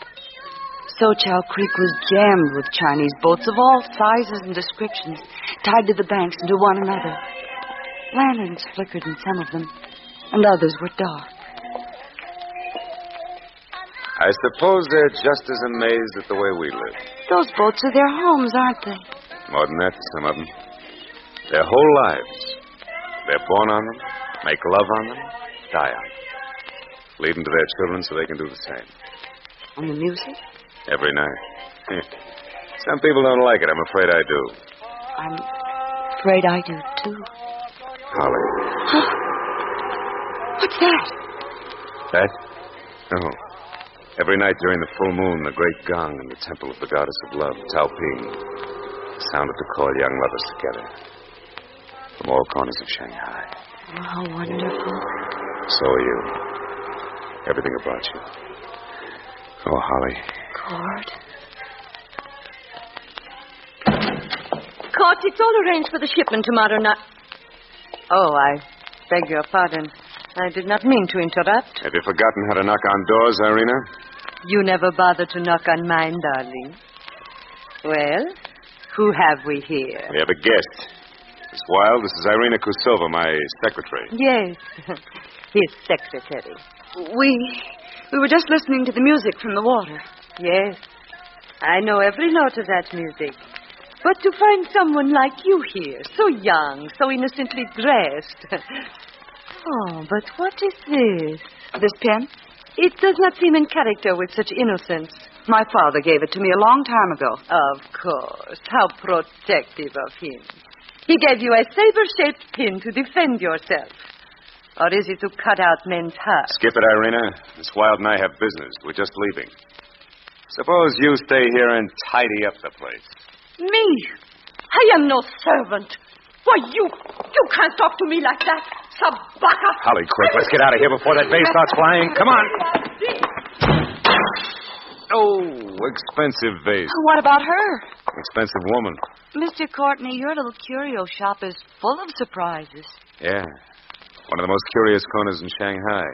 Sochow Creek was jammed with Chinese boats of all sizes and descriptions, tied to the banks and to one another. Lanterns flickered in some of them, and others were dark. I suppose they're just as amazed at the way we live. Those boats are their homes, aren't they? More than that, some of them. Their whole lives. They're born on them, make love on them, die on them. Lead them to their children so they can do the same. And the music? Every night. Some people don't like it. I'm afraid I do. I'm afraid I do, too. Holly. What's that? That? Oh. Every night during the full moon, the great gong in the temple of the goddess of love, Tao Ping, sounded to call young lovers together from all corners of Shanghai. Oh, how wonderful. So are you. Everything about you. Oh, Holly. Lord. Court, it's all arranged for the shipment tomorrow night. Oh, I beg your pardon. I did not mean to interrupt. Have you forgotten how to knock on doors, Irina? You never bother to knock on mine, darling. Well, who have we here? We have a guest. Miss Wilde, this is Irina Kusova, my secretary. Yes, his secretary. We were just listening to the music from the water. Yes, I know every note of that music. But to find someone like you here, so young, so innocently dressed. Oh, but what is this? This pen? It does not seem in character with such innocence. My father gave it to me a long time ago. Of course. How protective of him. He gave you a saber-shaped pin to defend yourself. Or is it to cut out men's hearts? Skip it, Irina. Miss Wilde and I have business. We're just leaving. Suppose you stay here and tidy up the place. Me? I am no servant. Why, you can't talk to me like that, Sabaka. Holly, quick, let's get out of here before that vase starts flying. Come on. Oh, expensive vase. What about her? Expensive woman. Mr. Courtney, your little curio shop is full of surprises. Yeah. One of the most curious corners in Shanghai.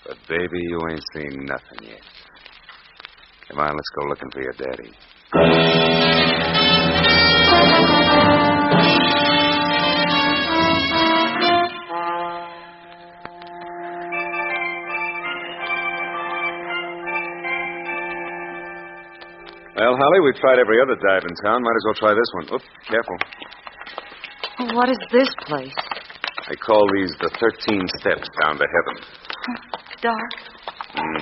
But, baby, you ain't seen nothing yet. Come on, let's go looking for your daddy. Well, Holly, we've tried every other dive in town. Might as well try this one. Oops, careful. What is this place? They call these the 13 steps down to heaven. Dark.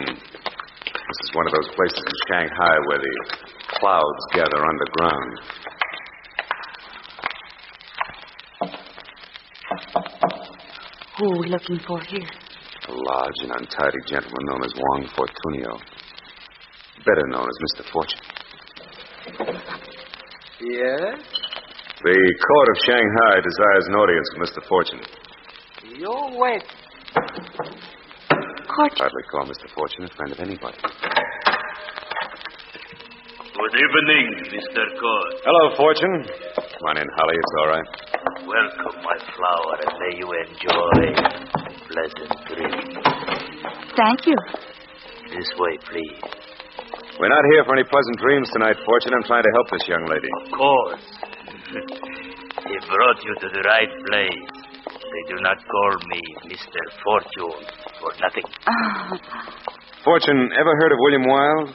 This is one of those places in Shanghai where the clouds gather underground. Who are we looking for here? A large and untidy gentleman known as Wang Fortunio. Better known as Mr. Fortune. Yes? The court of Shanghai desires an audience with Mr. Fortune. You wait. Court. Hardly call Mr. Fortune a friend of anybody. Good evening, Mr. Court. Hello, Fortune. Come on in, Holly. It's all right. Welcome, my flower, and may you enjoy pleasant dreams. Thank you. This way, please. We're not here for any pleasant dreams tonight, Fortune. I'm trying to help this young lady. Of course. He brought you to the right place. They do not call me Mr. Fortune for nothing. Fortune, ever heard of William Wilde?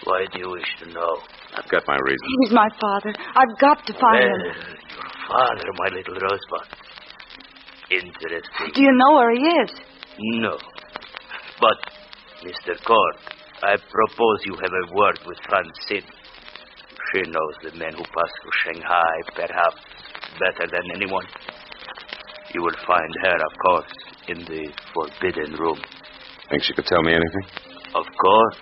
Why do you wish to know? I've got my reasons. He's my father. I've got to find him. Your father, my little rosebud. Interesting. Do you know where he is? No. But, Mr. Court, I propose you have a word with Francine. She knows the men who pass through Shanghai, perhaps better than anyone. You will find her, of course, in the forbidden room. Think she could tell me anything? Of course.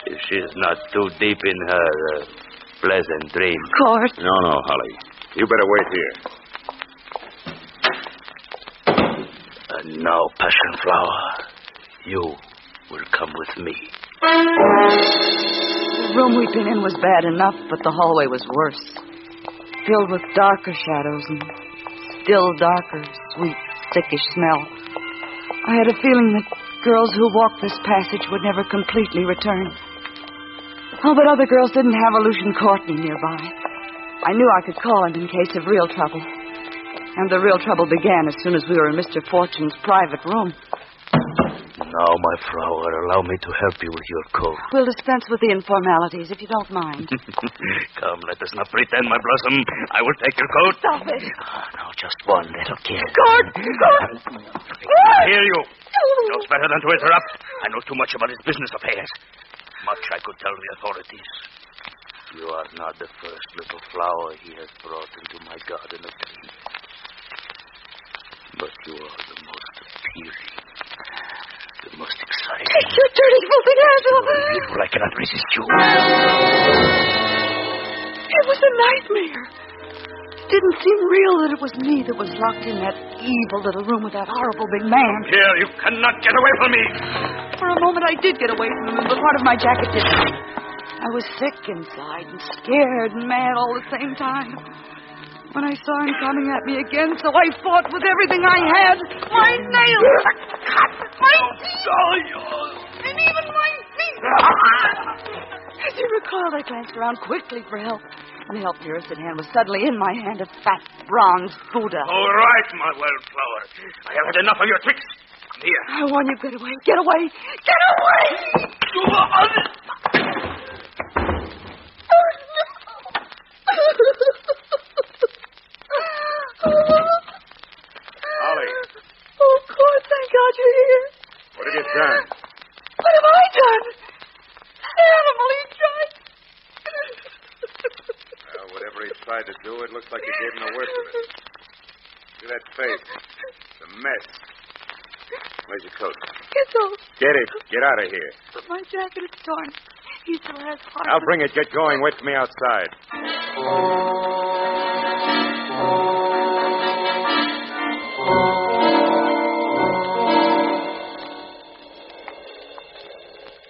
If she is not too deep in her pleasant dream. Court. No, Holly. You better wait here. And now, Passion Flower, you will come with me. The room we'd been in was bad enough, but the hallway was worse. Filled with darker shadows and still darker, sweet, sickish smell. I had a feeling that girls who walked this passage would never completely return. Oh, but other girls didn't have Lucian Courtney nearby. I knew I could call him in case of real trouble. And the real trouble began as soon as we were in Mr. Fortune's private room. Now, my flower, allow me to help you with your coat. We'll dispense with the informalities, if you don't mind. Come, let us not pretend, my blossom. I will take your coat. Stop it. No, just one little kiss. Court! I hear you. No better than to interrupt. I know too much about his business affairs. Much I could tell the authorities. You are not the first little flower he has brought into my garden of dreams. But you are the most appealing, the most exciting. You dirty, filthy asshole! Beautiful, I cannot resist you. It was a nightmare. It didn't seem real that it was me that was locked in that evil little room with that horrible big man. Here, you cannot get away from me. For a moment, I did get away from him, but part of my jacket didn't. I was sick inside and scared and mad all the same time. When I saw him coming at me again, so I fought with everything I had. My nails, my teeth, and even my feet. As you recall, I glanced around quickly for help. And the help nearest at hand was suddenly in my hand, a fat bronze Buddha. All right, my wildflower. I have had enough of your tricks. Come here. I warn you, get away, get away, get away! Ollie. Oh, Court, thank God you're here. What have you done? What have I done? The animal he tried. Well, whatever he tried to do, it looks like you gave him the worst of it. See that face? It's a mess. Where's your coat? It's off. Get it. Get out of here. But my jacket is torn. He still has heart. I'll bring it. Get going. Wait for me outside.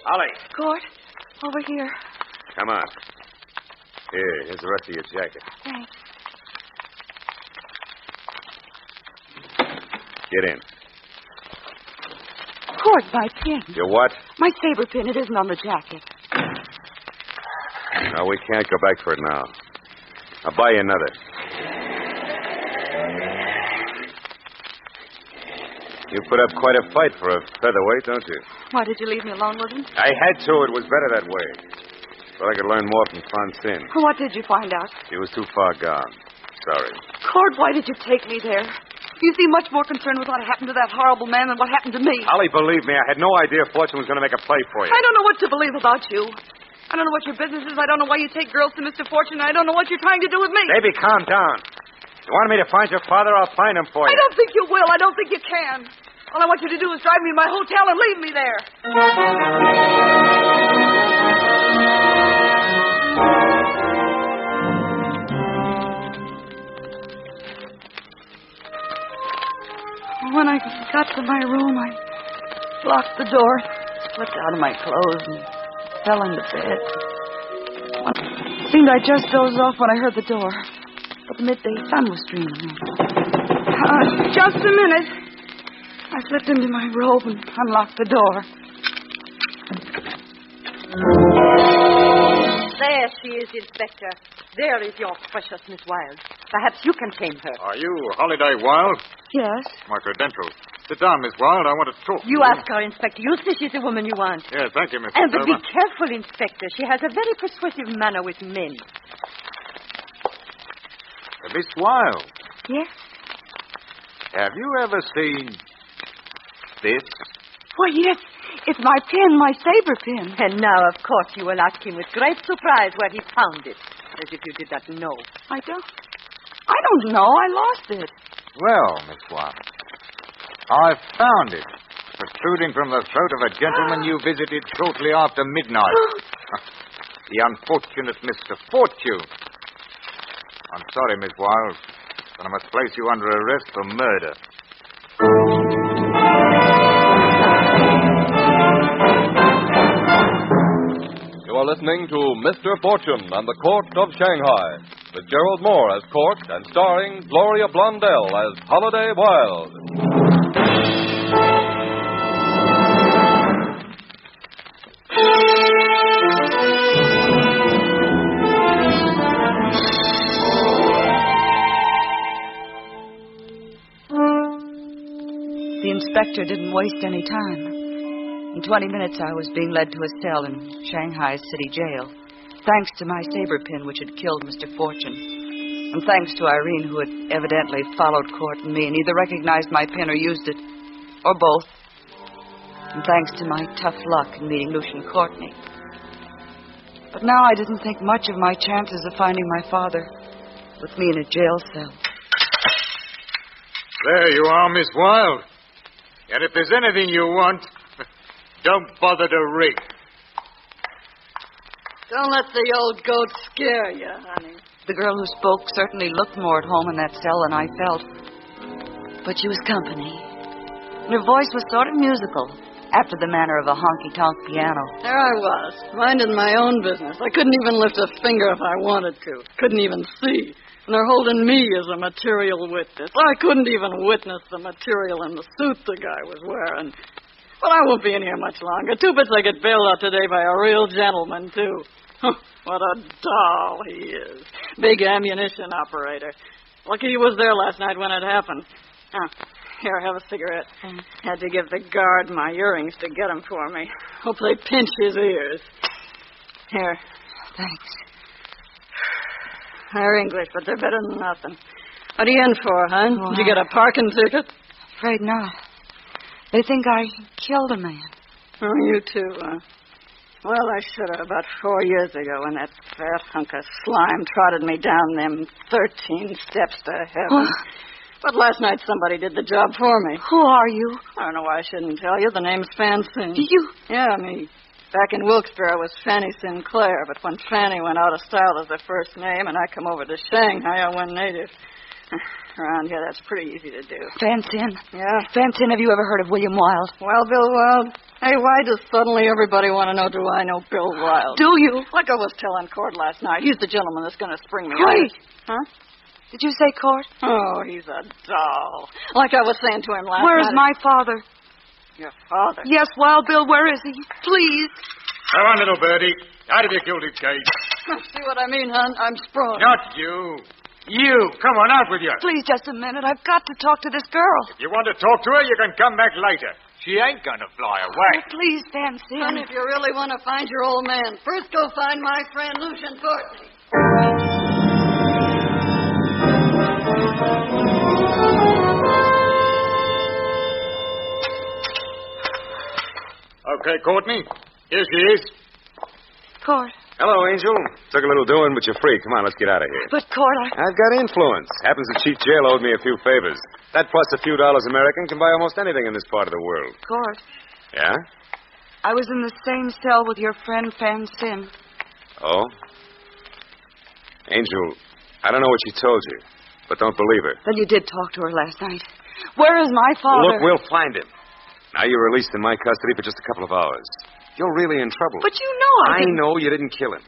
Ollie. Court, over here. Come on. Here's the rest of your jacket. Thanks. Get in. Court, my pin. Your what? My saber pin. It isn't on the jacket. No, we can't go back for it now. I'll buy you another. You put up quite a fight for a featherweight, don't you? Why did you leave me alone with him? I had to. It was better that way. Thought I could learn more from Francine. What did you find out? She was too far gone. Sorry. Court, why did you take me there? You seem much more concerned with what happened to that horrible man than what happened to me. Ollie, believe me, I had no idea Fortune was going to make a play for you. I don't know what to believe about you. I don't know what your business is. I don't know why you take girls to Mr. Fortune. I don't know what you're trying to do with me. Baby, calm down. You want me to find your father? I'll find him for you. I don't think you will. I don't think you can. All I want you to do is drive me to my hotel and leave me there. When I got to my room, I locked the door, slipped out of my clothes, and fell into bed. It seemed I just dozed off when I heard the door, but the midday sun was streaming in. Just a minute. I slipped into my robe and unlocked the door. There she is, Inspector. There is your precious Miss Wilde. Perhaps you can tame her. Are you Holiday Wilde? Yes. My credentials. Sit down, Miss Wilde. I want to talk to You ask her, Inspector. You say she's the woman you want. Yes, thank you, Miss And but be Silver. careful, Inspector. She has a very persuasive manner with men. Miss Wilde, Yes? have you ever seen this? Why, yes. It's my pin, my saber pin. And now, of course, you will ask him with great surprise where he found it. As if you did not know. I don't know. I lost it. Well, Miss Wilde, I found it, protruding from the throat of a gentleman you visited shortly after midnight. The unfortunate Mr. Fortune. I'm sorry, Miss Wilde, but I must place you under arrest for murder. You are listening to Mr. Fortune and the Court of Shanghai, with Gerald Moore as Court and starring Gloria Blondell as Holiday Wilde. The inspector didn't waste any time. In 20 minutes, I was being led to a cell in Shanghai's city jail, thanks to my saber pin, which had killed Mr. Fortune, and thanks to Irene, who had evidently followed Court and me and either recognized my pin or used it, or both, and thanks to my tough luck in meeting Lucian Courtney. But now I didn't think much of my chances of finding my father with me in a jail cell. There you are, Miss Wilde. And if there's anything you want, don't bother to ring. Don't let the old goat scare you, honey. The girl who spoke certainly looked more at home in that cell than I ffelt. But she was company. And her voice was sort of musical, after the manner of a honky-tonk piano. There I was, minding my own business. I couldn't even lift a finger if I wanted to. Couldn't even see. And they're holding me as a material witness. I couldn't even witness the material in the suit the guy was wearing. But I won't be in here much longer. Too bad I get bailed out today by a real gentleman, too. What a doll he is. Big ammunition operator. Lucky he was there last night when it happened. Here, have a cigarette. Had to give the guard my earrings to get them for me. Hope they pinch his ears. Here. Thanks. They're English, but they're better than nothing. What are you in for, hon? Did you get a parking ticket? Afraid not. They think I killed a man. Oh, you too, Well, I should have about 4 years ago when that fat hunk of slime trotted me down them 13 steps to heaven. But last night somebody did the job for me. Who are you? I don't know why I shouldn't tell you. The name's Fancy. You? Yeah, me. Back in Wilkes-Barre, I was Fanny Sinclair, but when Fanny went out of style as her first name and I come over to Shanghai, I went native. Around here, that's pretty easy to do. Fantin. Yeah? Fantin, have you ever heard of William Wilde? Wild Bill Wilde? Hey, why does suddenly everybody want to know, do I know Bill Wilde? Do you? Like I was telling Court last night. He's the gentleman that's going to spring me Wait. Huh? Did you say Court? Oh, he's a doll. Like I was saying to him last night. Where's my father? Your father? Yes, Wild Bill, where is he? Please. Come on, little birdie. Out of your guilty cage. See what I mean, hon? I'm sprung. Not you. You. Come on, out with you. Please, just a minute. I've got to talk to this girl. If you want to talk to her, you can come back later. She ain't gonna fly away. Oh, please, Fancy. Son, if you really want to find your old man, first go find my friend Lucian Courtney. Okay, Courtney. Here she is. Court. Hello, Angel. Took a little doing, but you're free. Come on, let's get out of here. But, Court, I've got influence. Happens the chief jail owed me a few favors. That plus a few dollars American can buy almost anything in this part of the world. Court. Yeah? I was in the same cell with your friend Fansin. Oh? Angel, I don't know what she told you, but don't believe her. Then you did talk to her last night. Where is my father? Look, we'll find him. Now you're released in my custody for just a couple of hours. You're really in trouble. But you know I know you didn't kill him.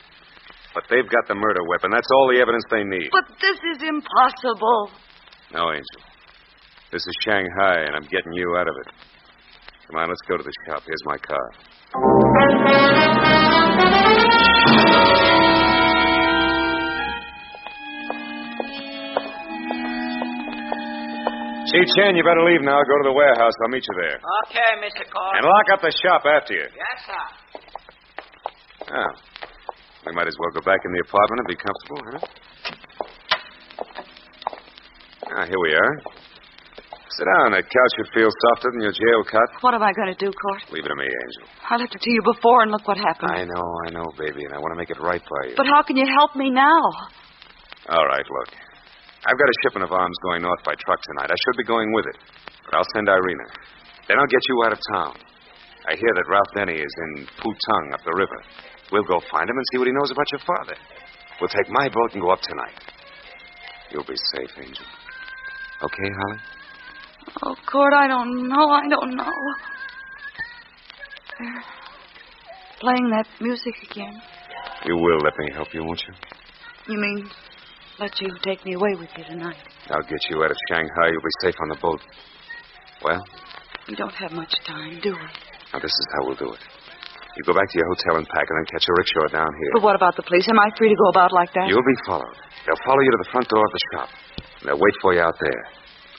But they've got the murder weapon. That's all the evidence they need. But this is impossible. No, Angel. This is Shanghai, and I'm getting you out of it. Come on, let's go to the shop. Here's my car. Chi-Chen, you better leave now. Go to the warehouse. I'll meet you there. Okay, Mr. Court. And lock up the shop after you. Yes, sir. Oh. We might as well go back in the apartment and be comfortable, huh? Here we are. Sit down. That couch should feel softer than your jail cot. What am I going to do, Court? Leave it to me, Angel. I left it to you before, and look what happened. I know, baby, and I want to make it right by you. But how can you help me now? All right, look. I've got a shipment of arms going north by truck tonight. I should be going with it. But I'll send Irina. Then I'll get you out of town. I hear that Ralph Denny is in Putong up the river. We'll go find him and see what he knows about your father. We'll take my boat and go up tonight. You'll be safe, Angel. Okay, Holly? Oh, Court, I don't know. They're playing that music again. You will let me help you, won't you? You mean let you take me away with you tonight? I'll get you out of Shanghai. You'll be safe on the boat. Well? We don't have much time, do we? Now, this is how we'll do it. You go back to your hotel and pack, and then catch a rickshaw down here. But what about the police? Am I free to go about like that? You'll be followed. They'll follow you to the front door of the shop. And they'll wait for you out there.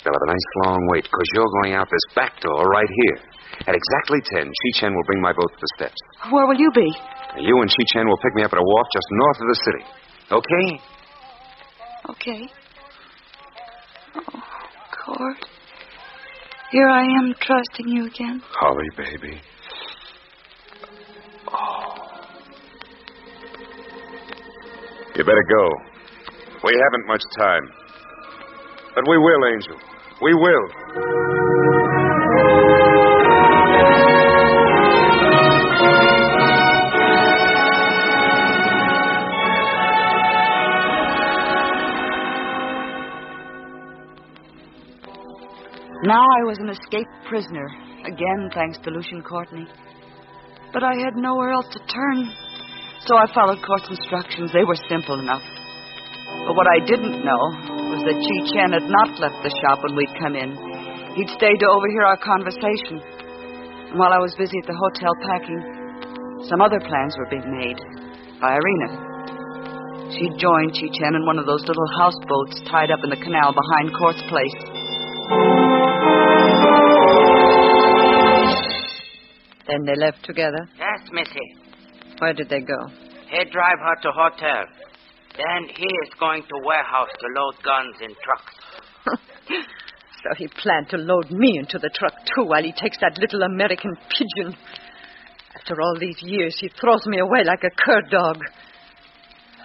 They'll have a nice long wait, because you're going out this back door right here. At exactly 10, Chi-Chen will bring my boat to the steps. Where will you be? Now, you and Chi-Chen will pick me up at a wharf just north of the city. Okay? Okay. Oh, Court. Here I am trusting you again. Holly, baby. Oh. You better go. We haven't much time. But we will, Angel. We will. Now I was an escaped prisoner, again thanks to Lucian Courtney. But I had nowhere else to turn, so I followed Court's instructions. They were simple enough. But what I didn't know was that Chi Chen had not left the shop when we'd come in. He'd stayed to overhear our conversation. And while I was busy at the hotel packing, some other plans were being made by Irina. She'd joined Chi Chen in one of those little houseboats tied up in the canal behind Court's place. Then they left together? Yes, Missy. Where did they go? He drive her to hotel. Then he is going to warehouse to load guns in trucks. So he planned to load me into the truck, too, while he takes that little American pigeon. After all these years, he throws me away like a cur dog.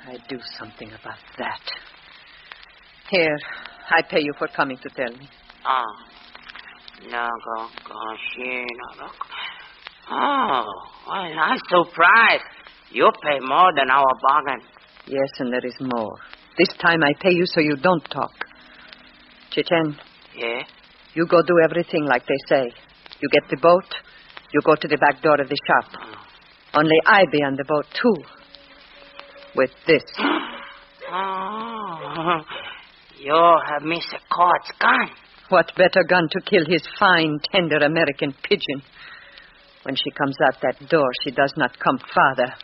I'd do something about that. Here, I pay you for coming to tell me. Oh. No, go, she, no. Oh, well, I'm surprised. You pay more than our bargain. Yes, and there is more. This time I pay you so you don't talk. Chichen. Yeah? You go do everything like they say. You get the boat, you go to the back door of the shop. Only I be on the boat, too. With this. Oh, you have Mr. Court's gun. What better gun to kill his fine, tender American pigeon? When she comes out that door, she does not come farther.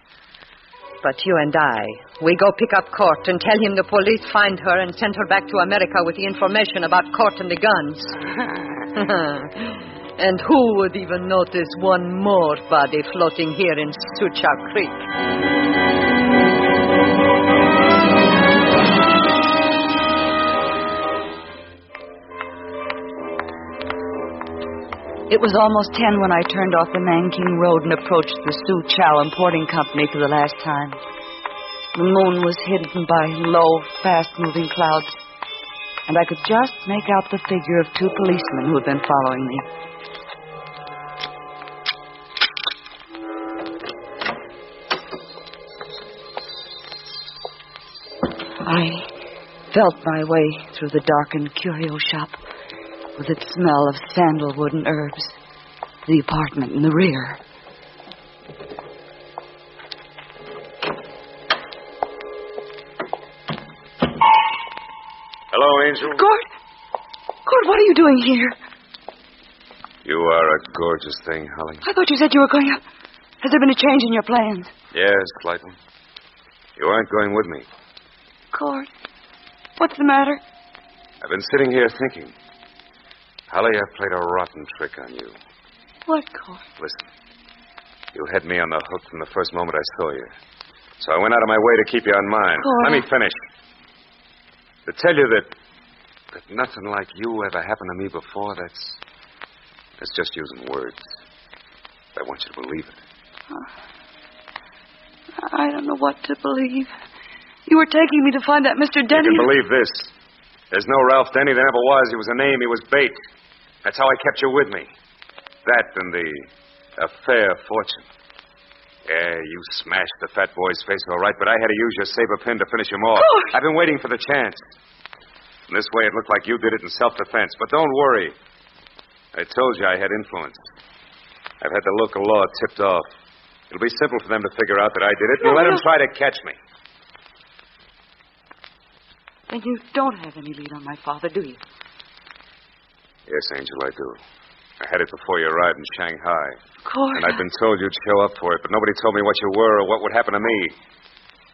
But you and I, we go pick up Court and tell him the police find her and send her back to America with the information about Court and the guns. And who would even notice one more body floating here in Sucha Creek? It was almost 10 when I turned off the Nanking Road and approached the Su Chow Importing Company for the last time. The moon was hidden by low, fast-moving clouds, and I could just make out the figure of 2 policemen who had been following me. I felt my way through the darkened curio shop, with its smell of sandalwood and herbs, the apartment in the rear. Hello, Angel. Gord, what are you doing here? You are a gorgeous thing, Holly. I thought you said you were going up. Has there been a change in your plans? Yes, Clayton. You aren't going with me. Gord, what's the matter? I've been sitting here thinking. Holly, I've played a rotten trick on you. What, Gord? Listen. You had me on the hook from the first moment I saw you. So I went out of my way to keep you on mine. Gord. Let me finish. To tell you that nothing like you ever happened to me before, that's just using words. I want you to believe it. I don't know what to believe. You were taking me to find that Mr. Denny. You can believe this. There's no Ralph Denny. There never was. He was a name. He was bait. That's how I kept you with me. That and the affair fortune. Yeah, you smashed the fat boy's face all right, but I had to use your saber pin to finish him off. Gord. I've been waiting for the chance. And this way it looked like you did it in self-defense. But don't worry. I told you I had influence. I've had the local law tipped off. It'll be simple for them to figure out that I did it and let them try to catch me. Then you don't have any lead on my father, do you? Yes, Angel, I do. I had it before you arrived in Shanghai. Gord. And I've been told you'd show up for it, but nobody told me what you were or what would happen to me.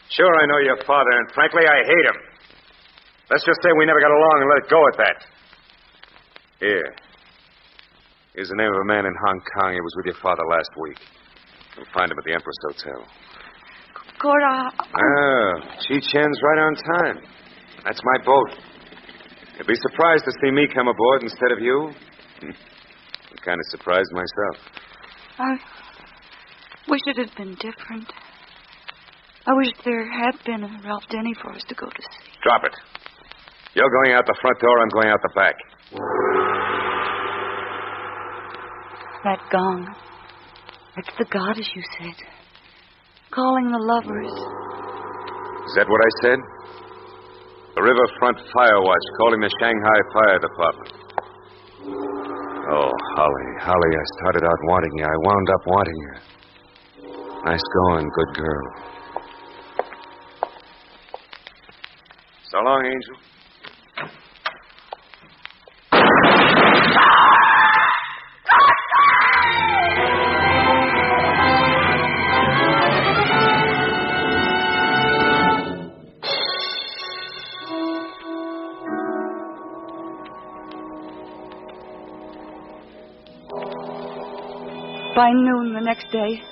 Sure, I know your father, and frankly, I hate him. Let's just say we never got along and let it go at that. Here. Here's the name of a man in Hong Kong. He was with your father last week. You'll find him at the Empress Hotel. Gord, Chi Chen's right on time. That's my boat. You'd be surprised to see me come aboard instead of you. I'm kind of surprised myself. I wish it had been different. I wish there had been a Ralph Denny for us to go to see. Drop it. You're going out the front door, I'm going out the back. That gong. It's the goddess, you said. Calling the lovers. Is that what I said? The Riverfront Fire Watch calling the Shanghai Fire Department. Oh, Holly, I started out wanting you. I wound up wanting you. Nice going, good girl. So long, Angel. By noon the next day,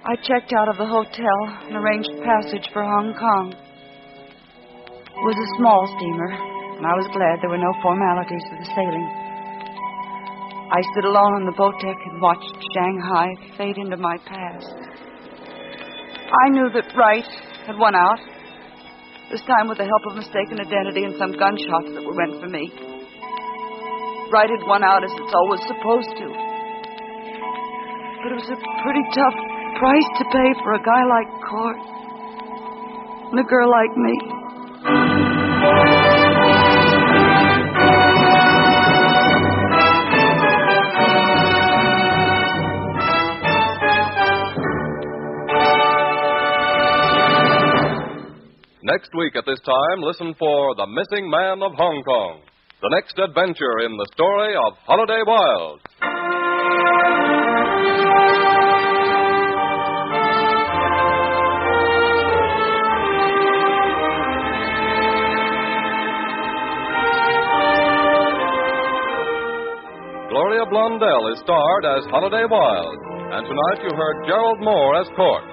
I checked out of the hotel and arranged passage for Hong Kong. It was a small steamer, and I was glad there were no formalities for the sailing. I stood alone on the boat deck and watched Shanghai fade into my past. I knew that Wright had won out, this time with the help of mistaken identity and some gunshots that were meant for me. Wright had won out as it's always supposed to. But it was a pretty tough price to pay for a guy like Court and a girl like me. Next week at this time, listen for The Missing Man of Hong Kong, the next adventure in the story of Holiday Wilde. Gloria Blondell is starred as Holiday Wilde, and tonight you heard Gerald Moore as Court.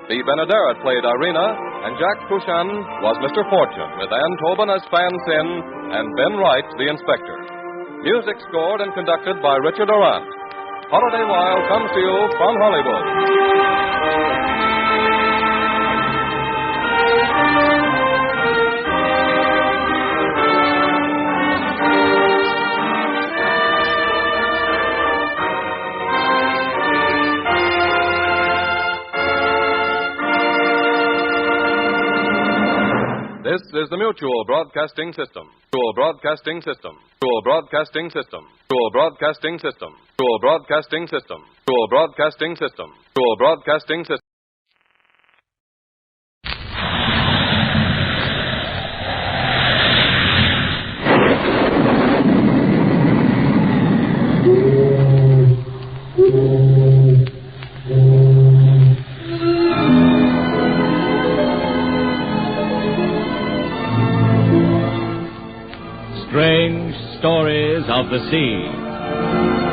Bea Benaderet played Irina, and Jack Cruchan was Mr. Fortune, with Ann Tobin as Fan Sin and Ben Wright, the inspector. Music scored and conducted by Richard Durant. Holiday Wilde comes to you from Hollywood. This is the Mutual Broadcasting System. Mutual Broadcasting System. Mutual Broadcasting System. Mutual Broadcasting System. Mutual Broadcasting System. Mutual Broadcasting System. Mutual Broadcasting System. Strange Stories of the Sea.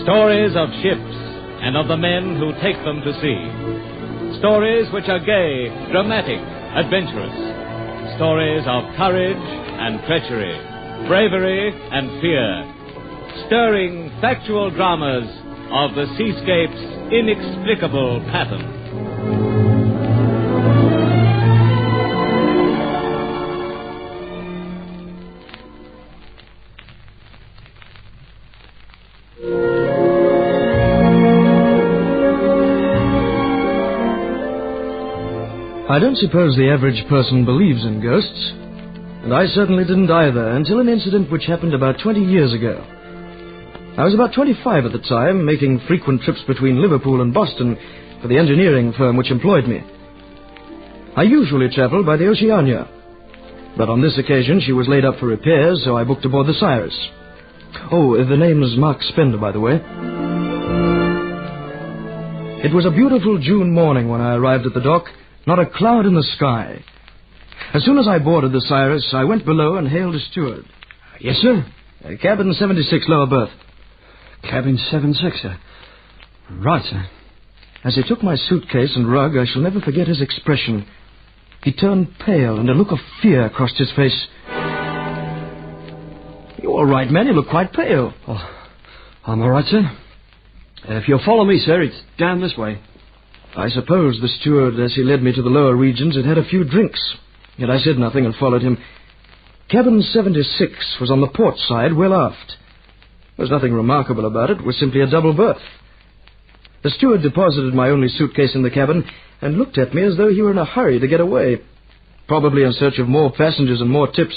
Stories of ships and of the men who take them to sea. Stories which are gay, dramatic, adventurous. Stories of courage and treachery, bravery and fear. Stirring, factual dramas of the seascape's inexplicable pattern. I don't suppose the average person believes in ghosts, and I certainly didn't either until an incident which happened about 20 years ago. I was about 25 at the time, making frequent trips between Liverpool and Boston for the engineering firm which employed me. I usually travel by the Oceania, but on this occasion she was laid up for repairs, so I booked aboard the Cyrus. Oh, the name's Mark Spender, by the way. It was a beautiful June morning when I arrived at the dock, not a cloud in the sky. As soon as I boarded the Cyrus, I went below and hailed a steward. Yes, sir? Cabin 76, lower berth. Cabin 76, sir. Right, sir. As he took my suitcase and rug, I shall never forget his expression. He turned pale, and a look of fear crossed his face. You're all right, man. You look quite pale. Oh, I'm all right, sir. If you'll follow me, sir, it's down this way. I suppose the steward, as he led me to the lower regions, had had a few drinks. Yet I said nothing and followed him. Cabin 76 was on the port side, well aft. There was nothing remarkable about it. It was simply a double berth. The steward deposited my only suitcase in the cabin and looked at me as though he were in a hurry to get away. probably in search of more passengers and more tips.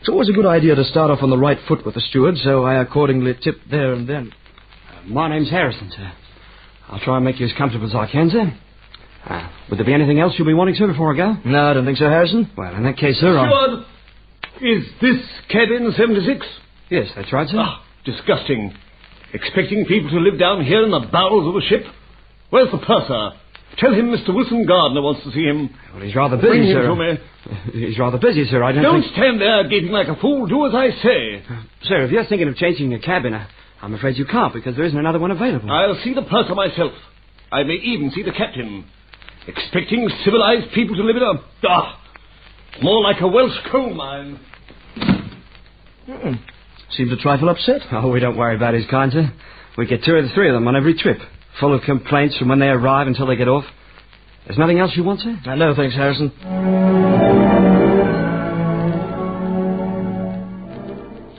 It's always a good idea to start off on the right foot with the steward, so I accordingly tipped there and then. My name's Harrison, sir. I'll try and make you as comfortable as I can, sir. Would there be anything else you'll be wanting, sir, before I go? No, I don't think so, Harrison. Well, in that case, sir, Steward, is this cabin 76? Yes, that's right, sir. Disgusting. Expecting people to live down here in the bowels of a ship? Where's the purser? Tell him Mr. Wilson Gardner wants to see him. Well, he's rather busy, Bring him sir. to me. He's rather busy, sir. I Don't stand there gaping like a fool. Do as I say. Sir, if you're thinking of changing your cabin, I'm afraid you can't, because there isn't another one available. I'll see the purser myself. I may even see the captain. Expecting civilized people to live in a... more like a Welsh coal mine. Seems a trifle upset. Oh, we don't worry about his kind, sir. We get 2 or 3 of them on every trip, full of complaints from when they arrive until they get off. There's nothing else you want, sir? No, thanks, Harrison.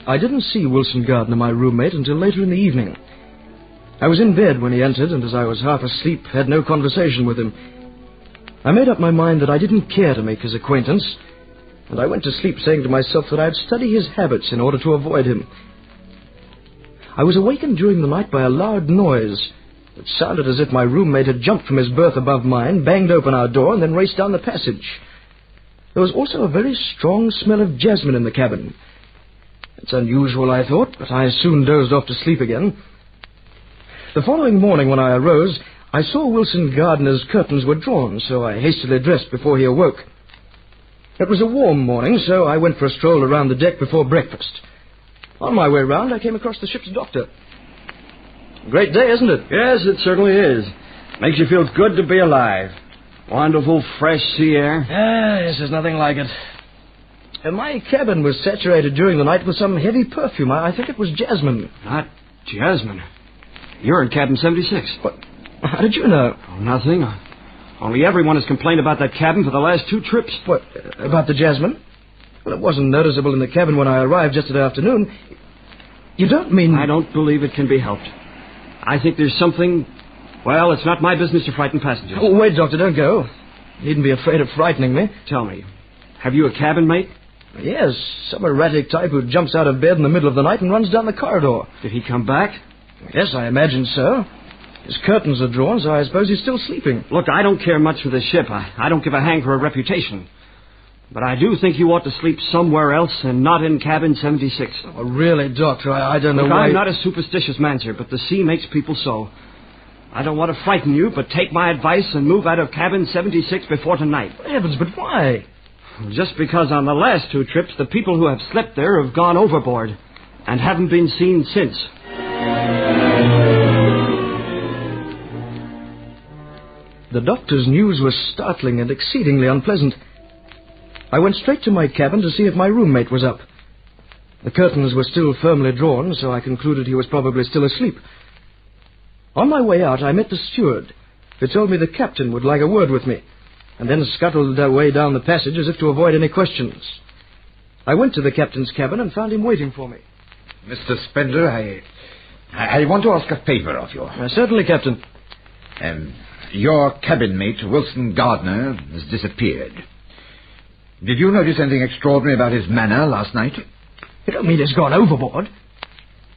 I didn't see Wilson Gardner, my roommate, until later in the evening. I was in bed when he entered, and as I was half asleep, had no conversation with him. I made up my mind that I didn't care to make his acquaintance, and I went to sleep saying to myself that I'd study his habits in order to avoid him. I was awakened during the night by a loud noise. It sounded as if my roommate had jumped from his berth above mine, banged open our door, and then raced down the passage. There was also a very strong smell of jasmine in the cabin. It's unusual, I thought, but I soon dozed off to sleep again. The following morning when I arose, I saw Wilson Gardner's curtains were drawn, so I hastily dressed before he awoke. It was a warm morning, so I went for a stroll around the deck before breakfast. On my way round, I came across the ship's doctor. Great day, isn't it? Yes, it certainly is. Makes you feel good to be alive. Wonderful, fresh sea air. Yes, there's nothing like it. My cabin was saturated during the night with some heavy perfume. I think it was jasmine. Not jasmine. You're in cabin 76. What? How did you know? Oh, nothing. Only everyone has complained about that cabin for the last 2 trips. What, about the jasmine? Well, it wasn't noticeable in the cabin when I arrived yesterday afternoon. You don't mean... I don't believe it can be helped. I think there's something... Well, it's not my business to frighten passengers. Oh, wait, Doctor, don't go. You needn't be afraid of frightening me. Tell me, have you a cabin mate? Yes, some erratic type who jumps out of bed in the middle of the night and runs down the corridor. Did he come back? Yes, I imagine so. His curtains are drawn, so I suppose he's still sleeping. Look, I don't care much for this ship. I don't give a hang for a reputation. But I do think you ought to sleep somewhere else and not in cabin 76. Oh, really, Doctor, I don't know Look, why... I'm not a superstitious man, sir, but the sea makes people so. I don't want to frighten you, but take my advice and move out of cabin 76 before tonight. Heavens, but why? Just because on the last 2 trips, the people who have slept there have gone overboard and haven't been seen since. The doctor's news was startling and exceedingly unpleasant. I went straight to my cabin to see if my roommate was up. The curtains were still firmly drawn, so I concluded he was probably still asleep. On my way out, I met the steward, who told me the captain would like a word with me, and then scuttled away down the passage as if to avoid any questions. I went to the captain's cabin and found him waiting for me. Mr. Spender, I want to ask a favor of you. Certainly, Captain. Your cabin mate, Wilson Gardner, has disappeared. Did you notice anything extraordinary about his manner last night? You don't mean he's gone overboard?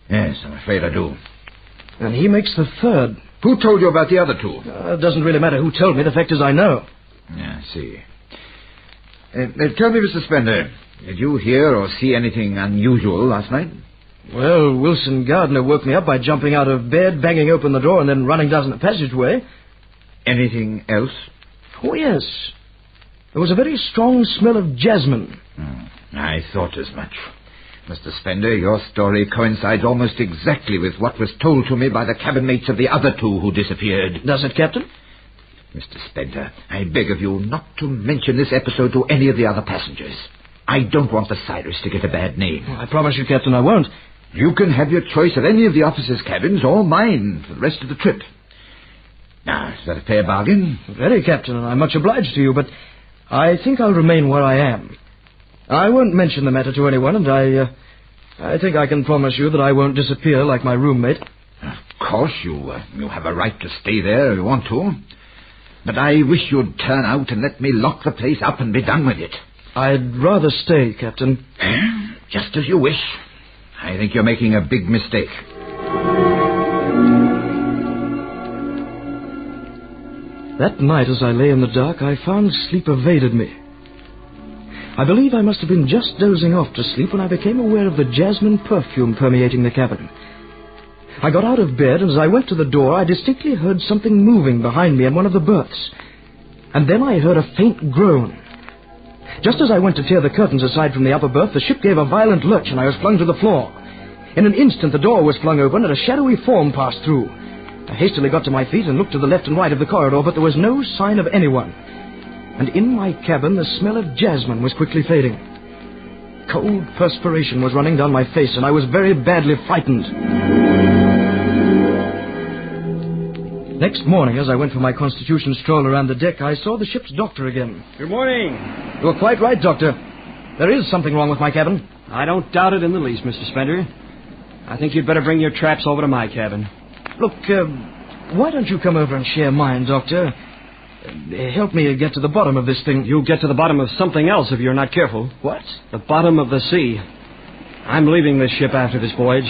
Yes, I'm afraid I do. And he makes the 3rd. Who told you about the other 2? It doesn't really matter who told me. The fact is I know. I see. Tell me, Mr. Spender, did you hear or see anything unusual last night? Well, Wilson Gardner woke me up by jumping out of bed, banging open the door, and then running down the passageway. Anything else? Oh, yes. There was a very strong smell of jasmine. I thought as much. Mr. Spender, your story coincides almost exactly with what was told to me by the cabin mates of the other 2 who disappeared. Does it, Captain? Mr. Spender, I beg of you not to mention this episode to any of the other passengers. I don't want the Cyrus to get a bad name. I promise you, Captain, I won't. You can have your choice of any of the officers' cabins or mine for the rest of the trip. Now, is that a fair bargain? Very, Captain, and I'm much obliged to you, but I think I'll remain where I am. I won't mention the matter to anyone, and I think I can promise you that I won't disappear like my roommate. Of course, you have a right to stay there if you want to. But I wish you'd turn out and let me lock the place up and be done with it. I'd rather stay, Captain. Just as you wish. I think you're making a big mistake. That night, as I lay in the dark, I found sleep evaded me. I believe I must have been just dozing off to sleep when I became aware of the jasmine perfume permeating the cabin. I got out of bed, and as I went to the door, I distinctly heard something moving behind me in one of the berths. And then I heard a faint groan. Just as I went to tear the curtains aside from the upper berth, the ship gave a violent lurch, and I was flung to the floor. In an instant, the door was flung open, and a shadowy form passed through. I hastily got to my feet and looked to the left and right of the corridor, but there was no sign of anyone. And in my cabin, the smell of jasmine was quickly fading. Cold perspiration was running down my face, and I was very badly frightened. Next morning, as I went for my constitution stroll around the deck, I saw the ship's doctor again. Good morning. You were quite right, Doctor. There is something wrong with my cabin. I don't doubt it in the least, Mr. Spender. I think you'd better bring your traps over to my cabin. Look, why don't you come over and share mine, Doctor? Help me get to the bottom of this thing. You'll get to the bottom of something else if you're not careful. What? The bottom of the sea. I'm leaving this ship after this voyage.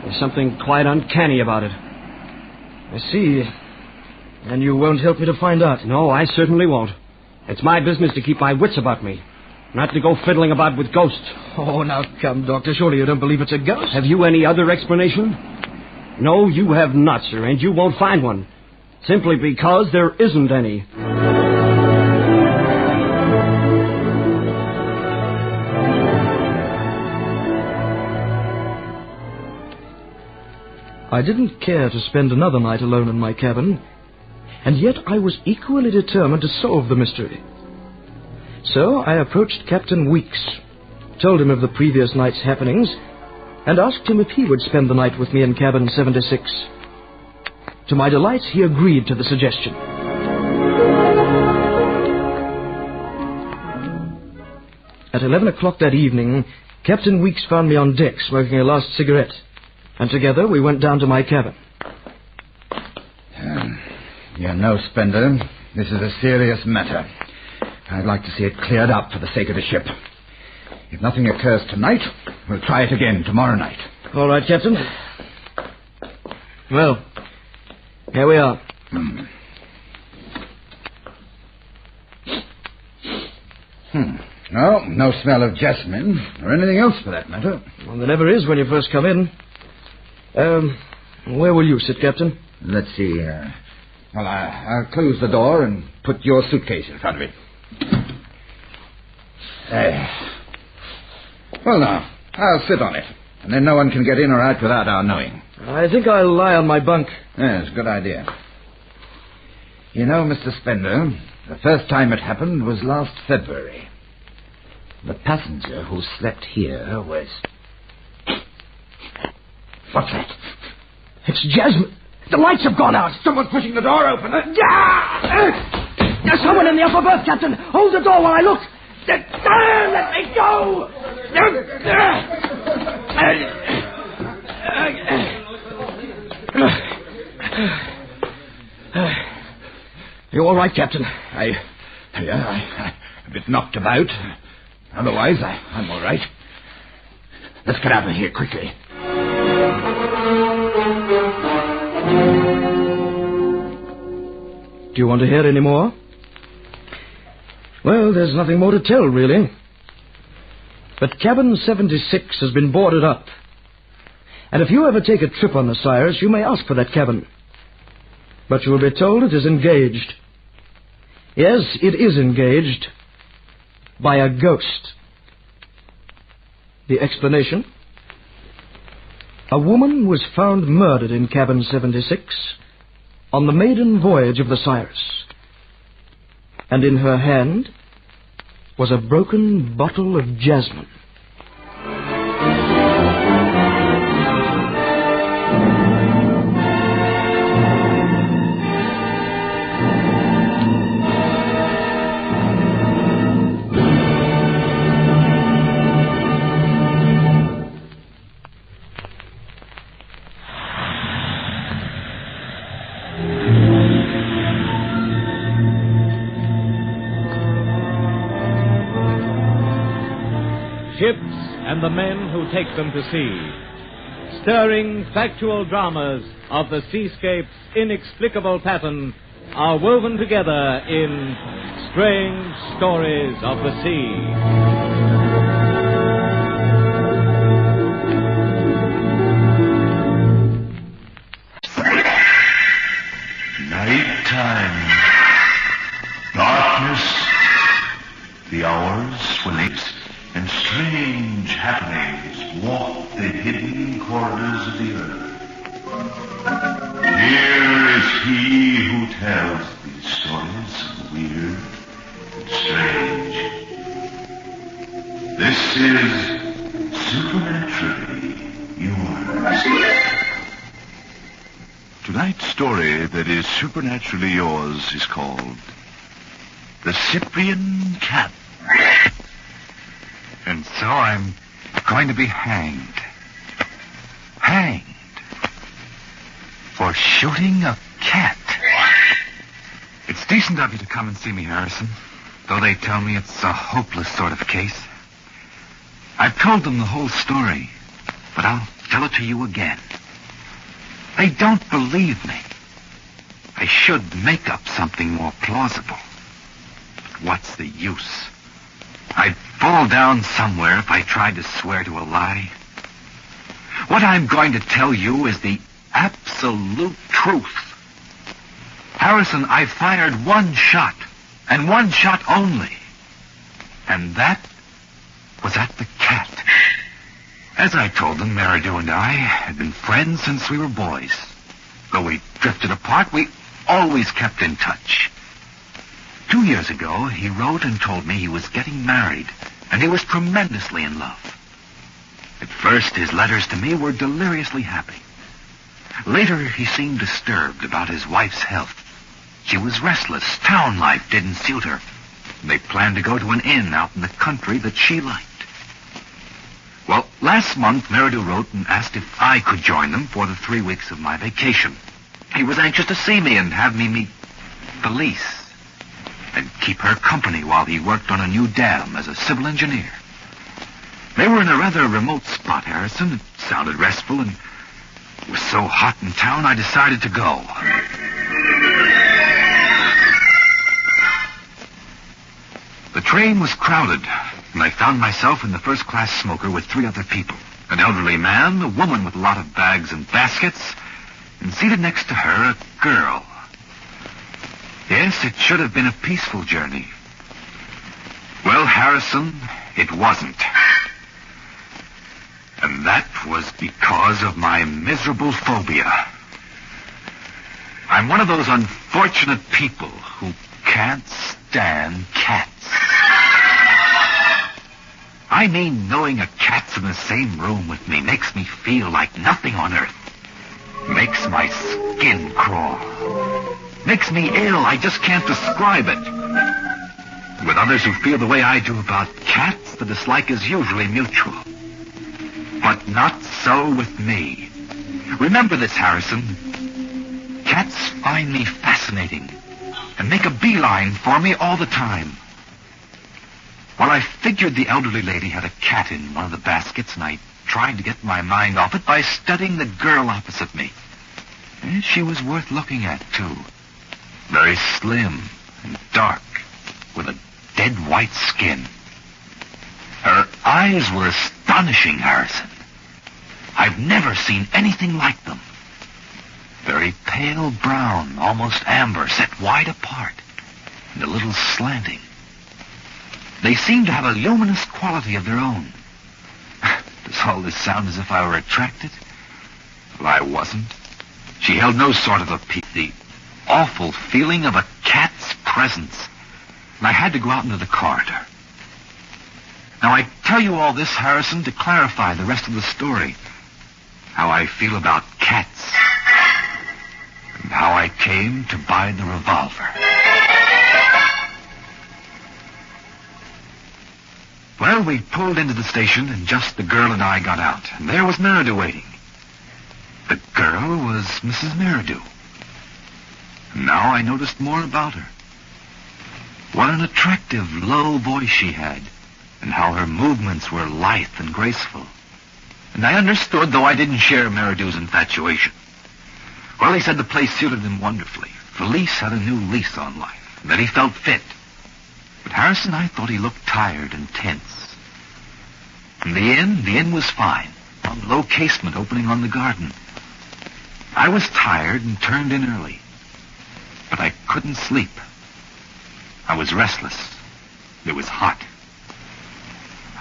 There's something quite uncanny about it. I see. And you won't help me to find out? No, I certainly won't. It's my business to keep my wits about me, not to go fiddling about with ghosts. Oh, now come, Doctor. Surely you don't believe it's a ghost? Have you any other explanation? No, you have not, sir, and you won't find one. Simply because there isn't any. I didn't care to spend another night alone in my cabin, and yet I was equally determined to solve the mystery. So I approached Captain Weeks, told him of the previous night's happenings, and asked him if he would spend the night with me in cabin 76. To my delight, he agreed to the suggestion. At 11 o'clock that evening, Captain Weeks found me on deck smoking a last cigarette, and together we went down to my cabin. You know, Spender, this is a serious matter. I'd like to see it cleared up for the sake of the ship. If nothing occurs tonight, we'll try it again tomorrow night. All right, Captain. Well, here we are. No smell of jasmine, or anything else for that matter. Well, there never is when you first come in. Where will you sit, Captain? Let's see. I'll close the door and put your suitcase in front of it. Well, now, I'll sit on it, and then no one can get in or out without our knowing. I think I'll lie on my bunk. Yes, good idea. You know, Mr. Spender, the first time it happened was last February. The passenger who slept here was... What's that? It's Jasmine. The lights have gone out. Someone's pushing the door open. There's someone in the upper berth, Captain. Hold the door while I look. Let me go! You all right, Captain? I'm a bit knocked about. Otherwise, I'm all right. Let's get out of here quickly. Do you want to hear any more? Well, there's nothing more to tell, really. But cabin 76 has been boarded up. And if you ever take a trip on the Cyrus, you may ask for that cabin. But you will be told it is engaged. Yes, it is engaged by a ghost. The explanation? A woman was found murdered in cabin 76 on the maiden voyage of the Cyrus. And in her hand was a broken bottle of jasmine. and the men who take them to sea. Stirring factual dramas of the seascape's inexplicable pattern are woven together in Strange Stories of the Sea. Nighttime. Darkness. The hours when and strange happenings walk the hidden corridors of the earth. Here is he who tells these stories, weird and strange. This is Supernaturally Yours. Tonight's story that is supernaturally yours is called The Cyprian Cat. And so I'm going to be hanged. Hanged. For shooting a cat. It's decent of you to come and see me, Harrison. Though they tell me it's a hopeless sort of case. I've told them the whole story. But I'll tell it to you again. They don't believe me. I should make up something more plausible. But what's the use? I'd fall down somewhere if I tried to swear to a lie. What I'm going to tell you is the absolute truth. Harrison, I fired one shot, and one shot only. And that was at the cat. As I told them, Meridew and I had been friends since we were boys. Though we drifted apart, we always kept in touch. 2 years ago, he wrote and told me he was getting married, and he was tremendously in love. At first, his letters to me were deliriously happy. Later, he seemed disturbed about his wife's health. She was restless. Town life didn't suit her. They planned to go to an inn out in the country that she liked. Well, last month, Meridew wrote and asked if I could join them for the 3 weeks of my vacation. He was anxious to see me and have me meet Felice and keep her company while he worked on a new dam as a civil engineer. They were in a rather remote spot, Harrison. It sounded restful, and it was so hot in town, I decided to go. The train was crowded, and I found myself in the first-class smoker with 3 other people. An elderly man, a woman with a lot of bags and baskets, and seated next to her, a girl. Yes, it should have been a peaceful journey. Well, Harrison, it wasn't. And that was because of my miserable phobia. I'm one of those unfortunate people who can't stand cats. I mean, knowing a cat's in the same room with me makes me feel like nothing on earth. Makes my skin crawl. Makes me ill. I just can't describe it. With others who feel the way I do about cats, the dislike is usually mutual. But not so with me. Remember this, Harrison. Cats find me fascinating and make a beeline for me all the time. Well, I figured the elderly lady had a cat in one of the baskets, and I tried to get my mind off it by studying the girl opposite me. And she was worth looking at, too. Very slim and dark, with a dead white skin. Her eyes were astonishing, Harrison. I've never seen anything like them. Very pale brown, almost amber, set wide apart, and a little slanting. They seem to have a luminous quality of their own. Does all this sound as if I were attracted? Well, I wasn't. She held no sort of appeal. The awful feeling of a cat's presence. And I had to go out into the corridor. Now, I tell you all this, Harrison, to clarify the rest of the story. How I feel about cats. And how I came to buy the revolver. Well, we pulled into the station, and just the girl and I got out. And there was Meridew waiting. The girl was Mrs. Meridew. And now I noticed more about her. What an attractive, low voice she had. and how her movements were lithe and graceful. And I understood, though I didn't share Meridew's infatuation. Well, he said the place suited him wonderfully. Felice had a new lease on life, and that he felt fit. But Harrison, I thought he looked tired and tense. In the inn was fine. A low casement opening on the garden. I was tired and turned in early. But I couldn't sleep. I was restless. It was hot.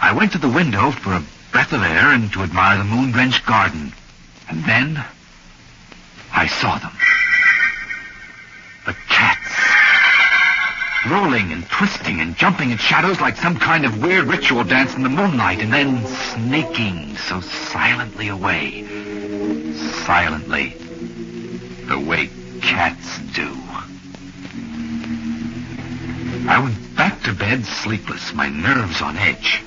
I went to the window for a breath of air and to admire the moon-drenched garden. And then I saw them. The cats. Rolling and twisting and jumping in shadows like some kind of weird ritual dance in the moonlight, and then snaking so silently away. Silently. The way cats do. I went back to bed sleepless, my nerves on edge.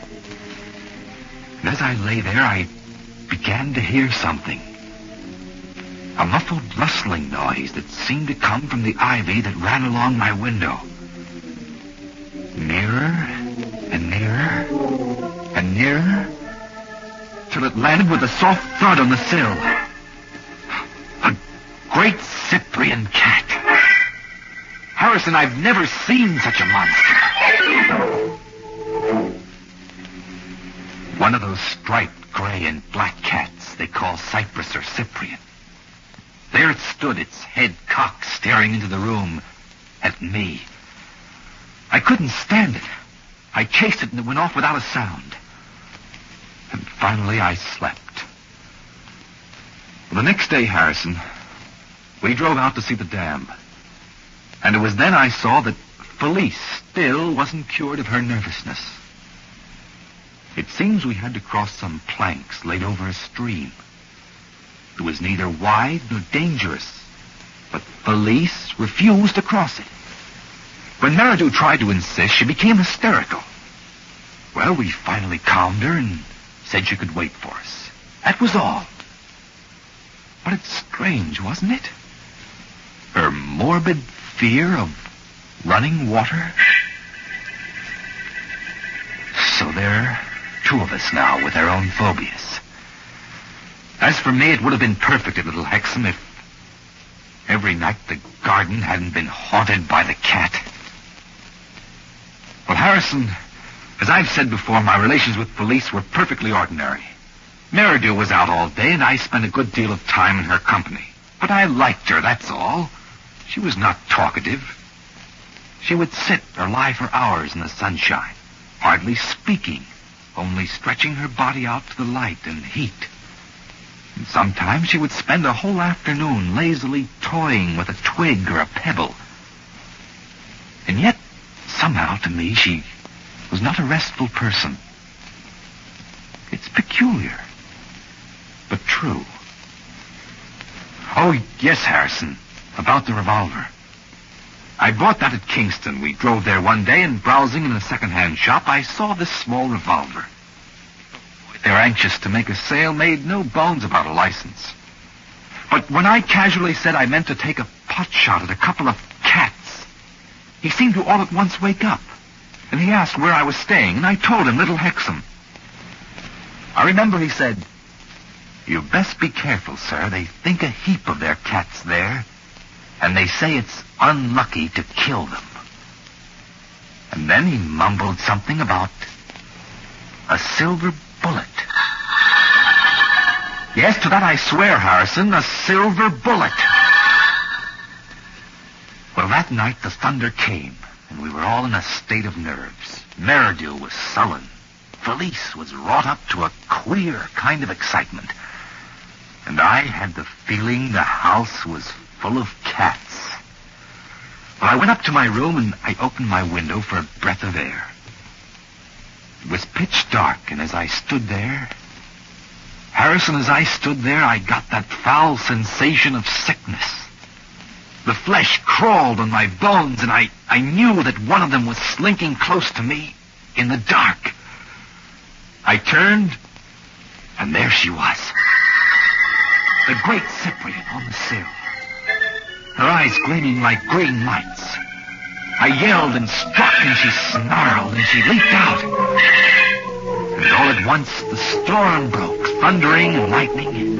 And as I lay there, I began to hear something. A muffled rustling noise that seemed to come from the ivy that ran along my window. Nearer and nearer and nearer, till it landed with a soft thud on the sill. A great Cyprian cat. Harrison, I've never seen such a monster. One of those striped gray and black cats they call Cypress or Cyprian. There it stood, its head cocked, staring into the room at me. I couldn't stand it. I chased it and it went off without a sound. And finally I slept. Well, the next day, Harrison, we drove out to see the dam. And it was then I saw that Felice still wasn't cured of her nervousness. It seems we had to cross some planks laid over a stream. It was neither wide nor dangerous, but Felice refused to cross it. When Meridew tried to insist, she became hysterical. Well, we finally calmed her and said she could wait for us. That was all. But it's strange, wasn't it? Her morbid fear of running water. So there are two of us now with our own phobias. As for me, it would have been perfect at Little Hexham if every night the garden hadn't been haunted by the cat. Well, Harrison, as I've said before, my relations with Felice were perfectly ordinary. Meridew was out all day, and I spent a good deal of time in her company. But I liked her, that's all. She was not talkative. She would sit or lie for hours in the sunshine, hardly speaking, only stretching her body out to the light and heat. And sometimes she would spend a whole afternoon lazily toying with a twig or a pebble. And yet, somehow, to me, she was not a restful person. It's peculiar, but true. Oh, yes, Harrison, about the revolver. I bought that at Kingston. We drove there one day, and browsing in a second-hand shop, I saw this small revolver. They were anxious to make a sale, made no bones about a license. But when I casually said I meant to take a pot shot at a couple of cats, he seemed to all at once wake up. And he asked where I was staying, and I told him Little Hexham. I remember he said, "You best be careful, sir. They think a heap of their cats there, and they say it's unlucky to kill them." And then he mumbled something about a silver bullet. Yes, to that I swear, Harrison, a silver bullet. Well, that night the thunder came, and we were all in a state of nerves. Meridew was sullen. Felice was wrought up to a queer kind of excitement. And I had the feeling the house was full of cats. Well, I went up to my room and I opened my window for a breath of air. It was pitch dark, and as I stood there, Harrison, as I stood there, I got that foul sensation of sickness. The flesh crawled on my bones, and I knew that one of them was slinking close to me in the dark. I turned, and there she was. The great Cyprian on the sill. Her eyes gleaming like green lights. I yelled and struck, and she snarled, and she leaped out. And all at once, the storm broke, thundering and lightning.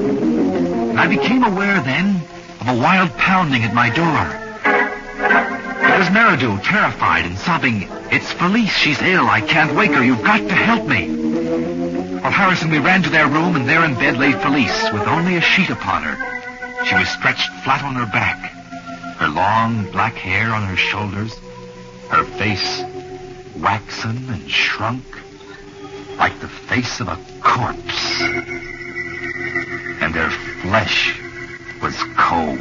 And I became aware then of a wild pounding at my door. It was Meridew, terrified and sobbing, "It's Felice. She's ill. I can't wake her. You've got to help me." Well, Harrison, we ran to their room, and there in bed lay Felice, with only a sheet upon her. She was stretched flat on her back, her long black hair on her shoulders, her face waxen and shrunk, like the face of a corpse. And her flesh was cold.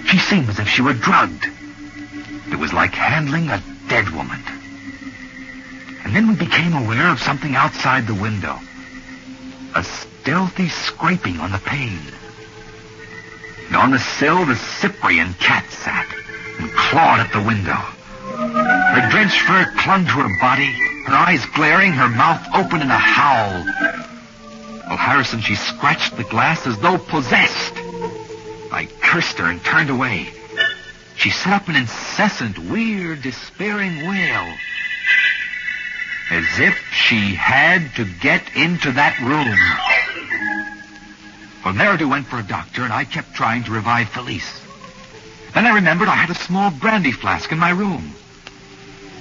She seemed as if she were drugged. It was like handling a dead woman. And then we became aware of something outside the window. A stealthy scraping on the pane. And on the sill, the Cyprian cat sat and clawed at the window. Her drenched fur clung to her body, her eyes glaring, her mouth open in a howl. Well, Harrison, she scratched the glass as though possessed. I cursed her and turned away. She set up an incessant, weird, despairing wail. As if she had to get into that room. Well, Meridew went for a doctor, and I kept trying to revive Felice. Then I remembered I had a small brandy flask in my room.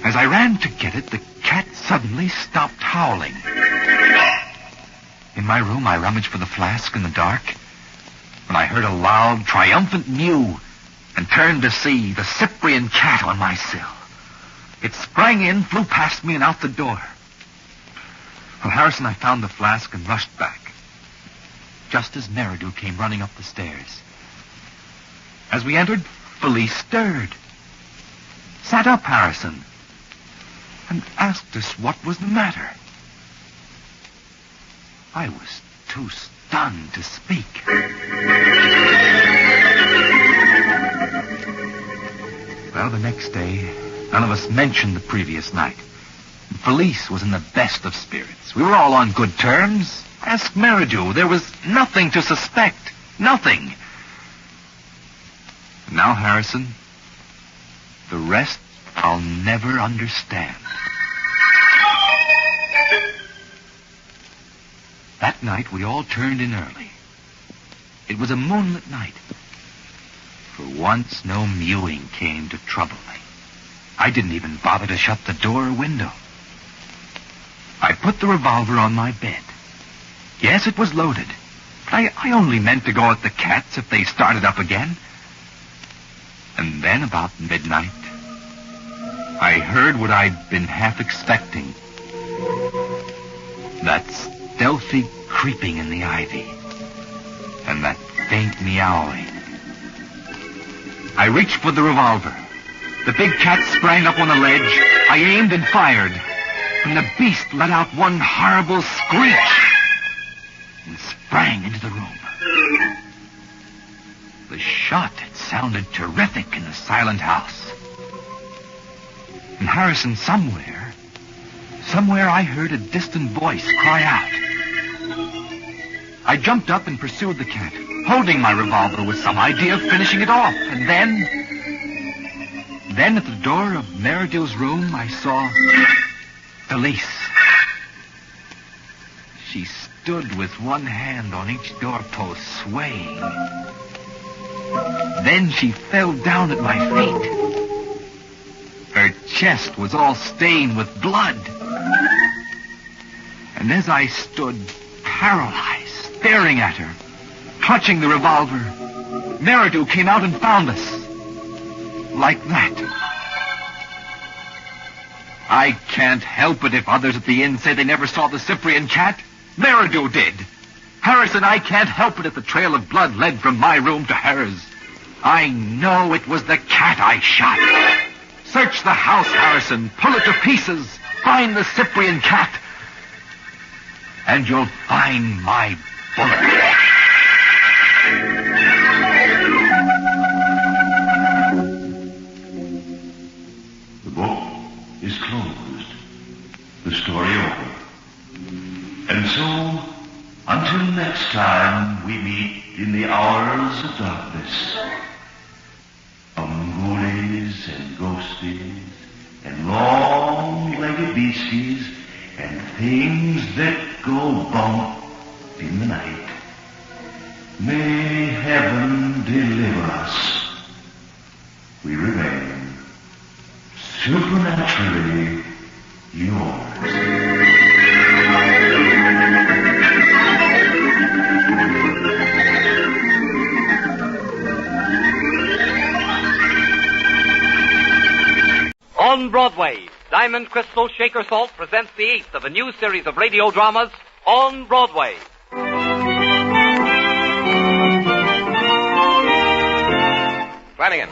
As I ran to get it, the cat suddenly stopped howling. In my room, I rummaged for the flask in the dark, when I heard a loud, triumphant mew, and turned to see the Cyprian cat on my sill. It sprang in, flew past me, and out the door. Well, Harrison, I found the flask and rushed back, just as Meridew came running up the stairs. As we entered, Felice stirred, sat up, Harrison, and asked us what was the matter. I was too stunned to speak. Well, the next day, none of us mentioned the previous night. Felice was in the best of spirits. We were all on good terms. Ask Meridew. There was nothing to suspect. Nothing. Now, Harrison, the rest I'll never understand. That night, we all turned in early. It was a moonlit night. For once, no mewing came to trouble me. I didn't even bother to shut the door or window. I put the revolver on my bed. Yes, it was loaded. But I only meant to go at the cats if they started up again. And then, about midnight, I heard what I'd been half expecting. That stealthy creeping in the ivy. And that faint meowing. I reached for the revolver. The big cat sprang up on the ledge. I aimed and fired. And the beast let out one horrible screech and sprang into the room. The shot had sounded terrific in the silent house. And Harrison, somewhere I heard a distant voice cry out. I jumped up and pursued the cat, holding my revolver with some idea of finishing it off. And then at the door of Meridew's room, I saw Felice. She stood with one hand on each doorpost, swaying. Then she fell down at my feet. Her chest was all stained with blood. And as I stood paralyzed, staring at her, clutching the revolver, Meridew came out and found us. Like that. I can't help it if others at the inn say they never saw the Cyprian cat. Meridew did. Harrison, I can't help it if the trail of blood led from my room to hers. I know it was the cat I shot. Search the house, Harrison. Pull it to pieces. Find the Cyprian cat. And you'll find my bullet. The book is closed. The story over. And so, until next time we meet in the hours of darkness, on ghoulies and ghosts. long-legged beasties, and things that go bump in the night. May heaven deliver us. We remain supernaturally yours. On Broadway, Diamond Crystal Shaker Salt presents the 8th of a new series of radio dramas, On Broadway. Flanagan,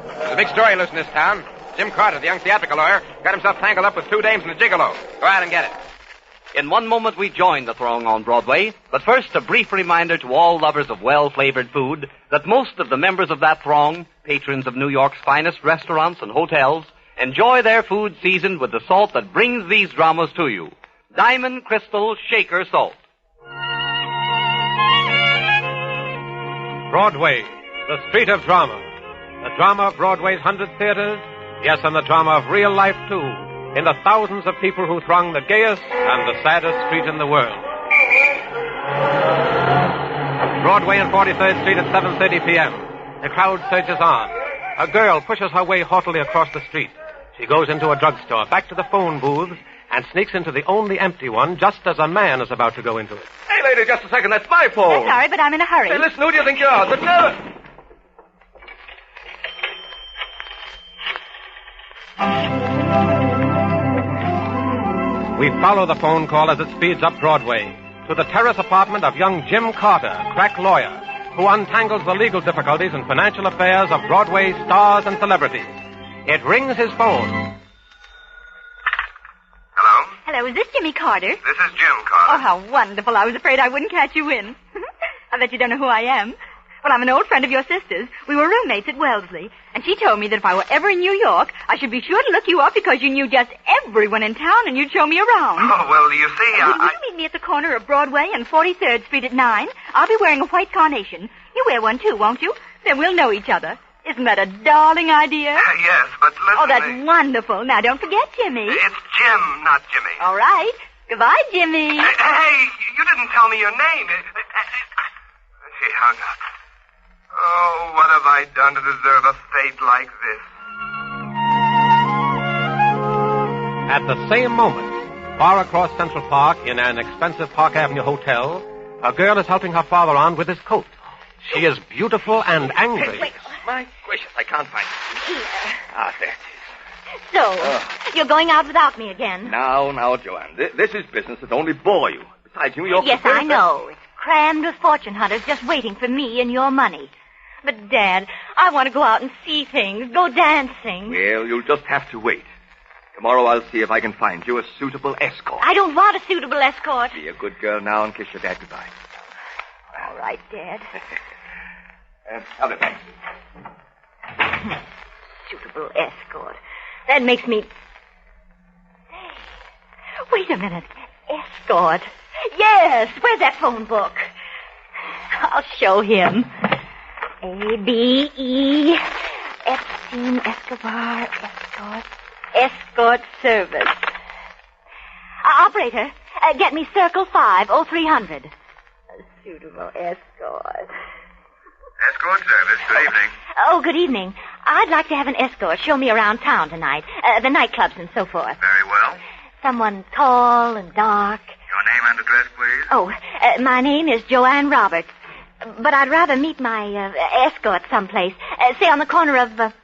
there's a big story loose in this town. Jim Carter, the young theatrical lawyer, got himself tangled up with 2 dames and a gigolo. Go out and get it. In one moment, we join the throng on Broadway, but first a brief reminder to all lovers of well-flavored food that most of the members of that throng, patrons of New York's finest restaurants and hotels, enjoy their food seasoned with the salt that brings these dramas to you. Diamond Crystal Shaker Salt. Broadway, the street of drama. The drama of Broadway's 100 theaters, yes, and the drama of real life, too, in the thousands of people who throng the gayest and the saddest street in the world. Broadway and 43rd Street at 7:30 p.m. The crowd surges on. A girl pushes her way haughtily across the street. She goes into a drugstore, back to the phone booths, and sneaks into the only empty one just as a man is about to go into it. Hey, lady, just a second. That's my phone. I'm sorry, but I'm in a hurry. Hey, listen, who do you think you are? The nerve. We follow the phone call as it speeds up Broadway to the terrace apartment of young Jim Carter, crack lawyer, who untangles the legal difficulties and financial affairs of Broadway stars and celebrities. It rings his phone. Hello, is this Jimmy Carter? This is Jim Carter. Oh, how wonderful. I was afraid I wouldn't catch you in. I bet you don't know who I am. Well, I'm an old friend of your sister's. We were roommates at Wellesley, and she told me that if I were ever in New York, I should be sure to look you up because you knew just everyone in town and you'd show me around. Oh, well, you see, Will you meet me at the corner of Broadway and 43rd Street at 9? I'll be wearing a white carnation. You wear one, too, won't you? Then we'll know each other. Isn't that a darling idea? Yes, but listen... Oh, that's wonderful. Now, don't forget Jimmy. It's Jim, not Jimmy. All right. Goodbye, Jimmy. Hey, you didn't tell me your name. He hung up. Oh, what have I done to deserve a fate like this? At the same moment, far across Central Park in an expensive Park Avenue hotel, a girl is helping her father on with his coat. She is beautiful and angry. Wait. My gracious, I can't find it. Here. Ah, there it is. So, you're going out without me again? Now, Joanne, this is business that only bore you. Besides, New York... Yes, I know. It's crammed with fortune hunters just waiting for me and your money. But, Dad, I want to go out and see things, go dancing. Well, you'll just have to wait. Tomorrow I'll see if I can find you a suitable escort. I don't want a suitable escort. Be a good girl now and kiss your dad goodbye. All right, Dad. Other things. Suitable escort. That makes me... Hey, wait a minute. Escort. Yes, where's that phone book? I'll show him. A-B-E... Epstein, Escobar, escort service. Operator, get me circle 50300. A suitable escort. Escort service, good evening. Oh, good evening. I'd like to have an escort show me around town tonight. The nightclubs and so forth. Very well. Someone tall and dark. Your name and address, please? Oh, my name is Joanne Roberts. But I'd rather meet my escort someplace. Say on the corner of... let's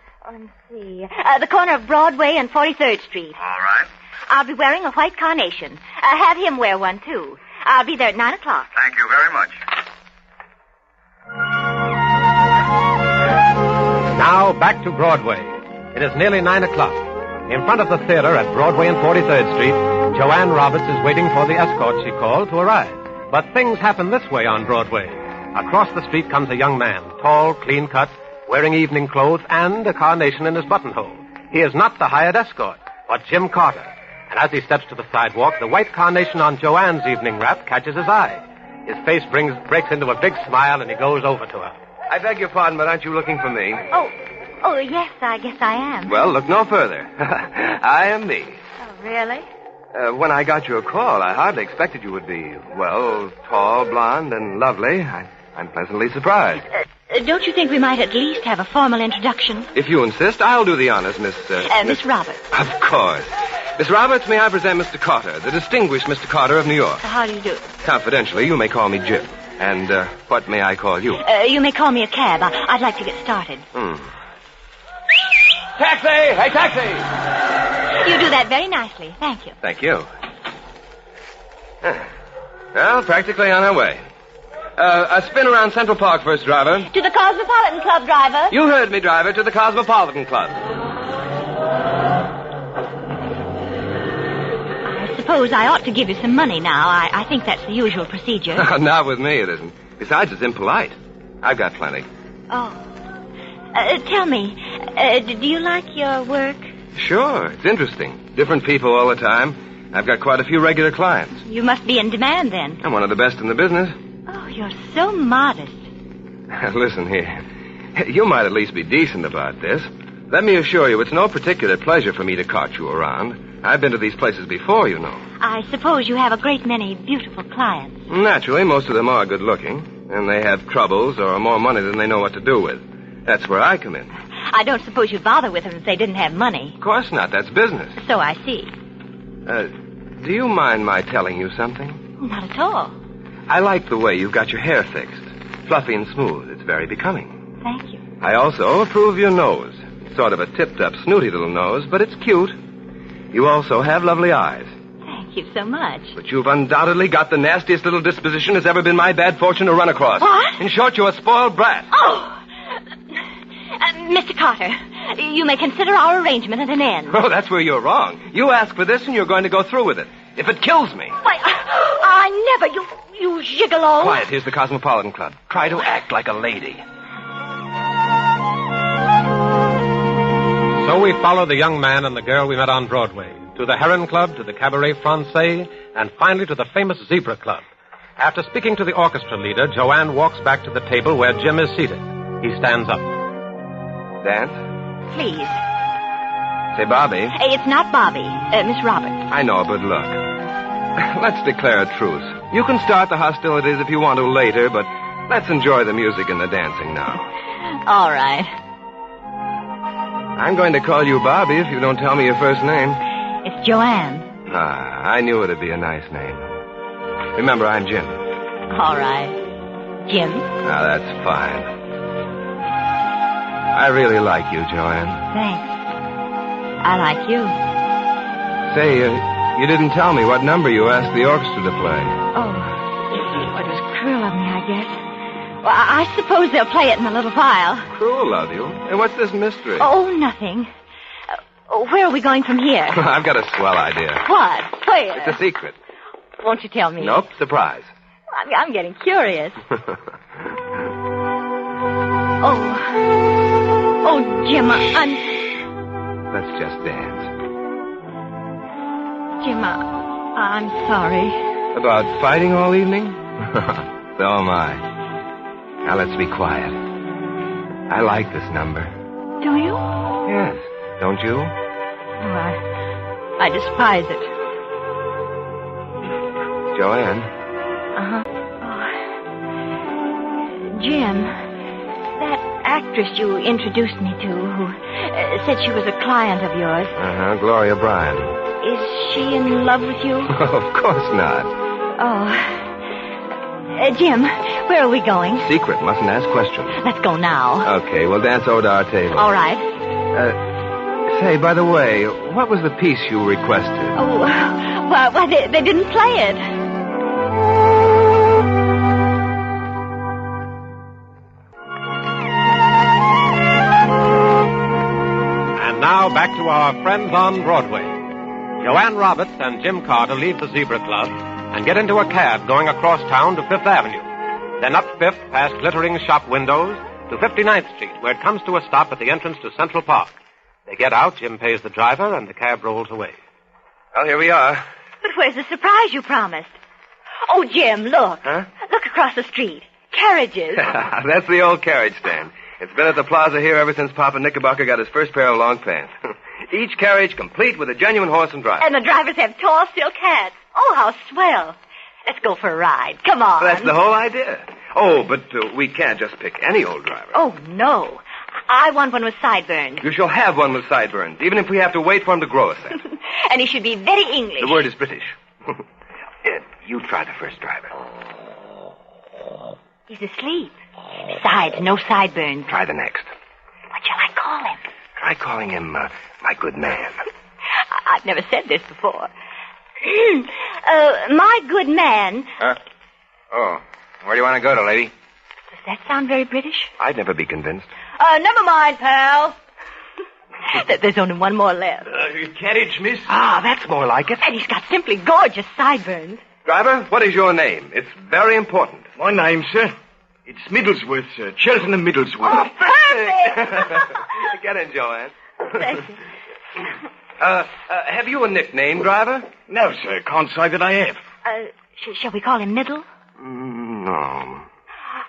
see. The corner of Broadway and 43rd Street. All right. I'll be wearing a white carnation. Have him wear one, too. I'll be there at 9 o'clock. Thank you very much. Now back to Broadway. It is nearly 9 o'clock. In front of the theater at Broadway and 43rd Street, Joanne Roberts is waiting for the escort she called to arrive. But things happen this way on Broadway. Across the street comes a young man, tall, clean-cut, wearing evening clothes and a carnation in his buttonhole. He is not the hired escort, but Jim Carter. And as he steps to the sidewalk, the white carnation on Joanne's evening wrap catches his eye. His face breaks into a big smile, and he goes over to her. I beg your pardon, but aren't you looking for me? Oh, Oh, yes, I guess I am. Well, look no further. I am me. Oh, really? When I got your call, I hardly expected you would be, well, tall, blonde, and lovely. I'm pleasantly surprised. Don't you think we might at least have a formal introduction? If you insist, I'll do the honors, Miss Roberts. Of course. Miss Roberts, may I present Mr. Carter, the distinguished Mr. Carter of New York. How do you do? Confidentially, you may call me Jim. And, what may I call you? You may call me a cab. I'd like to get started. Taxi! Hey, taxi! You do that very nicely. Thank you. Thank you. Well, practically on our way. A spin around Central Park first, driver. To the Cosmopolitan Club, driver. You heard me, driver, to the Cosmopolitan Club. I suppose I ought to give you some money now. I think that's the usual procedure. Not with me, it isn't. Besides, it's impolite. I've got plenty. Oh. Tell me, do you like your work? Sure, it's interesting. Different people all the time. I've got quite a few regular clients. You must be in demand, then. I'm one of the best in the business. Oh, you're so modest. Listen here. You might at least be decent about this. Let me assure you, it's no particular pleasure for me to cart you around. I've been to these places before, you know. I suppose you have a great many beautiful clients. Naturally, most of them are good-looking, and they have troubles or more money than they know what to do with. That's where I come in. I don't suppose you'd bother with them if they didn't have money. Of course not. That's business. So I see. Do you mind my telling you something? Not at all. I like the way you've got your hair fixed. Fluffy and smooth. It's very becoming. Thank you. I also approve your nose. It's sort of a tipped-up, snooty little nose, but it's cute. You also have lovely eyes. Thank you so much. But you've undoubtedly got the nastiest little disposition it's ever been my bad fortune to run across. What? In short, you're a spoiled brat. Oh! Mr. Carter, you may consider our arrangement at an end. Oh, that's where you're wrong. You ask for this and you're going to go through with it. If it kills me. Why, I never, you gigolo. Quiet, here's the Cosmopolitan Club. Try to act like a lady. So we follow the young man and the girl we met on Broadway, to the Heron Club, to the Cabaret Francais, and finally to the famous Zebra Club. After speaking to the orchestra leader, Joanne walks back to the table where Jim is seated. He stands up. Dance? Please. Say, Bobby. It's not Bobby. Miss Roberts. I know, but look. Let's declare a truce. You can start the hostilities if you want to later, but let's enjoy the music and the dancing now. All right. I'm going to call you Bobby if you don't tell me your first name. It's Joanne. I knew it'd be a nice name. Remember, I'm Jim. All right. Jim? Now, that's fine. I really like you, Joanne. Thanks. I like you. Say, you didn't tell me what number you asked the orchestra to play. Oh, it was cruel of me, I guess. Well, I suppose they'll play it in a little while. Cruel of you? And what's this mystery? Oh, nothing. Where are we going from here? I've got a swell idea. What? Where? It's a secret. Won't you tell me? Nope, surprise. I'm getting curious. Oh, Jim, Let's just dance. Jim, I'm sorry. About fighting all evening? So am I. Now let's be quiet. I like this number. Do you? Yes. Don't you? Oh, I despise it. Joanne? Uh-huh. Oh. Jim, that actress you introduced me to, who said she was a client of yours. Uh-huh, Gloria Bryan. Is she in love with you? Of course not. Oh. Jim, where are we going? Secret, mustn't ask questions. Let's go now. Okay, we'll dance over to our table. All right. Say, by the way, what was the piece you requested? Oh, well, they didn't play it. And now back to our friends on Broadway. Joanne Roberts and Jim Carter leave the Zebra Club and get into a cab going across town to Fifth Avenue. Then up Fifth, past glittering shop windows, to 59th Street, where it comes to a stop at the entrance to Central Park. They get out, Jim pays the driver, and the cab rolls away. Well, here we are. But where's the surprise you promised? Oh, Jim, look. Huh? Look across the street. Carriages. That's the old carriage stand. It's been at the plaza here ever since Papa Knickerbocker got his first pair of long pants. Each carriage complete with a genuine horse and driver. And the drivers have tall silk hats. Oh, how swell. Let's go for a ride. Come on. That's the whole idea. Oh, but we can't just pick any old driver. Oh, no. I want one with sideburns. You shall have one with sideburns, even if we have to wait for him to grow a set. And he should be very English. The word is British. You try the first driver. He's asleep. Besides, no sideburns. Try the next. What shall I call him? Try calling him my good man. I've never said this before. My good man. Oh, where do you want to go to, lady? Does that sound very British? I'd never be convinced. Never mind, pal. There's only one more left. Carriage, miss? Ah, that's more like it. And he's got simply gorgeous sideburns. Driver, what is your name? It's very important. My name, sir? It's Middlesworth, sir. Cheltenham Middlesworth. Oh, perfect! Get in, Joanne. Thank you. Have you a nickname, driver? No, sir. Can't say that I have. Shall we call him Middle? No.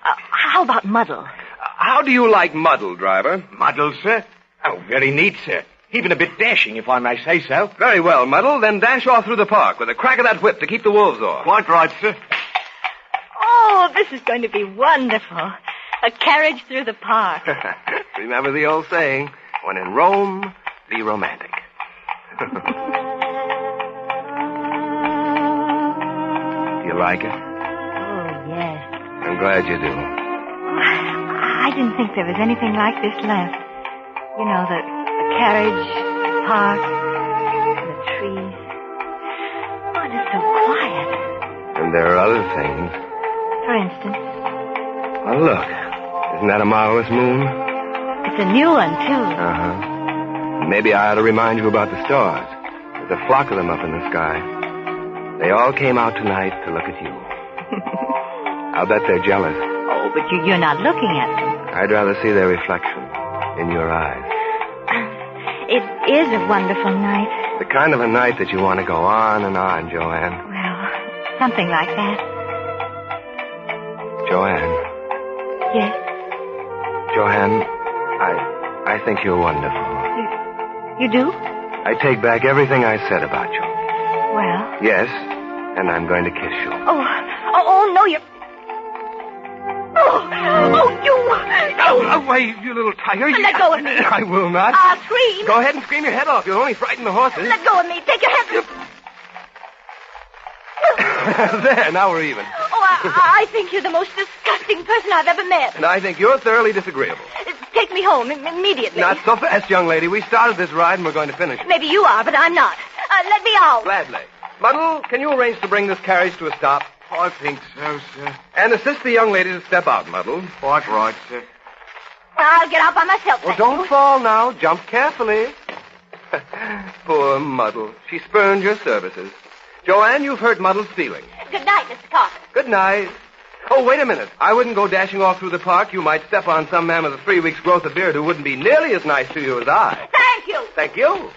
How about Muddle? How do you like Muddle, driver? Muddle, sir? Oh, very neat, sir. Even a bit dashing, if I may say so. Very well, Muddle. Then dash off through the park with a crack of that whip to keep the wolves off. Quite right, sir. Oh, this is going to be wonderful. A carriage through the park. Remember the old saying, when in Rome, be romantic. Do you like it? Oh, yes. I'm glad you do. I didn't think there was anything like this left. You know, the carriage, the park, the trees. Oh, it's so quiet. And there are other things. For instance? Well, look. Isn't that a marvelous moon? It's a new one, too. Uh-huh. Maybe I ought to remind you about the stars. There's a flock of them up in the sky. They all came out tonight to look at you. I'll bet they're jealous. Oh, but you're not looking at them. I'd rather see their reflection in your eyes. It is a wonderful night. The kind of a night that you want to go on and on, Joanne. Well, something like that. Joanne. Yes? Joanne, I think you're wonderful. You do? I take back everything I said about you. Well? Yes, and I'm going to kiss you. Oh, no, you're... Oh, you... Away, you little tiger. Let go of me. I will not. I'll scream. Go ahead and scream your head off. You'll only frighten the horses. Let go of me. Take your head... There, now we're even. Oh, I think you're the most disgusting person I've ever met. And I think you're thoroughly disagreeable. Take me home immediately. Not so fast, young lady. We started this ride and we're going to finish it. Maybe you are, but I'm not. Let me out. Gladly. Muddle, can you arrange to bring this carriage to a stop? I think so, sir. And assist the young lady to step out, Muddle. Quite right, sir. I'll get out by myself. Well, don't fall now. Jump carefully. Poor Muddle. She spurned your services. Joanne, you've hurt Muddle's feelings. Good night, Mr. Carter. Good night. Oh, wait a minute. I wouldn't go dashing off through the park. You might step on some man with a 3 weeks' growth of beard who wouldn't be nearly as nice to you as I. Thank you. Thank you.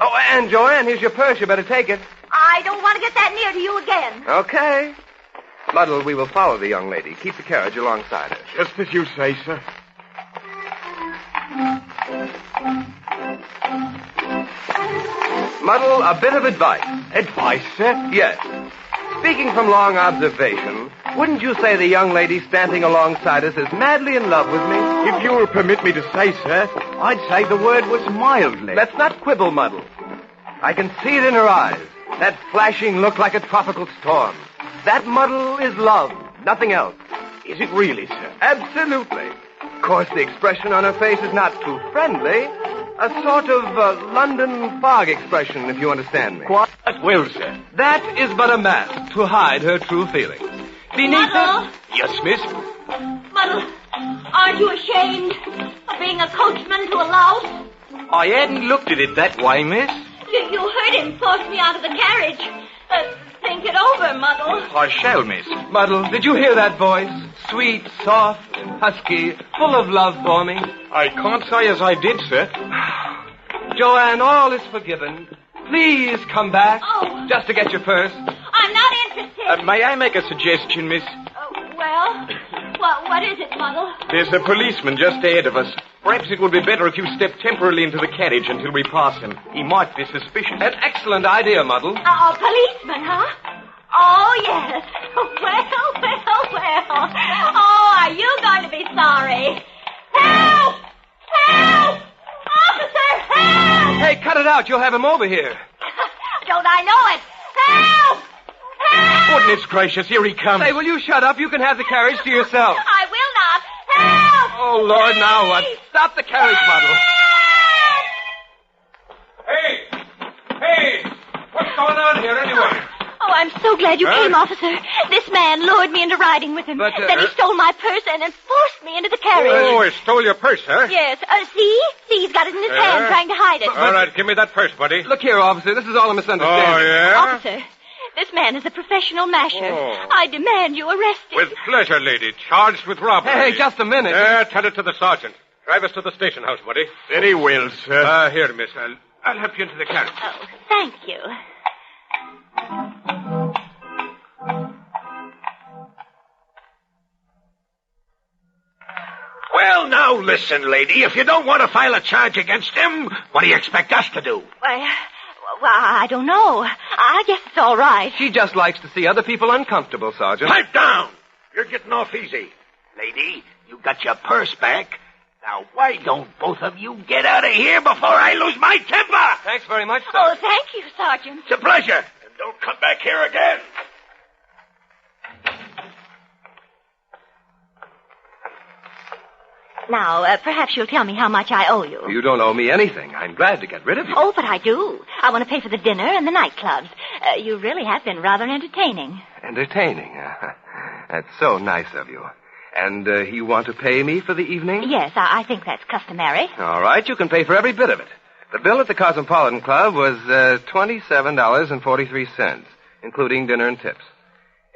Oh, and Joanne, here's your purse. You better take it. I don't want to get that near to you again. Okay. Muddle, we will follow the young lady. Keep the carriage alongside her. Just as you say, sir. Muddle, a bit of advice. Advice, sir? Yes. Speaking from long observation, wouldn't you say the young lady standing alongside us is madly in love with me? If you will permit me to say, sir, I'd say the word was mildly. Let's not quibble, Muddle. I can see it in her eyes. That flashing look like a tropical storm. That, Muddle, is love. Nothing else. Is it really, sir? Absolutely. Of course, the expression on her face is not too friendly. A sort of London fog expression, if you understand me. Quite well, sir. That is but a mask to hide her true feelings. Beneath Muddle? Yes, miss? Muddle, aren't you ashamed of being a coachman to a louse? I hadn't looked at it that way, miss. You heard him force me out of the carriage. Think it over, Muddle. I shall, miss. Muddle, did you hear that voice? Sweet, soft, husky, full of love for me. I can't say as I did, sir. Joanne, all is forgiven. Please come back. Oh. Just to get your purse. I'm not interested. May I make a suggestion, miss? Well, What is it, Muddle? There's a policeman just ahead of us. Perhaps it would be better if you step temporarily into the carriage until we pass him. He might be suspicious. An excellent idea, Muddle. Policeman, huh? Oh, yes. Well. Oh, are you going to be sorry? Help! Help! Officer, help! Hey, cut it out. You'll have him over here. Don't I know it? Help! Help! Goodness gracious, here he comes. Hey, will you shut up? You can have the carriage to yourself. I will not. Help! Oh, Lord, now what? Stop the carriage, Muddle. Hey! What's going on here, anyway? Oh, I'm so glad you came, officer. This man lured me into riding with him. But, then he stole my purse and forced me into the carriage. Oh, he stole your purse, huh? Yes. See? He's got it in his hand, trying to hide it. All right, give me that purse, buddy. Look here, officer. This is all a misunderstanding. Oh, yeah? Officer, this man is a professional masher. Oh. I demand you arrest him. With pleasure, lady. Charged with robbery. Hey, just a minute. Tell it to the sergeant. Drive us to the station house, buddy. Very well, sir. Here, miss. I'll help you into the carriage. Oh, thank you. Well, now listen, lady. If you don't want to file a charge against him, what do you expect us to do? Well, I don't know. I guess it's all right. She just likes to see other people uncomfortable, Sergeant. Pipe down! You're getting off easy. Lady, you got your purse back. Now, why don't both of you get out of here before I lose my temper? Thanks very much, sir. Oh, thank you, Sergeant. It's a pleasure. And don't come back here again. Now, perhaps you'll tell me how much I owe you. You don't owe me anything. I'm glad to get rid of you. Oh, but I do. I want to pay for the dinner and the nightclubs. You really have been rather entertaining. Entertaining? That's so nice of you. And you want to pay me for the evening? Yes, I think that's customary. All right, you can pay for every bit of it. The bill at the Cosmopolitan Club was $27.43, including dinner and tips.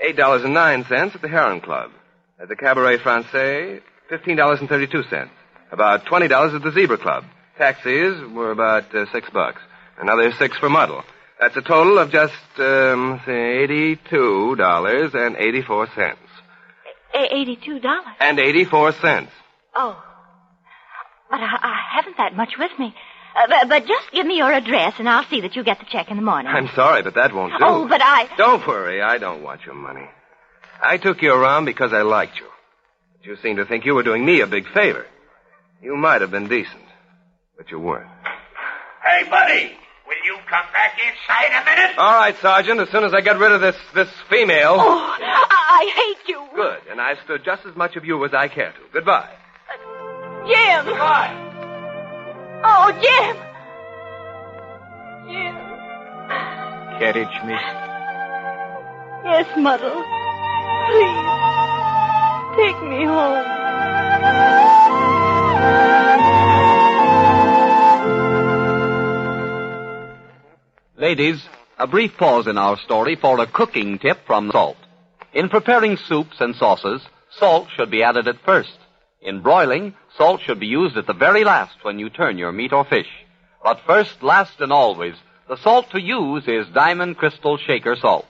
$8.09 at the Heron Club. At the Cabaret Francais, $15.32. About $20 at the Zebra Club. Taxis were about $6. Another $6 for Muddle. That's a total of just, $82.84. $82? And 84 cents. Oh. But I haven't that much with me. But just give me your address, and I'll see that you get the check in the morning. I'm sorry, but that won't do. Oh, but Don't worry, I don't want your money. I took you around because I liked you. But you seem to think you were doing me a big favor. You might have been decent, but you weren't. Hey, buddy, will you come back inside a minute? All right, Sergeant, as soon as I get rid of this female... Oh, I hate you. Good, and I've stood just as much of you as I care to. Goodbye. Jim. Goodbye. Oh, Jim. Jim. Carriage, miss. Yes, Muddle. Please, take me home. Ladies, a brief pause in our story for a cooking tip from salt. In preparing soups and sauces, salt should be added at first. In broiling, salt should be used at the very last when you turn your meat or fish. But first, last, and always, the salt to use is Diamond Crystal Shaker Salt.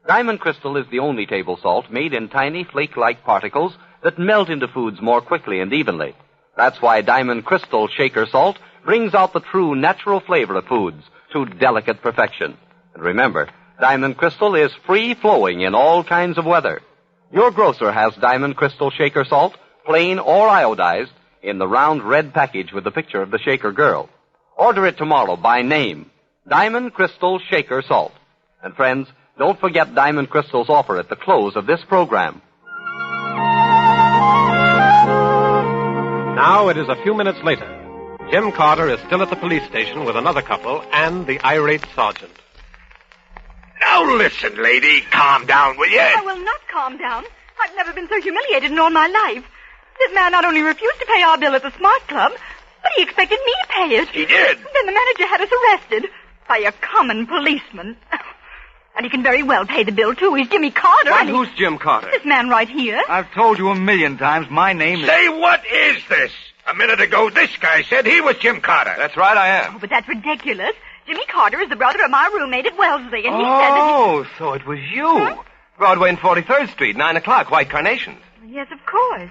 Diamond Crystal is the only table salt made in tiny flake-like particles that melt into foods more quickly and evenly. That's why Diamond Crystal Shaker Salt brings out the true natural flavor of foods to delicate perfection. And remember, Diamond Crystal is free-flowing in all kinds of weather. Your grocer has Diamond Crystal Shaker Salt, plain or iodized, in the round red package with the picture of the Shaker girl. Order it tomorrow by name, Diamond Crystal Shaker Salt. And friends, don't forget Diamond Crystal's offer at the close of this program. Now it is a few minutes later. Jim Carter is still at the police station with another couple and the irate sergeant. Now listen, lady. Calm down, will you? I will not calm down. I've never been so humiliated in all my life. This man not only refused to pay our bill at the Smart Club, but he expected me to pay it. He did. Then the manager had us arrested by a common policeman. And he can very well pay the bill, too. He's Jimmy Carter. What? Who's Jim Carter? This man right here. I've told you 1,000,000 times my name is... Say, what is this? A minute ago, this guy said he was Jim Carter. That's right, I am. Oh, but that's ridiculous. Jimmy Carter is the brother of my roommate at Wellesley, and he said that... Oh, so it was you. Broadway and 43rd Street, 9 o'clock, White Carnations. Yes, of course.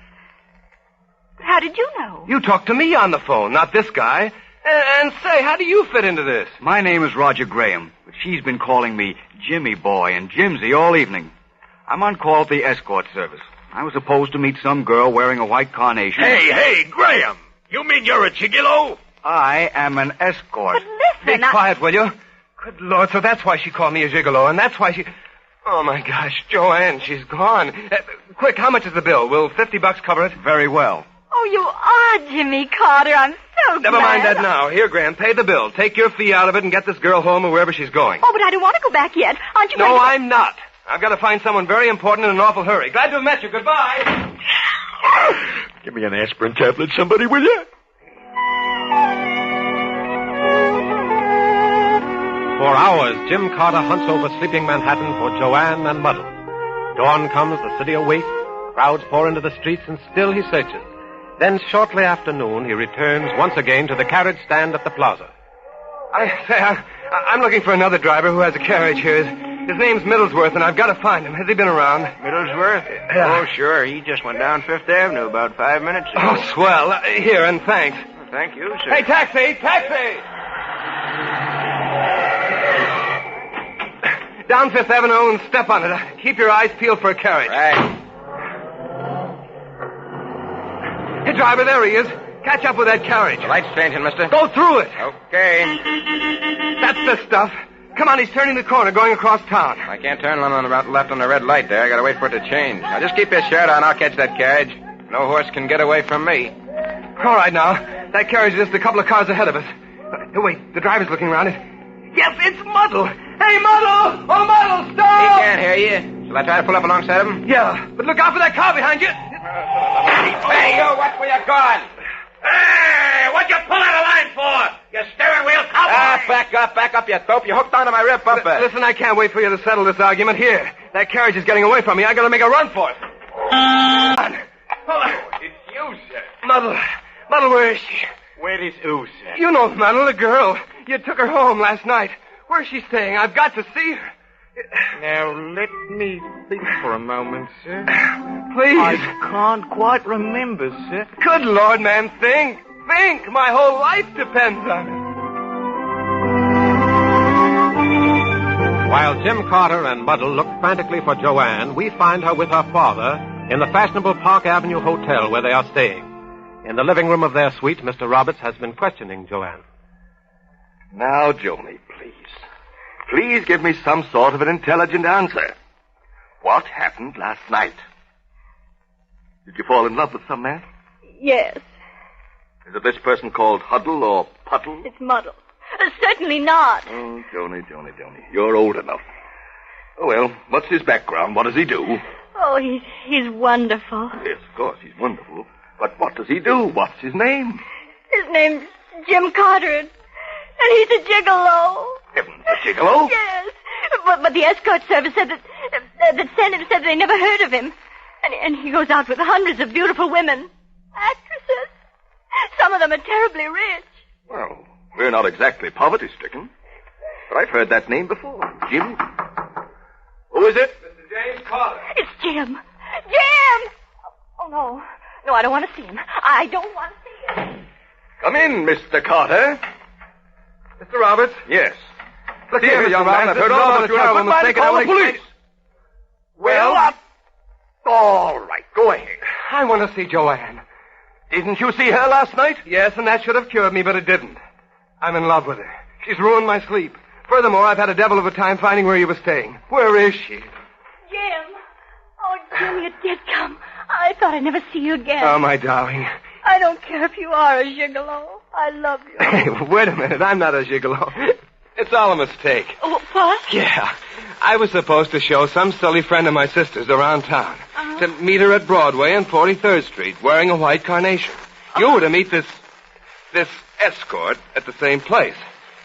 But how did you know? You talked to me on the phone, not this guy. And say, how do you fit into this? My name is Roger Graham, but she's been calling me Jimmy Boy and Jimsy all evening. I'm on call at the escort service. I was supposed to meet some girl wearing a white carnation. Hey, Graham! You mean you're a gigolo? I am an escort. But listen, Be quiet, will you? Good Lord, so that's why she called me a gigolo, and that's why she... Oh, my gosh, Joanne, she's gone. Quick, how much is the bill? Will $50 cover it? Very well. Oh, you are Jimmy Carter. I'm so Never glad. mind that now. Here, Graham, pay the bill. Take your fee out of it and get this girl home or wherever she's going. Oh, but I don't want to go back yet. Aren't you No, going to... I'm not. I've got to find someone very important in an awful hurry. Glad to have met you. Goodbye. Give me an aspirin tablet, somebody, will you? For hours, Jim Carter hunts over sleeping Manhattan for Joanne and Muddle. Dawn comes, the city awake, crowds pour into the streets, and still he searches. Then, shortly after noon, he returns once again to the carriage stand at the plaza. I'm looking for another driver who has a carriage here. His name's Middlesworth, and I've got to find him. Has he been around? Middlesworth? Yeah. Oh, sure. He just went down Fifth Avenue about 5 minutes ago. Oh, swell. Here, and thanks. Well, thank you, sir. Hey, taxi! Taxi! Down Fifth Avenue and step on it. Keep your eyes peeled for a carriage. Right. Hey, driver, there he is. Catch up with that carriage. The light's changing, mister. Go through it. Okay. That's the stuff. Come on, he's turning the corner, going across town. I can't turn on the left on the red light there. I gotta wait for it to change. Now, just keep your shirt on. I'll catch that carriage. No horse can get away from me. All right, now. That carriage is just a couple of cars ahead of us. Wait, the driver's looking around it. Yes, it's Muddle. Hey, Muddle! Oh, Muddle, stop! He can't hear you. Shall I try to pull up alongside of him? Yeah, but look out for that car behind you. Hey, you, watch where you're going. Hey, what'd you pull out of line for? You steering wheel cowboy! Back up, you dope. You hooked onto my rear bumper. Listen, I can't wait for you to settle this argument here. That carriage is getting away from me. I gotta make a run for it. Hold on. It's you, sir. Muddle, where is she? Where is who, sir? You know Muddle, the girl. You took her home last night. Where's she staying? I've got to see her. Now, let me think for a moment, sir. Please. I can't quite remember, sir. Good Lord, man, think. Think. My whole life depends on it. While Jim Carter and Muddle look frantically for Joanne, we find her with her father in the fashionable Park Avenue Hotel where they are staying. In the living room of their suite, Mr. Roberts has been questioning Joanne. Now, Joni, please. Please give me some sort of an intelligent answer. What happened last night? Did you fall in love with some man? Yes, Is it this person called Huddle or Puddle? it's Muddle. Certainly not. Oh, Joni. You're old enough. Oh, well, what's his background? What does he do? Oh, he's wonderful. Yes, of course, he's wonderful. But what does he do? What's his name? His name's Jim Carter, and he's a gigolo. Heavens, a gigolo? Yes, but the escort service said that sent him said they never heard of him. And he goes out with hundreds of beautiful women. Actresses. Some of them are terribly rich. Well, we're not exactly poverty-stricken. But I've heard that name before. Jim? Who is it? Mr. James Carter. It's Jim. Jim! Oh, no. No, I don't want to see him. I don't want to see him. Come in, Mr. Carter. Mr. Roberts? Yes. Look See here, Mr. young Roberts, man. I've this heard is all all about but you. I you. wouldn't Goodbye, mistake it. call I the police. Well, All right, go ahead. I want to see Joanne. Didn't you see her last night? Yes, and that should have cured me, but it didn't. I'm in love with her. She's ruined my sleep. Furthermore, I've had a devil of a time finding where you were staying. Where is she? Jim. Oh, Jim, you did come. I thought I'd never see you again. Oh, my darling. I don't care if you are a gigolo. I love you. Hey, wait a minute. I'm not a gigolo. It's all a mistake. Oh, what? Yeah. I was supposed to show some silly friend of my sister's around town. To meet her at Broadway and 43rd Street, wearing a white carnation. You were to meet this escort at the same place.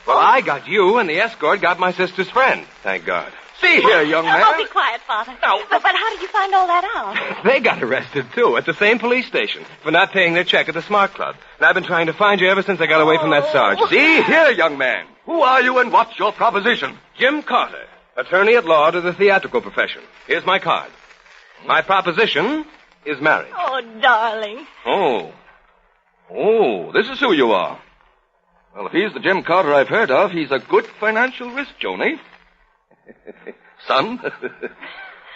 Well, I got you, and the escort got my sister's friend. Thank God. See here, young man. Oh, be quiet, Father. No. But how did you find all that out? They got arrested, too, at the same police station for not paying their check at the Smart Club. And I've been trying to find you ever since I got away from that sergeant. See here, young man. Who are you and what's your proposition? Jim Carter, attorney at law to the theatrical profession. Here's my card. My proposition is married. Oh, darling. Oh, this is who you are. Well, if he's the Jim Carter I've heard of, he's a good financial risk, Joni. Son,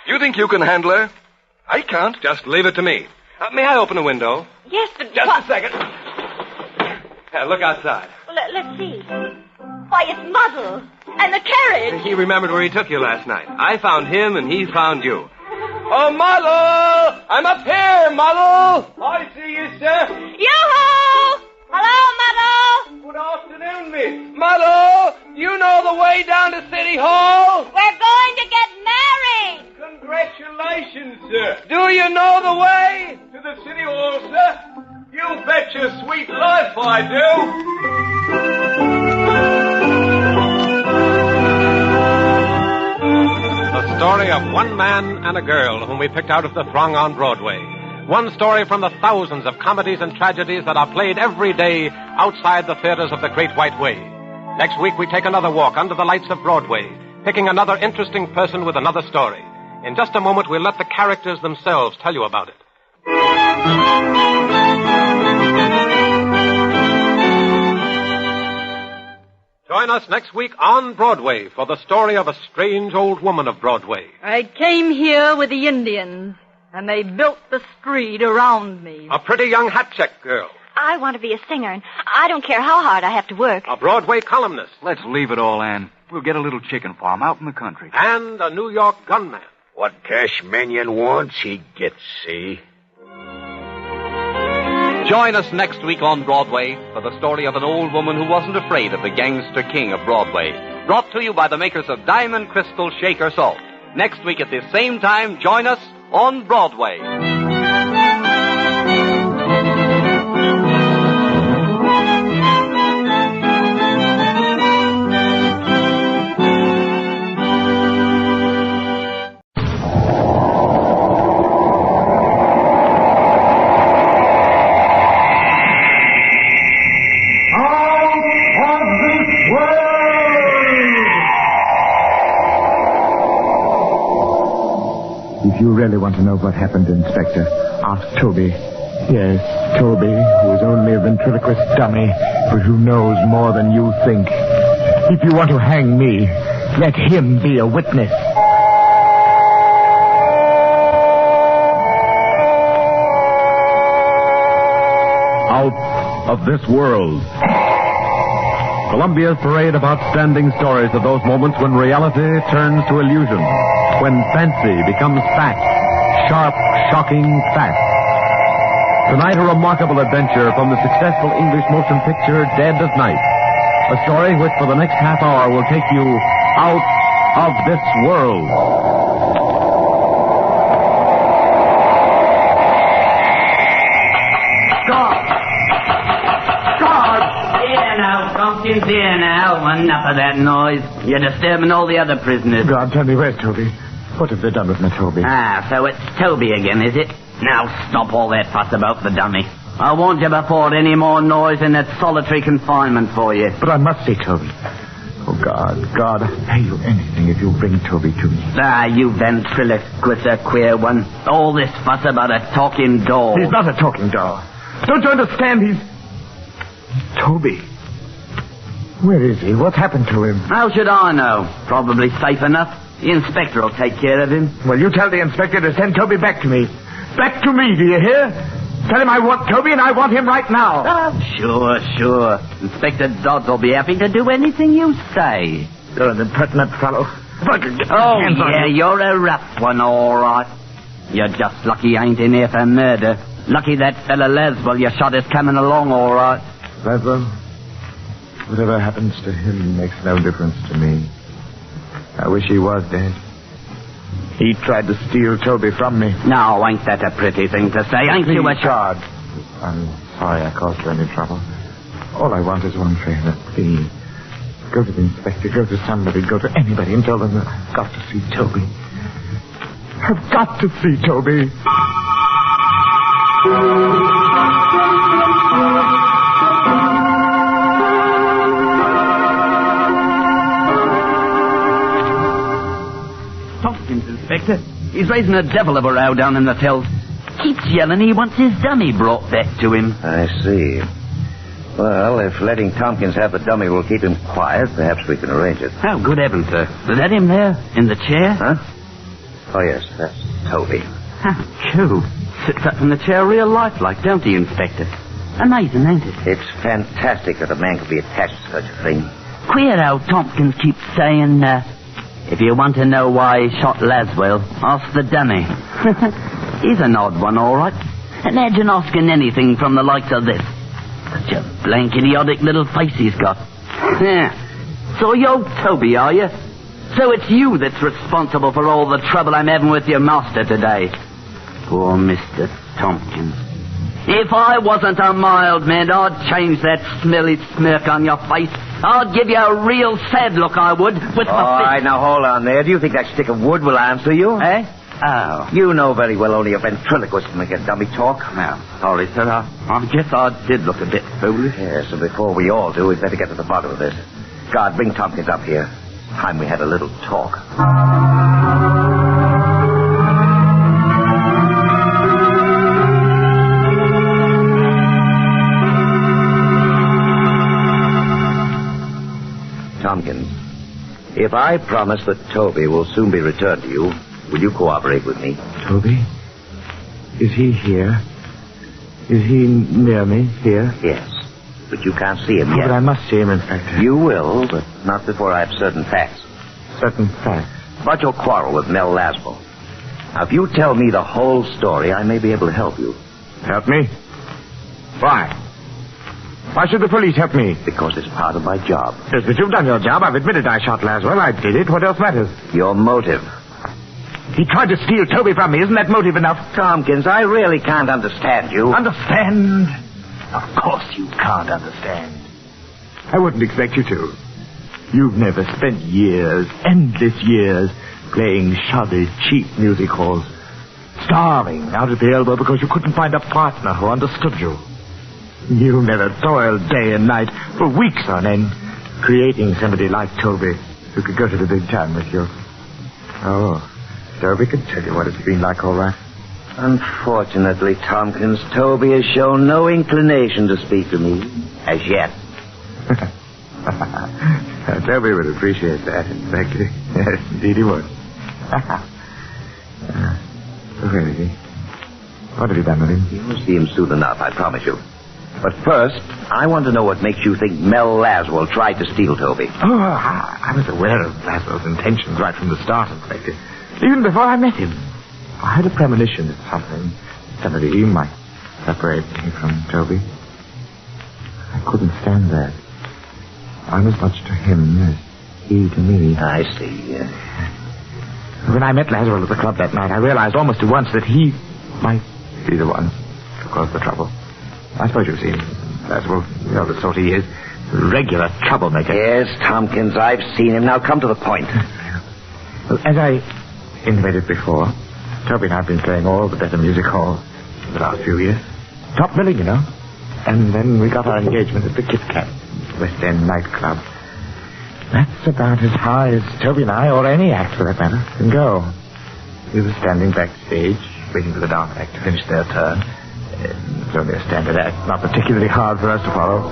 you think you can handle her? I can't. Just leave it to me. May I open a window? Yes, but... Just a second. Look outside. Well, let's see. Why, it's Muzzle. And the carriage. He remembered where he took you last night. I found him, and he found you. Oh, Muzzle! I'm up here, Muzzle! I see you, sir. Yoo-hoo! Hello, Muzzle! Good afternoon, miss. Muzzle, you know the way down to City Hall? We're going to get married! Congratulations, sir. Do you know the way to the City Hall, sir? You bet your sweet life I do. The story of one man and a girl whom we picked out of the throng on Broadway. One story from the thousands of comedies and tragedies that are played every day outside the theaters of the Great White Way. Next week, we take another walk under the lights of Broadway, picking another interesting person with another story. In just a moment, we'll let the characters themselves tell you about it. Join us next week on Broadway for the story of a strange old woman of Broadway. I came here with the Indians, and they built the street around me. A pretty young hat-check girl. I want to be a singer, and I don't care how hard I have to work. A Broadway columnist. Let's leave it all, Ann. We'll get a little chicken farm out in the country. And a New York gunman. What Cash Mannion wants, he gets, see? Join us next week on Broadway for the story of an old woman who wasn't afraid of the gangster king of Broadway. Brought to you by the makers of Diamond Crystal Shaker Salt. Next week at this same time, join us on Broadway. If you really want to know what happened, Inspector, ask Toby. Yes, Toby, who is only a ventriloquist dummy, but who knows more than you think. If you want to hang me, let him be a witness. Out of this world. Columbia's parade of outstanding stories of those moments when reality turns to illusion, when fancy becomes fact, sharp, shocking fact. Tonight, a remarkable adventure from the successful English motion picture Dead of Night. A story which for the next half hour will take you out of this world. Tompkins, here now. Enough of that noise. You're disturbing all the other prisoners. God, tell me, where's Toby? What have they done with my Toby? So it's Toby again, is it? Now stop all that fuss about the dummy. I warned you before, any more noise in that solitary confinement for you. But I must see Toby. Oh, God, I'll pay you anything if you'll bring Toby to me. You ventriloquist, a queer one. All this fuss about a talking doll. He's not a talking doll. Don't you understand? He's... Toby. Where is he? What's happened to him? How should I know? Probably safe enough. The inspector will take care of him. Well, you tell the inspector to send Toby back to me. Back to me, do you hear? Tell him I want Toby and I want him right now. Sure. Inspector Dodds will be happy to do anything you say. You're an impertinent fellow. If I could get my hands on you. You're a rough one, all right. You're just lucky I ain't in here for murder. Lucky that fella Leswell you shot is coming along, all right. Leswell? Whatever happens to him makes no difference to me. I wish he was dead. He tried to steal Toby from me. Now, ain't that a pretty thing to say? Ain't you a... God. I'm sorry I caused you any trouble. All I want is one favor. Please. Go to the inspector, go to somebody, go to anybody and tell them that I've got to see Toby. I've got to see Toby. Inspector. He's raising a devil of a row down in the tills. Keeps yelling he wants his dummy brought back to him. I see. Well, if letting Tompkins have the dummy will keep him quiet, perhaps we can arrange it. Oh, good heavens, sir. Is that him there, in the chair? Huh? Oh, yes, that's Toby. Cool. Sits up in the chair real lifelike, don't he, Inspector? Amazing, ain't it? It's fantastic that a man could be attached to such a thing. Queer how Tompkins keeps saying, if you want to know why he shot Laswell, ask the dummy. He's an odd one, all right. Imagine asking anything from the likes of this. Such a blank, idiotic little face he's got. So you're Toby, are you? So it's you that's responsible for all the trouble I'm having with your master today. Poor Mr. Tompkins. If I wasn't a mild man, I'd change that smelly smirk on your face. I'd give you a real sad look, I would, with my fist. All right, now hold on there. Do you think that stick of wood will answer you? Eh? Oh. You know very well only a ventriloquist can make a dummy talk. Now, sorry, sir. I guess I did look a bit foolish. Yes, so before we all do, we'd better get to the bottom of this. God, bring Tompkins up here. Time we had a little talk. Tompkins, if I promise that Toby will soon be returned to you, will you cooperate with me? Toby? Is he here? Is he near me here? Yes, but you can't see him yet. But I must see him, Inspector. You will, but not before I have certain facts. Certain facts? About your quarrel with Mel Laswell. Now, if you tell me the whole story, I may be able to help you. Help me? Why? Why should the police help me? Because it's part of my job. Yes, but you've done your job. I've admitted I shot Laswell. I did it. What else matters? Your motive. He tried to steal Toby from me. Isn't that motive enough? Tompkins, I really can't understand you. Understand? Of course you can't understand. I wouldn't expect you to. You've never spent years, endless years, playing shoddy, cheap music halls, starving out at the elbow because you couldn't find a partner who understood you. You never toiled day and night for weeks on end, creating somebody like Toby who could go to the big time with you. Oh, Toby can tell you what it's been like, all right. Unfortunately, Tompkins, Toby has shown no inclination to speak to me, as yet. Toby would appreciate that, Inspector. Yes, indeed he would. Where is he? What have you done with him? You'll see him soon enough, I promise you. But first, I want to know what makes you think Mel Laswell tried to steal Toby. Oh, I was aware of Laswell's intentions right from the start, Inspector. Even before I met him. I had a premonition that somebody might separate me from Toby. I couldn't stand that. I'm as much to him as he to me. I see. When I met Laswell at the club that night, I realized almost at once that he might be the one to cause the trouble. I suppose you've seen Laswell. You know the sort he is. Regular troublemaker. Yes, Tompkins, I've seen him. Now come to the point. Well, as I intimated before, Toby and I have been playing all the better music halls for the last few years. Top billing, you know. And then we got our engagement at the Kit Kat, West End nightclub. That's about as high as Toby and I, or any act for that matter, can go. We were standing backstage, waiting for the dance act to finish their turn. It's only a standard act, not particularly hard for us to follow.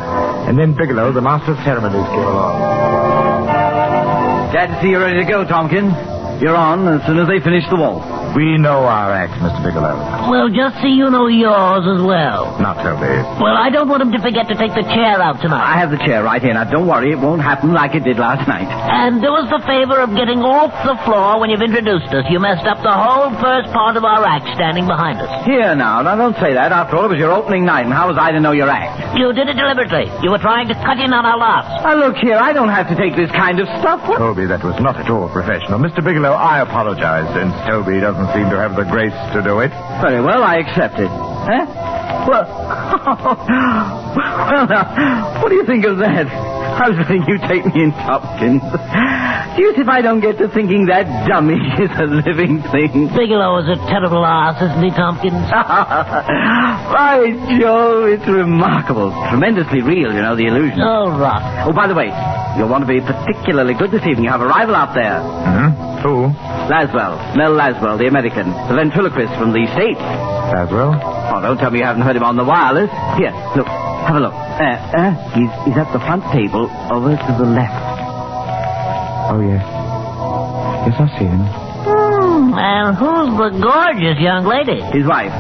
And then Bigelow, the master of ceremonies, came along. Glad to see you're ready to go, Tompkins. You're on as soon as they finish the waltz. We know our act, Mr. Bigelow. Well, just so you know yours as well. Not Toby. Well, I don't want him to forget to take the chair out tonight. I have the chair right here. Now, don't worry. It won't happen like it did last night. And do us the favor of getting off the floor when you've introduced us. You messed up the whole first part of our act standing behind us. Here, now, don't say that. After all, it was your opening night, and how was I to know your act? You did it deliberately. You were trying to cut in on our laughs. Now, look here. I don't have to take this kind of stuff. Toby, that was not at all professional. Mr. Bigelow, I apologize, since Toby doesn't seem to have the grace to do it. Very well, I accept it. Huh? Well, well, now, what do you think of that? I was letting you take me in, Tompkins. Deuce if I don't get to thinking that dummy is a living thing. Bigelow is a terrible ass, isn't he, Tompkins? By Jove, it's remarkable. Tremendously real, you know, the illusion. Oh, rot. Oh, by the way, you'll want to be particularly good this evening. You have a rival out there. Mm-hmm. Who? Laswell. Mel Laswell, the American. The ventriloquist from the States. Laswell? Oh, don't tell me you haven't heard him on the wireless. Here, look. Have a look. He's at the front table, over to the left. Oh, yes. Yes, I see him. And who's the gorgeous young lady? His wife.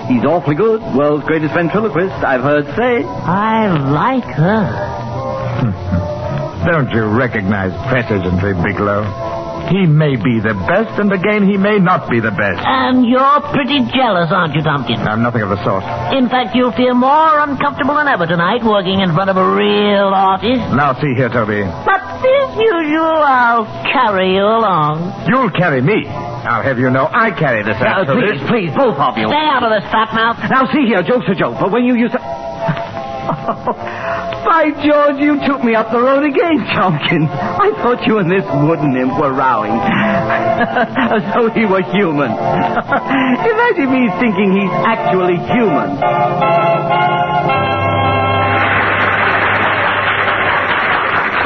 He's awfully good. World's greatest ventriloquist, I've heard say. I like her. Don't you recognize Press Agentry, Bigelow? He may be the best, and again, he may not be the best. And you're pretty jealous, aren't you, Tompkins? I'm nothing of the sort. In fact, you'll feel more uncomfortable than ever tonight working in front of a real artist. Now, see here, Toby. But as usual, I'll carry you along. You'll carry me. I'll have you know I carry this out. Please, both of you. Stay out of this, fat mouth. Now, see here, joke's a joke, but when you used to... By George, you took me up the road again, Tompkins. I thought you and this wooden imp were rowing. As though he were human. Imagine me thinking he's actually human.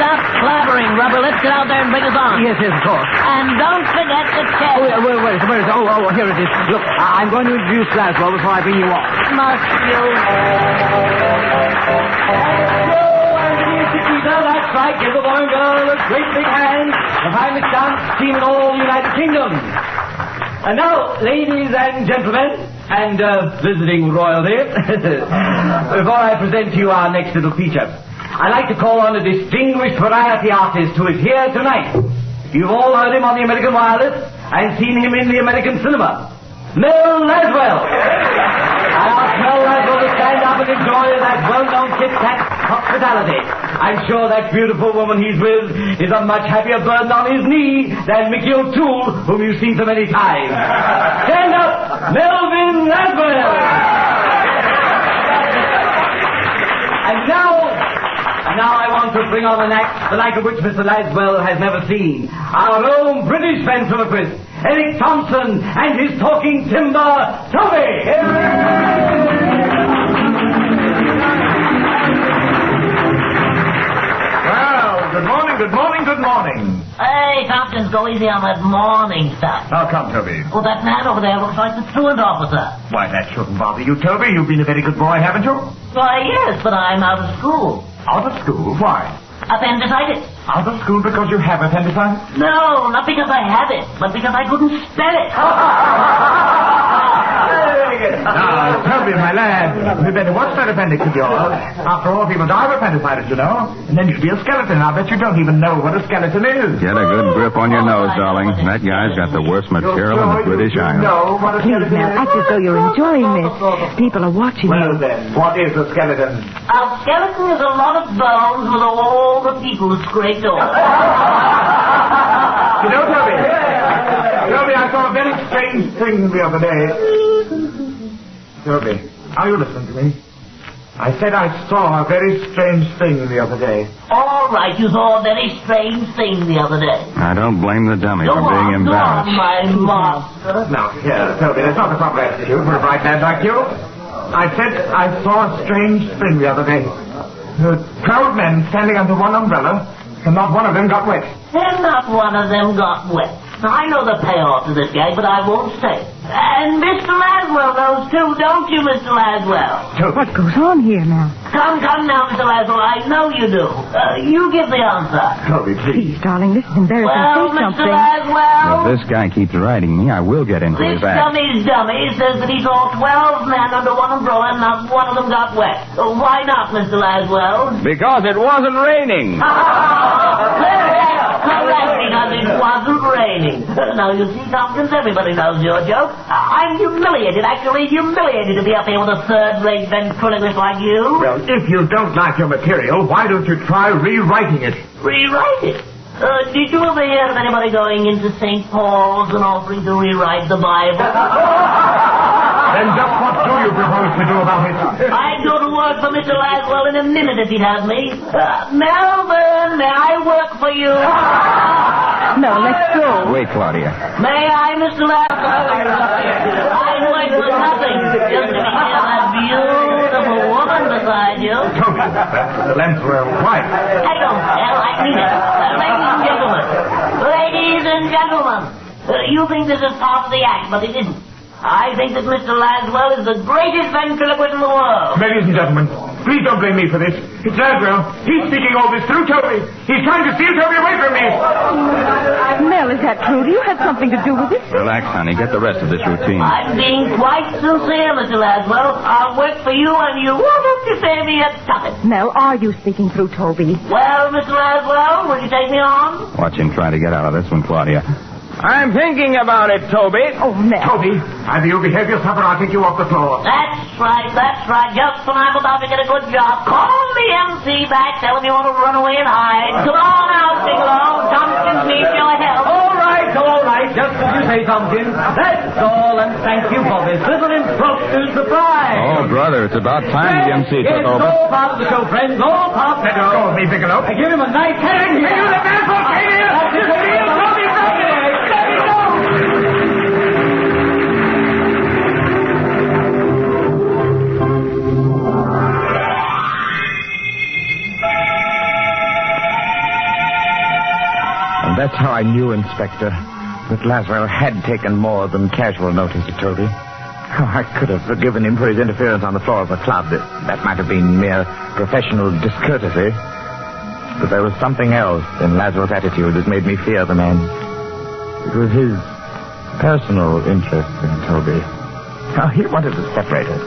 Stop blabbering, Rubber. Let's get out there and bring us on. Yes, of course. And don't forget the check. Where is it? Oh, here it is. Look, I'm going to introduce Laswell before I bring you off. Must you? That's right. Give the boy and girl a great big hand. The finest dance team in all the United Kingdom. And now, ladies and gentlemen, and visiting royalty, before I present to you our next little feature, I'd like to call on a distinguished variety artist who is here tonight. You've all heard him on the American wireless and seen him in the American cinema. Mel Laswell. I ask Mel Laswell to stand up and enjoy that well-known kit-kat hospitality. I'm sure that beautiful woman he's with is a much happier burden on his knee than Mickey O'Toole, whom you've seen so many times. Stand up, Melvin Laswell. And now I want to bring on an act the like of which Mr. Laswell has never seen. Our own British ventriloquist, Eric Thompson, and his talking timber, Toby. Good morning. Hey, Tompkins, go easy on that morning stuff. Now, come, Toby. Well, that man over there looks like the truant officer. Why, that shouldn't bother you, Toby. You've been a very good boy, haven't you? Why, yes, but I'm out of school. Out of school? Why? Appendicitis. Out of school because you have appendicitis? No, not because I have it, but because I couldn't spell it. Now, Toby, my lad, you'd better watch that appendix of yours. After all, people die of appendicitis, you know. And then you'd be a skeleton. I bet you don't even know what a skeleton is. Get a good grip on your nose, darling. That guy's got the worst material in the British Isles. Please, now, act as though you're enjoying this. People are watching you. Well, then, what is a skeleton? A skeleton is a lot of bones with all the people scraped off. You know, Toby, I saw a very strange thing the other day. Toby, are you listening to me? I said I saw a very strange thing the other day. All right, you saw a very strange thing the other day. I don't blame the dummy for being embarrassed. Go on, my master. Now, here, Toby, that's not the proper attitude for a bright lad like you. I said I saw a strange thing the other day. There were 12 men standing under one umbrella, and not one of them got wet. And not one of them got wet. Now, I know the payoff to this gag, but I won't say. And Mr. Laswell knows, too, don't you, Mr. Laswell? What goes on here now? Come now, Mr. Laswell, I know you do. You give the answer. Toby, please. Please, darling, this is embarrassing. Well, Say Mr. something. Laswell, If this guy keeps writing me, I will get into this his act. dummy's dummy says that he saw 12 men under one umbrella and not one of them got wet. Why not, Mr. Laswell? Because it wasn't raining. Correct, because it wasn't raining. Now, you see, Tompkins, everybody knows your joke. I'm humiliated, actually humiliated to be up here with a third-rate ventriloquist like you. Well, if you don't like your material, why don't you try rewriting it? Rewrite it? Did you ever hear of anybody going into St. Paul's and offering to rewrite the Bible? Then just what do you propose to do about it? I'd go to work for Mr. Laswell in a minute if he'd have me. Melvin, may I work for you? No, let's go. Wait, Claudia. May I, Mr. Laswell? I'd work for nothing. Just to be near that beautiful woman beside you. Toby, that's the Lemswell wife. I don't care. I mean it. Ladies and gentlemen, you think this is part of the act, but it isn't. I think that Mr. Laswell is the greatest ventriloquist in the world. Ladies and gentlemen, please don't blame me for this. It's Laswell. He's speaking all this through Toby. He's trying to steal Toby away from me. Mel, is that true? Do you have something to do with it? Relax, honey. Get the rest of this routine. I'm being quite sincere, Mr. Laswell. I'll work for you and you won't have to pay me a tuppence. Mel, are you speaking through Toby? Well, Mr. Laswell, will you take me on? Watch him try to get out of this one, Claudia. I'm thinking about it, Toby. Oh, Mel. Toby, either you behave yourself or I'll take you off the floor. That's right. Just when I'm about to get a good job, call the MC back, tell him you want to run away and hide. Come on out, Bigelow. Tompkins needs your help. All right. Just as you say, Tompkins. That's all, and thank you for this little impromptu surprise. Oh, brother, it's about time the MC took over. It's all part of the show, friends. All part of the show. Go with me, Bigelow. I give him a nice hand here. You the man for failure. This is real Toby Friday. That's how I knew, Inspector, that Laswell had taken more than casual notice of Toby. Oh, I could have forgiven him for his interference on the floor of the club. That might have been mere professional discourtesy. But there was something else in Laswell's attitude that made me fear the man. It was his personal interest in Toby. Now, he wanted to separate us.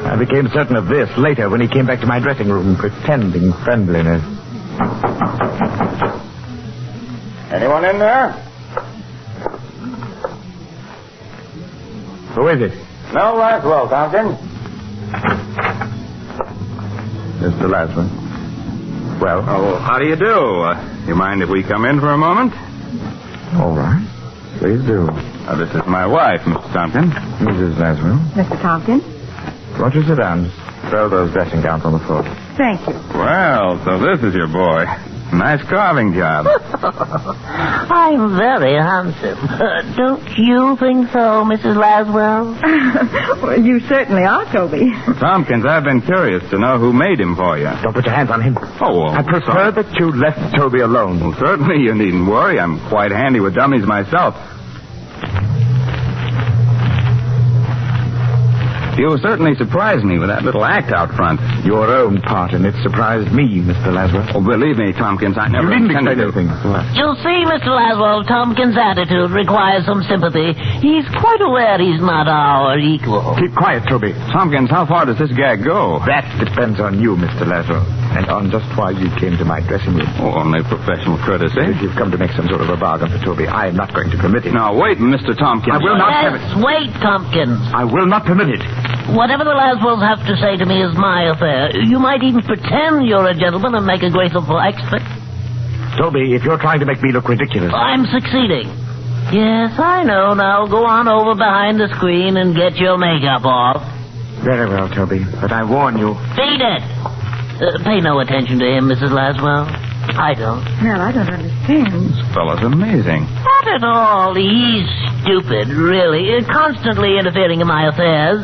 I became certain of this later when he came back to my dressing room pretending friendliness. Anyone in there? Who is it? No, Laswell, Tompkins. Mr. Laswell. Well? Oh, how do you do? You mind if we come in for a moment? All right. Please do. This is my wife, Mr. Tompkins. Mrs. Laswell. Mr. Tompkins? Won't you sit down? Throw those dressing gowns on the floor. Thank you. Well, so this is your boy. Nice carving job. I'm very handsome. Don't you think so, Mrs. Laswell? Well, you certainly are, Toby. Tompkins, I've been curious to know who made him for you. Don't put your hands on him. Oh, well, I prefer that you left Toby alone. Well, certainly you needn't worry. I'm quite handy with dummies myself. You certainly surprised me with that little act out front. Your own part in it surprised me, Mr. Laswell. Oh, believe me, Tompkins, I never You didn't intended explain to. anything. You see, Mr. Laswell, Tompkins' attitude requires some sympathy. He's quite aware he's not our equal. Keep quiet, Toby. Tompkins, how far does this gag go? That depends on you, Mr. Laswell, and on just why you came to my dressing room. Oh, only professional courtesy. If you've come to make some sort of a bargain for Toby, I am not going to permit it. Now, wait, Mr. Tompkins. I will not have it. Yes, wait, Tompkins. I will not permit it. Whatever the Laswells have to say to me is my affair. You might even pretend you're a gentleman and make a graceful exit. Toby, if you're trying to make me look ridiculous... I'm succeeding. Yes, I know. Now go on over behind the screen and get your makeup off. Very well, Toby, but I warn you... Beat it! Pay no attention to him, Mrs. Laswell. I don't. Well, I don't understand. This fellow's amazing. Not at all. He's stupid, really. Constantly interfering in my affairs.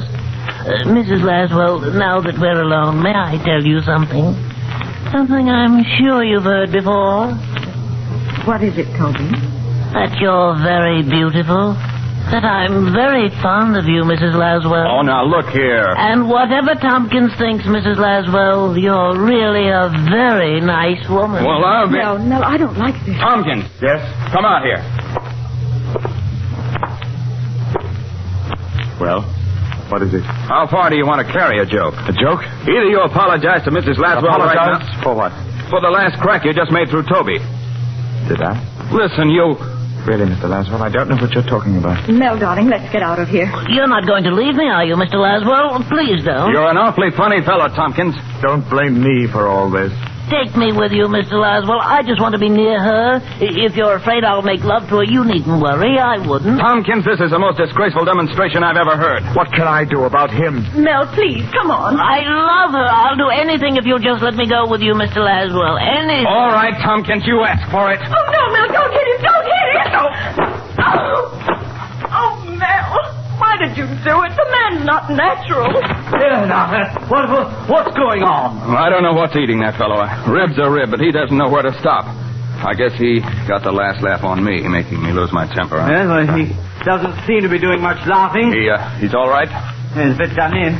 Mrs. Laswell, now that we're alone, may I tell you something? Something I'm sure you've heard before. What is it, Toby? That you're very beautiful. That I'm very fond of you, Mrs. Laswell. Oh, now look here. And whatever Tompkins thinks, Mrs. Laswell, you're really a very nice woman. Well, I'll be... No, I don't like this. Tompkins. Yes? Come out here. Well, what is it? How far do you want to carry a joke? A joke? Either you apologize to Mrs. Laswell Apologize? right now... For what? For the last crack you just made through Toby. Did I? Listen, you... Really, Mr. Laswell, I don't know what you're talking about. Mel, darling, let's get out of here. You're not going to leave me, are you, Mr. Laswell? Please don't. You're an awfully funny fellow, Tompkins. Don't blame me for all this. Take me with you, Mr. Laswell. I just want to be near her. If you're afraid I'll make love to her, you needn't worry. I wouldn't. Tompkins, this is the most disgraceful demonstration I've ever heard. What can I do about him? Mel, please, come on. I love her. I'll do anything if you'll just let me go with you, Mr. Laswell. Anything. All right, Tompkins, you ask for it. Oh, no, Mel, don't hit him. Don't hit him. Oh, Mel. Why did you do it? The man's not natural. Here now, what's going on? I don't know what's eating that fellow. A rib's a rib, but he doesn't know where to stop. I guess he got the last laugh on me, making me lose my temper. Yes, well, he doesn't seem to be doing much laughing. He's all right? He's a bit done in.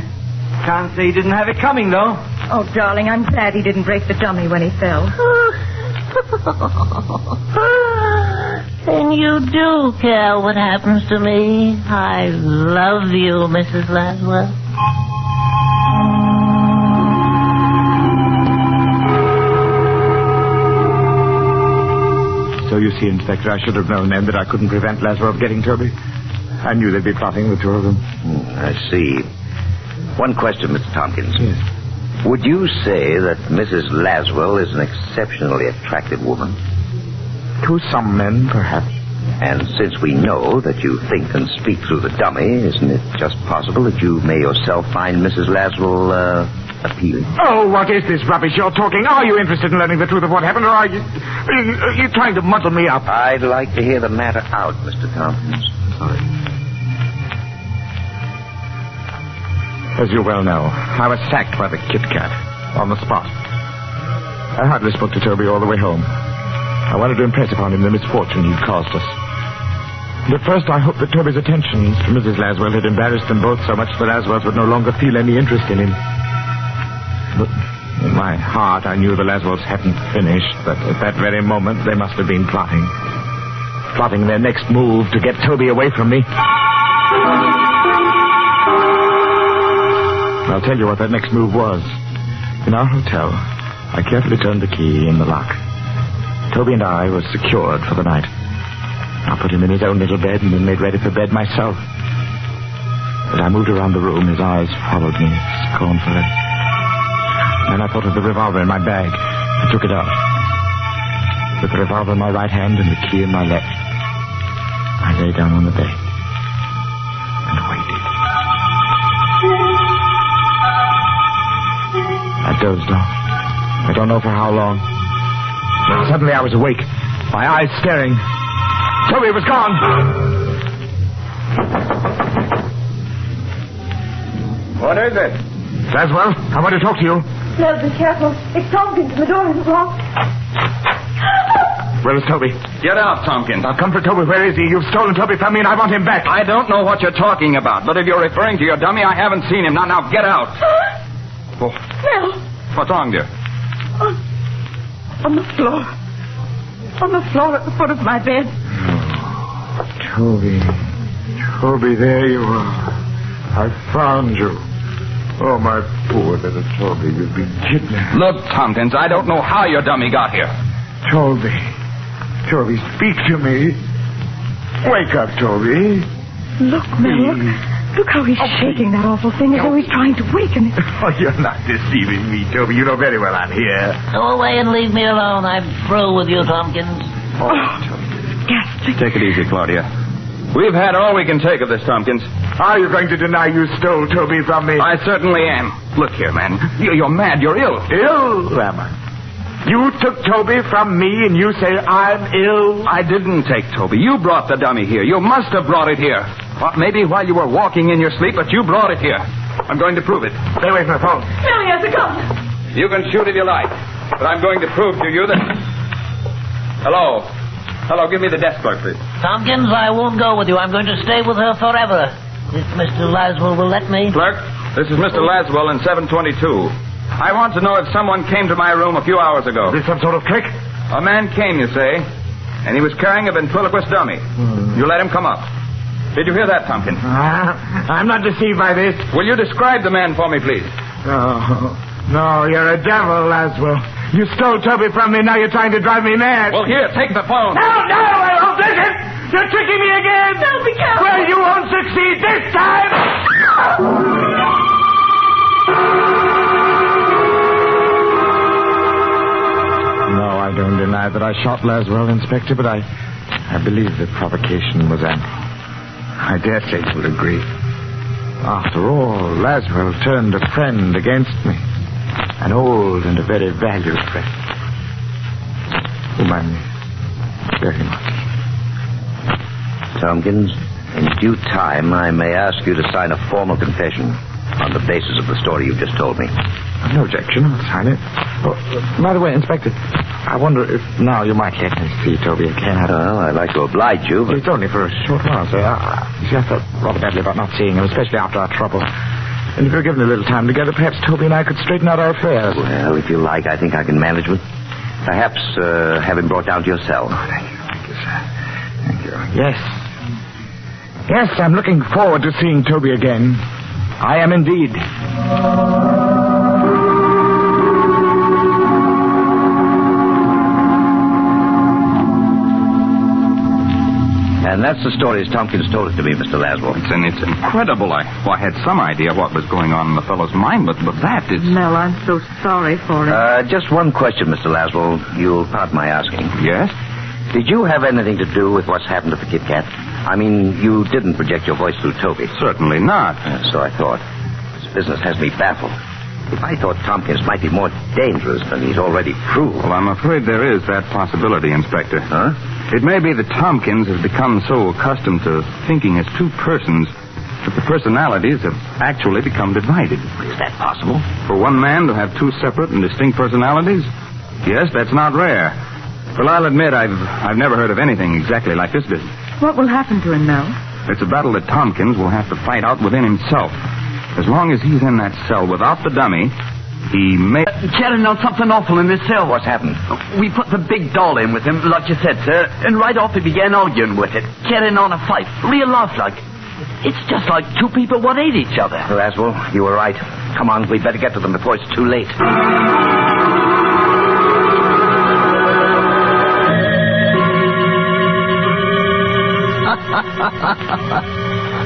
Can't say he didn't have it coming, though. Oh, darling, I'm glad he didn't break the dummy when he fell. Then you do care what happens to me. I love you, Mrs. Laswell. So you see, Inspector, I should have known then that I couldn't prevent Laswell getting Toby. I knew they'd be plotting, the two of them. I see. One question, Mr. Tompkins. Yes. Would you say that Mrs. Laswell is an exceptionally attractive woman? To some men, perhaps. And since we know that you think and speak through the dummy, isn't it just possible that you may yourself find Mrs. Laswell, appealing? Oh, what is this rubbish you're talking? Are you interested in learning the truth of what happened, or are you trying to muddle me up? I'd like to hear the matter out, Mr. Tompkins. Sorry. As you well know, I was sacked by the Kit Kat on the spot. I hardly spoke to Toby all the way home. I wanted to impress upon him the misfortune he'd caused us. And at first I hoped that Toby's attentions to Mrs. Laswell had embarrassed them both so much that Laswells would no longer feel any interest in him. But in my heart I knew the Laswells hadn't finished, that at that very moment they must have been plotting. Plotting their next move to get Toby away from me. I'll tell you what that next move was. In our hotel, I carefully turned the key in the lock. Toby and I were secured for the night. I put him in his own little bed and then made ready for bed myself. As I moved around the room, his eyes followed me scornfully. Then I thought of the revolver in my bag. I took it out. With the revolver in my right hand and the key in my left, I lay down on the bed and waited. I dozed off. I don't know for how long. Then suddenly I was awake, my eyes staring. Toby was gone. What is it? Laswell, I want to talk to you. No, be careful. It's Tompkins. The door isn't locked. Where is Toby? Get out, Tompkins. I'll come for Toby. Where is he? You've stolen Toby from me and I want him back. I don't know what you're talking about, but if you're referring to your dummy, I haven't seen him. Now, get out. Oh. Mel. What's wrong, dear? On the floor. On the floor at the foot of my bed. Toby. Toby, there you are. I found you. Oh, my poor little Toby, you've been kidnapped. Look, Tompkins, I don't know how your dummy got here. Toby. Toby, speak to me. Wake up, Toby. Look, Mel, look how he's shaking that awful thing as though he's trying to waken it. Oh, you're not deceiving me, Toby. You know very well I'm here. Go away and leave me alone. I'm through with you, Tompkins. Oh, Toby. Ghastly. Take it easy, Claudia. We've had all we can take of this, Tompkins. Are you going to deny you stole Toby from me? I certainly am. Look here, man. You're mad. You're ill. Ill, am I? You took Toby from me and you say I'm ill? I didn't take Toby. You brought the dummy here. You must have brought it here. Well, maybe while you were walking in your sleep, but you brought it here. I'm going to prove it. Stay away from the phone. Mel, he has a gun. You can shoot if you like, but I'm going to prove to you that... Hello. Hello, give me the desk clerk, please. Tompkins, I won't go with you. I'm going to stay with her forever. If Mr. Laswell will let me. Clerk, this is Mr. Laswell in 722. I want to know if someone came to my room a few hours ago. Is this some sort of trick? A man came, you say, and he was carrying a ventriloquist dummy. You let him come up. Did you hear that, Tompkins? I'm not deceived by this. Will you describe the man for me, please? No, you're a devil, Laswell. You stole Toby from me, now you're trying to drive me mad. Well, here, take the phone. No, I won't take it. You're tricking me again. No, be careful. Well, you won't succeed this time. No, I don't deny that I shot Laswell, Inspector, but I believe the provocation was ample. I dare say you'll agree. After all, Laswell turned a friend against me. An old and a very valued friend. Whom I miss very much. Tompkins, in due time, I may ask you to sign a formal confession on the basis of the story you've just told me. No objection. I'll sign it. Oh, by the way, Inspector, I wonder if now you might let me see Toby again. Well, I'd like to oblige you, but... It's only for a short while, sir. You see, I felt rather badly about not seeing him, especially after our trouble. And if you're given a little time together, perhaps Toby and I could straighten out our affairs. Well, if you like, I think I can manage it. Perhaps have him brought down to your cell. Thank you, sir. Thank you. Yes. Yes, I'm looking forward to seeing Toby again. I am indeed. And that's the story as Tompkins told it to me, Mr. Laswell. It's incredible. I had some idea what was going on in the fellow's mind, but that is... Mel, I'm so sorry for it. Just one question, Mr. Laswell. You'll pardon my asking. Yes? Did you have anything to do with what's happened at the Kit Kat? I mean, you didn't project your voice through Toby. Certainly not. So I thought. This business has me baffled. If I thought Tompkins might be more dangerous than he's already proved. Well, I'm afraid there is that possibility, Inspector. Huh? It may be that Tompkins has become so accustomed to thinking as two persons that the personalities have actually become divided. Is that possible? For one man to have two separate and distinct personalities? Yes, that's not rare. Well, I'll admit I've never heard of anything exactly like this business. What will happen to him, Mel? It's a battle that Tompkins will have to fight out within himself. As long as he's in that cell without the dummy, he may... Carrying on something awful in this cell. What's happened? We put the big doll in with him, like you said, sir, and right off he began arguing with it, carrying on a fight, real lifelike. It's just like two people what hate each other. Laswell, you were right. Come on, we'd better get to them before it's too late.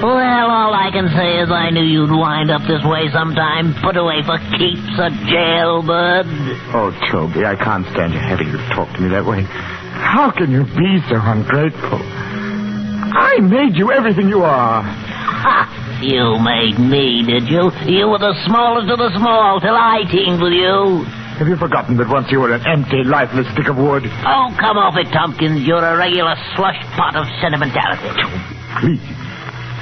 Well, all I can say is I knew you'd wind up this way sometime. Put away for keeps, a jailbird. Oh, Toby, I can't stand you having to talk to me that way. How can you be so ungrateful? I made you everything you are. Ha! You made me, did you? You were the smallest of the small till I teamed with you. Have you forgotten that once you were an empty, lifeless stick of wood? Oh, come off it, Tompkins. You're a regular slush pot of sentimentality.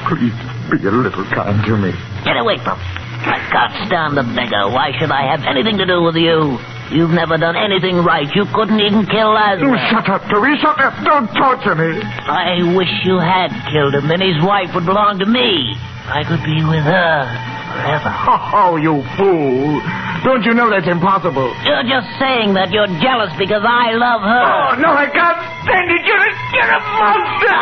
Please be a little kind to me. Get away from me. I can't stand the beggar. Why should I have anything to do with you? You've never done anything right. You couldn't even kill Laswell. Shut up, Toby. Shut up. Don't torture me. I wish you had killed him, and his wife would belong to me. I could be with her forever. Oh, you fool. Don't you know that's impossible? You're just saying that you're jealous because I love her. Oh, no, I can't stand it. You're a monster.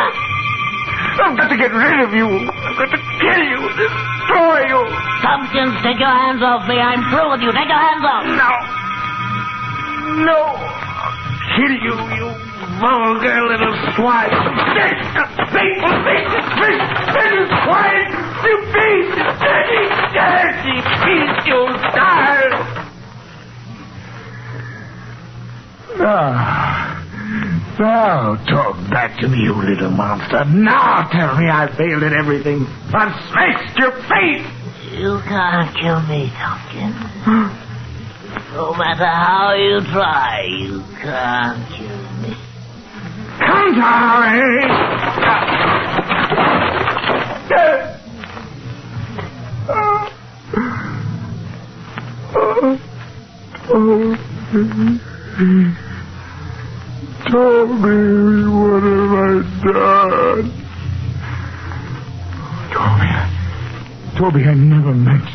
I've got to get rid of you. I've got to kill you, destroy you. Tompkins, take your hands off me. I'm through with you. Take your hands off. No. I'll kill you, you vulgar little swine. Little swine. You beast. Dirty beast. You'll die. Now talk back to me, you little monster. Now tell me I failed at everything. I've smashed your face. You can't kill me, Tompkins. No matter how you try, you can't kill me. Come Toby, what have I done? Toby, I never meant...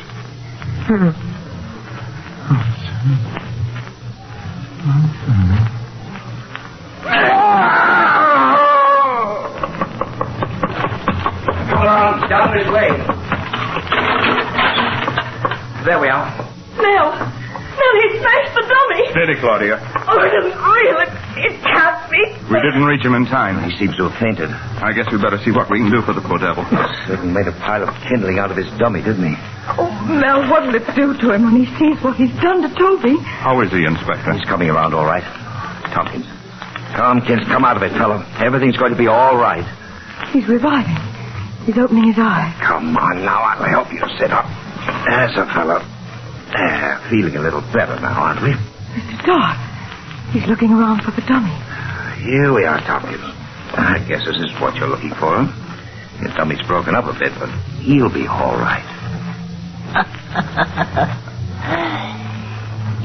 Come on, down this way. There we are. Mel, he smashed the dummy. Steady, Claudia. Oh, it isn't real. It can't be. We didn't reach him in time. He seems to have fainted. I guess we better see what we can do for the poor devil. Certainly made a pile of kindling out of his dummy, didn't he? Oh, Mel, what'll it do to him when he sees what he's done to Toby? How is he, Inspector? He's coming around all right. Tompkins, come out of it, fellow. Everything's going to be all right. He's reviving. He's opening his eyes. Come on now, I'll help you sit up. There's a fellow. Feeling a little better now, aren't we? Mr. Starr, he's looking around for the dummy. Here we are, Tompkins. I guess this is what you're looking for. Your dummy's broken up a bit, but he'll be all right.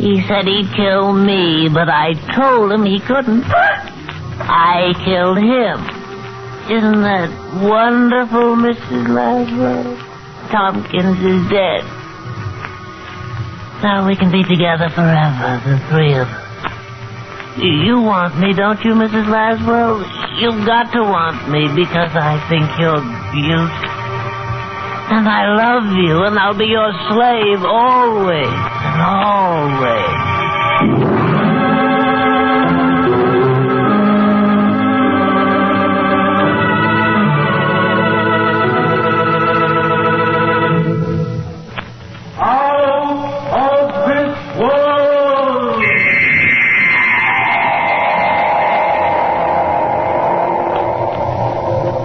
He said he'd kill me, but I told him he couldn't. I killed him. Isn't that wonderful, Mrs. Laszlo? Tompkins is dead. Now we can be together forever, the three of us. You want me, don't you, Mrs. Laszlo? You've got to want me because I think you're beautiful. And I love you, and I'll be your slave always and always.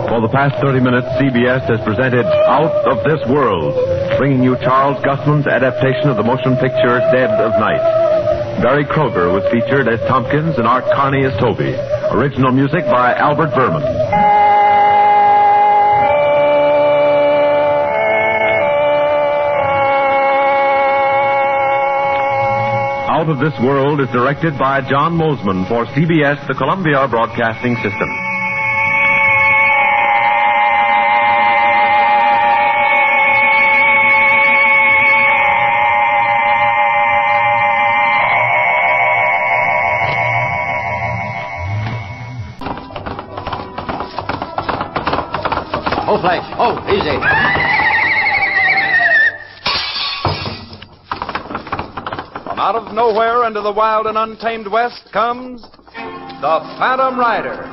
For the past 30 minutes, CBS has presented Out of This World, bringing you Charles Gusman's adaptation of the motion picture Dead of Night. Barry Kroger was featured as Tompkins and Art Carney as Toby. Original music by Albert Berman. Out of This World is directed by John Mosman for CBS, the Columbia Broadcasting System. Oh, Flash. Oh, easy. From out of nowhere into the wild and untamed West comes the Phantom Rider.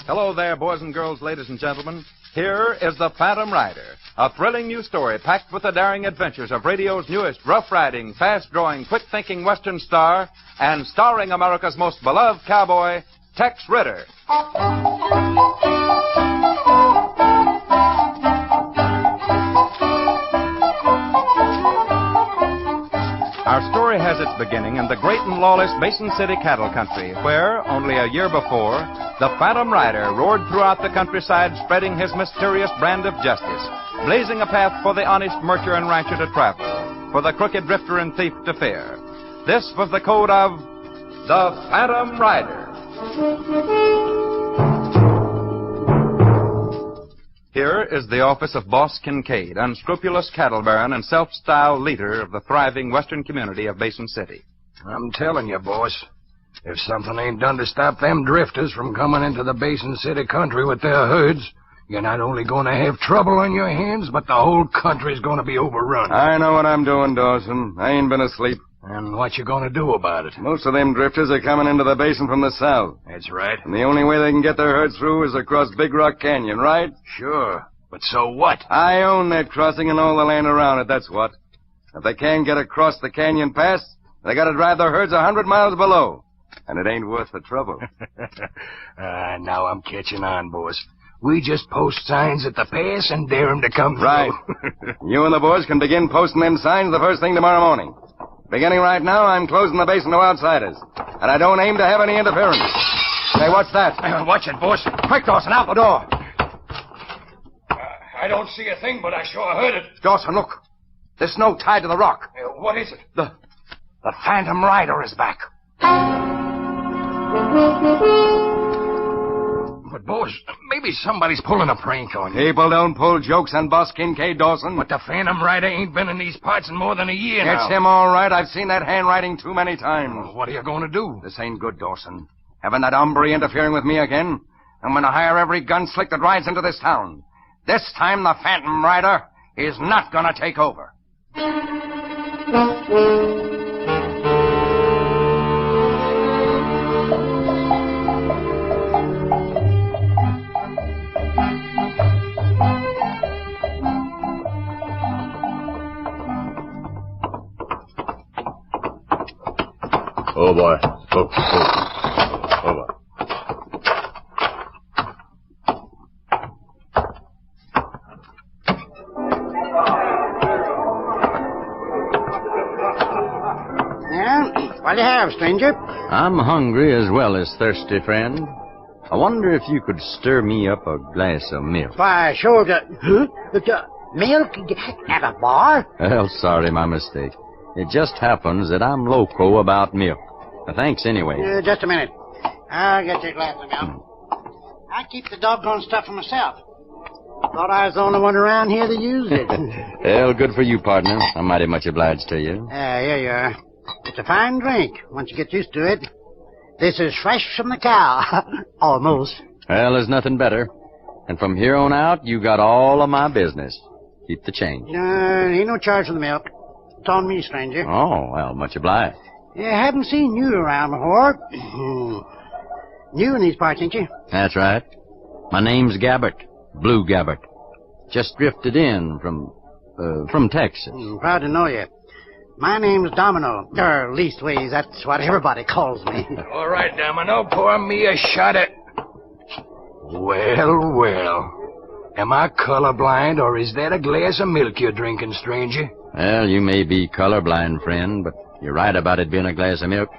Hello there, boys and girls, ladies and gentlemen. Here is the Phantom Rider, a thrilling new story packed with the daring adventures of radio's newest rough-riding, fast-growing, quick-thinking Western star, and starring America's most beloved cowboy, Tex Ritter. Our story has its beginning in the great and lawless Basin City cattle country, where, only a year before, the Phantom Rider roared throughout the countryside, spreading his mysterious brand of justice, blazing a path for the honest merchant and rancher to travel, for the crooked drifter and thief to fear. This was the code of the Phantom Rider. Here is the office of Boss Kincaid, unscrupulous cattle baron and self-styled leader of the thriving western community of Basin City. I'm telling you, boss, if something ain't done to stop them drifters from coming into the Basin City country with their herds, you're not only going to have trouble on your hands, but the whole country's going to be overrun. I know what I'm doing, Dawson. I ain't been asleep. And what you going to do about it? Most of them drifters are coming into the basin from the south. That's right. And the only way they can get their herds through is across Big Rock Canyon, right? Sure. But so what? I own that crossing and all the land around it, that's what. If they can't get across the canyon pass, they gotta drive their herds 100 miles below. And it ain't worth the trouble. Now I'm catching on, boss. We just post signs at the pass and dare 'em to come through. Right. You and the boys can begin posting them signs the first thing tomorrow morning. Beginning right now, I'm closing the basin to outsiders. And I don't aim to have any interference. Hey, what's that? Watch it, boss. Quick, Dawson, out the door. I don't see a thing, but I sure heard it. Dawson, look. There's snow tied to the rock. What is it? The Phantom Rider is back. But, boss, maybe somebody's pulling a prank on you. People don't pull jokes on Boss Kincaid, Dawson. But the Phantom Rider ain't been in these parts in more than a year now. It's him, all right. I've seen that handwriting too many times. Well, what are you going to do? This ain't good, Dawson. Having that hombre interfering with me again. I'm going to hire every gunslick that rides into this town. This time the Phantom Rider is not going to take over. Oh, boy. Oh, boy. Well, what do you have, stranger? I'm hungry as well as thirsty, friend. I wonder if you could stir me up a glass of milk. Why, sure. Milk at a bar? Well, sorry, my mistake. It just happens that I'm loco about milk. Thanks anyway. Just a minute. I'll get you a glass of milk. I keep the doggone stuff for myself. Thought I was the only one around here that used it. Well, good for you, partner. I'm mighty much obliged to you. Here you are. It's a fine drink, once you get used to it. This is fresh from the cow. Almost. Well, there's nothing better. And from here on out, you got all of my business. Keep the change. Ain't no charge for the milk. It's on me, stranger. Oh, well, much obliged. Yeah, haven't seen you around before. New in these parts, ain't you? That's right. My name's Gabbert. Blue Gabbert. Just drifted in from Texas. Proud to know you. My name's Domino. Or leastways, that's what everybody calls me. All right, Domino, pour me a shot at... Well, well. Am I colorblind, or is that a glass of milk you're drinking, stranger? Well, you may be colorblind, friend, but you're right about it being a glass of milk.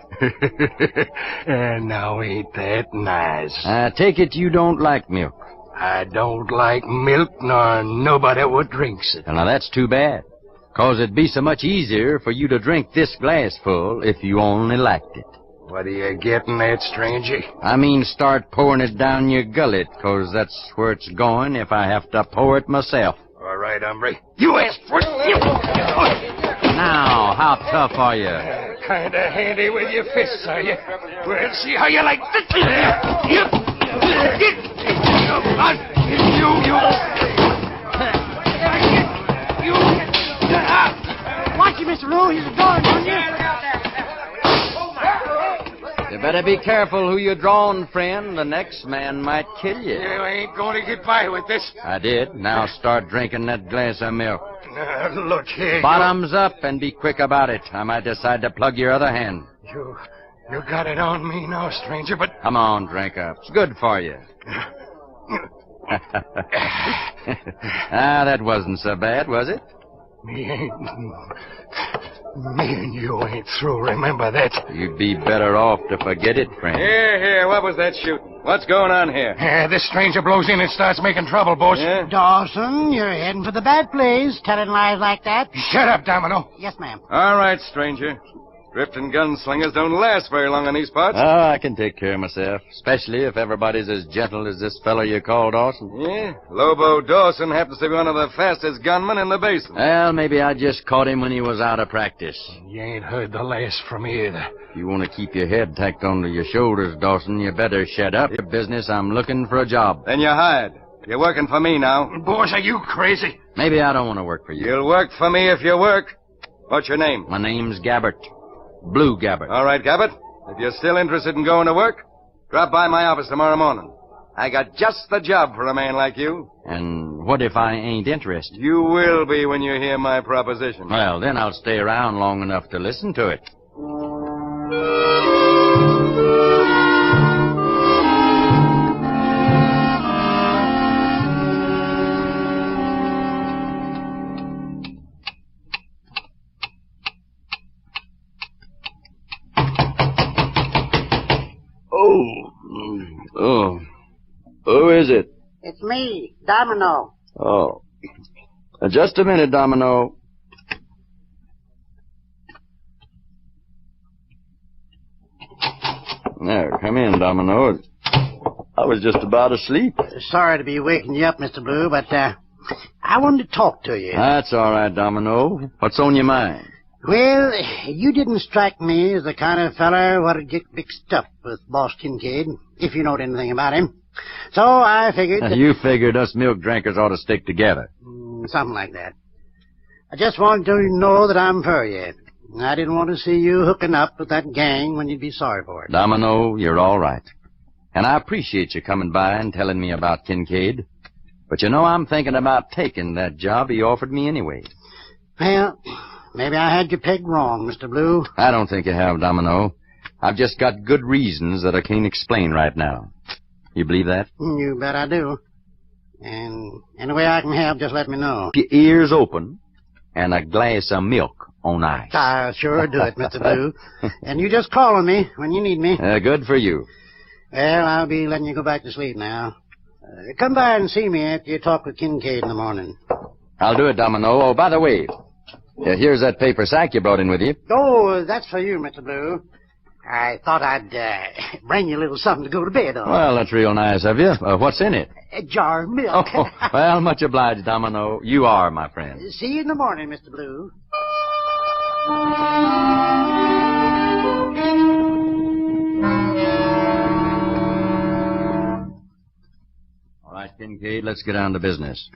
Now, ain't that nice? I take it you don't like milk. I don't like milk, nor nobody what drinks it. Well, now, that's too bad. 'Cause it'd be so much easier for you to drink this glassful if you only liked it. What are you getting at, stranger? I mean, start pouring it down your gullet, 'cause that's where it's going if I have to pour it myself. All right, hombre. You asked for it. Now, how tough are you? Kind of handy with your fists, are you? Well, see how you like this. Watch you, Mr. Lou. He's going on you. You better be careful who you're drawing, friend. The next man might kill you. You ain't going to get by with this. I did. Now start drinking that glass of milk. Look here. Bottoms up and be quick about it. I might decide to plug your other hand. You got it on me now, stranger, but... Come on, drink up. It's good for you. That wasn't so bad, was it? Me and you ain't through, remember that? You'd be better off to forget it, friend. Here, what was that shooting? What's going on here? This stranger blows in and starts making trouble, boss. Yeah? Dawson, you're heading for the bad place, telling lies like that. Shut up, Domino. Yes, ma'am. All right, stranger. Drifting gunslingers don't last very long in these parts. Oh, I can take care of myself, especially if everybody's as gentle as this fellow you call Dawson. Yeah? Lobo Dawson happens to be one of the fastest gunmen in the basin. Well, maybe I just caught him when he was out of practice. You ain't heard the last from me either. If you want to keep your head tacked onto your shoulders, Dawson, you better shut up. Your business, I'm looking for a job. Then you're hired. You're working for me now. Boss, are you crazy? Maybe I don't want to work for you. You'll work for me if you work. What's your name? My name's Gabbert. Blue Gabbert. All right, Gabbert. If you're still interested in going to work, drop by my office tomorrow morning. I got just the job for a man like you. And what if I ain't interested? You will be when you hear my proposition. Well, then I'll stay around long enough to listen to it. Oh. Who is it? It's me, Domino. Oh. Just a minute, Domino. There, come in, Domino. I was just about asleep. Sorry to be waking you up, Mr. Blue, but I wanted to talk to you. That's all right, Domino. What's on your mind? Well, you didn't strike me as the kind of feller what'd get mixed up with Boss Kincaid, if you knowed anything about him. So I figured... You figured us milk drinkers ought to stick together. Something like that. I just wanted to know that I'm for you. I didn't want to see you hooking up with that gang when you'd be sorry for it. Domino, you're all right. And I appreciate you coming by and telling me about Kincaid. But you know, I'm thinking about taking that job he offered me anyway. Well... maybe I had you pegged wrong, Mr. Blue. I don't think you have, Domino. I've just got good reasons that I can't explain right now. You believe that? You bet I do. And any way I can help, just let me know. Keep your ears open and a glass of milk on ice. I'll sure do it, Mr. Blue. And you just call on me when you need me. Good for you. Well, I'll be letting you go back to sleep now. Come by and see me after you talk with Kincaid in the morning. I'll do it, Domino. Oh, by the way, here's that paper sack you brought in with you. Oh, that's for you, Mr. Blue. I thought I'd bring you a little something to go to bed on. Well, that's real nice of you. What's in it? A jar of milk. Oh, well, much obliged, Domino. You are my friend. See you in the morning, Mr. Blue. All right, Kincaid, let's get down to business.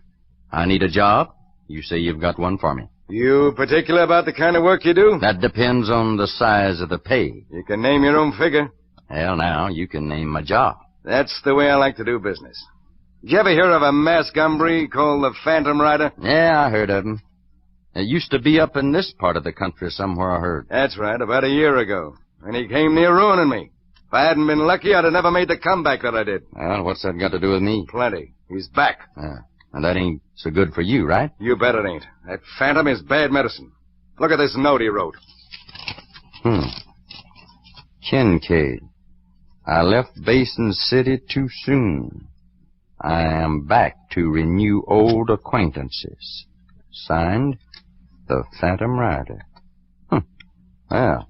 I need a job. You say you've got one for me. You particular about the kind of work you do? That depends on the size of the pay. You can name your own figure. Well, now, you can name my job. That's the way I like to do business. Did you ever hear of a mass gumbree called the Phantom Rider? Yeah, I heard of him. It used to be up in this part of the country somewhere, I heard. That's right, about a year ago. And he came near ruining me. If I hadn't been lucky, I'd have never made the comeback that I did. Well, what's that got to do with me? Plenty. He's back. And that ain't so good for you, right? You bet it ain't. That Phantom is bad medicine. Look at this note he wrote. Kincaid. I left Basin City too soon. I am back to renew old acquaintances. Signed, the Phantom Rider. Well,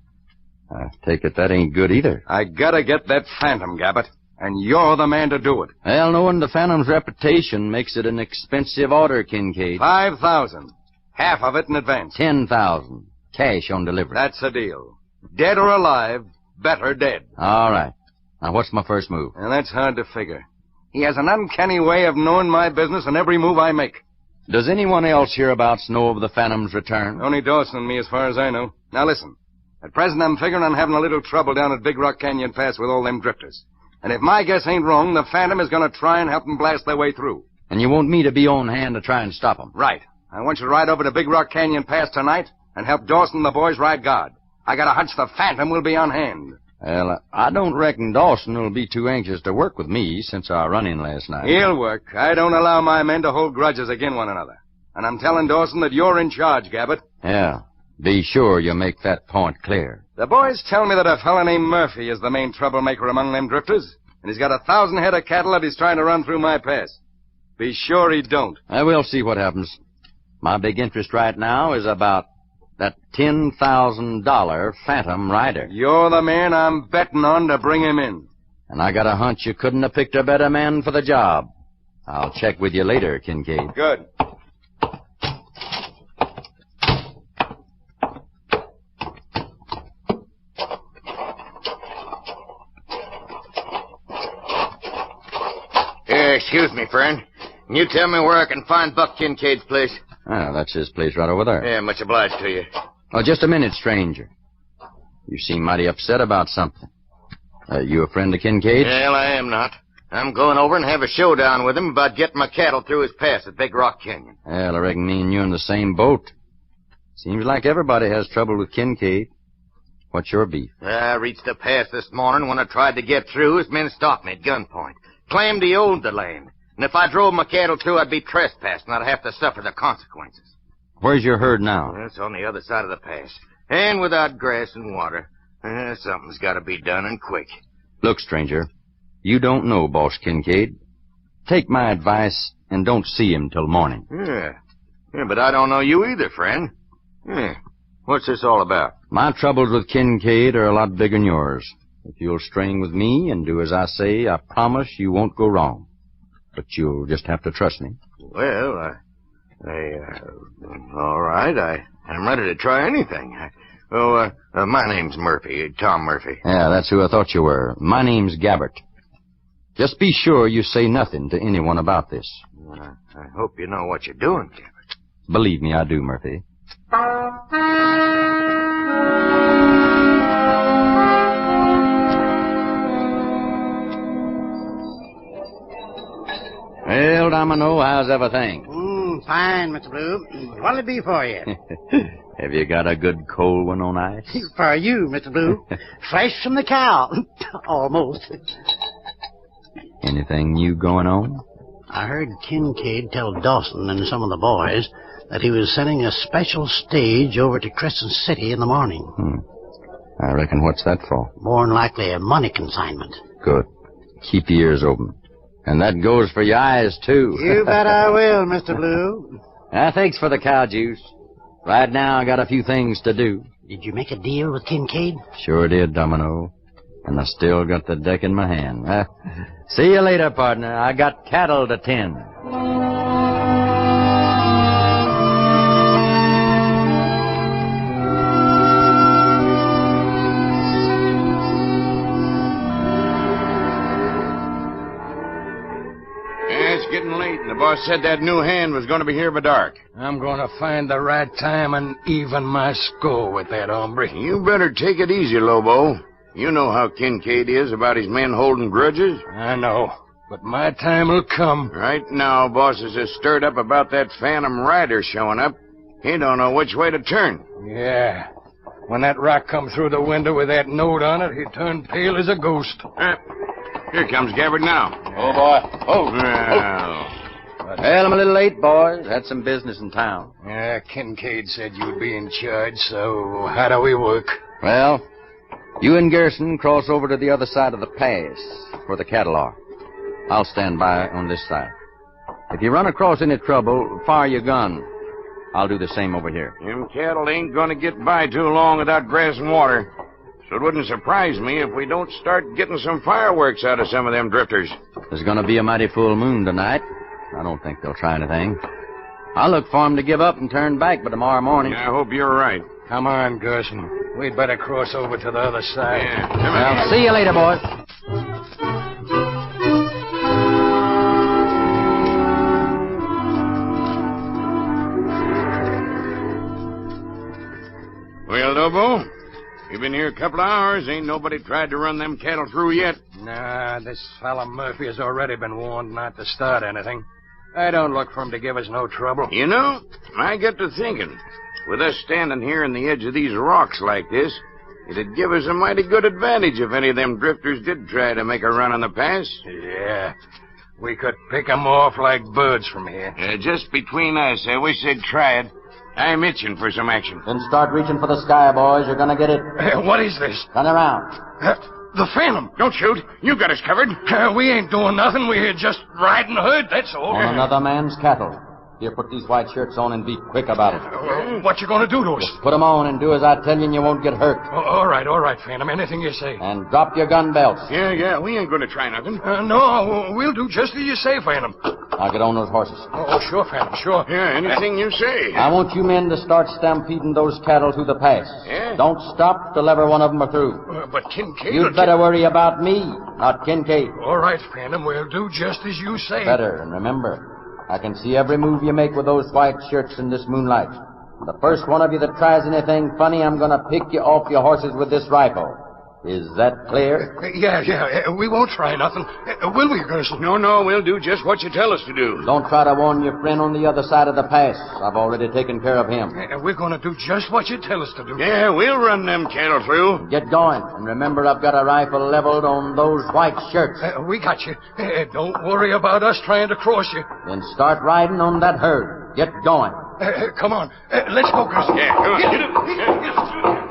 I take it that ain't good either. I gotta get that Phantom, Gabbett. And you're the man to do it. Well, knowing the Phantom's reputation makes it an expensive order, Kincaid. 5,000. Half of it in advance. 10,000. Cash on delivery. That's a deal. Dead or alive, better dead. All right. Now, what's my first move? And that's hard to figure. He has an uncanny way of knowing my business and every move I make. Does anyone else hereabouts know of the Phantom's return? Only Dawson and me, as far as I know. Now, listen. At present, I'm figuring I'm having a little trouble down at Big Rock Canyon Pass with all them drifters. And if my guess ain't wrong, the Phantom is going to try and help them blast their way through. And you want me to be on hand to try and stop them? Right. I want you to ride over to Big Rock Canyon Pass tonight and help Dawson and the boys ride guard. I got a hunch the Phantom will be on hand. Well, I don't reckon Dawson will be too anxious to work with me since our run-in last night. He'll work. I don't allow my men to hold grudges against one another. And I'm telling Dawson that you're in charge, Gabbett. Yeah. Be sure you make that point clear. The boys tell me that a fella named Murphy is the main troublemaker among them drifters. And he's got 1,000 head of cattle that he's trying to run through my pass. Be sure he don't. We'll see what happens. My big interest right now is about that $10,000 Phantom Rider. You're the man I'm betting on to bring him in. And I got a hunch you couldn't have picked a better man for the job. I'll check with you later, Kincaid. Good. Excuse me, friend. Can you tell me where I can find Buck Kincaid's place? That's his place right over there. Yeah, much obliged to you. Oh, just a minute, stranger. You seem mighty upset about something. You a friend of Kincaid's? Well, I am not. I'm going over and have a showdown with him about getting my cattle through his pass at Big Rock Canyon. Well, I reckon me and you in the same boat. Seems like everybody has trouble with Kincaid. What's your beef? I reached the pass this morning. When I tried to get through, his men stopped me at gunpoint. Claimed he owned the land. And if I drove my cattle through, I'd be trespassed, and I'd have to suffer the consequences. Where's your herd now? It's on the other side of the pass. And without grass and water. Something's got to be done, and quick. Look, stranger, you don't know Boss Kincaid. Take my advice and don't see him till morning. Yeah, but I don't know you either, friend. What's this all about? My troubles with Kincaid are a lot bigger than yours. If you'll string with me and do as I say, I promise you won't go wrong. But you'll just have to trust me. Well, all right. I'm ready to try anything. My name's Murphy, Tom Murphy. Yeah, that's who I thought you were. My name's Gabbert. Just be sure you say nothing to anyone about this. I hope you know what you're doing, Gabbert. Believe me, I do, Murphy. Well, Domino, how's everything? Fine, Mr. Blue. What'll it be for you? Have you got a good cold one on ice? For you, Mr. Blue. Fresh from the cow. Almost. Anything new going on? I heard Kincaid tell Dawson and some of the boys that he was sending a special stage over to Crescent City in the morning. I reckon what's that for? More than likely a money consignment. Good. Keep your ears open. And that goes for your eyes, too. You bet I will, Mr. Blue. Thanks for the cow juice. Right now, I got a few things to do. Did you make a deal with Kincaid? Sure did, Domino. And I still got the deck in my hand. See you later, partner. I got cattle to tend. It's getting late, and the boss said that new hand was going to be here by dark. I'm going to find the right time and even my score with that hombre. You better take it easy, Lobo. You know how Kincaid is about his men holding grudges. I know, but my time will come. Right now, boss is as stirred up about that phantom rider showing up. He don't know which way to turn. Yeah. When that rock come through the window with that note on it, he turned pale as a ghost. Here comes Gabbard now. Oh, boy. Well, I'm a little late, boys. Had some business in town. Yeah, Kincaid said you'd be in charge, so how do we work? Well, you and Garrison cross over to the other side of the pass where the cattle are. I'll stand by on this side. If you run across any trouble, fire your gun. I'll do the same over here. Them cattle ain't gonna get by too long without grass and water. So it wouldn't surprise me if we don't start getting some fireworks out of some of them drifters. There's gonna be a mighty full moon tonight. I don't think they'll try anything. I'll look for them to give up and turn back by tomorrow morning. Yeah, I hope you're right. Come on, Gerson. We'd better cross over to the other side. Yeah. Well, see you later, boys. Well, Lobo, you've been here a couple of hours. Ain't nobody tried to run them cattle through yet. Nah, this fella Murphy has already been warned not to start anything. I don't look for him to give us no trouble. You know, I get to thinking, with us standing here on the edge of these rocks like this, it'd give us a mighty good advantage if any of them drifters did try to make a run on the pass. Yeah, we could pick 'em off like birds from here. Just between us, I wish they'd try it. I'm itching for some action. Then start reaching for the sky, boys. You're gonna get it. What is this? Turn around. The Phantom. Don't shoot. You got us covered. We ain't doing nothing. We're just riding herd, that's all. On another man's cattle. Here, put these white shirts on and be quick about it. What you gonna do to us? Just put 'em on and do as I tell you and you won't get hurt. All right, Phantom. Anything you say. And drop your gun belts. Yeah, we ain't gonna try nothing. No, we'll do just as you say, Phantom. Now get on those horses. Oh, sure, Phantom, sure. Yeah, anything you say. I want you men to start stampeding those cattle through the pass. Yeah? Don't stop till every one of them are through. But Kincaid... You'd better worry about me, not Kincaid. All right, Phantom, we'll do just as you say. Better, and remember, I can see every move you make with those white shirts in this moonlight. The first one of you that tries anything funny, I'm going to pick you off your horses with this rifle. Is that clear? Yeah. We won't try nothing. Will we, Gerson? No, we'll do just what you tell us to do. Don't try to warn your friend on the other side of the pass. I've already taken care of him. We're going to do just what you tell us to do. Yeah, we'll run them cattle through. Get going. And remember, I've got a rifle leveled on those white shirts. We got you. Don't worry about us trying to cross you. Then start riding on that herd. Get going. Come on. Let's go, Gerson. Yeah, come on. Get up.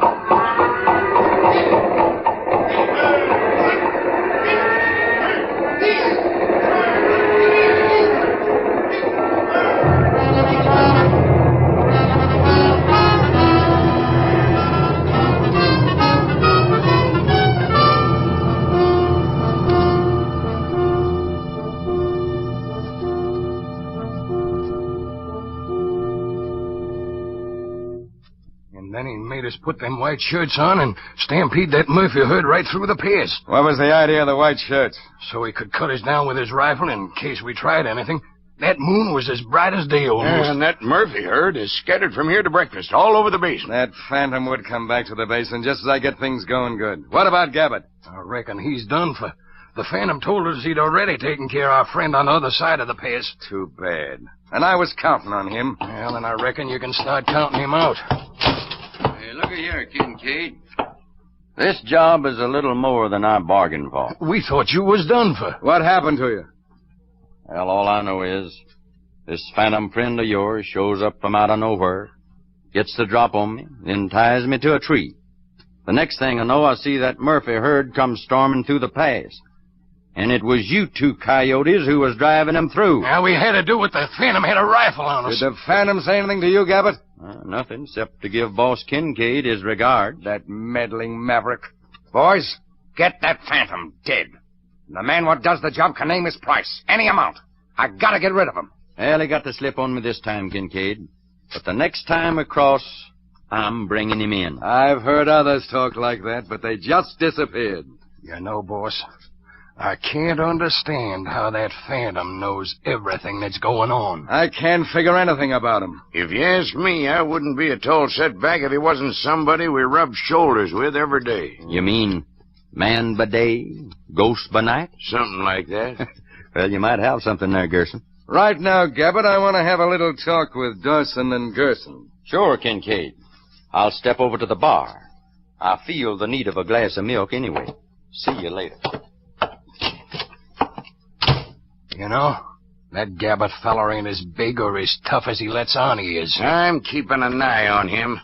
Then he made us put them white shirts on and stampede that Murphy herd right through the pass. What was the idea of the white shirts? So he could cut us down with his rifle in case we tried anything. That moon was as bright as day almost. And that Murphy herd is scattered from here to breakfast all over the basin. That Phantom would come back to the basin just as I get things going good. What about Gabbard? I reckon he's done for. The Phantom told us he'd already taken care of our friend on the other side of the pass. Too bad. And I was counting on him. Well, then I reckon you can start counting him out. Hey, look at here, Kincaid. This job is a little more than I bargained for. We thought you was done for. What happened to you? Well, all I know is this Phantom friend of yours shows up from out of nowhere, gets the drop on me, then ties me to a tree. The next thing I know, I see that Murphy herd come storming through the pass. And it was you two coyotes who was driving him through. Now, we had to do with the Phantom had a rifle on us. Did the Phantom say anything to you, Gabbett? Nothing, except to give Boss Kincaid his regard. That meddling maverick. Boys, get that Phantom dead. The man what does the job can name his price. Any amount. I gotta get rid of him. Well, he got the slip on me this time, Kincaid. But the next time across, I'm bringing him in. I've heard others talk like that, but they just disappeared. You know, boss, I can't understand how that Phantom knows everything that's going on. I can't figure anything about him. If you ask me, I wouldn't be at all set back if he wasn't somebody we rubbed shoulders with every day. You mean man by day, ghost by night? Something like that. Well, you might have something there, Gerson. Right now, Gabbett, I want to have a little talk with Dawson and Gerson. Sure, Kincaid. I'll step over to the bar. I feel the need of a glass of milk anyway. See you later. You know, that Gabbett feller ain't as big or as tough as he lets on he is. I'm keeping an eye on him.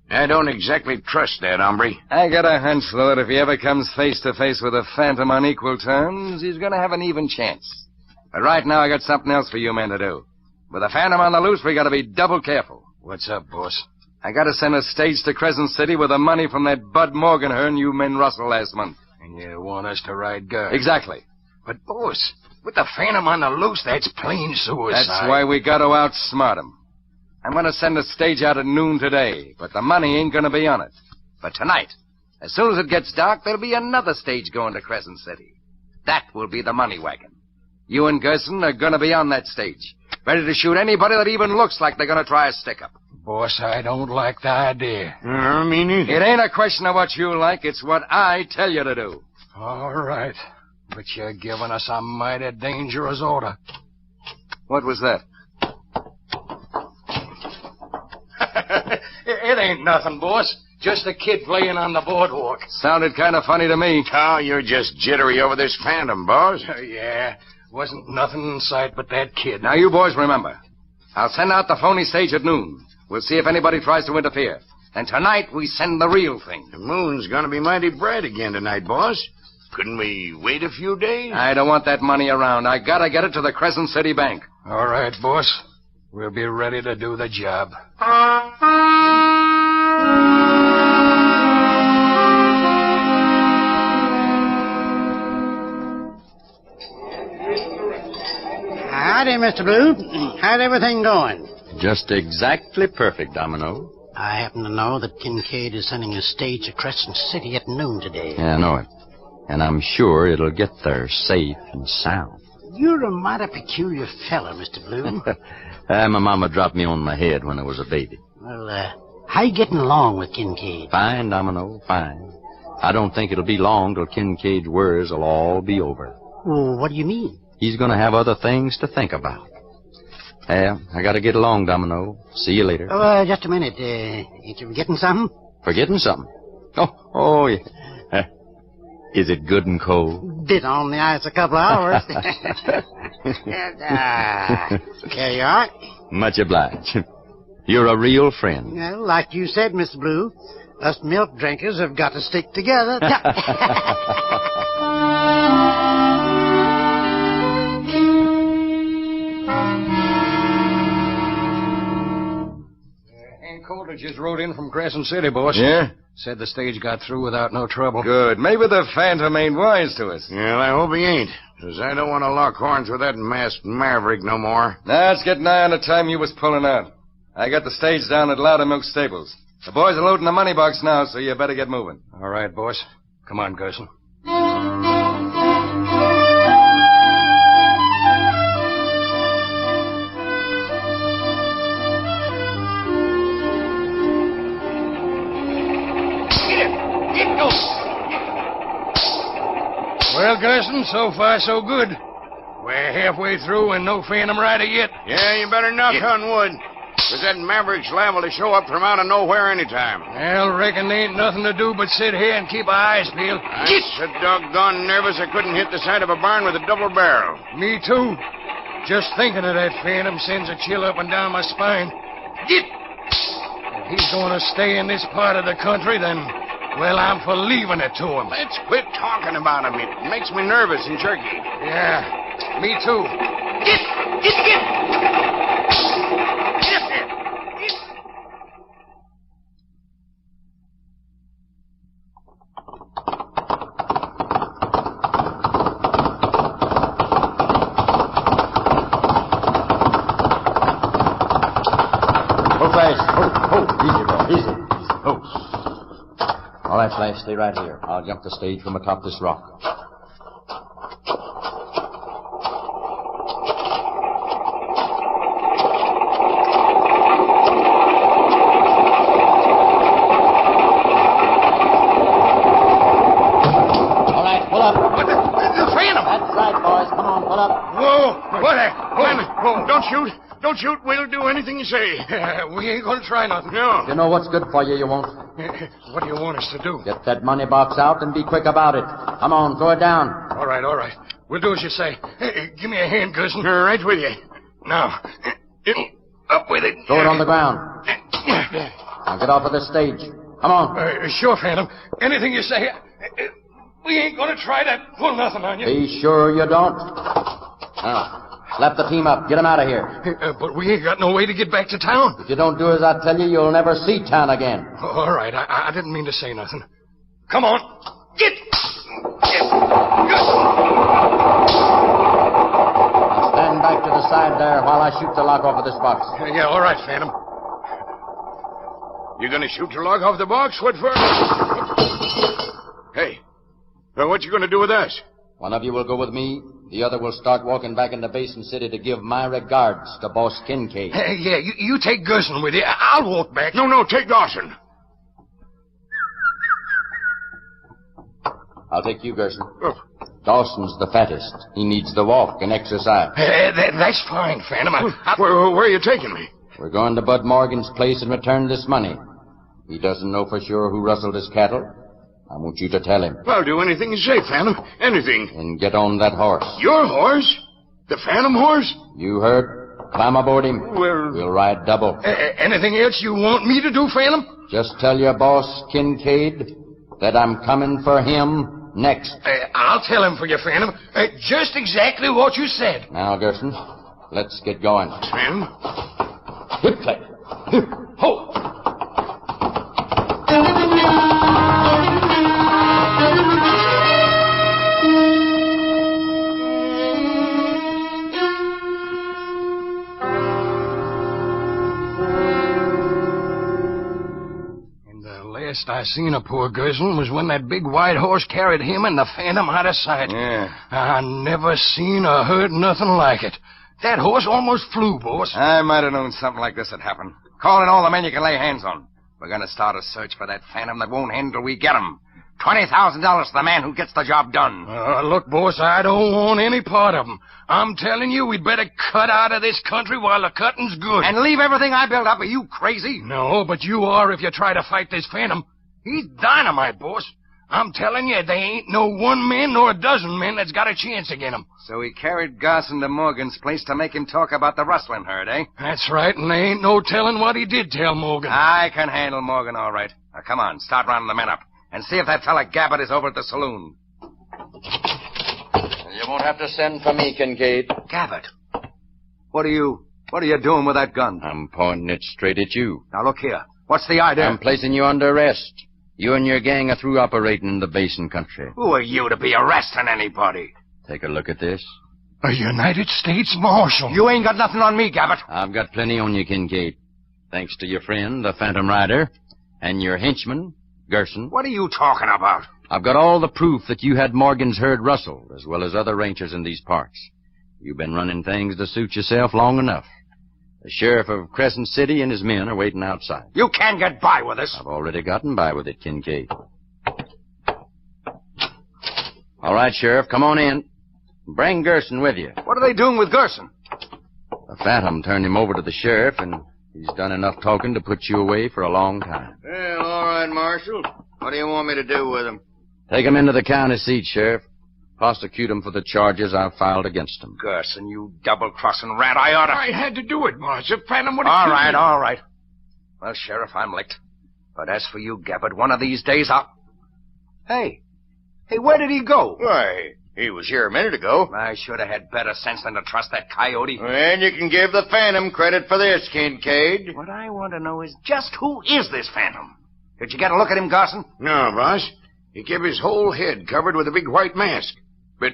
I don't exactly trust that hombre. I got a hunch, though, that if he ever comes face to face with a Phantom on equal terms, he's going to have an even chance. But right now, I got something else for you men to do. With a Phantom on the loose, we got to be double careful. What's up, boss? I got to send a stage to Crescent City with the money from that Bud Morgan hern you men rustled last month. And you want us to ride guard? Exactly. But, boss, with the Phantom on the loose, that's plain suicide. That's why we got to outsmart him. I'm going to send a stage out at noon today, but the money ain't going to be on it. But tonight, as soon as it gets dark, there'll be another stage going to Crescent City. That will be the money wagon. You and Gerson are going to be on that stage, ready to shoot anybody that even looks like they're going to try a stick-up. Boss, I don't like the idea. Me neither. It ain't a question of what you like, it's what I tell you to do. All right. But you're giving us a mighty dangerous order. What was that? It ain't nothing, boss. Just a kid playing on the boardwalk. Sounded kind of funny to me. Oh, you're just jittery over this Phantom, boss. Yeah. Wasn't nothing in sight but that kid. Now, you boys remember. I'll send out the phony stage at noon. We'll see if anybody tries to interfere. And tonight, we send the real thing. The moon's gonna be mighty bright again tonight, boss. Couldn't we wait a few days? I don't want that money around. I gotta get it to the Crescent City Bank. All right, boss. We'll be ready to do the job. Howdy, Mr. Blue. How's everything going? Just exactly perfect, Domino. I happen to know that Kincaid is sending a stage to Crescent City at noon today. Yeah, I know it. And I'm sure it'll get there safe and sound. You're a mighty peculiar fella, Mr. Blue. My mama dropped me on my head when I was a baby. Well, how you getting along with Kincaid? Fine, Domino, fine. I don't think it'll be long till Kincaid's worries will all be over. Well, what do you mean? He's going to have other things to think about. Yeah, I got to get along, Domino. See you later. Just a minute. Ain't you forgetting something? Forgetting something? Oh, yeah. Is it good and cold? Been on the ice a couple of hours. There you are. Much obliged. You're a real friend. Well, like you said, Mr. Blue, us milk drinkers have got to stick together. Coulter just rode in from Crescent City, boss. Yeah? Said the stage got through without no trouble. Good. Maybe the Phantom ain't wise to us. Well, I hope he ain't, because I don't want to lock horns with that masked maverick no more. Now, it's getting nigh on the time you was pulling out. I got the stage down at Loudermilk Stables. The boys are loading the money box now, so you better get moving. All right, boss. Come on, Gerson. Well, Gerson, so far so good. We're halfway through and no Phantom rider yet. Yeah, you better knock on wood, because that maverick's liable to show up from out of nowhere anytime. Well, reckon there ain't nothing to do but sit here and keep our eyes peeled. I'm so doggone nervous I couldn't hit the side of a barn with a double barrel. Me too. Just thinking of that Phantom sends a chill up and down my spine. Get! If he's going to stay in this part of the country, then Well, I'm for leaving it to him. Let's quit talking about him. It makes me nervous and jerky. Yeah, me too. All right, Flash, stay right here. I'll jump the stage from atop this rock. All right, pull up. The Phantom! That's right, boys. Come on, pull up. Whoa! What? Whoa! Don't shoot! Don't shoot. We'll do anything you say. We ain't gonna try nothing. No. You know what's good for you, you won't. What do you want us to do? Get that money box out and be quick about it. Come on, throw it down. All right. We'll do as you say. Give me a hand, Gerson. Right with you. Now, up with it. Throw it on the ground. Now get off of the stage. Come on. Sure, Phantom. Anything you say. We ain't gonna try to pull nothing on you. Be sure you don't. Now, slap the team up. Get them out of here. But we ain't got no way to get back to town. If you don't do as I tell you, you'll never see town again. All right. I didn't mean to say nothing. Come on. Get. Now stand back to the side there while I shoot the lock off of this box. Yeah, all right, Phantom. You gonna shoot the lock off the box? What for? Hey, what you gonna do with us? One of you will go with me. The other will start walking back into Basin City to give my regards to Boss Kincaid. Yeah, you take Gerson with you. I'll walk back. No, take Dawson. I'll take you, Gerson. Dawson's the fattest. He needs the walk and exercise. That's fine, Phantom. Where are you taking me? We're going to Bud Morgan's place and return this money. He doesn't know for sure who rustled his cattle. I want you to tell him. I'll do anything you say, Phantom. Anything. And get on that horse. Your horse? The Phantom horse? You heard? Climb aboard him. We'll ride double. Anything else you want me to do, Phantom? Just tell your boss, Kincaid, that I'm coming for him next. I'll tell him for you, Phantom. Just exactly what you said. Now, Gerson, let's get going. Phantom? Hip play. Ho! Last I seen of poor Gerson was when that big white horse carried him and the Phantom out of sight. Yeah. I never seen or heard nothing like it. That horse almost flew, boss. I might have known something like this would happen. Call in all the men you can lay hands on. We're going to start a search for that Phantom that won't end till we get him. $20,000 to the man who gets the job done. Look, boss, I don't want any part of him. I'm telling you, we'd better cut out of this country while the cutting's good. And leave everything I built up. Are you crazy? No, but you are if you try to fight this Phantom. He's dynamite, boss. I'm telling you, there ain't no one man nor a dozen men that's got a chance against him. So he carried Garson to Morgan's place to make him talk about the rustling herd, eh? That's right, and there ain't no telling what he did tell Morgan. I can handle Morgan all right. Now, come on, start rounding the men up. And see if that fella Gabbard is over at the saloon. You won't have to send for me, Kincaid. Gabbard? What are you doing with that gun? I'm pointing it straight at you. Now, look here. What's the idea? I'm placing you under arrest. You and your gang are through operating in the Basin country. Who are you to be arresting anybody? Take a look at this. A United States Marshal. You ain't got nothing on me, Gabbard. I've got plenty on you, Kincaid. Thanks to your friend, the Phantom Rider, and your henchman, Gerson. What are you talking about? I've got all the proof that you had Morgan's herd rustled, as well as other ranchers in these parts. You've been running things to suit yourself long enough. The sheriff of Crescent City and his men are waiting outside. You can't get by with this. I've already gotten by with it, Kincaid. All right, Sheriff, come on in. Bring Gerson with you. What are they doing with Gerson? The Phantom turned him over to the sheriff, and he's done enough talking to put you away for a long time. Well, all right, Marshal. What do you want me to do with him? Take him into the county seat, Sheriff. Prosecute him for the charges I've filed against him. Gerson, you double-crossing rat, I had to do it, Marshal. Phantom would have all right. Well, Sheriff, I'm licked. But as for you, Gabbard, one of these days Hey, where did he go? Why, he was here a minute ago. I should have had better sense than to trust that coyote. And you can give the Phantom credit for this, Kincaid. What I want to know is just who is this Phantom? Did you get a look at him, Garson? No, boss. He kept his whole head covered with a big white mask. But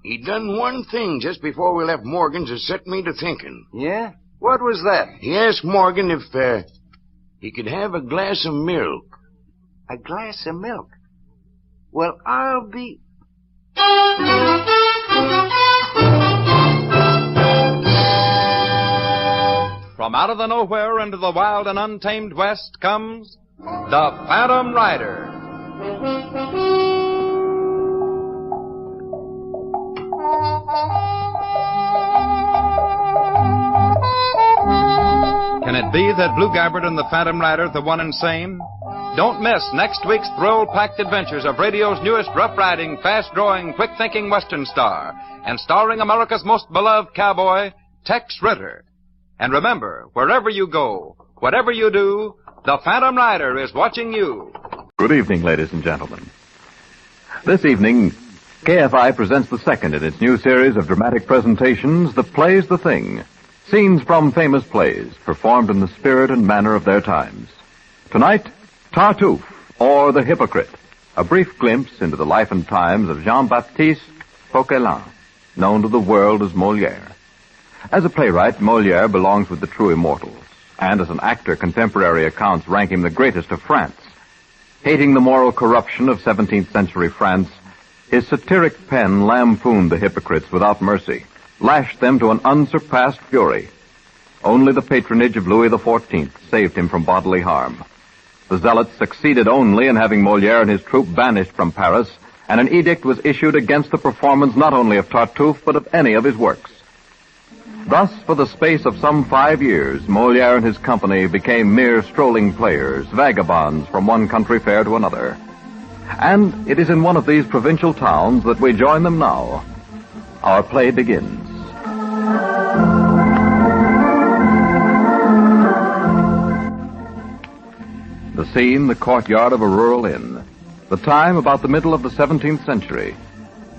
he done one thing just before we left Morgan's that set me to thinking. Yeah? What was that? He asked Morgan if, he could have a glass of milk. A glass of milk? Well, I'll be... From out of the nowhere into the wild and untamed West comes the Phantom Rider. Can it be that Blue Gabbard and the Phantom Rider, the one and same? Don't miss next week's thrill-packed adventures of radio's newest rough-riding, fast-growing, quick-thinking Western star, and starring America's most beloved cowboy, Tex Ritter. And remember, wherever you go, whatever you do, the Phantom Rider is watching you. Good evening, ladies and gentlemen. This evening, KFI presents the second in its new series of dramatic presentations, The Play's the Thing. Scenes from famous plays, performed in the spirit and manner of their times. Tonight, Tartuffe, or The Hypocrite, a brief glimpse into the life and times of Jean-Baptiste Poquelin, known to the world as Moliere. As a playwright, Moliere belongs with the true immortals, and as an actor, contemporary accounts rank him the greatest of France. Hating the moral corruption of 17th century France, his satiric pen lampooned the hypocrites without mercy, lashed them to an unsurpassed fury. Only the patronage of Louis XIV saved him from bodily harm. The zealots succeeded only in having Moliere and his troupe banished from Paris, and an edict was issued against the performance not only of Tartuffe, but of any of his works. Thus, for the space of some 5 years, Moliere and his company became mere strolling players, vagabonds from one country fair to another. And it is in one of these provincial towns that we join them now. Our play begins. The scene, the courtyard of a rural inn. The time, about the middle of the 17th century.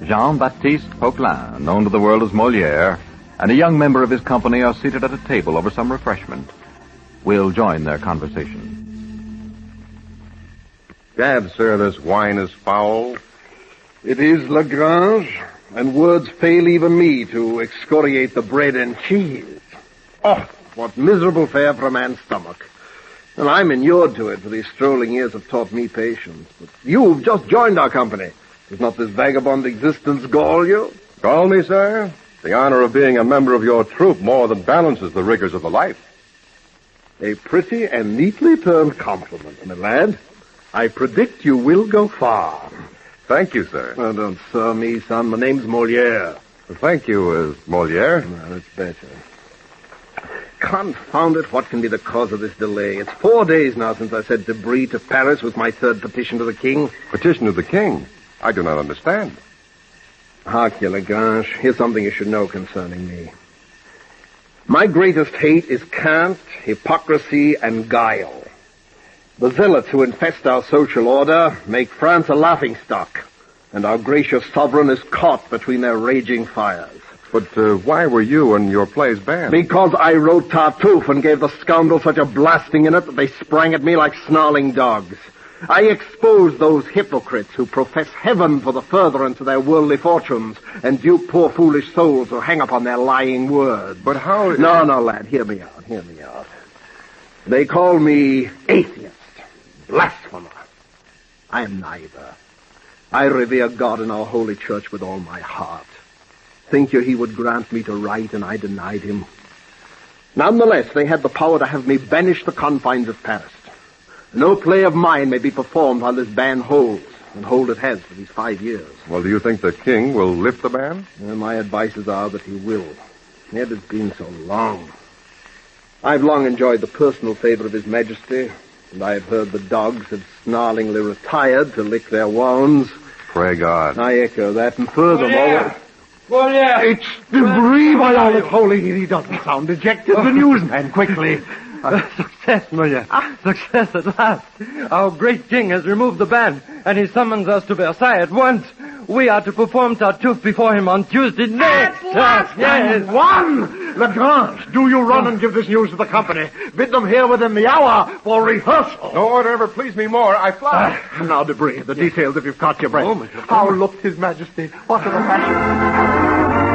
Jean-Baptiste Poquelin, known to the world as Moliere, and a young member of his company are seated at a table over some refreshment. We'll join their conversation. Gad, sir, this wine is foul. It is, Lagrange, and words fail even me to excoriate the bread and cheese. Oh, what miserable fare for a man's stomach. And I'm inured to it, for these strolling years have taught me patience. But you've just joined our company. Does not this vagabond existence gall you? Gall me, sir? The honor of being a member of your troop more than balances the rigors of the life. A pretty and neatly turned compliment, my lad. I predict you will go far. Thank you, sir. Oh, don't sir me, son. My name's Moliere. Thank you, Moliere. No, that's better. Confound it, what can be the cause of this delay? It's 4 days now since I sent debris to Paris with my third petition to the king. Petition to the king? I do not understand. Hark you, Lagrange. Here's something you should know concerning me. My greatest hate is cant, hypocrisy, and guile. The zealots who infest our social order make France a laughingstock, and our gracious sovereign is caught between their raging fires. But why were you and your plays banned? Because I wrote Tartuffe and gave the scoundrels such a blasting in it that they sprang at me like snarling dogs. I exposed those hypocrites who profess heaven for the furtherance of their worldly fortunes and dupe poor foolish souls who hang upon their lying words. But how... No, lad, hear me out. They call me atheist, blasphemer. I am neither. I revere God and our holy church with all my heart. Think you he would grant me to write, and I denied him? Nonetheless, they had the power to have me banish the confines of Paris. No play of mine may be performed while this ban holds, and hold it has for these 5 years. Well, do you think the king will lift the ban? My advices are that he will. Yet it's been so long. I've long enjoyed the personal favor of His Majesty, and I have heard the dogs have snarlingly retired to lick their wounds. Pray God. I echo that, and furthermore... Moliere! It's debris, by all that's holy. He doesn't sound dejected. The newsman, quickly. Success, Moliere. Success at last. Our great king has removed the ban, and he summons us to Versailles at once. We are to perform Tartuffe before him on Tuesday next. Yes. One! Legrand, do you run and give this news to the company. Bid them here within the hour for rehearsal. No order ever pleased me more. I fly. Now, Debris, the details if you've caught your breath. How looked His Majesty? What are the fashions?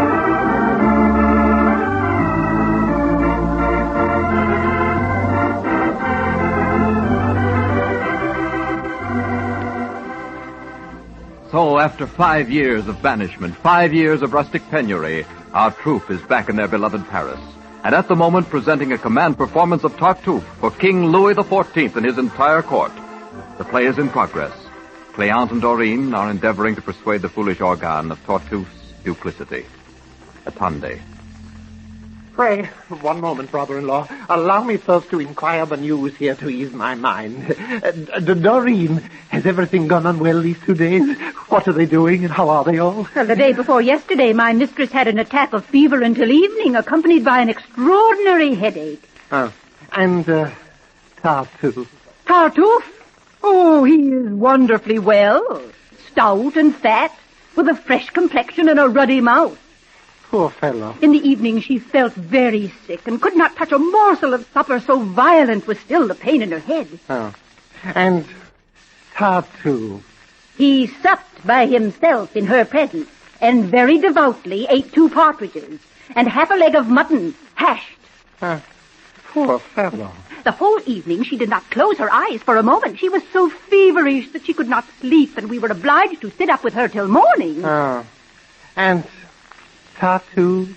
So, after 5 years of banishment, 5 years of rustic penury, our troupe is back in their beloved Paris. And at the moment presenting a command performance of Tartuffe for King Louis XIV and his entire court. The play is in progress. Cléante and Dorine are endeavoring to persuade the foolish organ of Tartuffe's duplicity. Attendez. Pray, one moment, brother-in-law. Allow me first to inquire the news here to ease my mind. Dorine, has everything gone on well these 2 days? What are they doing and how are they all? Well, the day before yesterday, my mistress had an attack of fever until evening, accompanied by an extraordinary headache. Oh, and, Tartuffe? Tartuffe? Oh, he is wonderfully well. Stout and fat, with a fresh complexion and a ruddy mouth. Poor fellow. In the evening she felt very sick and could not touch a morsel of supper, so violent was still the pain in her head. Oh. And Tartuffe? He supped by himself in her presence, and very devoutly ate 2 partridges, and half a leg of mutton, hashed. Poor fellow. The whole evening she did not close her eyes for a moment. She was so feverish that she could not sleep, and we were obliged to sit up with her till morning. Oh. And Tartuffe?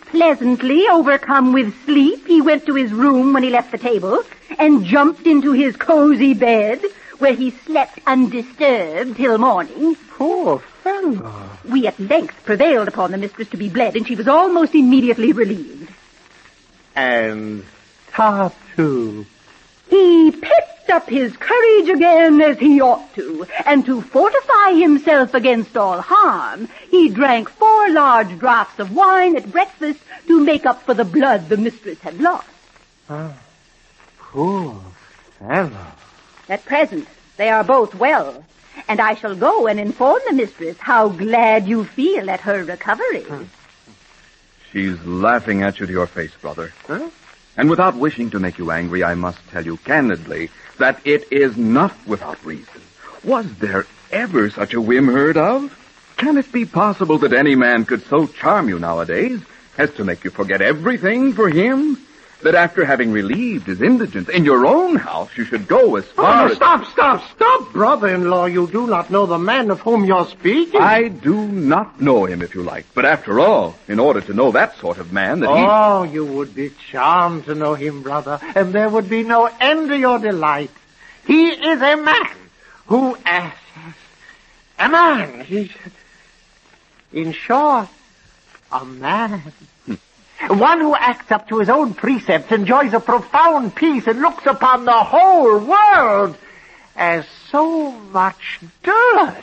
Pleasantly overcome with sleep, he went to his room when he left the table and jumped into his cozy bed, where he slept undisturbed till morning. Poor fellow. We at length prevailed upon the mistress to be bled, and she was almost immediately relieved. And Tartuffe? He picked up his courage again as he ought to, and to fortify himself against all harm, he drank 4 large draughts of wine at breakfast to make up for the blood the mistress had lost. Oh, poor fellow. At present, they are both well, and I shall go and inform the mistress how glad you feel at her recovery. She's laughing at you to your face, brother. Huh? And without wishing to make you angry, I must tell you candidly that it is not without reason. Was there ever such a whim heard of? Can it be possible that any man could so charm you nowadays as to make you forget everything for him? That after having relieved his indigence in your own house, you should go as far as... Stop, brother-in-law. You do not know the man of whom you're speaking. I do not know him, if you like. But after all, in order to know that sort of man, that Oh, you would be charmed to know him, brother, and there would be no end to your delight. He is a man who... a man. In short, a man. One who acts up to his own precepts, enjoys a profound peace, and looks upon the whole world as so much dirt.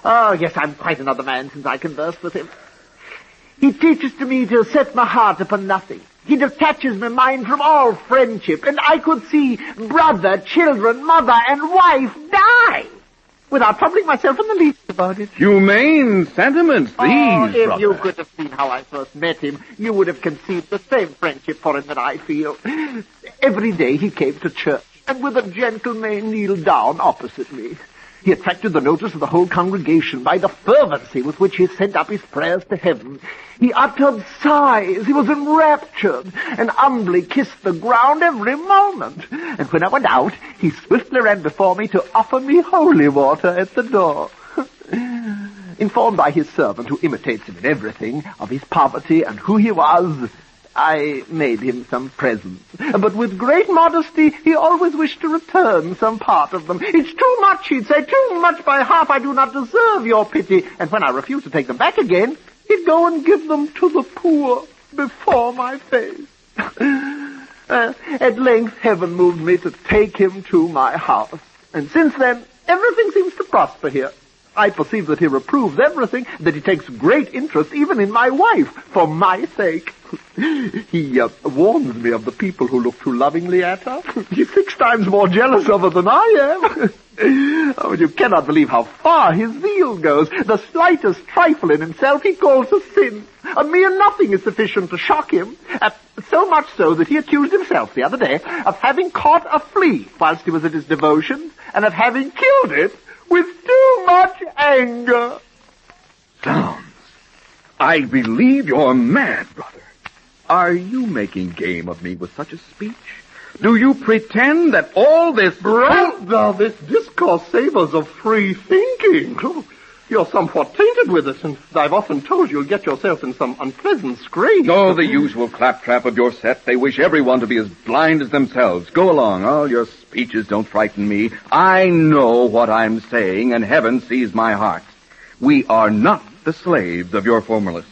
Oh, yes, I'm quite another man since I converse with him. He teaches to me to set my heart upon nothing. He detaches my mind from all friendship, and I could see brother, children, mother, and wife die without troubling myself in the least about it. Humane sentiments, these, if brother. you could have seen how I first met him, you would have conceived the same friendship for him that I feel. Every day he came to church, and with a gentle mien kneeled down opposite me. He attracted the notice of the whole congregation by the fervency with which he sent up his prayers to heaven. He uttered sighs, he was enraptured, and humbly kissed the ground every moment. And when I went out, he swiftly ran before me to offer me holy water at the door. Informed by his servant, who imitates him in everything, of his poverty and who he was, I made him some presents. But with great modesty, he always wished to return some part of them. It's too much, he'd say, too much by half. I do not deserve your pity. And when I refused to take them back again, he'd go and give them to the poor before my face. At length, heaven moved me to take him to my house. And since then, everything seems to prosper here. I perceive that he reproves everything, that he takes great interest even in my wife, for my sake. He warns me of the people who look too lovingly at her. He's 6 times more jealous of her than I am. Oh, you cannot believe how far his zeal goes. The slightest trifle in himself he calls a sin. A mere nothing is sufficient to shock him. So much so that he accused himself the other day of having caught a flea whilst he was at his devotions, and of having killed it with too much anger. Zounds! I believe you're mad, brother. Are you making game of me with such a speech? Do you pretend that all this... Brother, this discourse savours of free thinking. You're somewhat tainted with it, and I've often told you'll get yourself in some unpleasant scrape. Oh, the usual claptrap of your set. They wish everyone to be as blind as themselves. Go along. All your speeches don't frighten me. I know what I'm saying, and heaven sees my heart. We are not the slaves of your formalists.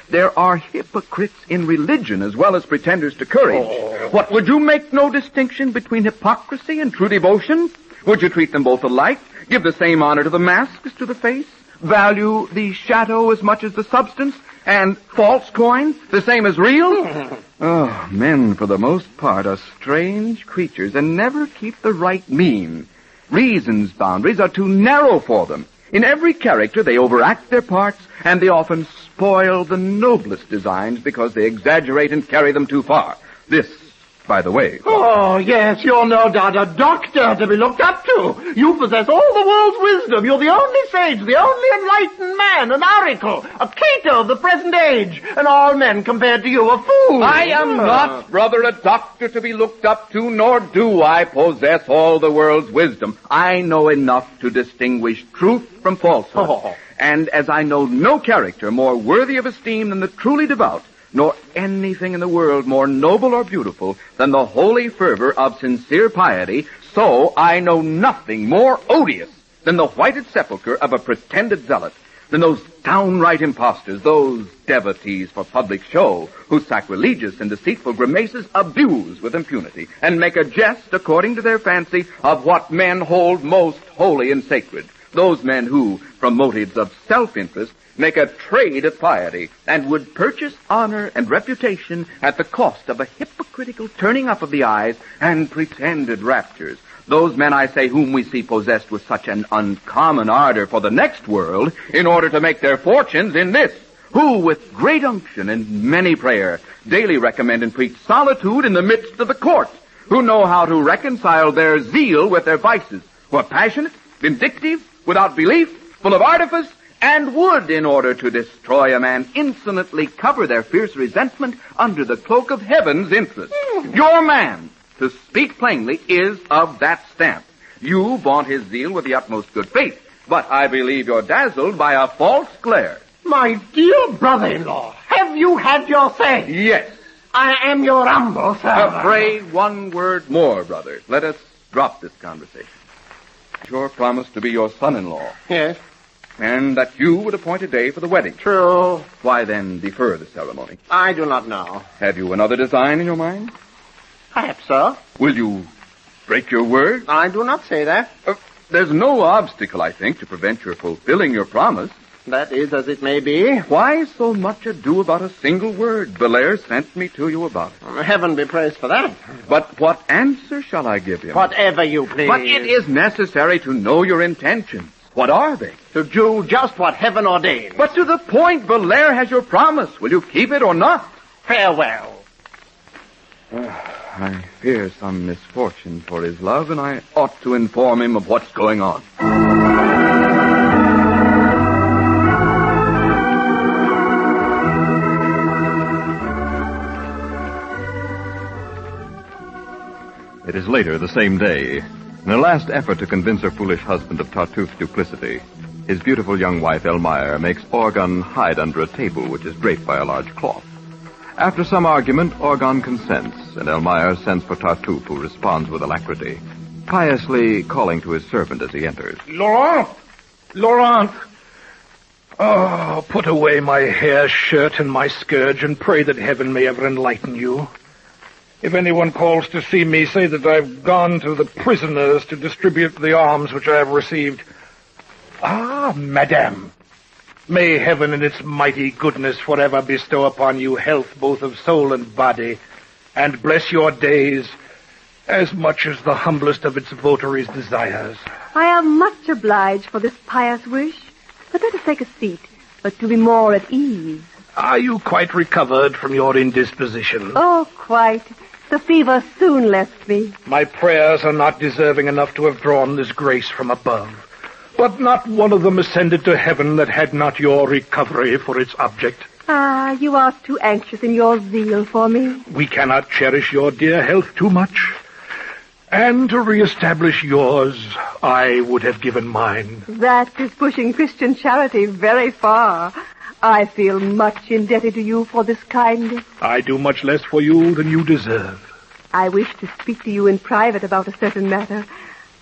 There are hypocrites in religion as well as pretenders to courage. Oh. What, would you make no distinction between hypocrisy and true devotion? Would you treat them both alike? Give the same honor to the mask as to the face? Value the shadow as much as the substance? And false coin the same as real? Oh, men, for the most part, are strange creatures and never keep the right mean. Reason's boundaries are too narrow for them. In every character, they overact their parts, and they often spoil the noblest designs because they exaggerate and carry them too far. This, by the way... Oh, yes, you're no doubt a doctor to be looked up to. You possess all the world's wisdom. You're the only sage, the only enlightened man, an oracle, a Cato of the present age, and all men compared to you a fool. I am not, brother, a doctor to be looked up to, nor do I possess all the world's wisdom. I know enough to distinguish truth from falsehood. Oh. And as I know no character more worthy of esteem than the truly devout, nor anything in the world more noble or beautiful than the holy fervor of sincere piety, so I know nothing more odious than the whited sepulchre of a pretended zealot, than those downright impostors, those devotees for public show, whose sacrilegious and deceitful grimaces abuse with impunity, and make a jest, according to their fancy, of what men hold most holy and sacred. Those men who, from motives of self-interest, make a trade at piety, and would purchase honor and reputation at the cost of a hypocritical turning up of the eyes and pretended raptures. Those men, I say, whom we see possessed with such an uncommon ardor for the next world, in order to make their fortunes in this, who, with great unction and many prayer, daily recommend and preach solitude in the midst of the court, who know how to reconcile their zeal with their vices, who are passionate, vindictive, without belief, full of artifice, and would, in order to destroy a man, insolently cover their fierce resentment under the cloak of heaven's interest. Your man, to speak plainly, is of that stamp. You vaunt his zeal with the utmost good faith, but I believe you're dazzled by a false glare. My dear brother-in-law, have you had your say? Yes. I am your humble servant. Pray one word more, brother. Let us drop this conversation. Your promise to be your son-in-law. Yes. And that you would appoint a day for the wedding. True. Why then defer the ceremony? I do not know. Have you another design in your mind? Perhaps so. Will you break your word? I do not say that. There's no obstacle, I think, to prevent your fulfilling your promise. That is as it may be. Why so much ado about a single word? Belair sent me to you about it. Heaven be praised for that. But what answer shall I give him? Whatever you please. But it is necessary to know your intentions. What are they? To do just what heaven ordains. But to the point, Belair has your promise. Will you keep it or not? Farewell. I fear some misfortune for his love, and I ought to inform him of what's going on. It is later the same day. In a last effort to convince her foolish husband of Tartuffe's duplicity, his beautiful young wife, Elmire, makes Orgon hide under a table which is draped by a large cloth. After some argument, Orgon consents, and Elmire sends for Tartuffe, who responds with alacrity, piously calling to his servant as he enters. Laurent! Laurent! Oh, put away my hair shirt and my scourge, and pray that heaven may ever enlighten you. If anyone calls to see me, say that I've gone to the prisoners to distribute the alms which I have received. Ah, madame, may heaven in its mighty goodness forever bestow upon you health both of soul and body, and bless your days, as much as the humblest of its votaries desires. I am much obliged for this pious wish. But let us take a seat, but to be more at ease. Are you quite recovered from your indisposition? Oh, quite. The fever soon left me. My prayers are not deserving enough to have drawn this grace from above. But not one of them ascended to heaven that had not your recovery for its object. Ah, you are too anxious in your zeal for me. We cannot cherish your dear health too much. And to reestablish yours, I would have given mine. That is pushing Christian charity very far. I feel much indebted to you for this kindness. I do much less for you than you deserve. I wish to speak to you in private about a certain matter,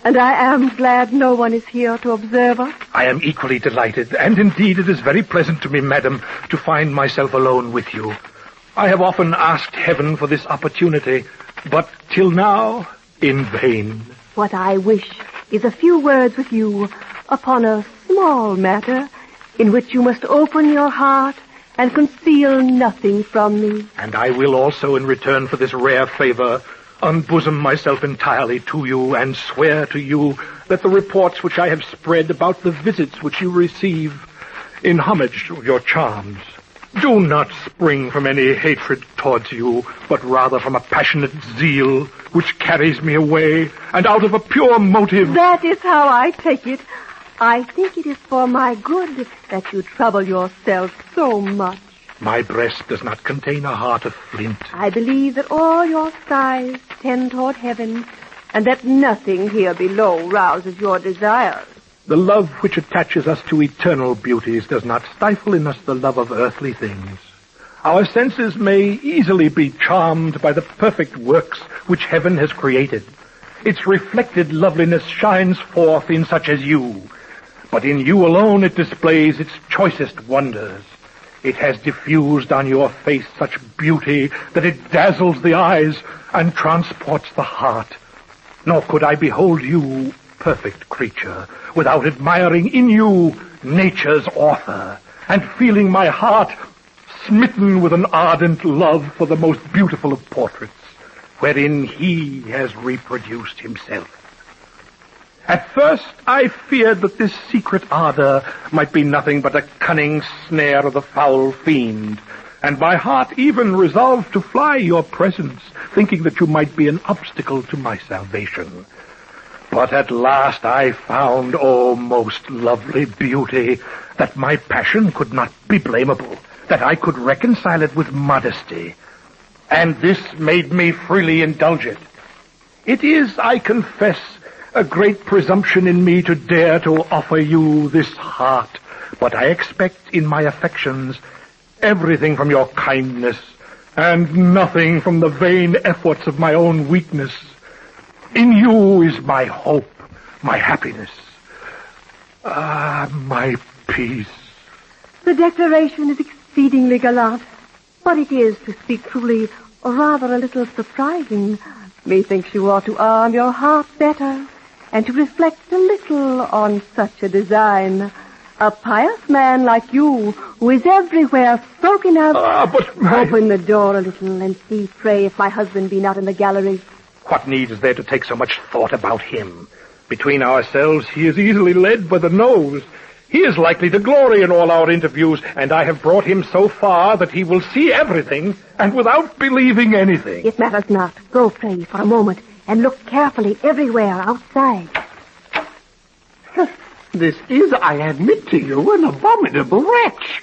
and I am glad no one is here to observe us. I am equally delighted, and indeed it is very pleasant to me, madam, to find myself alone with you. I have often asked heaven for this opportunity, but till now, in vain. What I wish is a few words with you upon a small matter in which you must open your heart and conceal nothing from me. And I will also, in return for this rare favor, unbosom myself entirely to you and swear to you that the reports which I have spread about the visits which you receive in homage to your charms do not spring from any hatred towards you, but rather from a passionate zeal which carries me away, and out of a pure motive. That is how I take it. I think it is for my good that you trouble yourself so much. My breast does not contain a heart of flint. I believe that all your sighs tend toward heaven, and that nothing here below rouses your desires. The love which attaches us to eternal beauties does not stifle in us the love of earthly things. Our senses may easily be charmed by the perfect works which heaven has created. Its reflected loveliness shines forth in such as you, but in you alone it displays its choicest wonders. It has diffused on your face such beauty that it dazzles the eyes and transports the heart. Nor could I behold you, perfect creature, without admiring in you nature's author, and feeling my heart smitten with an ardent love for the most beautiful of portraits, wherein he has reproduced himself. At first I feared that this secret ardor might be nothing but a cunning snare of the foul fiend, and my heart even resolved to fly your presence, thinking that you might be an obstacle to my salvation. But at last I found, O most lovely beauty, that my passion could not be blamable, that I could reconcile it with modesty, and this made me freely indulge it. It is, I confess, a great presumption in me to dare to offer you this heart, but I expect in my affections everything from your kindness, and nothing from the vain efforts of my own weakness. In you is my hope, my happiness, my peace. The declaration is exceedingly gallant, but it is, to speak truly, rather a little surprising. Methinks you ought to arm your heart better, and to reflect a little on such a design. A pious man like you, who is everywhere spoken of. Open the door a little and see, pray, if my husband be not in the gallery. What need is there to take so much thought about him? Between ourselves, he is easily led by the nose. He is likely to glory in all our interviews, and I have brought him so far that he will see everything, and without believing anything. It matters not. Go, pray, for a moment, and look carefully everywhere outside. This is, I admit to you, an abominable wretch.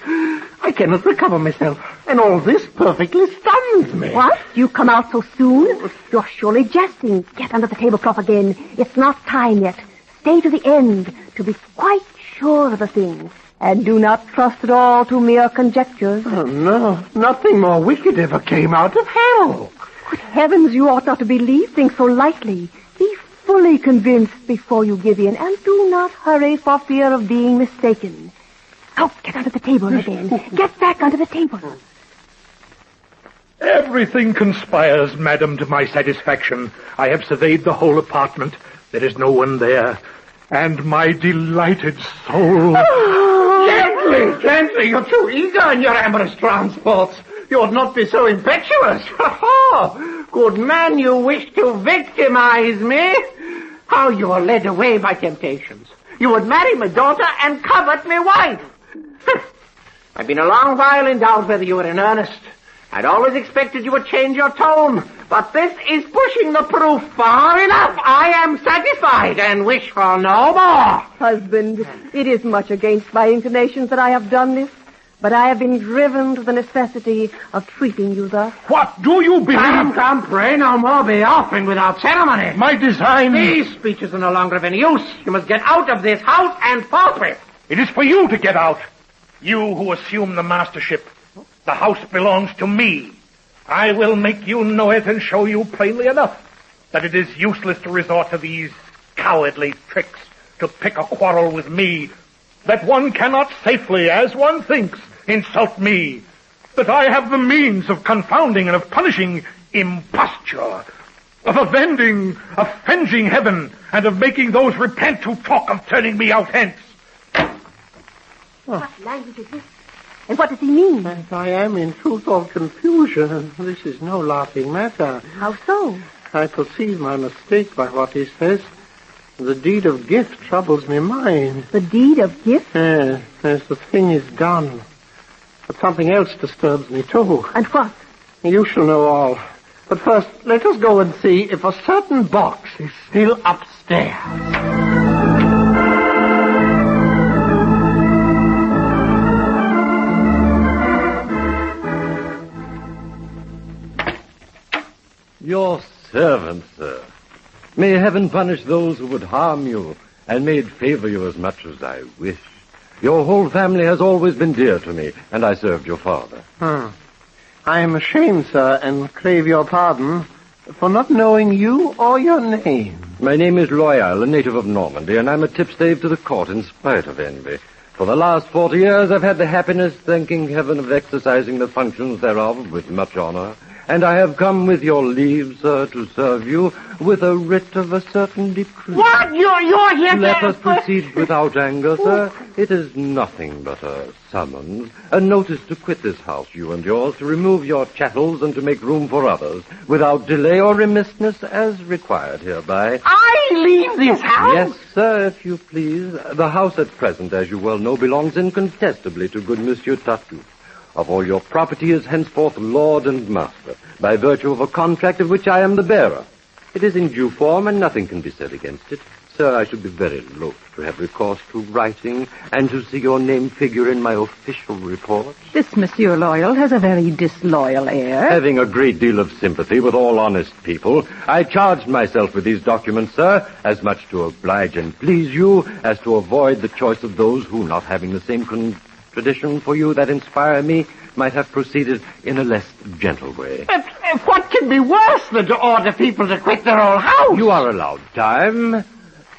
I cannot recover myself, and all this perfectly stuns me. What? You come out so soon? You're surely jesting. Get under the tablecloth again. It's not time yet. Stay to the end, to be quite sure of the thing. And do not trust at all to mere conjectures. Oh, no. Nothing more wicked ever came out of hell. Good heavens, you ought not to believe things so lightly. Be fully convinced before you give in, and do not hurry for fear of being mistaken. Out, get under the table again. Get back under the table. Everything conspires, madam, to my satisfaction. I have surveyed the whole apartment. There is no one there. And my delighted soul... Gently, gently. You're too eager in your amorous transports. You ought not be so impetuous. Good man, you wish to victimize me? How you are led away by temptations. You would marry my daughter and covet my wife. I've been a long while in doubt whether you were in earnest. I'd always expected you would change your tone, but this is pushing the proof far enough. I am satisfied and wish for no more. Husband, it is much against my inclinations that I have done this, but I have been driven to the necessity of treating you thus. What do you believe? Come, pray no more. Be off and without ceremony. My design... These speeches are no longer of any use. You must get out of this house and forthwith. It is for you to get out. You who assume the mastership. The house belongs to me. I will make you know it and show you plainly enough that it is useless to resort to these cowardly tricks to pick a quarrel with me, that one cannot safely, as one thinks, insult me, that I have the means of confounding and of punishing imposture, of avenging heaven, and of making those repent who talk of turning me out hence. What language is this? And what does he mean? I am in truth all confusion. This is no laughing matter. How so? I perceive my mistake by what he says. The deed of gift troubles me mind. The deed of gift? Yes, the thing is done. But something else disturbs me too. And what? You shall know all. But first, let us go and see if a certain box is still upstairs. Your servant, sir. May heaven punish those who would harm you, and may it favor you as much as I wish. Your whole family has always been dear to me, and I served your father. I am ashamed, sir, and crave your pardon for not knowing you or your name. My name is Loyal, a native of Normandy, and I'm a tipstave to the court in spite of envy. For the last 40 years, I've had the happiness, thanking heaven, of exercising the functions thereof with much honor. And I have come with your leave, sir, to serve you with a writ of a certain decree. What? You're here to... Let us proceed without anger, sir. It is nothing but a summons, a notice to quit this house, you and yours, to remove your chattels and to make room for others, without delay or remissness, as required hereby. I leave this house? Yes, sir, if you please. The house at present, as you well know, belongs incontestably to good Monsieur Tartuffe. Of all your property is henceforth lord and master, by virtue of a contract of which I am the bearer. It is in due form, and nothing can be said against it. Sir, I should be very loath to have recourse to writing, and to see your name figure in my official report. This Monsieur Loyal has a very disloyal air. Having a great deal of sympathy with all honest people, I charged myself with these documents, sir, as much to oblige and please you, as to avoid the choice of those who, not having the same tradition for you that inspire me, might have proceeded in a less gentle way. But what can be worse than to order people to quit their own house? You are allowed time,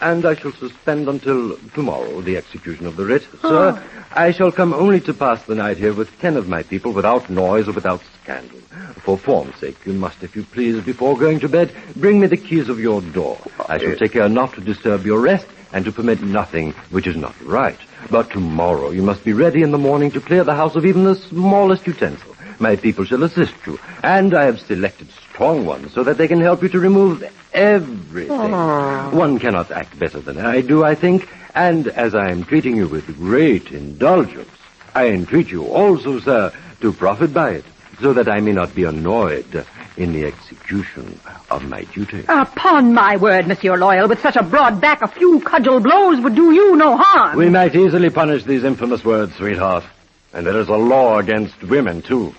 and I shall suspend until tomorrow the execution of the writ. Sir, I shall come only to pass the night here with 10 of my people, without noise or without scandal. For form's sake, you must, if you please, before going to bed, bring me the keys of your door. I shall take care not to disturb your rest, and to permit nothing which is not right. But tomorrow you must be ready in the morning to clear the house of even the smallest utensil. My people shall assist you, and I have selected strong ones so that they can help you to remove everything. One cannot act better than I do, I think, and as I am treating you with great indulgence, I entreat you also, sir, to profit by it, so that I may not be annoyed in the execution of my duty. Upon my word, Monsieur Loyal, with such a broad back, a few cudgel blows would do you no harm. We might easily punish these infamous words, sweetheart. And there is a law against women, too.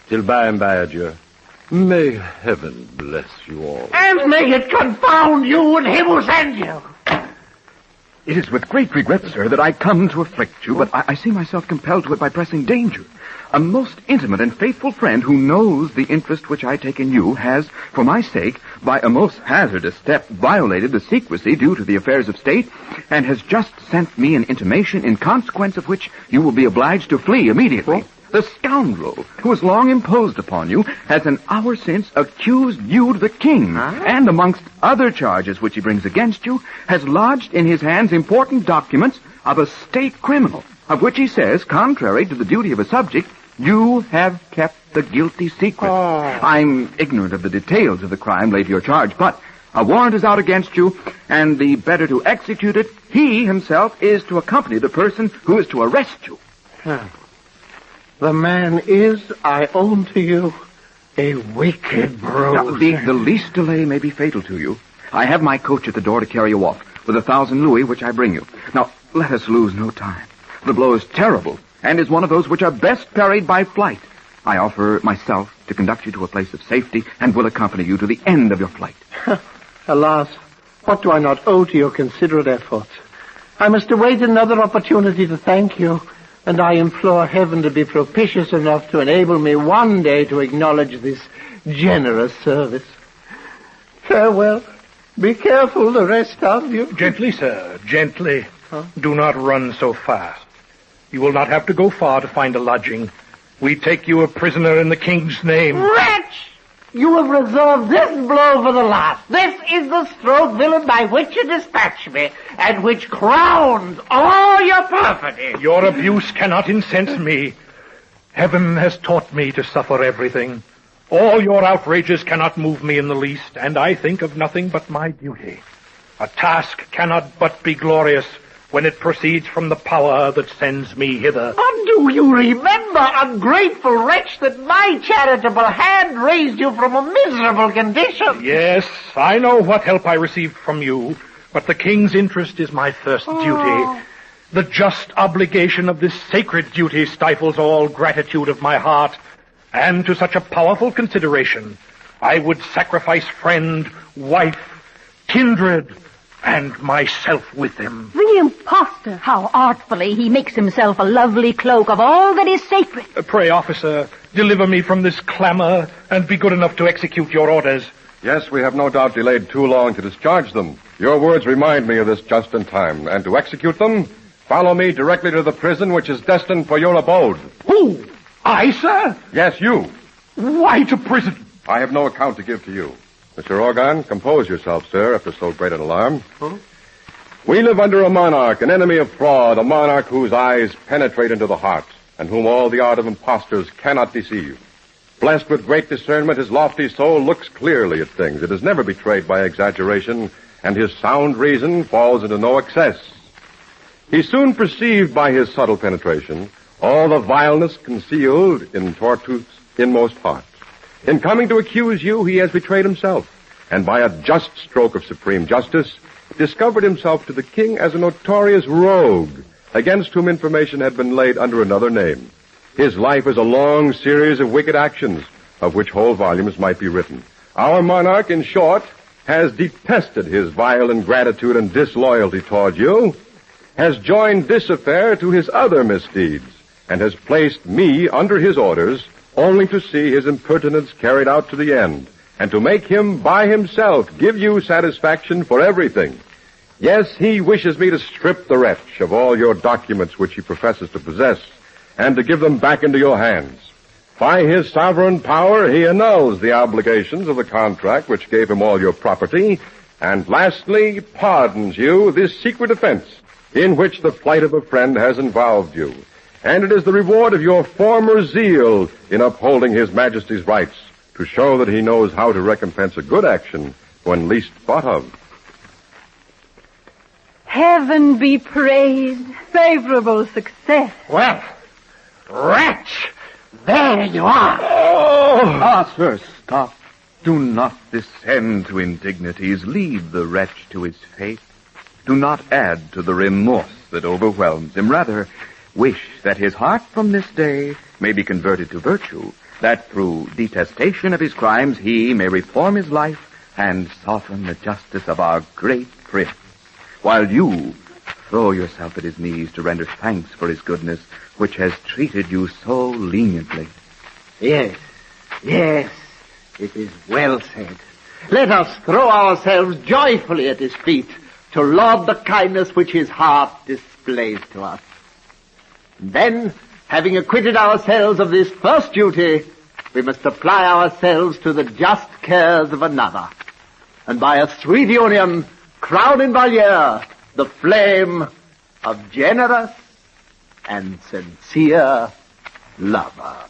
Till by and by, adieu. May heaven bless you all. And may it confound you and him who sends you. It is with great regret, sir, that I come to afflict you, but I see myself compelled to it by pressing danger. A most intimate and faithful friend who knows the interest which I take in you has, for my sake, by a most hazardous step, violated the secrecy due to the affairs of state, and has just sent me an intimation in consequence of which you will be obliged to flee immediately. The scoundrel who has long imposed upon you has an hour since accused you to the king, and amongst other charges which he brings against you, has lodged in his hands important documents of a state criminal, of which he says, contrary to the duty of a subject, You have kept the guilty secret. I'm ignorant of the details of the crime laid to your charge, but a warrant is out against you, and the better to execute it, he himself is to accompany the person who is to arrest you. The man is, I own to you, a wicked brute. Now, the least delay may be fatal to you. I have my coach at the door to carry you off, with 1,000 louis, which I bring you. Now, let us lose no time. The blow is terrible, and is one of those which are best parried by flight. I offer myself to conduct you to a place of safety, and will accompany you to the end of your flight. Alas, what do I not owe to your considerate efforts? I must await another opportunity to thank you, and I implore heaven to be propitious enough to enable me one day to acknowledge this generous service. Farewell. Be careful, the rest of you. Gently, sir, gently. Do not run so fast. You will not have to go far to find a lodging. We take you a prisoner in the king's name. Wretch! You have reserved this blow for the last. This is the stroke, villain, by which you dispatch me, and which crowns all your perfidy. Your abuse cannot incense me. Heaven has taught me to suffer everything. All your outrages cannot move me in the least, and I think of nothing but my duty. A task cannot but be glorious when it proceeds from the power that sends me hither. Oh, do you remember, ungrateful wretch, that my charitable hand raised you from a miserable condition? Yes, I know what help I received from you, but the king's interest is my first duty. The just obligation of this sacred duty stifles all gratitude of my heart, and to such a powerful consideration, I would sacrifice friend, wife, kindred, and myself with him. The impostor! How artfully he makes himself a lovely cloak of all that is sacred. Pray, officer, deliver me from this clamor, and be good enough to execute your orders. Yes, we have no doubt delayed too long to discharge them. Your words remind me of this just in time, and to execute them, follow me directly to the prison which is destined for your abode. Who? I, sir? Yes, you. Why to prison? I have no account to give to you. Mr. Organ, compose yourself, sir, after so great an alarm. We live under a monarch, an enemy of fraud, a monarch whose eyes penetrate into the heart, and whom all the art of impostors cannot deceive. Blessed with great discernment, his lofty soul looks clearly at things. It is never betrayed by exaggeration, and his sound reason falls into no excess. He soon perceived by his subtle penetration all the vileness concealed in Tartuffe's inmost heart. In coming to accuse you, he has betrayed himself, and by a just stroke of supreme justice, discovered himself to the king as a notorious rogue, against whom information had been laid under another name. His life is a long series of wicked actions, of which whole volumes might be written. Our monarch, in short, has detested his vile ingratitude and disloyalty toward you, has joined this affair to his other misdeeds, and has placed me under his orders, only to see his impertinence carried out to the end, and to make him by himself give you satisfaction for everything. Yes, he wishes me to strip the wretch of all your documents which he professes to possess, and to give them back into your hands. By his sovereign power, he annuls the obligations of the contract which gave him all your property, and lastly, pardons you this secret offense in which the flight of a friend has involved you. And it is the reward of your former zeal in upholding His Majesty's rights to show that he knows how to recompense a good action when least thought of. Heaven be praised. Favorable success. Well, wretch, there you are. Sir, stop. Do not descend to indignities. Leave the wretch to his fate. Do not add to the remorse that overwhelms him. Rather, wish that his heart from this day may be converted to virtue, that through detestation of his crimes he may reform his life and soften the justice of our great prince, while you throw yourself at his knees to render thanks for his goodness, which has treated you so leniently. Yes, it is well said. Let us throw ourselves joyfully at his feet to laud the kindness which his heart displays to us. Then, having acquitted ourselves of this first duty, we must apply ourselves to the just cares of another, and by a sweet union, crown in Valier the flame of generous and sincere lover.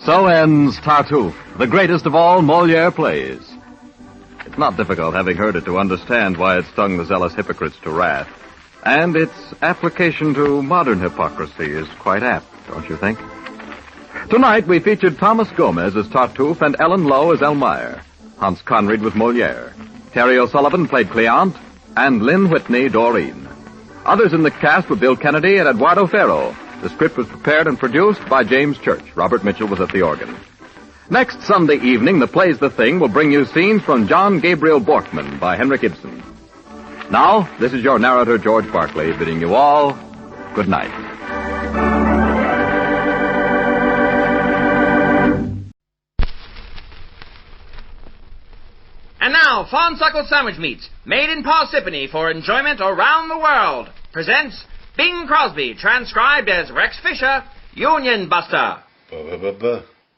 So ends Tartuffe, the greatest of all Moliere plays. It's not difficult, having heard it, to understand why it stung the zealous hypocrites to wrath. And its application to modern hypocrisy is quite apt, don't you think? Tonight we featured Thomas Gomez as Tartuffe and Ellen Lowe as Elmire. Hans Conried was Moliere. Terry O'Sullivan played Cleante, and Lynn Whitney, Doreen. Others in the cast were Bill Kennedy and Eduardo Ferro. The script was prepared and produced by James Church. Robert Mitchell was at the organ. Next Sunday evening, The Play's the Thing will bring you scenes from John Gabriel Borkman by Henrik Ibsen. Now, this is your narrator, George Barclay, bidding you all good night. And now, Farnsuckle Sandwich Meats, made in Parsippany for enjoyment around the world, presents Bing Crosby, transcribed as Rex Fisher, Union Buster.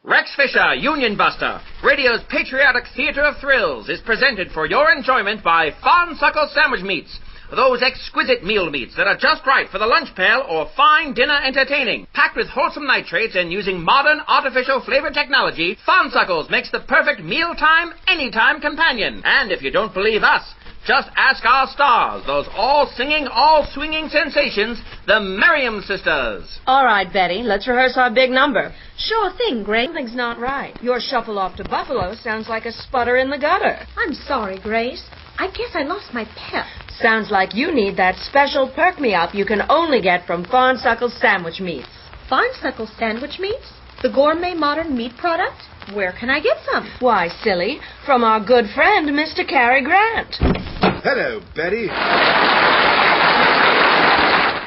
Rex Fisher, Union Buster, radio's patriotic theater of thrills, is presented for your enjoyment by Farnsuckle Sandwich Meats. Those exquisite meal meats that are just right for the lunch pail or fine dinner entertaining. Packed with wholesome nitrates and using modern artificial flavor technology, Farnsuckles makes the perfect mealtime, anytime companion. And if you don't believe us, just ask our stars, those all-singing, all-swinging sensations, the Merriam Sisters. All right, Betty, let's rehearse our big number. Sure thing, Grace. Something's not right. Your shuffle off to Buffalo sounds like a sputter in the gutter. I'm sorry, Grace. I guess I lost my pep. Sounds like you need that special perk-me-up you can only get from Farnsuckle Sandwich Meats. Farnsuckle Sandwich Meats? The gourmet modern meat product? Where can I get some? Why, silly, from our good friend, Mr. Cary Grant. Hello, Betty.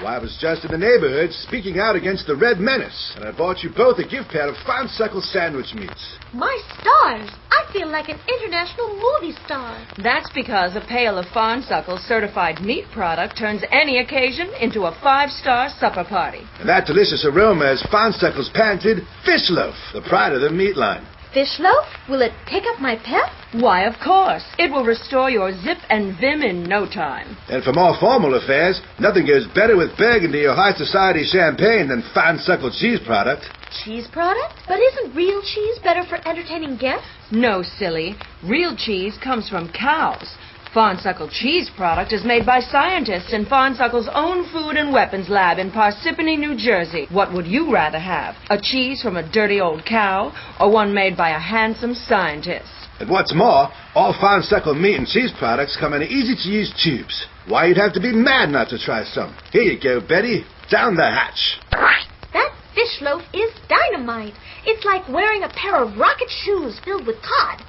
Well, I was just in the neighborhood speaking out against the Red Menace, and I bought you both a gift pair of Farnsuckle Sandwich Meats. My stars! I feel like an international movie star. That's because a pail of Farnsuckle certified meat product turns any occasion into a 5-star supper party. And that delicious aroma is Farnsuckle's patented Fish Loaf, the pride of the meat line. Fish loaf? Will it pick up my pep? Why, of course. It will restore your zip and vim in no time. And for more formal affairs, nothing goes better with Burgundy or high society champagne than Farnsuckle cheese product. Cheese product? But isn't real cheese better for entertaining guests? No, silly. Real cheese comes from cows. Farnsuckle cheese product is made by scientists in Farnsuckle's own food and weapons lab in Parsippany, New Jersey. What would you rather have? A cheese from a dirty old cow or one made by a handsome scientist? And what's more, all Farnsuckle meat and cheese products come in easy-to-use tubes. Why, you'd have to be mad not to try some. Here you go, Betty. Down the hatch. That fish loaf is dynamite. It's like wearing a pair of rocket shoes filled with cod.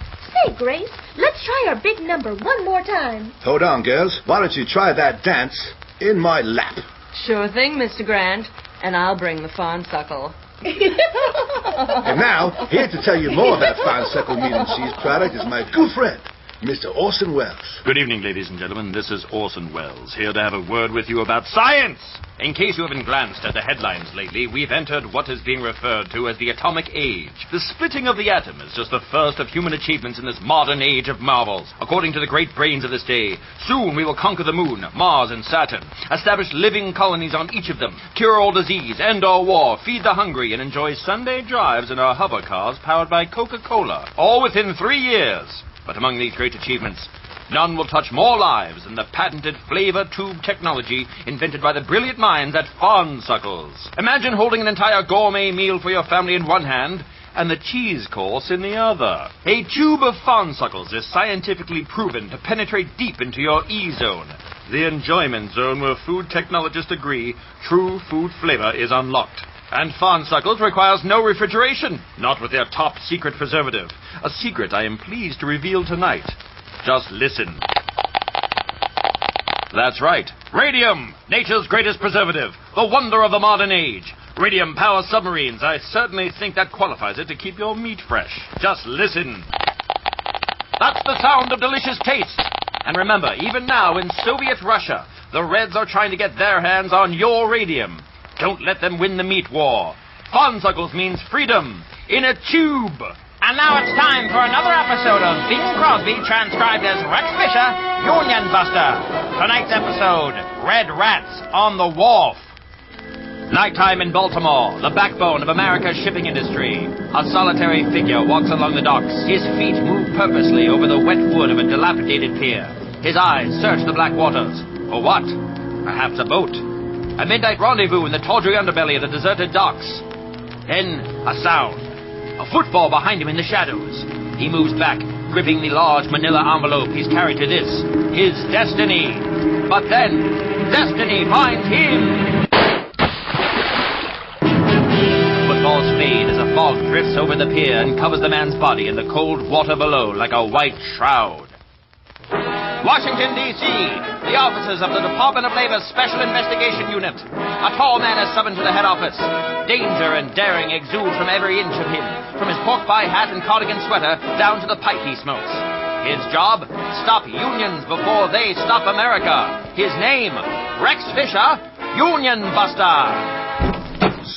Say, Grace, let's try our big number one more time. Hold on, girls. Why don't you try that dance in my lap? Sure thing, Mr. Grant. And I'll bring the Farnsuckle. And now, here to tell you more about Farnsuckle meat and cheese product is my good friend, Mr. Orson Welles. Good evening, ladies and gentlemen. This is Orson Welles, here to have a word with you about science. In case you haven't glanced at the headlines lately, we've entered what is being referred to as the atomic age. The splitting of the atom is just the first of human achievements in this modern age of marvels. According to the great brains of this day, soon we will conquer the moon, Mars, and Saturn, establish living colonies on each of them, cure all disease, end all war, feed the hungry, and enjoy Sunday drives in our hover cars powered by Coca-Cola, all within 3 years. But among these great achievements, none will touch more lives than the patented flavor tube technology invented by the brilliant minds at Farnsuckles. Imagine holding an entire gourmet meal for your family in one hand and the cheese course in the other. A tube of Farnsuckles is scientifically proven to penetrate deep into your E-zone, the enjoyment zone where food technologists agree true food flavor is unlocked. And Farnsuckles requires no refrigeration, not with their top secret preservative. A secret I am pleased to reveal tonight. Just listen. That's right. Radium, nature's greatest preservative, the wonder of the modern age. Radium-powered submarines. I certainly think that qualifies it to keep your meat fresh. Just listen. That's the sound of delicious taste. And remember, even now in Soviet Russia, the Reds are trying to get their hands on your radium. Don't let them win the meat war. Fonsuckles means freedom in a tube. And now it's time for another episode of Bing Crosby, transcribed as Rex Fisher, Union Buster. Tonight's episode, Red Rats on the Wharf. Nighttime in Baltimore, the backbone of America's shipping industry. A solitary figure walks along the docks. His feet move purposely over the wet wood of a dilapidated pier. His eyes search the black waters. For what? Perhaps a boat. A midnight rendezvous in the tawdry underbelly of the deserted docks. Then, a sound. A footfall behind him in the shadows. He moves back, gripping the large manila envelope he's carried to this, his destiny. But then, destiny finds him. Footfalls fade as a fog drifts over the pier and covers the man's body in the cold water below like a white shroud. Washington, D.C., the offices of the Department of Labor's Special Investigation Unit. A tall man is summoned to the head office. Danger and daring exude from every inch of him, from his pork pie hat and cardigan sweater down to the pipe he smokes. His job? Stop unions before they stop America. His name? Rex Fisher, Union Buster.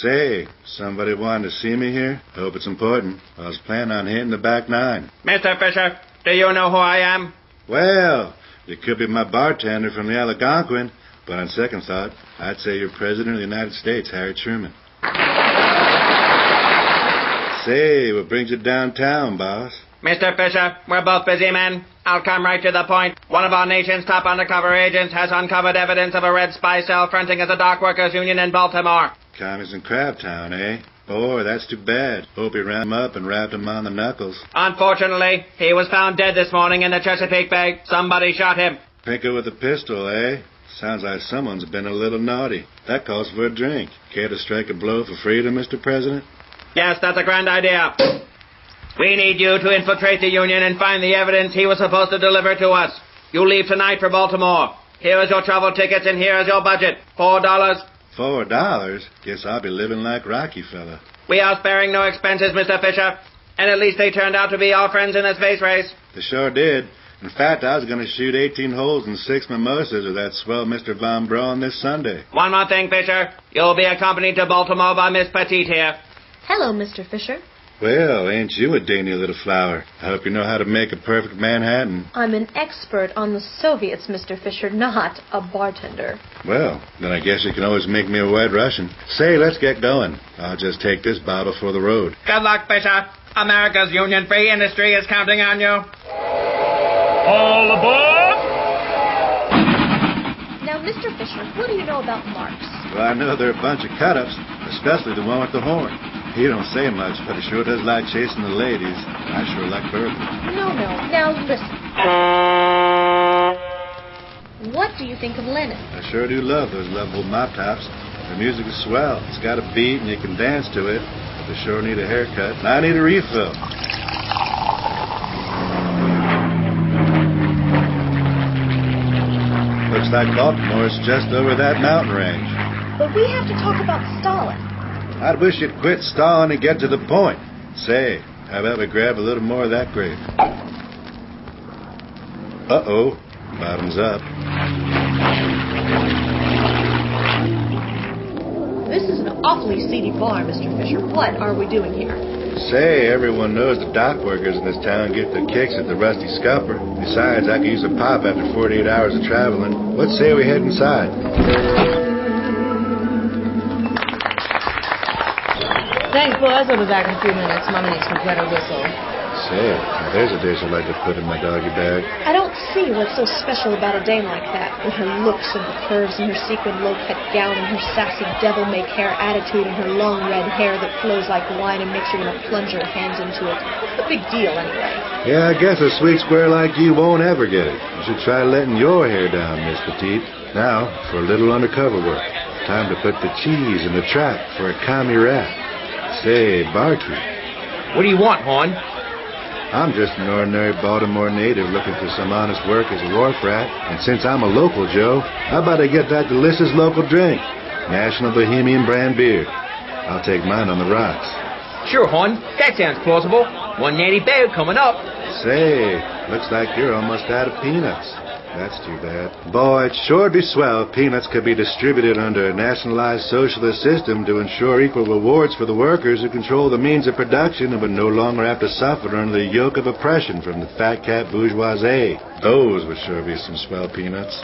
Say, somebody wanted to see me here? Hope it's important. I was planning on hitting the back nine. Mr. Fisher, do you know who I am? Well, you could be my bartender from the Algonquin, but on second thought, I'd say you're President of the United States, Harry Truman. Say, what brings you downtown, boss? Mr. Fisher, we're both busy men. I'll come right to the point. One of our nation's top undercover agents has uncovered evidence of a red spy cell fronting as a dock workers' union in Baltimore. Commies in Crabtown, eh? Boy, that's too bad. Hope he ran him up and wrapped him on the knuckles. Unfortunately, he was found dead this morning in the Chesapeake Bay. Somebody shot him. Pinker with a pistol, eh? Sounds like someone's been a little naughty. That calls for a drink. Care to strike a blow for freedom, Mr. President? Yes, that's a grand idea. We need you to infiltrate the Union and find the evidence he was supposed to deliver to us. You leave tonight for Baltimore. Here is your travel tickets and here is your budget. $4. $4? Guess I'll be living like Rocky fella. We are sparing no expenses, Mr. Fisher. And at least they turned out to be our friends in this space race. They sure did. In fact, I was going to shoot 18 holes and 6 mimosas with that swell Mr. Von Braun this Sunday. One more thing, Fisher. You'll be accompanied to Baltimore by Miss Petite here. Hello, Mr. Fisher. Well, ain't you a dainty little flower? I hope you know how to make a perfect Manhattan. I'm an expert on the Soviets, Mr. Fisher, not a bartender. Well, then I guess you can always make me a White Russian. Say, let's get going. I'll just take this bottle for the road. Good luck, Fisher. America's union-free industry is counting on you. All aboard! Now, Mr. Fisher, what do you know about Marx? Well, I know they're a bunch of cut-ups, especially the one with the horn. He don't say much, but he sure does like chasing the ladies. I sure like burglary. No. Now, listen. What do you think of Lenin? I sure do love those lovable mop tops. The music is swell. It's got a beat and you can dance to it. But they sure need a haircut. And I need a refill. Looks like Baltimore's just over that mountain range. But we have to talk about Stalin. I'd wish you'd quit stalling and get to the point. Say, how about we grab a little more of that grape? Uh-oh. Bottoms up. This is an awfully seedy bar, Mr. Fisher. What are we doing here? Say, everyone knows the dock workers in this town get their kicks at the Rusty Scupper. Besides, I could use a pop after 48 hours of traveling. Let's say we head inside. Thanks, boys. I'll be back in a few minutes. Mama needs some better whistle. Say, there's a dish I'd like to put in my doggy bag. I don't see what's so special about a dame like that, with her looks and the curves and her sequin low-cut gown and her sassy devil-may-care attitude and her long red hair that flows like wine and makes you want to plunge your hands into it. What's the big deal, anyway? Yeah, I guess a sweet square like you won't ever get it. You should try letting your hair down, Miss Petite. Now, for a little undercover work. Time to put the cheese in the trap for a commie rat. Say, barkeep. What do you want, Horn? I'm just an ordinary Baltimore native looking for some honest work as a wharf rat. And since I'm a local Joe, how about I get that delicious local drink? National Bohemian brand beer. I'll take mine on the rocks. Sure, hon. That sounds plausible. One natty bear coming up. Say, looks like you're almost out of peanuts. That's too bad. Boy, it sure would be swell if peanuts could be distributed under a nationalized socialist system to ensure equal rewards for the workers who control the means of production and would no longer have to suffer under the yoke of oppression from the fat cat bourgeoisie. Those would sure be some swell peanuts.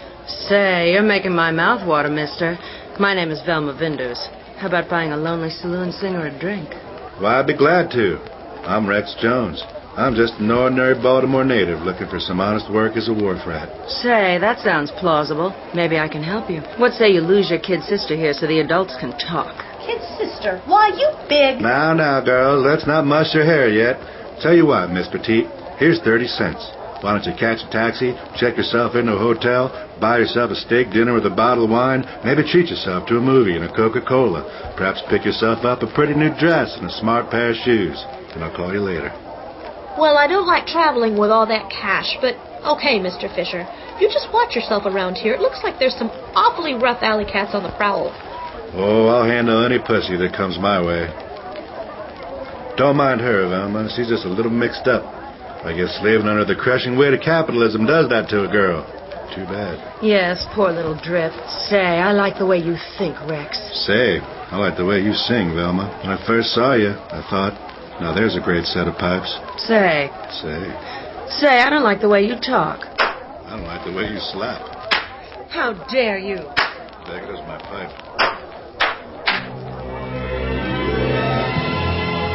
Say, you're making my mouth water, mister. My name is Velma Vinders. How about buying a lonely saloon singer a drink? Why, I'd be glad to. I'm Rex Jones. I'm just an ordinary Baltimore native looking for some honest work as a wharf rat. Say, that sounds plausible. Maybe I can help you. What say you lose your kid sister here so the adults can talk? Kid sister? Why, you big... Now, girls, let's not muss your hair yet. Tell you what, Miss Petite, here's 30 cents. Why don't you catch a taxi, check yourself into a hotel, buy yourself a steak dinner with a bottle of wine, maybe treat yourself to a movie and a Coca-Cola. Perhaps pick yourself up a pretty new dress and a smart pair of shoes. And I'll call you later. Well, I don't like traveling with all that cash, but okay, Mr. Fisher. You just watch yourself around here. It looks like there's some awfully rough alley cats on the prowl. Oh, I'll handle any pussy that comes my way. Don't mind her, Velma. She's just a little mixed up. I guess slaving under the crushing weight of capitalism does that to a girl. Too bad. Yes, poor little Drift. Say, I like the way you think, Rex. Say, I like the way you sing, Velma. When I first saw you, I thought, now there's a great set of pipes. Say, I don't like the way you talk. I don't like the way you slap. How dare you? There goes my pipe.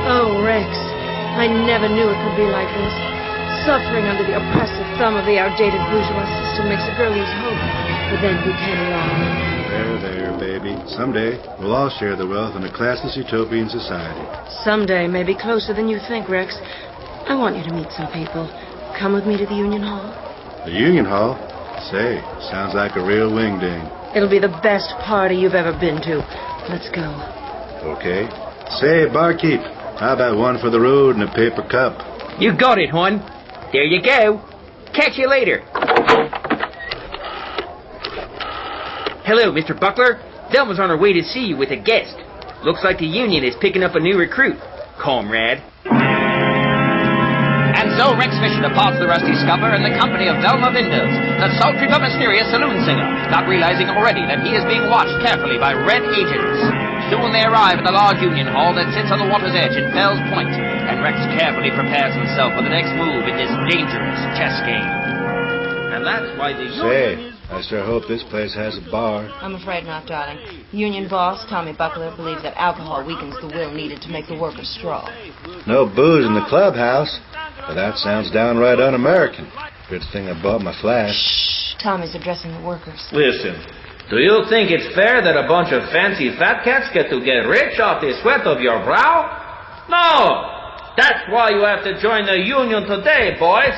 Oh, Rex, I never knew it could be like this. Suffering under the oppressive thumb of the outdated bourgeois system makes a girl lose hope. But then we came along. There, baby. Someday, we'll all share the wealth in a classless utopian society. Someday may be closer than you think, Rex. I want you to meet some people. Come with me to the Union Hall. The Union Hall? Say, sounds like a real wingding. It'll be the best party you've ever been to. Let's go. Okay. Say, barkeep, how about one for the road and a paper cup? You got it, hon. There you go. Catch you later. Hello, Mr. Buckler. Velma's on her way to see you with a guest. Looks like the Union is picking up a new recruit, comrade. And so Rex Fisher departs the Rusty Scupper in the company of Velma Vinders, the sultry but mysterious saloon singer, not realizing already that he is being watched carefully by red agents. Soon they arrive at the large Union Hall that sits on the water's edge in Fells Point, and Rex carefully prepares himself for the next move in this dangerous chess game. And that's why the Union is... I sure hope this place has a bar. I'm afraid not, darling. Union boss, Tommy Buckler, believes that alcohol weakens the will needed to make the workers strong. No booze in the clubhouse. Well, that sounds downright un-American. Good thing I bought my flash. Shh. Tommy's addressing the workers. Listen, do you think it's fair that a bunch of fancy fat cats get to get rich off the sweat of your brow? No! That's why you have to join the union today, boys.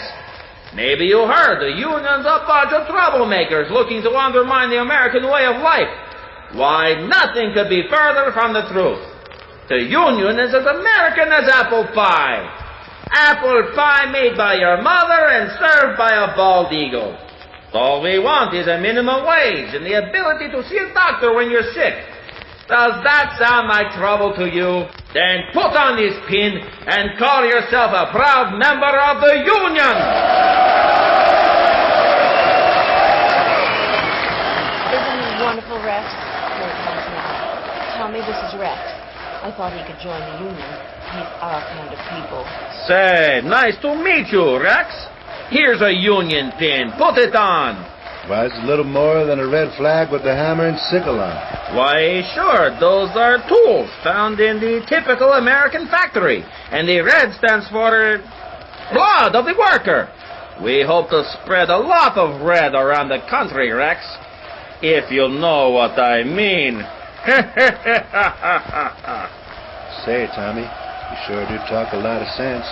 Maybe you heard the union's a bunch of troublemakers looking to undermine the American way of life. Why, nothing could be further from the truth. The union is as American as apple pie. Apple pie made by your mother and served by a bald eagle. All we want is a minimum wage and the ability to see a doctor when you're sick. Does that sound like trouble to you? Then put on this pin and call yourself a proud member of the union! Isn't he wonderful, Rex? Here he comes now. Tommy, this is Rex. I thought he could join the union. He's our kind of people. Say, nice to meet you, Rex. Here's a union pin. Put it on. Why, it's a little more than a red flag with the hammer and sickle on. Why, sure, those are tools found in the typical American factory. And the red stands for blood of the worker. We hope to spread a lot of red around the country, Rex. If you know what I mean. Say, Tommy, you sure do talk a lot of sense.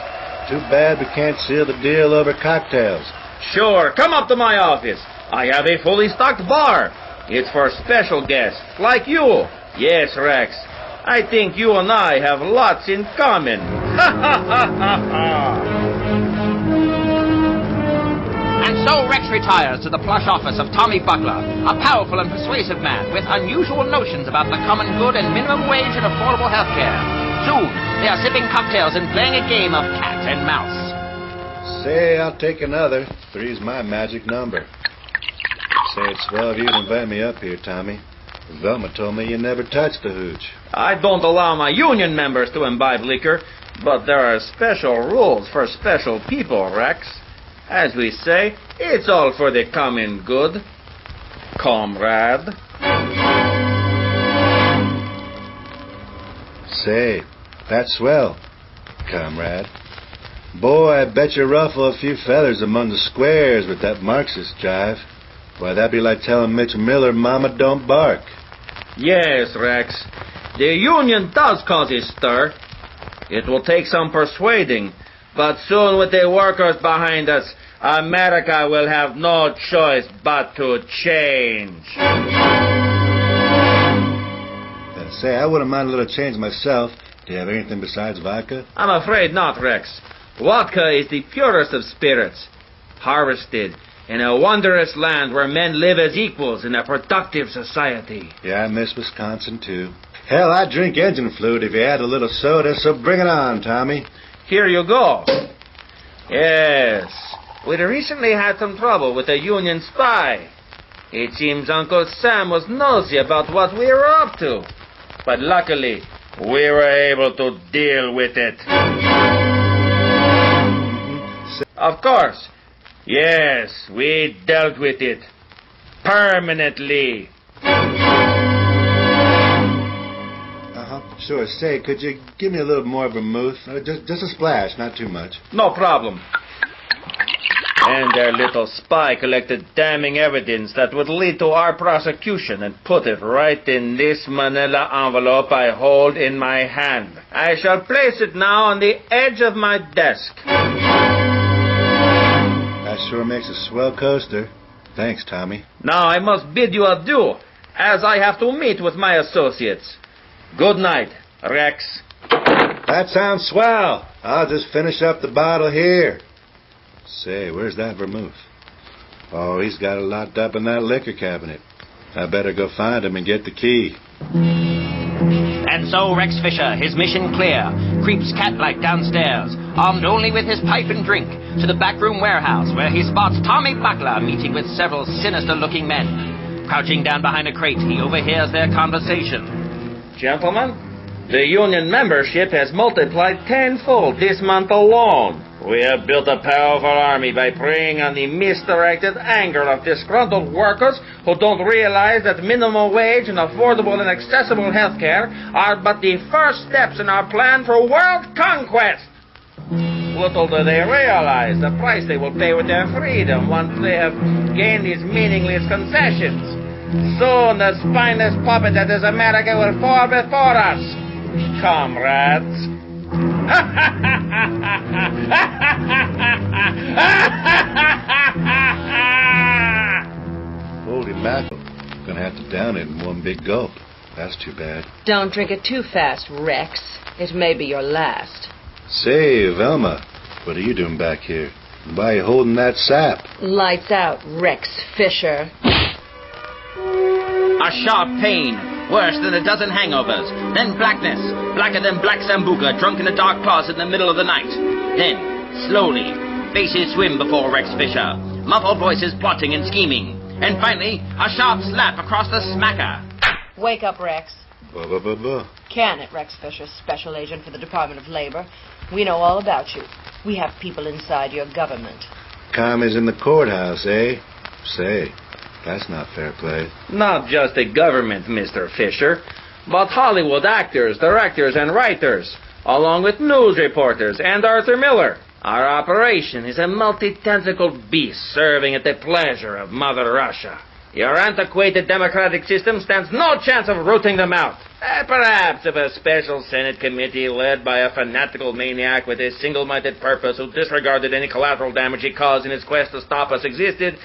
Too bad we can't seal the deal over cocktails. Sure, come up to my office. I have a fully stocked bar. It's for special guests, like you. Yes, Rex. I think you and I have lots in common. And So Rex retires to the plush office of Tommy Buckler, a powerful and persuasive man with unusual notions about the common good and minimum wage and affordable health care. Soon, they are sipping cocktails and playing a game of cat and mouse. Say, I'll take another. 3's my magic number. Say, it's swell of you to invite me up here, Tommy. Velma told me you never touched the hooch. I don't allow my union members to imbibe liquor, but there are special rules for special people, Rex. As we say, it's all for the common good, comrade. Say, that's swell, comrade. Boy, I bet you ruffle a few feathers among the squares with that Marxist jive. Why, that'd be like telling Mitch Miller, Mama, don't bark. Yes, Rex. The union does cause a stir. It will take some persuading, but soon with the workers behind us, America will have no choice but to change. Say, I wouldn't mind a little change myself. Do you have anything besides vodka? I'm afraid not, Rex. Vodka is the purest of spirits, harvested in a wondrous land where men live as equals in a productive society. Yeah, I miss Wisconsin, too. Hell, I'd drink engine fluid if you had a little soda, so bring it on, Tommy. Here you go. Yes, we recently had some trouble with a Union spy. It seems Uncle Sam was nosy about what we were up to. But luckily, we were able to deal with it. Of course. Yes, we dealt with it. Permanently. Sure. Say, could you give me a little more vermouth? Just a splash, not too much. No problem. And their little spy collected damning evidence that would lead to our prosecution and put it right in this manila envelope I hold in my hand. I shall place it now on the edge of my desk. That sure makes a swell coaster. Thanks, Tommy. Now I must bid you adieu, as I have to meet with my associates. Good night, Rex. That sounds swell. I'll just finish up the bottle here. Say, where's that vermouth? Oh, he's got it locked up in that liquor cabinet. I better go find him and get the key. And so Rex Fisher, his mission clear, creeps cat-like downstairs, armed only with his pipe and drink, to the backroom warehouse where he spots Tommy Buckler meeting with several sinister-looking men. Crouching down behind a crate, he overhears their conversation. Gentlemen, the union membership has multiplied tenfold this month alone. We have built a powerful army by preying on the misdirected anger of disgruntled workers who don't realize that minimum wage and affordable and accessible health care are but the first steps in our plan for world conquest. Little do they realize the price they will pay with their freedom once they have gained these meaningless concessions. Soon the spineless puppet that is America will fall before us, comrades. Holy mackerel. Gonna have to down it in one big gulp. That's too bad. Don't drink it too fast, Rex. It may be your last. Say, Velma, what are you doing back here? Why are you holding that sap? Lights out, Rex Fisher. A sharp pain, worse than a dozen hangovers. Then blackness, blacker than black sambuca drunk in a dark closet in the middle of the night. Then, slowly, faces swim before Rex Fisher, muffled voices plotting and scheming. And finally, a sharp slap across the smacker. Wake up, Rex. Blah. Can it, Rex Fisher, Special Agent for the Department of Labor? We know all about you. We have people inside your government. Commies in the courthouse, eh? Say, that's not fair play. Not just the government, Mr. Fisher, but Hollywood actors, directors, and writers, along with news reporters and Arthur Miller. Our operation is a multi-tentacled beast serving at the pleasure of Mother Russia. Your antiquated democratic system stands no chance of rooting them out. Perhaps if a special Senate committee led by a fanatical maniac with a single-minded purpose who disregarded any collateral damage he caused in his quest to stop us existed,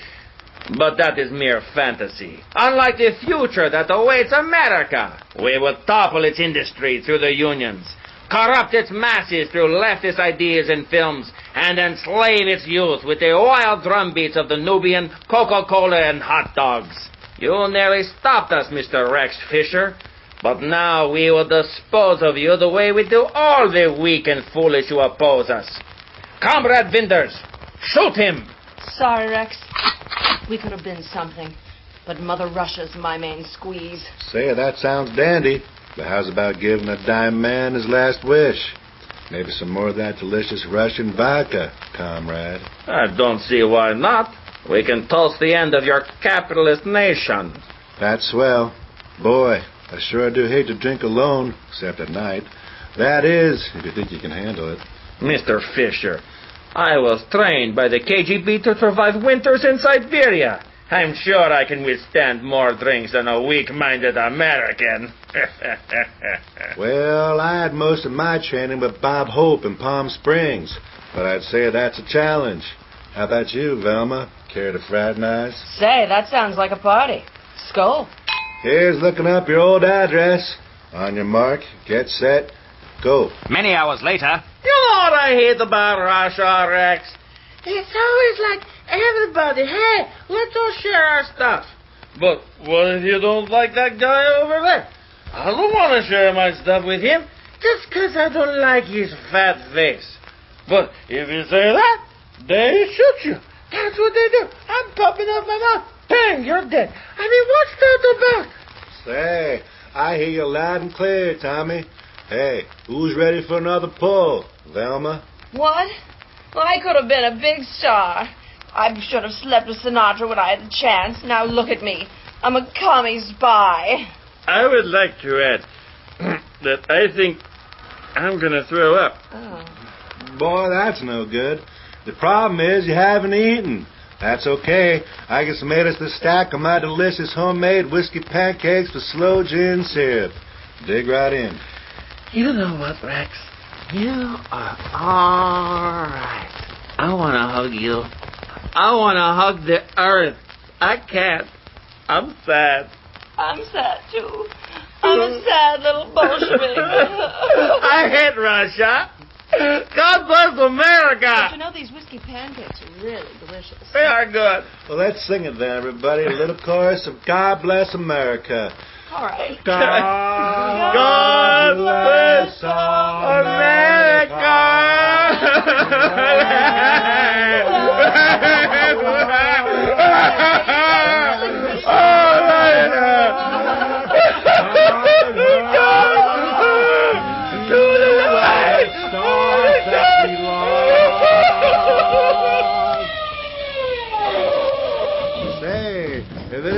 but that is mere fantasy. Unlike the future that awaits America, we would topple its industry through the unions, corrupt its masses through leftist ideas and films, and enslave its youth with the wild drum beats of the Nubian, Coca-Cola, and hot dogs. You nearly stopped us, Mr. Rex Fisher. But now we will dispose of you the way we do all the weak and foolish who oppose us. Comrade Vinders, shoot him! Sorry, Rex. We could have been something. But Mother Russia's my main squeeze. Say, that sounds dandy. But how's about giving a dying man his last wish? Maybe some more of that delicious Russian vodka, comrade. I don't see why not. We can toast the end of your capitalist nation. That's swell. Boy, I sure do hate to drink alone, except at night. That is, if you think you can handle it. Mr. Fisher, I was trained by the KGB to survive winters in Siberia. I'm sure I can withstand more drinks than a weak-minded American. Well, I had most of my training with Bob Hope in Palm Springs, but I'd say that's a challenge. How about you, Velma? Care to fraternize? Say, that sounds like a party. Skull. Here's looking up your old address. On your mark, get set, go. Many hours later. You know what I hate about Russia, Rex? It's always like everybody, hey, let's all share our stuff. But what if you don't like that guy over there? I don't want to share my stuff with him just because I don't like his fat face. But if you say that, they shoot you. That's what they do. I'm popping up my mouth. Bang, you're dead. I mean, what's that about? Say, I hear you loud and clear, Tommy. Hey, who's ready for another pull? Velma? What? Well, I could have been a big star. I should have slept with Sinatra when I had the chance. Now look at me. I'm a commie spy. I would like to add that I think I'm going to throw up. Oh. Boy, that's no good. The problem is you haven't eaten. That's okay. I just made us the stack of my delicious homemade whiskey pancakes with slow gin syrup. Dig right in. You know what, Rex? You are all right. I want to hug you. I want to hug the earth. I can't. I'm sad. I'm sad, too. I'm a sad little Bolshevik. I hate Russia. God bless America. But you know, these whiskey pancakes are really delicious. They are good. Well, let's sing it then, everybody. A little chorus of God Bless America. All right. God bless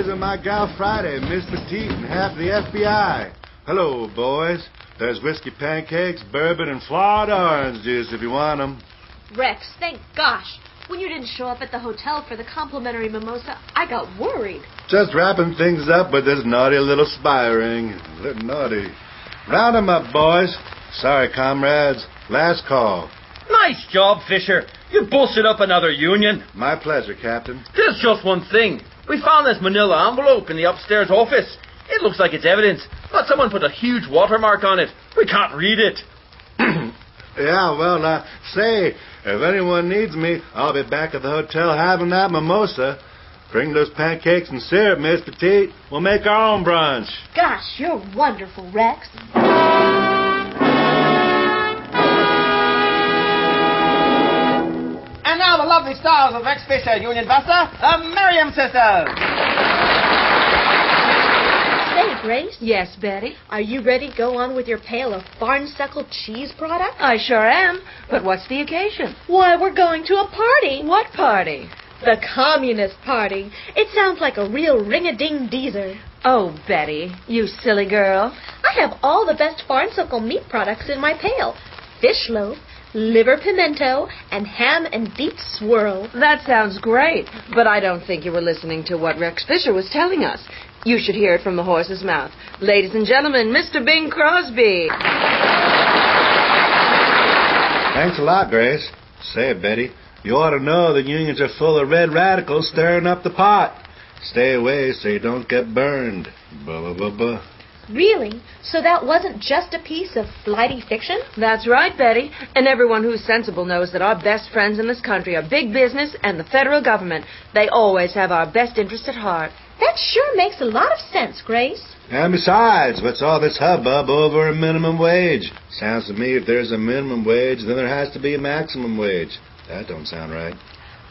This is my gal Friday, Miss Petite, and half the FBI. Hello, boys. There's whiskey pancakes, bourbon, and Florida orange juice if you want them. Rex, thank gosh. When you didn't show up at the hotel for the complimentary mimosa, I got worried. Just wrapping things up with this naughty little spy ring. Little naughty. Round 'em up, boys. Sorry, comrades. Last call. Nice job, Fisher. You busted up another union. My pleasure, Captain. There's just one thing. We found this manila envelope in the upstairs office. It looks like it's evidence, but someone put a huge watermark on it. We can't read it. Yeah, well, say, if anyone needs me, I'll be back at the hotel having that mimosa. Bring those pancakes and syrup, Miss Petite. We'll make our own brunch. Gosh, you're wonderful, Rex. And now the lovely stars of Rex Fisher, Union Buster, the Merriam Sisters. Say, Grace. Yes, Betty? Are you ready to go on with your pail of barn-suckle cheese product? I sure am. But what's the occasion? Why, we're going to a party. What party? The Communist Party. It sounds like a real ring-a-ding-deezer. Oh, Betty, you silly girl. I have all the best barn-suckle meat products in my pail. Fish loaf, liver pimento, and ham and deep swirl. That sounds great, but I don't think you were listening to what Rex Fisher was telling us. You should hear it from the horse's mouth. Ladies and gentlemen, Mr. Bing Crosby. Thanks a lot, Grace. Say, Betty, you ought to know the unions are full of red radicals stirring up the pot. Stay away so you don't get burned. Blah, blah, blah, blah. Really? So that wasn't just a piece of flighty fiction? That's right, Betty. And everyone who's sensible knows that our best friends in this country are big business and the federal government. They always have our best interest at heart. That sure makes a lot of sense, Grace. And besides, what's all this hubbub over a minimum wage? Sounds to me if there's a minimum wage, then there has to be a maximum wage. That don't sound right.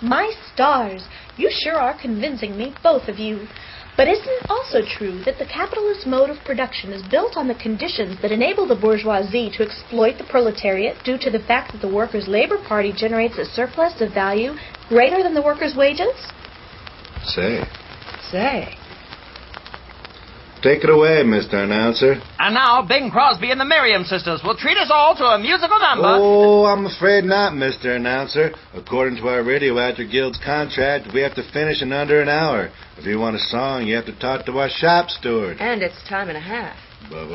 My stars, you sure are convincing me, both of you. But isn't it also true that the capitalist mode of production is built on the conditions that enable the bourgeoisie to exploit the proletariat due to the fact that the Workers' Labor Party generates a surplus of value greater than the workers' wages? Say. Take it away, Mr. Announcer. And now, Bing Crosby and the Merriam sisters will treat us all to a musical number. Oh, I'm afraid not, Mr. Announcer. According to our Radio Actor Guild's contract, we have to finish in under an hour. If you want a song, you have to talk to our shop steward. And it's time and a half. And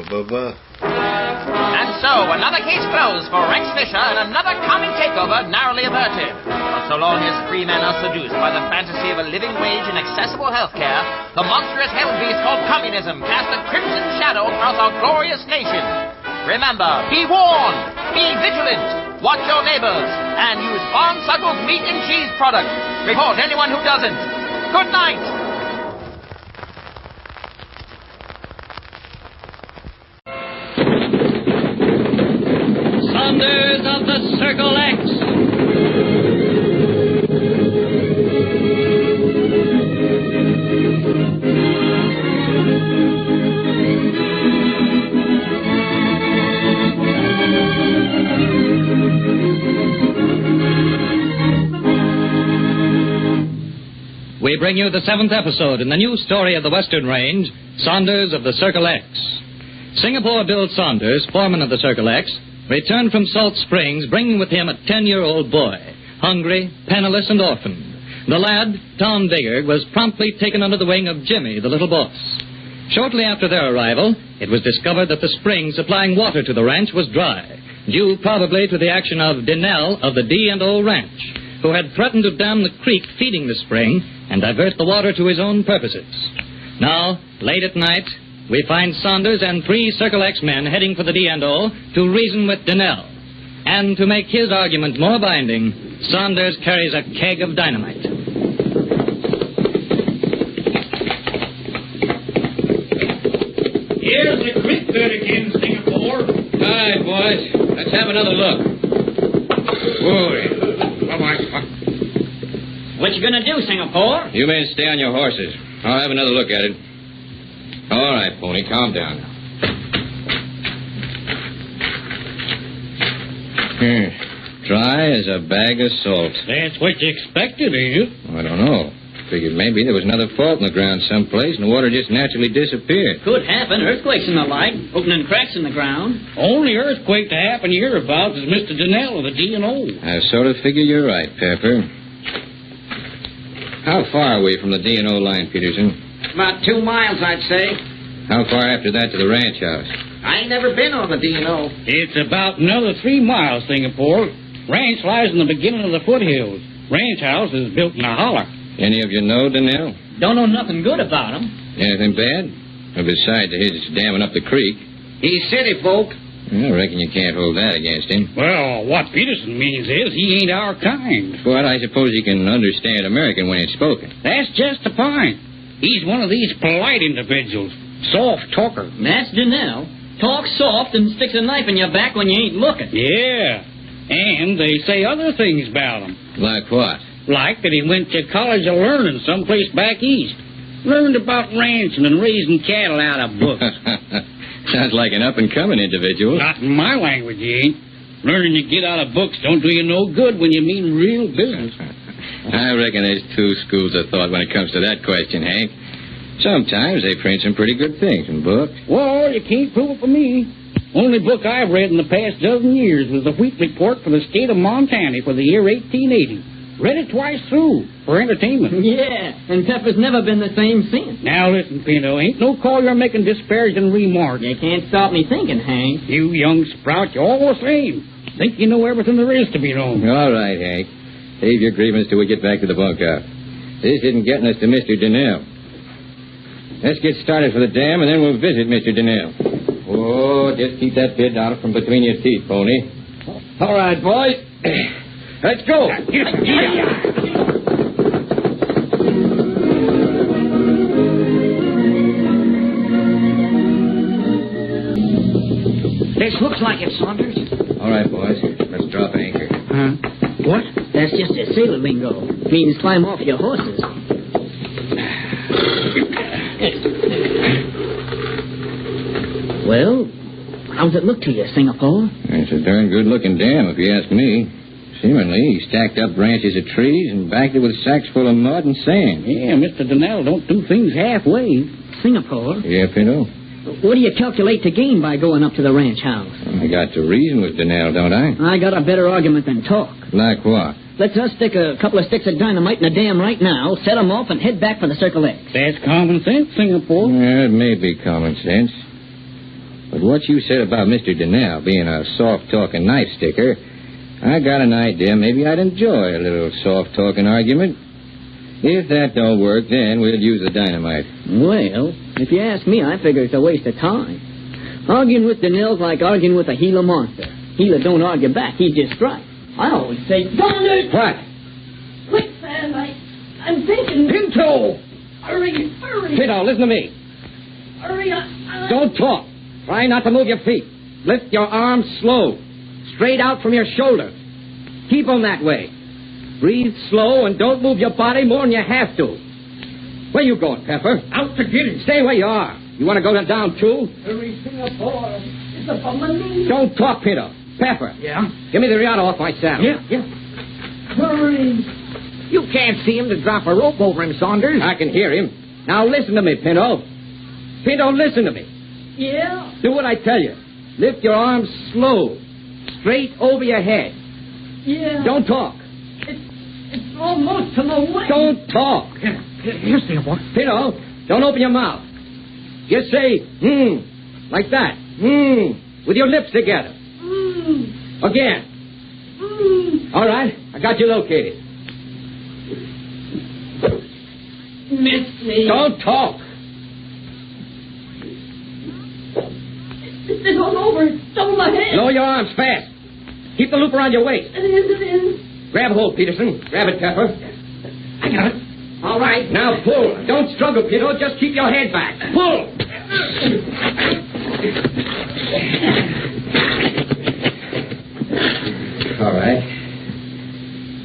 so, another case closed for Rex Fisher and another coming takeover narrowly averted. But so long as free men are seduced by the fantasy of a living wage and accessible health care, the monstrous hell beast called communism casts a crimson shadow across our glorious nation. Remember, be warned, be vigilant, watch your neighbors, and use Farm Suckle's meat and cheese products. Report anyone who doesn't. Good night. Saunders of the Circle X. We bring you the 7th episode in the new story of the Western Range, Saunders of the Circle X. Singapore Bill Saunders, foreman of the Circle X, returned from Salt Springs, bringing with him a 10-year-old boy, hungry, penniless, and orphaned. The lad, Tom Digger, was promptly taken under the wing of Jimmy, the little boss. Shortly after their arrival, it was discovered that the spring supplying water to the ranch was dry, due probably to the action of Dinell of the D&O Ranch, who had threatened to dam the creek feeding the spring and divert the water to his own purposes. Now, late at night, we find Saunders and 3 Circle X men heading for the D&O to reason with Dinell. And to make his argument more binding, Saunders carries a keg of dynamite. Here's the creek bed again, Singapore. All right, boys. Let's have another look. What you gonna do, Singapore? You men stay on your horses. I'll have another look at it. All right, Pony, calm down now. Dry as a bag of salt. That's what you expected, ain't it? I don't know. Figured maybe there was another fault in the ground someplace and the water just naturally disappeared. Could happen. Earthquakes and the like, opening cracks in the ground. Only earthquake to happen hereabouts is Mr. Dinell of the D&O. I sort of figure you're right, Pepper. How far are we from the D&O line, Peterson? About 2 miles, I'd say. How far after that to the ranch house? I ain't never been on the D&O. It's about another 3 miles, Singapore. Ranch lies in the beginning of the foothills. Ranch house is built in a holler. Any of you know Dinell? Don't know nothing good about him. Anything bad? Well, besides his damming up the creek. He's city folk. I reckon you can't hold that against him. Well, what Peterson means is he ain't our kind. But I suppose he can understand American when it's spoken. That's just the point. He's one of these polite individuals. Soft talker. That's Dinell. Talks soft and sticks a knife in your back when you ain't looking. Yeah. And they say other things about him. Like what? Like that he went to college of learning someplace back east. Learned about ranching and raising cattle out of books. Sounds like an up-and-coming individual. Not in my language, you ain't. Learning to get out of books don't do you no good when you mean real business. I reckon there's 2 schools of thought when it comes to that question, Hank. Sometimes they print some pretty good things in books. Well, you can't prove it for me. Only book I've read in the past dozen years was the Wheat Report for the state of Montana for the year 1880. Read it twice through for entertainment. Yeah, and Pepper's never been the same since. Now listen, Pino, ain't no call you're making disparaging remarks. You can't stop me thinking, Hank. You young sprout, you're all the same. Think you know everything there is to be known. All right, Hank. Save your grievance till we get back to the bunkhouse. This isn't getting us to Mr. Dinell. Let's get started for the dam, and then we'll visit Mr. Donnell. Oh, just keep that bit out from between your teeth, Pony. All right, boys. Let's go. This looks like it, Saunders. All right, boys. Let's drop anchor. What? That's just a sailor lingo. Means climb off your horses. Well, how's it look to you, Singapore? It's a darn good-looking dam, if you ask me. Seemingly, he stacked up branches of trees and backed it with sacks full of mud and sand. Yeah, Mr. Donnell don't do things halfway. Singapore. Yeah, Pinto. What do you calculate to gain by going up to the ranch house? I got to reason with Donnell, don't I? I got a better argument than talk. Like what? Let's us stick a couple of sticks of dynamite in the dam right now, set 'em off, and head back for the Circle X. That's common sense, Singapore. Yeah, it may be common sense. But what you said about Mr. Donnell being a soft-talking knife sticker, I got an idea maybe I'd enjoy a little soft-talking argument. If that don't work, then we'll use the dynamite. Well, if you ask me, I figure it's a waste of time. Arguing with Donnell's like arguing with a Gila monster. Gila don't argue back, he just strikes. I always say, Saunders! What? Quick, man, I'm thinking... Pinto! Hurry! Pinto, listen to me. Hurry up! Don't talk. Try not to move your feet. Lift your arms slow. Straight out from your shoulders. Keep them that way. Breathe slow and don't move your body more than you have to. Where you going, Pepper? Out to get him. Stay where you are. You want to go down, too? Hurry, Singapore. It's a bummer. Don't talk, Pinto. Pepper. Yeah? Give me the riata off my saddle. Yeah. Hurry. You can't see him to drop a rope over him, Saunders. I can hear him. Now listen to me, Pinto. Pinto, listen to me. Yeah? Do what I tell you. Lift your arms slow. Straight over your head. Yeah. Don't talk. It's almost to the way. Don't talk. Here, Singapore. Pinto, don't open your mouth. Just say, like that. With your lips together. Again. All right, I got you located. Miss me. Don't talk. It's all over. It's over my head. Lower your arms fast. Keep the loop around your waist. It is. Grab hold, Peterson. Grab it, Pepper. I got it. All right, now pull. Don't struggle, Pinto. Just keep your head back. Pull. All right.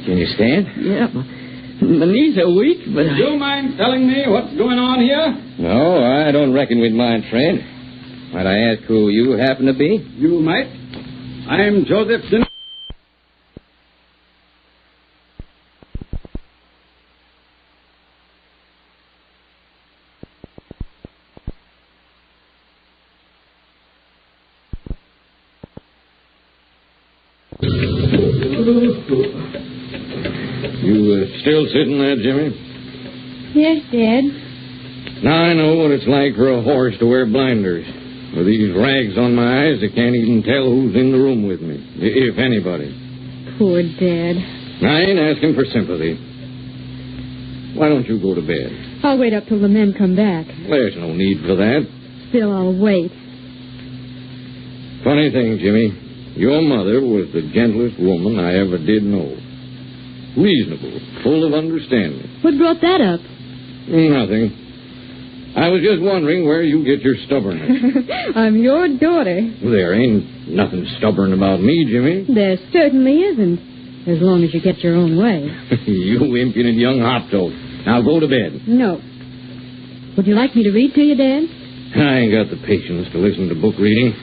Can you stand? Yeah. My knees are weak, but... Do you mind telling me what's going on here? No, I don't reckon we'd mind, friend. Might I ask who you happen to be? You might. I'm Joseph Donnell. You still sitting there, Jimmy? Yes, Dad. Now I know what it's like for a horse to wear blinders. With these rags on my eyes, I can't even tell who's in the room with me, if anybody. Poor Dad. I ain't asking for sympathy. Why don't you go to bed? I'll wait up till the men come back. There's no need for that. Still, I'll wait. Funny thing, Jimmy. Your mother was the gentlest woman I ever did know. Reasonable, full of understanding. What brought that up? Nothing. I was just wondering where you get your stubbornness. I'm your daughter. There ain't nothing stubborn about me, Jimmy. There certainly isn't, as long as you get your own way. You impudent young hop-toad. Now go to bed. No. Would you like me to read to you, Dad? I ain't got the patience to listen to book reading.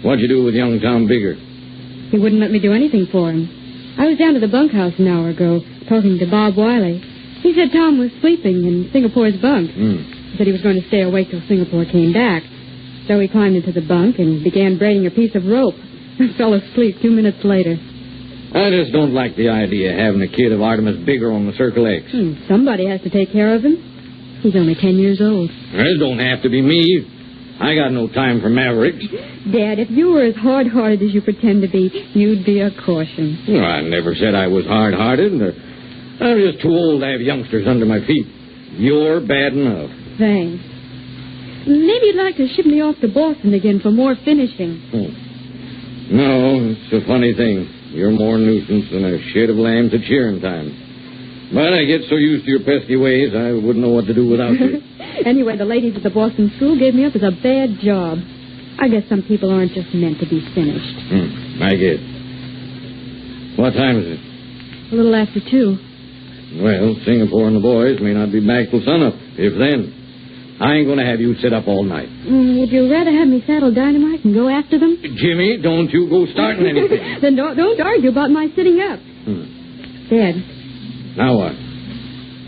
What'd you do with young Tom Bigger? He wouldn't let me do anything for him. I was down to the bunkhouse an hour ago, talking to Bob Wiley. He said Tom was sleeping in Singapore's bunk. He said he was going to stay awake till Singapore came back. So he climbed into the bunk and began braiding a piece of rope. I fell asleep 2 minutes later. I just don't like the idea of having a kid of Artemis Bigger on the Circle X. Somebody has to take care of him. He's only 10 years old. It don't have to be me. I got no time for mavericks. Dad, if you were as hard-hearted as you pretend to be, you'd be a caution. I never said I was hard-hearted. I'm just too old to have youngsters under my feet. You're bad enough. Thanks. Maybe you'd like to ship me off to Boston again for more finishing. No, it's a funny thing. You're more nuisance than a shed of lambs at shearing time. But I get so used to your pesky ways, I wouldn't know what to do without you. Anyway, the ladies at the Boston school gave me up as a bad job. I guess some people aren't just meant to be finished. I guess. What time is it? A little after 2. Well, Singapore and the boys may not be back till sunup, if then. I ain't going to have you sit up all night. Would you rather have me saddle Dynamite and go after them? Jimmy, don't you go starting anything. Then don't argue about my sitting up. Dad. Now what?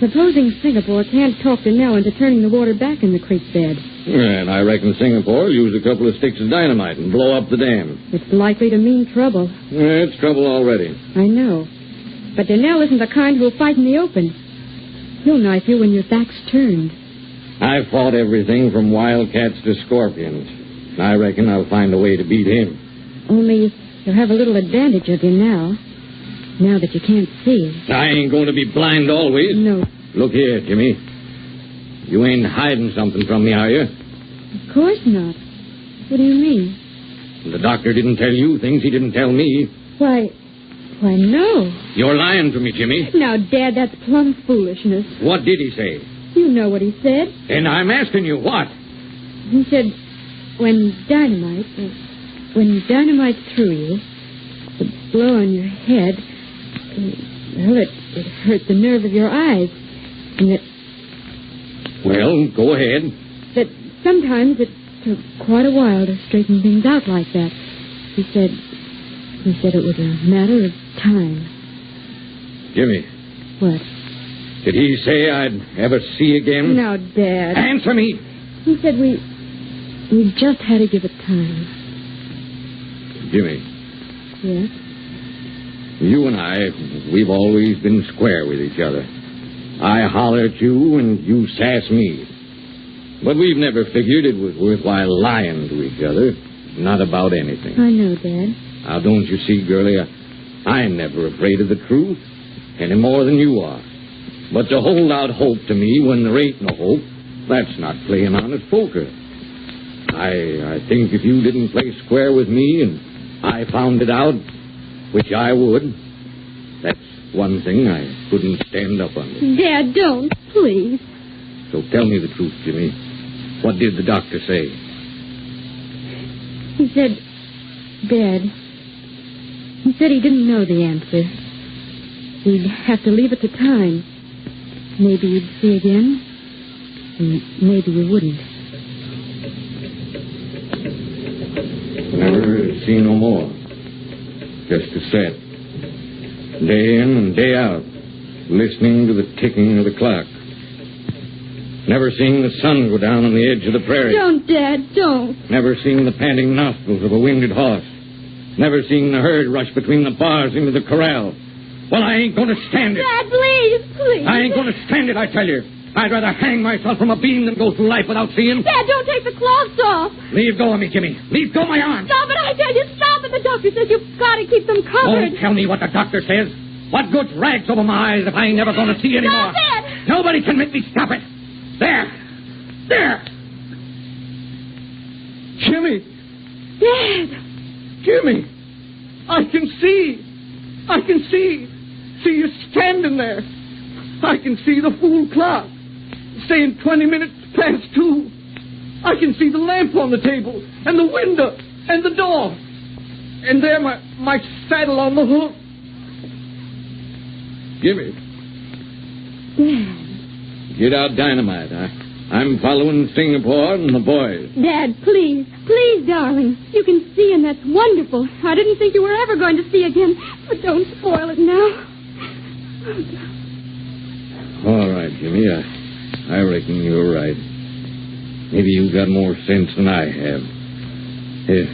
Supposing Singapore can't talk to Nell into turning the water back in the creek bed. And I reckon Singapore will use a couple of sticks of dynamite and blow up the dam. It's likely to mean trouble. It's trouble already. I know. But Donnell isn't the kind who'll fight in the open. He'll knife you when your back's turned. I've fought everything from wildcats to scorpions. I reckon I'll find a way to beat him. Only you'll have a little advantage of you now that you can't see. I ain't going to be blind always. No. Look here, Jimmy. You ain't hiding something from me, are you? Of course not. What do you mean? The doctor didn't tell you things he didn't tell me. Why, no. You're lying to me, Jimmy. Now, Dad, that's plumb foolishness. What did he say? You know what he said. And I'm asking you, what? He said, when dynamite's through you, the blow on your head, well, it hurt the nerve of your eyes. And that... Well, go ahead. That sometimes it took quite a while to straighten things out like that. He said it was a matter of time. Jimmy. What? Did he say I'd ever see again? Now, Dad. Answer me. He said we just had to give it time. Jimmy. Yes? You and we've always been square with each other. I holler at you and you sass me. But we've never figured it was worthwhile lying to each other. Not about anything. I know, Dad. Now, don't you see, girlie, I'm never afraid of the truth, any more than you are. But to hold out hope to me when there ain't no hope, that's not playing honest poker. I think if you didn't play square with me and I found it out, which I would, that's one thing I couldn't stand up under. Dad, don't, please. So tell me the truth, Jimmy. What did the doctor say? He said, Dad, he said he didn't know the answer. We'd have to leave it to time. Maybe you'd see again, and maybe you wouldn't. Never see no more. Just to sit. Day in and day out, listening to the ticking of the clock. Never seen the sun go down on the edge of the prairie. Don't, Dad, don't. Never seen the panting nostrils of a winged horse. Never seen the herd rush between the bars into the corral. Well, I ain't going to stand it. Dad, please. I ain't going to stand it, I tell you. I'd rather hang myself from a beam than go through life without seeing. Dad, don't take the cloths off. Leave go of me, Jimmy. Leave go my arm. Stop it, I tell you. Stop it. The doctor says you've got to keep them covered. Don't tell me what the doctor says. What good's rags over my eyes if I ain't never going to see anymore? Stop it. Nobody can make me stop it. There. Jimmy. Dad. Jimmy. I can see. See you standing there. I can see the fool clock saying 20 minutes past 2. I can see the lamp on the table and the window and the door. And there my saddle on the hook. Jimmy. Dad. Get out dynamite. I'm following Singapore and the boys. Dad, please, darling. You can see, and that's wonderful. I didn't think you were ever going to see again, but don't spoil it now. All right, Jimmy. I reckon you're right. Maybe you got more sense than I have. Here,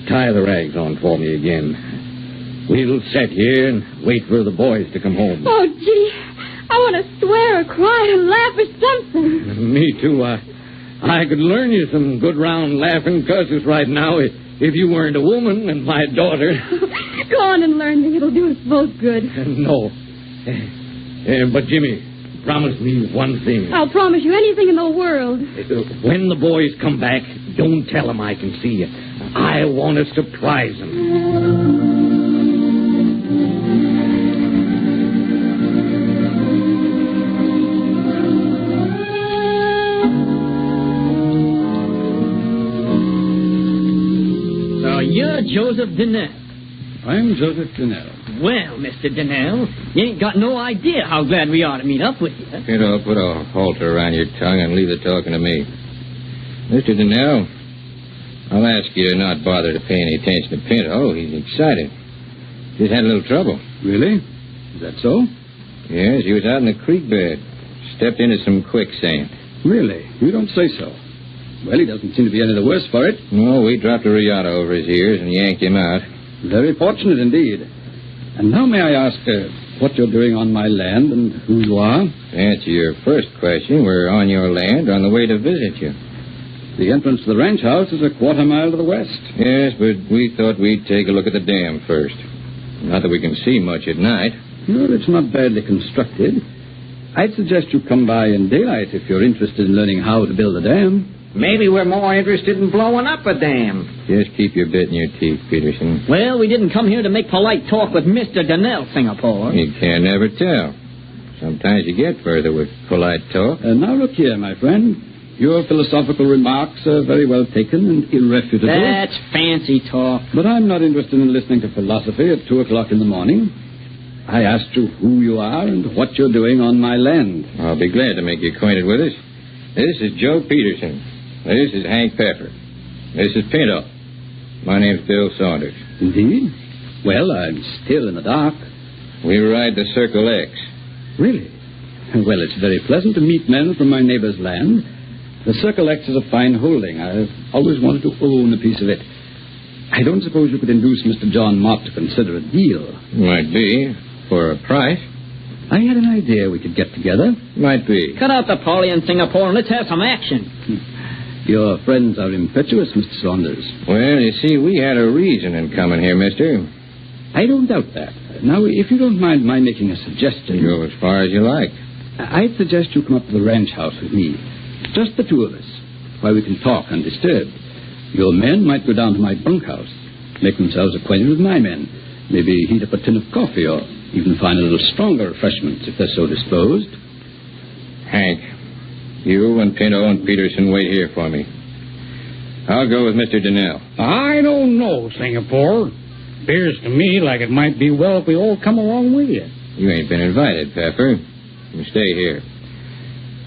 tie the rags on for me again. We'll sit here and wait for the boys to come home. Oh, gee. I want to swear or cry or laugh or something. Me too. I could learn you some good round laughing curses right now if you weren't a woman and my daughter. Go on and learn me. It'll do us both good. No. But, Jimmy, promise me one thing. I'll promise you anything in the world. When the boys come back, don't tell them I can see you. I want to surprise them. You're Joseph Donnell. I'm Joseph Donnell. Well, Mr. Donnell, you ain't got no idea how glad we are to meet up with you. Put a halter around your tongue and leave the talking to me. Mr. Donnell, I'll ask you to not bother to pay any attention to Pinto. He's excited. Just had a little trouble. Really? Is that so? Yes, he was out in the creek bed. Stepped into some quicksand. Really? You don't say so. Well, he doesn't seem to be any the worse for it. No, we dropped a riata over his ears and yanked him out. Very fortunate indeed. And now may I ask what you're doing on my land and who you are? To answer your first question, we're on your land on the way to visit you. The entrance to the ranch house is a quarter-mile to the west. Yes, but we thought we'd take a look at the dam first. Not that we can see much at night. No, it's not badly constructed. I'd suggest you come by in daylight if you're interested in learning how to build a dam. Maybe we're more interested in blowing up a dam. Just keep your bit in your teeth, Peterson. Well, we didn't come here to make polite talk with Mr. Donnell, Singapore. You can never tell. Sometimes you get further with polite talk. Now look here, my friend. Your philosophical remarks are very well taken and irrefutable. That's fancy talk. But I'm not interested in listening to philosophy at 2 o'clock in the morning. I asked you who you are and what you're doing on my land. I'll be glad to make you acquainted with us. This is Joe Peterson. This is Hank Pepper. This is Pinto. My name's Bill Saunders. Indeed? Well, I'm still in the dark. We ride the Circle X. Really? Well, it's very pleasant to meet men from my neighbor's land. The Circle X is a fine holding. I've always wanted to own a piece of it. I don't suppose you could induce Mr. John Mott to consider a deal. Might be. For a price. I had an idea we could get together. Might be. Cut out the parley in Singapore and let's have some action. Your friends are impetuous, Mr. Saunders. Well, you see, we had a reason in coming here, mister. I don't doubt that. Now, if you don't mind my making a suggestion... Go as far as you like. I'd suggest you come up to the ranch house with me. Just the two of us, where we can talk undisturbed. Your men might go down to my bunkhouse, make themselves acquainted with my men, maybe heat up a tin of coffee or even find a little stronger refreshments if they're so disposed. Hank, you and Pinto and Peterson wait here for me. I'll go with Mr. Donnell. I don't know, Singapore. Appears to me like it might be well if we all come along with you. You ain't been invited, Pepper. You stay here.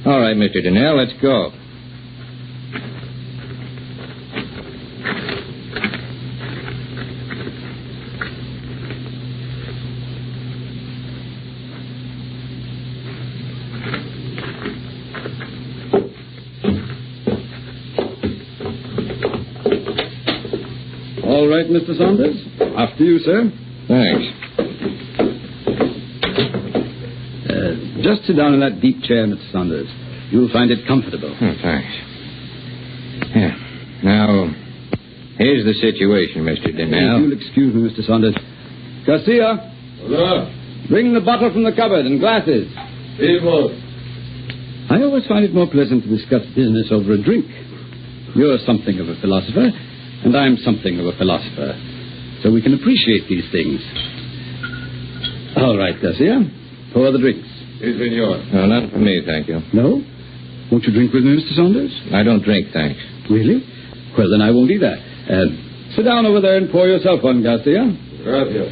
All right, Mr. Donnell, let's go. All right, Mr. Saunders. After you, sir. Thanks. Just sit down in that deep chair, Mr. Saunders. You'll find it comfortable. Oh, thanks. Yeah. Now, here's the situation, Mr. Donnell. If you'll excuse me, Mr. Saunders. Garcia. Bring the bottle from the cupboard and glasses. I always find it more pleasant to discuss business over a drink. You're something of a philosopher, and I'm something of a philosopher. So we can appreciate these things. All right, Garcia. Pour the drinks. Here's been yours. No, not for me, thank you. No? Won't you drink with me, Mr. Saunders? I don't drink, thanks. Really? Well, then I won't either. Sit down over there and pour yourself one, Garcia. Gracias.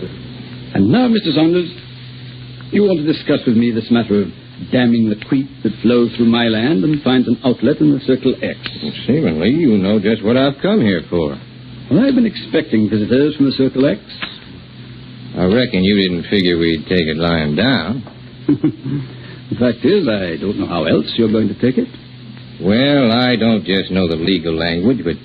And now, Mr. Saunders, you want to discuss with me this matter of damming the creek that flows through my land and finds an outlet in the Circle X. Well, seemingly, you know just what I've come here for. Well, I've been expecting visitors from the Circle X. I reckon you didn't figure we'd take it lying down. The fact is, I don't know how else you're going to take it. Well, I don't just know the legal language, but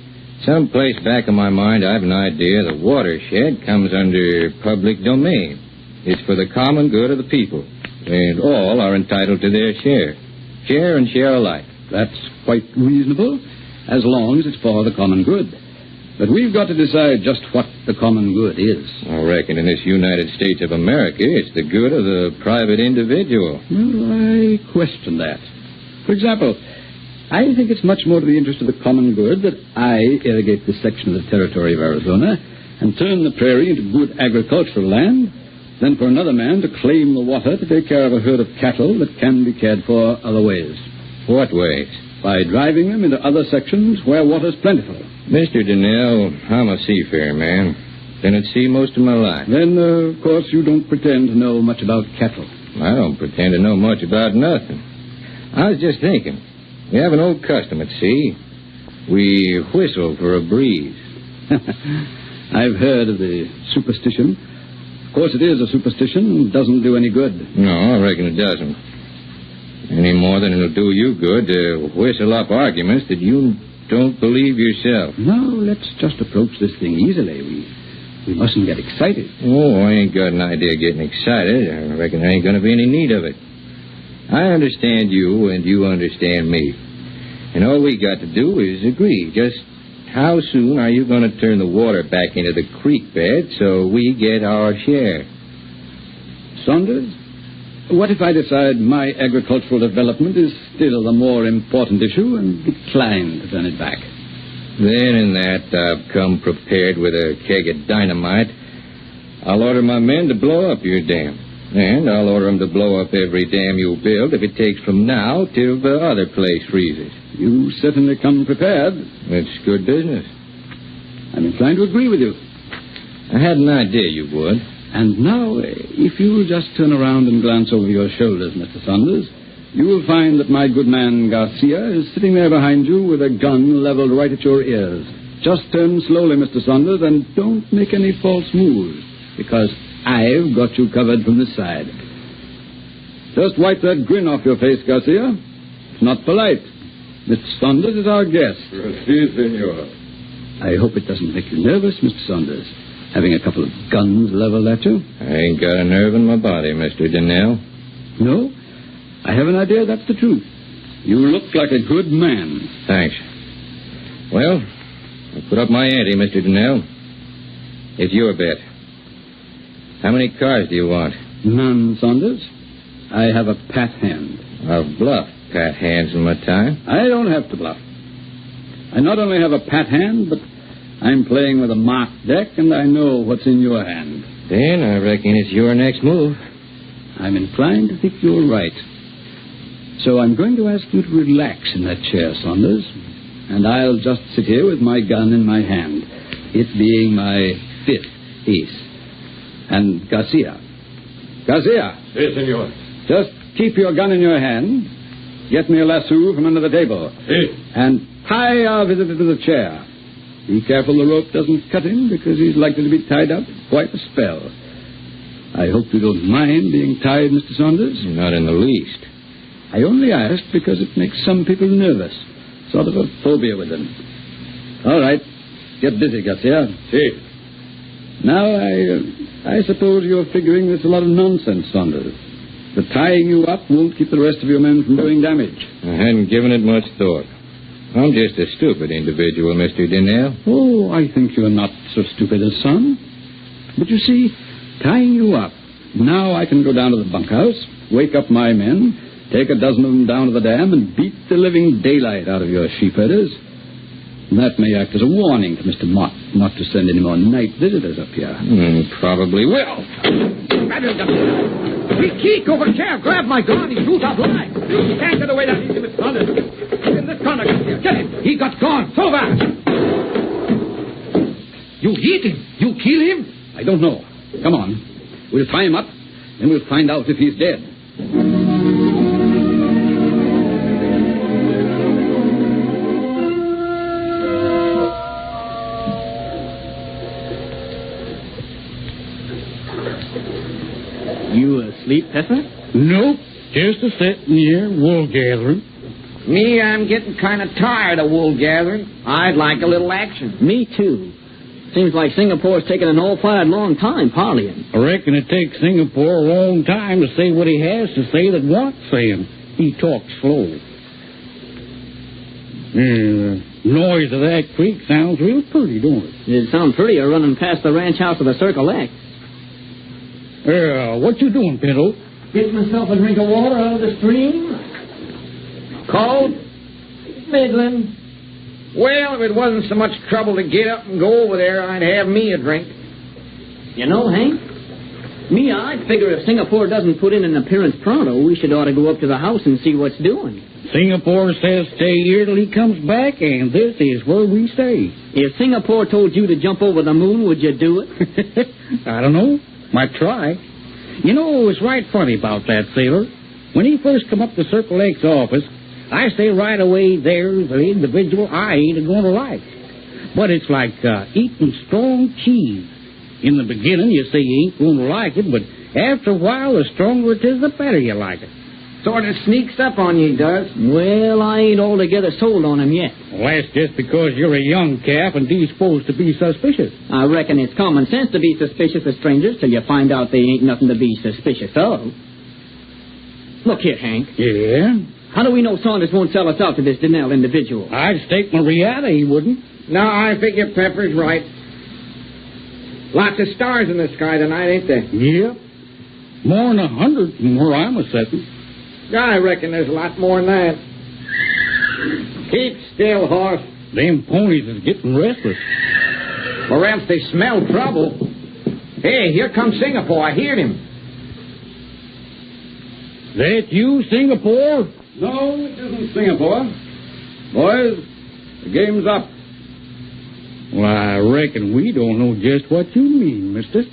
someplace back in my mind I've an idea the watershed comes under public domain. It's for the common good of the people, and all are entitled to their share. Share and share alike. That's quite reasonable, as long as it's for the common good. But we've got to decide just what the common good is. I reckon in this United States of America, it's the good of the private individual. Well, I question that. For example, I think it's much more to the interest of the common good that I irrigate this section of the territory of Arizona and turn the prairie into good agricultural land than for another man to claim the water to take care of a herd of cattle that can be cared for other ways. What ways? By driving them into other sections where water's plentiful. Mr. Donnell, I'm a seafarer man. Been at sea most of my life. Then, of course, you don't pretend to know much about cattle. I don't pretend to know much about nothing. I was just thinking. We have an old custom at sea. We whistle for a breeze. I've heard of the superstition. Of course, it is a superstition. It doesn't do any good. No, I reckon it doesn't. Any more than it'll do you good to whistle up arguments that you don't believe yourself. No, let's just approach this thing easily. We mustn't get excited. Oh, I ain't got an idea of getting excited. I reckon there ain't going to be any need of it. I understand you, and you understand me. And all we got to do is agree. Just how soon are you going to turn the water back into the creek bed so we get our share? Saunders, what if I decide my agricultural development is still the more important issue and decline to turn it back? Then in that, I've come prepared with a keg of dynamite. I'll order my men to blow up your dam. And I'll order them to blow up every dam you build if it takes from now till the other place freezes. You certainly come prepared. It's good business. I'm inclined to agree with you. I had an idea you would. And now, if you'll just turn around and glance over your shoulders, Mr. Saunders, you will find that my good man Garcia is sitting there behind you with a gun leveled right at your ears. Just turn slowly, Mr. Saunders, and don't make any false moves, because I've got you covered from this side. Just wipe that grin off your face, Garcia. It's not polite. Mr. Saunders is our guest. Si, senor. I hope it doesn't make you nervous, Mr. Saunders, having a couple of guns leveled at you. I ain't got a nerve in my body, Mr. Donnell. No? I have an idea that's the truth. You look like a good man. Thanks. Well, I'll put up my ante, Mr. Donnell. It's your bet. How many cars do you want? None, Saunders. I have a pat hand. I've bluffed pat hands in my time. I don't have to bluff. I not only have a pat hand, but I'm playing with a marked deck, and I know what's in your hand. Then I reckon it's your next move. I'm inclined to think you're right. So I'm going to ask you to relax in that chair, Saunders, and I'll just sit here with my gun in my hand, it being my fifth ace. And Garcia. Garcia! Si, senor. Just keep your gun in your hand. Get me a lasso from under the table. Si. And tie our visitor to the chair. Be careful the rope doesn't cut him, because he's likely to be tied up quite a spell. I hope you don't mind being tied, Mr. Saunders. Not in the least. I only ask because it makes some people nervous. Sort of a phobia with them. All right. Get busy, Garcia. Si. Now, I suppose you're figuring this a lot of nonsense, Saunders. The tying you up won't keep the rest of your men from doing damage. I hadn't given it much thought. I'm just a stupid individual, Mr. Donnell. Oh, I think you're not so stupid as some. But you see, tying you up, now I can go down to the bunkhouse, wake up my men, take a dozen of them down to the dam, and beat the living daylight out of your sheepherders. And that may act as a warning to Mr. Mott not to send any more night visitors up here. Probably will. Keek, over here. Grab my gun. He's shoot up live. You can't get away that easy, Mr. Saunders. He's in this corner. Get him. He got gone. So fast. You hit him. You kill him? I don't know. Come on. We'll tie him up, and we'll find out if he's dead. You asleep, Tessa? Nope. Just a sitting here, wool gathering. Me, I'm getting kind of tired of wool gathering. I'd like a little action. Me, too. Seems like Singapore's taking an all-fired long time parleying. I reckon it takes Singapore a long time to say what he has to say that wants saying. He talks slow. Noise of that creek sounds real pretty, don't it? It sounds prettier running past the ranch house of the Circle X. What you doing, Pinto? Getting myself a drink of water out of the stream. Cold? Middling. Well, if it wasn't so much trouble to get up and go over there, I'd have me a drink. You know, Hank, I'd figure if Singapore doesn't put in an appearance pronto, we should ought to go up to the house and see what's doing. Singapore says stay here till he comes back, and this is where we stay. If Singapore told you to jump over the moon, would you do it? I don't know. Might try. You know, it was right funny about that sailor. When he first come up to Circle X office, I say right away there's an individual I ain't going to like. But it's like eating strong cheese. In the beginning, you say you ain't going to like it, but after a while, the stronger it is, the better you like it. Sort of sneaks up on you, does. Well, I ain't altogether sold on him yet. Well, that's just because you're a young calf and disposed to be suspicious. I reckon it's common sense to be suspicious of strangers till you find out they ain't nothing to be suspicious of. Look here, Hank. Yeah? How do we know Saunders won't sell us out to this Donnell individual? I'd stake my Riata he wouldn't. No, I figure Pepper's right. Lots of stars in the sky tonight, ain't there? Yep. More than 100 from where I'm a-setting. I reckon there's a lot more than that. Keep still, horse. Them ponies is getting restless. Or else they smell trouble. Hey, here comes Singapore. I heard him. That you, Singapore? No, it isn't Singapore. Boys, the game's up. Well, I reckon we don't know just what you mean, mister.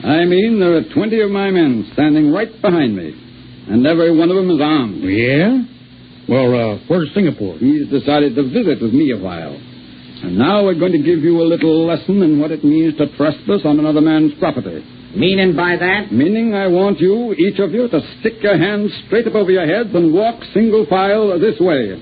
I mean, there are 20 of my men standing right behind me. And every one of them is armed. Yeah? Well, where's Singapore? He's decided to visit with me a while. And now we're going to give you a little lesson in what it means to trespass on another man's property. Meaning by that? Meaning I want you, each of you, to stick your hands straight up over your heads and walk single file this way.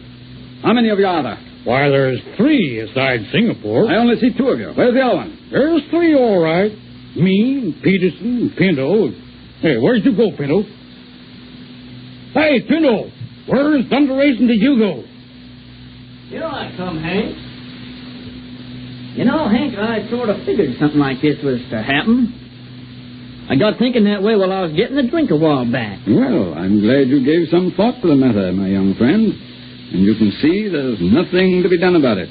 How many of you are there? Why, there's 3 aside Singapore. I only see 2 of you. Where's the other one? There's 3, all right. Me, and Peterson, and Pinto. Hey, where'd you go, Pinto? Hey, Pinto, where in thunderation did you go? Here I come, Hank. You know, Hank, I sort of figured something like this was to happen. I got thinking that way while I was getting a drink a while back. Well, I'm glad you gave some thought to the matter, my young friend. And you can see there's nothing to be done about it.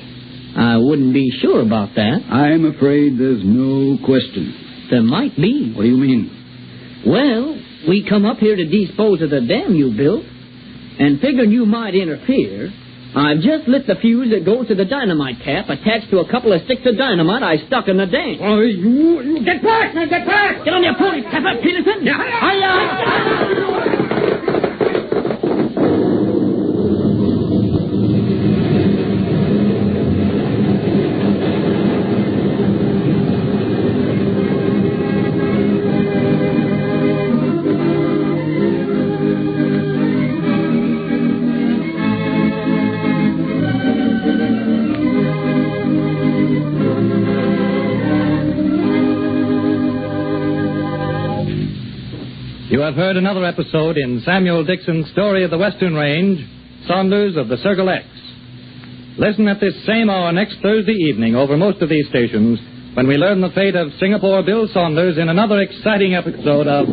I wouldn't be sure about that. I'm afraid there's no question. There might be. What do you mean? Well, we come up here to dispose of the dam you built, and figuring you might interfere, I've just lit the fuse that goes to the dynamite cap attached to a couple of sticks of dynamite I stuck in the dam. Oh, you... Get back, man, get back! Get on your pony, Pepper, Peterson! Hiya! You have heard another episode in Samuel Dixon's story of the Western Range, Saunders of the Circle X. Listen at this same hour next Thursday evening over most of these stations when we learn the fate of Singapore Bill Saunders in another exciting episode of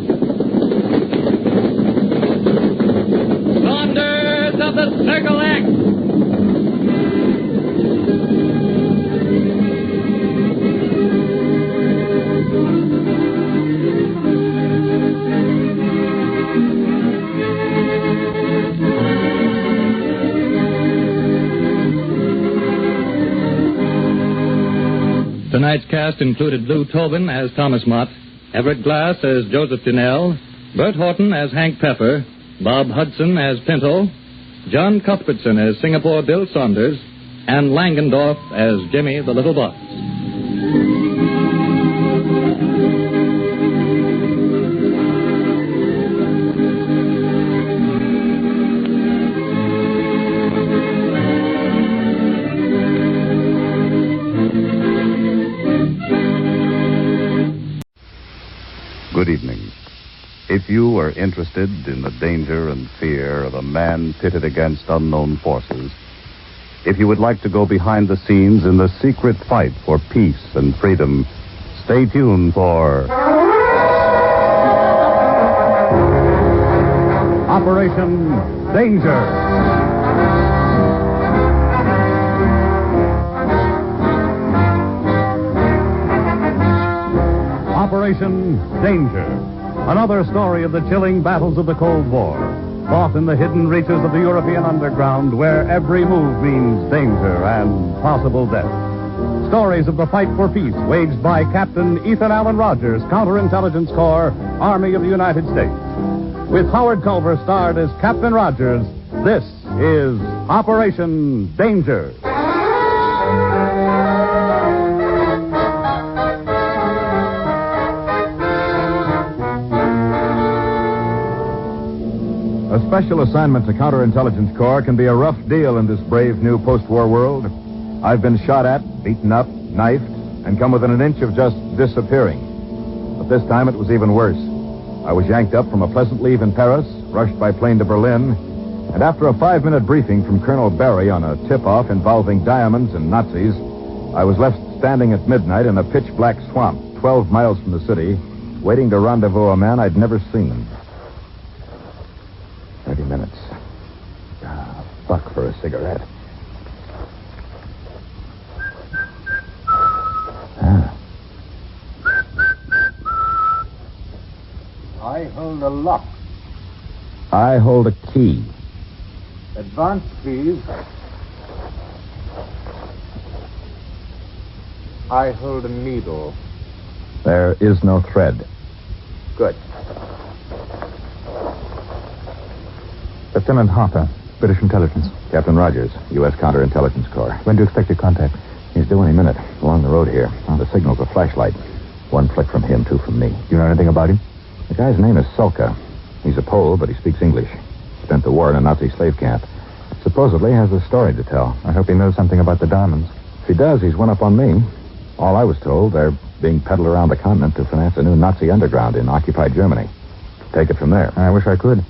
Saunders of the Circle X. Tonight's cast included Lou Tobin as Thomas Mott, Everett Glass as Joseph Donnell, Bert Horton as Hank Pepper, Bob Hudson as Pinto, John Cuthbertson as Singapore Bill Saunders, and Langendorf as Jimmy the Little Boss. Good evening. If you are interested in the danger and fear of a man pitted against unknown forces, If you would like to go behind the scenes in the secret fight for peace and freedom, stay tuned for Operation Danger. Operation Danger. Another story of the chilling battles of the Cold War, fought in the hidden reaches of the European underground, where every move means danger and possible death. Stories of the fight for peace waged by Captain Ethan Allen Rogers, Counterintelligence Corps, Army of the United States. With Howard Culver starred as Captain Rogers, this is Operation Danger. A special assignment to Counterintelligence Corps can be a rough deal in this brave new post-war world. I've been shot at, beaten up, knifed, and come within an inch of just disappearing. But this time it was even worse. I was yanked up from a pleasant leave in Paris, rushed by plane to Berlin, and after a 5-minute briefing from Colonel Barry on a tip-off involving diamonds and Nazis, I was left standing at midnight in a pitch-black swamp, 12 miles from the city, waiting to rendezvous a man I'd never seen. 30 minutes. Buck for a cigarette. I hold a lock. I hold a key. Advance, please. I hold a needle. There is no thread. Good. Lieutenant Harper, British Intelligence. Captain Rogers, U.S. Counterintelligence Corps. When do you expect your contact? He's due any minute, along the road here. Oh, the signal's a flashlight. 1 flick from him, 2 from me. Do you know anything about him? The guy's name is Solka. He's a Pole, but he speaks English. Spent the war in a Nazi slave camp. Supposedly has a story to tell. I hope he knows something about the diamonds. If he does, he's one up on me. All I was told, they're being peddled around the continent to finance a new Nazi underground in occupied Germany. Take it from there. I wish I could.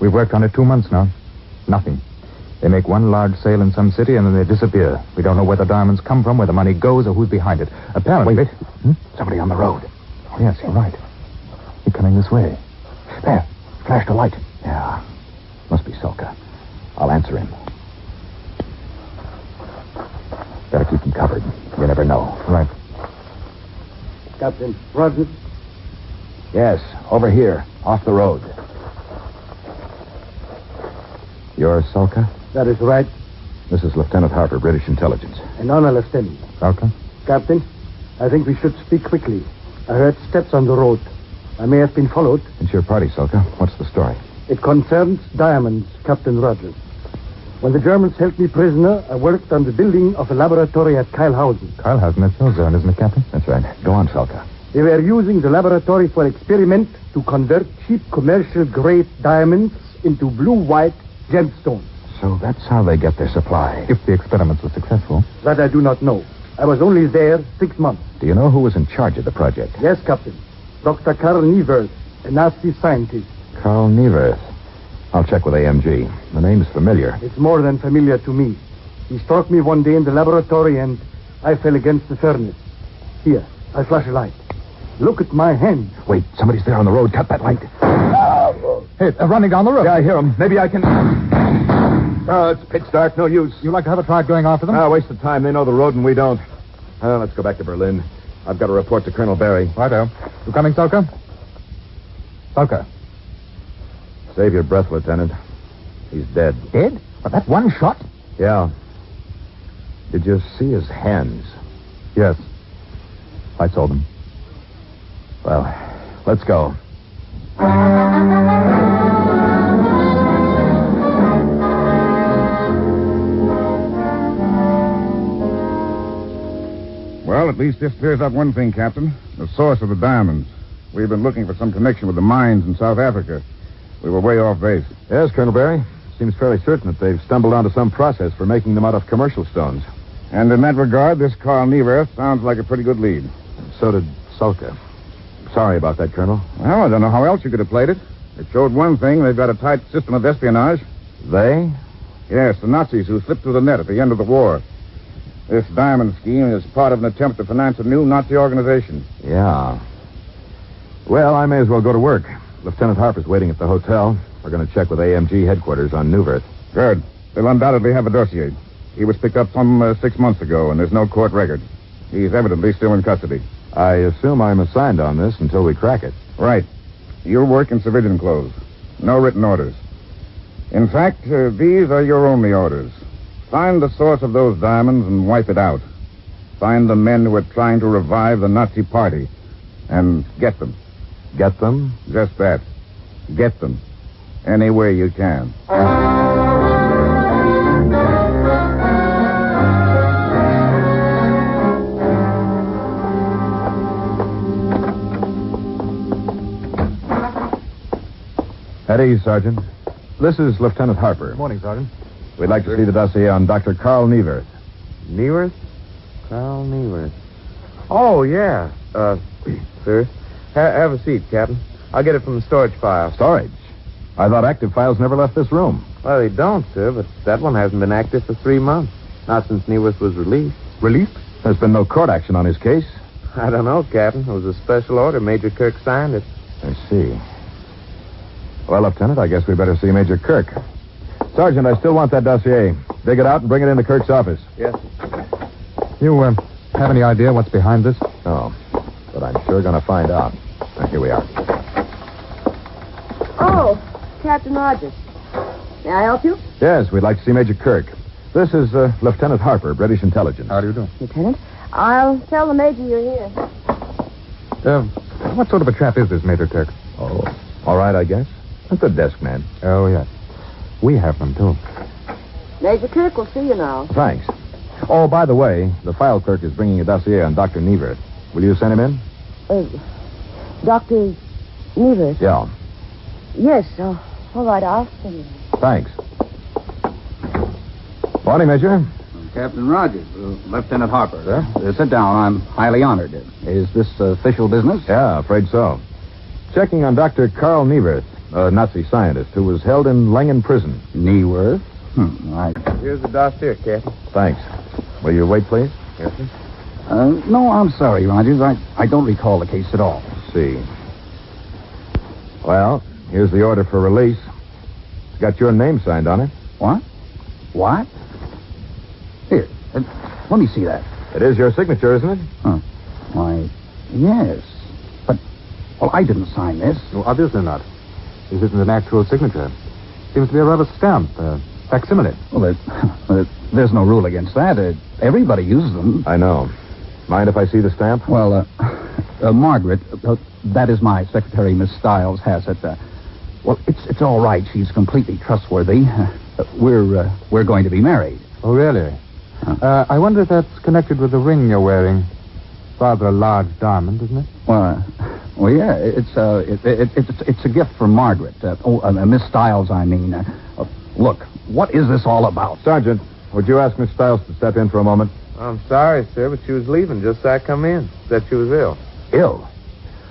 We've worked on it 2 months now. Nothing. They make one large sale in some city and then they disappear. We don't know where the diamonds come from, where the money goes, or who's behind it. Apparently... Wait. Somebody on the road. Oh, yes, you're right. He's coming this way. There. Flashed a light. Yeah. Must be Solka. I'll answer him. Better keep him covered. You never know. Right. Captain Rogers? Yes, over here, off the road. You're Solka? That is right. This is Lieutenant Harper, British Intelligence. An honor, Lieutenant. Solka? Captain, I think we should speak quickly. I heard steps on the road. I may have been followed. It's your party, Solka. What's the story? It concerns diamonds, Captain Rogers. When the Germans held me prisoner, I worked on the building of a laboratory at Keilhausen. Keilhausen, that's your zone, isn't it, Captain? That's right. Go on, Solka. They were using the laboratory for experiment to convert cheap commercial-grade diamonds into blue-white gemstones. So that's how they get their supply. If the experiments were successful. That I do not know. I was only there 6 months. Do you know who was in charge of the project? Yes, Captain. Dr. Karl Niewerth, a Nazi scientist. Karl Niewerth. I'll check with AMG. The name's familiar. It's more than familiar to me. He struck me one day in the laboratory and I fell against the furnace. Here, I flash a light. Look at my hand. Wait, somebody's there on the road. Cut that light. Hey, running down the road. Yeah, I hear him. Maybe I can... Oh, it's pitch dark. No use. You like to have a try going after them? Waste of time. They know the road and we don't. Let's go back to Berlin. I've got to report to Colonel Barry. Righto. You coming, Solka? Solka. Save your breath, Lieutenant. He's dead. Dead? But that's one shot? Yeah. Did you see his hands? Yes. I saw them. Well, let's go. Well, at least this clears up one thing, Captain. The source of the diamonds. We've been looking for some connection with the mines in South Africa. We were way off base. Yes, Colonel Barry. Seems fairly certain that they've stumbled onto some process for making them out of commercial stones. And in that regard, this Karl Niewerth sounds like a pretty good lead. So did Solka. Sorry about that, Colonel. Well, I don't know how else you could have played it. It showed one thing. They've got a tight system of espionage. They? Yes, the Nazis who slipped through the net at the end of the war. This diamond scheme is part of an attempt to finance a new Nazi organization. Yeah. Well, I may as well go to work. Lieutenant Harper's waiting at the hotel. We're going to check with AMG headquarters on Newverth. Good. They'll undoubtedly have a dossier. He was picked up some 6 months ago, and there's no court record. He's evidently still in custody. I assume I'm assigned on this until we crack it. Right. You'll work in civilian clothes. No written orders. In fact, these are your only orders. Find the source of those diamonds and wipe it out. Find the men who are trying to revive the Nazi Party. And get them. Get them? Just that. Get them. Any way you can. At ease, Sergeant. This is Lieutenant Harper. Good morning, Sergeant. We'd like to see the dossier on Dr. Carl Newverth. Newverth? Carl Newverth. Oh, yeah. Sir. Have a seat, Captain. I'll get it from the storage file. Storage? I thought active files never left this room. Well, they don't, sir, but that one hasn't been active for 3 months. Not since Newverth was released. Released? There's been no court action on his case. I don't know, Captain. It was a special order. Major Kirk signed it. I see. Well, Lieutenant, I guess we better see Major Kirk. Sergeant, I still want that dossier. Dig it out and bring it into Kirk's office. Yes. You have any idea what's behind this? No, but I'm sure going to find out. Here we are. Oh, Captain Rogers. May I help you? Yes, we'd like to see Major Kirk. This is Lieutenant Harper, British Intelligence. How do you do? Lieutenant, I'll tell the Major you're here. What sort of a chap is this, Major Kirk? Oh, all right, I guess. A good desk man. Oh, yes. We have them, too. Major Kirk will see you now. Thanks. Oh, by the way, the file clerk is bringing a dossier on Dr. Newverth. Will you send him in? Dr. Newverth? Yeah. Yes, all right, I'll send him. Thanks. Morning, Major. Captain Rogers, Lieutenant Harper. Sit down. I'm highly honored. Is this official business? Yeah, afraid so. Checking on Dr. Carl Newverth, a Nazi scientist who was held in Langen prison. Newverth? Right. Here's the dossier, Captain. Thanks. Will you wait, please? Yes, sir. No, I'm sorry, Rogers. I don't recall the case at all. See. Well, here's the order for release. It's got your name signed on it. What? What? Here, let me see that. It is your signature, isn't it? Huh. Why, yes. But, well, I didn't sign this. No, obviously not. This isn't an actual signature. Seems to be a rubber stamp, facsimile. Well, there's no rule against that. Everybody uses them. I know. Mind if I see the stamp? Well, Margaret, that is my secretary, Miss Stiles, has it. Well, it's all right. She's completely trustworthy. We're going to be married. Oh, really? I wonder if that's connected with the ring you're wearing. Rather a large diamond, isn't it? Well, yeah. It's a gift from Margaret. Miss Stiles, I mean. Look, what is this all about? Sergeant, would you ask Miss Stiles to step in for a moment? I'm sorry, sir, but she was leaving just as I come in. Said she was ill. Ill?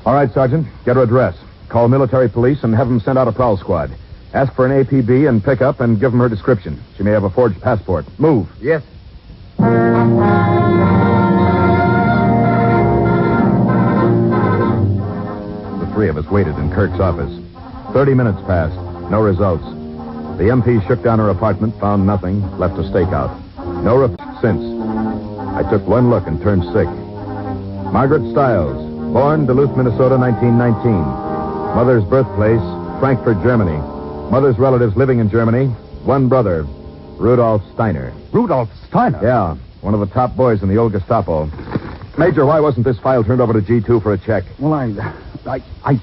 All right, Sergeant. Get her address. Call military police and have them send out a prowl squad. Ask for an APB and pick up and give them her description. She may have a forged passport. Move. Yes. The three of us waited in Kirk's office. 30 minutes passed. No results. The MP shook down her apartment, found nothing, left a stakeout. No report since. I took one look and turned sick. Margaret Stiles, born Duluth, Minnesota, 1919. Mother's birthplace, Frankfurt, Germany. Mother's relatives living in Germany. One brother, Rudolf Steiner. Rudolf Steiner? Yeah, one of the top boys in the old Gestapo. Major, why wasn't this file turned over to G2 for a check? Well, I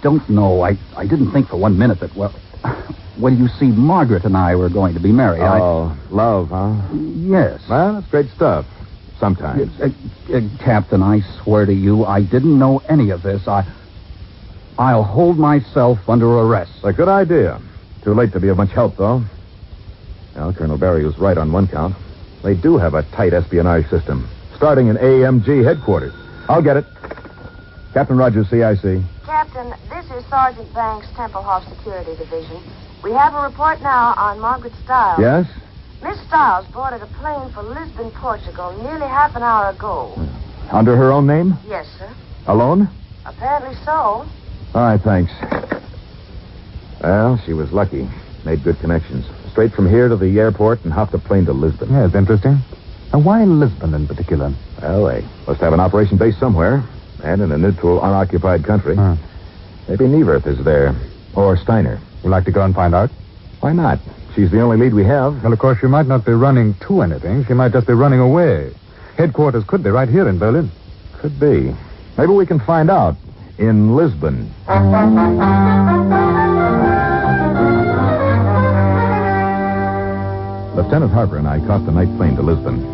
don't know. I didn't think for 1 minute that, well, you see, Margaret and I were going to be married. Oh, love, huh? Yes. Well, that's great stuff. Sometimes. Captain, I swear to you, I didn't know any of this. I'll hold myself under arrest. A good idea. Too late to be of much help, though. Well, Colonel Barry was right on one count. They do have a tight espionage system, starting in AMG headquarters. I'll get it. Captain Rogers, CIC. Captain, this is Sergeant Banks, Tempelhof Security Division. We have a report now on Margaret Stiles. Yes? Miss Stiles boarded a plane for Lisbon, Portugal, nearly half an hour ago. Under her own name? Yes, sir. Alone? Apparently so. All right, thanks. Well, she was lucky. Made good connections. Straight from here to the airport and hopped a plane to Lisbon. Yeah, it's interesting. Now, why Lisbon in particular? Well, they must have an operation base somewhere, and in a neutral, unoccupied country. Maybe Nieverth is there, or Steiner. You'd like to go and find out? Why not? She's the only lead we have. Well, of course, she might not be running to anything. She might just be running away. Headquarters could be right here in Berlin. Could be. Maybe we can find out in Lisbon. Lieutenant Harper and I caught the night plane to Lisbon,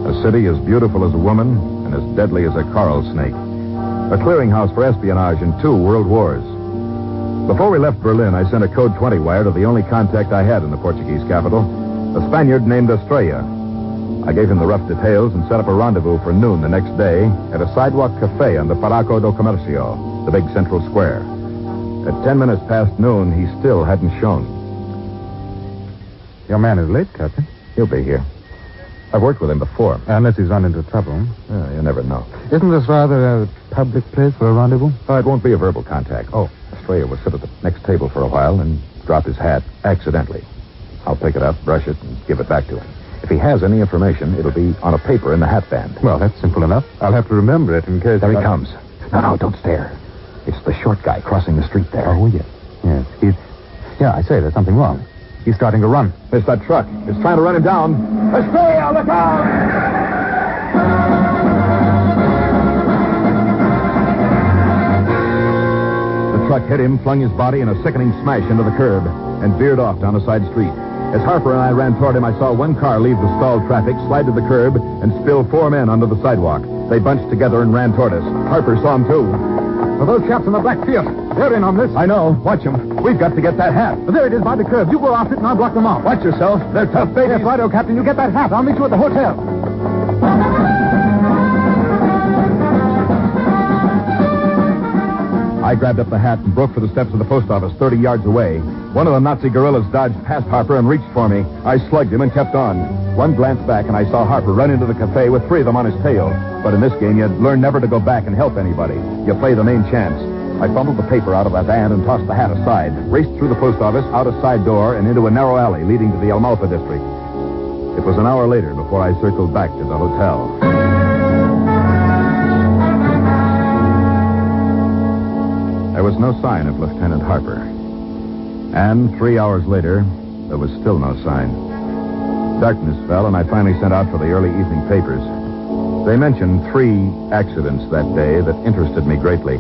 a city as beautiful as a woman and as deadly as a coral snake. A clearinghouse for espionage in 2 world wars. Before we left Berlin, I sent a Code 20 wire to the only contact I had in the Portuguese capital, a Spaniard named Estrella. I gave him the rough details and set up a rendezvous for noon the next day at a sidewalk cafe on the Paraco do Comercio, the big central square. At 10 minutes past noon, he still hadn't shown. Your man is late, Captain. He'll be here. I've worked with him before. Unless he's run into trouble. You never know. Isn't this rather a public place for a rendezvous? Oh, it won't be a verbal contact. Oh, Estrella will sit at the next table for a while and drop his hat accidentally. I'll pick it up, brush it, and give it back to him. If he has any information, it'll be on a paper in the hat band. Well, that's simple enough. I'll have to remember it in case... There he comes. No, don't stare. It's the short guy crossing the street there. Oh, yes. Yes, Yeah, I say, there's something wrong. He's starting to run. It's that truck. It's trying to run him down. Estrella, look out! The truck hit him, flung his body in a sickening smash into the curb, and veered off down a side street. As Harper and I ran toward him, I saw one car leave the stalled traffic, slide to the curb, and spill 4 men onto the sidewalk. They bunched together and ran toward us. Harper saw them, too. Well, those chaps in the black Fiat, they're in on this. I know. Watch them. We've got to get that hat. Well, there it is by the curb. You go after it and I'll block them off. Watch yourself. They're tough babies. Yes, righto, Captain. You get that hat. I'll meet you at the hotel. I grabbed up the hat and broke for the steps of the post office 30 yards away. One of the Nazi guerrillas dodged past Harper and reached for me. I slugged him and kept on. One glance back and I saw Harper run into the cafe with 3 of them on his tail. But in this game, you'd learn never to go back and help anybody. You play the main chance. I fumbled the paper out of that band and tossed the hat aside, raced through the post office, out a side door, and into a narrow alley leading to the Almalfa district. It was an hour later before I circled back to the hotel. There was no sign of Lieutenant Harper. And 3 hours later, there was still no sign. Darkness fell, and I finally sent out for the early evening papers. They mentioned 3 accidents that day that interested me greatly.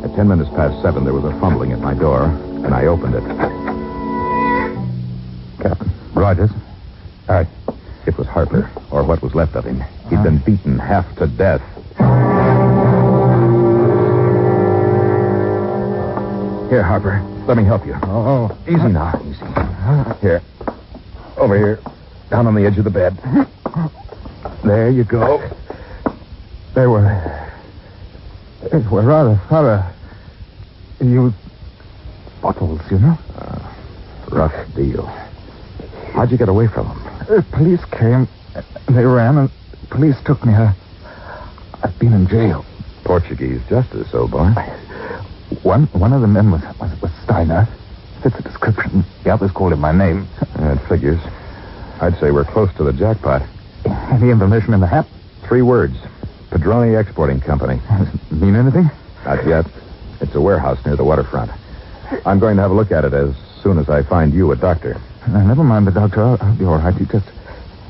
At 10 minutes past 7, there was a fumbling at my door, and I opened it. Captain. Rogers. All right. It was Harper, or what was left of him. He'd been beaten half to death. Here, Harper. Let me help you. Oh, easy now. Easy. Here. Over here. Down on the edge of the bed. There you go. They were rather thorough. You bottles, you know? Rough deal. How'd you get away from them? Police came. They ran, and police took me. I've been in jail. Portuguese justice, old boy. One of the men was Steiner. Fits the description. The others called him my name. That figures. I'd say we're close to the jackpot. Any information in the hat? 3 words. Padroni Exporting Company. Does it mean anything? Not yet. It's a warehouse near the waterfront. I'm going to have a look at it as soon as I find you a doctor. Never mind the doctor. I'll be all right. You just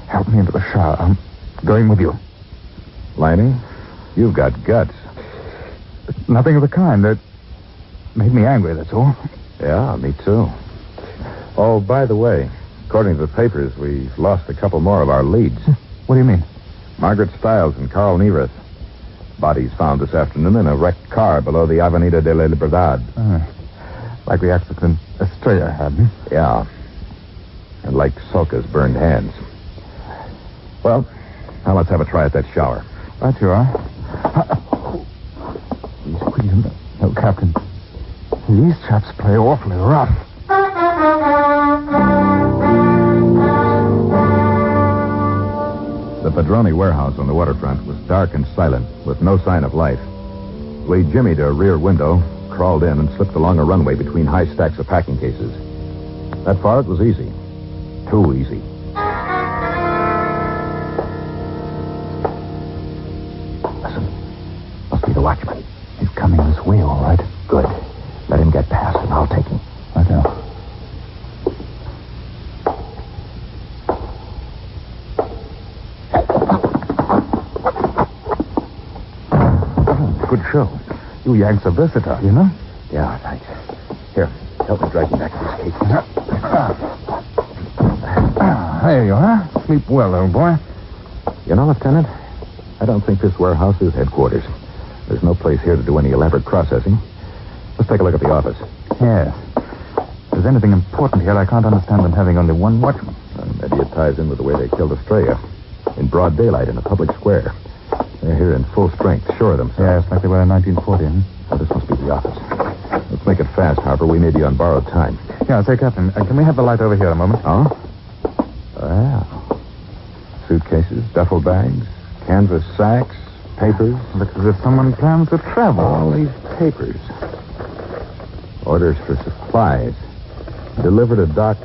help me into the shower. I'm going with you. Liney, you've got guts. Nothing of the kind. That made me angry, that's all. Yeah, me too. Oh, by the way, according to the papers, we've lost a couple more of our leads. What do you mean? Margaret Stiles and Carl Nieverth. Bodies found this afternoon in a wrecked car below the Avenida de la Libertad. Like the accident Estrella had. Yeah. And like Soka's burned hands. Well, now let's have a try at that shower. Right you are. No, Captain. These chaps play awfully rough. The Padrone warehouse on the waterfront was dark and silent, with no sign of life. We jimmied a rear window, crawled in, and slipped along a runway between high stacks of packing cases. That far, it was easy. Too easy. Listen. Must be the watchman. He's coming this way, all right. Good. Let him get past, and I'll take him. Right now. Good show. You Yanks are versatile, you know? Yeah, thanks. Here, help me drag him back to this cage. There you are. Sleep well, old boy. You know, Lieutenant, I don't think this warehouse is headquarters. There's no place here to do any elaborate processing. Let's take a look at the office. Yes. If there's anything important here, I can't understand them having only one watchman. Maybe it ties in with the way they killed Estrella. In broad daylight in a public square. They're here in full strength, sure of themselves. Yes, like they were in 1940. Well, this must be the office. Let's make it fast, Harper. We may be on borrowed time. Yeah, say, Captain, can we have the light over here a moment? Oh? Well. Suitcases, duffel bags, canvas sacks, papers. Looks as if someone plans to travel. All these papers. Orders for supplies. Delivered to Dock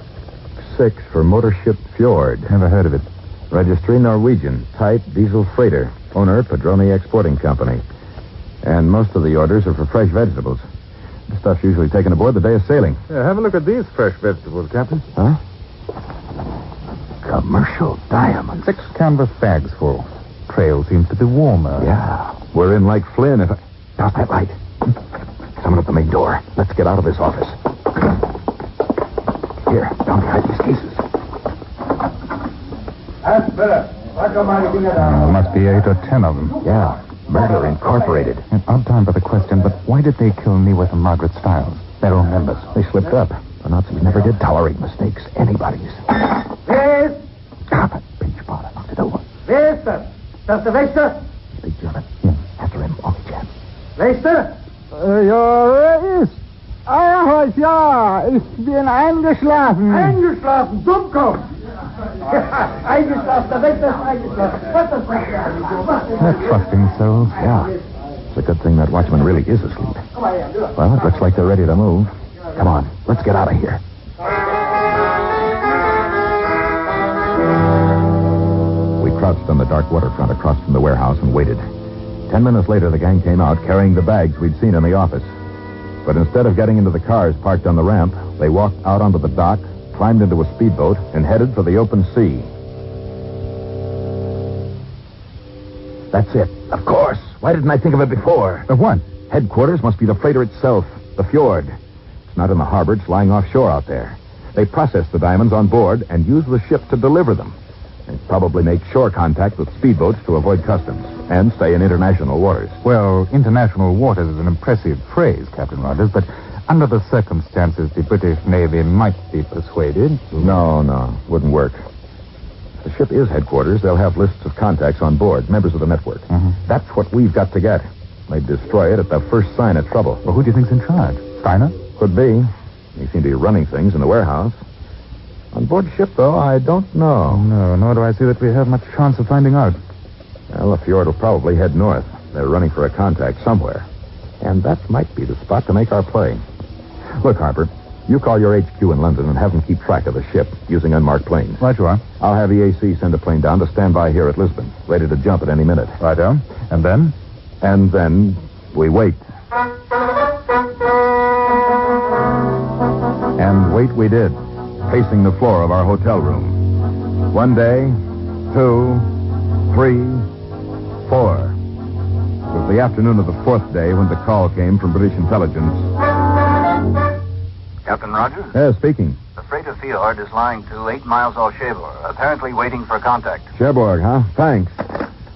6 for motor ship Fjord. Never heard of it. Registry Norwegian. Type diesel freighter. Owner Padrone Exporting Company. And most of the orders are for fresh vegetables. The stuff's usually taken aboard the day of sailing. Yeah, have a look at these fresh vegetables, Captain. Huh? Commercial diamonds. 6 canvas bags full. Trail seems to be warmer. Yeah. We're in Lake Flynn if I... How's that light? Someone at the main door. Let's get out of this office. Here, down behind these cases. That's better. There must be 8 or 10 of them. Yeah. Murder Incorporated. An odd time for the question, but why did they kill Neworth and Margaret Stiles? They're own members. They slipped up. The Nazis never did tolerate mistakes. Anybody's. Yes? Ah, that peach powder knocked it over. Wer ist das? Das der Wächter? Big German. Him. After him, on the jam. Wächter? Ja, wer ist? Ach, ja, ich bin eingeschlafen. Eingeschlafen, Dummkopf! Eingeschlafen, der Wächter ist eingeschlafen. Was das They're trusting souls. Yeah. It's a good thing that watchman really is asleep. Well, it looks like they're ready to move. Come on, let's get out of here. We crouched on the dark waterfront across from the warehouse and waited. 10 minutes later, the gang came out carrying the bags we'd seen in the office. But instead of getting into the cars parked on the ramp, they walked out onto the dock, climbed into a speedboat, and headed for the open sea. That's it. Of course. Why didn't I think of it before? Of what? Headquarters must be the freighter itself, the Fjord. It's not in the harbor. It's lying offshore out there. They process the diamonds on board and use the ship to deliver them. They probably make shore contact with speedboats to avoid customs and stay in international waters. Well, international waters is an impressive phrase, Captain Rogers, but under the circumstances, the British Navy might be persuaded. No, wouldn't work. If the ship is headquarters, they'll have lists of contacts on board, members of the network. Mm-hmm. That's what we've got to get. They'd destroy it at the first sign of trouble. Well, who do you think's in charge? Steiner? Could be. He seemed to be running things in the warehouse. On board ship, though, I don't know. No, nor do I see that we have much chance of finding out. Well, the Fjord will probably head north. They're running for a contact somewhere. And that might be the spot to make our play. Look, Harper, you call your HQ in London and have them keep track of the ship using unmarked planes. Right you are. I'll have EAC send a plane down to stand by here at Lisbon, ready to jump at any minute. Righto. And then? And then we wait. And wait we did, pacing the floor of our hotel room. 1 day, 2, 3, 4. It was the afternoon of the 4th day when the call came from British intelligence. Captain Rogers? Yeah, speaking. The freighter Fjord is lying to 8 miles off Cherbourg, apparently waiting for contact. Cherbourg, huh? Thanks.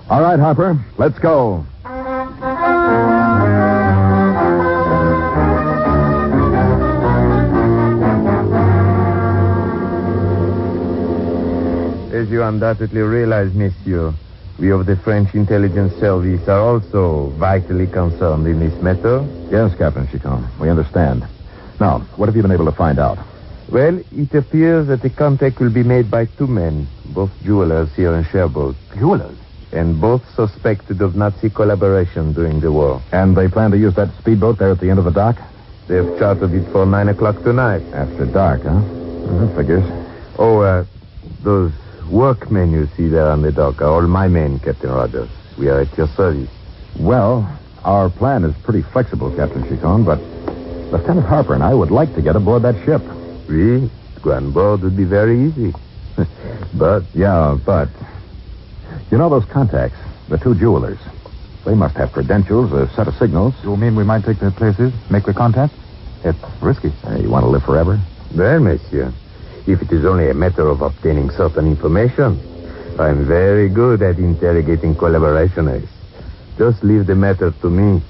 All right, Harper, let's go. As you undoubtedly realize, monsieur, we of the French intelligence service are also vitally concerned in this matter. Yes, Captain Chicon, we understand. Now, what have you been able to find out? Well, it appears that the contact will be made by two men, both jewelers here in Cherbourg. Jewelers? And both suspected of Nazi collaboration during the war. And they plan to use that speedboat there at the end of the dock? They've chartered it for 9 o'clock tonight. After dark, huh? That figures. Oh, those workmen you see there on the dock are all my men, Captain Rogers. We are at your service. Well, our plan is pretty flexible, Captain Chicon, but Lieutenant Harper and I would like to get aboard that ship. Oui, to go on board would be very easy. But... Yeah, but... You know those contacts, the two jewelers. They must have credentials, a set of signals. You mean we might take their places, make the contact? It's risky. You want to live forever? Well, monsieur, if it is only a matter of obtaining certain information, I'm very good at interrogating collaborationers. Just leave the matter to me.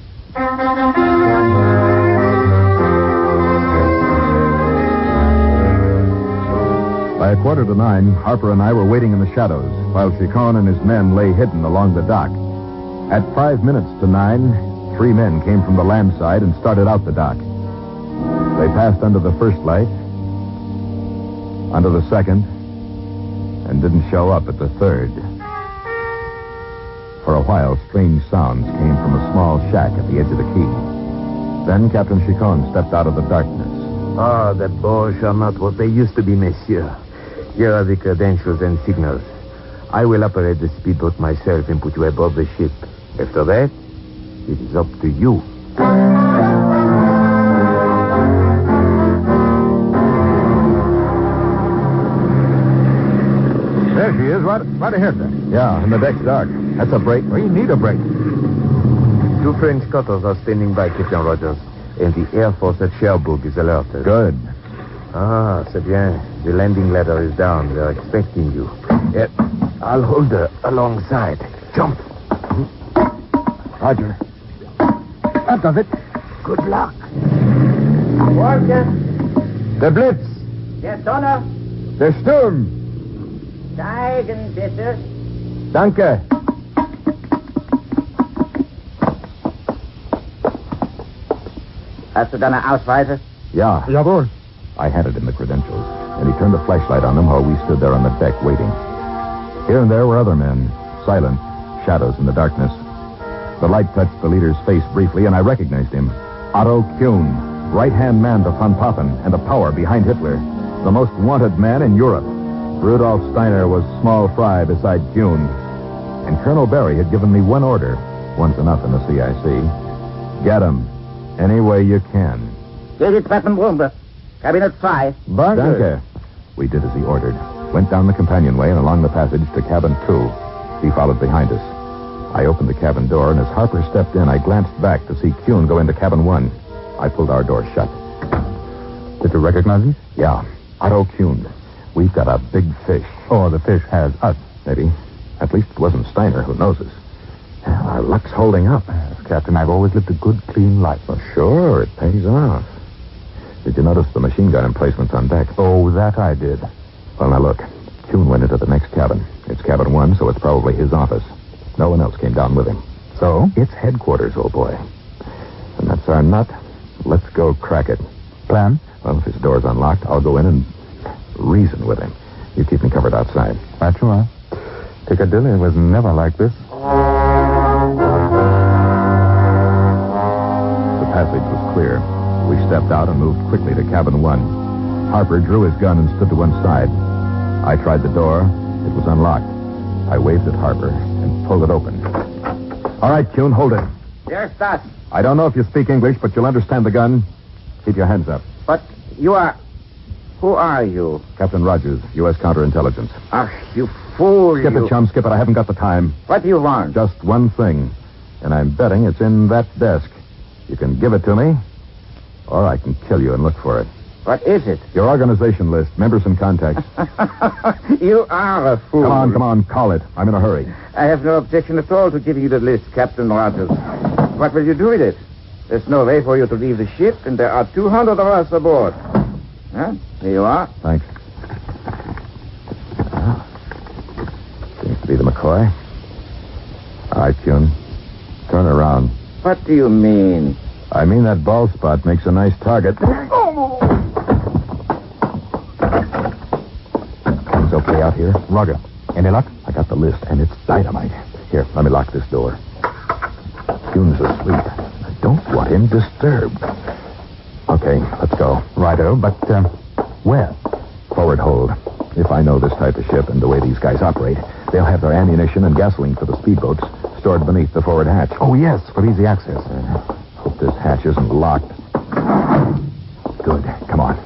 By 8:45, Harper and I were waiting in the shadows, while Chicon and his men lay hidden along the dock. At 9:05, 3 men came from the land side and started out the dock. They passed under the first light, under the second, and didn't show up at the third. For a while, strange sounds came from a small shack at the edge of the quay. Then Captain Chicon stepped out of the darkness. Ah, the Boers are not what they used to be, monsieur. Here are the credentials and signals. I will operate the speedboat myself and put you aboard the ship. After that, it is up to you. There she is, right ahead there. Yeah, and the deck's dark. That's a break. We need a break. 2 French cutters are standing by, Captain Rogers, and the Air Force at Cherbourg is alerted. Good. Ah, c'est bien. The landing ladder is down. They're expecting you. I'll hold her alongside. Jump. Roger. That does it. Good luck. Walker. Der Blitz. Der Donner. Der Sturm. Steigen, bitte. Danke. Hast du deine Ausweise? Ja. Jawohl. I handed him the credentials, and he turned a flashlight on them while we stood there on the deck waiting. Here and there were other men, silent, shadows in the darkness. The light touched the leader's face briefly, and I recognized him. Otto Kuhn, right-hand man to von Papen, and the power behind Hitler. The most wanted man in Europe. Rudolf Steiner was small fry beside Kuhn. And Colonel Barry had given me one order. One's enough in the CIC. Get him. Any way you can. Geh die Treppen runter. Kabinett 5. Danke. We did as he ordered. Went down the companionway and along the passage to cabin 2. He followed behind us. I opened the cabin door, and as Harper stepped in, I glanced back to see Kuhn go into cabin 1. I pulled our door shut. Did you recognize him? Yeah. Otto Kuhn. We've got a big fish. Or the fish has us. Maybe. At least it wasn't Steiner who knows us. Our luck's holding up. Captain, I've always lived a good, clean life. Well, sure, it pays off. Did you notice the machine gun emplacements on deck? Oh, that I did. Well, now look. Kuhn went into the next cabin. It's cabin 1, so it's probably his office. No one else came down with him. So? It's headquarters, old boy. And that's our nut. Let's go crack it. Plan? Well, if his door's unlocked, I'll go in and reason with him. You keep me covered outside. Right you are. Piccadilly was never like this. The passage was clear. We stepped out and moved quickly to cabin 1. Harper drew his gun and stood to one side. I tried the door. It was unlocked. I waved at Harper and pulled it open. All right, Kuhn, hold it. There's that. I don't know if you speak English, but you'll understand the gun. Keep your hands up. But you are... Who are you? Captain Rogers, U.S. Counterintelligence. Ach, you fool, Skip it, chum, skip it. I haven't got the time. What do you want? Just one thing. And I'm betting it's in that desk. You can give it to me, or I can kill you and look for it. What is it? Your organization list, members and contacts. You are a fool. Come on, call it. I'm in a hurry. I have no objection at all to giving you the list, Captain Rogers. What will you do with it? There's no way for you to leave the ship, and there are 200 of us aboard. Huh? Here you are. Thanks. Seems to be the McCoy. All right, Kuhn. Turn around. What do you mean? I mean that bald spot makes a nice target. here. Roger. Any luck? I got the list, and it's dynamite. Here, let me lock this door. June's asleep. I don't want him disturbed. Okay, let's go. Righto, but, where? Forward hold. If I know this type of ship and the way these guys operate, they'll have their ammunition and gasoline for the speedboats stored beneath the forward hatch. Oh, yes, for easy access. Hope this hatch isn't locked. Good. Come on.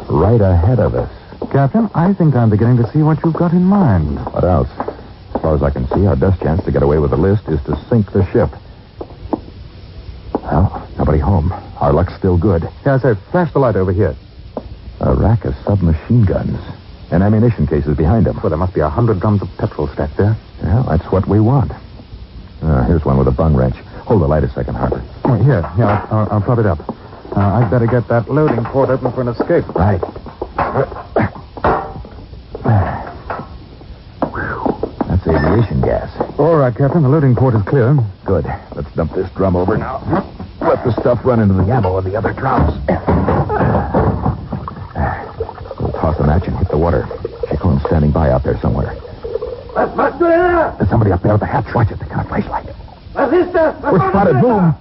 Right ahead of us. Captain, I think I'm beginning to see what you've got in mind. What else? As far as I can see, our best chance to get away with the list is to sink the ship. Well, nobody home. Our luck's still good. Yeah, sir. Flash the light over here. A rack of submachine guns. And ammunition cases behind them. Well, there must be 100 drums of petrol stacked there. Well, that's what we want. Here's one with a bung wrench. Hold the light a second, Harper. Oh, here. Yeah, I'll prop it up. I'd better get that loading port open for an escape. Right. That's aviation gas. All right, Captain. The loading port is clear. Good. Let's dump this drum over now. Let the stuff run into the ammo of the other drums. We'll toss a match and hit the water. Chicot's standing by out there somewhere. There's somebody up there at the hatch. Watch it. They got a flashlight. We're spotted. Boom.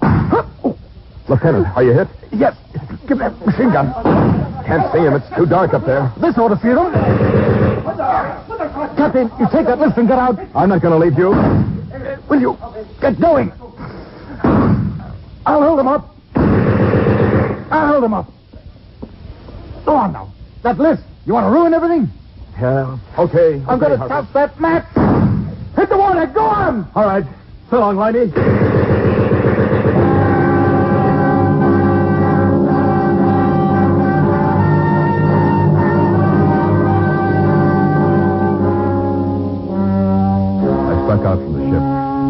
Lieutenant, are you hit? Yes. Give me that machine gun. Can't see him. It's too dark up there. This ought to see them. Captain, you take that lift and get out. I'm not going to leave you. Will you get going? I'll hold him up. Go on now. That list. You want to ruin everything? Yeah. Okay. I'm going to toss that match. Hit the water. Go on. All right. So long, Liney. Out from the ship.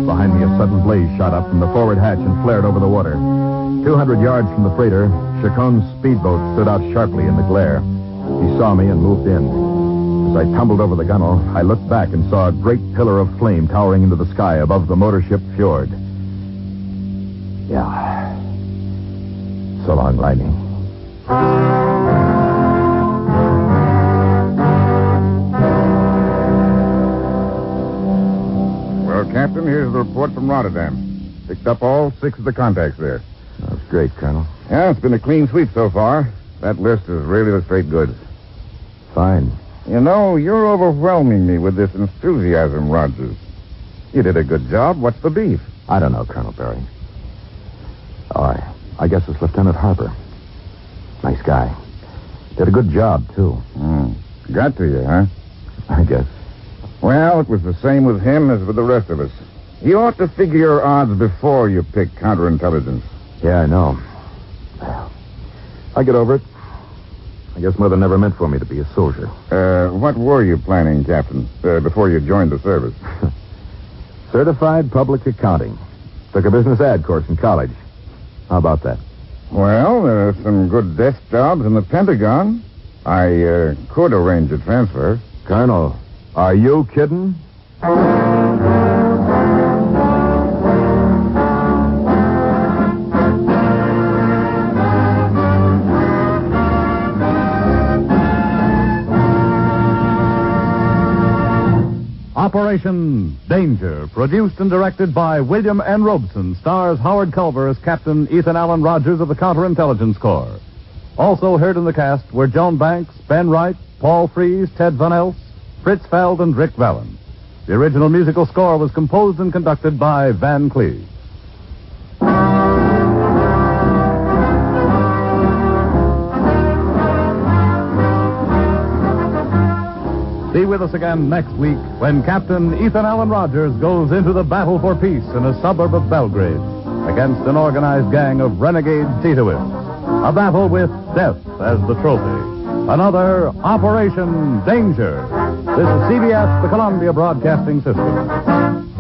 Behind me, a sudden blaze shot up from the forward hatch and flared over the water. 200 yards from the freighter, Chicot's speedboat stood out sharply in the glare. He saw me and moved in. As I tumbled over the gunwale, I looked back and saw a great pillar of flame towering into the sky above the motor ship fjord. Yeah. So long, Lightning. Captain, here's the report from Rotterdam. Picked up all 6 of the contacts there. That's great, Colonel. Yeah, it's been a clean sweep so far. That list is really the straight goods. Fine. You know, you're overwhelming me with this enthusiasm, Rogers. You did a good job. What's the beef? I don't know, Colonel Barry. Oh, I guess it's Lieutenant Harper. Nice guy. Did a good job, too. Got to you, huh? I guess. Well, it was the same with him as with the rest of us. You ought to figure your odds before you pick counterintelligence. Yeah, I know. Well, I get over it. I guess Mother never meant for me to be a soldier. What were you planning, Captain, before you joined the service? Certified public accounting. Took a business ad course in college. How about that? Well, there are some good desk jobs in the Pentagon. I could arrange a transfer. Colonel, are you kidding? Operation Danger, produced and directed by William N. Robeson, stars Howard Culver as Captain Ethan Allen Rogers of the Counterintelligence Corps. Also heard in the cast were Joan Banks, Ben Wright, Paul Frees, Ted Van Elst, Fritz Feld, and Rick Vallon. The original musical score was composed and conducted by Van Cleve. Be with us again next week when Captain Ethan Allen Rogers goes into the battle for peace in a suburb of Belgrade against an organized gang of renegade Titoists. A battle with death as the trophy. Another Operation Danger. This is CBS, the Columbia Broadcasting System.